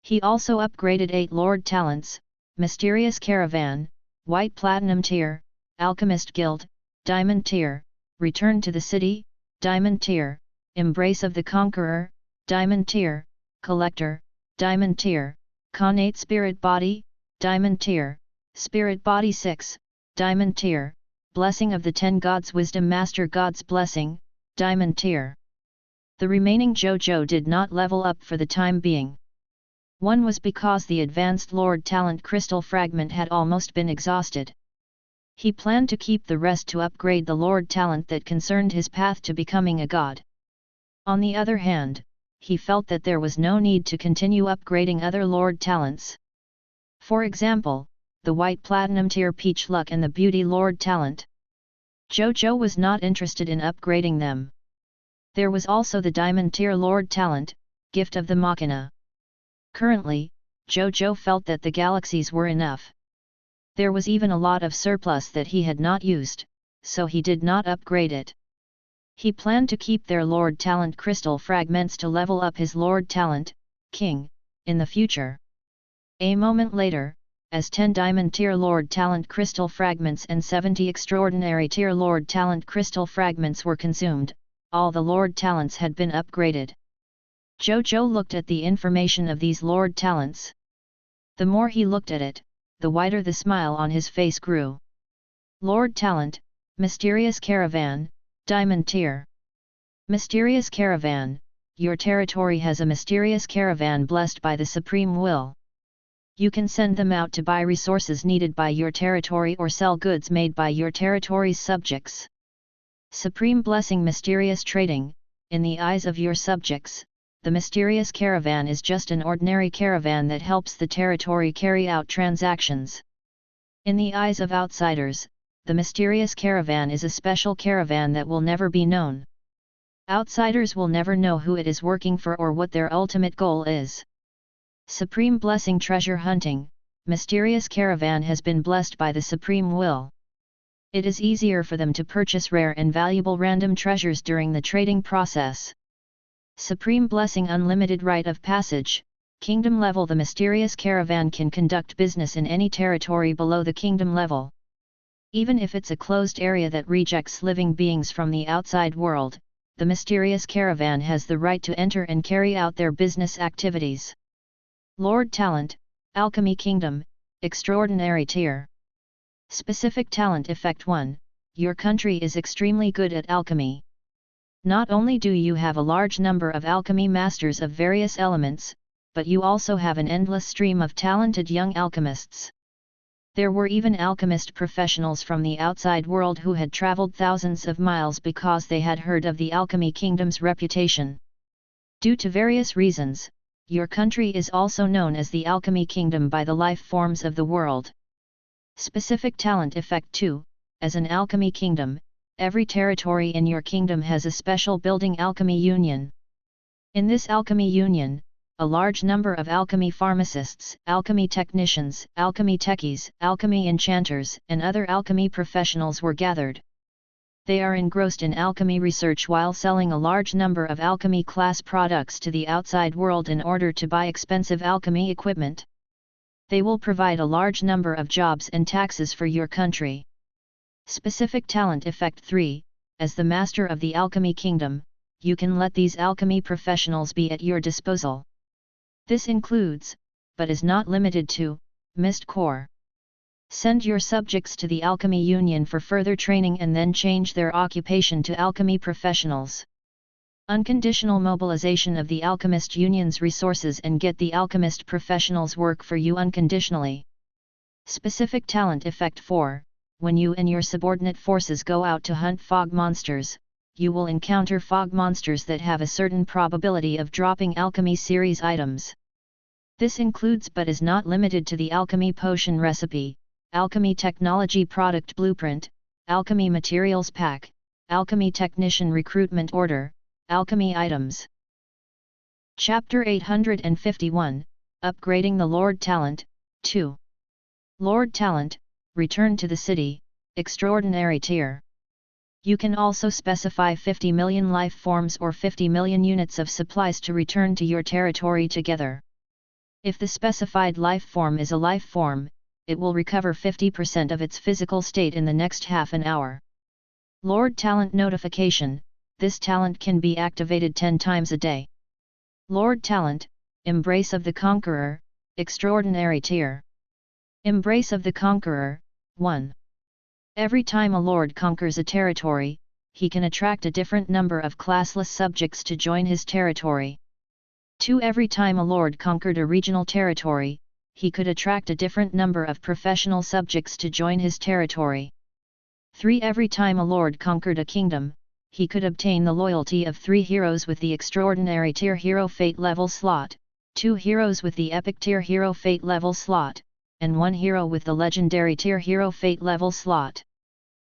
He also upgraded 8 Lord Talents, Mysterious Caravan, White Platinum Tier, Alchemist Guild, Diamond Tier, Return to the City, Diamond Tier, Embrace of the Conqueror, Diamond Tier, Collector, Diamond Tier, Connate Spirit Body, Diamond Tier, Spirit Body 6, Diamond Tier, Blessing of the 10 Gods Wisdom Master God's Blessing, Diamond Tier. The remaining Zhou Zhou did not level up for the time being. One was because the advanced Lord Talent crystal fragment had almost been exhausted. He planned to keep the rest to upgrade the Lord Talent that concerned his path to becoming a god. On the other hand, he felt that there was no need to continue upgrading other Lord Talents. For example, the White Platinum Tier Peach Luck and the Beauty Lord Talent. Zhou Zhou was not interested in upgrading them. There was also the Diamond Tier Lord Talent, Gift of the Machina. Currently, Zhou Zhou felt that the galaxies were enough. There was even a lot of surplus that he had not used, so he did not upgrade it. He planned to keep their Lord Talent crystal fragments to level up his Lord Talent, King, in the future. A moment later, as 10 Diamond Tier Lord Talent crystal fragments and 70 Extraordinary Tier Lord Talent crystal fragments were consumed, all the Lord talents had been upgraded. Zhou Zhou looked at the information of these Lord talents. The more he looked at it, the wider the smile on his face grew. Lord talent, mysterious caravan, diamond tier. Mysterious caravan, your territory has a mysterious caravan blessed by the supreme will. You can send them out to buy resources needed by your territory or sell goods made by your territory's subjects. Supreme blessing mysterious trading, in the eyes of your subjects, the mysterious caravan is just an ordinary caravan that helps the territory carry out transactions. In the eyes of outsiders, the mysterious caravan is a special caravan that will never be known. Outsiders will never know who it is working for or what their ultimate goal is. Supreme blessing treasure hunting, mysterious caravan has been blessed by the supreme will. It is easier for them to purchase rare and valuable random treasures during the trading process. Supreme blessing unlimited right of passage, kingdom level. The mysterious caravan can conduct business in any territory below the kingdom level. Even if it's a closed area that rejects living beings from the outside world, the mysterious caravan has the right to enter and carry out their business activities. Lord talent, alchemy kingdom, extraordinary tier. Specific talent effect 1, your country is extremely good at alchemy. Not only do you have a large number of alchemy masters of various elements, but you also have an endless stream of talented young alchemists. There were even alchemist professionals from the outside world who had traveled thousands of miles because they had heard of the alchemy kingdom's reputation. Due to various reasons, your country is also known as the alchemy kingdom by the life forms of the world. Specific talent effect 2, as an alchemy kingdom, every territory in your kingdom has a special building alchemy union. In this alchemy union, a large number of alchemy pharmacists, alchemy technicians, alchemy techies, alchemy enchanters, and other alchemy professionals were gathered. They are engrossed in alchemy research while selling a large number of alchemy class products to the outside world in order to buy expensive alchemy equipment. They will provide a large number of jobs and taxes for your country. Specific talent effect 3, as the master of the alchemy kingdom, you can let these alchemy professionals be at your disposal. This includes, but is not limited to, Mist Core. Send your subjects to the alchemy union for further training and then change their occupation to alchemy professionals. Unconditional mobilization of the alchemist union's resources and get the alchemist professionals work for you unconditionally. Specific talent effect 4, when you and your subordinate forces go out to hunt fog monsters, you will encounter fog monsters that have a certain probability of dropping alchemy series items. This includes but is not limited to the alchemy potion recipe, alchemy technology product blueprint, alchemy materials pack, alchemy technician recruitment order, alchemy items. Chapter 851, Upgrading the Lord Talent, 2. Lord Talent, return to the city, extraordinary tier. You can also specify 50 million life forms or 50 million units of supplies to return to your territory together. If the specified life form is a life form, it will recover 50% of its physical state in the next half an hour. Lord Talent notification, this talent can be activated 10 times a day. Lord Talent, Embrace of the Conqueror, extraordinary tier. Embrace of the Conqueror, 1. Every time a lord conquers a territory, he can attract a different number of classless subjects to join his territory. 2. Every time a lord conquered a regional territory, he could attract a different number of professional subjects to join his territory. 3. Every time a lord conquered a kingdom, he could obtain the loyalty of 3 heroes with the extraordinary tier hero fate level slot, 2 heroes with the epic tier hero fate level slot, and 1 hero with the legendary tier hero fate level slot.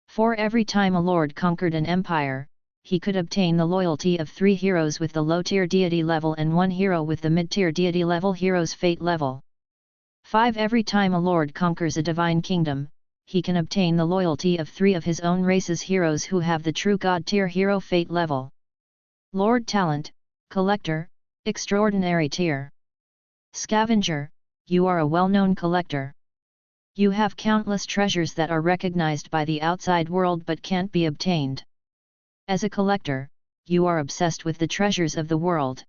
4. Every time a lord conquered an empire, he could obtain the loyalty of 3 heroes with the low tier deity level and 1 hero with the mid tier deity level hero's fate level. 5. Every time a lord conquers a divine kingdom, he can obtain the loyalty of 3 of his own race's heroes who have the true god tier hero fate level. Lord Talent, Collector, extraordinary tier. Scavenger, you are a well-known collector. You have countless treasures that are recognized by the outside world but can't be obtained. As a collector, you are obsessed with the treasures of the world.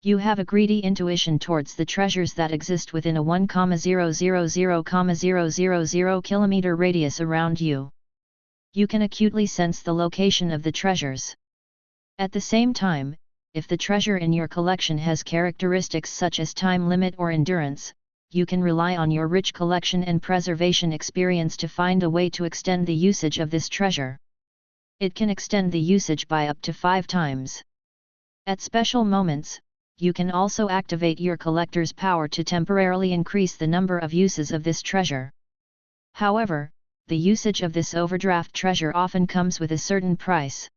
You have a greedy intuition towards the treasures that exist within a 1,000,000 kilometer radius around you. You can acutely sense the location of the treasures. At the same time, if the treasure in your collection has characteristics such as time limit or endurance, you can rely on your rich collection and preservation experience to find a way to extend the usage of this treasure. It can extend the usage by up to 5 times. At special moments, you can also activate your collector's power to temporarily increase the number of uses of this treasure. However, the usage of this overdraft treasure often comes with a certain price.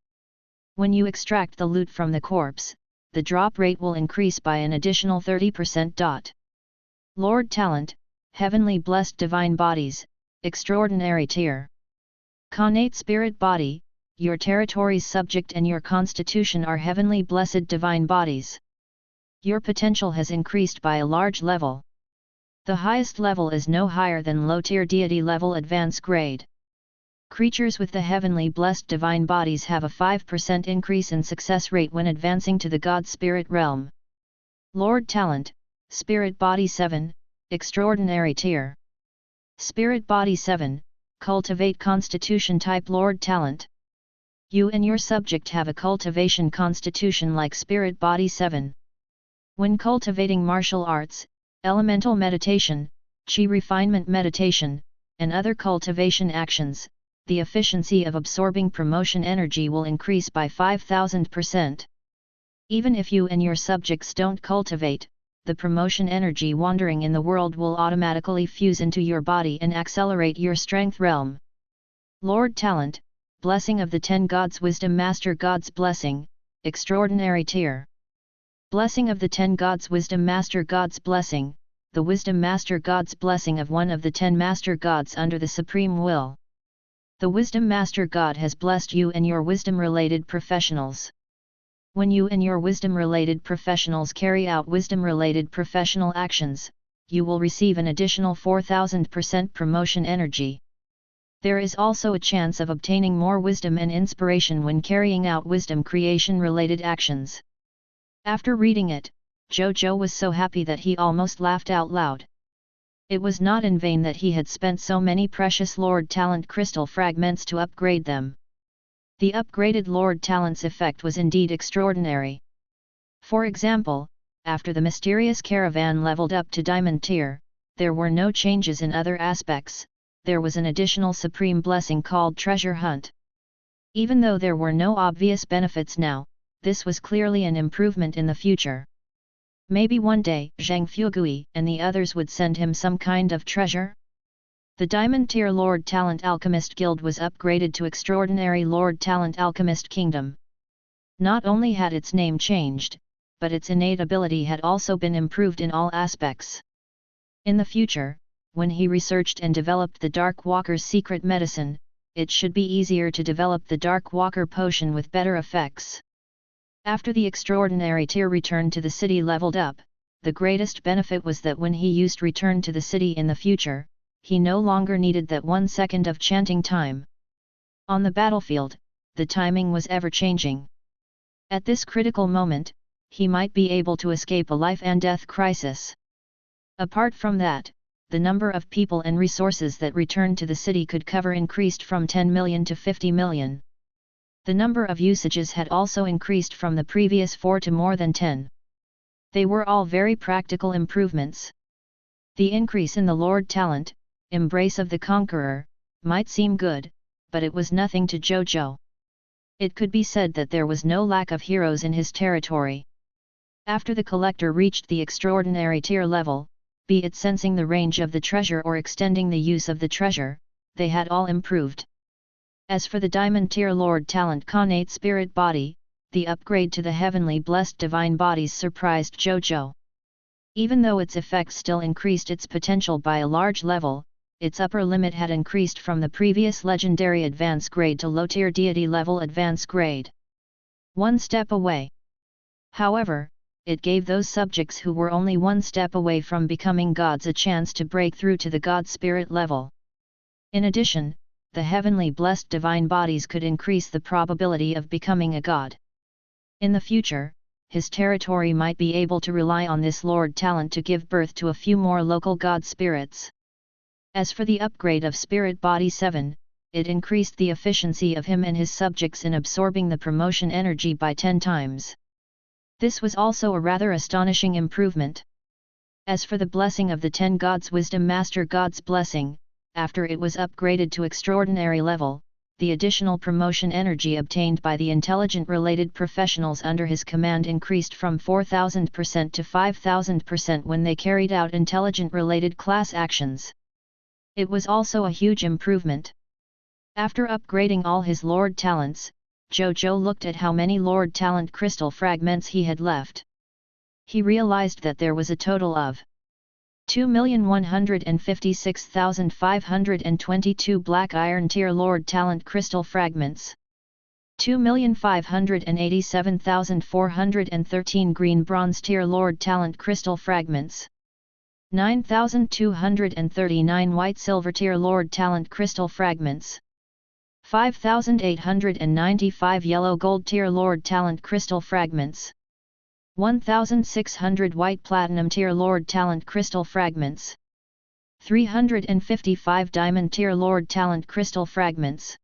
When you extract the loot from the corpse, the drop rate will increase by an additional 30%. Lord Talent, Heavenly Blessed Divine Bodies, Extraordinary Tier. Connate Spirit Body, your territory's subject and your constitution are Heavenly Blessed Divine Bodies. Your potential has increased by a large level. The highest level is no higher than low-tier deity level advanced grade. Creatures with the Heavenly Blessed Divine Bodies have a 5% increase in success rate when advancing to the God Spirit realm. Lord Talent, Spirit Body 7, Extraordinary Tier. Spirit Body 7, Cultivate Constitution Type Lord Talent. You and your subject have a cultivation constitution like Spirit Body 7. When cultivating martial arts, elemental meditation, chi refinement meditation, and other cultivation actions, the efficiency of absorbing promotion energy will increase by 5,000%. Even if you and your subjects don't cultivate, the promotion energy wandering in the world will automatically fuse into your body and accelerate your strength realm. Lord Talent, Blessing of the 10 Gods Wisdom Master God's Blessing, Extraordinary Tier. Blessing of the 10 Gods Wisdom Master God's Blessing, the Wisdom Master God's blessing of one of the 10 Master Gods under the Supreme Will. The Wisdom Master God has blessed you and your wisdom-related professionals. When you and your wisdom-related professionals carry out wisdom-related professional actions, you will receive an additional 4,000% promotion energy. There is also a chance of obtaining more wisdom and inspiration when carrying out wisdom creation-related actions. After reading it, Zhou Zhou was so happy that he almost laughed out loud. It was not in vain that he had spent so many precious Lord Talent crystal fragments to upgrade them. The upgraded Lord Talent's effect was indeed extraordinary. For example, after the mysterious caravan leveled up to Diamond Tier, there were no changes in other aspects, there was an additional supreme blessing called Treasure Hunt. Even though there were no obvious benefits now, this was clearly an improvement in the future. Maybe one day Zhang Fugui and the others would send him some kind of treasure? The Diamond Tier Lord Talent Alchemist Guild was upgraded to Extraordinary Lord Talent Alchemist Kingdom. Not only had its name changed, but its innate ability had also been improved in all aspects. In the future, when he researched and developed the Dark Walker's secret medicine, it should be easier to develop the Dark Walker potion with better effects. After the Extraordinary Tier Return to the City leveled up, the greatest benefit was that when he used Return to the City in the future, he no longer needed that 1 second of chanting time. On the battlefield, the timing was ever-changing. At this critical moment, he might be able to escape a life and death crisis. Apart from that, the number of people and resources that returned to the city could cover increased from 10 million to 50 million. The number of usages had also increased from the previous 4 to more than 10. They were all very practical improvements. The increase in the Lord Talent, Embrace of the Conqueror, might seem good, but it was nothing to Zhou Zhou. It could be said that there was no lack of heroes in his territory. After the collector reached the Extraordinary Tier level, be it sensing the range of the treasure or extending the use of the treasure, they had all improved. As for the Diamond Tier Lord Talent Connate Spirit Body, the upgrade to the Heavenly Blessed Divine Bodies surprised Zhou Zhou. Even though its effects still increased its potential by a large level, its upper limit had increased from the previous Legendary Advance Grade to Low-Tier Deity Level Advance Grade. One step away. However, it gave those subjects who were only one step away from becoming gods a chance to break through to the God Spirit level. In addition, the Heavenly Blessed Divine Bodies could increase the probability of becoming a god. In the future, his territory might be able to rely on this Lord talent to give birth to a few more local god spirits. As for the upgrade of Spirit Body 7, it increased the efficiency of him and his subjects in absorbing the promotion energy by 10 times. This was also a rather astonishing improvement. As for the blessing of the 10 gods, Wisdom Master God's blessing, after it was upgraded to extraordinary level, the additional promotion energy obtained by the intelligent-related professionals under his command increased from 4,000% to 5,000% when they carried out intelligent-related class actions. It was also a huge improvement. After upgrading all his Lord talents, Zhou Zhou looked at how many Lord talent crystal fragments he had left. He realized that there was a total of 2,156,522 black iron tier Lord talent crystal fragments, 2,587,413 green bronze tier Lord talent crystal fragments, 9,239 white silver tier Lord talent crystal fragments, 5,895 yellow gold tier Lord talent crystal fragments, 1,600 white platinum tier Lord talent crystal fragments, 355 diamond tier Lord talent crystal fragments,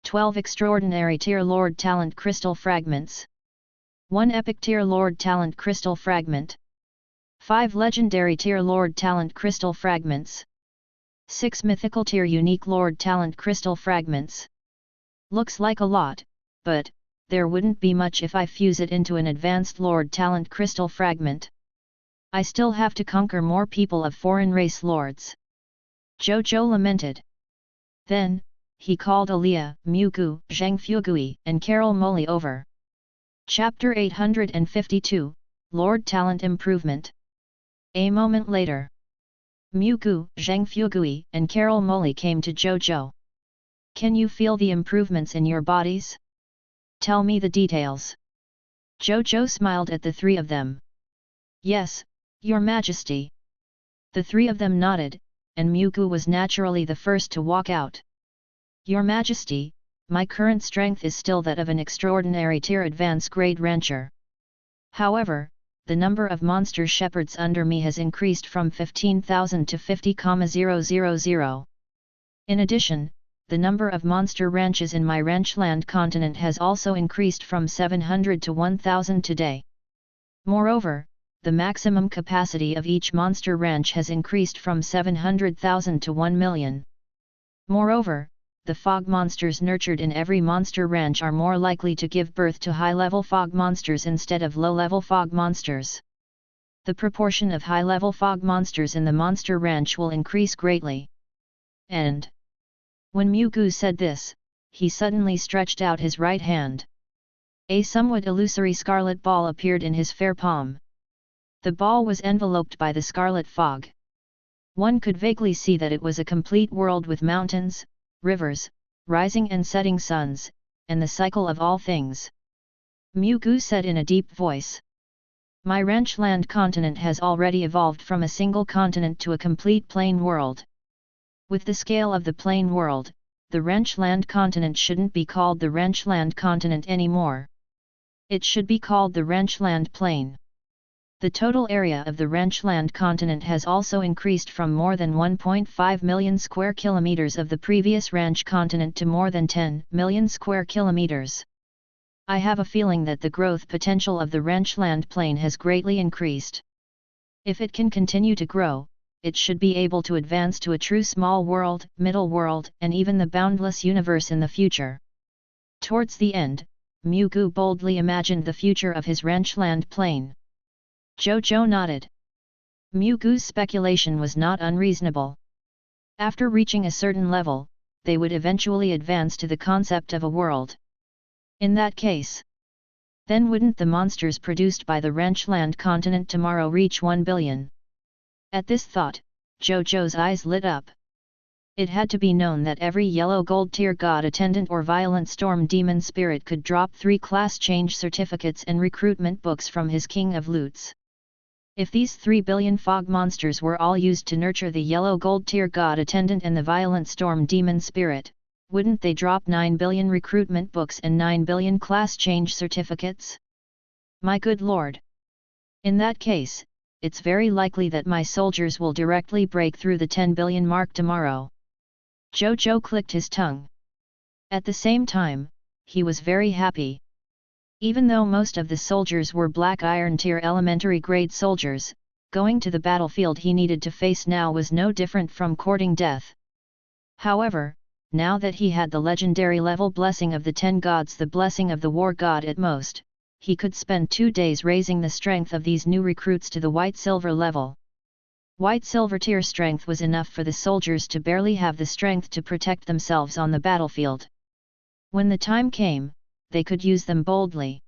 12 extraordinary tier Lord talent crystal fragments, 1 epic tier Lord talent crystal fragment, 5 legendary tier Lord talent crystal fragments, 6 mythical tier unique Lord talent crystal fragments. Looks like a lot, but there wouldn't be much if I fuse it into an advanced Lord talent crystal fragment. I still have to conquer more people of foreign race lords. Zhou Zhou lamented. Then, he called Aaliyah, Mugu, Zhang Fugui, and Carol Molly over. Chapter 852, Lord Talent Improvement. A moment later, Mugu, Zhang Fugui, and Carol Molly came to Zhou Zhou. Can you feel the improvements in your bodies? Tell me the details. Zhou Zhou smiled at the three of them. Yes, Your Majesty. The three of them nodded, and Mugu was naturally the first to walk out. Your Majesty, my current strength is still that of an extraordinary tier advance grade rancher. However, the number of monster shepherds under me has increased from 15,000 to 50,000. In addition, the number of monster ranches in my ranchland continent has also increased from 700 to 1,000 today. Moreover, the maximum capacity of each monster ranch has increased from 700,000 to 1 million. Moreover, the fog monsters nurtured in every monster ranch are more likely to give birth to high-level fog monsters instead of low-level fog monsters. The proportion of high-level fog monsters in the monster ranch will increase greatly. And when Mugu said this, he suddenly stretched out his right hand. A somewhat illusory scarlet ball appeared in his fair palm. The ball was enveloped by the scarlet fog. One could vaguely see that it was a complete world with mountains, rivers, rising and setting suns, and the cycle of all things. Mugu said in a deep voice. My ranchland continent has already evolved from a single continent to a complete plain world. With the scale of the plain world, the ranchland continent shouldn't be called the ranchland continent anymore. It should be called the ranchland plain. The total area of the ranchland continent has also increased from more than 1.5 million square kilometers of the previous ranch continent to more than 10 million square kilometers. I have a feeling that the growth potential of the ranchland plain has greatly increased. If it can continue to grow, it should be able to advance to a true small world, middle world, and even the boundless universe in the future. Towards the end, Mugu boldly imagined the future of his ranchland plain. Zhou Zhou nodded. Mugu's speculation was not unreasonable. After reaching a certain level, they would eventually advance to the concept of a world. In that case, then wouldn't the monsters produced by the ranchland continent tomorrow reach 1 billion? At this thought, Zhou Zhou's eyes lit up. It had to be known that every yellow gold tier god attendant or violent storm demon spirit could drop 3 class change certificates and recruitment books from his king of loots. If these 3 billion fog monsters were all used to nurture the yellow gold tier god attendant and the violent storm demon spirit, wouldn't they drop 9 billion recruitment books and 9 billion class change certificates? My good lord. In that case, it's very likely that my soldiers will directly break through the 10 billion mark tomorrow. Zhou Zhou clicked his tongue. At the same time, he was very happy. Even though most of the soldiers were Black Iron Tier elementary grade soldiers, going to the battlefield he needed to face now was no different from courting death. However, now that he had the legendary level blessing of the 10 gods, the blessing of the war god at most, he could spend 2 days raising the strength of these new recruits to the white-silver level. White-silver tier strength was enough for the soldiers to barely have the strength to protect themselves on the battlefield. When the time came, they could use them boldly.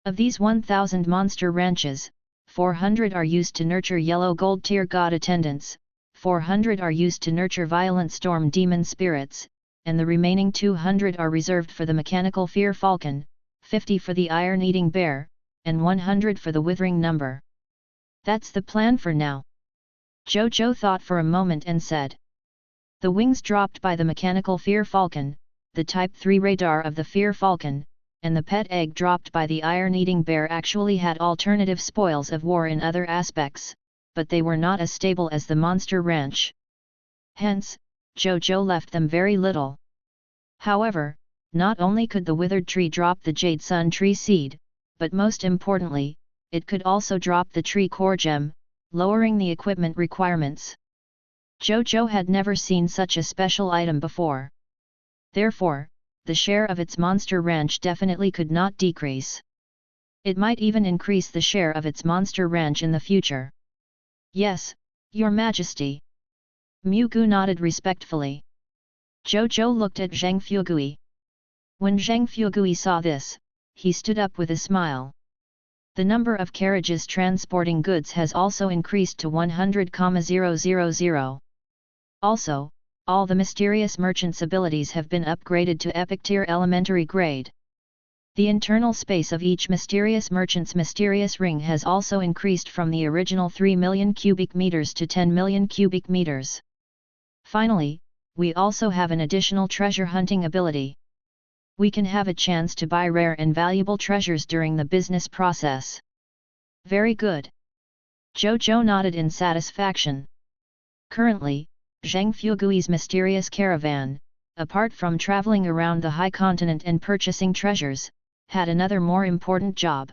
Of these 1,000 monster ranches, 400 are used to nurture yellow gold tier god attendants, 400 are used to nurture violent storm demon spirits, and the remaining 200 are reserved for the mechanical fear falcon, 50 for the iron-eating bear, and 100 for the withering number. That's the plan for now. Zhou Zhou thought for a moment and said. The wings dropped by the mechanical fear falcon, the Type 3 radar of the fear falcon, and the pet egg dropped by the iron-eating bear actually had alternative spoils of war in other aspects, but they were not as stable as the monster ranch. Hence, Zhou Zhou left them very little. However, not only could the withered tree drop the jade sun tree seed, but most importantly, it could also drop the tree core gem, lowering the equipment requirements. Zhou Zhou had never seen such a special item before. Therefore, the share of its monster ranch definitely could not decrease. It might even increase the share of its monster ranch in the future. Yes, Your Majesty. Mu Gu nodded respectfully. Zhou Zhou looked at Zhang Fugui. When Zhang Fugui saw this, he stood up with a smile. The number of carriages transporting goods has also increased to 100,000. Also, all the mysterious merchants' abilities have been upgraded to epic tier elementary grade. The internal space of each mysterious merchant's mysterious ring has also increased from the original 3 million cubic meters to 10 million cubic meters. Finally, we also have an additional treasure hunting ability. We can have a chance to buy rare and valuable treasures during the business process. Very good. Zhou Zhou nodded in satisfaction. Currently, Zhang Fugui's mysterious caravan, apart from traveling around the high continent and purchasing treasures, had another more important job.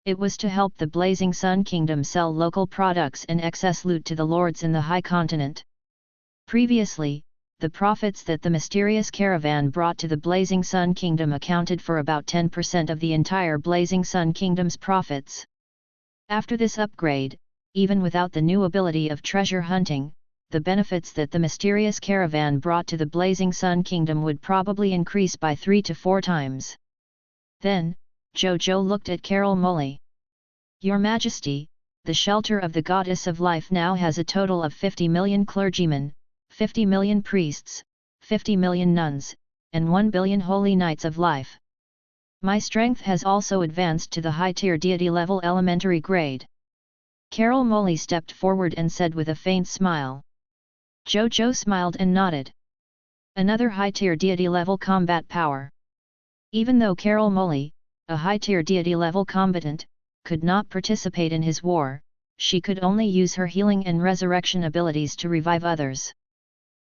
It was to help the Blazing Sun Kingdom sell local products and excess loot to the lords in the high continent. Previously, the profits that the mysterious caravan brought to the Blazing Sun Kingdom accounted for about 10% of the entire Blazing Sun Kingdom's profits. After this upgrade, even without the new ability of treasure hunting, the benefits that the mysterious caravan brought to the Blazing Sun Kingdom would probably increase by 3 to 4 times. Then, Zhou Zhou looked at Carol Molly. Your Majesty, the shelter of the Goddess of Life now has a total of 50 million clergymen, 50 million priests, 50 million nuns, and 1 billion holy knights of life. My strength has also advanced to the high-tier deity level elementary grade. Carol Molly stepped forward and said with a faint smile. Zhou Zhou smiled and nodded. Another high-tier deity level combat power. Even though Carol Molly, a high-tier deity level combatant, could not participate in his war, she could only use her healing and resurrection abilities to revive others.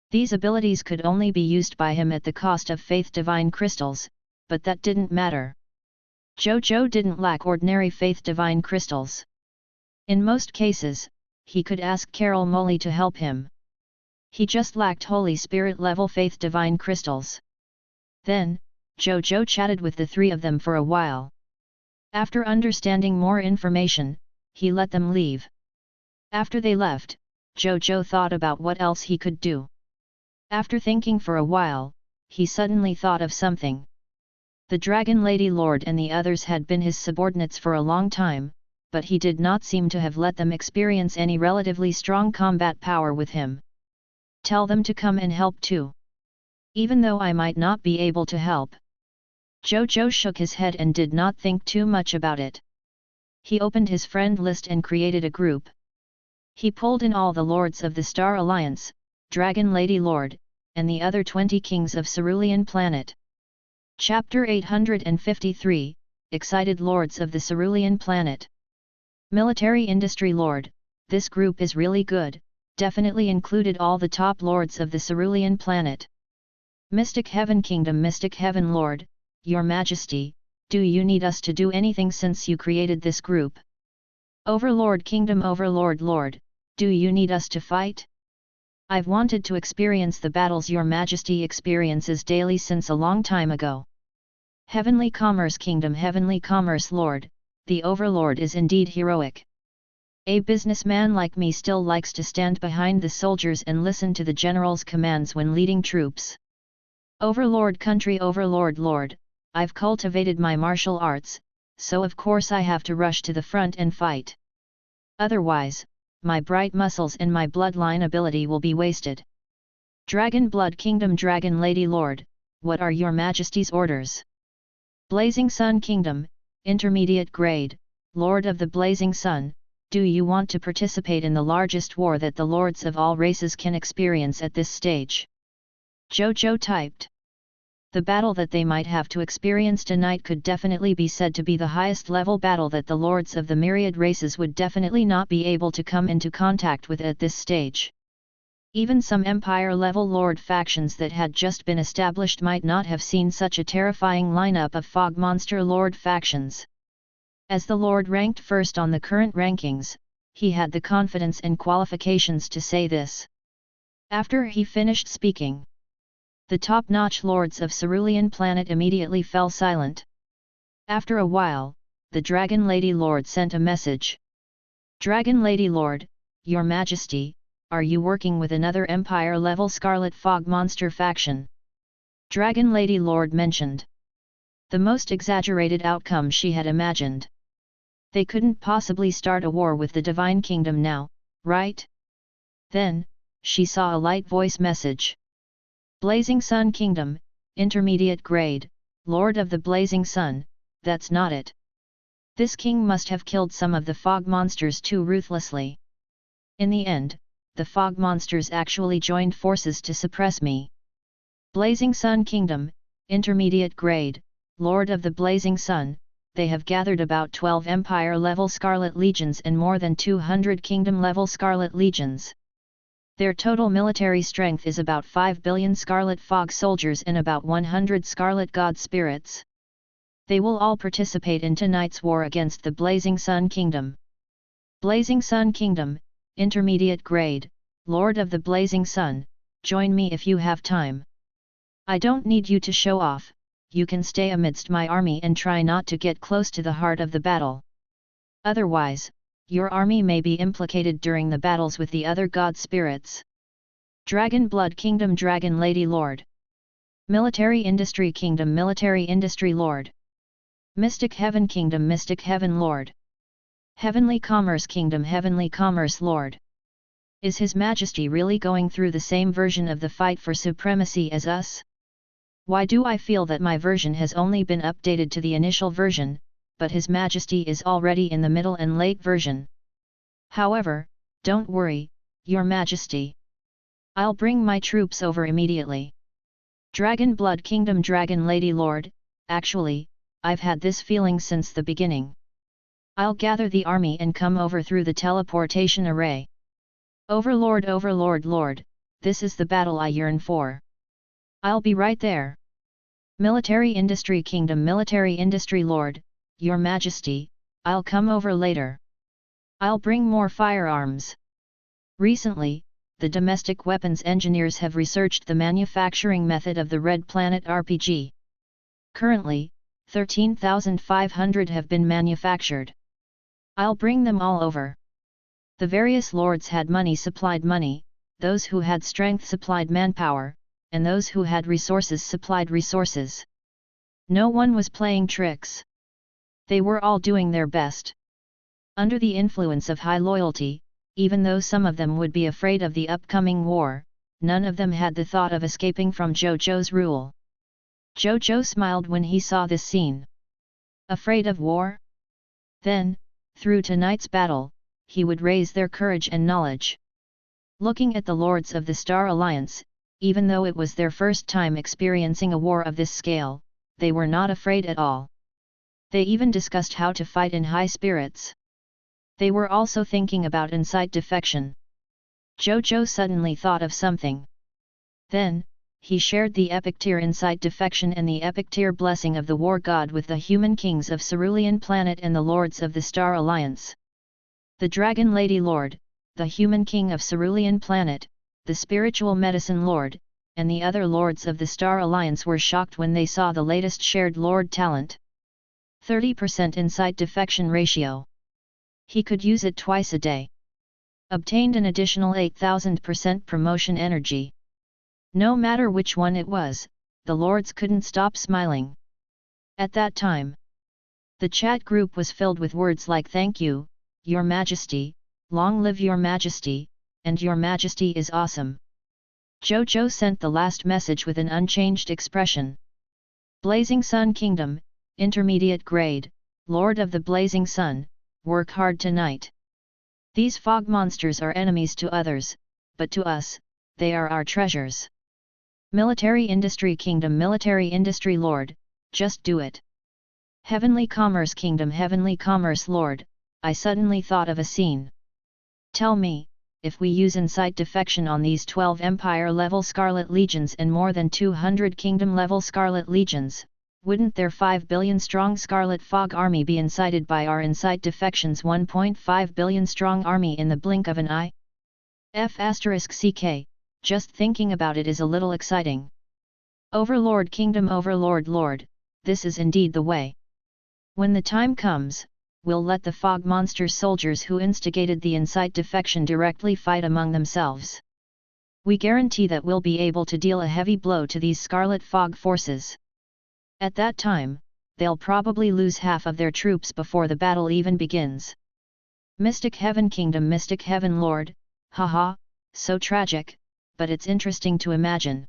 These abilities could only be used by him at the cost of faith divine crystals, but that didn't matter. Zhou Zhou didn't lack ordinary faith divine crystals. In most cases, he could ask Carol Molly to help him. He just lacked Holy Spirit level faith divine crystals. Then, Zhou Zhou chatted with the 3 of them for a while. After understanding more information, he let them leave. After they left, Zhou Zhou thought about what else he could do. After thinking for a while, he suddenly thought of something. The Dragon Lady Lord and the others had been his subordinates for a long time, but he did not seem to have let them experience any relatively strong combat power with him. Tell them to come and help too. Even though I might not be able to help. Zhou Zhou shook his head and did not think too much about it. He opened his friend list and created a group. He pulled in all the lords of the Star Alliance, Dragon Lady Lord, and the other 20 kings of Cerulean Planet. Chapter 853, excited lords of the cerulean planet. Military Industry Lord, this group is really good, definitely included all the top lords of the cerulean planet. Mystic Heaven Kingdom Mystic Heaven Lord, Your Majesty, do you need us to do anything since you created this group? Overlord Kingdom Overlord Lord, do you need us to fight? I've wanted to experience the battles Your Majesty experiences daily since a long time ago. Heavenly Commerce Kingdom Heavenly Commerce Lord, the Overlord is indeed heroic. A businessman like me still likes to stand behind the soldiers and listen to the general's commands when leading troops. Overlord Country Overlord Lord, I've cultivated my martial arts, so of course I have to rush to the front and fight. Otherwise, my bright muscles and my bloodline ability will be wasted. Dragon Blood Kingdom Dragon Lady Lord, what are Your Majesty's orders? Blazing Sun Kingdom, Intermediate Grade, Lord of the Blazing Sun, do you want to participate in the largest war that the lords of all races can experience at this stage? Zhou Zhou typed. The battle that they might have to experience tonight could definitely be said to be the highest level battle that the lords of the myriad races would definitely not be able to come into contact with at this stage. Even some empire-level lord factions that had just been established might not have seen such a terrifying lineup of fog monster lord factions. As the lord ranked first on the current rankings, he had the confidence and qualifications to say this. After he finished speaking, the top-notch lords of Cerulean Planet immediately fell silent. After a while, the Dragon Lady Lord sent a message. Dragon Lady Lord, Your Majesty, are you working with another Empire-level Scarlet Fog Monster faction? Dragon Lady Lord mentioned the most exaggerated outcome she had imagined. They couldn't possibly start a war with the Divine Kingdom now, right? Then, she saw a light voice message. Blazing Sun Kingdom, Intermediate Grade, Lord of the Blazing Sun, that's not it. This king must have killed some of the fog monsters too ruthlessly. In the end, the fog monsters actually joined forces to suppress me. Blazing Sun Kingdom, Intermediate Grade, Lord of the Blazing Sun, they have gathered about 12 Empire-level Scarlet Legions and more than 200 Kingdom-level Scarlet Legions. Their total military strength is about 5 billion Scarlet Fog soldiers and about 100 Scarlet God spirits. They will all participate in tonight's war against the Blazing Sun Kingdom. Blazing Sun Kingdom, Intermediate Grade, Lord of the Blazing Sun, join me if you have time. I don't need you to show off, you can stay amidst my army and try not to get close to the heart of the battle. Otherwise, your army may be implicated during the battles with the other god spirits. Dragon Blood Kingdom Dragon Lady Lord. Military Industry Kingdom Military Industry Lord. Mystic Heaven Kingdom Mystic Heaven Lord. Heavenly Commerce Kingdom Heavenly Commerce Lord. Is His Majesty really going through the same version of the fight for supremacy as us? Why do I feel that my version has only been updated to the initial version, but His Majesty is already in the middle and late version? However, don't worry, Your Majesty. I'll bring my troops over immediately. Dragon Blood Kingdom Dragon Lady Lord, actually, I've had this feeling since the beginning. I'll gather the army and come over through the teleportation array. Overlord Overlord Lord, this is the battle I yearn for. I'll be right there. Military Industry Kingdom Military Industry Lord, Your Majesty, I'll come over later. I'll bring more firearms. Recently, the domestic weapons engineers have researched the manufacturing method of the Red Planet RPG. Currently, 13,500 have been manufactured. I'll bring them all over. The various lords had money supplied money, those who had strength supplied manpower, and those who had resources supplied resources. No one was playing tricks. They were all doing their best. Under the influence of high loyalty, even though some of them would be afraid of the upcoming war, none of them had the thought of escaping from Zhou Zhou's rule. Zhou Zhou smiled when he saw this scene. Afraid of war? Then, through tonight's battle, he would raise their courage and knowledge. Looking at the Lords of the Star Alliance, even though it was their first time experiencing a war of this scale, they were not afraid at all. They even discussed how to fight in high spirits. They were also thinking about insight defection. Zhou Zhou suddenly thought of something. Then, he shared the epic tier insight defection and the epic tier blessing of the war god with the human kings of Cerulean planet and the lords of the Star Alliance. The Dragon Lady Lord, the human king of Cerulean planet, the spiritual medicine lord, and the other lords of the Star Alliance were shocked when they saw the latest shared lord talent. 30% insight defection ratio. He could use it twice a day. Obtained an additional 8000% promotion energy. No matter which one it was, the lords couldn't stop smiling. At that time, the chat group was filled with words like thank you, Your Majesty, long live Your Majesty, and Your Majesty is awesome. Zhou Zhou sent the last message with an unchanged expression. Blazing Sun Kingdom, Intermediate Grade, Lord of the Blazing Sun, work hard tonight. These fog monsters are enemies to others, but to us, they are our treasures. Military Industry Kingdom, Military Industry Lord, just do it. Heavenly Commerce Kingdom, Heavenly Commerce Lord, I suddenly thought of a scene. Tell me, if we use insight defection on these 12 Empire-level Scarlet Legions and more than 200 Kingdom-level Scarlet Legions, wouldn't their 5 billion strong Scarlet Fog army be incited by our insight defection's 1.5 billion strong army in the blink of an eye? F***ck, just thinking about it is a little exciting. Overlord Kingdom, Overlord Lord, this is indeed the way. When the time comes, we'll let the fog monster soldiers who instigated the insight defection directly fight among themselves. We guarantee that we'll be able to deal a heavy blow to these Scarlet Fog forces. At that time, they'll probably lose half of their troops before the battle even begins. Mystic Heaven Kingdom, Mystic Heaven Lord, haha, so tragic, but it's interesting to imagine.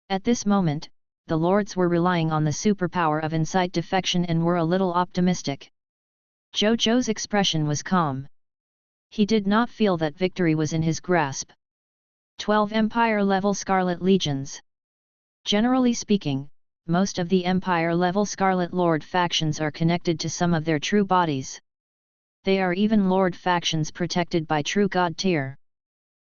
At this moment, the lords were relying on the superpower of insight defection and were a little optimistic. Zhou Zhou's expression was calm. He did not feel that victory was in his grasp. 12 Empire-level Scarlet Legions. Generally speaking, most of the Empire-level Scarlet Lord factions are connected to some of their true bodies. They are even Lord factions protected by true God tier.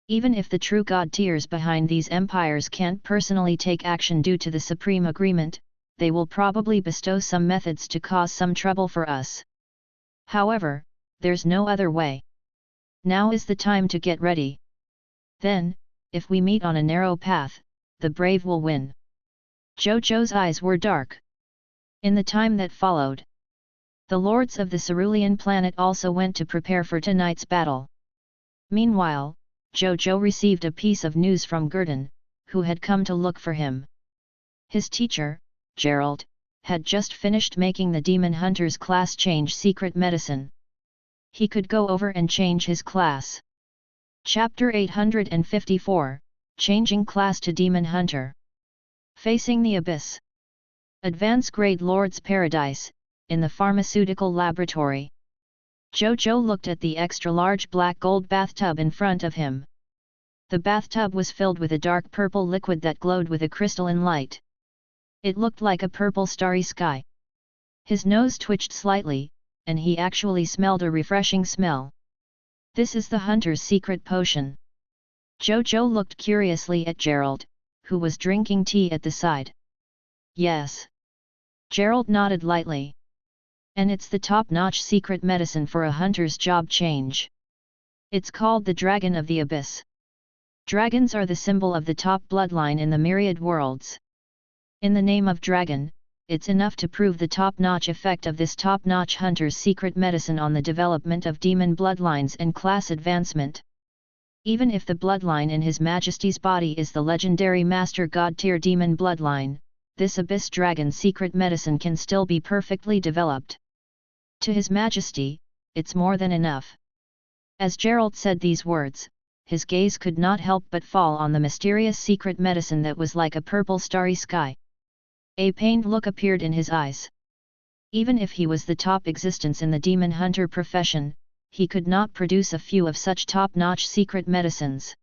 Even if the true God tiers behind these empires can't personally take action due to the Supreme Agreement, they will probably bestow some methods to cause some trouble for us. However, there's no other way. Now is the time to get ready. Then, if we meet on a narrow path, the brave will win. Zhou Zhou's eyes were dark. In the time that followed, the lords of the Cerulean planet also went to prepare for tonight's battle. Meanwhile, Zhou Zhou received a piece of news from Gurdon, who had come to look for him. His teacher, Gerald, had just finished making the Demon Hunter's class change secret medicine. He could go over and change his class. Chapter 854, Changing Class to Demon Hunter. Facing the Abyss. Advanced Grade Lord's Paradise, in the pharmaceutical laboratory. Zhou Zhou looked at the extra-large black gold bathtub in front of him. The bathtub was filled with a dark purple liquid that glowed with a crystalline light. It looked like a purple starry sky. His nose twitched slightly, and he actually smelled a refreshing smell. This is the hunter's secret potion. Zhou Zhou looked curiously at Gerald, who was drinking tea at the side. Yes. Gerald nodded lightly. And it's the top-notch secret medicine for a hunter's job change. It's called the Dragon of the Abyss. Dragons are the symbol of the top bloodline in the myriad worlds. In the name of dragon, it's enough to prove the top-notch effect of this top-notch hunter's secret medicine on the development of demon bloodlines and class advancement. Even if the bloodline in His Majesty's body is the legendary Master God tier demon bloodline, this Abyss Dragon secret medicine can still be perfectly developed. To His Majesty, it's more than enough. As Gerald said these words, his gaze could not help but fall on the mysterious secret medicine that was like a purple starry sky. A pained look appeared in his eyes. Even if he was the top existence in the demon hunter profession, he could not produce a few of such top-notch secret medicines.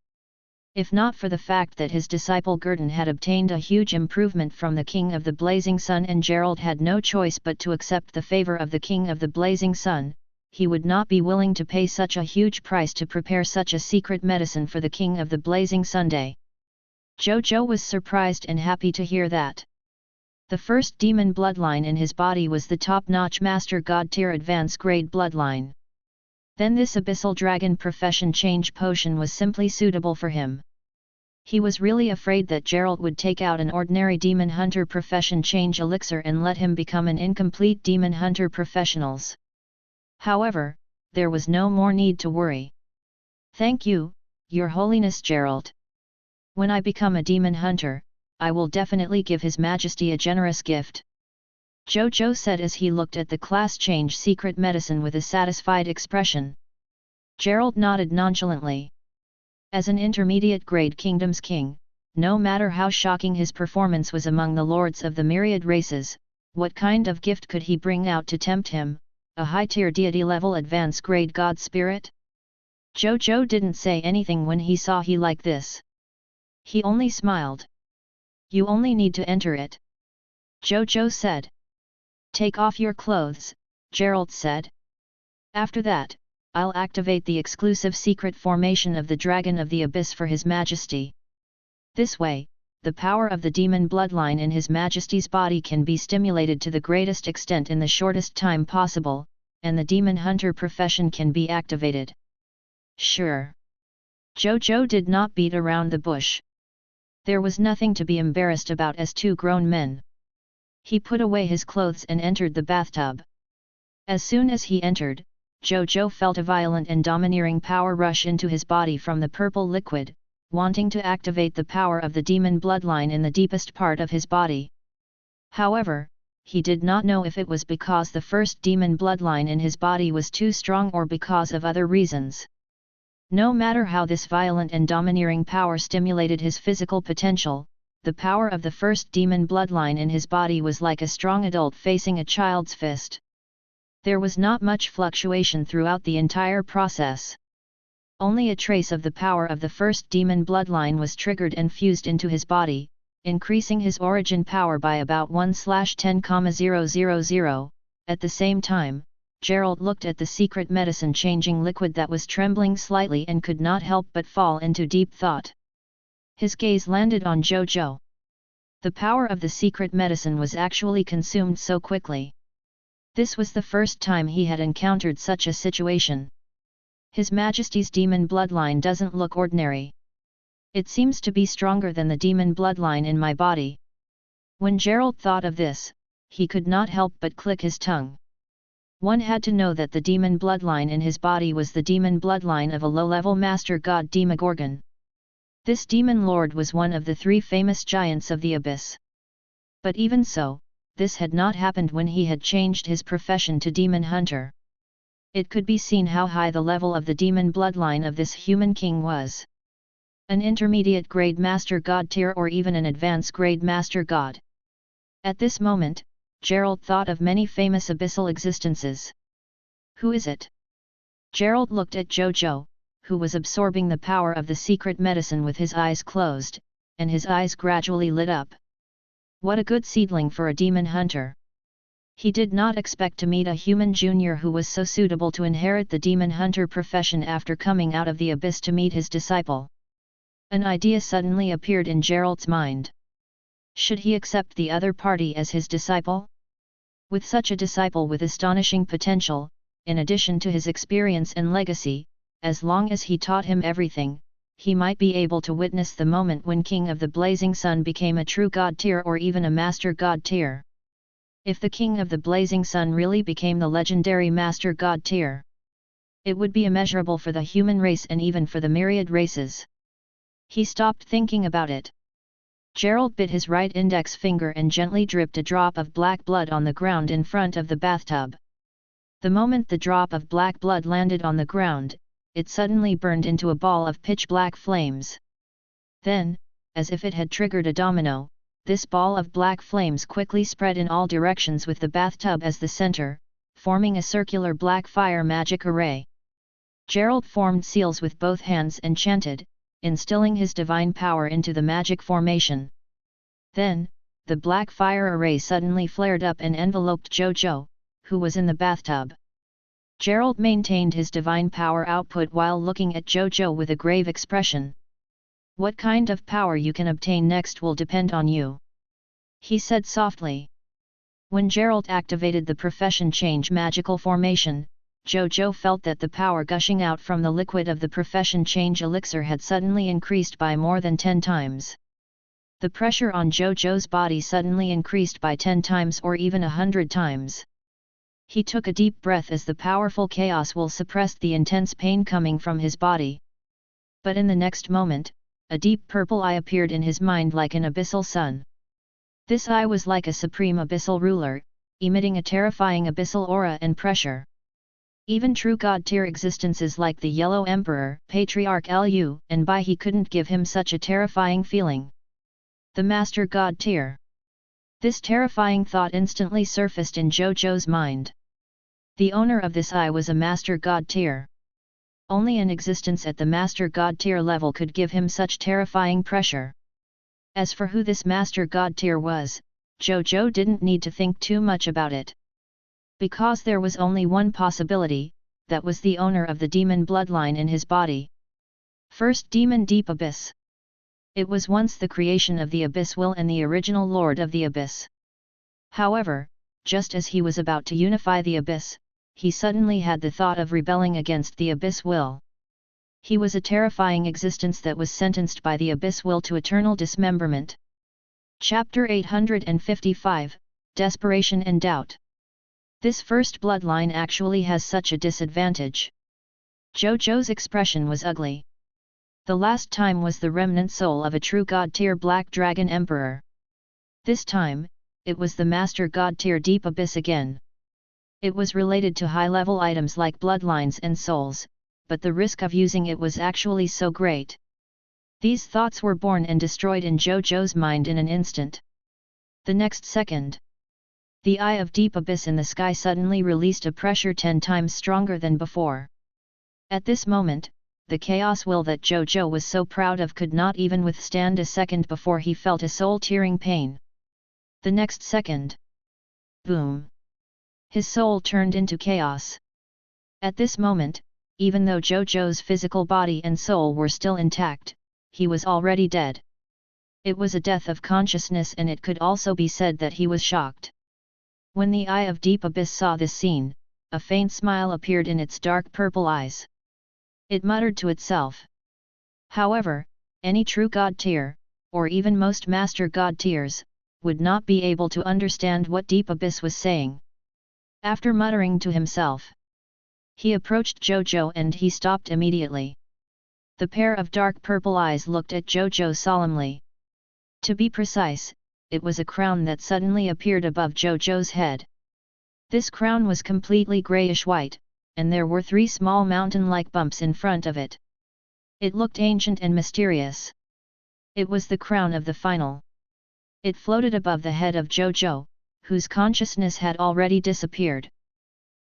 If not for the fact that his disciple Gurdon had obtained a huge improvement from the King of the Blazing Sun and Gerald had no choice but to accept the favor of the King of the Blazing Sun, he would not be willing to pay such a huge price to prepare such a secret medicine for the King of the Blazing Sunday. Zhou Zhou was surprised and happy to hear that. The first demon bloodline in his body was the top-notch Master God tier advanced grade bloodline. Then this abyssal dragon profession change potion was simply suitable for him. He was really afraid that Gerald would take out an ordinary demon hunter profession change elixir and let him become an incomplete demon hunter professionals. However, there was no more need to worry. "Thank you, Your Holiness Gerald. When I become a demon hunter, I will definitely give His Majesty a generous gift," Zhou Zhou said as he looked at the class change secret medicine with a satisfied expression. Gerald nodded nonchalantly. As an intermediate grade kingdom's king, no matter how shocking his performance was among the lords of the myriad races, what kind of gift could he bring out to tempt him? A high-tier deity-level advanced grade god spirit? Zhou Zhou didn't say anything when he saw he like this. He only smiled. "You only need to enter it," Zhou Zhou said. "Take off your clothes," Gerald said. "After that, I'll activate the exclusive secret formation of the Dragon of the Abyss for His Majesty. This way, the power of the demon bloodline in His Majesty's body can be stimulated to the greatest extent in the shortest time possible, and the demon hunter profession can be activated." "Sure." Zhou Zhou did not beat around the bush. There was nothing to be embarrassed about as two grown men. He put away his clothes and entered the bathtub. As soon as he entered, Zhou Zhou felt a violent and domineering power rush into his body from the purple liquid, wanting to activate the power of the demon bloodline in the deepest part of his body. However, he did not know if it was because the first demon bloodline in his body was too strong or because of other reasons. No matter how this violent and domineering power stimulated his physical potential, the power of the first demon bloodline in his body was like a strong adult facing a child's fist. There was not much fluctuation throughout the entire process. Only a trace of the power of the first demon bloodline was triggered and fused into his body, increasing his origin power by about 1/10,000. At the same time, Gerald looked at the secret medicine changing liquid that was trembling slightly and could not help but fall into deep thought. His gaze landed on Zhou Zhou. The power of the secret medicine was actually consumed so quickly. This was the first time he had encountered such a situation. His Majesty's demon bloodline doesn't look ordinary. It seems to be stronger than the demon bloodline in my body. When Gerald thought of this, he could not help but click his tongue. One had to know that the demon bloodline in his body was the demon bloodline of a low-level master god Demogorgon. This demon lord was one of the three famous giants of the abyss. But even so, this had not happened when he had changed his profession to demon hunter. It could be seen how high the level of the demon bloodline of this human king was. An intermediate grade master god tier or even an advanced grade master god. At this moment, Gerald thought of many famous abyssal existences. Who is it? Gerald looked at Zhou Zhou, who was absorbing the power of the secret medicine with his eyes closed, and his eyes gradually lit up. What a good seedling for a demon hunter! He did not expect to meet a human junior who was so suitable to inherit the demon hunter profession after coming out of the abyss to meet his disciple. An idea suddenly appeared in Gerald's mind. Should he accept the other party as his disciple? With such a disciple with astonishing potential, in addition to his experience and legacy, as long as he taught him everything, he might be able to witness the moment when King of the Blazing Sun became a true god tier or even a master god tier. If the King of the Blazing Sun really became the legendary master god tier, it would be immeasurable for the human race and even for the myriad races. He stopped thinking about it. Gerald bit his right index finger and gently dripped a drop of black blood on the ground in front of the bathtub. The moment the drop of black blood landed on the ground, it suddenly burned into a ball of pitch-black flames. Then, as if it had triggered a domino, this ball of black flames quickly spread in all directions with the bathtub as the center, forming a circular black fire magic array. Gerald formed seals with both hands and chanted, instilling his divine power into the magic formation. Then, the black fire array suddenly flared up and enveloped Zhou Zhou, who was in the bathtub. Gerald maintained his divine power output while looking at Zhou Zhou with a grave expression. "What kind of power you can obtain next will depend on you," he said softly. When Gerald activated the profession change magical formation, Zhou Zhou felt that the power gushing out from the liquid of the profession change elixir had suddenly increased by more than 10 times. The pressure on Zhou Zhou's body suddenly increased by 10 times or even 100 times. He took a deep breath as the powerful chaos will suppressed the intense pain coming from his body. But in the next moment, a deep purple eye appeared in his mind like an abyssal sun. This eye was like a supreme abyssal ruler, emitting a terrifying abyssal aura and pressure. Even true god-tier existences like the Yellow Emperor, Patriarch Lu, and Bai he couldn't give him such a terrifying feeling. The Master God tier. This terrifying thought instantly surfaced in Zhou Zhou's mind. The owner of this eye was a Master God tier. Only an existence at the Master God tier level could give him such terrifying pressure. As for who this Master God tier was, Zhou Zhou didn't need to think too much about it. Because there was only one possibility, that was the owner of the demon bloodline in his body. First demon Deep Abyss. It was once the creation of the Abyss Will and the original Lord of the Abyss. However, just as he was about to unify the Abyss, he suddenly had the thought of rebelling against the Abyss Will. He was a terrifying existence that was sentenced by the Abyss Will to eternal dismemberment. Chapter 855, Desperation and Doubt. This first bloodline actually has such a disadvantage. Zhou Zhou's expression was ugly. The last time was the remnant soul of a true god-tier Black Dragon Emperor. This time, it was the Master God-tier Deep Abyss again. It was related to high-level items like bloodlines and souls, but the risk of using it was actually so great. These thoughts were born and destroyed in Zhou Zhou's mind in an instant. The next second, the eye of Deep Abyss in the sky suddenly released a pressure 10 times stronger than before. At this moment, the chaos will that Zhou Zhou was so proud of could not even withstand a second before he felt a soul-tearing pain. The next second, boom! His soul turned into chaos. At this moment, even though Zhou Zhou's physical body and soul were still intact, he was already dead. It was a death of consciousness, and it could also be said that he was shocked. When the eye of Deep Abyss saw this scene, a faint smile appeared in its dark purple eyes. It muttered to itself. However, any true god tier, or even most master god tiers, would not be able to understand what Deep Abyss was saying. After muttering to himself, he approached Zhou Zhou and he stopped immediately. The pair of dark purple eyes looked at Zhou Zhou solemnly. To be precise, it was a crown that suddenly appeared above Zhou Zhou's head. This crown was completely grayish-white, and there were 3 small mountain-like bumps in front of it. It looked ancient and mysterious. It was the crown of the final. It floated above the head of Zhou Zhou, whose consciousness had already disappeared.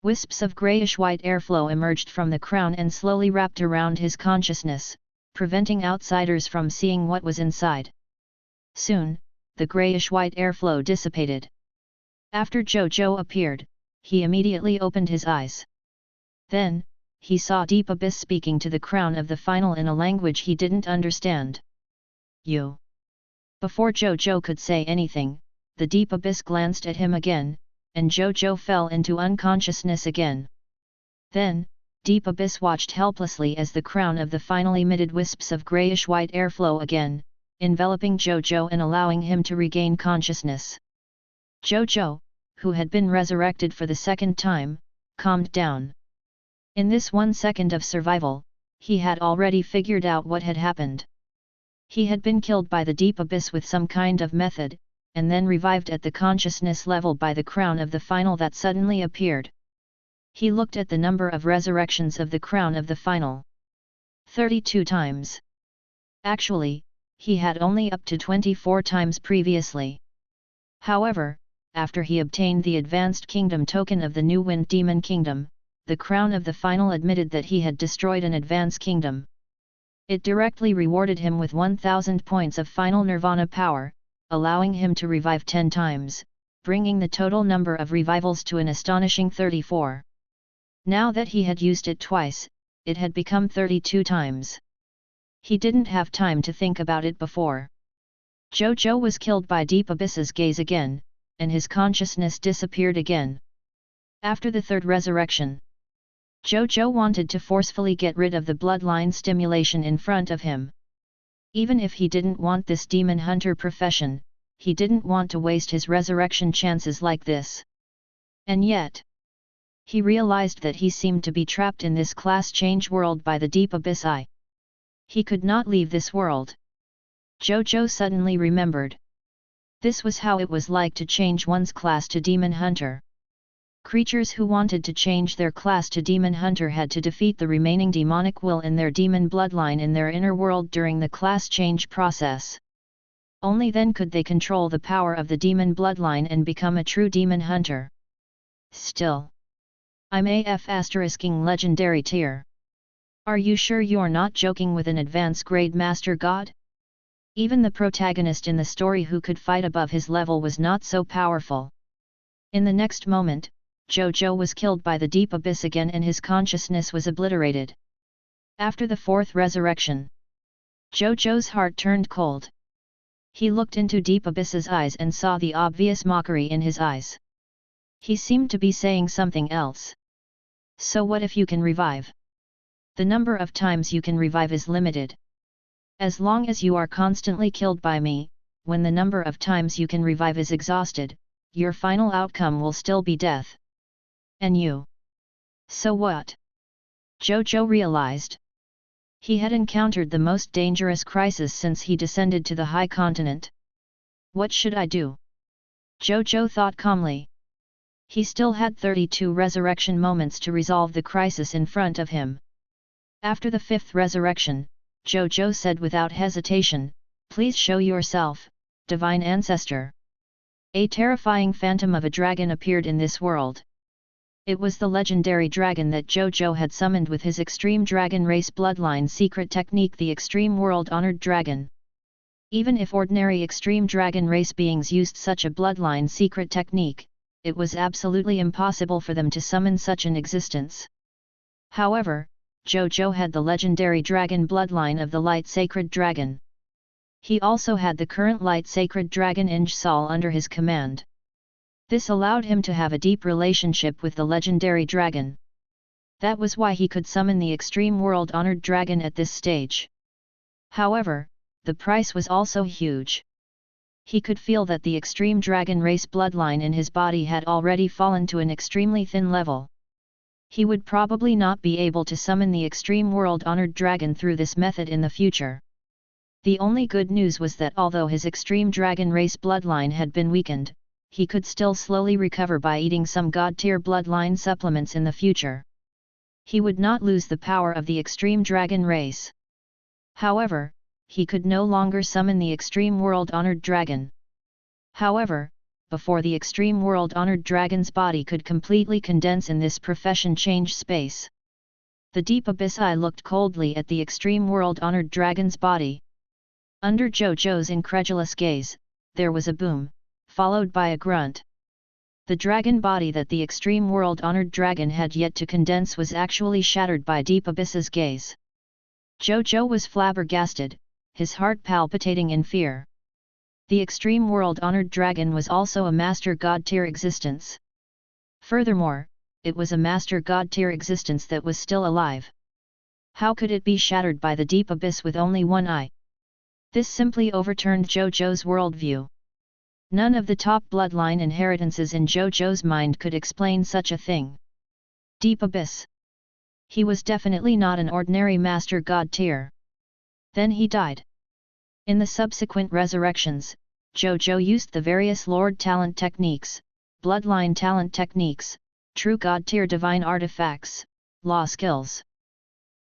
Wisps of grayish-white airflow emerged from the crown and slowly wrapped around his consciousness, preventing outsiders from seeing what was inside. Soon, the grayish-white airflow dissipated. After Zhou Zhou appeared, he immediately opened his eyes. Then, he saw Deep Abyss speaking to the crown of the final in a language he didn't understand. You. Before Zhou Zhou could say anything, the Deep Abyss glanced at him again, and Zhou Zhou fell into unconsciousness again. Then, Deep Abyss watched helplessly as the crown of the final emitted wisps of grayish-white airflow again, enveloping Zhou Zhou and allowing him to regain consciousness. Zhou Zhou, who had been resurrected for the second time, calmed down. In this 1 second of survival, he had already figured out what had happened. He had been killed by the Deep Abyss with some kind of method, and then revived at the consciousness level by the crown of the final that suddenly appeared. He looked at the number of resurrections of the crown of the final. 32 times. Actually, he had only up to 24 times previously. However, after he obtained the advanced kingdom token of the new Wind Demon Kingdom, the crown of the final admitted that he had destroyed an advanced kingdom. It directly rewarded him with 1000 points of final nirvana power, allowing him to revive 10 times, bringing the total number of revivals to an astonishing 34. Now that he had used it twice, it had become 32 times. He didn't have time to think about it before. Zhou Zhou was killed by Deep Abyss's gaze again, and his consciousness disappeared again. After the third resurrection, Zhou Zhou wanted to forcefully get rid of the bloodline stimulation in front of him. Even if he didn't want this demon hunter profession, he didn't want to waste his resurrection chances like this. And yet, he realized that he seemed to be trapped in this class change world by the Deep Abyss Eye. He could not leave this world. Zhou Zhou suddenly remembered. This was how it was like to change one's class to Demon Hunter. Creatures who wanted to change their class to Demon Hunter had to defeat the remaining demonic will in their demon bloodline in their inner world during the class change process. Only then could they control the power of the demon bloodline and become a true Demon Hunter. Still, I'm **ing legendary tier. Are you sure you're not joking with an advanced grade master god? Even the protagonist in the story who could fight above his level was not so powerful. In the next moment, Zhou Zhou was killed by the Deep Abyss again and his consciousness was obliterated. After the fourth resurrection, Zhou Zhou's heart turned cold. He looked into Deep Abyss's eyes and saw the obvious mockery in his eyes. He seemed to be saying something else. So what if you can revive? The number of times you can revive is limited. As long as you are constantly killed by me, when the number of times you can revive is exhausted, your final outcome will still be death. And you? So what? Zhou Zhou realized. He had encountered the most dangerous crisis since he descended to the high continent. What should I do? Zhou Zhou thought calmly. He still had 32 resurrection moments to resolve the crisis in front of him. After the fifth resurrection, Zhou Zhou said without hesitation, "Please show yourself, divine ancestor." A terrifying phantom of a dragon appeared in this world. It was the legendary dragon that Zhou Zhou had summoned with his extreme dragon race bloodline secret technique, the extreme world-honored dragon. Even if ordinary extreme dragon race beings used such a bloodline secret technique, it was absolutely impossible for them to summon such an existence. However, Zhou Zhou had the legendary dragon bloodline of the light sacred dragon. He also had the current light sacred dragon Inj under his command. This allowed him to have a deep relationship with the legendary dragon. That was why he could summon the extreme world-honored dragon at this stage. However, the price was also huge. He could feel that the extreme dragon race bloodline in his body had already fallen to an extremely thin level. He would probably not be able to summon the extreme world-honored dragon through this method in the future. The only good news was that although his extreme dragon race bloodline had been weakened, he could still slowly recover by eating some god-tier bloodline supplements in the future. He would not lose the power of the extreme dragon race. However, he could no longer summon the extreme world-honored dragon. However, before the extreme world-honored dragon's body could completely condense in this profession change space, the Deep Abyss Eye looked coldly at the extreme world-honored dragon's body. Under Zhou Zhou's incredulous gaze, there was a boom, followed by a grunt. The dragon body that the extreme world-honored dragon had yet to condense was actually shattered by Deep Abyss's gaze. Zhou Zhou was flabbergasted, his heart palpitating in fear. The extreme world-honored dragon was also a master god-tier existence. Furthermore, it was a master god-tier existence that was still alive. How could it be shattered by the Deep Abyss with only one eye? This simply overturned Zhou Zhou's worldview. None of the top bloodline inheritances in Zhou Zhou's mind could explain such a thing. Deep Abyss. He was definitely not an ordinary master god tier. Then he died. In the subsequent resurrections, Zhou Zhou used the various Lord talent techniques, bloodline talent techniques, true god tier divine artifacts, law skills.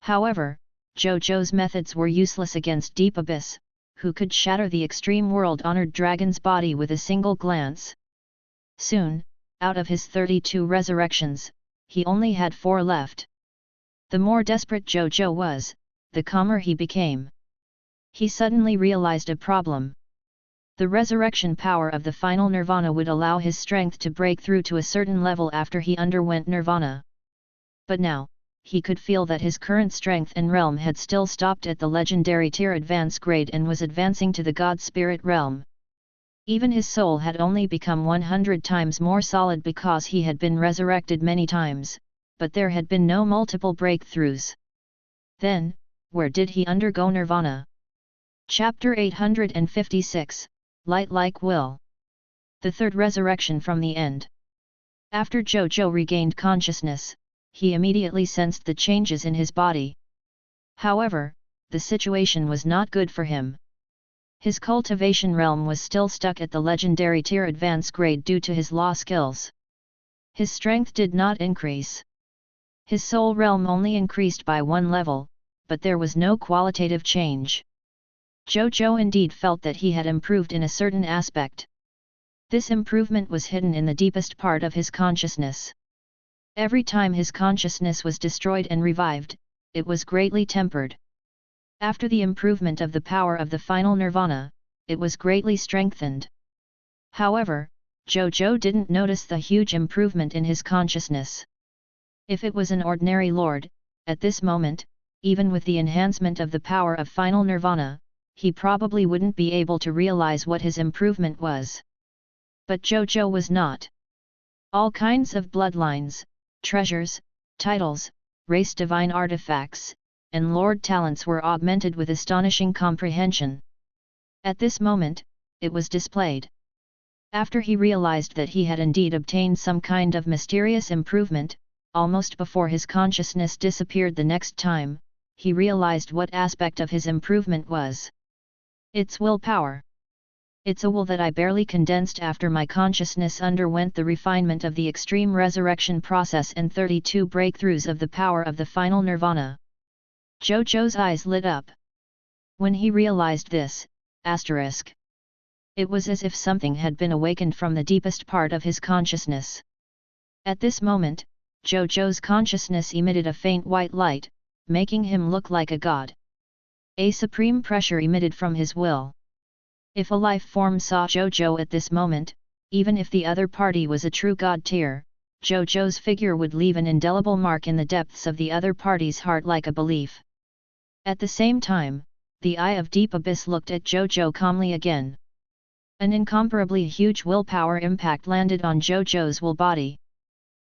However, Zhou Zhou's methods were useless against Deep Abyss, who could shatter the extreme world-honored dragon's body with a single glance. Soon, out of his 32 resurrections, he only had 4 left. The more desperate Zhou Zhou was, the calmer he became. He suddenly realized a problem. The resurrection power of the final nirvana would allow his strength to break through to a certain level after he underwent nirvana. But now, he could feel that his current strength and realm had still stopped at the legendary tier advance grade and was advancing to the God Spirit realm. Even his soul had only become 100 times more solid because he had been resurrected many times, but there had been no multiple breakthroughs. Then, where did he undergo nirvana? Chapter 856, Light Like Will. The third resurrection from the end. After Zhou Zhou regained consciousness, he immediately sensed the changes in his body. However, the situation was not good for him. His cultivation realm was still stuck at the legendary tier advance grade due to his law skills. His strength did not increase. His soul realm only increased by one level, but there was no qualitative change. Zhou Zhou indeed felt that he had improved in a certain aspect. This improvement was hidden in the deepest part of his consciousness. Every time his consciousness was destroyed and revived, it was greatly tempered. After the improvement of the power of the final nirvana, it was greatly strengthened. However, Zhou Zhou didn't notice the huge improvement in his consciousness. If it was an ordinary lord, at this moment, even with the enhancement of the power of final nirvana, he probably wouldn't be able to realize what his improvement was. But Zhou Zhou was not. All kinds of bloodlines, treasures, titles, race divine artifacts, and lord talents were augmented with astonishing comprehension. At this moment, it was displayed. After he realized that he had indeed obtained some kind of mysterious improvement, almost before his consciousness disappeared the next time, he realized what aspect of his improvement was. It's willpower. It's a will that I barely condensed after my consciousness underwent the refinement of the extreme resurrection process and 32 breakthroughs of the power of the final nirvana. Zhou Zhou's eyes lit up. When he realized this, it was as if something had been awakened from the deepest part of his consciousness. At this moment, Zhou Zhou's consciousness emitted a faint white light, making him look like a god. A supreme pressure emitted from his will. If a life form saw Zhou Zhou at this moment, even if the other party was a true god tier, Zhou Zhou's figure would leave an indelible mark in the depths of the other party's heart like a belief. At the same time, the eye of Deep Abyss looked at Zhou Zhou calmly again. An incomparably huge willpower impact landed on Zhou Zhou's will body.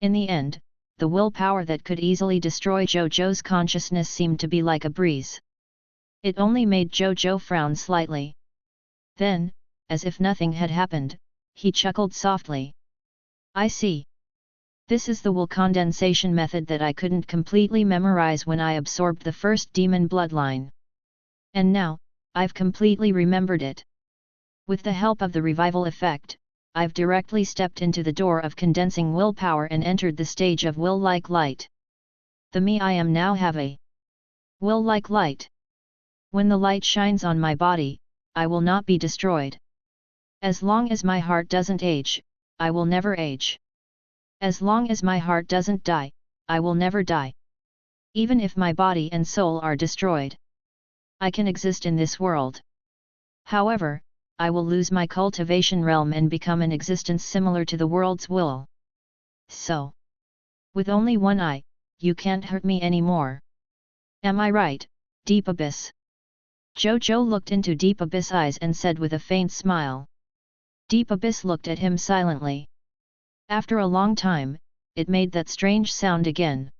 In the end, the willpower that could easily destroy Zhou Zhou's consciousness seemed to be like a breeze. It only made Zhou Zhou frown slightly. Then, as if nothing had happened, he chuckled softly. I see. This is the will condensation method that I couldn't completely memorize when I absorbed the first demon bloodline. And now, I've completely remembered it. With the help of the revival effect, I've directly stepped into the door of condensing willpower and entered the stage of will like light. The me I am now have a will like light. When the light shines on my body, I will not be destroyed. As long as my heart doesn't age, I will never age. As long as my heart doesn't die, I will never die. Even if my body and soul are destroyed, I can exist in this world. However, I will lose my cultivation realm and become an existence similar to the world's will. So, with only one eye, you can't hurt me anymore. Am I right, Deep Abyss? Zhou Zhou looked into Deep Abyss' eyes and said with a faint smile. Deep Abyss looked at him silently. After a long time, it made that strange sound again.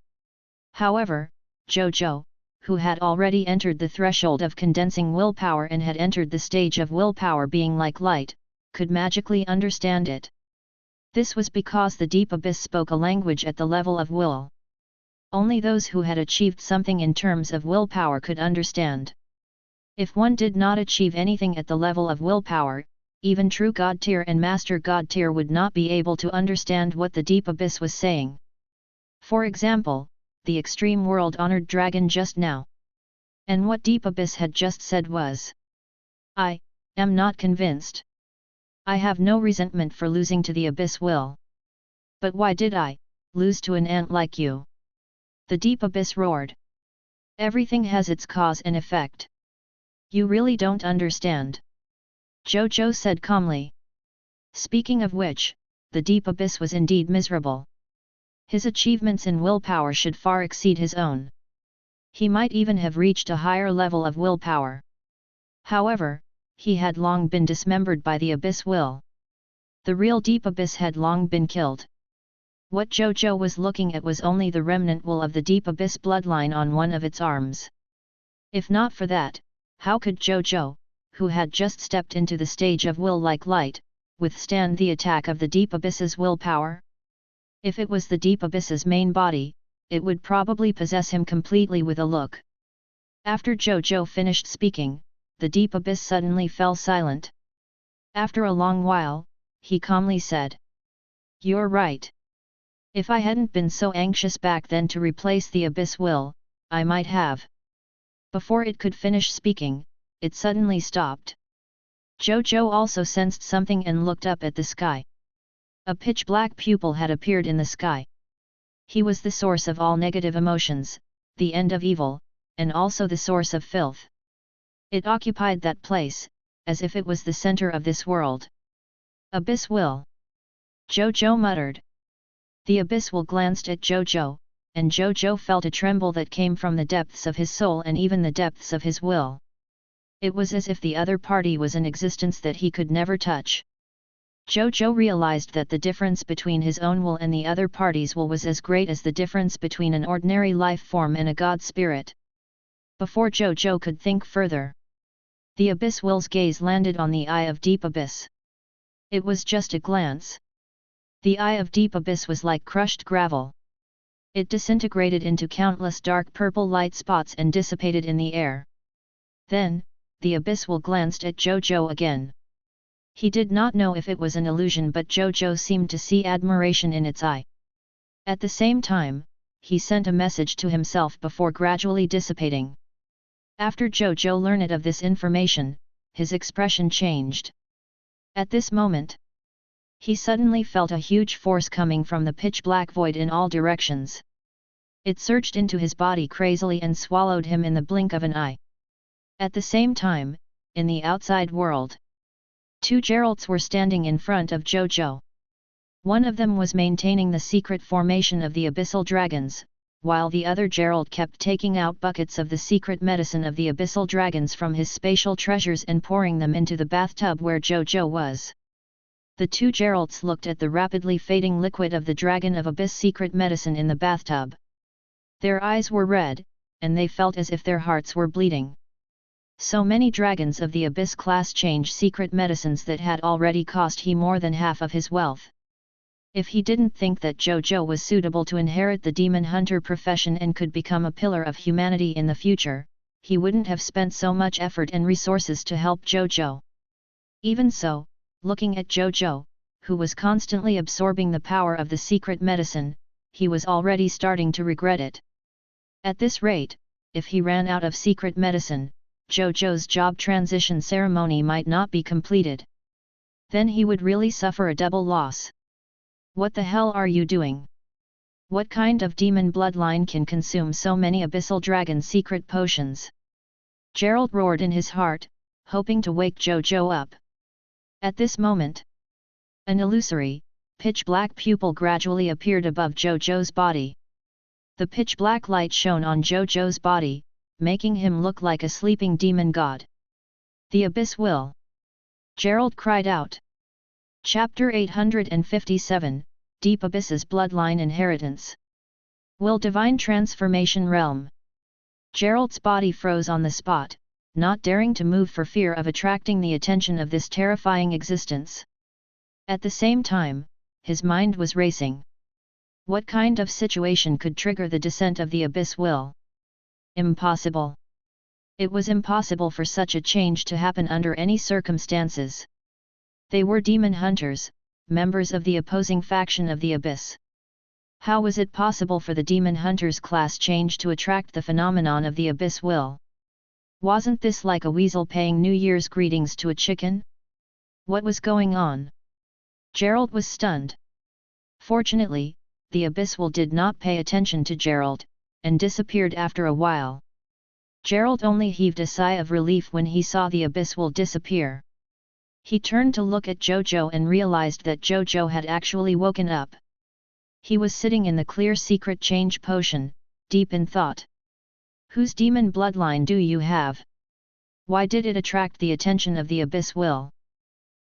However, Zhou Zhou, who had already entered the threshold of condensing willpower and had entered the stage of willpower being like light, could magically understand it. This was because the Deep Abyss spoke a language at the level of will. Only those who had achieved something in terms of willpower could understand. If one did not achieve anything at the level of willpower, even true God tier and Master God tier would not be able to understand what the Deep Abyss was saying. For example, the extreme world-honored dragon just now. And what Deep Abyss had just said was, I am not convinced. I have no resentment for losing to the Abyss will. But why did I lose to an ant like you? The Deep Abyss roared. Everything has its cause and effect. You really don't understand. Zhou Zhou said calmly. Speaking of which, the deep abyss was indeed miserable. His achievements in willpower should far exceed his own. He might even have reached a higher level of willpower. However, he had long been dismembered by the abyss will. The real deep abyss had long been killed. What Zhou Zhou was looking at was only the remnant will of the deep abyss bloodline on one of its arms. If not for that, how could Zhou Zhou, who had just stepped into the stage of will like light, withstand the attack of the deep abyss's willpower? If it was the deep abyss's main body, it would probably possess him completely with a look. After Zhou Zhou finished speaking, the deep abyss suddenly fell silent. After a long while, he calmly said, "You're right. If I hadn't been so anxious back then to replace the abyss will, I might have." Before it could finish speaking, it suddenly stopped. Zhou Zhou also sensed something and looked up at the sky. A pitch-black pupil had appeared in the sky. He was the source of all negative emotions, the end of evil, and also the source of filth. It occupied that place, as if it was the center of this world. Abyss will. Zhou Zhou muttered. The abyss will glanced at Zhou Zhou, and Zhou Zhou felt a tremble that came from the depths of his soul and even the depths of his will. It was as if the other party was an existence that he could never touch. Zhou Zhou realized that the difference between his own will and the other party's will was as great as the difference between an ordinary life form and a god spirit. Before Zhou Zhou could think further, the abyss will's gaze landed on the eye of deep abyss. It was just a glance. The eye of deep abyss was like crushed gravel. It disintegrated into countless dark purple light spots and dissipated in the air. Then, the abyss will glanced at Zhou Zhou again. He did not know if it was an illusion, but Zhou Zhou seemed to see admiration in its eye. At the same time, he sent a message to himself before gradually dissipating. After Zhou Zhou learned of this information, his expression changed. At this moment, he suddenly felt a huge force coming from the pitch-black void in all directions. It surged into his body crazily and swallowed him in the blink of an eye. At the same time, in the outside world, two Geralts were standing in front of Zhou Zhou. One of them was maintaining the secret formation of the abyssal dragons, while the other Geralt kept taking out buckets of the secret medicine of the abyssal dragons from his spatial treasures and pouring them into the bathtub where Zhou Zhou was. The two Geralts looked at the rapidly fading liquid of the dragon of abyss secret medicine in the bathtub. Their eyes were red, and they felt as if their hearts were bleeding. So many dragons of the abyss class change secret medicines that had already cost he more than half of his wealth. If he didn't think that Zhou Zhou was suitable to inherit the demon hunter profession and could become a pillar of humanity in the future, he wouldn't have spent so much effort and resources to help Zhou Zhou. Even so, looking at Zhou Zhou, who was constantly absorbing the power of the secret medicine, he was already starting to regret it. At this rate, if he ran out of secret medicine, Zhou Zhou's job transition ceremony might not be completed. Then he would really suffer a double loss. What the hell are you doing? What kind of demon bloodline can consume so many abyssal dragon secret potions? Gerald roared in his heart, hoping to wake Zhou Zhou up. At this moment, an illusory, pitch-black pupil gradually appeared above Zhou Zhou's body. The pitch-black light shone on Zhou Zhou's body, making him look like a sleeping demon god. The abyss will! Gerald cried out. Chapter 857, Deep Abyss's Bloodline Inheritance. Will Divine Transformation Realm. Gerald's body froze on the spot, not daring to move for fear of attracting the attention of this terrifying existence. At the same time, his mind was racing. What kind of situation could trigger the descent of the abyss will? Impossible. It was impossible for such a change to happen under any circumstances. They were demon hunters, members of the opposing faction of the abyss. How was it possible for the demon hunters class change to attract the phenomenon of the abyss will? Wasn't this like a weasel paying New Year's greetings to a chicken? What was going on? Gerald was stunned. Fortunately, the abyss will did not pay attention to Gerald, and disappeared after a while. Gerald only heaved a sigh of relief when he saw the abyss will disappear. He turned to look at Zhou Zhou and realized that Zhou Zhou had actually woken up. He was sitting in the clear secret change potion, deep in thought. Whose demon bloodline do you have? Why did it attract the attention of the abyss will?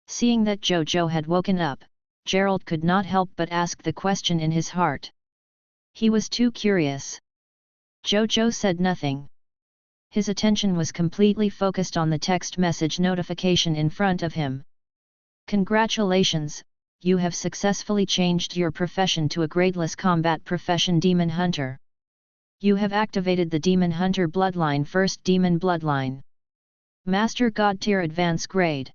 Seeing that Zhou Zhou had woken up, Gerald could not help but ask the question in his heart. He was too curious. Zhou Zhou said nothing. His attention was completely focused on the text message notification in front of him. Congratulations, you have successfully changed your profession to a gradeless combat profession Demon Hunter. You have activated the Demon Hunter bloodline first Demon bloodline. Master God Tier Advance Grade.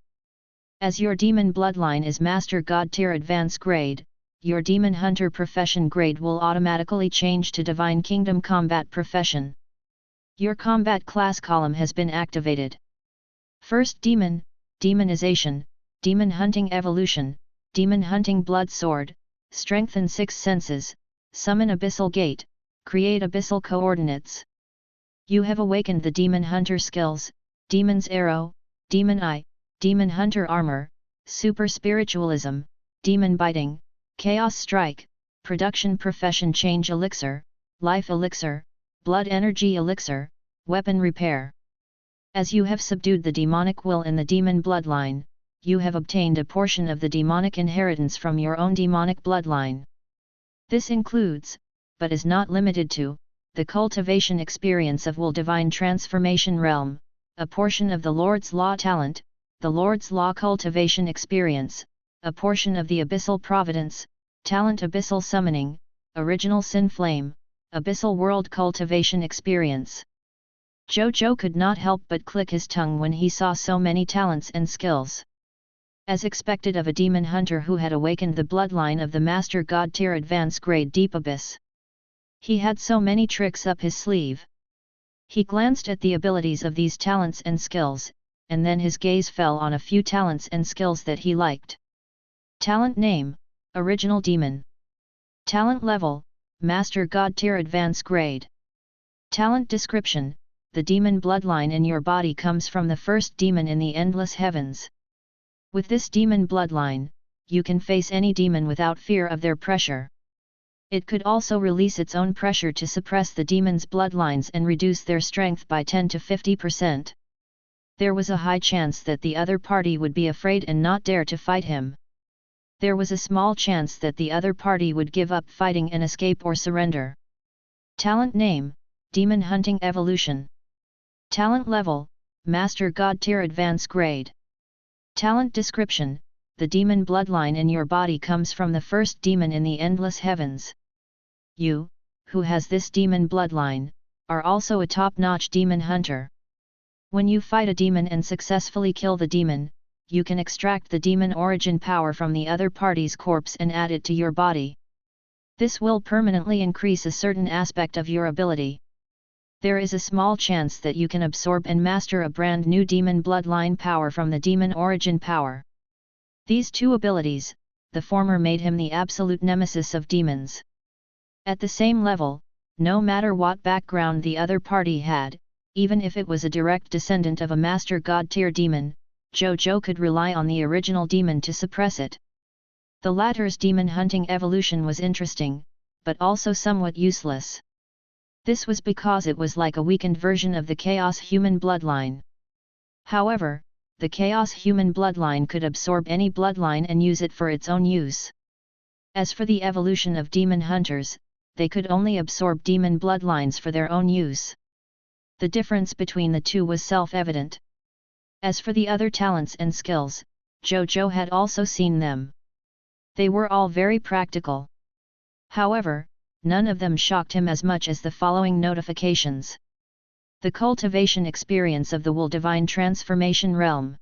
As your Demon bloodline is Master God Tier Advance Grade, your Demon Hunter profession grade will automatically change to Divine Kingdom Combat Profession. Your combat class column has been activated. First Demon, Demonization, Demon Hunting Evolution, Demon Hunting Blood Sword, Strengthen 6 Senses, Summon Abyssal Gate, Create Abyssal Coordinates. You have awakened the Demon Hunter skills, Demon's Arrow, Demon Eye, Demon Hunter Armor, Super Spiritualism, Demon Biting, Chaos Strike, Production Profession Change Elixir, Life Elixir, Blood Energy Elixir, Weapon Repair. As you have subdued the demonic will in the demon bloodline, you have obtained a portion of the demonic inheritance from your own demonic bloodline. This includes, but is not limited to, the cultivation experience of Will Divine Transformation Realm, a portion of the Lord's Law talent, the Lord's Law cultivation experience, a portion of the Abyssal Providence, talent Abyssal Summoning, Original Sin Flame, Abyssal World cultivation experience. Zhou Zhou could not help but click his tongue when he saw so many talents and skills. As expected of a demon hunter who had awakened the bloodline of the Master God Tier Advance Grade Deep Abyss. He had so many tricks up his sleeve. He glanced at the abilities of these talents and skills, and then his gaze fell on a few talents and skills that he liked. Talent Name, Original Demon. Talent Level, Master God Tier Advance Grade. Talent Description, the demon bloodline in your body comes from the first demon in the endless heavens. With this demon bloodline, you can face any demon without fear of their pressure. It could also release its own pressure to suppress the demon's bloodlines and reduce their strength by 10 to 50%. There was a high chance that the other party would be afraid and not dare to fight him. There was a small chance that the other party would give up fighting and escape or surrender. Talent Name, Demon Hunting Evolution. Talent Level, Master God Tier Advance Grade. Talent Description, the demon bloodline in your body comes from the first demon in the endless heavens. You, who has this demon bloodline, are also a top-notch demon hunter. When you fight a demon and successfully kill the demon, you can extract the demon origin power from the other party's corpse and add it to your body. This will permanently increase a certain aspect of your ability. There is a small chance that you can absorb and master a brand new demon bloodline power from the demon origin power. These two abilities, the former made him the absolute nemesis of demons. At the same level, no matter what background the other party had, even if it was a direct descendant of a Master God Tier demon, Zhou Zhou could rely on the original demon to suppress it. The latter's demon hunting evolution was interesting, but also somewhat useless. This was because it was like a weakened version of the Chaos Human bloodline. However, the Chaos Human bloodline could absorb any bloodline and use it for its own use. As for the evolution of demon hunters, they could only absorb demon bloodlines for their own use. The difference between the two was self-evident. As for the other talents and skills, Zhou Zhou had also seen them. They were all very practical. However, none of them shocked him as much as the following notifications. The cultivation experience of the Will Divine Transformation Realm.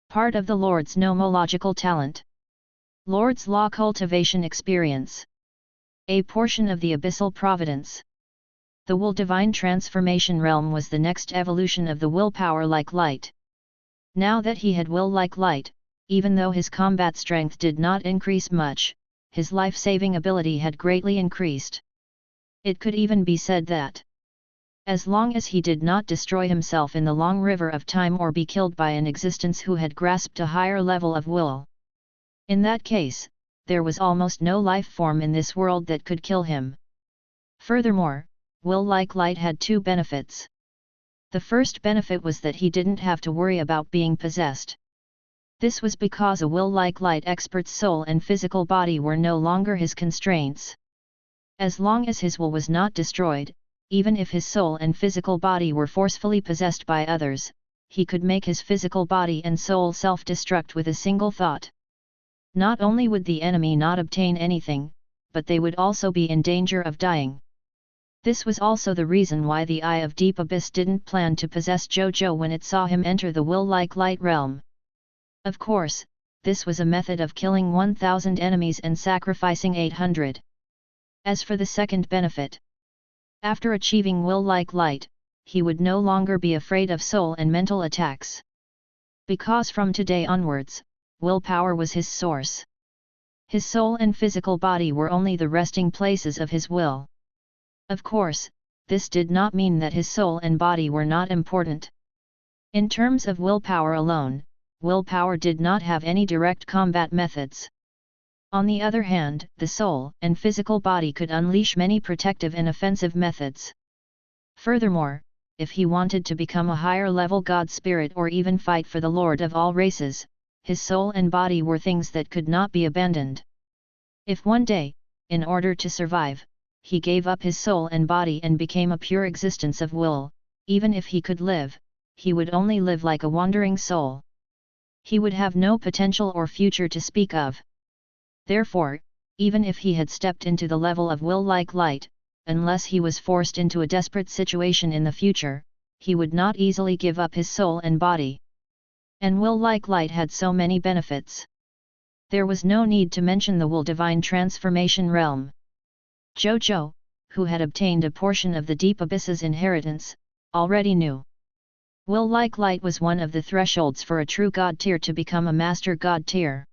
Part of the Lord's Nomological Talent. Lord's Law Cultivation Experience. A portion of the Abyssal Providence. The Will Divine Transformation Realm was the next evolution of the willpower like light. Now that he had will like light, even though his combat strength did not increase much, his life-saving ability had greatly increased. It could even be said that As long as he did not destroy himself in the long river of time or be killed by an existence who had grasped a higher level of will. In that case, there was almost no life form in this world that could kill him. Furthermore, will like light had two benefits. The first benefit was that he didn't have to worry about being possessed. This was because a will like light expert's soul and physical body were no longer his constraints. As long as his will was not destroyed, even if his soul and physical body were forcefully possessed by others, he could make his physical body and soul self-destruct with a single thought. Not only would the enemy not obtain anything, but they would also be in danger of dying. This was also the reason why the Eye of Deep Abyss didn't plan to possess Zhou Zhou when it saw him enter the will-like light realm. Of course, this was a method of killing 1,000 enemies and sacrificing 800. As for the second benefit, after achieving will-like light, he would no longer be afraid of soul and mental attacks. Because from today onwards, willpower was his source. His soul and physical body were only the resting places of his will. Of course, this did not mean that his soul and body were not important. In terms of willpower alone, willpower did not have any direct combat methods. On the other hand, the soul and physical body could unleash many protective and offensive methods. Furthermore, if he wanted to become a higher-level god spirit or even fight for the Lord of all races, his soul and body were things that could not be abandoned. If one day, in order to survive, he gave up his soul and body and became a pure existence of will, even if he could live, he would only live like a wandering soul. He would have no potential or future to speak of. Therefore, even if he had stepped into the level of will like light, unless he was forced into a desperate situation in the future, he would not easily give up his soul and body. And will like light had so many benefits. There was no need to mention the will divine transformation realm. Zhou Zhou, who had obtained a portion of the Deep Abyss's inheritance, already knew. Will like light was one of the thresholds for a true god tier to become a master god tier.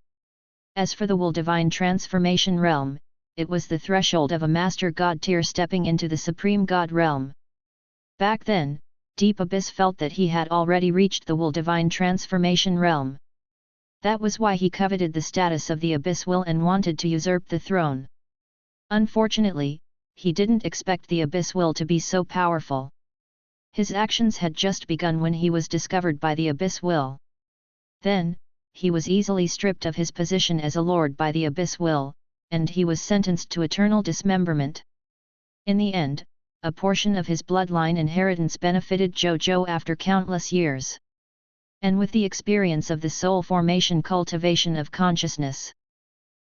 As for the will divine transformation realm, it was the threshold of a master god tier stepping into the supreme god realm. Back then, Deep Abyss felt that he had already reached the will divine transformation realm. That was why he coveted the status of the Abyss will and wanted to usurp the throne. Unfortunately, he didn't expect the Abyss will to be so powerful. His actions had just begun when he was discovered by the Abyss will. Then, he was easily stripped of his position as a lord by the Abyss will, and he was sentenced to eternal dismemberment. In the end, a portion of his bloodline inheritance benefited Zhou Zhou after countless years. And with the experience of the soul formation cultivation of consciousness,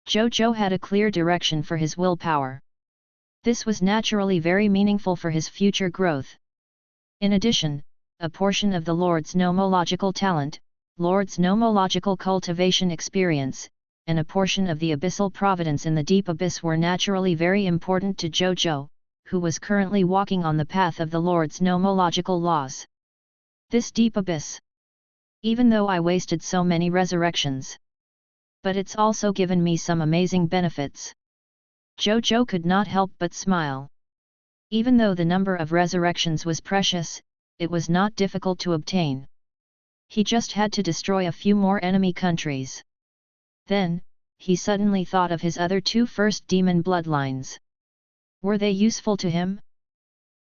Zhou Zhou had a clear direction for his willpower. This was naturally very meaningful for his future growth. In addition, a portion of the Lord's nomological talent, Lord's nomological cultivation experience, and a portion of the abyssal providence in the Deep Abyss were naturally very important to Zhou Zhou, who was currently walking on the path of the Lord's nomological laws. This Deep Abyss. Even though I wasted so many resurrections, but it's also given me some amazing benefits. Zhou Zhou could not help but smile. Even though the number of resurrections was precious, it was not difficult to obtain. He just had to destroy a few more enemy countries. Then, he suddenly thought of his other two first demon bloodlines. Were they useful to him?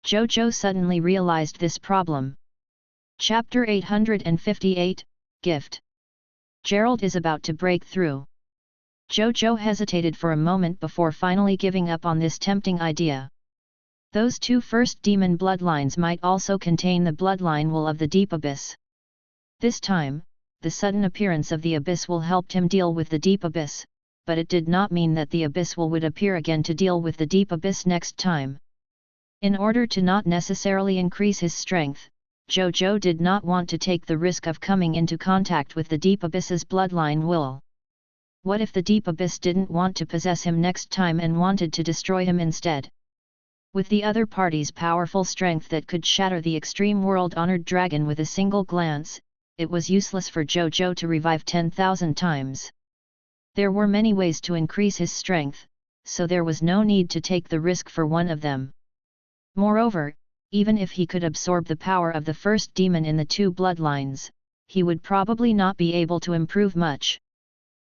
Zhou Zhou suddenly realized this problem. Chapter 858, Gift. Gerald is about to break through. Zhou Zhou hesitated for a moment before finally giving up on this tempting idea. Those two first demon bloodlines might also contain the bloodline will of the Deep Abyss. This time, the sudden appearance of the Abyss will helped him deal with the Deep Abyss, but it did not mean that the Abyss will would appear again to deal with the Deep Abyss next time. In order to not necessarily increase his strength, Zhou Zhou did not want to take the risk of coming into contact with the Deep Abyss's bloodline will. What if the Deep Abyss didn't want to possess him next time and wanted to destroy him instead? With the other party's powerful strength that could shatter the extreme world-honored dragon with a single glance, it was useless for Zhou Zhou to revive 10,000 times. There were many ways to increase his strength, so there was no need to take the risk for one of them. Moreover, even if he could absorb the power of the first demon in the two bloodlines, he would probably not be able to improve much.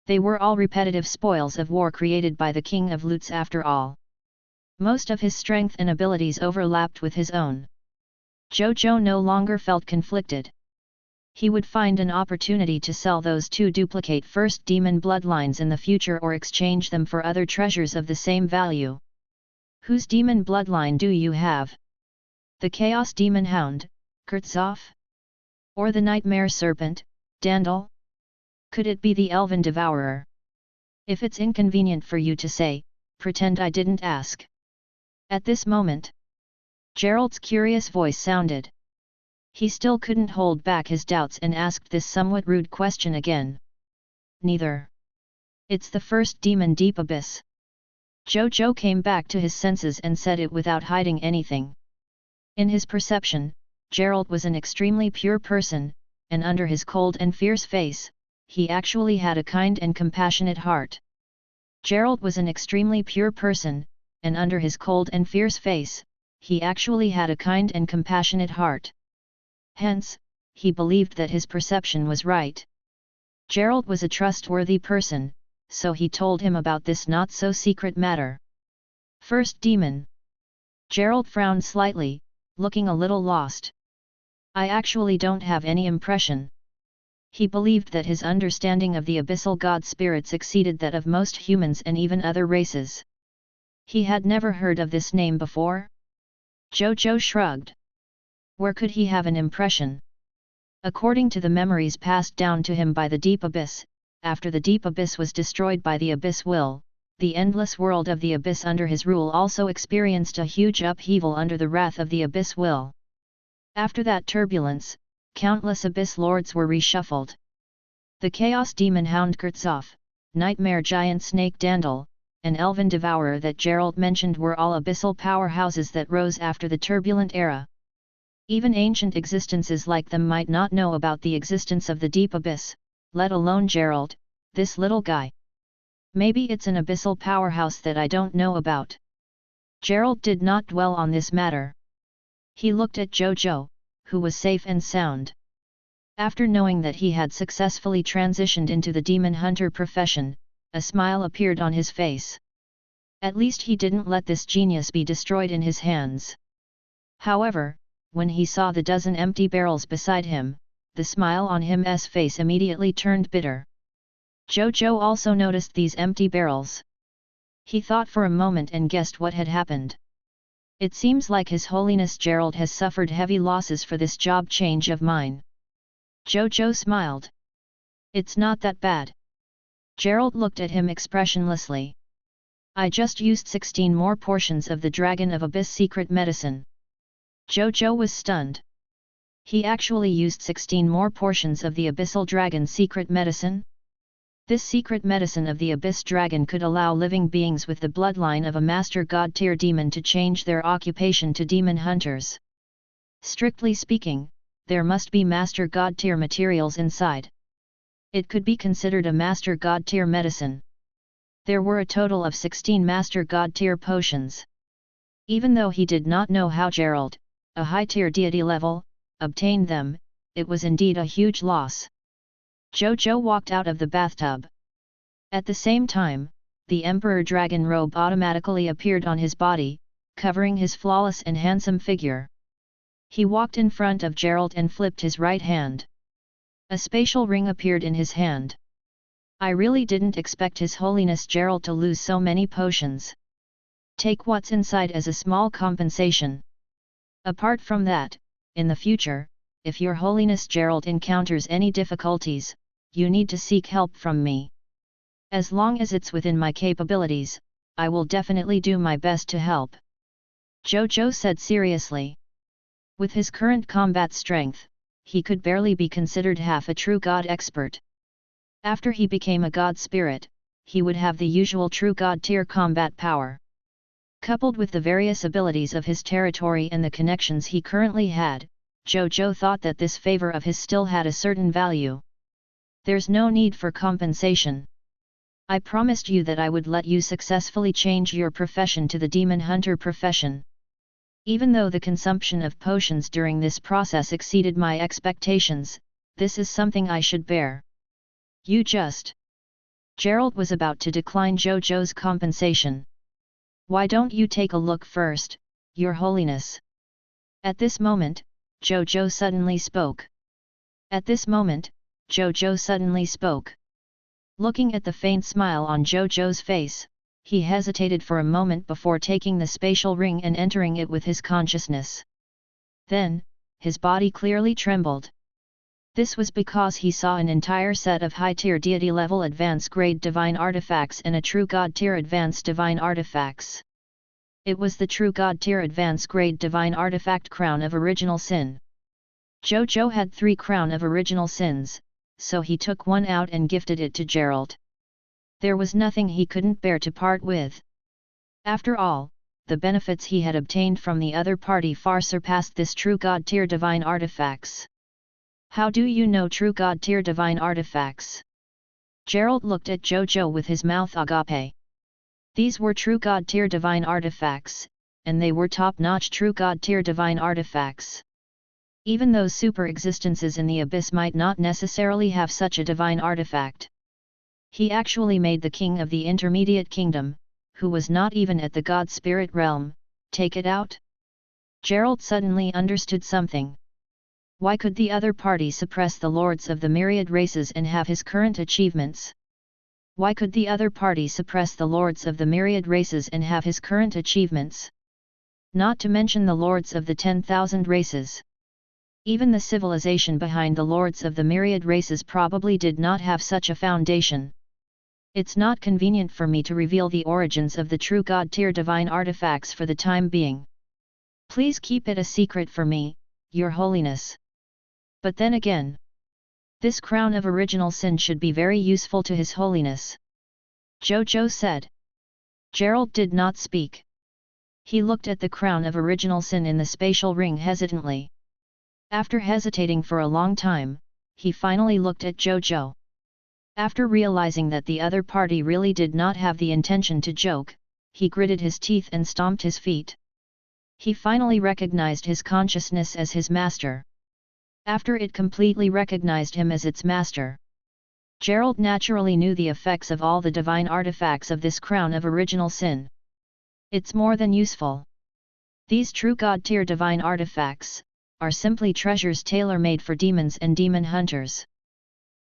They were all repetitive spoils of war created by the King of Lutes after all. Most of his strength and abilities overlapped with his own. Zhou Zhou no longer felt conflicted. He would find an opportunity to sell those two duplicate first demon bloodlines in the future or exchange them for other treasures of the same value. Whose demon bloodline do you have? The Chaos Demon Hound, Kurtzhoff? Or the Nightmare Serpent, Dandel? Could it be the Elven Devourer? If it's inconvenient for you to say, pretend I didn't ask. At this moment, Gerald's curious voice sounded. He still couldn't hold back his doubts and asked this somewhat rude question again. Neither. It's the first demon Deep Abyss. Zhou Zhou came back to his senses and said it without hiding anything. In his perception, Gerald was an extremely pure person, and under his cold and fierce face, he actually had a kind and compassionate heart. Gerald was an extremely pure person, and under his cold and fierce face, he actually had a kind and compassionate heart. Hence, he believed that his perception was right. Gerald was a trustworthy person, so he told him about this not-so-secret matter. First demon. Gerald frowned slightly, looking a little lost. I actually don't have any impression. He believed that his understanding of the abyssal god spirits exceeded that of most humans and even other races. He had never heard of this name before. Zhou Zhou shrugged. Where could he have an impression? According to the memories passed down to him by the Deep Abyss, after the Deep Abyss was destroyed by the Abyss Will, the endless world of the Abyss under his rule also experienced a huge upheaval under the wrath of the Abyss Will. After that turbulence, countless Abyss Lords were reshuffled. The Chaos Demon Hound Kurtzhoff, Nightmare Giant Snake Dandel, and Elven Devourer that Gerald mentioned were all abyssal powerhouses that rose after the turbulent era. Even ancient existences like them might not know about the existence of the Deep Abyss, let alone Gerald, this little guy. Maybe it's an abyssal powerhouse that I don't know about. Gerald did not dwell on this matter. He looked at Zhou Zhou, who was safe and sound. After knowing that he had successfully transitioned into the demon hunter profession, a smile appeared on his face. At least he didn't let this genius be destroyed in his hands. However, when he saw the dozen empty barrels beside him, the smile on his face immediately turned bitter. Zhou Zhou also noticed these empty barrels. He thought for a moment and guessed what had happened. It seems like His Holiness Gerald has suffered heavy losses for this job change of mine. Zhou Zhou smiled. It's not that bad. Gerald looked at him expressionlessly. I just used 16 more portions of the Dragon of Abyss secret medicine. Zhou Zhou was stunned. He actually used 16 more portions of the Abyssal Dragon secret medicine? This secret medicine of the Abyss Dragon could allow living beings with the bloodline of a Master God tier demon to change their occupation to demon hunters. Strictly speaking, there must be Master God tier materials inside. It could be considered a Master God tier medicine. There were a total of 16 Master God tier potions. Even though he did not know how Gerald, a high tier deity level, obtained them, it was indeed a huge loss. Zhou Zhou walked out of the bathtub. At the same time, the Emperor Dragon robe automatically appeared on his body, covering his flawless and handsome figure. He walked in front of Gerald and flipped his right hand. A spatial ring appeared in his hand. I really didn't expect His Holiness Gerald to lose so many potions. Take what's inside as a small compensation. Apart from that, in the future, if Your Holiness Gerald encounters any difficulties, you need to seek help from me. As long as it's within my capabilities, I will definitely do my best to help. Zhou Zhou said seriously. With his current combat strength, he could barely be considered half a true god expert. After he became a god spirit, he would have the usual true god tier combat power. Coupled with the various abilities of his territory and the connections he currently had, Zhou Zhou thought that this favor of his still had a certain value. There's no need for compensation. I promised you that I would let you successfully change your profession to the demon hunter profession. Even though the consumption of potions during this process exceeded my expectations, this is something I should bear. You just... Gerald was about to decline Zhou Zhou's compensation. Why don't you take a look first, Your Holiness? At this moment, Zhou Zhou suddenly spoke. At this moment, Zhou Zhou suddenly spoke. Looking at the faint smile on Zhou Zhou's face, he hesitated for a moment before taking the spatial ring and entering it with his consciousness. Then, his body clearly trembled. This was because he saw an entire set of high-tier deity-level advanced-grade divine artifacts and a true god-tier advanced divine artifacts. It was the true god-tier advanced-grade divine artifact Crown of Original Sin. Zhou Zhou had 3 Crown of Original Sins, so he took one out and gifted it to Gerald. There was nothing he couldn't bear to part with. After all, the benefits he had obtained from the other party far surpassed this true god-tier divine artifacts. How do you know true god-tier divine artifacts? Gerald looked at Zhou Zhou with his mouth agape. These were true god-tier divine artifacts, and they were top-notch true god-tier divine artifacts. Even those super-existences in the abyss might not necessarily have such a divine artifact. He actually made the king of the intermediate kingdom, who was not even at the god-spirit realm, take it out? Gerald suddenly understood something. Why could the other party suppress the lords of the myriad races and have his current achievements? Why could the other party suppress the lords of the myriad races and have his current achievements? Not to mention the lords of the 10,000 races. Even the civilization behind the lords of the myriad races probably did not have such a foundation. It's not convenient for me to reveal the origins of the true god-tier divine artifacts for the time being. Please keep it a secret for me, Your Holiness. But then again, this Crown of Original Sin should be very useful to His Holiness. Zhou Zhou said. Gerald did not speak. He looked at the Crown of Original Sin in the spatial ring hesitantly. After hesitating for a long time, he finally looked at Zhou Zhou. After realizing that the other party really did not have the intention to joke, he gritted his teeth and stomped his feet. He finally recognized his consciousness as his master. After it completely recognized him as its master, Gerald naturally knew the effects of all the divine artifacts of this Crown of Original Sin. It's more than useful. These true god-tier divine artifacts are simply treasures tailor-made for demons and demon hunters.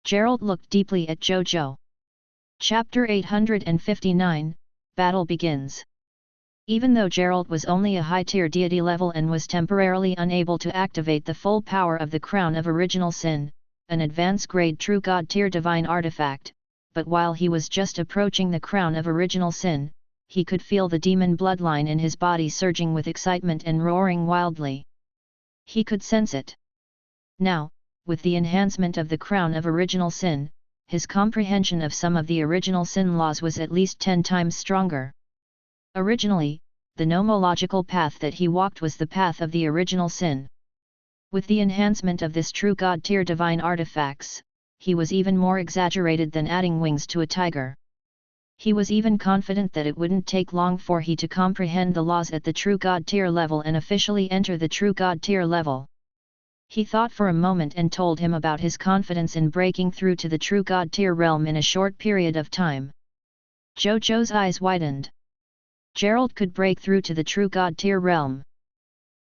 Gerald looked deeply at Zhou Zhou. Chapter 859, Battle Begins. Even though Gerald was only a high-tier deity level and was temporarily unable to activate the full power of the Crown of Original Sin, an advanced-grade true god-tier divine artifact, but while he was just approaching the Crown of Original Sin, he could feel the demon bloodline in his body surging with excitement and roaring wildly. He could sense it. Now, with the enhancement of the Crown of Original Sin, his comprehension of some of the Original Sin laws was at least 10 times stronger. Originally, the nomological path that he walked was the path of the Original Sin. With the enhancement of this true god-tier divine artifacts, he was even more exaggerated than adding wings to a tiger. He was even confident that it wouldn't take long for he to comprehend the laws at the true god-tier level and officially enter the true god-tier level. He thought for a moment and told him about his confidence in breaking through to the true god-tier realm in a short period of time. Zhou Zhou's eyes widened. Gerald could break through to the true god-tier realm.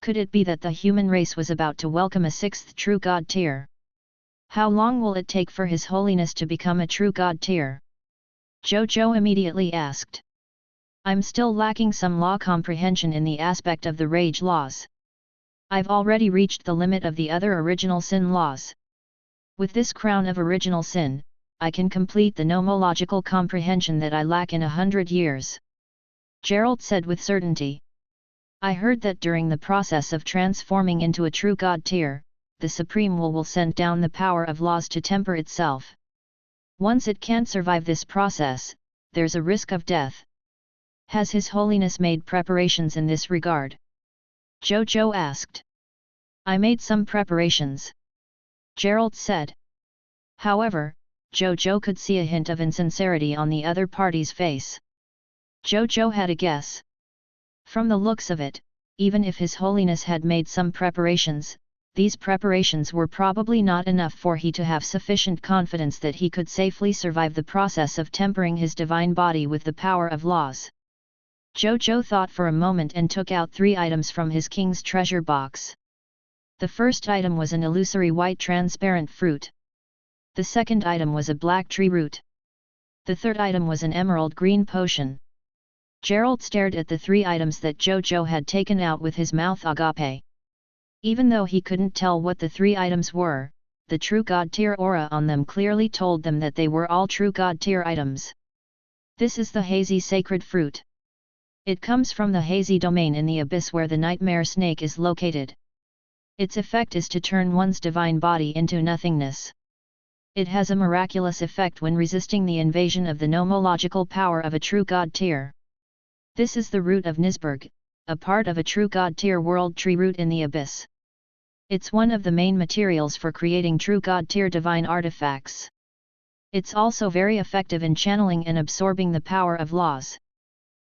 Could it be that the human race was about to welcome a 6th true god-tier? How long will it take for His Holiness to become a true god-tier? Zhou Zhou immediately asked. I'm still lacking some law comprehension in the aspect of the rage laws. I've already reached the limit of the other Original Sin laws. With this Crown of Original Sin, I can complete the nomological comprehension that I lack in 100 years. Gerald said with certainty. I heard that during the process of transforming into a true god-tier, the Supreme will send down the power of laws to temper itself. Once it can't survive this process, there's a risk of death. Has His Holiness made preparations in this regard? Zhou Zhou asked. I made some preparations. Gerald said. However, Zhou Zhou could see a hint of insincerity on the other party's face. Zhou Zhou had a guess. From the looks of it, even if His Holiness had made some preparations, these preparations were probably not enough for he to have sufficient confidence that he could safely survive the process of tempering his divine body with the power of laws. Zhou Zhou thought for a moment and took out 3 items from his king's treasure box. The first item was an illusory white transparent fruit. The second item was a black tree root. The third item was an emerald green potion. Gerald stared at the 3 items that Zhou Zhou had taken out with his mouth agape. Even though he couldn't tell what the 3 items were, the true God tier aura on them clearly told them that they were all true God tier items. This is the hazy sacred fruit. It comes from the hazy domain in the abyss where the nightmare snake is located. Its effect is to turn one's divine body into nothingness. It has a miraculous effect when resisting the invasion of the nomological power of a true God tier. This is the root of Nisberg, a part of a true God tier world tree root in the abyss. It's one of the main materials for creating true God tier divine artifacts. It's also very effective in channeling and absorbing the power of laws.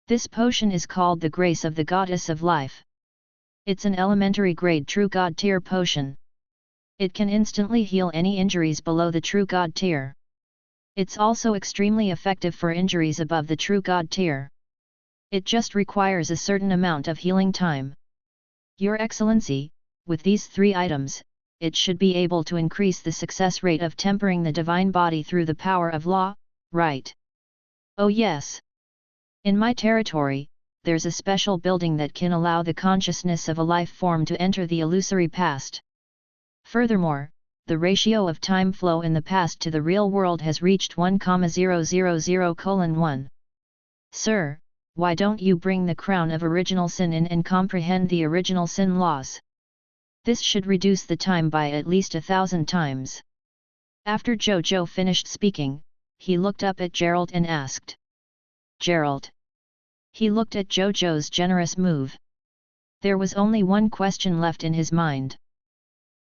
This potion is called the Grace of the Goddess of Life. It's an elementary grade true God tier potion. It can instantly heal any injuries below the true God tier. It's also extremely effective for injuries above the true God tier. It just requires a certain amount of healing time. Your Excellency, with these 3 items, it should be able to increase the success rate of tempering the divine body through the power of law, right? Oh yes. In my territory, there's a special building that can allow the consciousness of a life form to enter the illusory past. Furthermore, the ratio of time flow in the past to the real world has reached 1,000:1. Sir, why don't you bring the crown of original sin in and comprehend the original sin laws? This should reduce the time by at least 1,000 times. After Zhou Zhou finished speaking, he looked up at Gerald and asked. Gerald. He looked at Zhou Zhou's generous move. There was only one question left in his mind.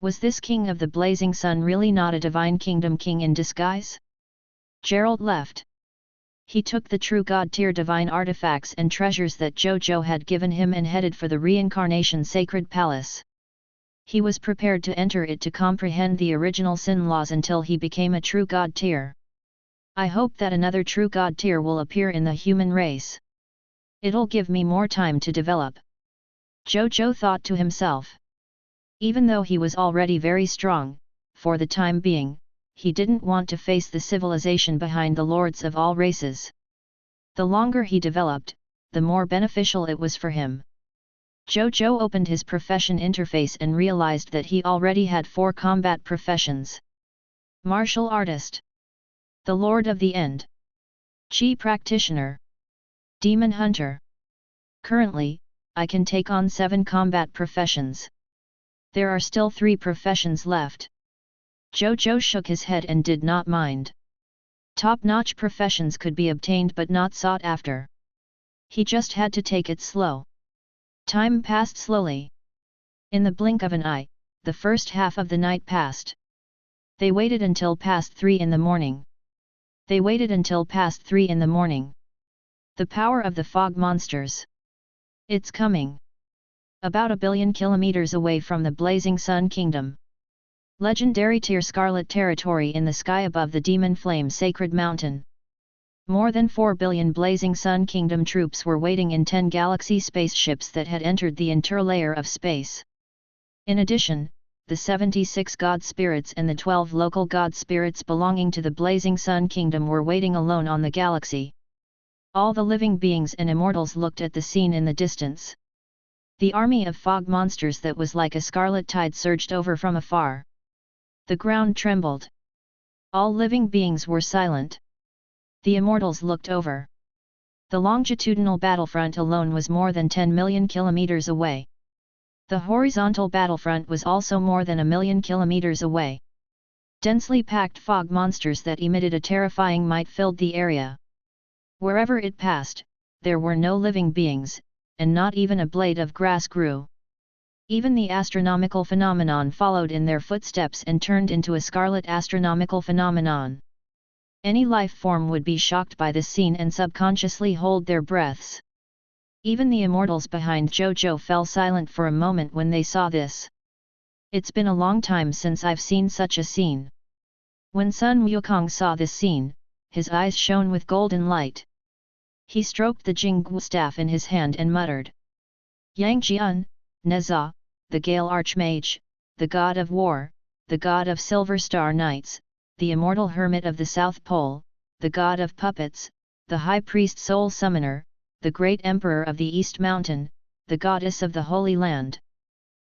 Was this king of the blazing sun really not a divine kingdom king in disguise? Gerald left. He took the true God tier divine artifacts and treasures that Zhou Zhou had given him and headed for the reincarnation sacred palace. He was prepared to enter it to comprehend the original sin laws until he became a true God tier. I hope that another true God tier will appear in the human race. It'll give me more time to develop. Zhou Zhou thought to himself. Even though he was already very strong, for the time being, he didn't want to face the civilization behind the lords of all races. The longer he developed, the more beneficial it was for him. Zhou Zhou opened his profession interface and realized that he already had 4 combat professions. Martial artist. The Lord of the End. Qi practitioner. Demon hunter. Currently, I can take on 7 combat professions. There are still 3 professions left. Zhou Zhou shook his head and did not mind. Top-notch professions could be obtained but not sought after. He just had to take it slow. Time passed slowly. In the blink of an eye, the first half of the night passed. They waited until past 3 in the morning. They waited until past 3 in the morning. The power of the fog monsters. It's coming. About 1 billion kilometers away from the blazing sun kingdom. Legendary tier scarlet territory in the sky above the demon flame sacred mountain. More than 4 billion blazing sun kingdom troops were waiting in 10 galaxy spaceships that had entered the interlayer of space. In addition, the 76 god spirits and the 12 local god spirits belonging to the blazing sun kingdom were waiting alone on the galaxy. All the living beings and immortals looked at the scene in the distance. The army of fog monsters that was like a scarlet tide surged over from afar. The ground trembled. All living beings were silent. The immortals looked over. The longitudinal battlefront alone was more than 10 million kilometers away. The horizontal battlefront was also more than 1 million kilometers away. Densely packed fog monsters that emitted a terrifying might filled the area. Wherever it passed, there were no living beings, and not even a blade of grass grew. Even the astronomical phenomenon followed in their footsteps and turned into a scarlet astronomical phenomenon. Any life form would be shocked by this scene and subconsciously hold their breaths. Even the immortals behind Zhou Zhou fell silent for a moment when they saw this. It's been a long time since I've seen such a scene. When Sun Wukong saw this scene, his eyes shone with golden light. He stroked the Jinggu staff in his hand and muttered. Yang Jian, Neza, the Gale Archmage, the god of war, the god of Silver Star Knights, the immortal hermit of the South Pole, the god of puppets, the high priest soul summoner, the great emperor of the East Mountain, the goddess of the Holy Land.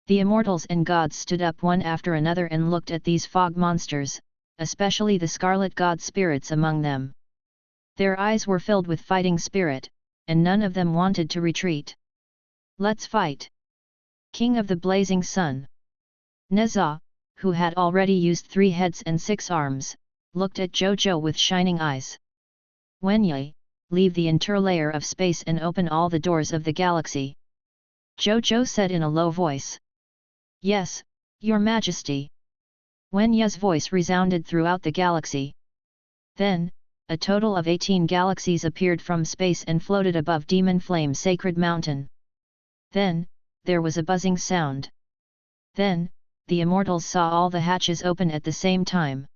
The immortals and gods stood up one after another and looked at these fog monsters, especially the scarlet god spirits among them. Their eyes were filled with fighting spirit, and none of them wanted to retreat. Let's fight! King of the Blazing Sun. Neza, who had already used 3 heads and 6 arms, looked at Zhou Zhou with shining eyes. Wenye, leave the interlayer of space and open all the doors of the galaxy. Zhou Zhou said in a low voice. Yes, Your Majesty. Wenye's voice resounded throughout the galaxy. Then, a total of 18 galaxies appeared from space and floated above Demon Flame Sacred Mountain. Then, there was a buzzing sound. Then, the immortals saw all the hatches open at the same time.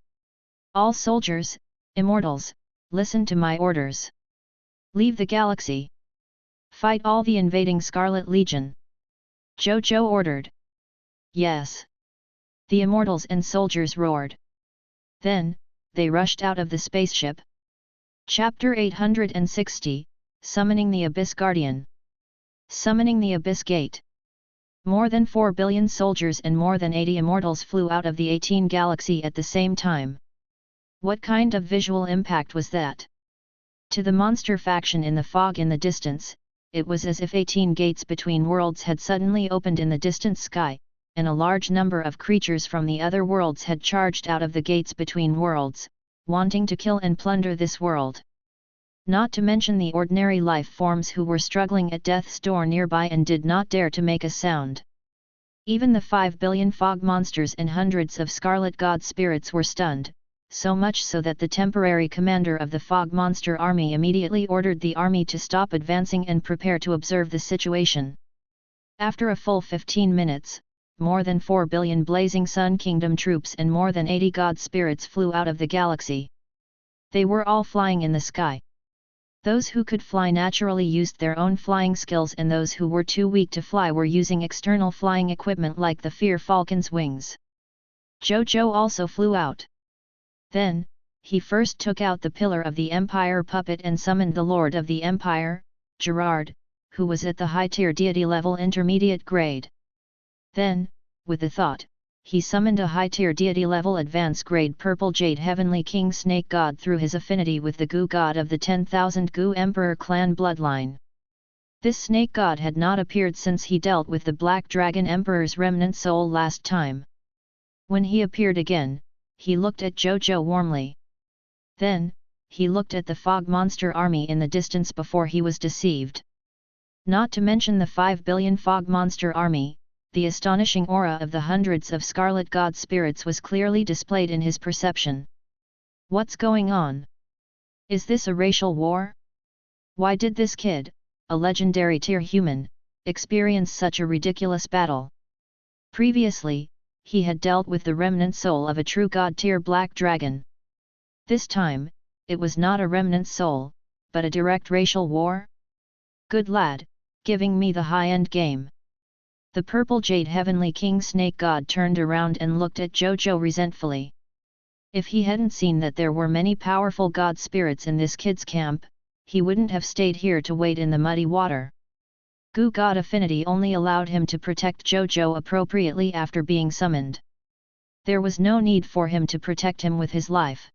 All soldiers, immortals, listen to my orders. Leave the galaxy. Fight all the invading Scarlet Legion. Zhou Zhou ordered. Yes. The immortals and soldiers roared. Then, they rushed out of the spaceship. Chapter 860, Summoning the Abyss Guardian. Summoning the Abyss Gate. More than 4 billion soldiers and more than 80 immortals flew out of the 18 galaxy at the same time. What kind of visual impact was that? To the monster faction in the fog in the distance, it was as if 18 gates between worlds had suddenly opened in the distant sky, and a large number of creatures from the other worlds had charged out of the gates between worlds, wanting to kill and plunder this world. Not to mention the ordinary life forms who were struggling at death's door nearby and did not dare to make a sound. Even the 5 billion fog monsters and hundreds of scarlet god spirits were stunned, so much so that the temporary commander of the fog monster army immediately ordered the army to stop advancing and prepare to observe the situation. After a full 15 minutes, more than 4 billion Blazing Sun Kingdom troops and more than 80 god spirits flew out of the galaxy. They were all flying in the sky. Those who could fly naturally used their own flying skills, and those who were too weak to fly were using external flying equipment like the Fear Falcon's wings. Zhou Zhou also flew out. Then, he first took out the pillar of the Empire puppet and summoned the Lord of the Empire, Gerard, who was at the high-tier deity level intermediate grade. Then, with the thought, he summoned a high-tier deity level advanced grade Purple Jade Heavenly King Snake God through his affinity with the Gu God of the 10,000 Gu Emperor clan bloodline. This snake god had not appeared since he dealt with the Black Dragon Emperor's remnant soul last time. When he appeared again, he looked at Zhou Zhou warmly. Then, he looked at the fog monster army in the distance before he was deceived. Not to mention the 5 billion fog monster army, the astonishing aura of the hundreds of scarlet god spirits was clearly displayed in his perception. What's going on? Is this a racial war? Why did this kid, a legendary tier human, experience such a ridiculous battle? Previously, he had dealt with the remnant soul of a true god tier black dragon. This time, it was not a remnant soul, but a direct racial war? Good lad, giving me the high-end game. The Purple Jade Heavenly King Snake God turned around and looked at Zhou Zhou resentfully. If he hadn't seen that there were many powerful god spirits in this kid's camp, he wouldn't have stayed here to wade in the muddy water. Gu God affinity only allowed him to protect Zhou Zhou appropriately after being summoned. There was no need for him to protect him with his life.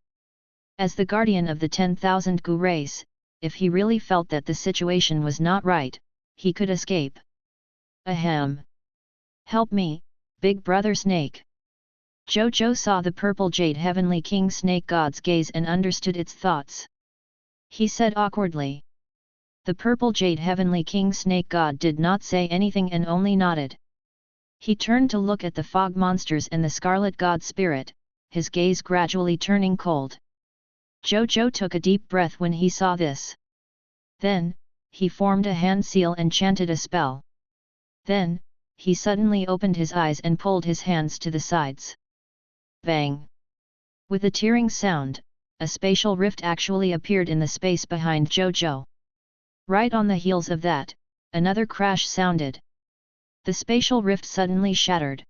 As the guardian of the 10,000 Gu race, if he really felt that the situation was not right, he could escape. Ahem! Help me, Big Brother Snake! Zhou Zhou saw the Purple Jade Heavenly King Snake God's gaze and understood its thoughts. He said awkwardly. The Purple Jade Heavenly King Snake God did not say anything and only nodded. He turned to look at the fog monsters and the Scarlet God Spirit, his gaze gradually turning cold. Zhou Zhou took a deep breath when he saw this. Then, he formed a hand seal and chanted a spell. Then, he suddenly opened his eyes and pulled his hands to the sides. Bang! With a tearing sound, a spatial rift actually appeared in the space behind Zhou Zhou. Right on the heels of that, another crash sounded. The spatial rift suddenly shattered.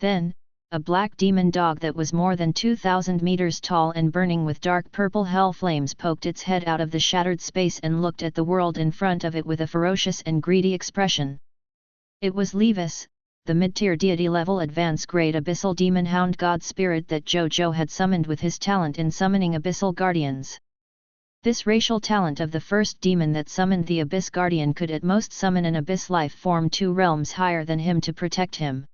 Then, a black demon dog that was more than 2,000 meters tall and burning with dark purple hell flames poked its head out of the shattered space and looked at the world in front of it with a ferocious and greedy expression. It was Levis, the mid-tier deity-level advance-grade abyssal demon hound god spirit that Zhou Zhou had summoned with his talent in summoning abyssal guardians. This racial talent of the first demon that summoned the Abyss Guardian could at most summon an abyss life form 2 realms higher than him to protect him.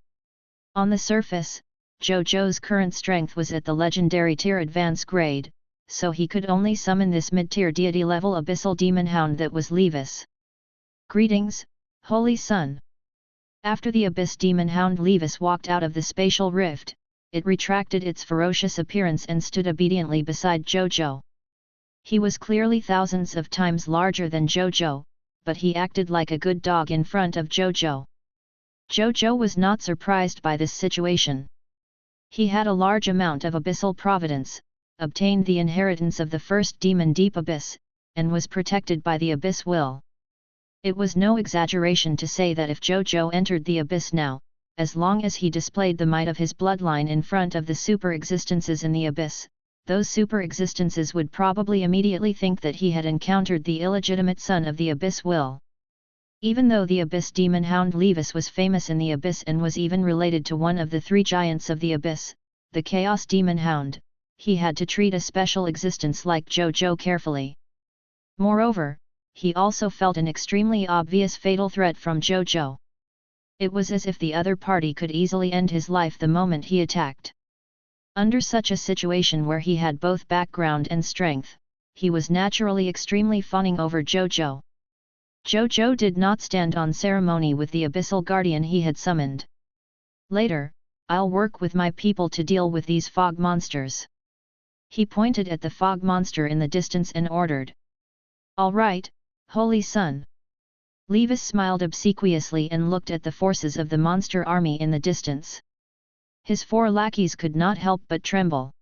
On the surface, Zhou Zhou's current strength was at the legendary tier advance grade, so he could only summon this mid-tier deity-level abyssal demon hound that was Levis. Greetings, Holy Sun! After the abyss demon hound Levis walked out of the spatial rift, it retracted its ferocious appearance and stood obediently beside Zhou Zhou. He was clearly thousands of times larger than Zhou Zhou, but he acted like a good dog in front of Zhou Zhou. Zhou Zhou was not surprised by this situation. He had a large amount of abyssal providence, obtained the inheritance of the first demon Deep Abyss, and was protected by the Abyss Will. It was no exaggeration to say that if Zhou Zhou entered the Abyss now, as long as he displayed the might of his bloodline in front of the super-existences in the Abyss, those super-existences would probably immediately think that he had encountered the illegitimate son of the Abyss Will. Even though the Abyss demon hound Levis was famous in the Abyss and was even related to one of the 3 giants of the Abyss, the Chaos demon hound, he had to treat a special existence like Zhou Zhou carefully. Moreover, he also felt an extremely obvious fatal threat from Zhou Zhou. It was as if the other party could easily end his life the moment he attacked. Under such a situation where he had both background and strength, he was naturally extremely fawning over Zhou Zhou. Zhou Zhou did not stand on ceremony with the abyssal guardian he had summoned. Later, I'll work with my people to deal with these fog monsters. He pointed at the fog monster in the distance and ordered. All right, Holy Sun. Levis smiled obsequiously and looked at the forces of the monster army in the distance. His 4 lackeys could not help but tremble.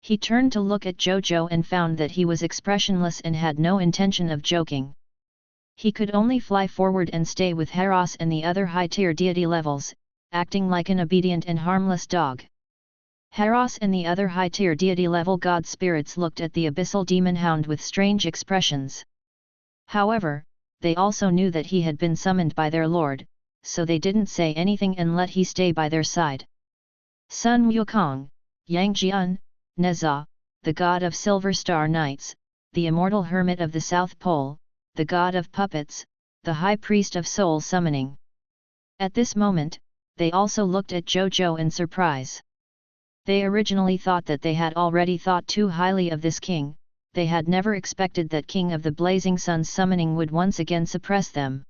He turned to look at Zhou Zhou and found that he was expressionless and had no intention of joking. He could only fly forward and stay with Heros and the other high-tier deity levels, acting like an obedient and harmless dog. Heros and the other high-tier deity-level god spirits looked at the abyssal demon hound with strange expressions. However, they also knew that he had been summoned by their lord, so they didn't say anything and let he stay by their side. Sun Wukong, Yang Jian, Neza, the god of Silver Star Knights, the immortal hermit of the South Pole, the god of puppets, the high priest of soul summoning. At this moment, they also looked at Zhou Zhou in surprise. They originally thought that they had already thought too highly of this king, they had never expected that King of the Blazing Sun's summoning would once again suppress them.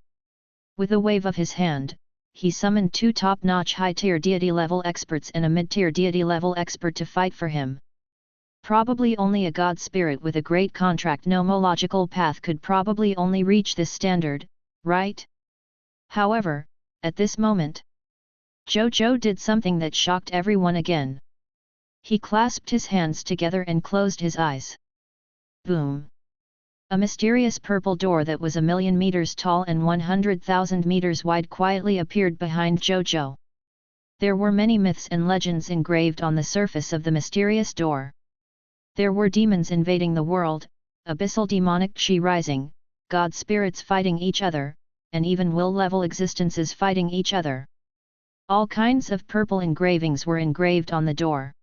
With a wave of his hand, he summoned 2 top-notch high-tier deity-level experts and a mid-tier deity-level expert to fight for him. Probably only a god spirit with a great contract nomological path could probably only reach this standard, right? However, at this moment, Zhou Zhou did something that shocked everyone again. He clasped his hands together and closed his eyes. Boom! A mysterious purple door that was 1,000,000 meters tall and 100,000 meters wide quietly appeared behind Zhou Zhou. There were many myths and legends engraved on the surface of the mysterious door. There were demons invading the world, abyssal demonic chi rising, god spirits fighting each other, and even will-level existences fighting each other. All kinds of purple engravings were engraved on the door.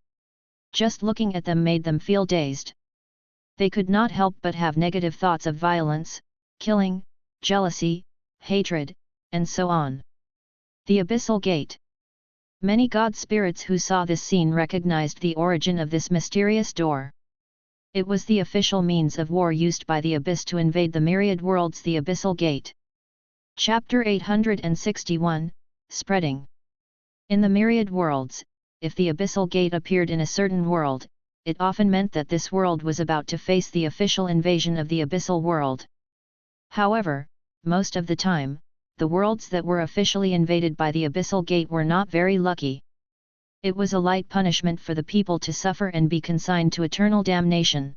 Just looking at them made them feel dazed. They could not help but have negative thoughts of violence, killing, jealousy, hatred, and so on. The Abyssal Gate. Many god spirits who saw this scene recognized the origin of this mysterious door. It was the official means of war used by the Abyss to invade the myriad worlds, the Abyssal Gate. Chapter 861, Spreading. In the myriad worlds, if the Abyssal Gate appeared in a certain world, it often meant that this world was about to face the official invasion of the Abyssal world. However, most of the time, the worlds that were officially invaded by the Abyssal Gate were not very lucky. It was a light punishment for the people to suffer and be consigned to eternal damnation.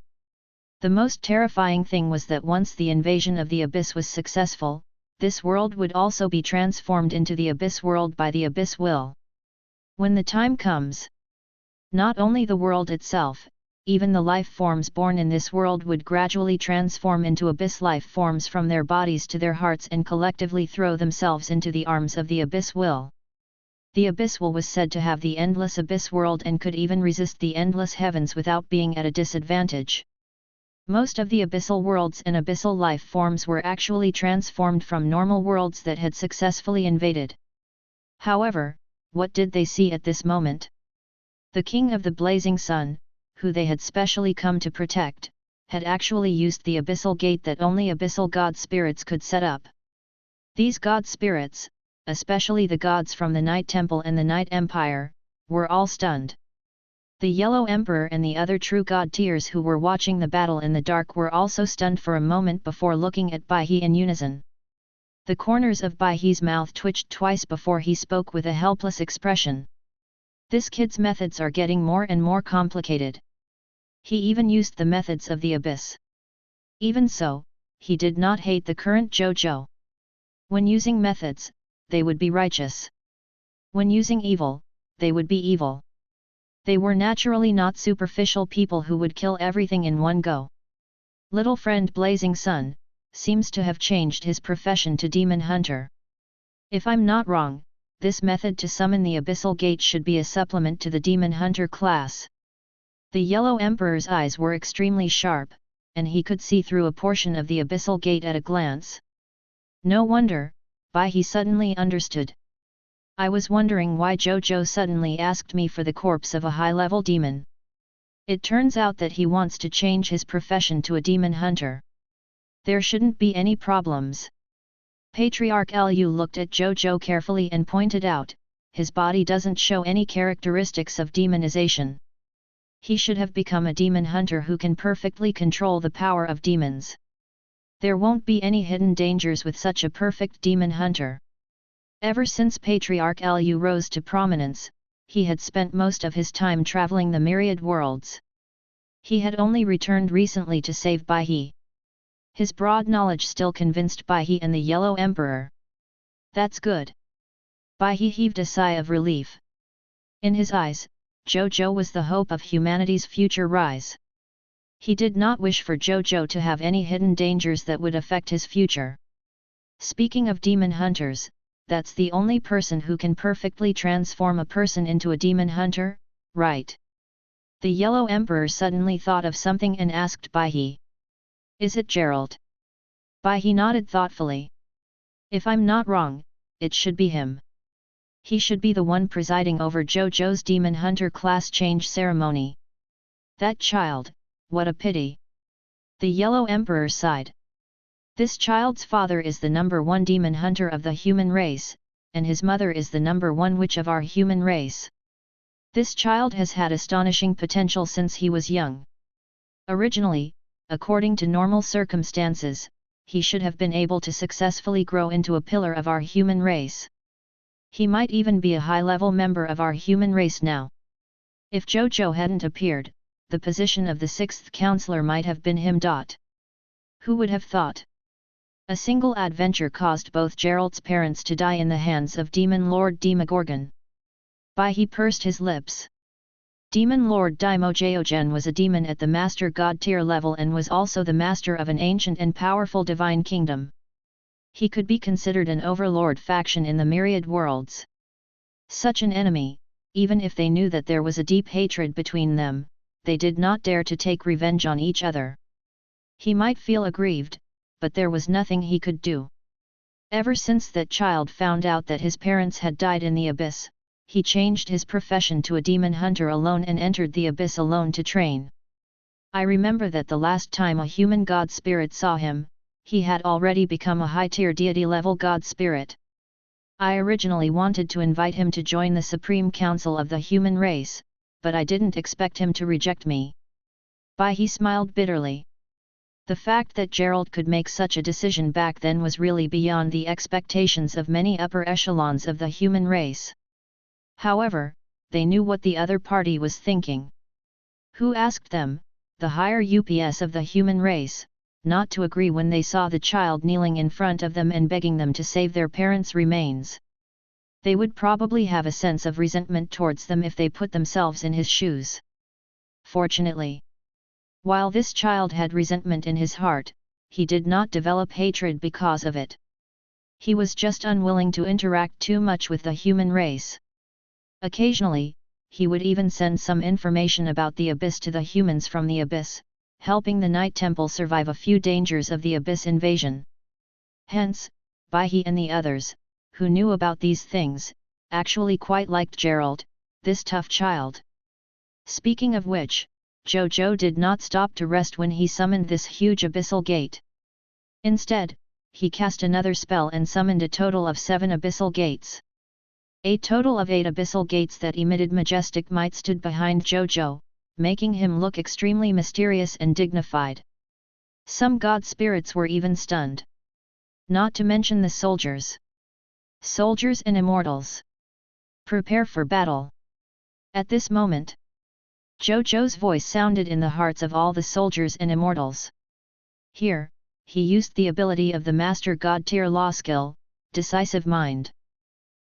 The most terrifying thing was that once the invasion of the Abyss was successful, this world would also be transformed into the Abyss world by the Abyss will. When the time comes, not only the world itself, even the life forms born in this world would gradually transform into Abyss life forms from their bodies to their hearts and collectively throw themselves into the arms of the Abyss will. The Abyss will was said to have the endless Abyss world and could even resist the endless heavens without being at a disadvantage. Most of the abyssal worlds and abyssal life forms were actually transformed from normal worlds that had successfully invaded. However, what did they see at this moment? The king of the blazing sun, who they had specially come to protect, had actually used the abyssal gate that only abyssal god spirits could set up. These god spirits, especially the gods from the Night Temple and the Night Empire, were all stunned. The Yellow Emperor and the other true god tiers who were watching the battle in the dark were also stunned for a moment before looking at Bai He in unison. The corners of Bai He's mouth twitched twice before he spoke with a helpless expression. This kid's methods are getting more and more complicated. He even used the methods of the Abyss. Even so, he did not hate the current Zhou Zhou. When using methods, they would be righteous. When using evil, they would be evil. They were naturally not superficial people who would kill everything in one go. Little friend Blazing Sun seems to have changed his profession to demon hunter. If I'm not wrong, this method to summon the abyssal gate should be a supplement to the demon hunter class. The Yellow Emperor's eyes were extremely sharp, and he could see through a portion of the abyssal gate at a glance. No wonder, Bai He suddenly understood. I was wondering why Zhou Zhou suddenly asked me for the corpse of a high-level demon. It turns out that he wants to change his profession to a demon hunter. There shouldn't be any problems. Patriarch Lu looked at Zhou Zhou carefully and pointed out, his body doesn't show any characteristics of demonization. He should have become a demon hunter who can perfectly control the power of demons. There won't be any hidden dangers with such a perfect demon hunter. Ever since Patriarch Lu rose to prominence, he had spent most of his time traveling the myriad worlds. He had only returned recently to save Bai He. His broad knowledge still convinced Bai He and the Yellow Emperor. That's good. Bai He heaved a sigh of relief. In his eyes, Zhou Zhou was the hope of humanity's future rise. He did not wish for Zhou Zhou to have any hidden dangers that would affect his future. Speaking of demon hunters, that's the only person who can perfectly transform a person into a demon hunter, right? The Yellow Emperor suddenly thought of something and asked Bai He. Is it Gerald? Bai He nodded thoughtfully. If I'm not wrong, it should be him. He should be the one presiding over Zhou Zhou's demon hunter class change ceremony. That child, what a pity. The Yellow Emperor sighed. This child's father is the #1 demon hunter of the human race, and his mother is the #1 witch of our human race. This child has had astonishing potential since he was young. Originally, according to normal circumstances, he should have been able to successfully grow into a pillar of our human race. He might even be a high-level member of our human race now. If Zhou Zhou hadn't appeared, the position of the 6th counselor might have been him. Who would have thought? A single adventure caused both Gerald's parents to die in the hands of Demon Lord Demogorgon. Bai He pursed his lips. Demon Lord Daimogeogen was a demon at the Master God tier level and was also the master of an ancient and powerful divine kingdom. He could be considered an overlord faction in the myriad worlds. Such an enemy, even if they knew that there was a deep hatred between them, they did not dare to take revenge on each other. He might feel aggrieved, but there was nothing he could do. Ever since that child found out that his parents had died in the abyss, he changed his profession to a demon hunter alone and entered the abyss alone to train. I remember that the last time a human god spirit saw him, he had already become a high-tier deity-level god spirit. I originally wanted to invite him to join the Supreme Council of the human race, but I didn't expect him to reject me. Bai He smiled bitterly. The fact that Gerald could make such a decision back then was really beyond the expectations of many upper echelons of the human race. However, they knew what the other party was thinking. Who asked them, the higher UPS of the human race, not to agree when they saw the child kneeling in front of them and begging them to save their parents' remains? They would probably have a sense of resentment towards them if they put themselves in his shoes. Fortunately, while this child had resentment in his heart, he did not develop hatred because of it. He was just unwilling to interact too much with the human race. Occasionally, he would even send some information about the Abyss to the humans from the Abyss, helping the Night Temple survive a few dangers of the Abyss invasion. Hence, he and the others, who knew about these things, actually quite liked Gerald, this tough child. Speaking of which, Zhou Zhou did not stop to rest when he summoned this huge abyssal gate. Instead, he cast another spell and summoned a total of 7 abyssal gates. A total of 8 abyssal gates that emitted majestic might stood behind Zhou Zhou, making him look extremely mysterious and dignified. Some god spirits were even stunned. Not to mention the soldiers. Soldiers and immortals. Prepare for battle. At this moment, Zhou Zhou's voice sounded in the hearts of all the soldiers and immortals. Here, he used the ability of the Master God tier law skill, Decisive Mind.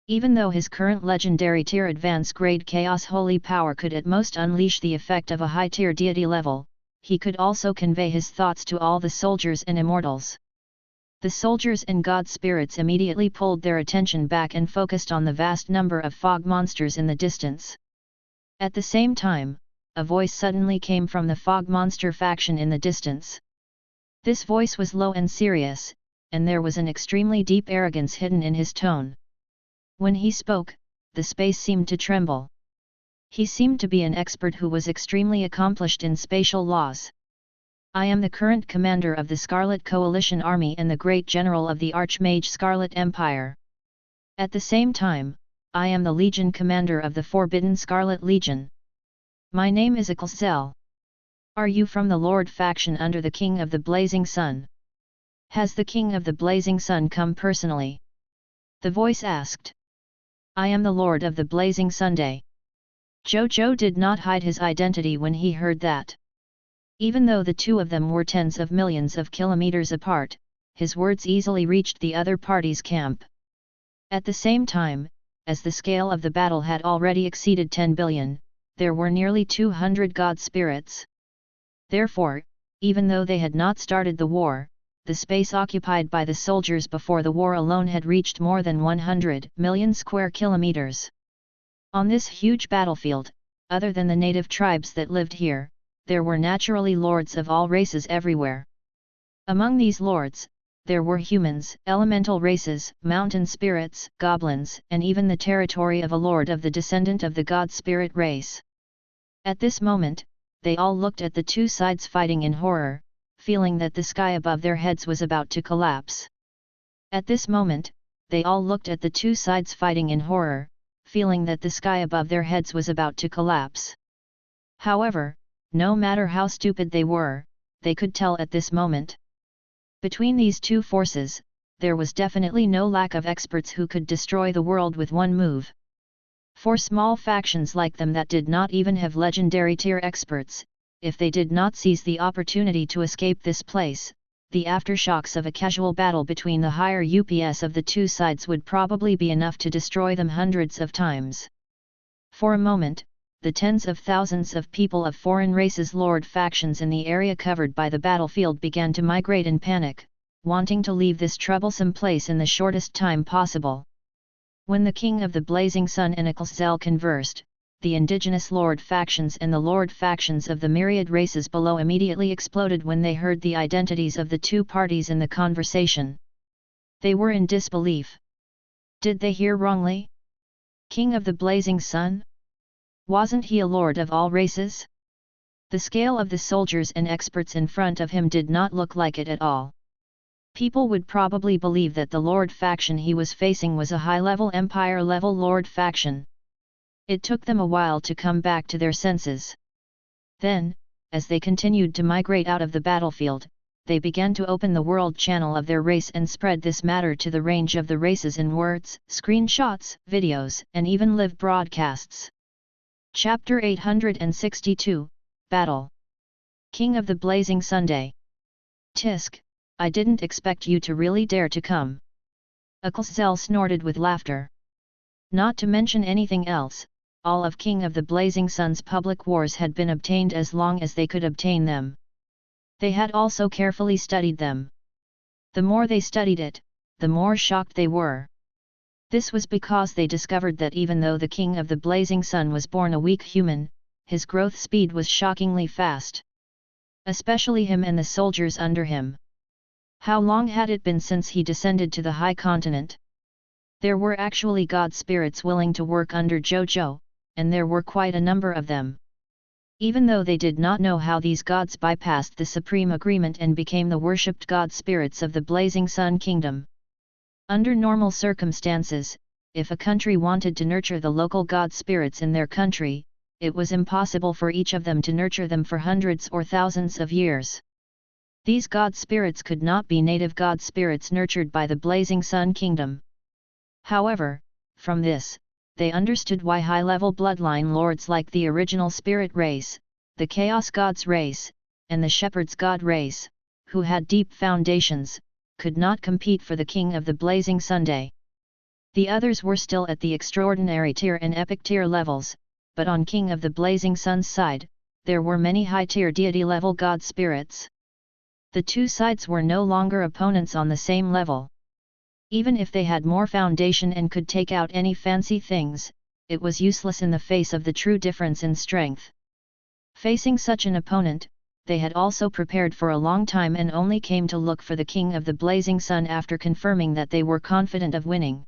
Even though his current legendary tier advance grade Chaos Holy Power could at most unleash the effect of a high tier deity level, he could also convey his thoughts to all the soldiers and immortals. The soldiers and god spirits immediately pulled their attention back and focused on the vast number of fog monsters in the distance. At the same time, a voice suddenly came from the fog monster faction in the distance. This voice was low and serious, and there was an extremely deep arrogance hidden in his tone. When he spoke, the space seemed to tremble. He seemed to be an expert who was extremely accomplished in spatial laws. I am the current commander of the Scarlet Coalition Army and the great general of the Archmage Scarlet Empire. At the same time, I am the Legion commander of the Forbidden Scarlet Legion. My name is Ikalzel. Are you from the Lord faction under the King of the Blazing Sun? Has the King of the Blazing Sun come personally? The voice asked. I am the Lord of the Blazing Sunday. Zhou Zhou did not hide his identity when he heard that. Even though the two of them were tens of millions of kilometers apart, his words easily reached the other party's camp. At the same time, as the scale of the battle had already exceeded 10 billion, there were nearly 200 god spirits. Therefore, even though they had not started the war, the space occupied by the soldiers before the war alone had reached more than 100 million square kilometers. On this huge battlefield, other than the native tribes that lived here, there were naturally lords of all races everywhere. Among these lords, there were humans, elemental races, mountain spirits, goblins, and even the territory of a lord of the descendant of the god spirit race. At this moment, they all looked at the two sides fighting in horror, feeling that the sky above their heads was about to collapse. At this moment, they all looked at the two sides fighting in horror, feeling that the sky above their heads was about to collapse. However, no matter how stupid they were, they could tell at this moment. Between these two forces, there was definitely no lack of experts who could destroy the world with one move. For small factions like them that did not even have legendary tier experts, if they did not seize the opportunity to escape this place, the aftershocks of a casual battle between the higher UPS of the two sides would probably be enough to destroy them hundreds of times. For a moment, the tens of thousands of people of foreign races lord factions in the area covered by the battlefield began to migrate in panic, wanting to leave this troublesome place in the shortest time possible. When the King of the Blazing Sun and Ikalzel conversed, the indigenous lord factions and the lord factions of the myriad races below immediately exploded when they heard the identities of the two parties in the conversation. They were in disbelief. Did they hear wrongly? King of the Blazing Sun? Wasn't he a lord of all races? The scale of the soldiers and experts in front of him did not look like it at all. People would probably believe that the lord faction he was facing was a high-level empire-level lord faction. It took them a while to come back to their senses. Then, as they continued to migrate out of the battlefield, they began to open the world channel of their race and spread this matter to the range of the races in words, screenshots, videos, and even live broadcasts. Chapter 862, Battle. King of the Blazing Sunday. Tisk, I didn't expect you to really dare to come. Zhou snorted with laughter. Not to mention anything else, all of King of the Blazing Sun's public wars had been obtained as long as they could obtain them. They had also carefully studied them. The more they studied it, the more shocked they were. This was because they discovered that even though the King of the Blazing Sun was born a weak human, his growth speed was shockingly fast. Especially him and the soldiers under him. How long had it been since he descended to the high continent? There were actually god spirits willing to work under Zhou Zhou, and there were quite a number of them. Even though they did not know how these gods bypassed the supreme agreement and became the worshipped god spirits of the Blazing Sun Kingdom. Under normal circumstances, if a country wanted to nurture the local god spirits in their country, it was impossible for each of them to nurture them for hundreds or thousands of years. These god spirits could not be native god spirits nurtured by the Blazing Sun Kingdom. However, from this, they understood why high-level bloodline lords like the original spirit race, the chaos gods race, and the shepherd's god race, who had deep foundations, could not compete for the King of the Blazing Sunday. The others were still at the extraordinary tier and epic tier levels, but on King of the Blazing Sun's side, there were many high-tier deity-level god spirits. The two sides were no longer opponents on the same level. Even if they had more foundation and could take out any fancy things, it was useless in the face of the true difference in strength. Facing such an opponent, they had also prepared for a long time and only came to look for the King of the Blazing Sun after confirming that they were confident of winning.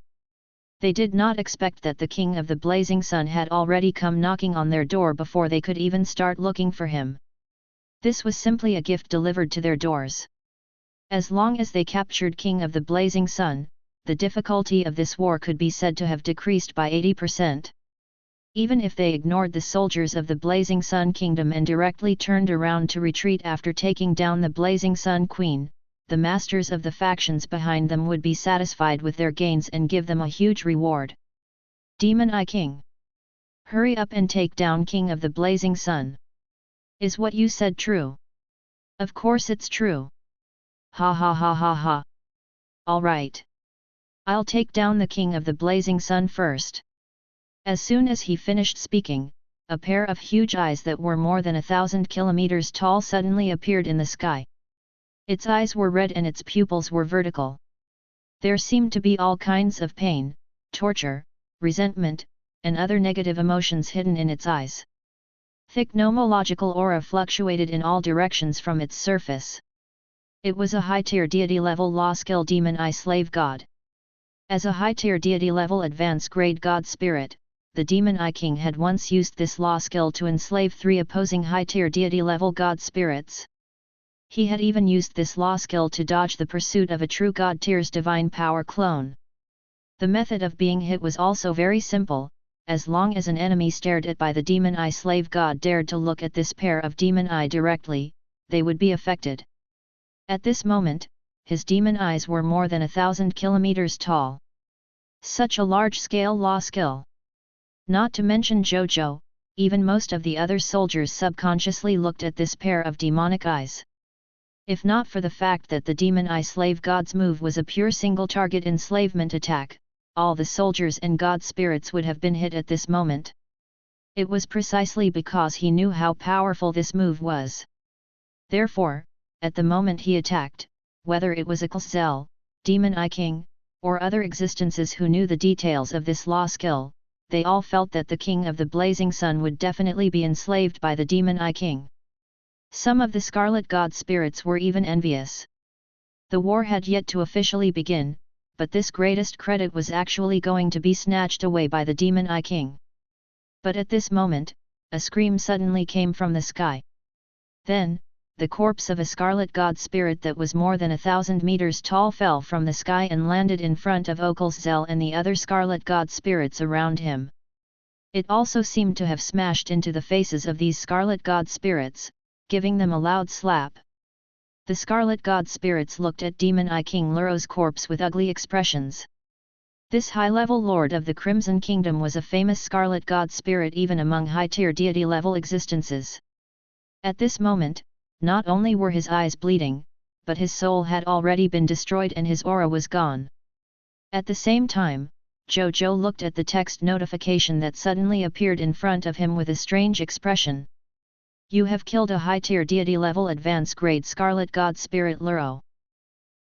They did not expect that the King of the Blazing Sun had already come knocking on their door before they could even start looking for him. This was simply a gift delivered to their doors. As long as they captured King of the Blazing Sun, the difficulty of this war could be said to have decreased by 80%. Even if they ignored the soldiers of the Blazing Sun Kingdom and directly turned around to retreat after taking down the Blazing Sun Queen, the masters of the factions behind them would be satisfied with their gains and give them a huge reward. Demon Eye King. Hurry up and take down King of the Blazing Sun. Is what you said true? Of course it's true. Ha ha ha ha ha. All right. I'll take down the King of the Blazing Sun first. As soon as he finished speaking, a pair of huge eyes that were more than 1,000 kilometers tall suddenly appeared in the sky. Its eyes were red and its pupils were vertical. There seemed to be all kinds of pain, torture, resentment, and other negative emotions hidden in its eyes. Thick nomological aura fluctuated in all directions from its surface. It was a high-tier deity-level law-skill demon eye slave god. As a high-tier deity-level advance-grade god spirit, the Demon Eye King had once used this law skill to enslave 3 opposing high-tier deity-level god spirits. He had even used this law skill to dodge the pursuit of a true god tier's divine power clone. The method of being hit was also very simple. As long as an enemy stared at by the Demon Eye slave god dared to look at this pair of demon eye directly, they would be affected. At this moment, his demon eyes were more than 1,000 kilometers tall. Such a large-scale law skill. Not to mention Zhou Zhou, even most of the other soldiers subconsciously looked at this pair of demonic eyes. If not for the fact that the Demon Eye slave god's move was a pure single-target enslavement attack, all the soldiers and god spirits would have been hit at this moment. It was precisely because he knew how powerful this move was. Therefore, at the moment he attacked, whether it was a Zhou, Demon Eye King, or other existences who knew the details of this law skill, they all felt that the King of the Blazing Sun would definitely be enslaved by the Demon Eye King. Some of the Scarlet God spirits were even envious. The war had yet to officially begin, but this greatest credit was actually going to be snatched away by the Demon Eye King. But at this moment, a scream suddenly came from the sky. Then, the corpse of a Scarlet God spirit that was more than 1,000 meters tall fell from the sky and landed in front of Okulzel and the other Scarlet God spirits around him. It also seemed to have smashed into the faces of these Scarlet God spirits, giving them a loud slap. The Scarlet God spirits looked at Demon Eye King Luro's corpse with ugly expressions. This high-level lord of the Crimson Kingdom was a famous Scarlet God spirit even among high-tier deity-level existences. At this moment, not only were his eyes bleeding, but his soul had already been destroyed and his aura was gone. At the same time, Zhou Zhou looked at the text notification that suddenly appeared in front of him with a strange expression. You have killed a high-tier deity-level advance-grade Scarlet God Spirit Luro.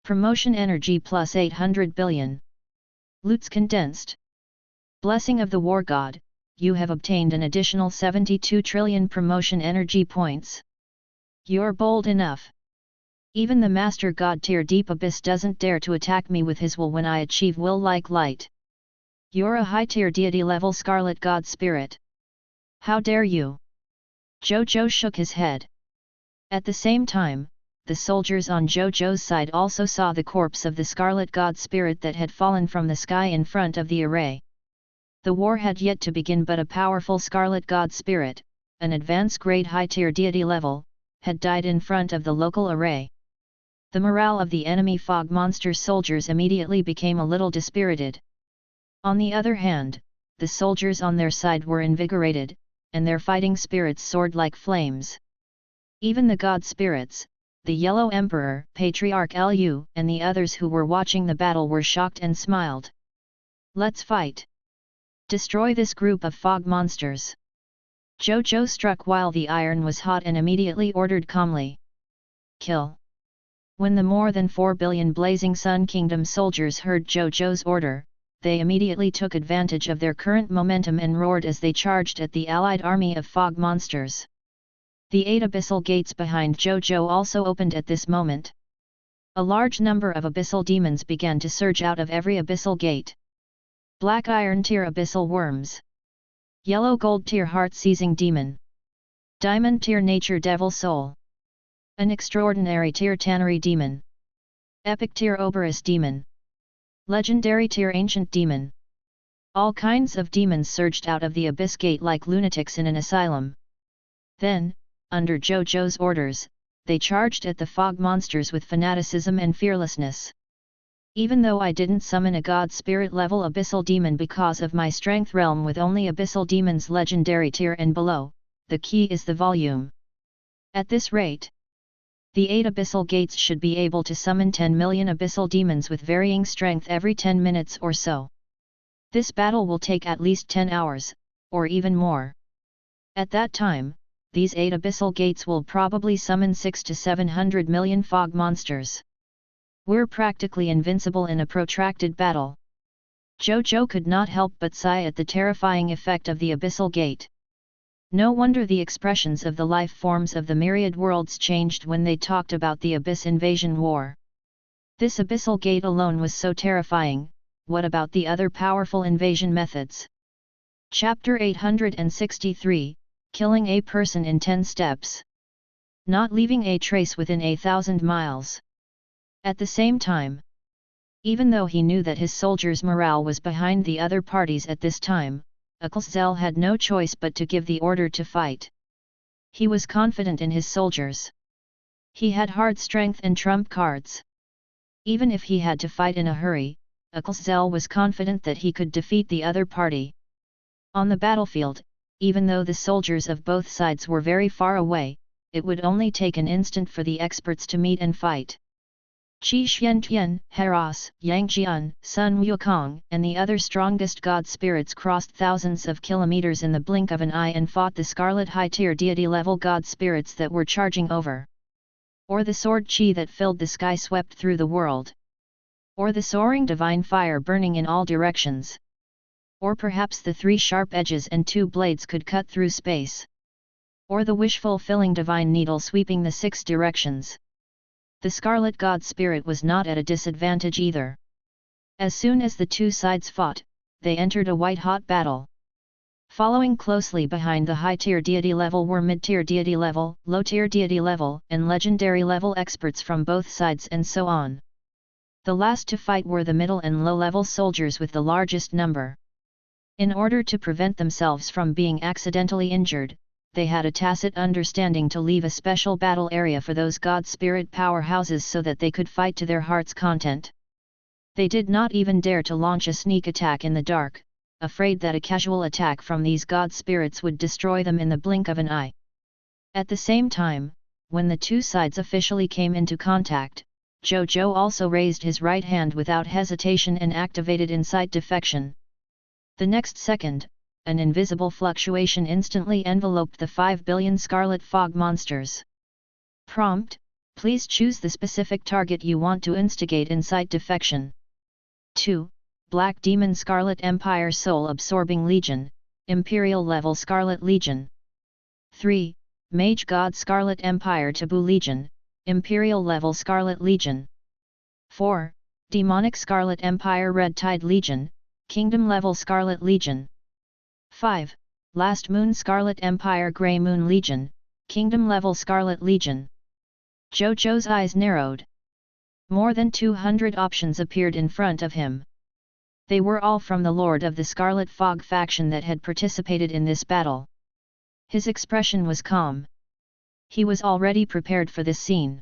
Promotion energy plus 800 billion. Loots condensed. Blessing of the War God, you have obtained an additional 72 trillion promotion energy points. You're bold enough. Even the Master God tier Deep Abyss doesn't dare to attack me with his will when I achieve will like light. You're a high-tier deity-level Scarlet God Spirit. How dare you? Zhou Zhou shook his head. At the same time, the soldiers on Zhou Zhou's side also saw the corpse of the Scarlet God Spirit that had fallen from the sky in front of the array. The war had yet to begin, but a powerful Scarlet God Spirit, an advanced-grade high-tier deity level, had died in front of the local array. The morale of the enemy fog monster soldiers immediately became a little dispirited. On the other hand, the soldiers on their side were invigorated, and their fighting spirits soared like flames. Even the god spirits, the Yellow Emperor, Patriarch Lu, and the others who were watching the battle were shocked and smiled. Let's fight! Destroy this group of fog monsters! Zhou Zhou struck while the iron was hot and immediately ordered calmly. Kill! When the more than 4 billion Blazing Sun Kingdom soldiers heard Zhou Zhou's order, they immediately took advantage of their current momentum and roared as they charged at the allied army of fog monsters. The 8 abyssal gates behind Zhou Zhou also opened at this moment. A large number of abyssal demons began to surge out of every abyssal gate. Black Iron Tier Abyssal Worms. Yellow Gold Tier Heart-Seizing Demon. Diamond Tier Nature Devil Soul. An Extraordinary Tier Tannery Demon. Epic Tier Oberus Demon. Legendary Tier Ancient Demon. All kinds of demons surged out of the abyss gate like lunatics in an asylum. Then, under Zhou Zhou's orders, they charged at the fog monsters with fanaticism and fearlessness. Even though I didn't summon a god spirit level abyssal demon because of my strength realm with only abyssal demons legendary tier and below, the key is the volume. At this rate, the 8 abyssal gates should be able to summon 10 million abyssal demons with varying strength every 10 minutes or so. This battle will take at least 10 hours, or even more. At that time, these 8 abyssal gates will probably summon 6 to 700 million fog monsters. We're practically invincible in a protracted battle. Zhou Zhou could not help but sigh at the terrifying effect of the abyssal gate. No wonder the expressions of the life forms of the myriad worlds changed when they talked about the Abyss Invasion War. This abyssal gate alone was so terrifying, what about the other powerful invasion methods? Chapter 863, Killing a Person in 10 Steps. Not leaving a trace within 1,000 miles. At the same time, even though he knew that his soldiers' morale was behind the other parties at this time, Aklzel had no choice but to give the order to fight. He was confident in his soldiers. He had hard strength and trump cards. Even if he had to fight in a hurry, Aklzel was confident that he could defeat the other party. On the battlefield, even though the soldiers of both sides were very far away, it would only take an instant for the experts to meet and fight. Qi Xiantian, Heras, Yang Jian, Sun Wukong, and the other strongest god spirits crossed thousands of kilometers in the blink of an eye and fought the scarlet high-tier deity-level god spirits that were charging over. Or the sword Qi that filled the sky swept through the world. Or the soaring divine fire burning in all directions. Or perhaps the 3 sharp edges and 2 blades could cut through space. Or the wish-fulfilling divine needle sweeping the 6 directions. The Scarlet God Spirit was not at a disadvantage either. As soon as the 2 sides fought, they entered a white-hot battle. Following closely behind the high-tier deity level were mid-tier deity level, low-tier deity level, and legendary level experts from both sides and so on. The last to fight were the middle and low-level soldiers with the largest number. In order to prevent themselves from being accidentally injured, they had a tacit understanding to leave a special battle area for those god spirit powerhouses so that they could fight to their heart's content. They did not even dare to launch a sneak attack in the dark, afraid that a casual attack from these god spirits would destroy them in the blink of an eye. At the same time, when the two sides officially came into contact, Zhou Zhou also raised his right hand without hesitation and activated Insight Defection. The next second, an invisible fluctuation instantly enveloped the 5 billion scarlet fog monsters. Prompt: please choose the specific target you want to instigate Insight Defection. 2. Black Demon Scarlet Empire Soul Absorbing Legion, Imperial Level Scarlet Legion. 3. Mage God Scarlet Empire Taboo Legion, Imperial Level Scarlet Legion. 4. Demonic Scarlet Empire Red Tide Legion, Kingdom Level Scarlet Legion. 5. Last Moon Scarlet Empire Grey Moon Legion, Kingdom Level Scarlet Legion. Zhou Zhou's eyes narrowed. More than 200 options appeared in front of him. They were all from the Lord of the Scarlet Fog faction that had participated in this battle. His expression was calm. He was already prepared for this scene.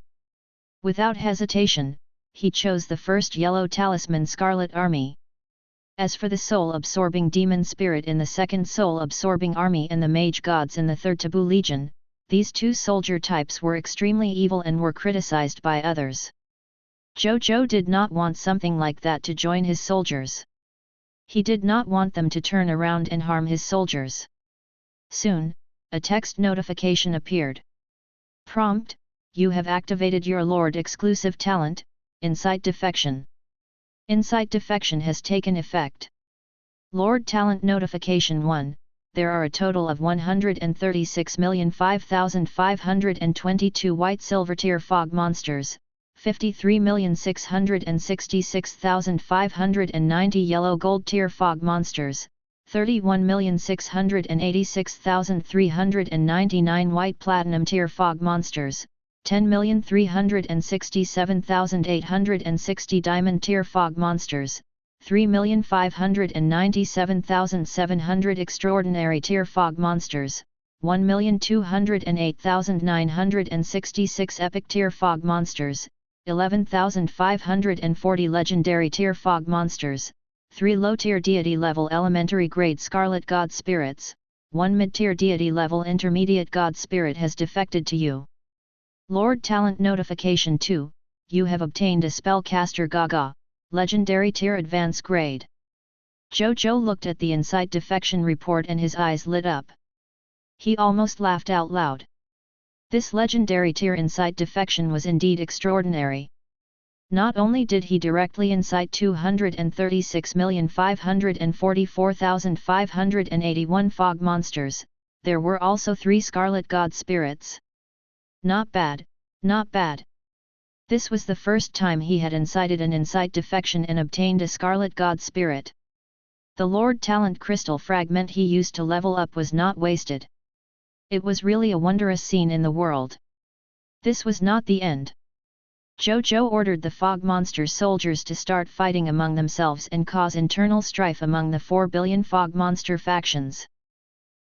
Without hesitation, he chose the first Yellow Talisman Scarlet Army. As for the soul-absorbing demon spirit in the second soul-absorbing army and the mage gods in the third Taboo Legion, these two soldier types were extremely evil and were criticized by others. Zhou Zhou did not want something like that to join his soldiers. He did not want them to turn around and harm his soldiers. Soon, a text notification appeared. Prompt: you have activated your Lord exclusive talent, Insight Defection. Insight Defection has taken effect. Lord Talent Notification 1. There are a total of 136,005,522 white silver tier fog monsters, 53,666,590 yellow gold tier fog monsters, 31,686,399 white platinum tier fog monsters, 10,367,860 diamond tier fog monsters, 3,597,700 extraordinary tier fog monsters, 1,208,966 epic tier fog monsters, 11,540 legendary tier fog monsters, 3 low-tier deity-level elementary grade Scarlet God Spirits, 1 mid-tier deity-level intermediate God Spirit has defected to you. Lord Talent Notification 2, you have obtained a Spellcaster Gaga, Legendary Tier Advance Grade. Zhou Zhou looked at the Insight Defection report and his eyes lit up. He almost laughed out loud. This Legendary Tier Insight Defection was indeed extraordinary. Not only did he directly incite 236,544,581 fog monsters, there were also 3 Scarlet God Spirits. Not bad, not bad. This was the first time he had incited an Insight Defection and obtained a Scarlet God Spirit. The Lord Talent Crystal Fragment he used to level up was not wasted. It was really a wondrous scene in the world. This was not the end. Zhou Zhou ordered the Fog Monster soldiers to start fighting among themselves and cause internal strife among the 4 billion Fog Monster factions.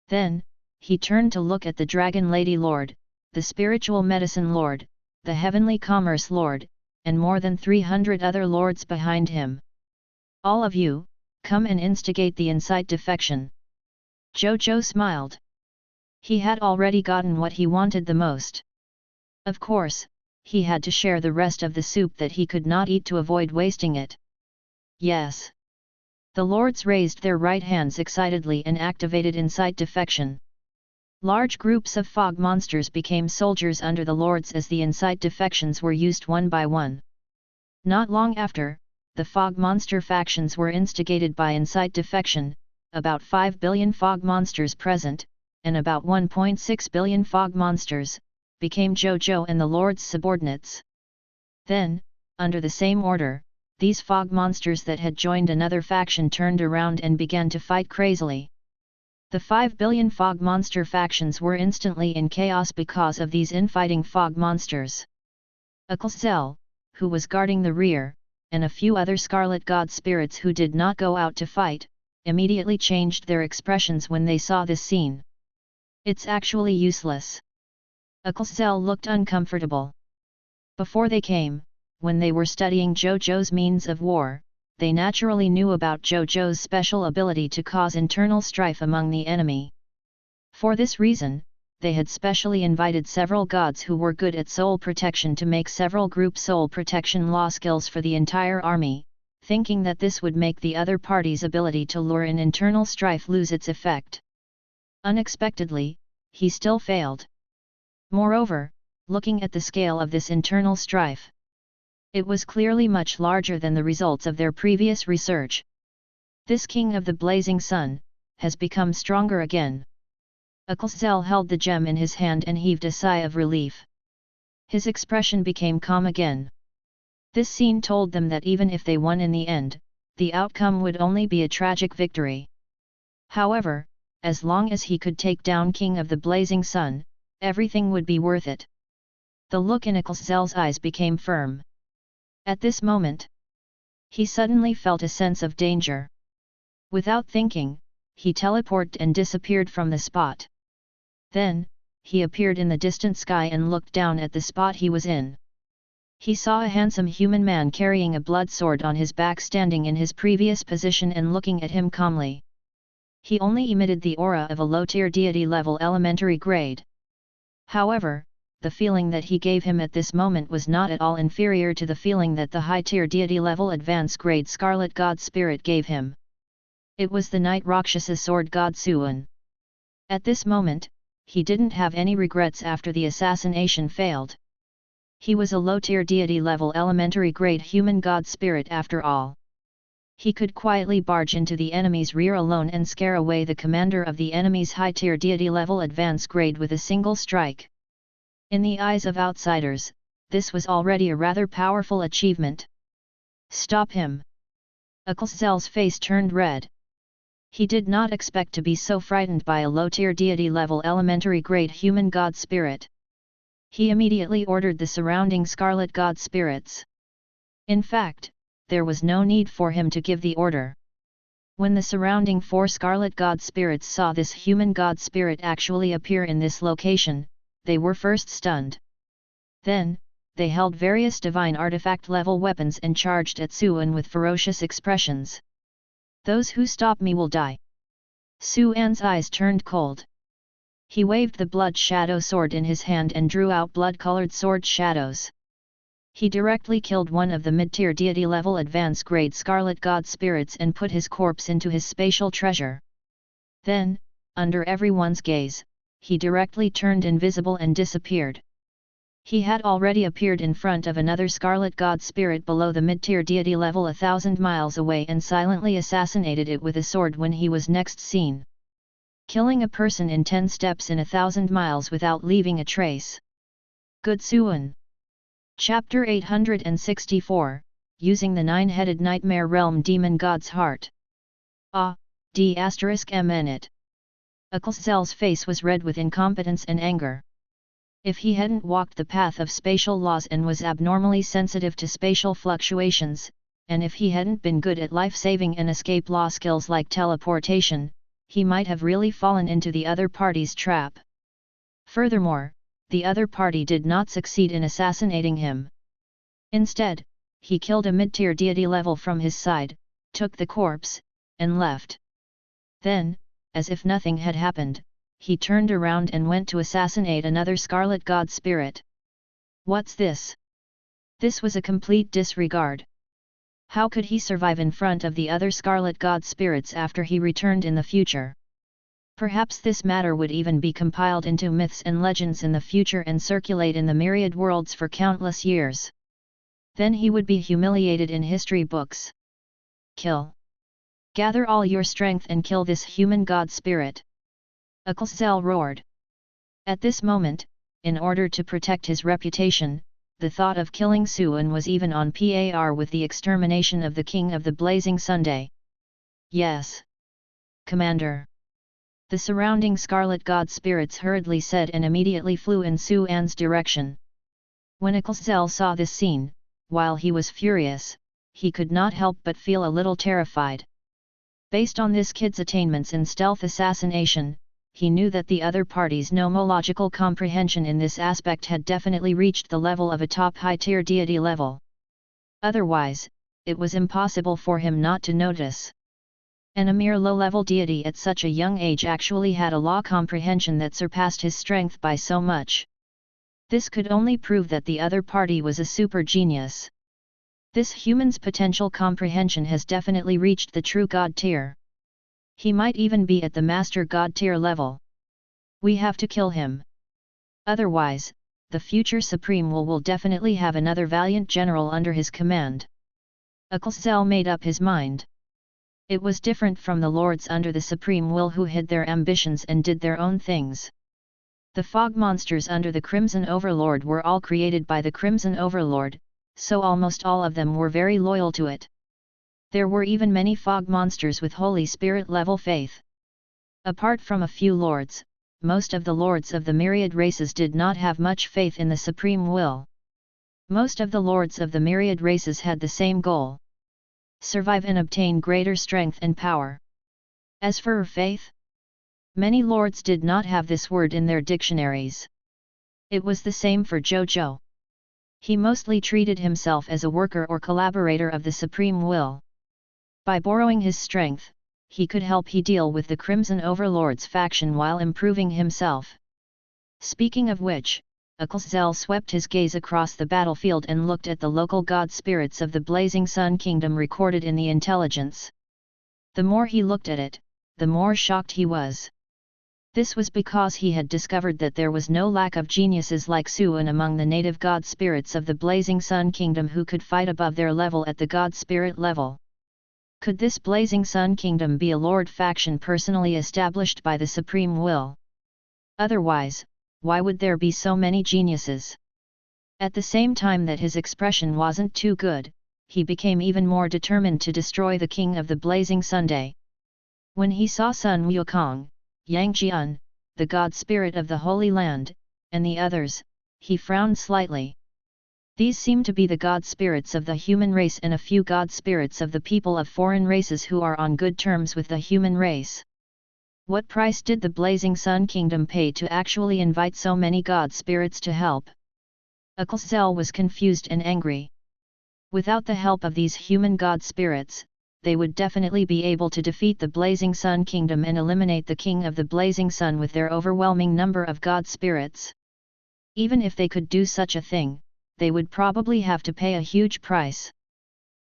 Then, he turned to look at the Dragon Lady Lord, the Spiritual Medicine Lord, the Heavenly Commerce Lord, and more than 300 other lords behind him. All of you, come and instigate the Insight Defection. Zhou Zhou smiled. He had already gotten what he wanted the most. Of course, he had to share the rest of the soup that he could not eat to avoid wasting it. Yes. The lords raised their right hands excitedly and activated Insight Defection. Large groups of fog monsters became soldiers under the lords as the Insight Defections were used one by one. Not long after, the fog monster factions were instigated by Insight Defection, about 5 billion fog monsters present, and about 1.6 billion fog monsters, became Zhou Zhou and the Lord's subordinates. Then, under the same order, these fog monsters that had joined another faction turned around and began to fight crazily. The 5 billion fog monster factions were instantly in chaos because of these infighting fog monsters. Akalzel, who was guarding the rear, and a few other Scarlet God Spirits who did not go out to fight, immediately changed their expressions when they saw this scene. It's actually useless. Zhou looked uncomfortable. Before they came, when they were studying Zhou Zhou's means of war, they naturally knew about Zhou Zhou's special ability to cause internal strife among the enemy. For this reason, they had specially invited several gods who were good at soul protection to make several group soul protection law skills for the entire army, thinking that this would make the other party's ability to lure in internal strife lose its effect. Unexpectedly, he still failed. Moreover, looking at the scale of this internal strife, it was clearly much larger than the results of their previous research. This king of the blazing sun has become stronger again. Zhou held the gem in his hand and heaved a sigh of relief. His expression became calm again. This scene told them that even if they won in the end, the outcome would only be a tragic victory. However, as long as he could take down King of the Blazing Sun, everything would be worth it. The look in Zhou's eyes became firm. At this moment, he suddenly felt a sense of danger. Without thinking, he teleported and disappeared from the spot. Then, he appeared in the distant sky and looked down at the spot he was in. He saw a handsome human man carrying a blood sword on his back standing in his previous position and looking at him calmly. He only emitted the aura of a low-tier deity level elementary grade. However, the feeling that he gave him at this moment was not at all inferior to the feeling that the high-tier deity level advanced grade Scarlet God Spirit gave him. It was the Night Rakshasa Sword God Suan. At this moment, he didn't have any regrets after the assassination failed. He was a low-tier deity level elementary grade human god spirit after all. He could quietly barge into the enemy's rear alone and scare away the commander of the enemy's high-tier deity level advanced grade with a single strike. In the eyes of outsiders, this was already a rather powerful achievement. Stop him! Zhou's face turned red. He did not expect to be so frightened by a low-tier deity level elementary grade human god spirit. He immediately ordered the surrounding Scarlet God Spirits. In fact, there was no need for him to give the order. When the surrounding 4 Scarlet God Spirits saw this human God Spirit actually appear in this location, they were first stunned. Then, they held various divine artifact level weapons and charged at Suan with ferocious expressions. Those who stop me will die. Suan's eyes turned cold. He waved the blood shadow sword in his hand and drew out blood-colored sword shadows. He directly killed one of the mid-tier deity level advanced grade Scarlet God Spirits and put his corpse into his spatial treasure. Then, under everyone's gaze, he directly turned invisible and disappeared. He had already appeared in front of another Scarlet God Spirit below the mid-tier deity level 1,000 miles away and silently assassinated it with a sword when he was next seen. Killing a person in 10 steps in 1,000 miles without leaving a trace. Good Suan. Chapter 864, Using the Nine-Headed Nightmare Realm Demon God's Heart. D***mn. Zhou's face was red with incompetence and anger. If he hadn't walked the path of spatial laws and was abnormally sensitive to spatial fluctuations, and if he hadn't been good at life-saving and escape law skills like teleportation, he might have really fallen into the other party's trap. Furthermore, the other party did not succeed in assassinating him. Instead, he killed a mid-tier deity level from his side, took the corpse, and left. Then, as if nothing had happened, he turned around and went to assassinate another Scarlet God Spirit. What's this? This was a complete disregard. How could he survive in front of the other Scarlet God Spirits after he returned in the future? Perhaps this matter would even be compiled into myths and legends in the future and circulate in the myriad worlds for countless years. Then he would be humiliated in history books. Kill! Gather all your strength and kill this human god spirit! Zhou roared. At this moment, in order to protect his reputation, the thought of killing Suan was even on par with the extermination of the King of the Blazing Sunday. Yes, Commander. The surrounding Scarlet God Spirits hurriedly said and immediately flew in Suan's direction. When Zhou saw this scene, while he was furious, he could not help but feel a little terrified. Based on this kid's attainments in stealth assassination, he knew that the other party's nomological comprehension in this aspect had definitely reached the level of a top high-tier deity level. Otherwise, it was impossible for him not to notice. And a mere low-level deity at such a young age actually had a law comprehension that surpassed his strength by so much. This could only prove that the other party was a super genius. This human's potential comprehension has definitely reached the true God tier. He might even be at the Master God tier level. We have to kill him. Otherwise, the future Supreme will definitely have another valiant general under his command. Zhou made up his mind. It was different from the lords under the Supreme Will who hid their ambitions and did their own things. The fog monsters under the Crimson Overlord were all created by the Crimson Overlord, so almost all of them were very loyal to it. There were even many fog monsters with Holy Spirit level faith. Apart from a few lords, most of the lords of the myriad races did not have much faith in the Supreme Will. Most of the lords of the myriad races had the same goal: survive and obtain greater strength and power. As for faith, many lords did not have this word in their dictionaries. It was the same for Zhou Zhou. He mostly treated himself as a worker or collaborator of the Supreme Will. By borrowing his strength, he could help deal with the Crimson Overlord's faction while improving himself. Speaking of which, Zhou swept his gaze across the battlefield and looked at the local god spirits of the Blazing Sun Kingdom recorded in the intelligence. The more he looked at it, the more shocked he was. This was because he had discovered that there was no lack of geniuses like Suan among the native god spirits of the Blazing Sun Kingdom who could fight above their level at the god spirit level. Could this Blazing Sun Kingdom be a lord faction personally established by the Supreme Will? Otherwise, why would there be so many geniuses? At the same time that his expression wasn't too good, he became even more determined to destroy the king of the Blazing Sunday. When he saw Sun Wukong, Yang Jian, the god spirit of the Holy Land, and the others, he frowned slightly. These seem to be the god spirits of the human race and a few god spirits of the people of foreign races who are on good terms with the human race. What price did the Blazing Sun Kingdom pay to actually invite so many god spirits to help? Zhou was confused and angry. Without the help of these human god spirits, they would definitely be able to defeat the Blazing Sun Kingdom and eliminate the King of the Blazing Sun with their overwhelming number of god spirits. Even if they could do such a thing, they would probably have to pay a huge price.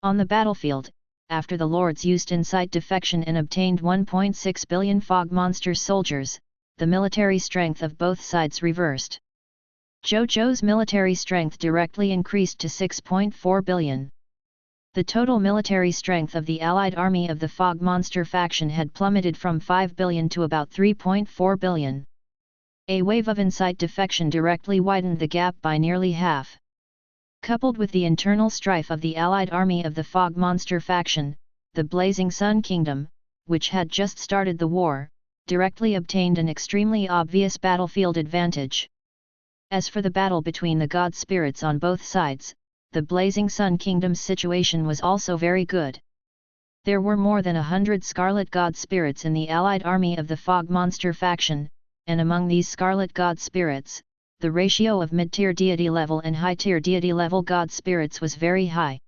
On the battlefield, after the lords used insight defection and obtained 1.6 billion fog monster soldiers, the military strength of both sides reversed. Zhou Zhou's military strength directly increased to 6.4 billion. The total military strength of the allied army of the fog monster faction had plummeted from 5 billion to about 3.4 billion. A wave of insight defection directly widened the gap by nearly half. Coupled with the internal strife of the allied army of the fog monster faction, the Blazing Sun Kingdom, which had just started the war, directly obtained an extremely obvious battlefield advantage. As for the battle between the god spirits on both sides, the Blazing Sun Kingdom's situation was also very good. There were more than 100 Scarlet God Spirits in the allied army of the Fog Monster faction, and among these Scarlet God Spirits, the ratio of mid-tier deity level and high-tier deity level God Spirits was very high.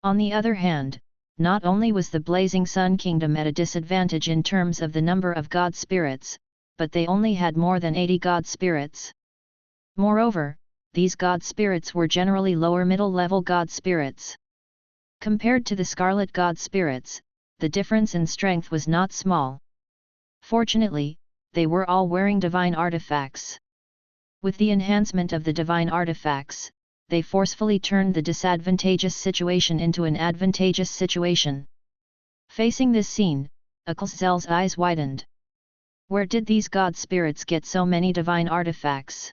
On the other hand, not only was the Blazing Sun Kingdom at a disadvantage in terms of the number of God Spirits, but they only had more than 80 God Spirits. Moreover, these God Spirits were generally lower middle-level God Spirits. Compared to the Scarlet God Spirits, the difference in strength was not small. Fortunately, they were all wearing divine artifacts. With the enhancement of the divine artifacts, they forcefully turned the disadvantageous situation into an advantageous situation. Facing this scene, Zhou's eyes widened. Where did these God Spirits get so many divine artifacts?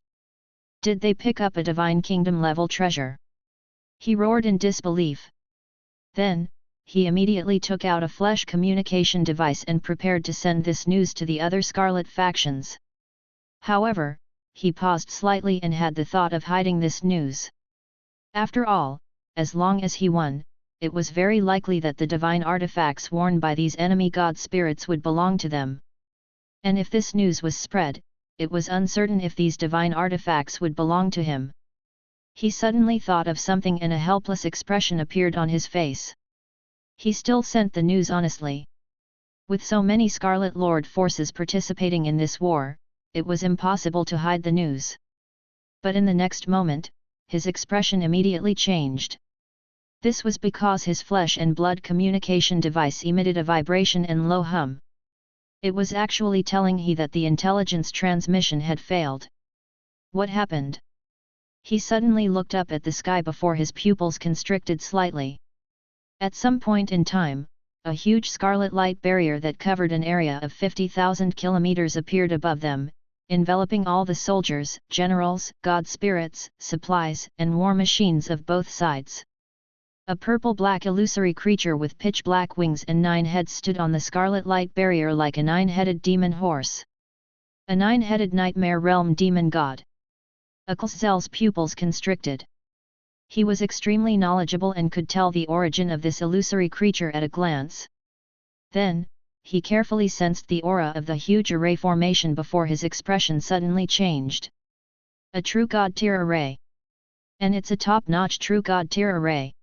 Did they pick up a divine kingdom-level treasure? He roared in disbelief. Then, he immediately took out a flesh communication device and prepared to send this news to the other Scarlet factions. However, he paused slightly and had the thought of hiding this news. After all, as long as he won, it was very likely that the divine artifacts worn by these enemy god spirits would belong to them. And if this news was spread, it was uncertain if these divine artifacts would belong to him. He suddenly thought of something and a helpless expression appeared on his face. He still sent the news honestly. With so many Scarlet Lord forces participating in this war, it was impossible to hide the news. But in the next moment, his expression immediately changed. This was because his flesh and blood communication device emitted a vibration and low hum. It was actually telling he that the intelligence transmission had failed. What happened? He suddenly looked up at the sky before his pupils constricted slightly. At some point in time, a huge scarlet light barrier that covered an area of 50,000 kilometers appeared above them, enveloping all the soldiers, generals, god spirits, supplies, and war machines of both sides. A purple-black illusory creature with pitch-black wings and 9 heads stood on the scarlet light barrier like a 9-headed demon horse. A 9-headed nightmare realm demon god. Zhou's pupils constricted. He was extremely knowledgeable and could tell the origin of this illusory creature at a glance. Then, he carefully sensed the aura of the huge array formation before his expression suddenly changed. A true god tier array. And it's a top-notch true god tier array.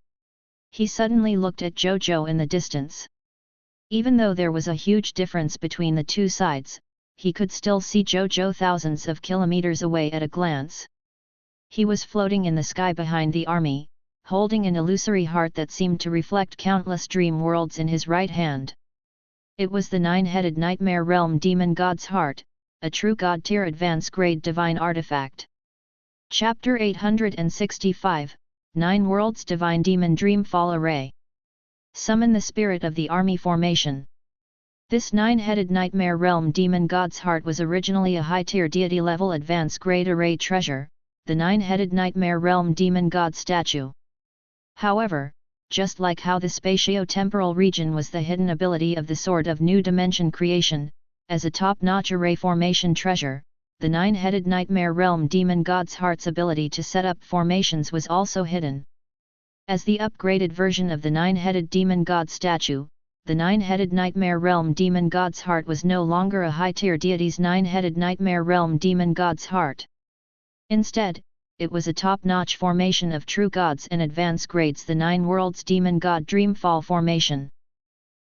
He suddenly looked at Zhou Zhou in the distance. Even though there was a huge difference between the two sides, he could still see Zhou Zhou thousands of kilometers away at a glance. He was floating in the sky behind the army, holding an illusory heart that seemed to reflect countless dream worlds in his right hand. It was the 9-headed nightmare realm demon god's heart, a true god tier advance grade divine artifact. Chapter 865, 9 Worlds Divine Demon Dreamfall Array. Summon the spirit of the army formation. This 9-headed nightmare realm demon god's heart was originally a high-tier deity-level advance grade array treasure, the 9-headed nightmare realm demon god statue. However, just like how the spatio-temporal region was the hidden ability of the Sword of New Dimension creation, as a top-notch array formation treasure, the 9-headed nightmare realm demon god's heart's ability to set up formations was also hidden. As the upgraded version of the 9-headed demon god statue, the 9-headed nightmare realm demon god's heart was no longer a high-tier deity's 9-headed nightmare realm demon god's heart. Instead, it was a top-notch formation of true gods and advance grades, the 9 Worlds Demon God Dreamfall formation.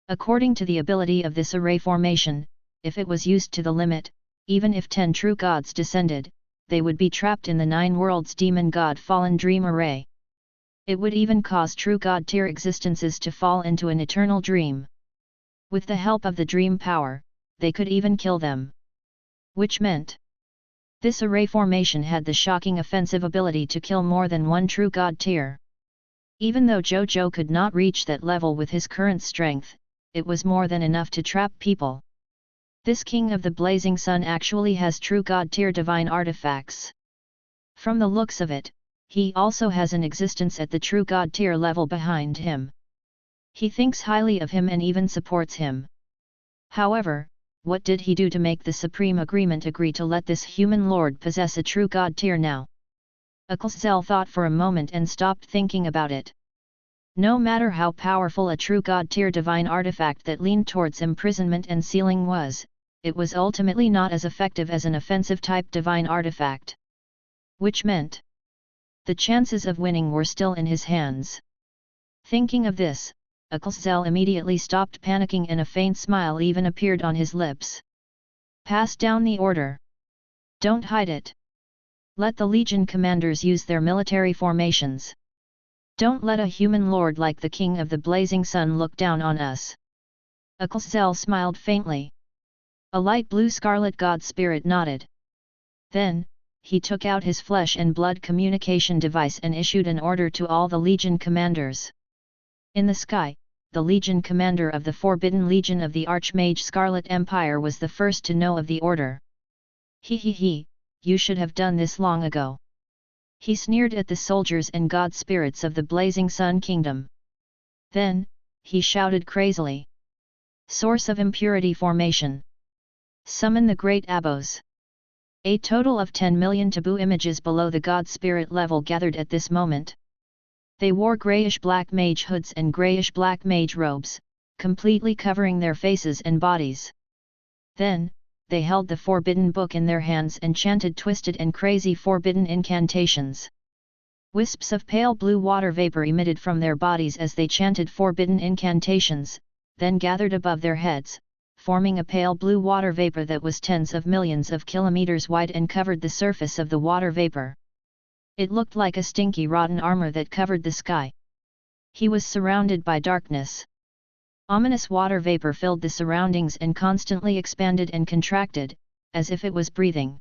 According to the ability of this array formation, if it was used to the limit, even if 10 true gods descended, they would be trapped in the 9 Worlds Demon God Fallen Dream Array. It would even cause true god tier existences to fall into an eternal dream. With the help of the dream power, they could even kill them. Which meant, this array formation had the shocking offensive ability to kill more than one true god tier. Even though Zhou Zhou could not reach that level with his current strength, it was more than enough to trap people. This King of the Blazing Sun actually has true god tier divine artifacts. From the looks of it, he also has an existence at the true god tier level behind him. He thinks highly of him and even supports him. However, what did he do to make the Supreme Agreement agree to let this human lord possess a true god tier now? Zhou thought for a moment and stopped thinking about it. No matter how powerful a true god tier divine artifact that leaned towards imprisonment and sealing was, it was ultimately not as effective as an offensive type divine artifact. Which meant, the chances of winning were still in his hands. Thinking of this, Zhou immediately stopped panicking and a faint smile even appeared on his lips. Pass down the order. Don't hide it. Let the Legion commanders use their military formations. Don't let a human lord like the King of the Blazing Sun look down on us. Zhou smiled faintly. A light blue scarlet god spirit nodded. Then, he took out his flesh and blood communication device and issued an order to all the Legion commanders. In the sky, the Legion commander of the Forbidden Legion of the Archmage Scarlet Empire was the first to know of the order. He, you should have done this long ago. He sneered at the soldiers and god spirits of the Blazing Sun Kingdom. Then, he shouted crazily. Source of impurity formation. Summon the great Abos. A total of 10 million taboo images below the god spirit level gathered at this moment. They wore grayish-black mage hoods and grayish-black mage robes, completely covering their faces and bodies. Then, they held the forbidden book in their hands and chanted twisted and crazy forbidden incantations. Wisps of pale blue water vapor emitted from their bodies as they chanted forbidden incantations, then gathered above their heads, forming a pale blue water vapor that was tens of millions of kilometers wide and covered the surface of the water vapor. It looked like a stinky rotten armor that covered the sky. He was surrounded by darkness. Ominous water vapor filled the surroundings and constantly expanded and contracted, as if it was breathing.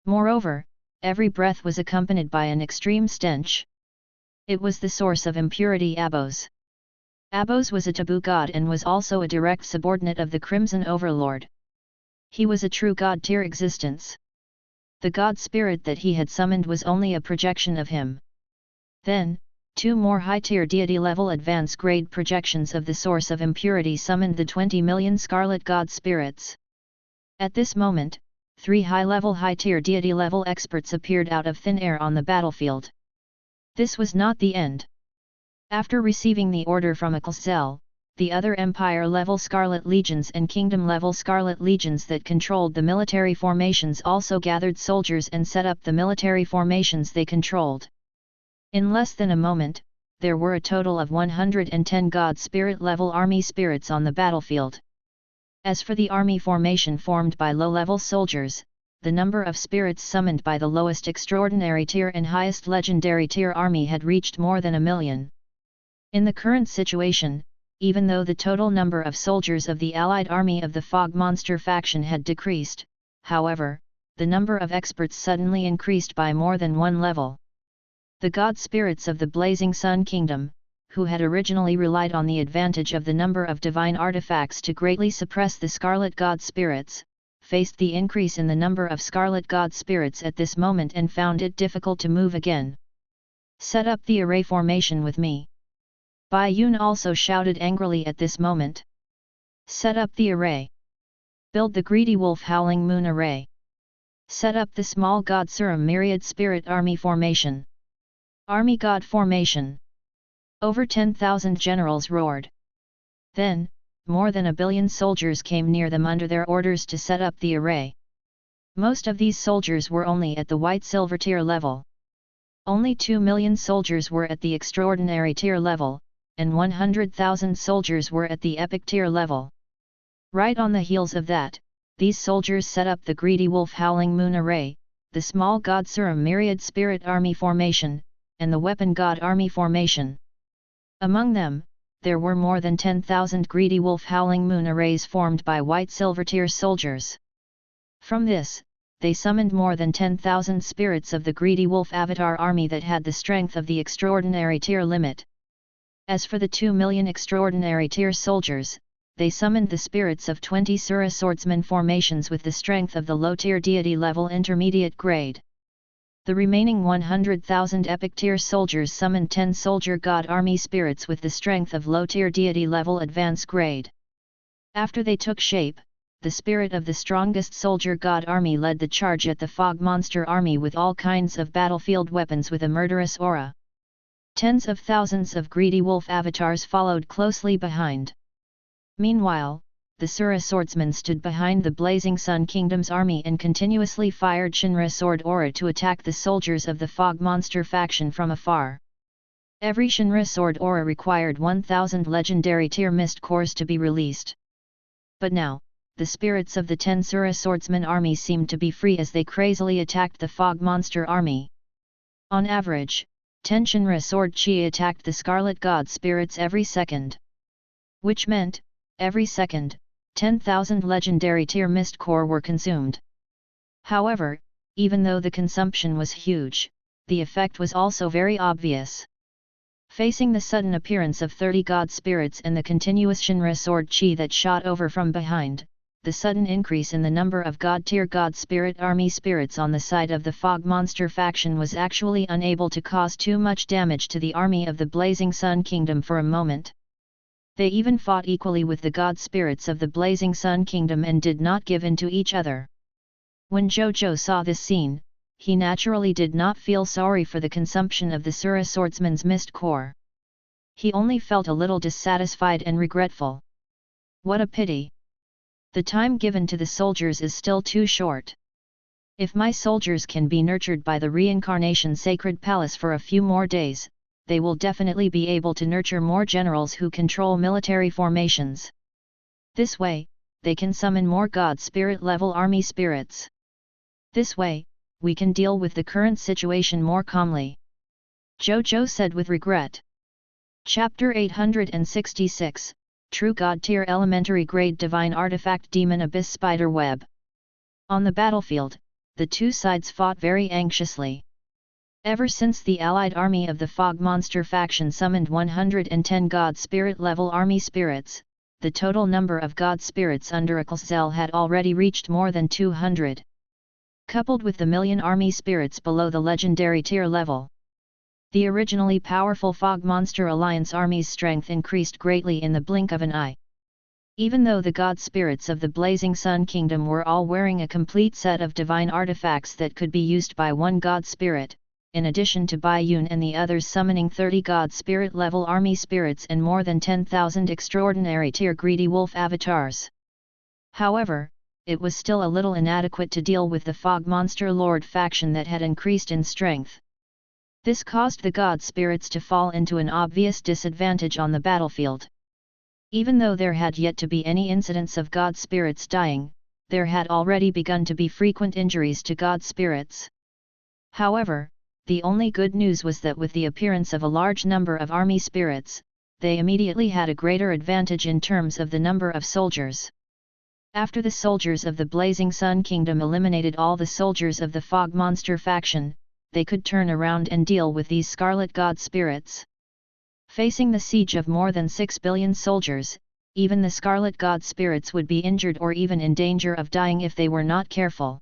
Moreover, every breath was accompanied by an extreme stench. It was the source of impurity Abos. Abos was a taboo god and was also a direct subordinate of the Crimson Overlord. He was a true god-tier existence. The god spirit that he had summoned was only a projection of him. Then, two more high-tier deity-level advance-grade projections of the source of impurity summoned the 20 million scarlet god spirits. At this moment, three high-level high-tier deity-level experts appeared out of thin air on the battlefield. This was not the end. After receiving the order from Akalzel, the other Empire-level Scarlet Legions and Kingdom-level Scarlet Legions that controlled the military formations also gathered soldiers and set up the military formations they controlled. In less than a moment, there were a total of 110 God Spirit-level army spirits on the battlefield. As for the army formation formed by low-level soldiers, the number of spirits summoned by the lowest extraordinary tier and highest legendary tier army had reached more than 1 million. In the current situation, even though the total number of soldiers of the allied army of the Fog Monster faction had decreased, however, the number of experts suddenly increased by more than one level. The god spirits of the Blazing Sun Kingdom, who had originally relied on the advantage of the number of divine artifacts to greatly suppress the Scarlet God Spirits, faced the increase in the number of Scarlet God Spirits at this moment and found it difficult to move again. "Set up the array formation with me." Bai Yun also shouted angrily at this moment. "Set up the array. Build the Greedy Wolf Howling Moon array. Set up the Small God Suram Myriad Spirit Army formation. Army God formation." Over 10,000 generals roared. Then, more than 1 billion soldiers came near them under their orders to set up the array. Most of these soldiers were only at the white-silver tier level. Only 2 million soldiers were at the extraordinary tier level, and 100,000 soldiers were at the epic tier level. Right on the heels of that, these soldiers set up the Greedy Wolf Howling Moon array, the Small God Suram Myriad Spirit Army formation, and the Weapon God Army formation. Among them, there were more than 10,000 Greedy Wolf Howling Moon arrays formed by white-silver tier soldiers. From this, they summoned more than 10,000 spirits of the Greedy Wolf Avatar army that had the strength of the extraordinary tier limit. As for the 2 million extraordinary tier soldiers, they summoned the spirits of 20 Sura swordsman formations with the strength of the low-tier deity level intermediate grade. The remaining 100,000 epic tier soldiers summoned 10 soldier god army spirits with the strength of low-tier deity level advanced grade. After they took shape, the spirit of the strongest soldier god army led the charge at the Fog Monster army with all kinds of battlefield weapons with a murderous aura. Tens of thousands of Greedy Wolf avatars followed closely behind. Meanwhile, the Sura swordsmen stood behind the Blazing Sun Kingdom's army and continuously fired Shinra sword aura to attack the soldiers of the Fog Monster faction from afar. Every Shinra sword aura required 1,000 legendary tier mist cores to be released. But now, the spirits of the 10 Sura swordsman army seemed to be free as they crazily attacked the Fog Monster army. On average, 10 Shinra sword chi attacked the Scarlet God spirits every second. Which meant, every second, 10,000 legendary tier mist core were consumed. However, even though the consumption was huge, the effect was also very obvious. Facing the sudden appearance of 30 god spirits and the continuous Shinra sword chi that shot over from behind, the sudden increase in the number of god-tier god spirit army spirits on the side of the Fog Monster faction was actually unable to cause too much damage to the army of the Blazing Sun Kingdom for a moment. They even fought equally with the god spirits of the Blazing Sun Kingdom and did not give in to each other. When Zhou Zhou saw this scene, he naturally did not feel sorry for the consumption of the Sura swordsman's mist core. He only felt a little dissatisfied and regretful. What a pity! The time given to the soldiers is still too short. If my soldiers can be nurtured by the reincarnation sacred palace for a few more days, they will definitely be able to nurture more generals who control military formations. This way, they can summon more God Spirit level army spirits. This way, we can deal with the current situation more calmly. Zhou Zhou said with regret. Chapter 866, True God Tier Elementary Grade Divine Artifact Demon Abyss Spider Web. On the battlefield, the two sides fought very anxiously. Ever since the allied army of the Fog Monster faction summoned 110 God Spirit level army spirits, the total number of God Spirits under Akalzel had already reached more than 200. Coupled with the million army spirits below the legendary tier level, the originally powerful Fog Monster Alliance army's strength increased greatly in the blink of an eye. Even though the God Spirits of the Blazing Sun Kingdom were all wearing a complete set of divine artifacts that could be used by one God Spirit, in addition to Bai Yun and the others summoning 30 God Spirit level army spirits and more than 10,000 extraordinary tier greedy wolf avatars. However, it was still a little inadequate to deal with the Fog Monster Lord faction that had increased in strength. This caused the God Spirits to fall into an obvious disadvantage on the battlefield. Even though there had yet to be any incidents of God Spirits dying, there had already begun to be frequent injuries to God Spirits. However, the only good news was that with the appearance of a large number of army spirits, they immediately had a greater advantage in terms of the number of soldiers. After the soldiers of the Blazing Sun Kingdom eliminated all the soldiers of the Fog Monster faction, they could turn around and deal with these Scarlet God Spirits. Facing the siege of more than 6 billion soldiers, even the Scarlet God Spirits would be injured or even in danger of dying if they were not careful.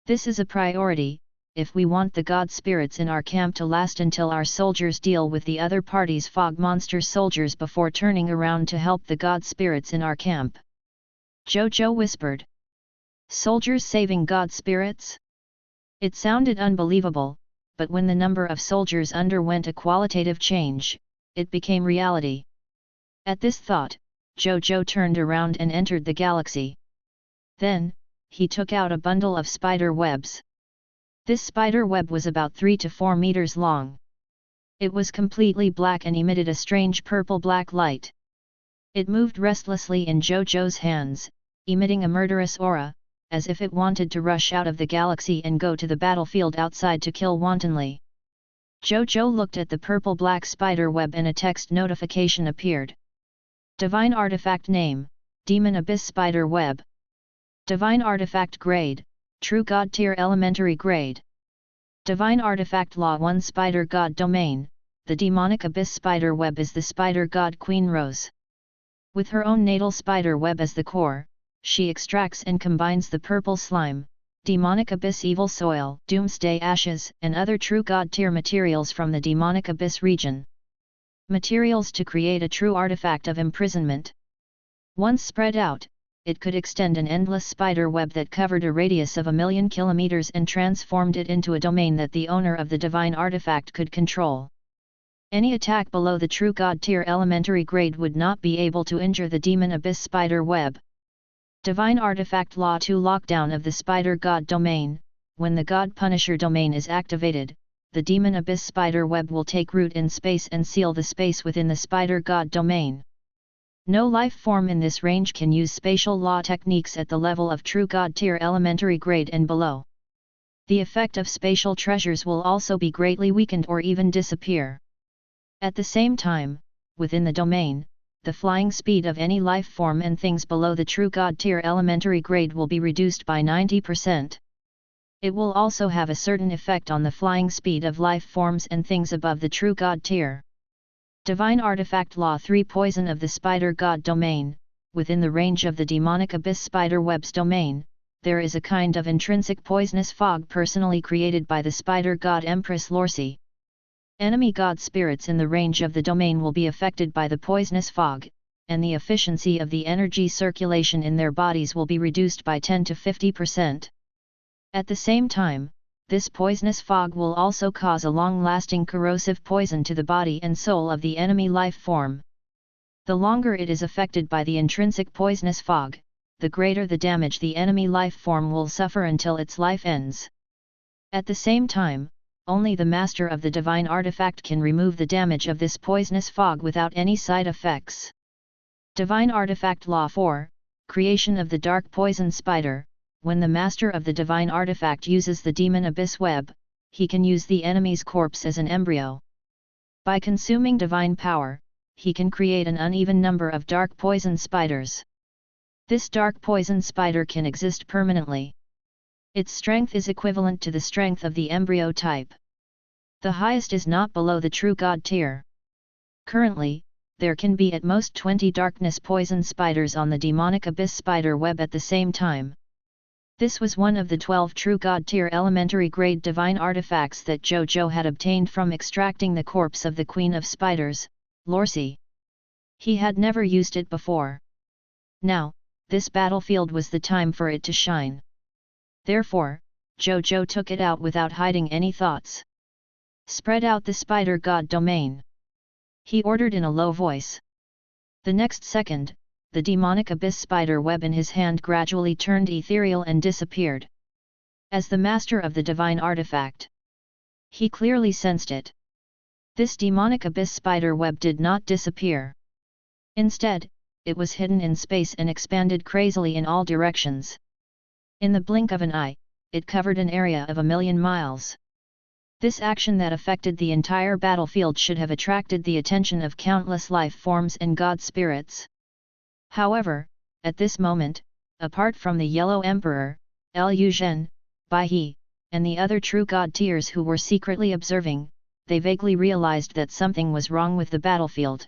This is a priority, if we want the God Spirits in our camp to last until our soldiers deal with the other party's Fog Monster soldiers before turning around to help the God Spirits in our camp. Zhou Zhou whispered. Soldiers saving God Spirits? It sounded unbelievable, but when the number of soldiers underwent a qualitative change, it became reality. At this thought, Zhou Zhou turned around and entered the galaxy. Then, he took out a bundle of spider webs. This spider web was about 3 to 4 meters long. It was completely black and emitted a strange purple-black light. It moved restlessly in Zhou Zhou's hands, emitting a murderous aura, as if it wanted to rush out of the galaxy and go to the battlefield outside to kill wantonly. Zhou Zhou looked at the purple-black spider web and a text notification appeared. Divine Artifact Name, Demon Abyss Spider Web. Divine Artifact Grade, True God Tier Elementary Grade. Divine Artifact Law 1 Spider God Domain, the Demonic Abyss Spider Web is the Spider God Queen Rose. With her own natal spider web as the core, she extracts and combines the purple slime, Demonic Abyss Evil Soil, Doomsday Ashes and other true God tier materials from the Demonic Abyss region. Materials to create a true artifact of imprisonment. Once spread out, it could extend an endless spider web that covered a radius of 1,000,000 kilometers and transformed it into a domain that the owner of the divine artifact could control. Any attack below the true God tier elementary grade would not be able to injure the Demon Abyss spider web. Divine Artifact Law 2 Lockdown of the Spider God Domain. When the God Punisher domain is activated, the Demon Abyss spider web will take root in space and seal the space within the Spider God domain. No life form in this range can use spatial law techniques at the level of True God tier elementary grade and below. The effect of spatial treasures will also be greatly weakened or even disappear. At the same time, within the domain, the flying speed of any life form and things below the True God tier elementary grade will be reduced by 90%. It will also have a certain effect on the flying speed of life forms and things above the True God tier. Divine Artifact Law 3 Poison of the Spider God Domain. Within the range of the Demonic Abyss Spider Web's domain, there is a kind of intrinsic poisonous fog personally created by the Spider God Empress Lorsi. Enemy God spirits in the range of the domain will be affected by the poisonous fog, and the efficiency of the energy circulation in their bodies will be reduced by 10 to 50%. At the same time, this poisonous fog will also cause a long-lasting corrosive poison to the body and soul of the enemy life form. The longer it is affected by the intrinsic poisonous fog, the greater the damage the enemy life form will suffer until its life ends. At the same time, only the master of the divine artifact can remove the damage of this poisonous fog without any side effects. Divine Artifact Law 4, Creation of the Dark Poison Spider. When the master of the divine artifact uses the demon abyss web, he can use the enemy's corpse as an embryo. By consuming divine power, he can create an uneven number of dark poison spiders. This dark poison spider can exist permanently. Its strength is equivalent to the strength of the embryo type. The highest is not below the true god tier. Currently, there can be at most 20 darkness poison spiders on the demonic abyss spider web at the same time. This was one of the 12 true god tier elementary grade divine artifacts that Zhou Zhou had obtained from extracting the corpse of the Queen of Spiders, Lorsi. He had never used it before. Now, this battlefield was the time for it to shine. Therefore, Zhou Zhou took it out without hiding any thoughts. Spread out the spider god domain. He ordered in a low voice. The next second, the demonic abyss spider web in his hand gradually turned ethereal and disappeared. As the master of the divine artifact, he clearly sensed it. This demonic abyss spider web did not disappear. Instead, it was hidden in space and expanded crazily in all directions. In the blink of an eye, it covered an area of 1,000,000 miles. This action that affected the entire battlefield should have attracted the attention of countless life forms and god spirits. However, at this moment, apart from the Yellow Emperor, Liu Zhen, Bai He, and the other true god tiers who were secretly observing, they vaguely realized that something was wrong with the battlefield.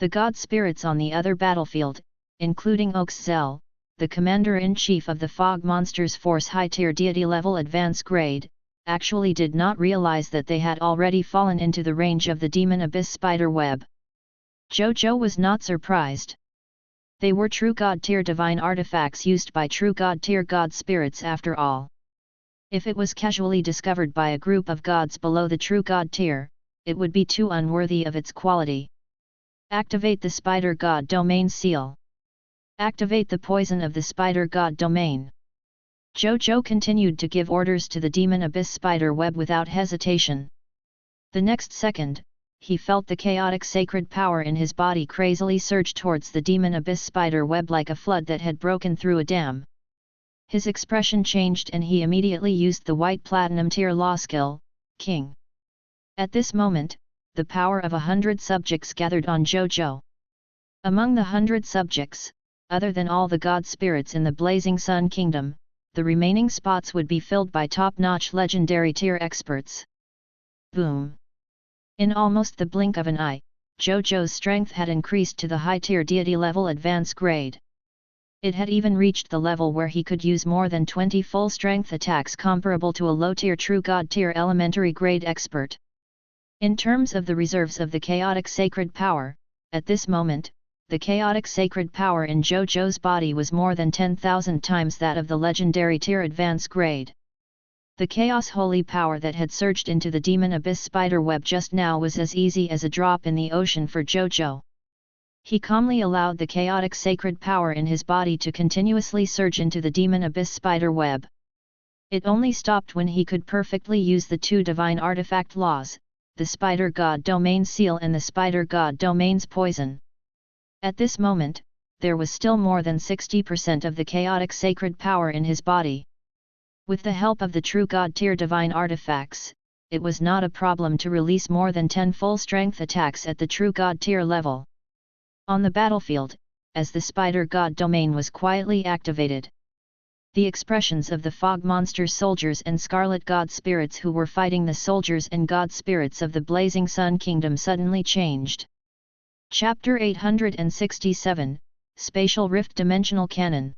The god spirits on the other battlefield, including Oxzel, the commander-in-chief of the Fog Monsters Force high-tier deity level advance grade, actually did not realize that they had already fallen into the range of the demon abyss spider web. Zhou Zhou was not surprised. They were true god tier divine artifacts used by true god tier god spirits after all. If it was casually discovered by a group of gods below the true god tier, it would be too unworthy of its quality. Activate the spider god domain seal. Activate the poison of the spider god domain. Zhou Zhou continued to give orders to the demon abyss spider web without hesitation. The next second, he felt the chaotic sacred power in his body crazily surge towards the demon abyss spider web like a flood that had broken through a dam. His expression changed and he immediately used the white platinum tier law skill, King. At this moment, the power of 100 subjects gathered on Zhou Zhou. Among the 100 subjects, other than all the god spirits in the Blazing Sun Kingdom, the remaining spots would be filled by top-notch legendary tier experts. Boom! In almost the blink of an eye, Zhou Zhou's strength had increased to the high-tier deity level advance grade. It had even reached the level where he could use more than 20 full-strength attacks comparable to a low-tier true god tier elementary grade expert. In terms of the reserves of the chaotic sacred power, at this moment, the chaotic sacred power in Zhou Zhou's body was more than 10,000 times that of the legendary tier advance grade. The chaos holy power that had surged into the demon abyss spider web just now was as easy as a drop in the ocean for Zhou Zhou. He calmly allowed the chaotic sacred power in his body to continuously surge into the demon abyss spider web. It only stopped when he could perfectly use the two divine artifact laws, the spider god domain seal and the spider god domain's poison. At this moment, there was still more than 60% of the chaotic sacred power in his body. With the help of the true god tier divine artifacts, it was not a problem to release more than 10 full-strength attacks at the true god tier level. On the battlefield, as the spider god domain was quietly activated, the expressions of the fog monster soldiers and scarlet god spirits who were fighting the soldiers and god spirits of the Blazing Sun Kingdom suddenly changed. Chapter 867, Spatial Rift Dimensional Cannon.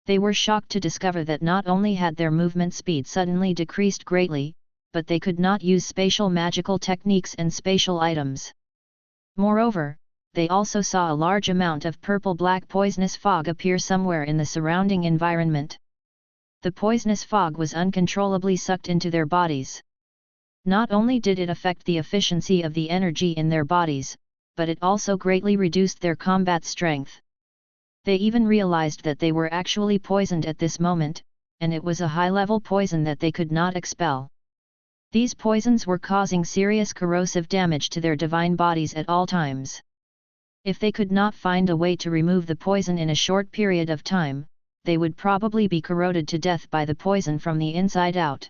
They were shocked to discover that not only had their movement speed suddenly decreased greatly, but they could not use spatial magical techniques and spatial items. Moreover, they also saw a large amount of purple-black poisonous fog appear somewhere in the surrounding environment. The poisonous fog was uncontrollably sucked into their bodies. Not only did it affect the efficiency of the energy in their bodies, but it also greatly reduced their combat strength. They even realized that they were actually poisoned at this moment, and it was a high-level poison that they could not expel. These poisons were causing serious corrosive damage to their divine bodies at all times. If they could not find a way to remove the poison in a short period of time, they would probably be corroded to death by the poison from the inside out.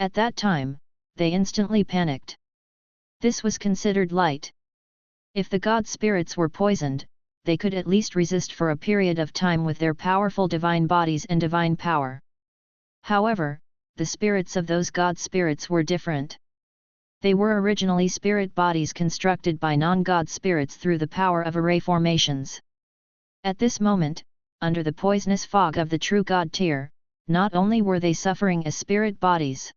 At that time, they instantly panicked. This was considered light. If the god spirits were poisoned, they could at least resist for a period of time with their powerful divine bodies and divine power. However, the spirits of those god spirits were different. They were originally spirit bodies constructed by non-god spirits through the power of array formations. At this moment, under the poisonous fog of the true god tier, not only were they suffering as spirit bodies.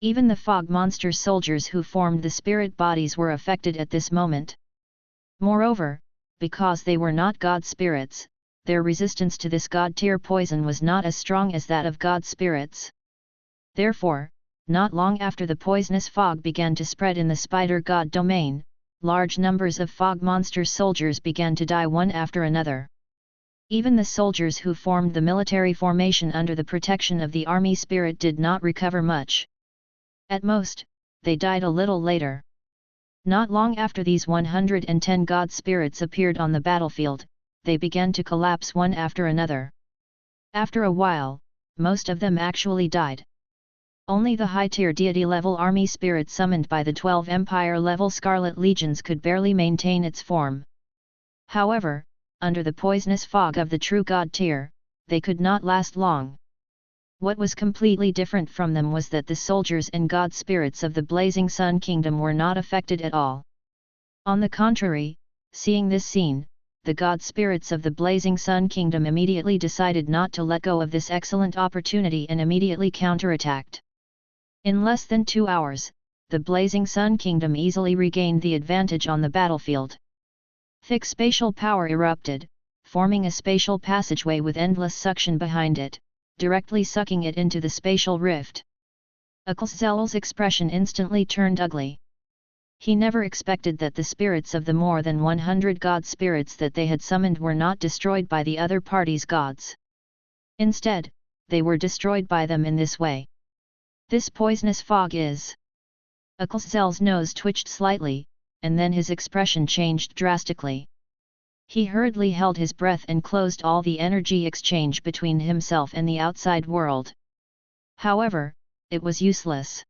Even the fog monster soldiers who formed the spirit bodies were affected at this moment. Moreover, because they were not god spirits, their resistance to this god tier poison was not as strong as that of god spirits. Therefore, not long after the poisonous fog began to spread in the spider god domain, large numbers of fog monster soldiers began to die one after another. Even the soldiers who formed the military formation under the protection of the army spirit did not recover much. At most, they died a little later. Not long after these 110 god spirits appeared on the battlefield, they began to collapse one after another. After a while, most of them actually died. Only the high-tier deity-level army spirit summoned by the 12 Empire-level Scarlet Legions could barely maintain its form. However, under the poisonous fog of the true god tier, they could not last long. What was completely different from them was that the soldiers and god spirits of the Blazing Sun Kingdom were not affected at all. On the contrary, seeing this scene, the god spirits of the Blazing Sun Kingdom immediately decided not to let go of this excellent opportunity and immediately counterattacked. In less than 2 hours, the Blazing Sun Kingdom easily regained the advantage on the battlefield. Thick spatial power erupted, forming a spatial passageway with endless suction behind it, directly sucking it into the spatial rift. Akelzel's expression instantly turned ugly. He never expected that the spirits of the more than 100 god spirits that they had summoned were not destroyed by the other party's gods. Instead, they were destroyed by them in this way. This poisonous fog is... Akelzel's nose twitched slightly, and then his expression changed drastically. He hurriedly held his breath and closed all the energy exchange between himself and the outside world. However, it was useless.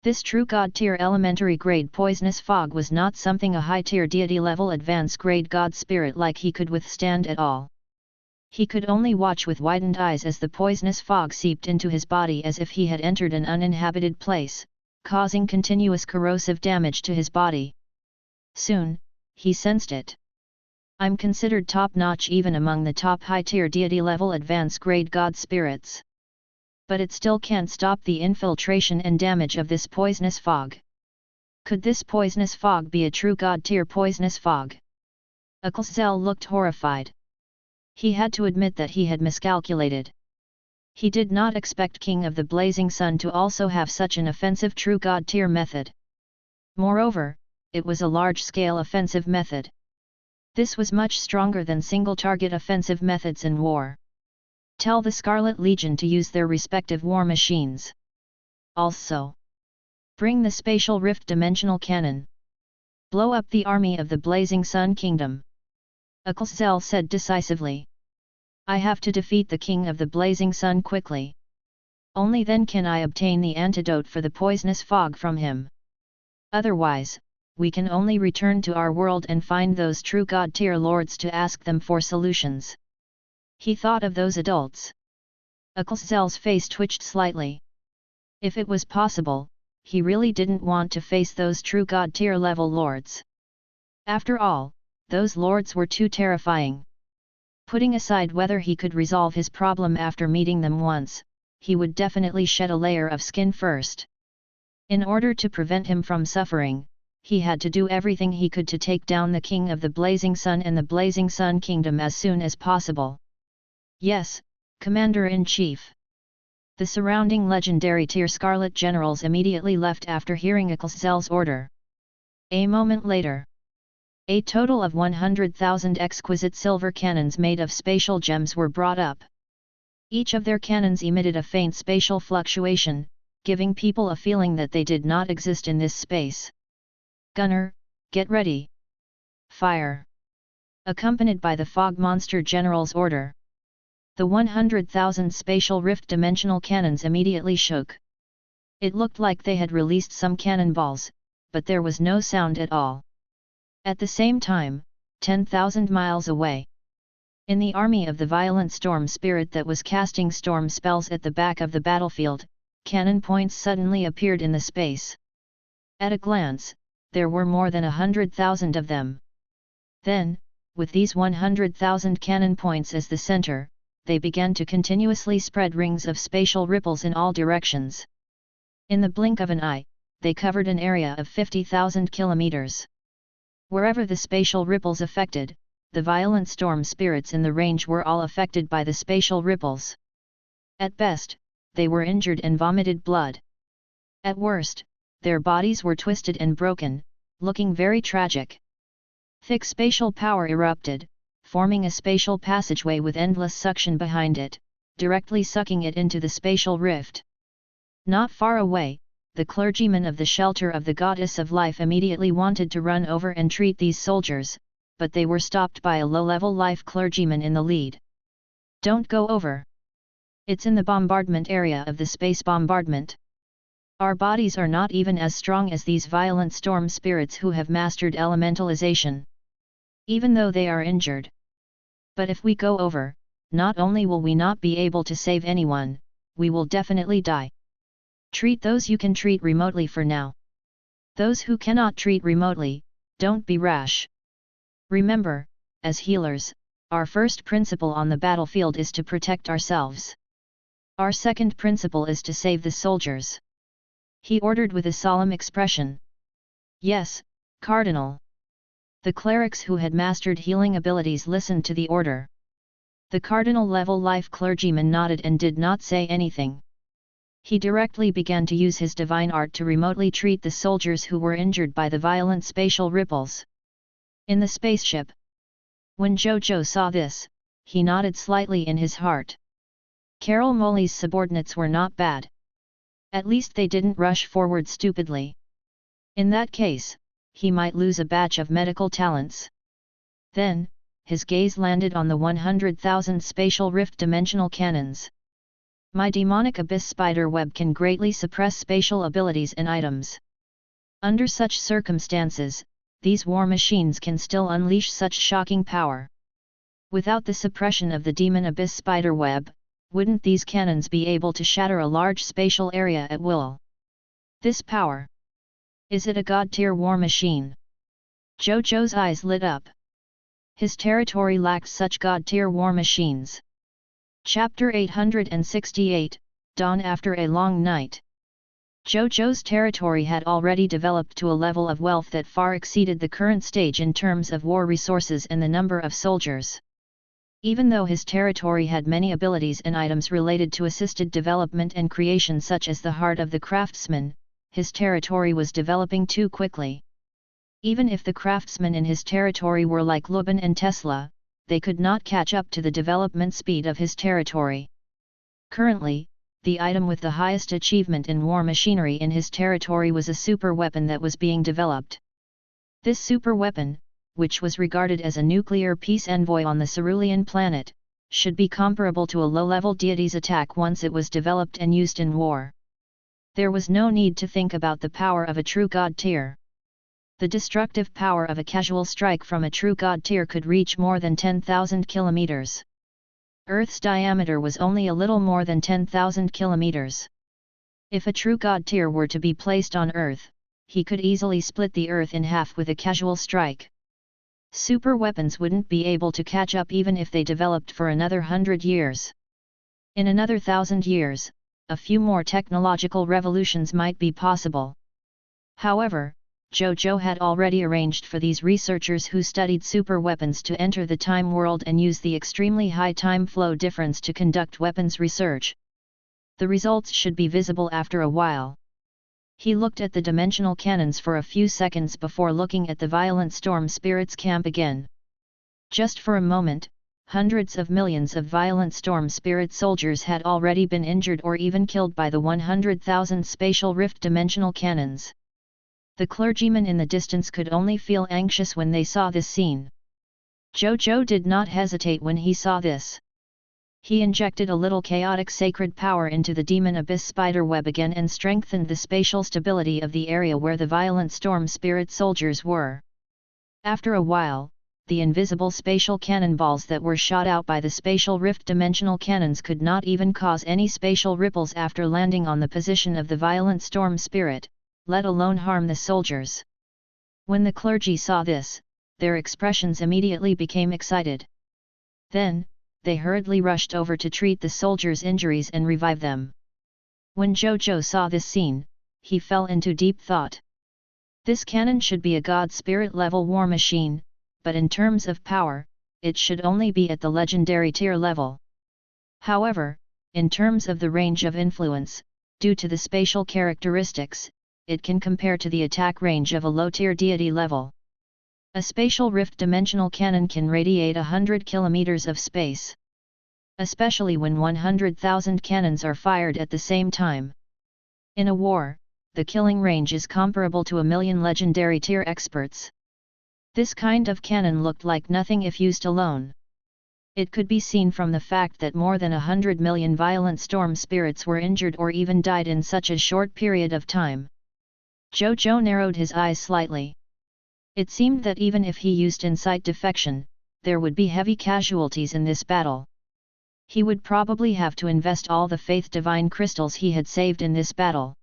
This true god-tier elementary grade poisonous fog was not something a high-tier deity-level advanced grade god spirit like he could withstand at all. He could only watch with widened eyes as the poisonous fog seeped into his body as if he had entered an uninhabited place, causing continuous corrosive damage to his body. Soon, he sensed it. I'm considered top-notch even among the top high-tier deity-level advanced grade god spirits. But it still can't stop the infiltration and damage of this poisonous fog. Could this poisonous fog be a true god-tier poisonous fog? Akelzel looked horrified. He had to admit that he had miscalculated. He did not expect King of the Blazing Sun to also have such an offensive true god-tier method. Moreover, it was a large-scale offensive method. This was much stronger than single-target offensive methods in war. Tell the Scarlet Legion to use their respective war machines. Also, bring the spatial rift dimensional cannon. Blow up the army of the Blazing Sun Kingdom. Akelzel said decisively. I have to defeat the King of the Blazing Sun quickly. Only then can I obtain the antidote for the poisonous fog from him. Otherwise, we can only return to our world and find those true god-tier lords to ask them for solutions. He thought of those adults. Akelzel's face twitched slightly. If it was possible, he really didn't want to face those true god-tier level lords. After all, those lords were too terrifying. Putting aside whether he could resolve his problem after meeting them once, he would definitely shed a layer of skin first. In order to prevent him from suffering, he had to do everything he could to take down the King of the Blazing Sun and the Blazing Sun Kingdom as soon as possible. Yes, Commander-in-Chief. The surrounding legendary tier Scarlet generals immediately left after hearing Akelzel's order. A moment later, A total of 100,000 exquisite silver cannons made of spatial gems were brought up. Each of their cannons emitted a faint spatial fluctuation, giving people a feeling that they did not exist in this space. Gunner, get ready. Fire! Accompanied by the fog monster general's order. The 100,000 spatial rift dimensional cannons immediately shook. It looked like they had released some cannonballs, but there was no sound at all. At the same time, 10,000 miles away, in the army of the violent storm spirit that was casting storm spells at the back of the battlefield, cannon points suddenly appeared in the space. At a glance, there were more than 100,000 of them. Then, with these 100,000 cannon points as the center, they began to continuously spread rings of spatial ripples in all directions. In the blink of an eye, they covered an area of 50,000 kilometers. Wherever the spatial ripples affected, the violent storm spirits in the range were all affected by the spatial ripples. At best, they were injured and vomited blood. At worst, their bodies were twisted and broken, looking very tragic. Thick spatial power erupted, forming a spatial passageway with endless suction behind it, directly sucking it into the spatial rift. Not far away, the clergymen of the shelter of the goddess of life immediately wanted to run over and treat these soldiers, but they were stopped by a low-level life clergyman in the lead. Don't go over. It's in the bombardment area of the space bombardment. Our bodies are not even as strong as these violent storm spirits who have mastered elementalization. Even though they are injured. But if we go over, not only will we not be able to save anyone, we will definitely die. Treat those you can treat remotely for now. Those who cannot treat remotely, don't be rash. Remember, as healers, our first principle on the battlefield is to protect ourselves. Our second principle is to save the soldiers. He ordered with a solemn expression. Yes, Cardinal. The clerics who had mastered healing abilities listened to the order. The cardinal-level life clergyman nodded and did not say anything. He directly began to use his divine art to remotely treat the soldiers who were injured by the violent spatial ripples. In the spaceship. When Zhou Zhou saw this, he nodded slightly in his heart. Carol Moley's subordinates were not bad. At least they didn't rush forward stupidly. In that case, he might lose a batch of medical talents. Then, his gaze landed on the 100,000 spatial rift dimensional cannons. My demonic abyss spider web can greatly suppress spatial abilities and items. Under such circumstances, these war machines can still unleash such shocking power. Without the suppression of the demon abyss spider web, wouldn't these cannons be able to shatter a large spatial area at will? This power. Is it a god-tier war machine? Zhou Zhou's eyes lit up. His territory lacked such god-tier war machines. Chapter 868, Dawn After a Long Night. Zhou Zhou's territory had already developed to a level of wealth that far exceeded the current stage in terms of war resources and the number of soldiers. Even though his territory had many abilities and items related to assisted development and creation such as the heart of the craftsman, his territory was developing too quickly. Even if the craftsmen in his territory were like Lubin and Tesla, they could not catch up to the development speed of his territory. Currently, the item with the highest achievement in war machinery in his territory was a super weapon that was being developed. This super weapon, which was regarded as a nuclear peace envoy on the Cerulean planet, should be comparable to a low-level deity's attack once it was developed and used in war. There was no need to think about the power of a true god tier. The destructive power of a casual strike from a true god tier could reach more than 10,000 kilometers. Earth's diameter was only a little more than 10,000 kilometers. If a true god tier were to be placed on Earth, he could easily split the Earth in half with a casual strike. Super weapons wouldn't be able to catch up even if they developed for another 100 years. In another 1,000 years, a few more technological revolutions might be possible. However, Zhou Zhou had already arranged for these researchers who studied super weapons to enter the time world and use the extremely high time flow difference to conduct weapons research. The results should be visible after a while. He looked at the dimensional cannons for a few seconds before looking at the violent storm spirits camp again. Just for a moment, hundreds of millions of violent storm spirit soldiers had already been injured or even killed by the 100,000 spatial rift dimensional cannons. The clergymen in the distance could only feel anxious when they saw this scene. Zhou Zhou did not hesitate when he saw this. He injected a little chaotic sacred power into the demon abyss spider web again and strengthened the spatial stability of the area where the violent storm spirit soldiers were. After a while, the invisible spatial cannonballs that were shot out by the spatial rift dimensional cannons could not even cause any spatial ripples after landing on the position of the violent storm spirit, let alone harm the soldiers. When the clergy saw this, their expressions immediately became excited. Then, they hurriedly rushed over to treat the soldiers' injuries and revive them. When Zhou Zhou saw this scene, he fell into deep thought. This cannon should be a god spirit level war machine, but in terms of power, it should only be at the legendary tier level. However, in terms of the range of influence, due to the spatial characteristics, it can compare to the attack range of a low-tier deity level. A spatial rift dimensional cannon can radiate 100 kilometers of space. Especially when 100,000 cannons are fired at the same time. In a war, the killing range is comparable to 1,000,000 legendary tier experts. This kind of cannon looked like nothing if used alone. It could be seen from the fact that more than 100 million violent storm spirits were injured or even died in such a short period of time. Zhou Zhou narrowed his eyes slightly. It seemed that even if he used insight defection, there would be heavy casualties in this battle. He would probably have to invest all the faith divine crystals he had saved in this battle.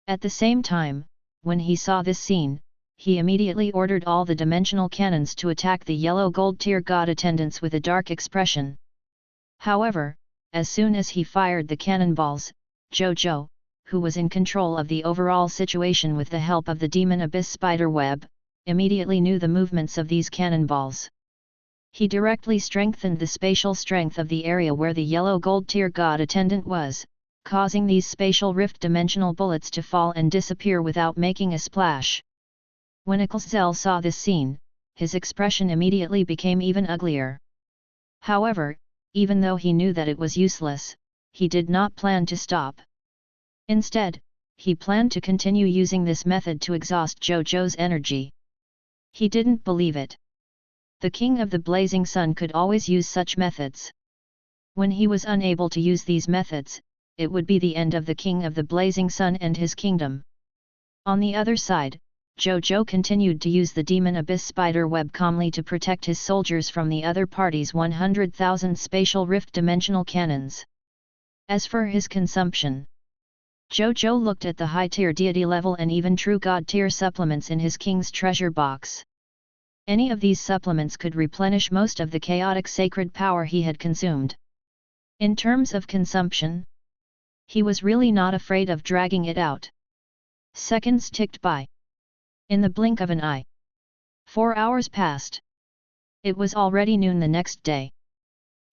At the same time, when he saw this scene, he immediately ordered all the dimensional cannons to attack the yellow gold tier god attendants with a dark expression. However, as soon as he fired the cannonballs, Zhou Zhou, who was in control of the overall situation with the help of the demon abyss spider web, immediately knew the movements of these cannonballs. He directly strengthened the spatial strength of the area where the yellow gold tier god attendant was, causing these spatial rift dimensional bullets to fall and disappear without making a splash. When Zhou saw this scene, his expression immediately became even uglier. However, even though he knew that it was useless, he did not plan to stop. Instead, he planned to continue using this method to exhaust Zhou Zhou's energy. He didn't believe it. The King of the Blazing Sun could always use such methods. When he was unable to use these methods, it would be the end of the King of the Blazing Sun and his kingdom. On the other side, Zhou Zhou continued to use the demon abyss spider web calmly to protect his soldiers from the other party's 100,000 spatial rift dimensional cannons. As for his consumption, Zhou Zhou looked at the high-tier deity level and even true god-tier supplements in his king's treasure box. Any of these supplements could replenish most of the chaotic sacred power he had consumed. In terms of consumption, he was really not afraid of dragging it out. Seconds ticked by. In the blink of an eye. 4 hours passed. It was already noon the next day.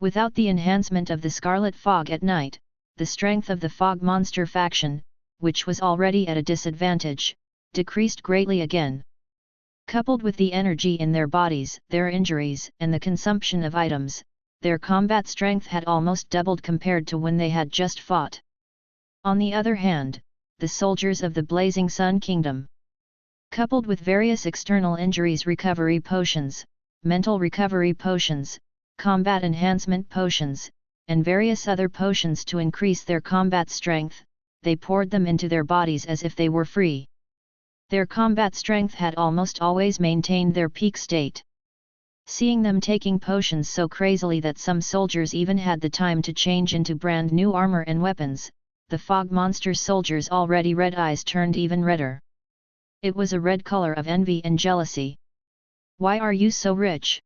Without the enhancement of the scarlet fog at night, the strength of the fog monster faction, which was already at a disadvantage, decreased greatly again. Coupled with the energy in their bodies, their injuries, and the consumption of items, their combat strength had almost doubled compared to when they had just fought. On the other hand, the soldiers of the Blazing Sun Kingdom, coupled with various external injuries recovery potions, mental recovery potions, combat enhancement potions, and various other potions to increase their combat strength, they poured them into their bodies as if they were free. Their combat strength had almost always maintained their peak state. Seeing them taking potions so crazily that some soldiers even had the time to change into brand new armor and weapons, the fog monster soldiers' already red eyes turned even redder. It was a red color of envy and jealousy. Why are you so rich?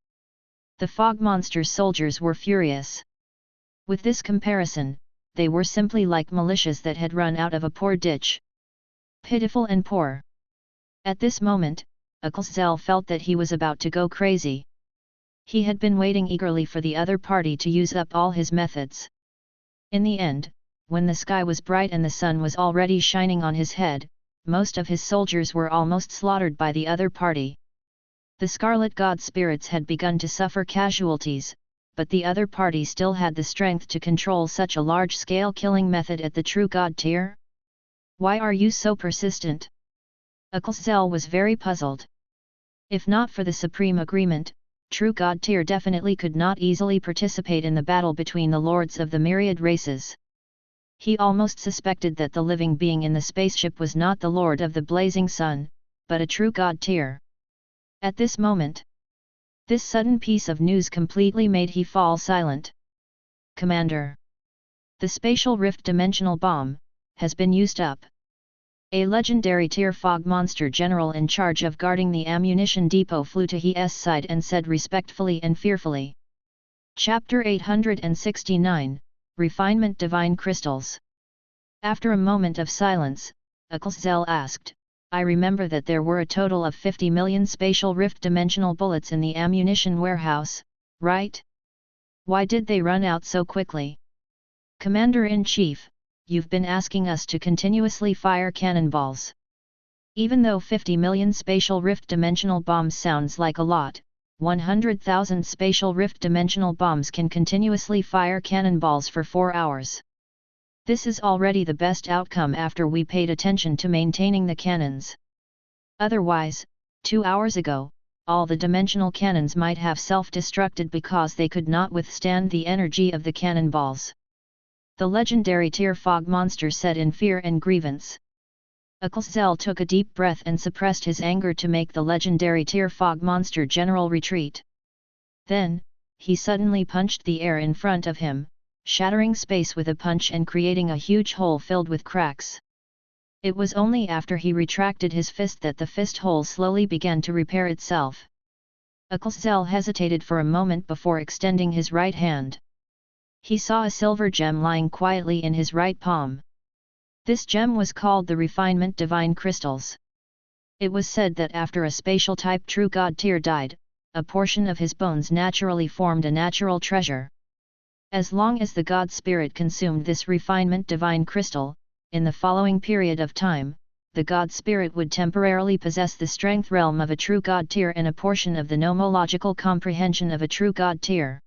The fog monster soldiers were furious. With this comparison, they were simply like militias that had run out of a poor ditch. Pitiful and poor. At this moment, Zhou felt that he was about to go crazy. He had been waiting eagerly for the other party to use up all his methods. In the end, when the sky was bright and the sun was already shining on his head, most of his soldiers were almost slaughtered by the other party. The Scarlet God spirits had begun to suffer casualties, but the other party still had the strength to control such a large-scale killing method at the true God tier. Why are you so persistent? Zhou was very puzzled. If not for the supreme agreement, true God tier definitely could not easily participate in the battle between the lords of the myriad races. He almost suspected that the living being in the spaceship was not the Lord of the Blazing Sun, but a true God tier. At this moment, this sudden piece of news completely made he fall silent. Commander! The spatial rift dimensional bomb has been used up. A legendary tier fog monster general in charge of guarding the ammunition depot flew to his side and said respectfully and fearfully. Chapter 869, Refinement Divine Crystals. After a moment of silence, Zhou asked, I remember that there were a total of 50 million spatial rift dimensional bullets in the ammunition warehouse, right? Why did they run out so quickly? Commander-in-Chief, you've been asking us to continuously fire cannonballs. Even though 50 million spatial rift dimensional bombs sounds like a lot, 100,000 spatial rift dimensional bombs can continuously fire cannonballs for 4 hours. This is already the best outcome after we paid attention to maintaining the cannons. Otherwise, 2 hours ago, all the dimensional cannons might have self-destructed because they could not withstand the energy of the cannonballs. The legendary tier fog monster said in fear and grievance. Zhou took a deep breath and suppressed his anger to make the legendary tier fog monster general retreat. Then, he suddenly punched the air in front of him, shattering space with a punch and creating a huge hole filled with cracks. It was only after he retracted his fist that the fist hole slowly began to repair itself. Zhou hesitated for a moment before extending his right hand. He saw a silver gem lying quietly in his right palm. This gem was called the Refinement Divine Crystals. It was said that after a spatial type true God tier died, a portion of his bones naturally formed a natural treasure. As long as the God Spirit consumed this Refinement Divine Crystal, in the following period of time, the God Spirit would temporarily possess the strength realm of a true God tier and a portion of the nomological comprehension of a true God tier.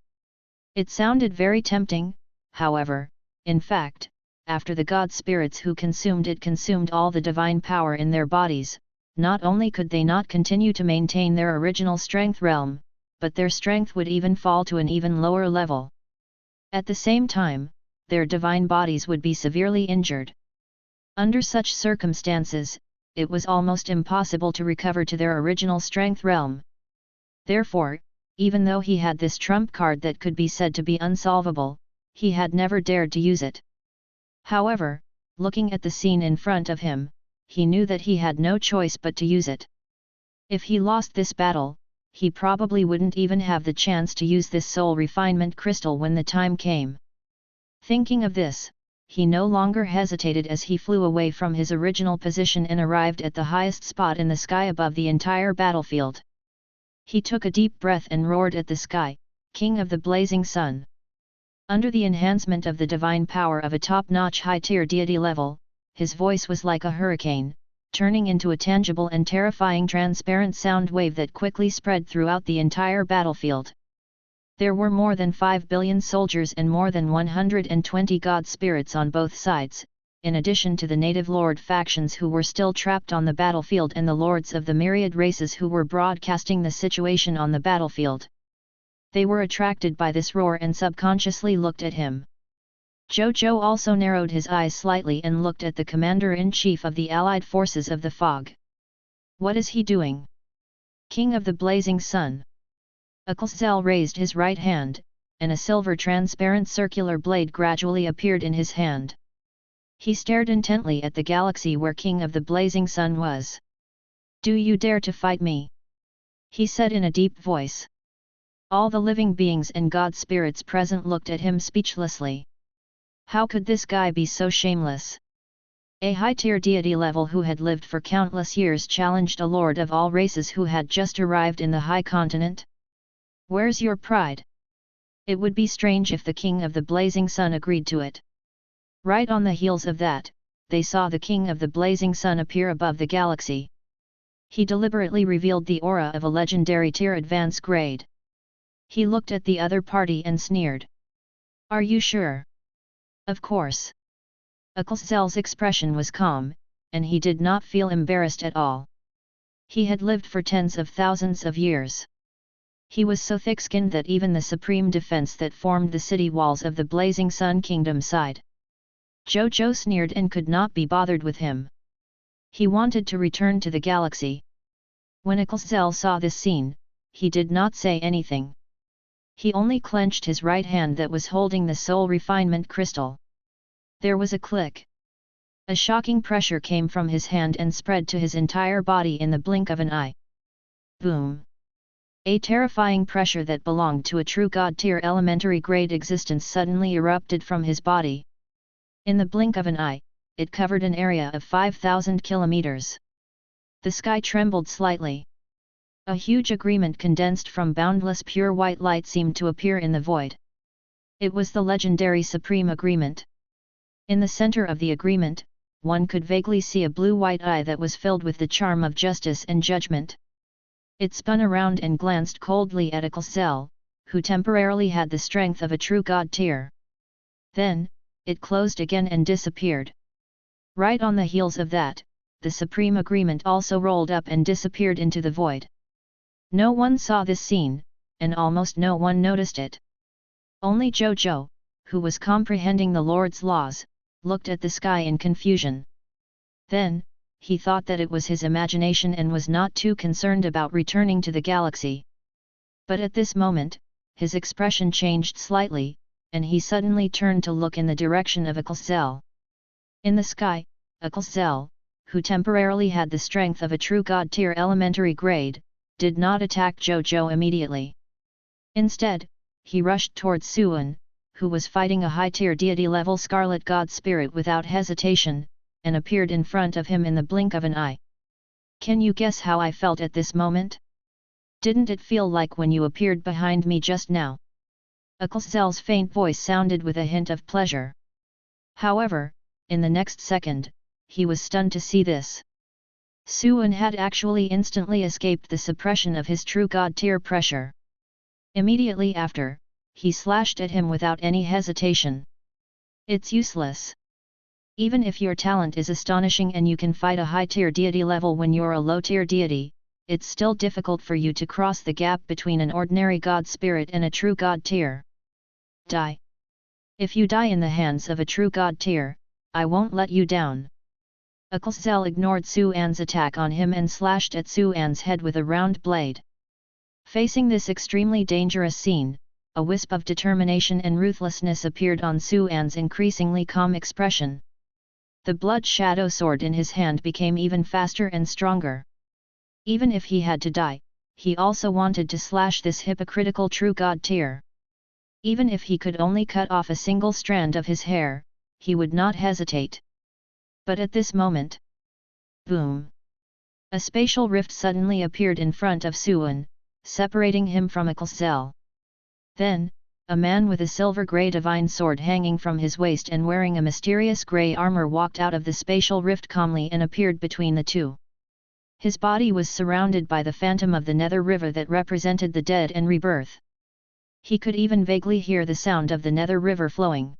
It sounded very tempting, however, in fact, after the God spirits who consumed it consumed all the divine power in their bodies, not only could they not continue to maintain their original strength realm, but their strength would even fall to an even lower level. At the same time, their divine bodies would be severely injured. Under such circumstances, it was almost impossible to recover to their original strength realm. Therefore, even though he had this trump card that could be said to be unsolvable, he had never dared to use it. However, looking at the scene in front of him, he knew that he had no choice but to use it. If he lost this battle, he probably wouldn't even have the chance to use this soul refinement crystal when the time came. Thinking of this, he no longer hesitated as he flew away from his original position and arrived at the highest spot in the sky above the entire battlefield. He took a deep breath and roared at the sky, King of the Blazing Sun. Under the enhancement of the divine power of a top-notch high-tier deity level, his voice was like a hurricane, turning into a tangible and terrifying transparent sound wave that quickly spread throughout the entire battlefield. There were more than 5 billion soldiers and more than 120 god spirits on both sides, in addition to the native lord factions who were still trapped on the battlefield and the lords of the myriad races who were broadcasting the situation on the battlefield. They were attracted by this roar and subconsciously looked at him. Zhou Zhou also narrowed his eyes slightly and looked at the commander-in-chief of the allied forces of the fog. What is he doing? King of the Blazing Sun. Zhou raised his right hand, and a silver transparent circular blade gradually appeared in his hand. He stared intently at the galaxy where King of the Blazing Sun was. Do you dare to fight me? He said in a deep voice. All the living beings and god spirits present looked at him speechlessly. How could this guy be so shameless? A high-tier deity level who had lived for countless years challenged a lord of all races who had just arrived in the high continent? Where's your pride? It would be strange if the King of the Blazing Sun agreed to it. Right on the heels of that, they saw the king of the blazing sun appear above the galaxy. He deliberately revealed the aura of a legendary tier advance grade. He looked at the other party and sneered. Are you sure? Of course. Akulzel's expression was calm, and he did not feel embarrassed at all. He had lived for tens of thousands of years. He was so thick-skinned that even the supreme defense that formed the city walls of the blazing sun kingdom sighed. Zhou Zhou sneered and could not be bothered with him. He wanted to return to the galaxy. When Akulzel saw this scene, he did not say anything. He only clenched his right hand that was holding the soul refinement crystal. There was a click. A shocking pressure came from his hand and spread to his entire body in the blink of an eye. Boom! A terrifying pressure that belonged to a true god-tier elementary grade existence suddenly erupted from his body. In the blink of an eye, it covered an area of 5,000 kilometers. The sky trembled slightly. A huge agreement condensed from boundless pure white light seemed to appear in the void. It was the legendary Supreme Agreement. In the center of the agreement, one could vaguely see a blue-white eye that was filled with the charm of justice and judgment. It spun around and glanced coldly at Akulzel, who temporarily had the strength of a true god tier. Then, it closed again and disappeared. Right on the heels of that, the Supreme Agreement also rolled up and disappeared into the void. No one saw this scene, and almost no one noticed it. Only Zhou Zhou, who was comprehending the Lord's laws, looked at the sky in confusion. Then, he thought that it was his imagination and was not too concerned about returning to the galaxy. But at this moment, his expression changed slightly, and he suddenly turned to look in the direction of Akulzel. In the sky, Akulzel, who temporarily had the strength of a true god-tier elementary grade, did not attack Zhou Zhou immediately. Instead, he rushed towards Suan, who was fighting a high-tier deity-level scarlet god spirit without hesitation, and appeared in front of him in the blink of an eye. Can you guess how I felt at this moment? Didn't it feel like when you appeared behind me just now? Akulzel's faint voice sounded with a hint of pleasure. However, in the next second, he was stunned to see this. Suan had actually instantly escaped the suppression of his true god-tier pressure. Immediately after, he slashed at him without any hesitation. It's useless. Even if your talent is astonishing and you can fight a high-tier deity level when you're a low-tier deity, it's still difficult for you to cross the gap between an ordinary god spirit and a true god tier. Die. If you die in the hands of a true god tier, I won't let you down. Akulzel ignored Suan's attack on him and slashed at Suan's head with a round blade. Facing this extremely dangerous scene, a wisp of determination and ruthlessness appeared on Suan's increasingly calm expression. The blood shadow sword in his hand became even faster and stronger. Even if he had to die, he also wanted to slash this hypocritical true god tier. Even if he could only cut off a single strand of his hair, he would not hesitate. But at this moment, boom! A spatial rift suddenly appeared in front of Suan, separating him from Akulzel. Then, a man with a silver-grey divine sword hanging from his waist and wearing a mysterious grey armor walked out of the spatial rift calmly and appeared between the two. His body was surrounded by the phantom of the Nether River that represented the dead and rebirth. He could even vaguely hear the sound of the Nether River flowing.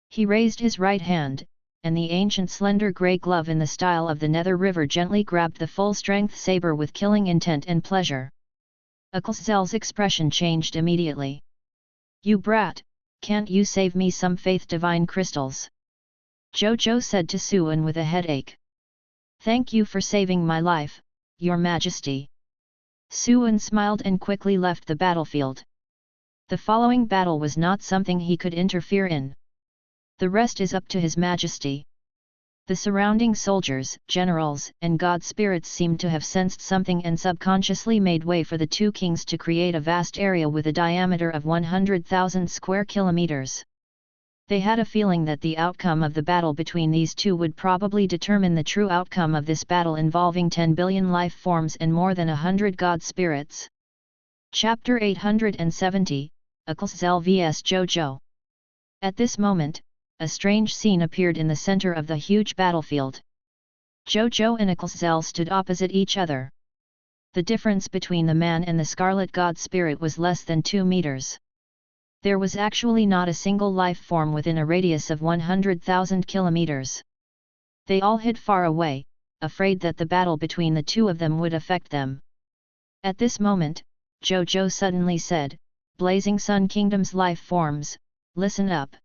He raised his right hand, and the ancient slender grey glove in the style of the Nether River gently grabbed the full-strength saber with killing intent and pleasure. Akulzel's expression changed immediately. You brat, can't you save me some faith divine crystals? Zhou Zhou said to Suan with a headache. Thank you for saving my life, Your Majesty. Suan smiled and quickly left the battlefield. The following battle was not something he could interfere in. The rest is up to His Majesty. The surrounding soldiers, generals, and god spirits seemed to have sensed something and subconsciously made way for the two kings to create a vast area with a diameter of 100,000 square kilometers. They had a feeling that the outcome of the battle between these two would probably determine the true outcome of this battle involving 10 billion life forms and more than 100 god spirits. Chapter 870, Akulzel vs Zhou Zhou. At this moment, a strange scene appeared in the center of the huge battlefield. Zhou Zhou and Zhou stood opposite each other. The difference between the man and the Scarlet God Spirit was less than 2 meters. There was actually not a single life form within a radius of 100,000 kilometers. They all hid far away, afraid that the battle between the two of them would affect them. At this moment, Zhou Zhou suddenly said, "Blazing Sun Kingdom's life forms, listen up.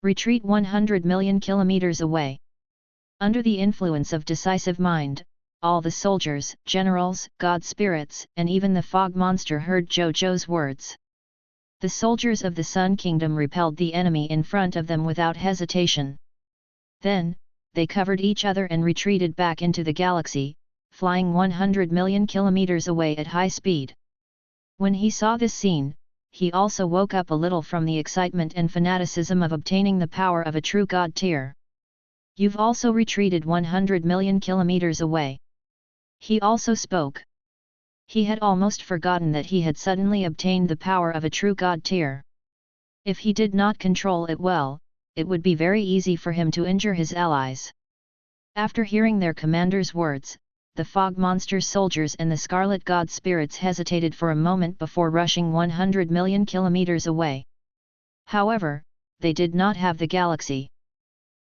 Retreat 100 million kilometers away." Under the influence of decisive mind, all the soldiers, generals, god spirits, and even the fog monster heard Zhou Zhou's words. The soldiers of the Sun Kingdom repelled the enemy in front of them without hesitation. Then, they covered each other and retreated back into the galaxy, flying 100 million kilometers away at high speed. When he saw this scene, he also woke up a little from the excitement and fanaticism of obtaining the power of a true god tier. "You've also retreated 100 million kilometers away." He also spoke. He had almost forgotten that he had suddenly obtained the power of a true god tier. If he did not control it well, it would be very easy for him to injure his allies. After hearing their commander's words, the fog monster soldiers and the scarlet god spirits hesitated for a moment before rushing 100 million kilometers away. However, they did not have the galaxy.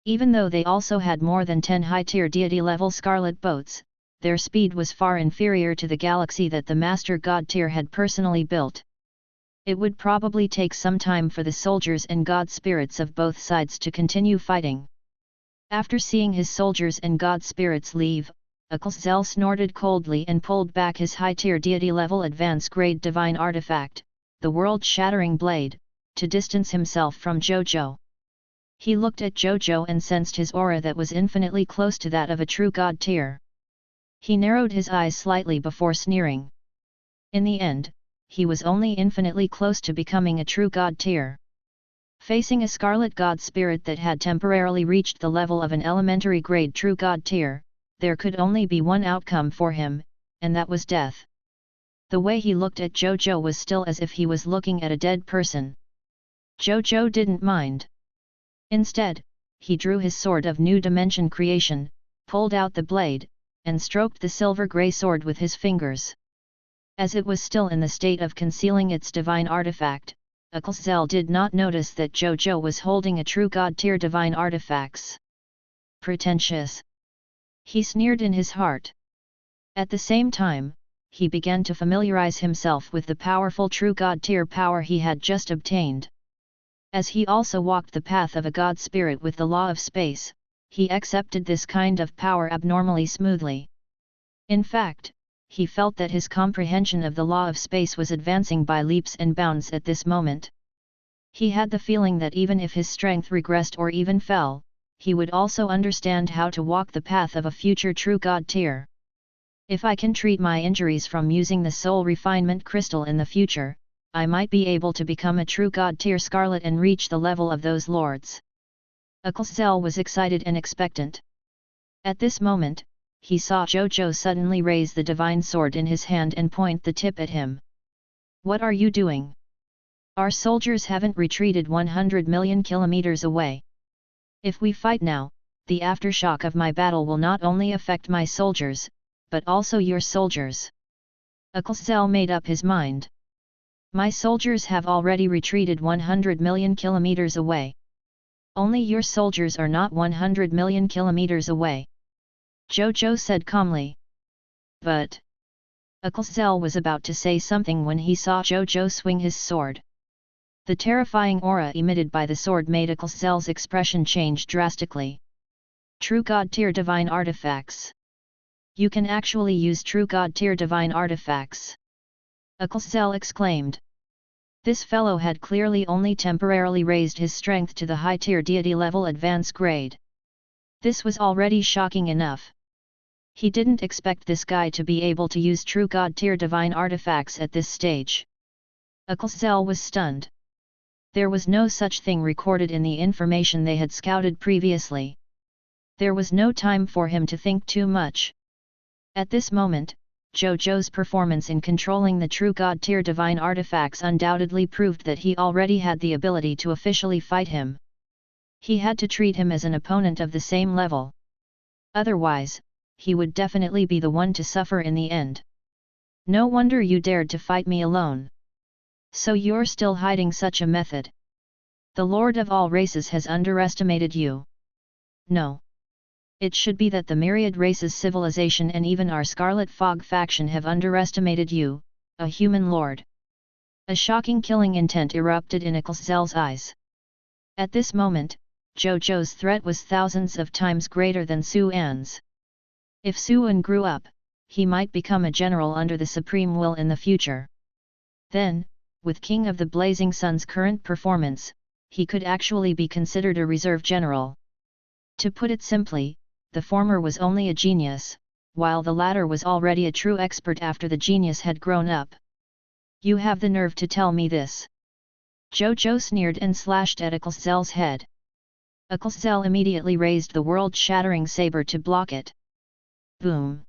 Even though they also had more than 10 high-tier deity-level scarlet boats, their speed was far inferior to the galaxy that the Master God tier had personally built. It would probably take some time for the soldiers and god spirits of both sides to continue fighting. After seeing his soldiers and god spirits leave, Zhou snorted coldly and pulled back his high-tier deity-level advance-grade divine artifact, the world-shattering blade, to distance himself from Zhou Zhou. He looked at Zhou Zhou and sensed his aura that was infinitely close to that of a true god tier. He narrowed his eyes slightly before sneering. In the end, he was only infinitely close to becoming a true god tier. Facing a scarlet god spirit that had temporarily reached the level of an elementary grade true god tier, there could only be one outcome for him, and that was death. The way he looked at Zhou Zhou was still as if he was looking at a dead person. Zhou Zhou didn't mind. Instead, he drew his sword of new dimension creation, pulled out the blade, and stroked the silver-grey sword with his fingers. As it was still in the state of concealing its divine artifact, Zhou did not notice that Zhou Zhou was holding a true god-tier divine artifacts. Pretentious! He sneered in his heart. At the same time, he began to familiarize himself with the powerful true god-tier power he had just obtained. As he also walked the path of a god spirit with the law of space, he accepted this kind of power abnormally smoothly. In fact, he felt that his comprehension of the law of space was advancing by leaps and bounds at this moment. He had the feeling that even if his strength regressed or even fell, he would also understand how to walk the path of a future true god tier. If I can treat my injuries from using the soul refinement crystal in the future, I might be able to become a true god tier scarlet and reach the level of those lords. Zhou was excited and expectant. At this moment, he saw Zhou Zhou suddenly raise the divine sword in his hand and point the tip at him. "What are you doing? Our soldiers haven't retreated 100 million kilometers away. If we fight now, the aftershock of my battle will not only affect my soldiers, but also your soldiers." Zhou made up his mind. "My soldiers have already retreated 100 million kilometers away. Only your soldiers are not 100 million kilometers away," Zhou Zhou said calmly. "But..." Zhou was about to say something when he saw Zhou Zhou swing his sword. The terrifying aura emitted by the sword made Zhou's expression change drastically. "True God tier divine artifacts. You can actually use true God tier divine artifacts," Zhou exclaimed. This fellow had clearly only temporarily raised his strength to the high-tier deity level advance grade. This was already shocking enough. He didn't expect this guy to be able to use true god tier divine artifacts at this stage. Zhou was stunned. There was no such thing recorded in the information they had scouted previously. There was no time for him to think too much. At this moment, Zhou Zhou's performance in controlling the true god tier divine artifacts undoubtedly proved that he already had the ability to officially fight him. He had to treat him as an opponent of the same level. Otherwise, he would definitely be the one to suffer in the end. No wonder you dared to fight me alone. So you're still hiding such a method. The Lord of all races has underestimated you. No. It should be that the myriad races civilization and even our Scarlet Fog faction have underestimated you, a human lord. A shocking killing intent erupted in Ixzel's eyes. At this moment, Zhou Zhou's threat was thousands of times greater than Su An's. If Su An grew up, he might become a general under the supreme will in the future. Then, with King of the Blazing Sun's current performance, he could actually be considered a reserve general. To put it simply, the former was only a genius, while the latter was already a true expert after the genius had grown up. You have the nerve to tell me this. Zhou Zhou sneered and slashed at Ixzel's head. Ixzel immediately raised the world-shattering saber to block it. Boom!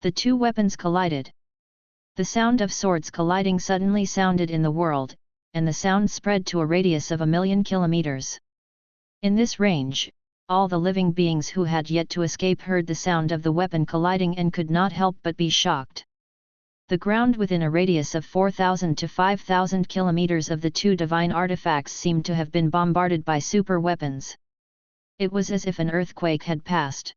The two weapons collided. The sound of swords colliding suddenly sounded in the world, and the sound spread to a radius of 1,000,000 kilometers. In this range, all the living beings who had yet to escape heard the sound of the weapon colliding and could not help but be shocked. The ground within a radius of 4,000 to 5,000 kilometers of the two divine artifacts seemed to have been bombarded by super weapons. It was as if an earthquake had passed.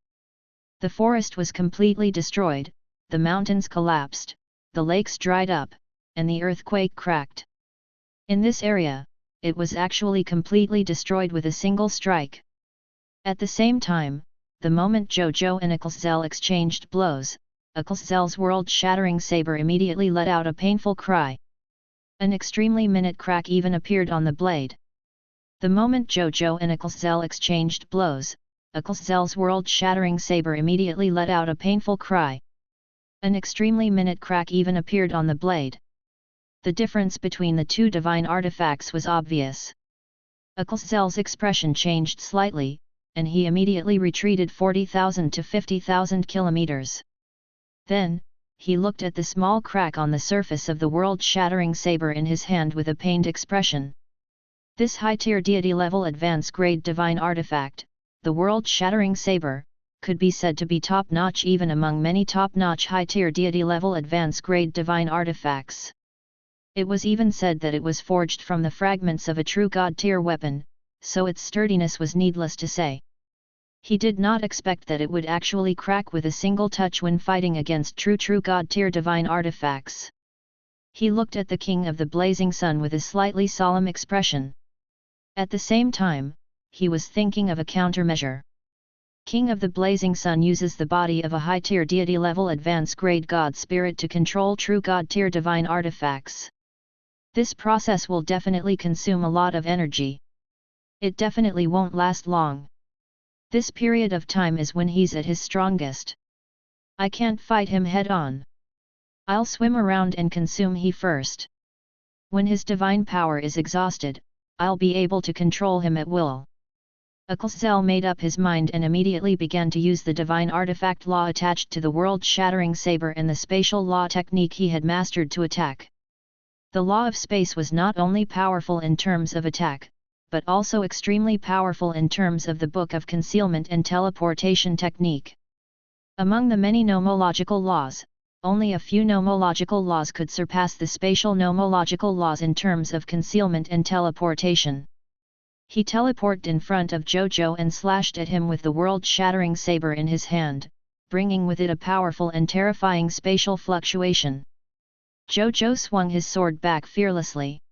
The forest was completely destroyed, the mountains collapsed, the lakes dried up, and the earthquake cracked. In this area, it was actually completely destroyed with a single strike. At the same time, the moment Zhou Zhou and Ixzel exchanged blows, Ixzel's world-shattering saber immediately let out a painful cry. An extremely minute crack even appeared on the blade. The moment Zhou Zhou and Ixzel exchanged blows, Ixzel's world-shattering saber immediately let out a painful cry. An extremely minute crack even appeared on the blade. The difference between the two divine artifacts was obvious. Ixzel's expression changed slightly, and he immediately retreated 40,000 to 50,000 kilometers. Then, he looked at the small crack on the surface of the world-shattering saber in his hand with a pained expression. This high-tier deity-level advance-grade divine artifact, the world-shattering saber, could be said to be top-notch even among many top-notch high-tier deity-level advance-grade divine artifacts. It was even said that it was forged from the fragments of a true god-tier weapon, so its sturdiness was needless to say. He did not expect that it would actually crack with a single touch when fighting against true god-tier divine artifacts. He looked at the King of the Blazing Sun with a slightly solemn expression. At the same time, he was thinking of a countermeasure. King of the Blazing Sun uses the body of a high-tier deity-level advance-grade god spirit to control true god-tier divine artifacts. This process will definitely consume a lot of energy. It definitely won't last long. This period of time is when he's at his strongest. I can't fight him head-on. I'll swim around and consume he first. When his divine power is exhausted, I'll be able to control him at will. Ixzel made up his mind and immediately began to use the divine artifact law attached to the world-shattering saber and the spatial law technique he had mastered to attack. The law of space was not only powerful in terms of attack, but also extremely powerful in terms of the book of concealment and teleportation technique. Among the many nomological laws, only a few nomological laws could surpass the spatial nomological laws in terms of concealment and teleportation. He teleported in front of Zhou Zhou and slashed at him with the world-shattering saber in his hand, bringing with it a powerful and terrifying spatial fluctuation. Zhou Zhou swung his sword back fearlessly.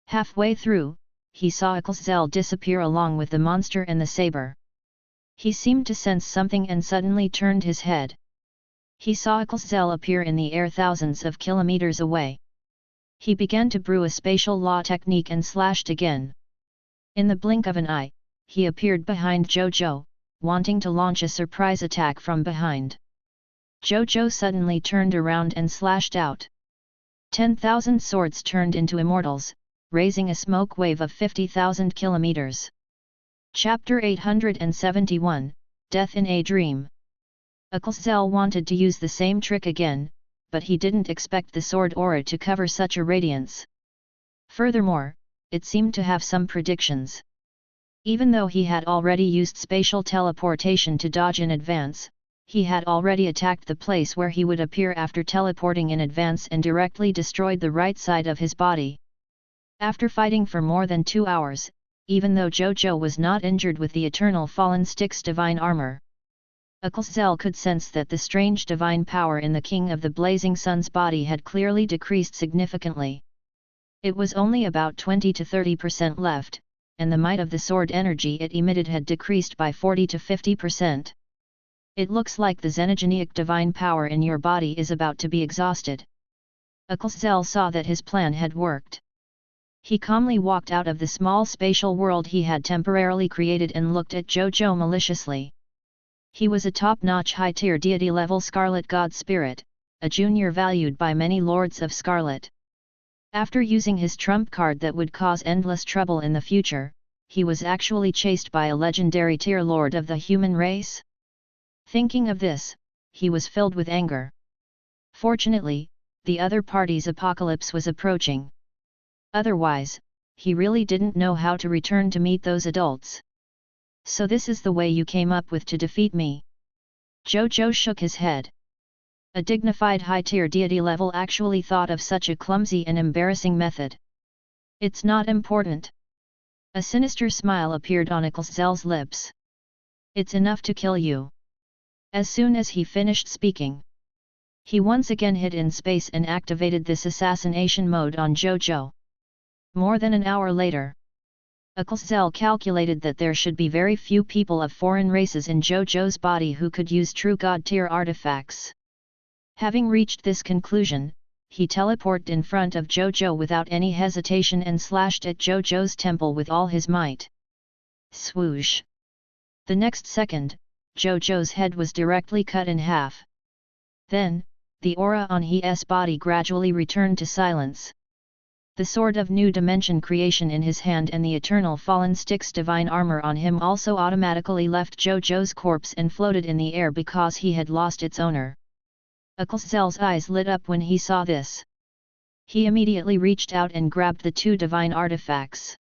Halfway through, he saw Ixzel disappear along with the monster and the saber. He seemed to sense something and suddenly turned his head. He saw Ixzel appear in the air thousands of kilometers away. He began to brew a spatial law technique and slashed again. In the blink of an eye, he appeared behind Zhou Zhou, wanting to launch a surprise attack from behind. Zhou Zhou suddenly turned around and slashed out. 10,000 swords turned into immortals, raising a smoke wave of 50,000 kilometers. Chapter 871, Death in a Dream. Ixzel wanted to use the same trick again, but he didn't expect the sword aura to cover such a radiance. Furthermore, it seemed to have some predictions. Even though he had already used spatial teleportation to dodge in advance, he had already attacked the place where he would appear after teleporting in advance and directly destroyed the right side of his body. After fighting for more than 2 hours, even though Zhou Zhou was not injured with the Eternal Fallen Stick's divine armor, Zhou could sense that the strange divine power in the King of the Blazing Sun's body had clearly decreased significantly. It was only about 20 to 30% left, and the might of the sword energy it emitted had decreased by 40 to 50%. It looks like the xenogenic divine power in your body is about to be exhausted. Zhou saw that his plan had worked. He calmly walked out of the small spatial world he had temporarily created and looked at Zhou Zhou maliciously. He was a top-notch high-tier deity-level Scarlet God Spirit, a junior valued by many Lords of Scarlet. After using his trump card that would cause endless trouble in the future, he was actually chased by a legendary tier lord of the human race? Thinking of this, he was filled with anger. Fortunately, the other party's apocalypse was approaching. Otherwise, he really didn't know how to return to meet those adults. So this is the way you came up with to defeat me? Zhou Zhou shook his head. A dignified high-tier deity level actually thought of such a clumsy and embarrassing method. It's not important. A sinister smile appeared on Zhou's lips. It's enough to kill you. As soon as he finished speaking, he once again hid in space and activated this assassination mode on Zhou Zhou. More than an hour later, Zhou calculated that there should be very few people of foreign races in Zhou Zhou's body who could use true god-tier artifacts. Having reached this conclusion, he teleported in front of Zhou Zhou without any hesitation and slashed at Zhou Zhou's temple with all his might. Swoosh! The next second, Zhou Zhou's head was directly cut in half. Then, the aura on his body gradually returned to silence. The sword of new dimension creation in his hand and the Eternal Fallen Stick's divine armor on him also automatically left Zhou Zhou's corpse and floated in the air because he had lost its owner. Zhou's eyes lit up when he saw this. He immediately reached out and grabbed the two divine artifacts.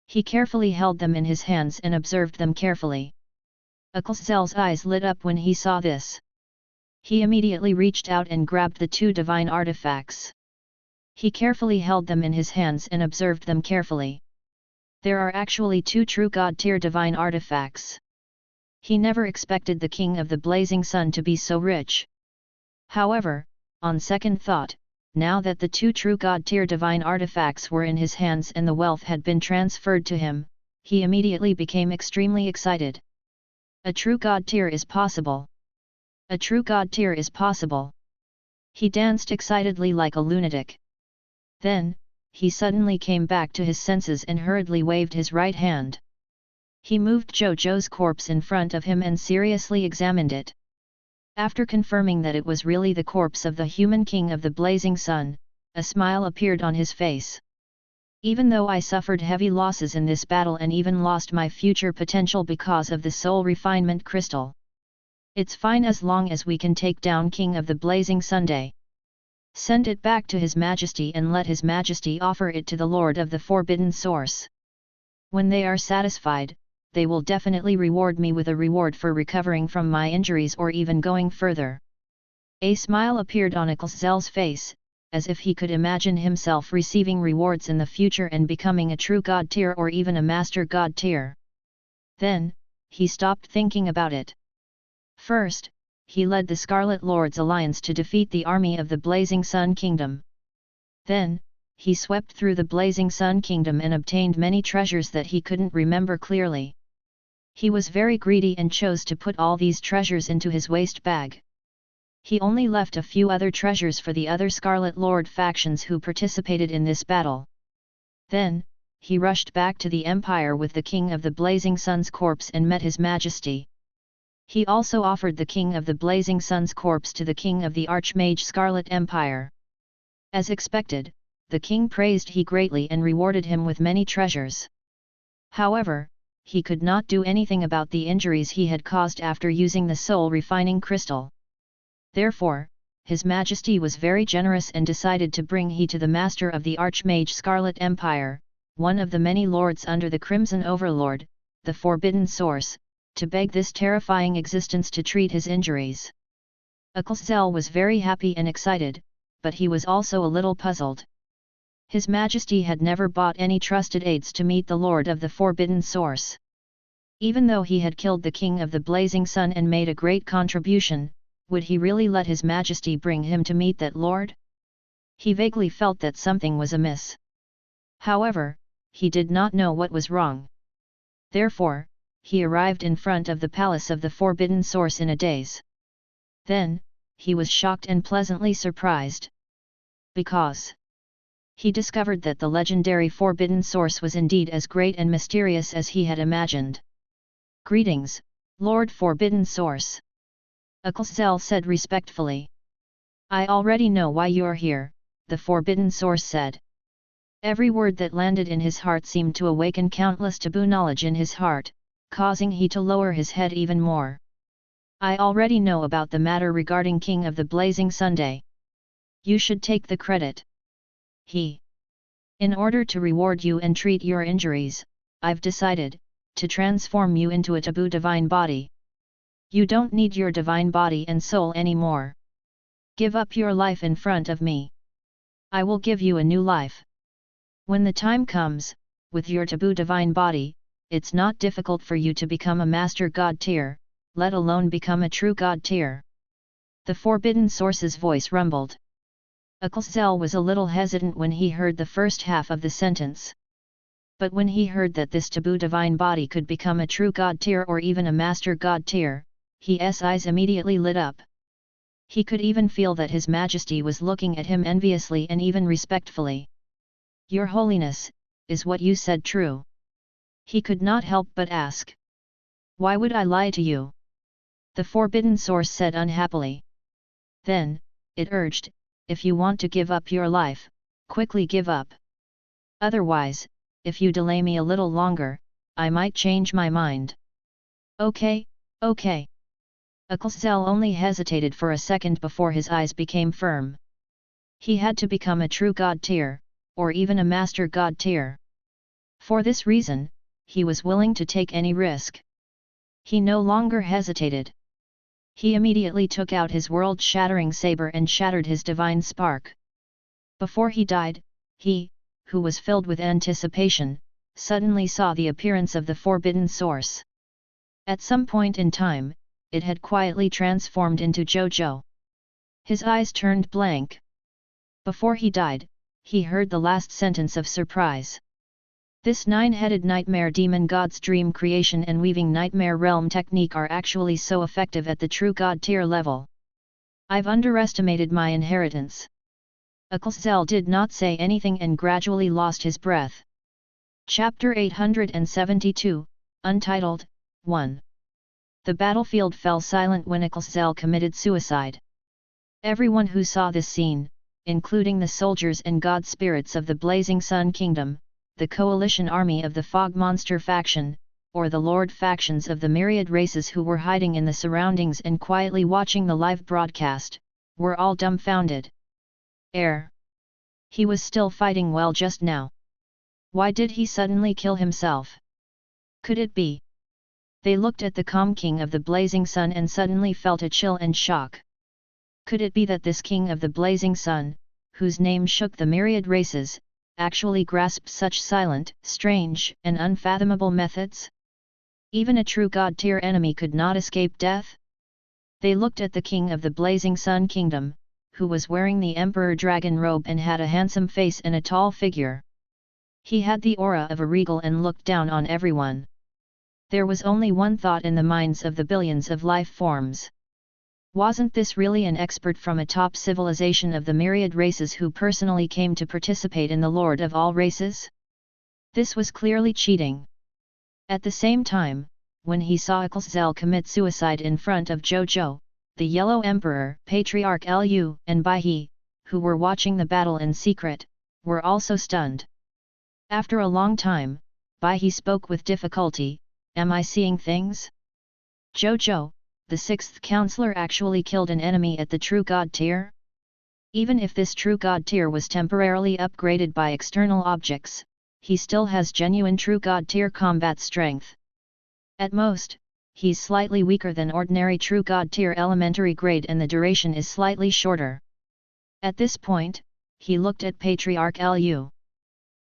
He carefully held them in his hands and observed them carefully. Zhou's eyes lit up when he saw this. He immediately reached out and grabbed the two divine artifacts. He carefully held them in his hands and observed them carefully. There are actually two true god-tier divine artifacts. He never expected the King of the Blazing Sun to be so rich. However, on second thought, now that the two true god-tier divine artifacts were in his hands and the wealth had been transferred to him, he immediately became extremely excited. A true god-tier is possible. A true god-tier is possible. He danced excitedly like a lunatic. Then, he suddenly came back to his senses and hurriedly waved his right hand. He moved Zhou Zhou's corpse in front of him and seriously examined it. After confirming that it was really the corpse of the human King of the Blazing Sun, a smile appeared on his face. Even though I suffered heavy losses in this battle and even lost my future potential because of the soul refinement crystal, it's fine as long as we can take down King of the Blazing Sunday. Send it back to His Majesty and let His Majesty offer it to the Lord of the Forbidden Source. When they are satisfied, they will definitely reward me with a reward for recovering from my injuries or even going further. A smile appeared on Zhou's face, as if he could imagine himself receiving rewards in the future and becoming a true god tier or even a master god tier. Then, he stopped thinking about it. First, he led the Scarlet Lord's alliance to defeat the army of the Blazing Sun Kingdom. Then, he swept through the Blazing Sun Kingdom and obtained many treasures that he couldn't remember clearly. He was very greedy and chose to put all these treasures into his waist bag. He only left a few other treasures for the other Scarlet Lord factions who participated in this battle. Then, he rushed back to the Empire with the King of the Blazing Sun's corpse and met His Majesty. He also offered the King of the Blazing Sun's corpse to the King of the Archmage Scarlet Empire. As expected, the king praised he greatly and rewarded him with many treasures. However, he could not do anything about the injuries he had caused after using the soul refining crystal. Therefore, His Majesty was very generous and decided to bring he to the Master of the Archmage Scarlet Empire, one of the many lords under the Crimson Overlord, the forbidden source, to beg this terrifying existence to treat his injuries. Zhou was very happy and excited, but he was also a little puzzled. His Majesty had never bought any trusted aids to meet the Lord of the Forbidden Source. Even though he had killed the King of the Blazing Sun and made a great contribution, would he really let His Majesty bring him to meet that Lord? He vaguely felt that something was amiss. However, he did not know what was wrong. Therefore, he arrived in front of the palace of the Forbidden Source in a daze. Then, he was shocked and pleasantly surprised. Because he discovered that the legendary Forbidden Source was indeed as great and mysterious as he had imagined. "Greetings, Lord Forbidden Source," Zhou said respectfully. "I already know why you're here," the Forbidden Source said. Every word that landed in his heart seemed to awaken countless taboo knowledge in his heart, causing he to lower his head even more. "I already know about the matter regarding King of the Blazing Sunday. You should take the credit. In order to reward you and treat your injuries, I've decided to transform you into a taboo divine body. You don't need your divine body and soul anymore. Give up your life in front of me. I will give you a new life. When the time comes, with your taboo divine body, it's not difficult for you to become a master god tier, let alone become a true god tier." The Forbidden Source's voice rumbled. Zhou was a little hesitant when he heard the first half of the sentence. But when he heard that this taboo divine body could become a true god tier or even a master god tier, his eyes immediately lit up. He could even feel that His Majesty was looking at him enviously and even respectfully. "Your Holiness, is what you said true?" He could not help but ask. "Why would I lie to you?" the Forbidden Source said unhappily. Then, it urged, "If you want to give up your life, quickly give up. Otherwise, if you delay me a little longer, I might change my mind." "Okay, okay." Zhou only hesitated for a second before his eyes became firm. He had to become a true god tier, or even a master god tier. For this reason, he was willing to take any risk. He no longer hesitated. He immediately took out his world-shattering saber and shattered his divine spark. Before he died, he, who was filled with anticipation, suddenly saw the appearance of the Forbidden Source. At some point in time, it had quietly transformed into Zhou Zhou. His eyes turned blank. Before he died, he heard the last sentence of surprise. "This nine-headed nightmare demon god's dream creation and weaving nightmare realm technique are actually so effective at the true god tier level. I've underestimated my inheritance." Zhou did not say anything and gradually lost his breath. Chapter 872, Untitled, 1. The battlefield fell silent when Zhou committed suicide. Everyone who saw this scene, including the soldiers and god spirits of the Blazing Sun Kingdom, the coalition army of the Fog Monster faction, or the Lord factions of the myriad races who were hiding in the surroundings and quietly watching the live broadcast, were all dumbfounded. He was still fighting well just now. Why did he suddenly kill himself? Could it be? They looked at the calm King of the Blazing Sun and suddenly felt a chill and shock. Could it be that this King of the Blazing Sun, whose name shook the myriad races, actually grasped such silent, strange, and unfathomable methods? Even a true god tier enemy could not escape death? They looked at the King of the Blazing Sun Kingdom, who was wearing the Emperor Dragon robe and had a handsome face and a tall figure. He had the aura of a regal and looked down on everyone. There was only one thought in the minds of the billions of life forms. Wasn't this really an expert from a top civilization of the myriad races who personally came to participate in the Lord of all races? This was clearly cheating. At the same time, when he saw Zhou commit suicide in front of Zhou Zhou, the Yellow Emperor, Patriarch Lu, and Bai He, who were watching the battle in secret, were also stunned. After a long time, Bai He spoke with difficulty, "Am I seeing things? Zhou Zhou, the sixth counselor actually killed an enemy at the true god tier? Even if this true god tier was temporarily upgraded by external objects, he still has genuine true god tier combat strength. At most, he's slightly weaker than ordinary true god tier elementary grade and the duration is slightly shorter. At this point, he looked at Patriarch Lu.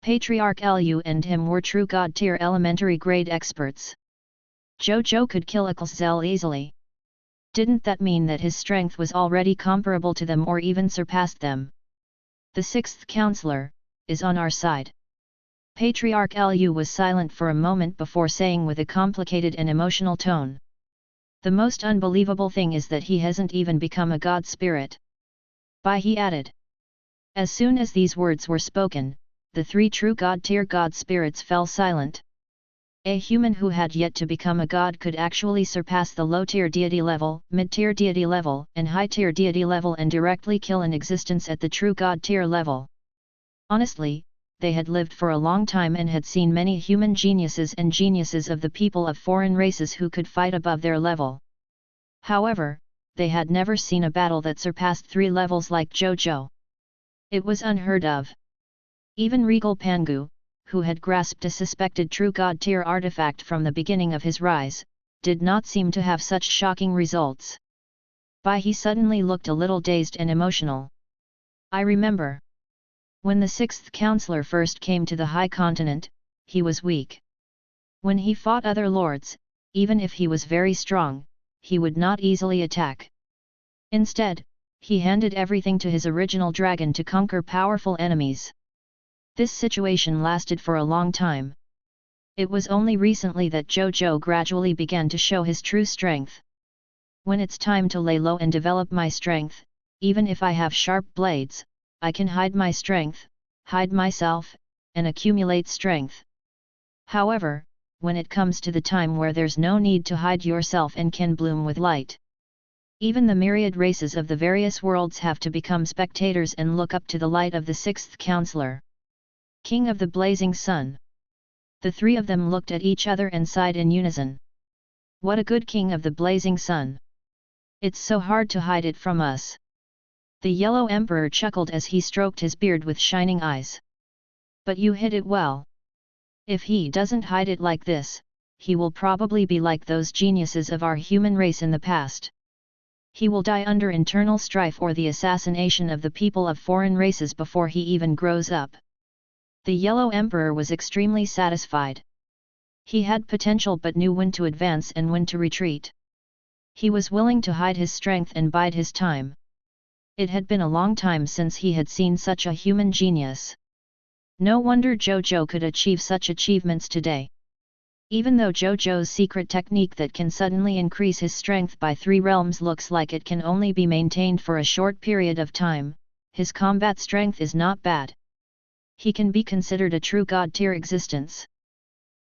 Patriarch Lu and him were true god tier elementary grade experts. Zhou Zhou could kill a Zell easily. Didn't that mean that his strength was already comparable to them or even surpassed them? The sixth counselor is on our side. Patriarch Lu was silent for a moment before saying with a complicated and emotional tone. The most unbelievable thing is that he hasn't even become a god spirit. Bai he added. As soon as these words were spoken, the three true god tier god spirits fell silent. A human who had yet to become a god could actually surpass the low-tier deity level, mid-tier deity level, and high-tier deity level and directly kill an existence at the true god tier level. Honestly, they had lived for a long time and had seen many human geniuses and geniuses of the people of foreign races who could fight above their level. However, they had never seen a battle that surpassed 3 levels like Zhou Zhou. It was unheard of. Even Regal Pangu, who had grasped a suspected true god tier artifact from the beginning of his rise, did not seem to have such shocking results. Bai he suddenly looked a little dazed and emotional. I remember. When the sixth counselor first came to the high continent, he was weak. When he fought other lords, even if he was very strong, he would not easily attack. Instead, he handed everything to his original dragon to conquer powerful enemies. This situation lasted for a long time. It was only recently that Zhou Zhou gradually began to show his true strength. When it's time to lay low and develop my strength, even if I have sharp blades, I can hide my strength, hide myself, and accumulate strength. However, when it comes to the time where there's no need to hide yourself and can bloom with light, even the myriad races of the various worlds have to become spectators and look up to the light of the sixth counselor. King of the Blazing Sun. The three of them looked at each other and sighed in unison. What a good King of the Blazing Sun! It's so hard to hide it from us. The Yellow Emperor chuckled as he stroked his beard with shining eyes. But you hid it well. If he doesn't hide it like this, he will probably be like those geniuses of our human race in the past. He will die under internal strife or the assassination of the people of foreign races before he even grows up. The Yellow Emperor was extremely satisfied. He had potential but knew when to advance and when to retreat. He was willing to hide his strength and bide his time. It had been a long time since he had seen such a human genius. No wonder Zhou Zhou could achieve such achievements today. Even though Zhou Zhou's secret technique that can suddenly increase his strength by 3 realms looks like it can only be maintained for a short period of time, his combat strength is not bad. He can be considered a true god tier existence.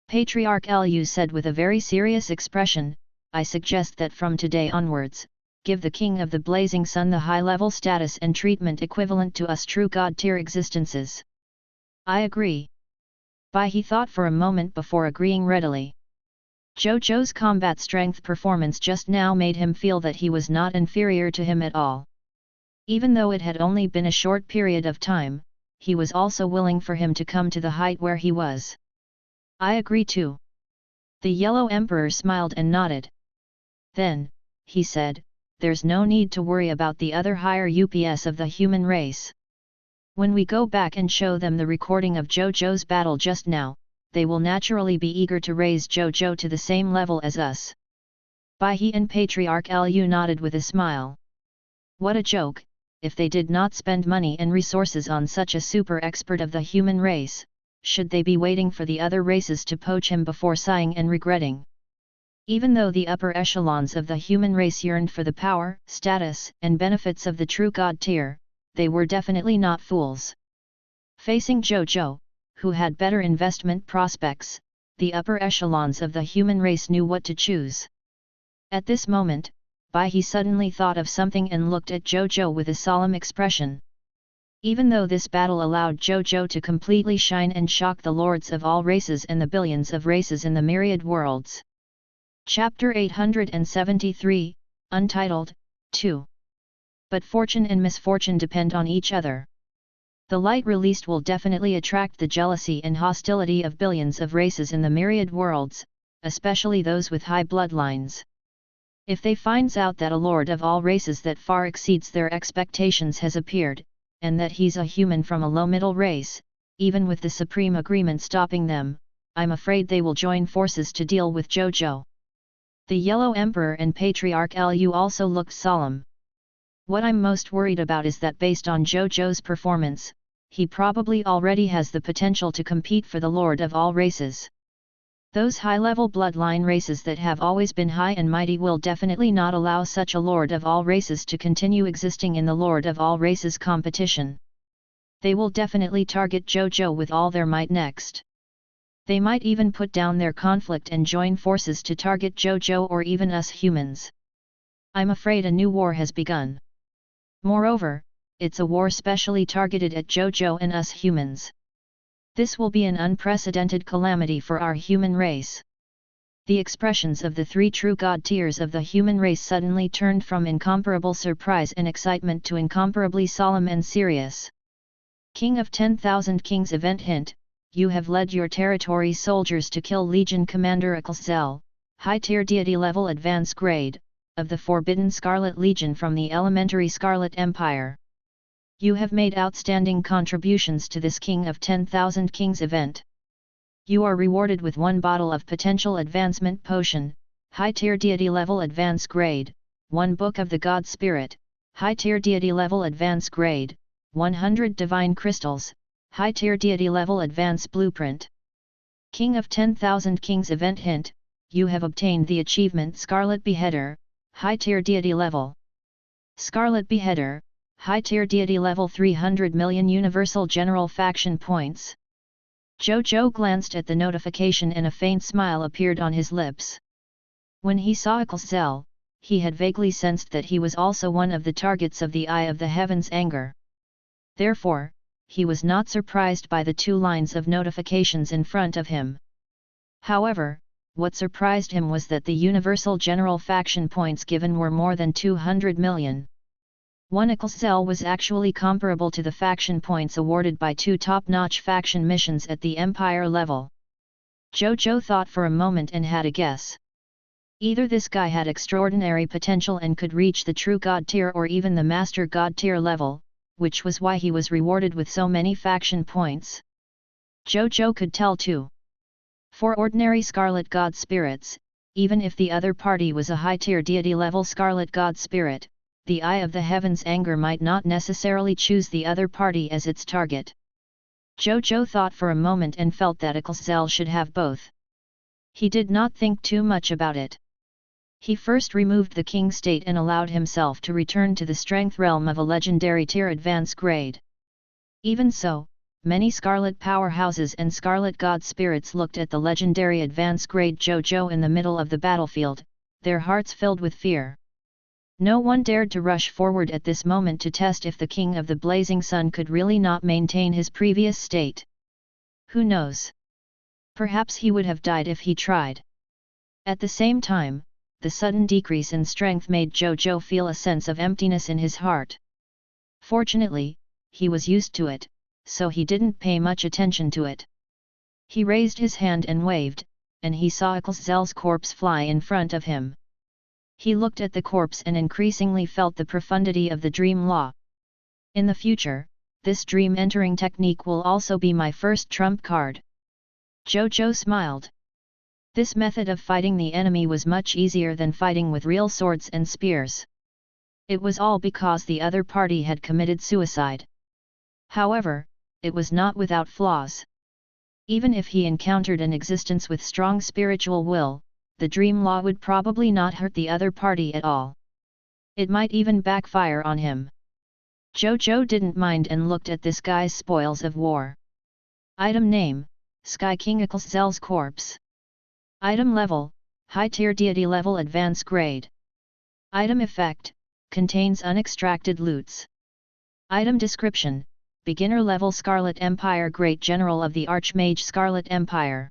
Patriarch Lu said with a very serious expression, I suggest that from today onwards, give the King of the Blazing Sun the high-level status and treatment equivalent to us true god tier existences. I agree. Bai he thought for a moment before agreeing readily. Zhou Zhou's combat strength performance just now made him feel that he was not inferior to him at all. Even though it had only been a short period of time, he was also willing for him to come to the height where he was. I agree too. The Yellow Emperor smiled and nodded. Then, he said, there's no need to worry about the other higher UPS of the human race. When we go back and show them the recording of Zhou Zhou's battle just now, they will naturally be eager to raise Zhou Zhou to the same level as us. Bai he and Patriarch Lu nodded with a smile. What a joke! If they did not spend money and resources on such a super expert of the human race, should they be waiting for the other races to poach him before sighing and regretting? Even though the upper echelons of the human race yearned for the power, status, and benefits of the true god tier, they were definitely not fools. Facing Zhou Zhou, who had better investment prospects, the upper echelons of the human race knew what to choose. At this moment, Bai he suddenly thought of something and looked at Zhou Zhou with a solemn expression. Even though this battle allowed Zhou Zhou to completely shine and shock the lords of all races and the billions of races in the myriad worlds. Chapter 873, Untitled, 2. But fortune and misfortune depend on each other. The light released will definitely attract the jealousy and hostility of billions of races in the myriad worlds, especially those with high bloodlines. If they finds out that a lord of all races that far exceeds their expectations has appeared, and that he's a human from a low-middle race, even with the supreme agreement stopping them, I'm afraid they will join forces to deal with Zhou Zhou. The Yellow Emperor and Patriarch Lu also looked solemn. What I'm most worried about is that based on Zhou Zhou's performance, he probably already has the potential to compete for the Lord of all races. Those high-level bloodline races that have always been high and mighty will definitely not allow such a Lord of all races to continue existing in the Lord of all races competition. They will definitely target Zhou Zhou with all their might next. They might even put down their conflict and join forces to target Zhou Zhou or even us humans. I'm afraid a new war has begun. Moreover, it's a war specially targeted at Zhou Zhou and us humans. This will be an unprecedented calamity for our human race. The expressions of the three true god tiers of the human race suddenly turned from incomparable surprise and excitement to incomparably solemn and serious. King of 10,000 Kings event hint, you have led your territory soldiers to kill Legion Commander Zhou, high-tier deity level advance grade, of the Forbidden Scarlet Legion from the Elementary Scarlet Empire. You have made outstanding contributions to this King of 10,000 Kings event. You are rewarded with 1 bottle of Potential Advancement Potion, high-tier deity level advance grade, 1 Book of the God Spirit, high-tier deity level advance grade, 100 Divine Crystals, high-tier deity level advance blueprint. King of 10,000 Kings event hint, you have obtained the achievement Scarlet Beheader, high-tier deity level. Scarlet Beheader, high-tier deity level 300 million Universal General Faction points. Zhou Zhou glanced at the notification and a faint smile appeared on his lips. When he saw Zhou, he had vaguely sensed that he was also one of the targets of the Eye of the Heavens' anger. Therefore, he was not surprised by the 2 lines of notifications in front of him. However, what surprised him was that the Universal General Faction points given were more than 200 million. One Zhou was actually comparable to the faction points awarded by 2 top-notch faction missions at the Empire level. Zhou Zhou thought for a moment and had a guess. Either this guy had extraordinary potential and could reach the true God tier or even the Master God tier level, which was why he was rewarded with so many faction points. Zhou Zhou could tell too. For ordinary Scarlet God Spirits, even if the other party was a high-tier deity level Scarlet God Spirit, the Eye of the Heavens' anger might not necessarily choose the other party as its target. Zhou Zhou thought for a moment and felt that Zhou should have both. He did not think too much about it. He first removed the king state and allowed himself to return to the strength realm of a legendary tier advance grade. Even so, many Scarlet powerhouses and Scarlet God Spirits looked at the legendary advance grade Zhou Zhou in the middle of the battlefield, their hearts filled with fear. No one dared to rush forward at this moment to test if the King of the Blazing Sun could really not maintain his previous state. Who knows? Perhaps he would have died if he tried. At the same time, the sudden decrease in strength made Zhou Zhou feel a sense of emptiness in his heart. Fortunately, he was used to it, so he didn't pay much attention to it. He raised his hand and waved, and he saw Zhou's corpse fly in front of him. He looked at the corpse and increasingly felt the profundity of the dream law. In the future, this dream entering technique will also be my first trump card. Zhou Zhou smiled. This method of fighting the enemy was much easier than fighting with real swords and spears. It was all because the other party had committed suicide. However, it was not without flaws. Even if he encountered an existence with strong spiritual will, the dream law would probably not hurt the other party at all. It might even backfire on him. Zhou Zhou didn't mind and looked at this guy's spoils of war. Item name, Sky King Zhou's corpse. Item level, high tier deity level advance grade. Item effect, contains unextracted loots. Item description, beginner level Scarlet Empire Great General of the Archmage Scarlet Empire.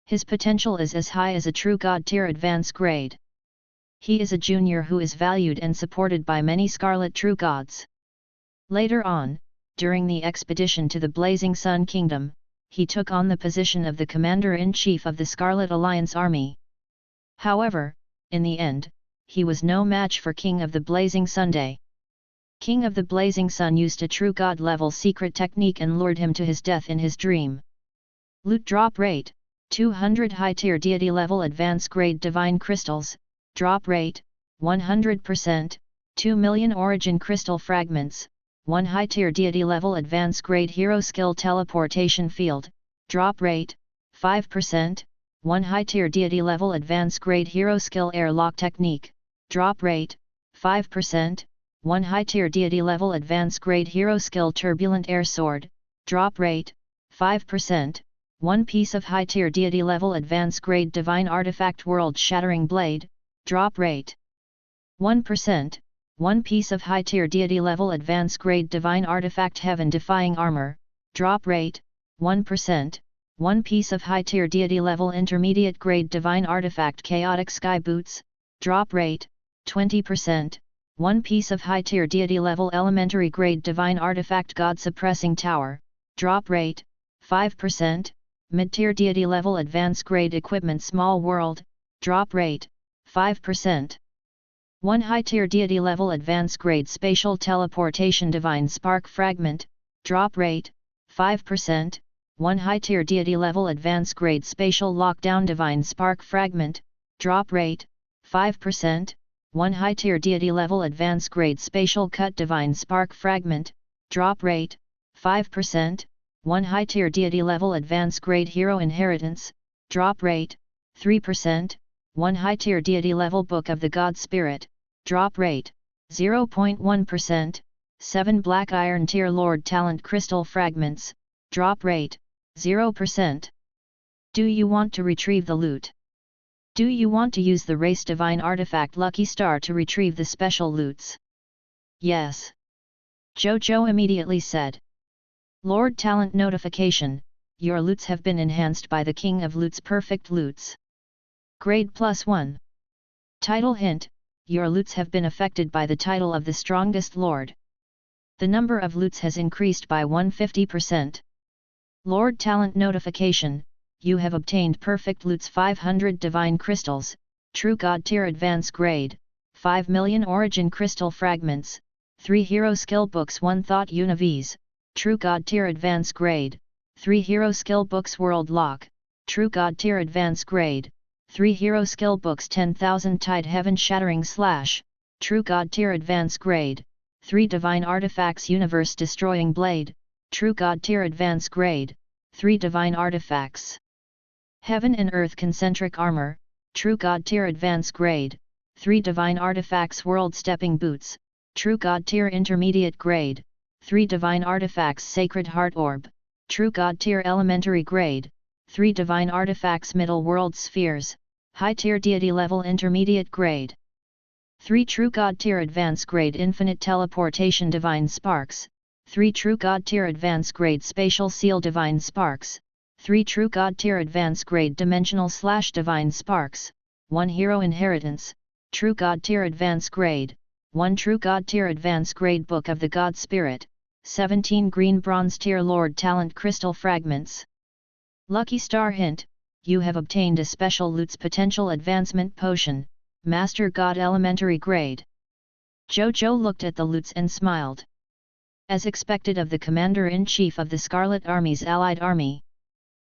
His potential is as high as a true God tier advance grade. He is a junior who is valued and supported by many Scarlet True Gods. Later on, during the expedition to the Blazing Sun Kingdom, he took on the position of the Commander-in-Chief of the Scarlet Alliance Army. However, in the end, he was no match for King of the Blazing Sunday. King of the Blazing Sun used a true god-level secret technique and lured him to his death in his dream. Loot drop rate, 200 high-tier deity level advanced grade divine crystals, drop rate, 100%, 2 million origin crystal fragments, 1 high-tier deity level advanced grade hero skill teleportation field, drop rate, 5%, 1 high-tier deity level advanced grade hero skill airlock technique, drop rate, 5%, 1 high-tier deity level advanced grade hero skill turbulent air sword, drop rate, 5%, 1 piece of high-tier deity level advanced grade divine artifact world shattering blade, drop rate, 1%, 1 piece of high-tier deity level advanced grade divine artifact heaven defying armor, drop rate, 1%, 1 piece of high-tier deity level intermediate grade divine artifact chaotic sky boots, drop rate, 20%, 1 piece of high-tier deity level elementary grade divine artifact god suppressing tower, drop rate, 5%, mid-tier deity level advanced grade equipment small world, drop rate, 5%. 1 high-tier deity level advanced grade spatial teleportation divine spark fragment, drop rate, 5%, 1 high-tier deity level advanced grade spatial lockdown divine spark fragment, drop rate, 5%, 1 high-tier deity level advanced grade spatial cut divine spark fragment, drop rate, 5%, 1 high-tier deity level advanced grade hero inheritance, drop rate, 3%, 1 high-tier deity level book of the god spirit, drop rate, 0.1%, 7 black iron tier lord talent crystal fragments, drop rate, 0%. Do you want to retrieve the loot? Do you want to use the race divine artifact Lucky Star to retrieve the special loots? Yes. Zhou Zhou immediately said. Lord Talent notification, your loots have been enhanced by the King of Loots perfect loots. Grade +1. Title hint, your loots have been affected by the title of the strongest lord. The number of loots has increased by 150%. Lord Talent notification, you have obtained perfect loots 500 divine crystals, true god tier advanced grade, 5 million origin crystal fragments, 3 hero skill books 1 thought univies, true god tier advanced grade, 3 hero skill books world lock, true god tier advanced grade, 3 hero skill books 10,000 tide heaven shattering slash, true god tier advanced grade, 3 divine artifacts universe destroying blade, true god tier advanced grade, 3 divine artifacts. Heaven and Earth concentric armor, true god tier advanced grade, 3 divine artifacts world stepping boots, true god tier intermediate grade, 3 divine artifacts sacred heart orb, true god tier elementary grade, 3 divine artifacts middle world spheres, high tier deity level intermediate grade. 3 true god tier advanced grade infinite teleportation divine sparks, 3 true god tier advanced grade spatial seal divine sparks, 3 true god tier advanced grade dimensional slash divine sparks, 1 hero inheritance, true god tier advanced grade, 1 true god tier advanced grade book of the god spirit, 17 green bronze tier lord talent crystal fragments. Lucky star hint, you have obtained a special loot's potential advancement potion, master god elementary grade. Zhou Zhou looked at the loots and smiled. As expected of the commander-in-chief of the Scarlet Army's allied army,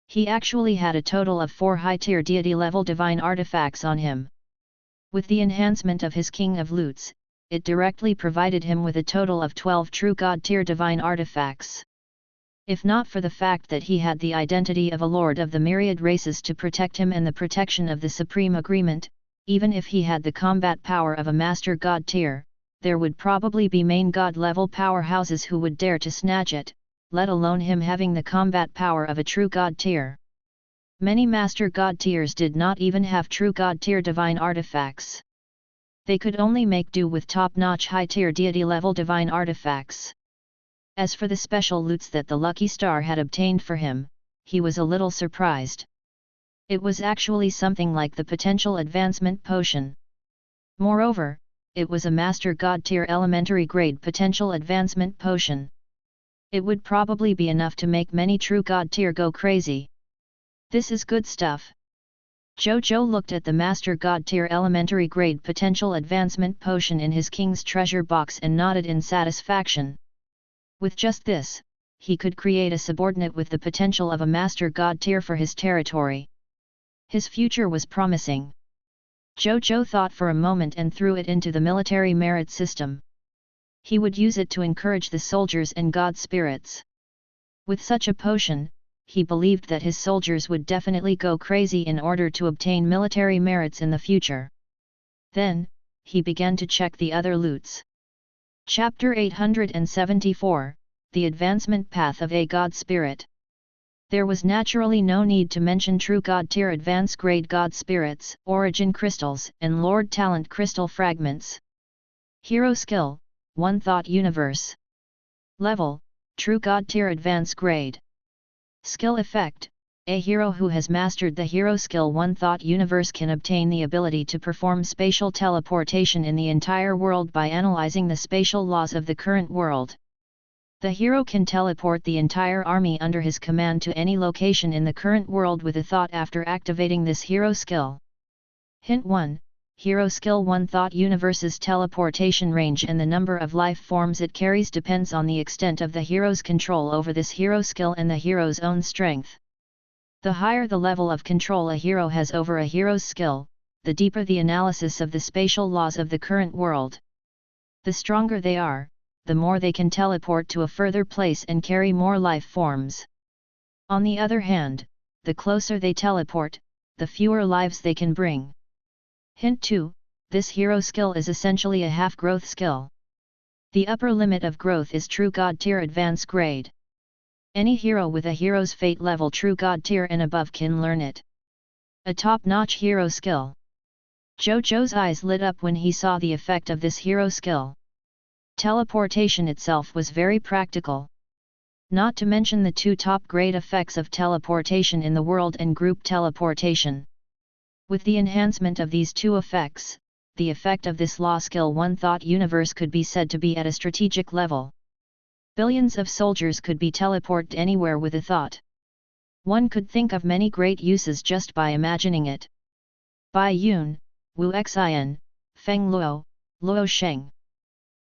he actually had a total of 4 high-tier deity-level divine artifacts on him. With the enhancement of his King of Loots, it directly provided him with a total of 12 true god-tier divine artifacts. If not for the fact that he had the identity of a lord of the myriad races to protect him and the protection of the Supreme Agreement, even if he had the combat power of a master god tier, there would probably be main god level powerhouses who would dare to snatch it, let alone him having the combat power of a true god tier. Many master god tiers did not even have true god tier divine artifacts. They could only make do with top-notch high-tier deity-level divine artifacts. As for the special loots that the Lucky Star had obtained for him, he was a little surprised. It was actually something like the potential advancement potion. Moreover, it was a master god tier elementary grade potential advancement potion. It would probably be enough to make many true God tier go crazy. This is good stuff. Zhou Zhou looked at the Master God tier elementary grade potential advancement potion in his king's treasure box and nodded in satisfaction. With just this, he could create a subordinate with the potential of a Master God tier for his territory. His future was promising. Zhou Zhou thought for a moment and threw it into the military merit system. He would use it to encourage the soldiers and god spirits. With such a potion, he believed that his soldiers would definitely go crazy in order to obtain military merits in the future. Then, he began to check the other loots. Chapter 874, The Advancement Path of a God Spirit. There was naturally no need to mention true God tier advance grade God spirits, origin crystals, and Lord Talent crystal fragments. Hero skill, One Thought Universe. Level, True God tier advance grade. Skill effect, a hero who has mastered the hero skill One Thought Universe can obtain the ability to perform spatial teleportation in the entire world by analyzing the spatial laws of the current world. The hero can teleport the entire army under his command to any location in the current world with a thought after activating this hero skill. Hint 1. Hero skill One Thought Universe's teleportation range and the number of life forms it carries depends on the extent of the hero's control over this hero skill and the hero's own strength. The higher the level of control a hero has over a hero's skill, the deeper the analysis of the spatial laws of the current world. The stronger they are, the more they can teleport to a further place and carry more life forms. On the other hand, the closer they teleport, the fewer lives they can bring. Hint 2, this hero skill is essentially a half-growth skill. The upper limit of growth is True God tier advance grade. Any hero with a hero's fate level True God tier and above can learn it. A top-notch hero skill. Zhou Zhou's eyes lit up when he saw the effect of this hero skill. Teleportation itself was very practical. Not to mention the two top-grade effects of teleportation in the world and group teleportation. With the enhancement of these two effects, the effect of this law skill One Thought Universe could be said to be at a strategic level. Billions of soldiers could be teleported anywhere with a thought. One could think of many great uses just by imagining it. Bai Yun, Wu Xin, Feng Luo, Luo Sheng.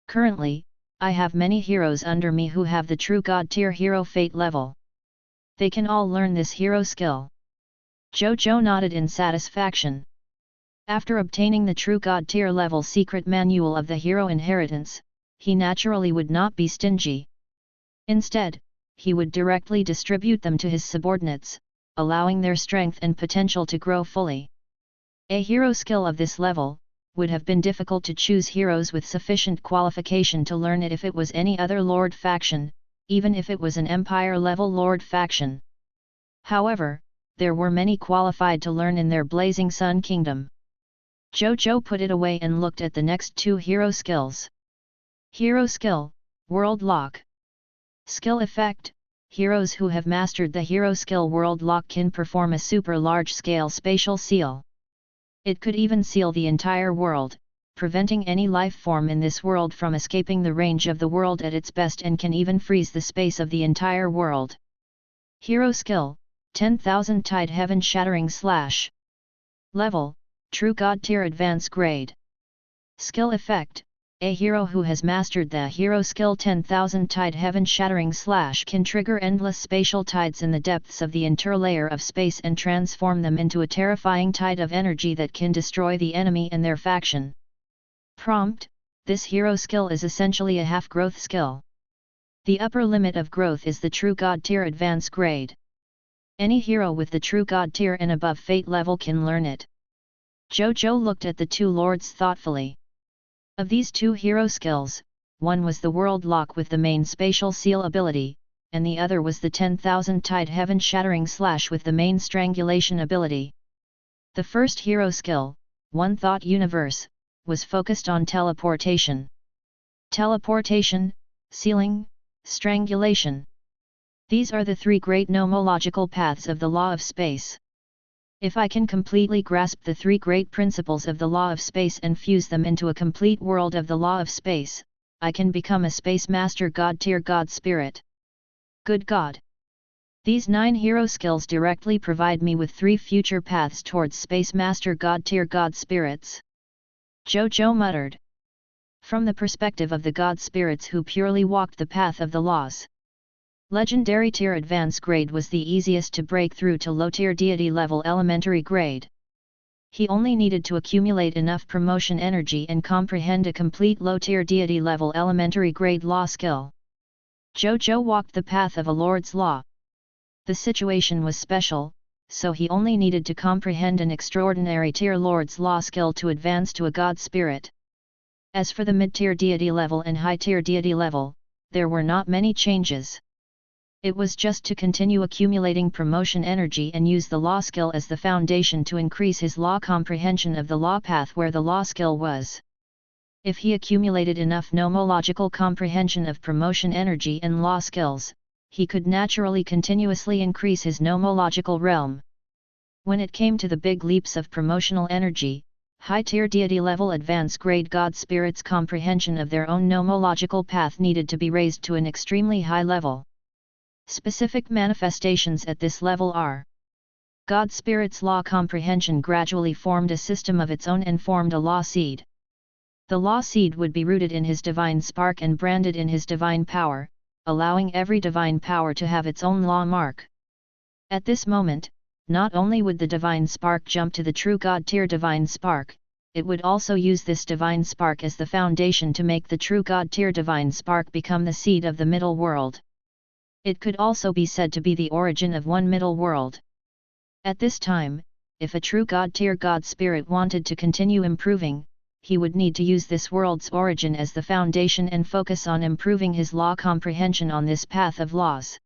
Currently, I have many heroes under me who have the True God tier hero fate level. They can all learn this hero skill. Zhou Zhou nodded in satisfaction. After obtaining the True God tier level secret manual of the hero inheritance, he naturally would not be stingy. Instead, he would directly distribute them to his subordinates, allowing their strength and potential to grow fully. A hero skill of this level would have been difficult to choose heroes with sufficient qualification to learn it if it was any other Lord faction, even if it was an Empire-level Lord faction. However, there were many qualified to learn in their Blazing Sun Kingdom. Zhou Zhou put it away and looked at the next two hero skills. Hero skill, World Lock. Skill effect, heroes who have mastered the hero skill World Lock can perform a super large-scale spatial seal. It could even seal the entire world, preventing any life form in this world from escaping the range of the world at its best and can even freeze the space of the entire world. Hero skill, 10,000 Tide Heaven Shattering Slash. Level, True God tier advance grade. Skill effect, a hero who has mastered the hero skill 10,000 Tide Heaven Shattering Slash can trigger endless spatial tides in the depths of the interlayer of space and transform them into a terrifying tide of energy that can destroy the enemy and their faction. Prompt, this hero skill is essentially a half-growth skill. The upper limit of growth is the True God tier advance grade. Any hero with the True God tier and above fate level can learn it. Zhou Zhou looked at the two lords thoughtfully. Of these two hero skills, one was the World Lock with the main spatial seal ability, and the other was the 10,000 Tide Heaven Shattering Slash with the main strangulation ability. The first hero skill, One Thought Universe, was focused on teleportation. Teleportation, sealing, strangulation. These are the three great nomological paths of the law of space. If I can completely grasp the three great principles of the law of space and fuse them into a complete world of the law of space, I can become a space master god tier god spirit. Good God! These 9 hero skills directly provide me with 3 future paths towards Space Master God tier God spirits. Zhou Zhou muttered. From the perspective of the God spirits who purely walked the path of the laws, Legendary tier advance grade was the easiest to break through to low tier deity level elementary grade. He only needed to accumulate enough promotion energy and comprehend a complete low tier deity level elementary grade law skill. Zhou Zhou walked the path of a Lord's law. The situation was special, so he only needed to comprehend an extraordinary tier Lord's law skill to advance to a God spirit. As for the mid-tier deity level and high-tier deity level, there were not many changes. It was just to continue accumulating promotion energy and use the law skill as the foundation to increase his law comprehension of the law path where the law skill was. If he accumulated enough nomological comprehension of promotion energy and law skills, he could naturally continuously increase his nomological realm. When it came to the big leaps of promotional energy, high-tier deity level advance grade God spirits' comprehension of their own nomological path needed to be raised to an extremely high level. Specific manifestations at this level are: God Spirit's law comprehension gradually formed a system of its own and formed a law seed. The law seed would be rooted in his divine spark and branded in his divine power, allowing every divine power to have its own law mark. At this moment, not only would the divine spark jump to the true God tier divine spark, it would also use this divine spark as the foundation to make the true God tier divine spark become the seed of the middle world. It could also be said to be the origin of one middle world. At this time, if a true God tier God spirit wanted to continue improving, he would need to use this world's origin as the foundation and focus on improving his law comprehension on this path of laws.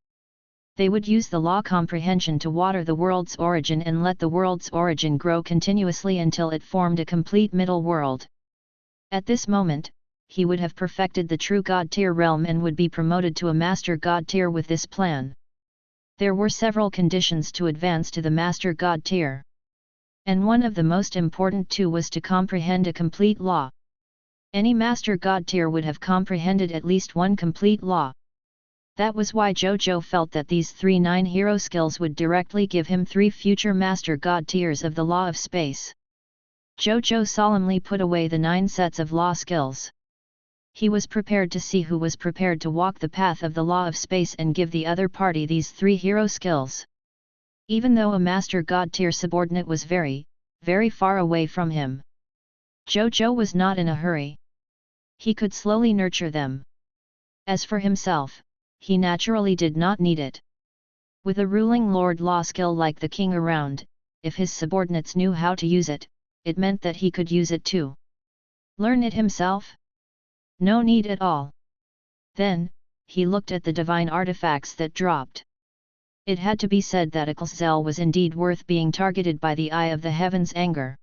They would use the law comprehension to water the world's origin and let the world's origin grow continuously until it formed a complete middle world. At this moment, he would have perfected the true God tier realm and would be promoted to a Master God tier with this plan. There were several conditions to advance to the Master God tier. And one of the most important too was to comprehend a complete law. Any Master God tier would have comprehended at least one complete law. That was why Zhou Zhou felt that these 3 9 hero skills would directly give him 3 future Master God tiers of the law of space. Zhou Zhou solemnly put away the 9 sets of law skills. He was prepared to see who was prepared to walk the path of the law of space and give the other party these 3 hero skills. Even though a Master God tier subordinate was very, very far away from him, Zhou Zhou was not in a hurry. He could slowly nurture them. As for himself, he naturally did not need it. With a ruling Lord law skill like the king around, if his subordinates knew how to use it, it meant that he could use it too. Learn it himself? No need at all. Then, he looked at the divine artifacts that dropped. It had to be said that Ikalzel was indeed worth being targeted by the eye of the heavens' anger.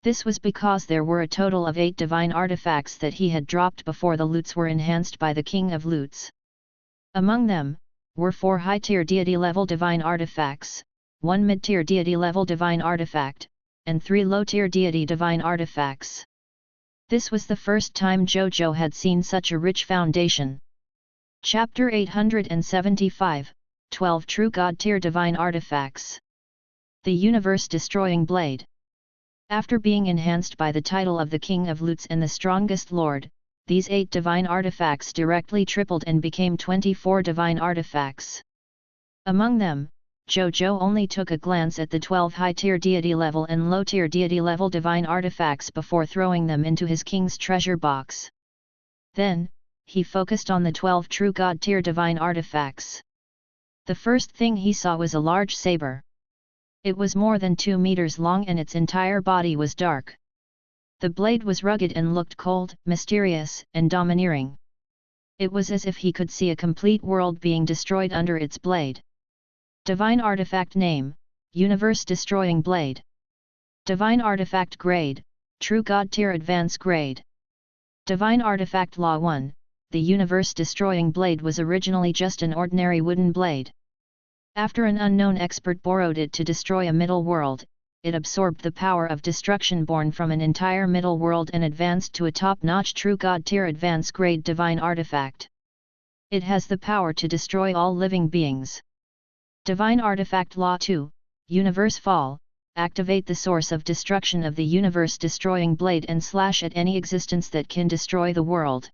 This was because there were a total of 8 divine artifacts that he had dropped before the loots were enhanced by the King of Loots. Among them, were 4 high-tier deity-level divine artifacts, 1 mid-tier deity-level divine artifact, and 3 low-tier deity divine artifacts. This was the first time Zhou Zhou had seen such a rich foundation. Chapter 875, 12 True God Tier Divine Artifacts. The Universe-Destroying Blade. After being enhanced by the title of the King of Loots and the Strongest Lord, these 8 divine artifacts directly tripled and became 24 divine artifacts. Among them, Zhou Zhou only took a glance at the 12 high-tier deity level and low-tier deity level divine artifacts before throwing them into his king's treasure box. Then, he focused on the 12 true God tier divine artifacts. The first thing he saw was a large saber. It was more than 2 meters long and its entire body was dark. The blade was rugged and looked cold, mysterious, and domineering. It was as if he could see a complete world being destroyed under its blade. Divine Artifact Name, Universe Destroying Blade. Divine Artifact Grade, True God Tier Advance Grade. Divine Artifact Law 1, the Universe Destroying Blade was originally just an ordinary wooden blade. After an unknown expert borrowed it to destroy a middle world, it absorbed the power of destruction born from an entire middle world and advanced to a top-notch True God Tier Advance Grade Divine Artifact. It has the power to destroy all living beings. Divine Artifact Law 2, Universe Fall. Activate the source of destruction of the universe-destroying blade and slash at any existence that can destroy the world.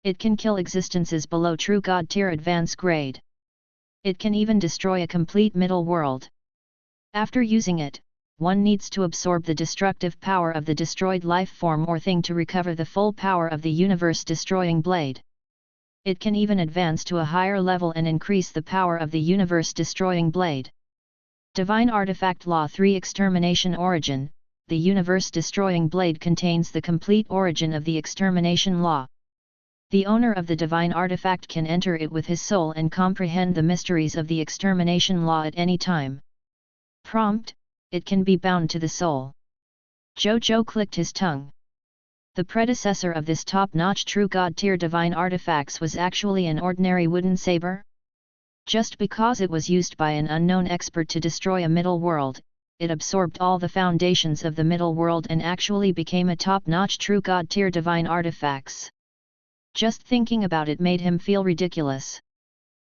It can kill existences below True God Tier Advanced Grade. It can even destroy a complete middle world. After using it, one needs to absorb the destructive power of the destroyed life form or thing to recover the full power of the universe-destroying blade. It can even advance to a higher level and increase the power of the universe-destroying blade. Divine Artifact Law 3 Extermination Origin. The universe-destroying blade contains the complete origin of the extermination law. The owner of the divine artifact can enter it with his soul and comprehend the mysteries of the extermination law at any time. Prompt: it can be bound to the soul. Zhou Zhou clicked his tongue. The predecessor of this top-notch true god tier divine artifacts was actually an ordinary wooden saber? Just because it was used by an unknown expert to destroy a middle world, it absorbed all the foundations of the middle world and actually became a top-notch true god tier divine artifacts. Just thinking about it made him feel ridiculous.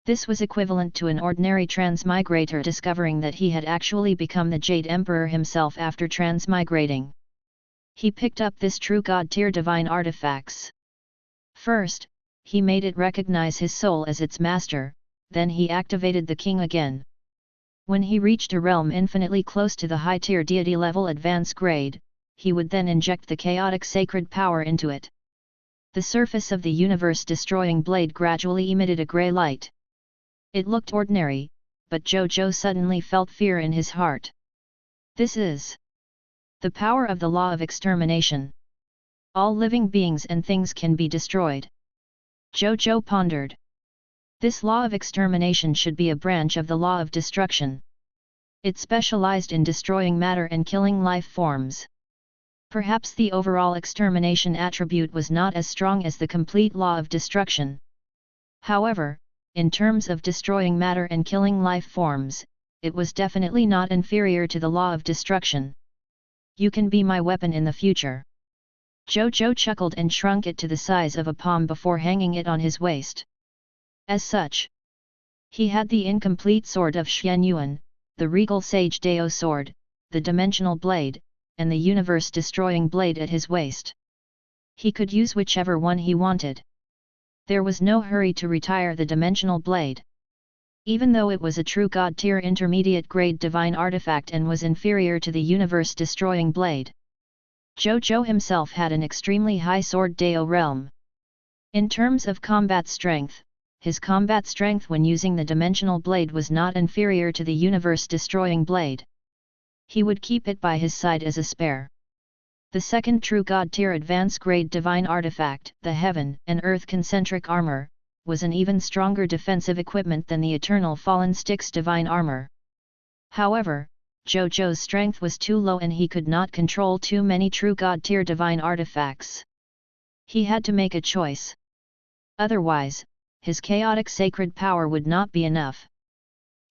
This was equivalent to an ordinary transmigrator discovering that he had actually become the Jade Emperor himself after transmigrating. He picked up this true god tier divine artifacts. First, he made it recognize his soul as its master, then he activated the king again. When he reached a realm infinitely close to the high tier deity level advanced grade, he would then inject the chaotic sacred power into it. The surface of the universe-destroying blade gradually emitted a grey light. It looked ordinary, but Zhou Zhou suddenly felt fear in his heart. This is the power of the law of extermination. All living beings and things can be destroyed. Zhou Zhou pondered. This law of extermination should be a branch of the law of destruction. It specialized in destroying matter and killing life forms. Perhaps the overall extermination attribute was not as strong as the complete law of destruction. However, in terms of destroying matter and killing life forms, it was definitely not inferior to the law of destruction. You can be my weapon in the future. Zhou Zhou chuckled and shrunk it to the size of a palm before hanging it on his waist. As such, he had the incomplete sword of Xian Yuan, the regal sage Dao sword, the dimensional blade, and the universe-destroying blade at his waist. He could use whichever one he wanted. There was no hurry to retire the dimensional blade. Even though it was a true god tier intermediate grade divine artifact and was inferior to the universe-destroying blade, Zhou Zhou himself had an extremely high sword Dao realm. In terms of combat strength, his combat strength when using the dimensional blade was not inferior to the universe-destroying blade. He would keep it by his side as a spare. The second true god tier advanced grade divine artifact, the Heaven and Earth concentric armor, was an even stronger defensive equipment than the Eternal Fallen Styx divine armor. However, Zhou Zhou's strength was too low and he could not control too many true god tier divine artifacts. He had to make a choice. Otherwise, his chaotic sacred power would not be enough.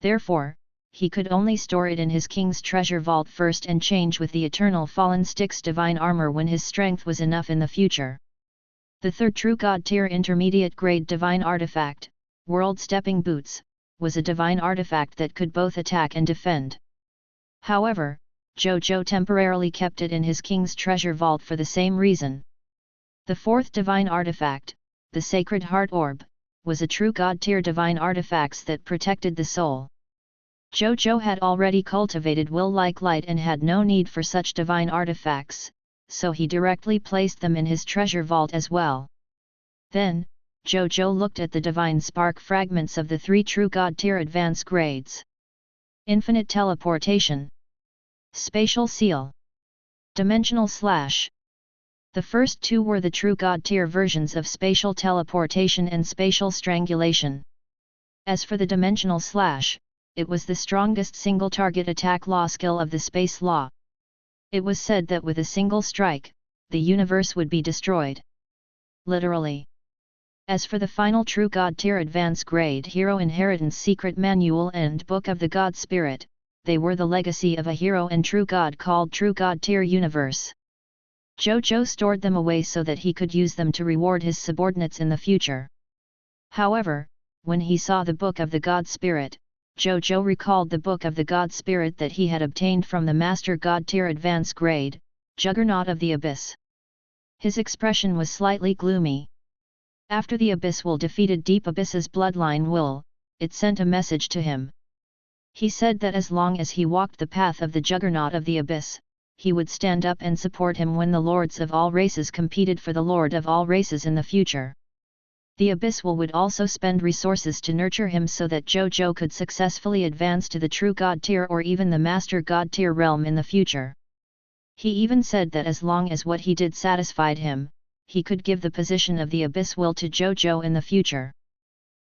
Therefore, he could only store it in his king's treasure vault first and change with the Eternal Fallen Styx divine armor when his strength was enough in the future. The third true god tier intermediate grade divine artifact, World Stepping Boots, was a divine artifact that could both attack and defend. However, Zhou Zhou temporarily kept it in his king's treasure vault for the same reason. The fourth divine artifact, the Sacred Heart Orb, was a true god tier divine artifacts that protected the soul. Zhou Zhou had already cultivated will like light and had no need for such divine artifacts, so he directly placed them in his treasure vault as well. Then, Zhou Zhou looked at the divine spark fragments of the three true god tier advanced grades. Infinite teleportation, spatial seal, dimensional slash. The first two were the true god tier versions of spatial teleportation and spatial strangulation. As for the dimensional slash, it was the strongest single target attack law skill of the space law. It was said that with a single strike, the universe would be destroyed. Literally. As for the final true god tier advanced grade hero inheritance secret manual and book of the god spirit, they were the legacy of a hero and true god called true god tier universe. Zhou Zhou stored them away so that he could use them to reward his subordinates in the future. However, when he saw the Book of the God Spirit, Zhou Zhou recalled the Book of the God Spirit that he had obtained from the Master God Tier Advanced Grade, Juggernaut of the Abyss. His expression was slightly gloomy. After the Abyss Will defeated Deep Abyss's bloodline Will, it sent a message to him. He said that as long as he walked the path of the Juggernaut of the Abyss, he would stand up and support him when the Lords of all races competed for the Lord of all races in the future. The Abyss Will would also spend resources to nurture him so that Zhou Zhou could successfully advance to the true God tier or even the Master God tier realm in the future. He even said that as long as what he did satisfied him, he could give the position of the Abyss Will to Zhou Zhou in the future.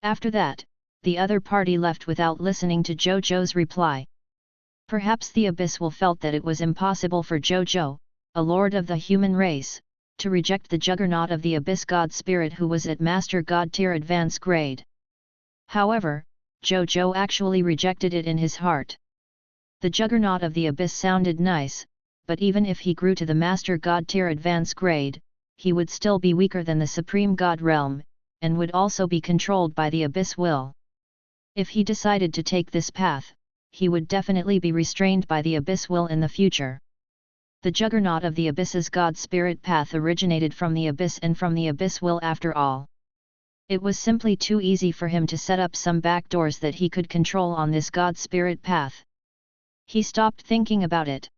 After that, the other party left without listening to Zhou Zhou's reply. Perhaps the Abyss Will felt that it was impossible for Zhou Zhou, a lord of the human race, to reject the Juggernaut of the Abyss God Spirit who was at Master God tier Advanced Grade. However, Zhou Zhou actually rejected it in his heart. The Juggernaut of the Abyss sounded nice, but even if he grew to the Master God tier Advanced Grade, he would still be weaker than the Supreme God Realm, and would also be controlled by the Abyss Will. If he decided to take this path, he would definitely be restrained by the Abyss Will in the future. The Juggernaut of the Abyss's God Spirit path originated from the Abyss and from the Abyss Will after all. It was simply too easy for him to set up some backdoors that he could control on this God Spirit path. He stopped thinking about it.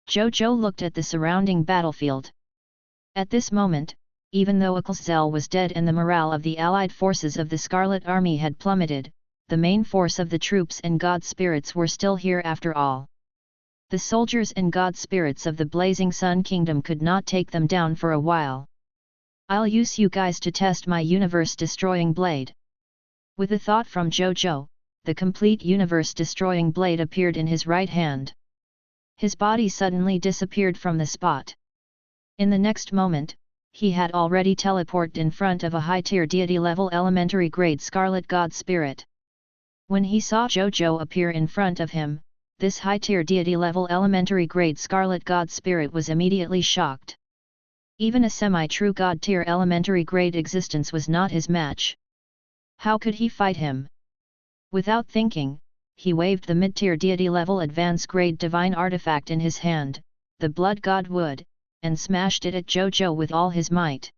Zhou Zhou looked at the surrounding battlefield. At this moment, even though Aklzel was dead and the morale of the allied forces of the Scarlet Army had plummeted, the main force of the troops and God Spirits were still here after all. The soldiers and God Spirits of the Blazing Sun Kingdom could not take them down for a while. I'll use you guys to test my universe-destroying blade. With a thought from Zhou Zhou, the complete universe-destroying blade appeared in his right hand. His body suddenly disappeared from the spot. In the next moment, he had already teleported in front of a high-tier deity-level elementary grade Scarlet God Spirit. When he saw Zhou Zhou appear in front of him, this high-tier deity-level elementary grade Scarlet God Spirit was immediately shocked. Even a semi-true God tier elementary grade existence was not his match. How could he fight him? Without thinking, he waved the mid-tier deity-level advanced grade divine artifact in his hand, the Blood God Wood, and smashed it at Zhou Zhou with all his might.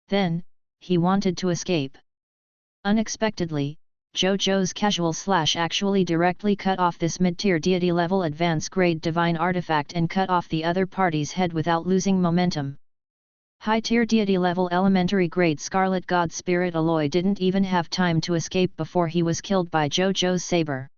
Then, he wanted to escape. Unexpectedly, Zhou Zhou's casual/actually directly cut off this mid-tier deity-level advanced grade divine artifact and cut off the other party's head without losing momentum. High-tier deity-level elementary grade Scarlet God Spirit Aloy didn't even have time to escape before he was killed by Zhou Zhou's saber.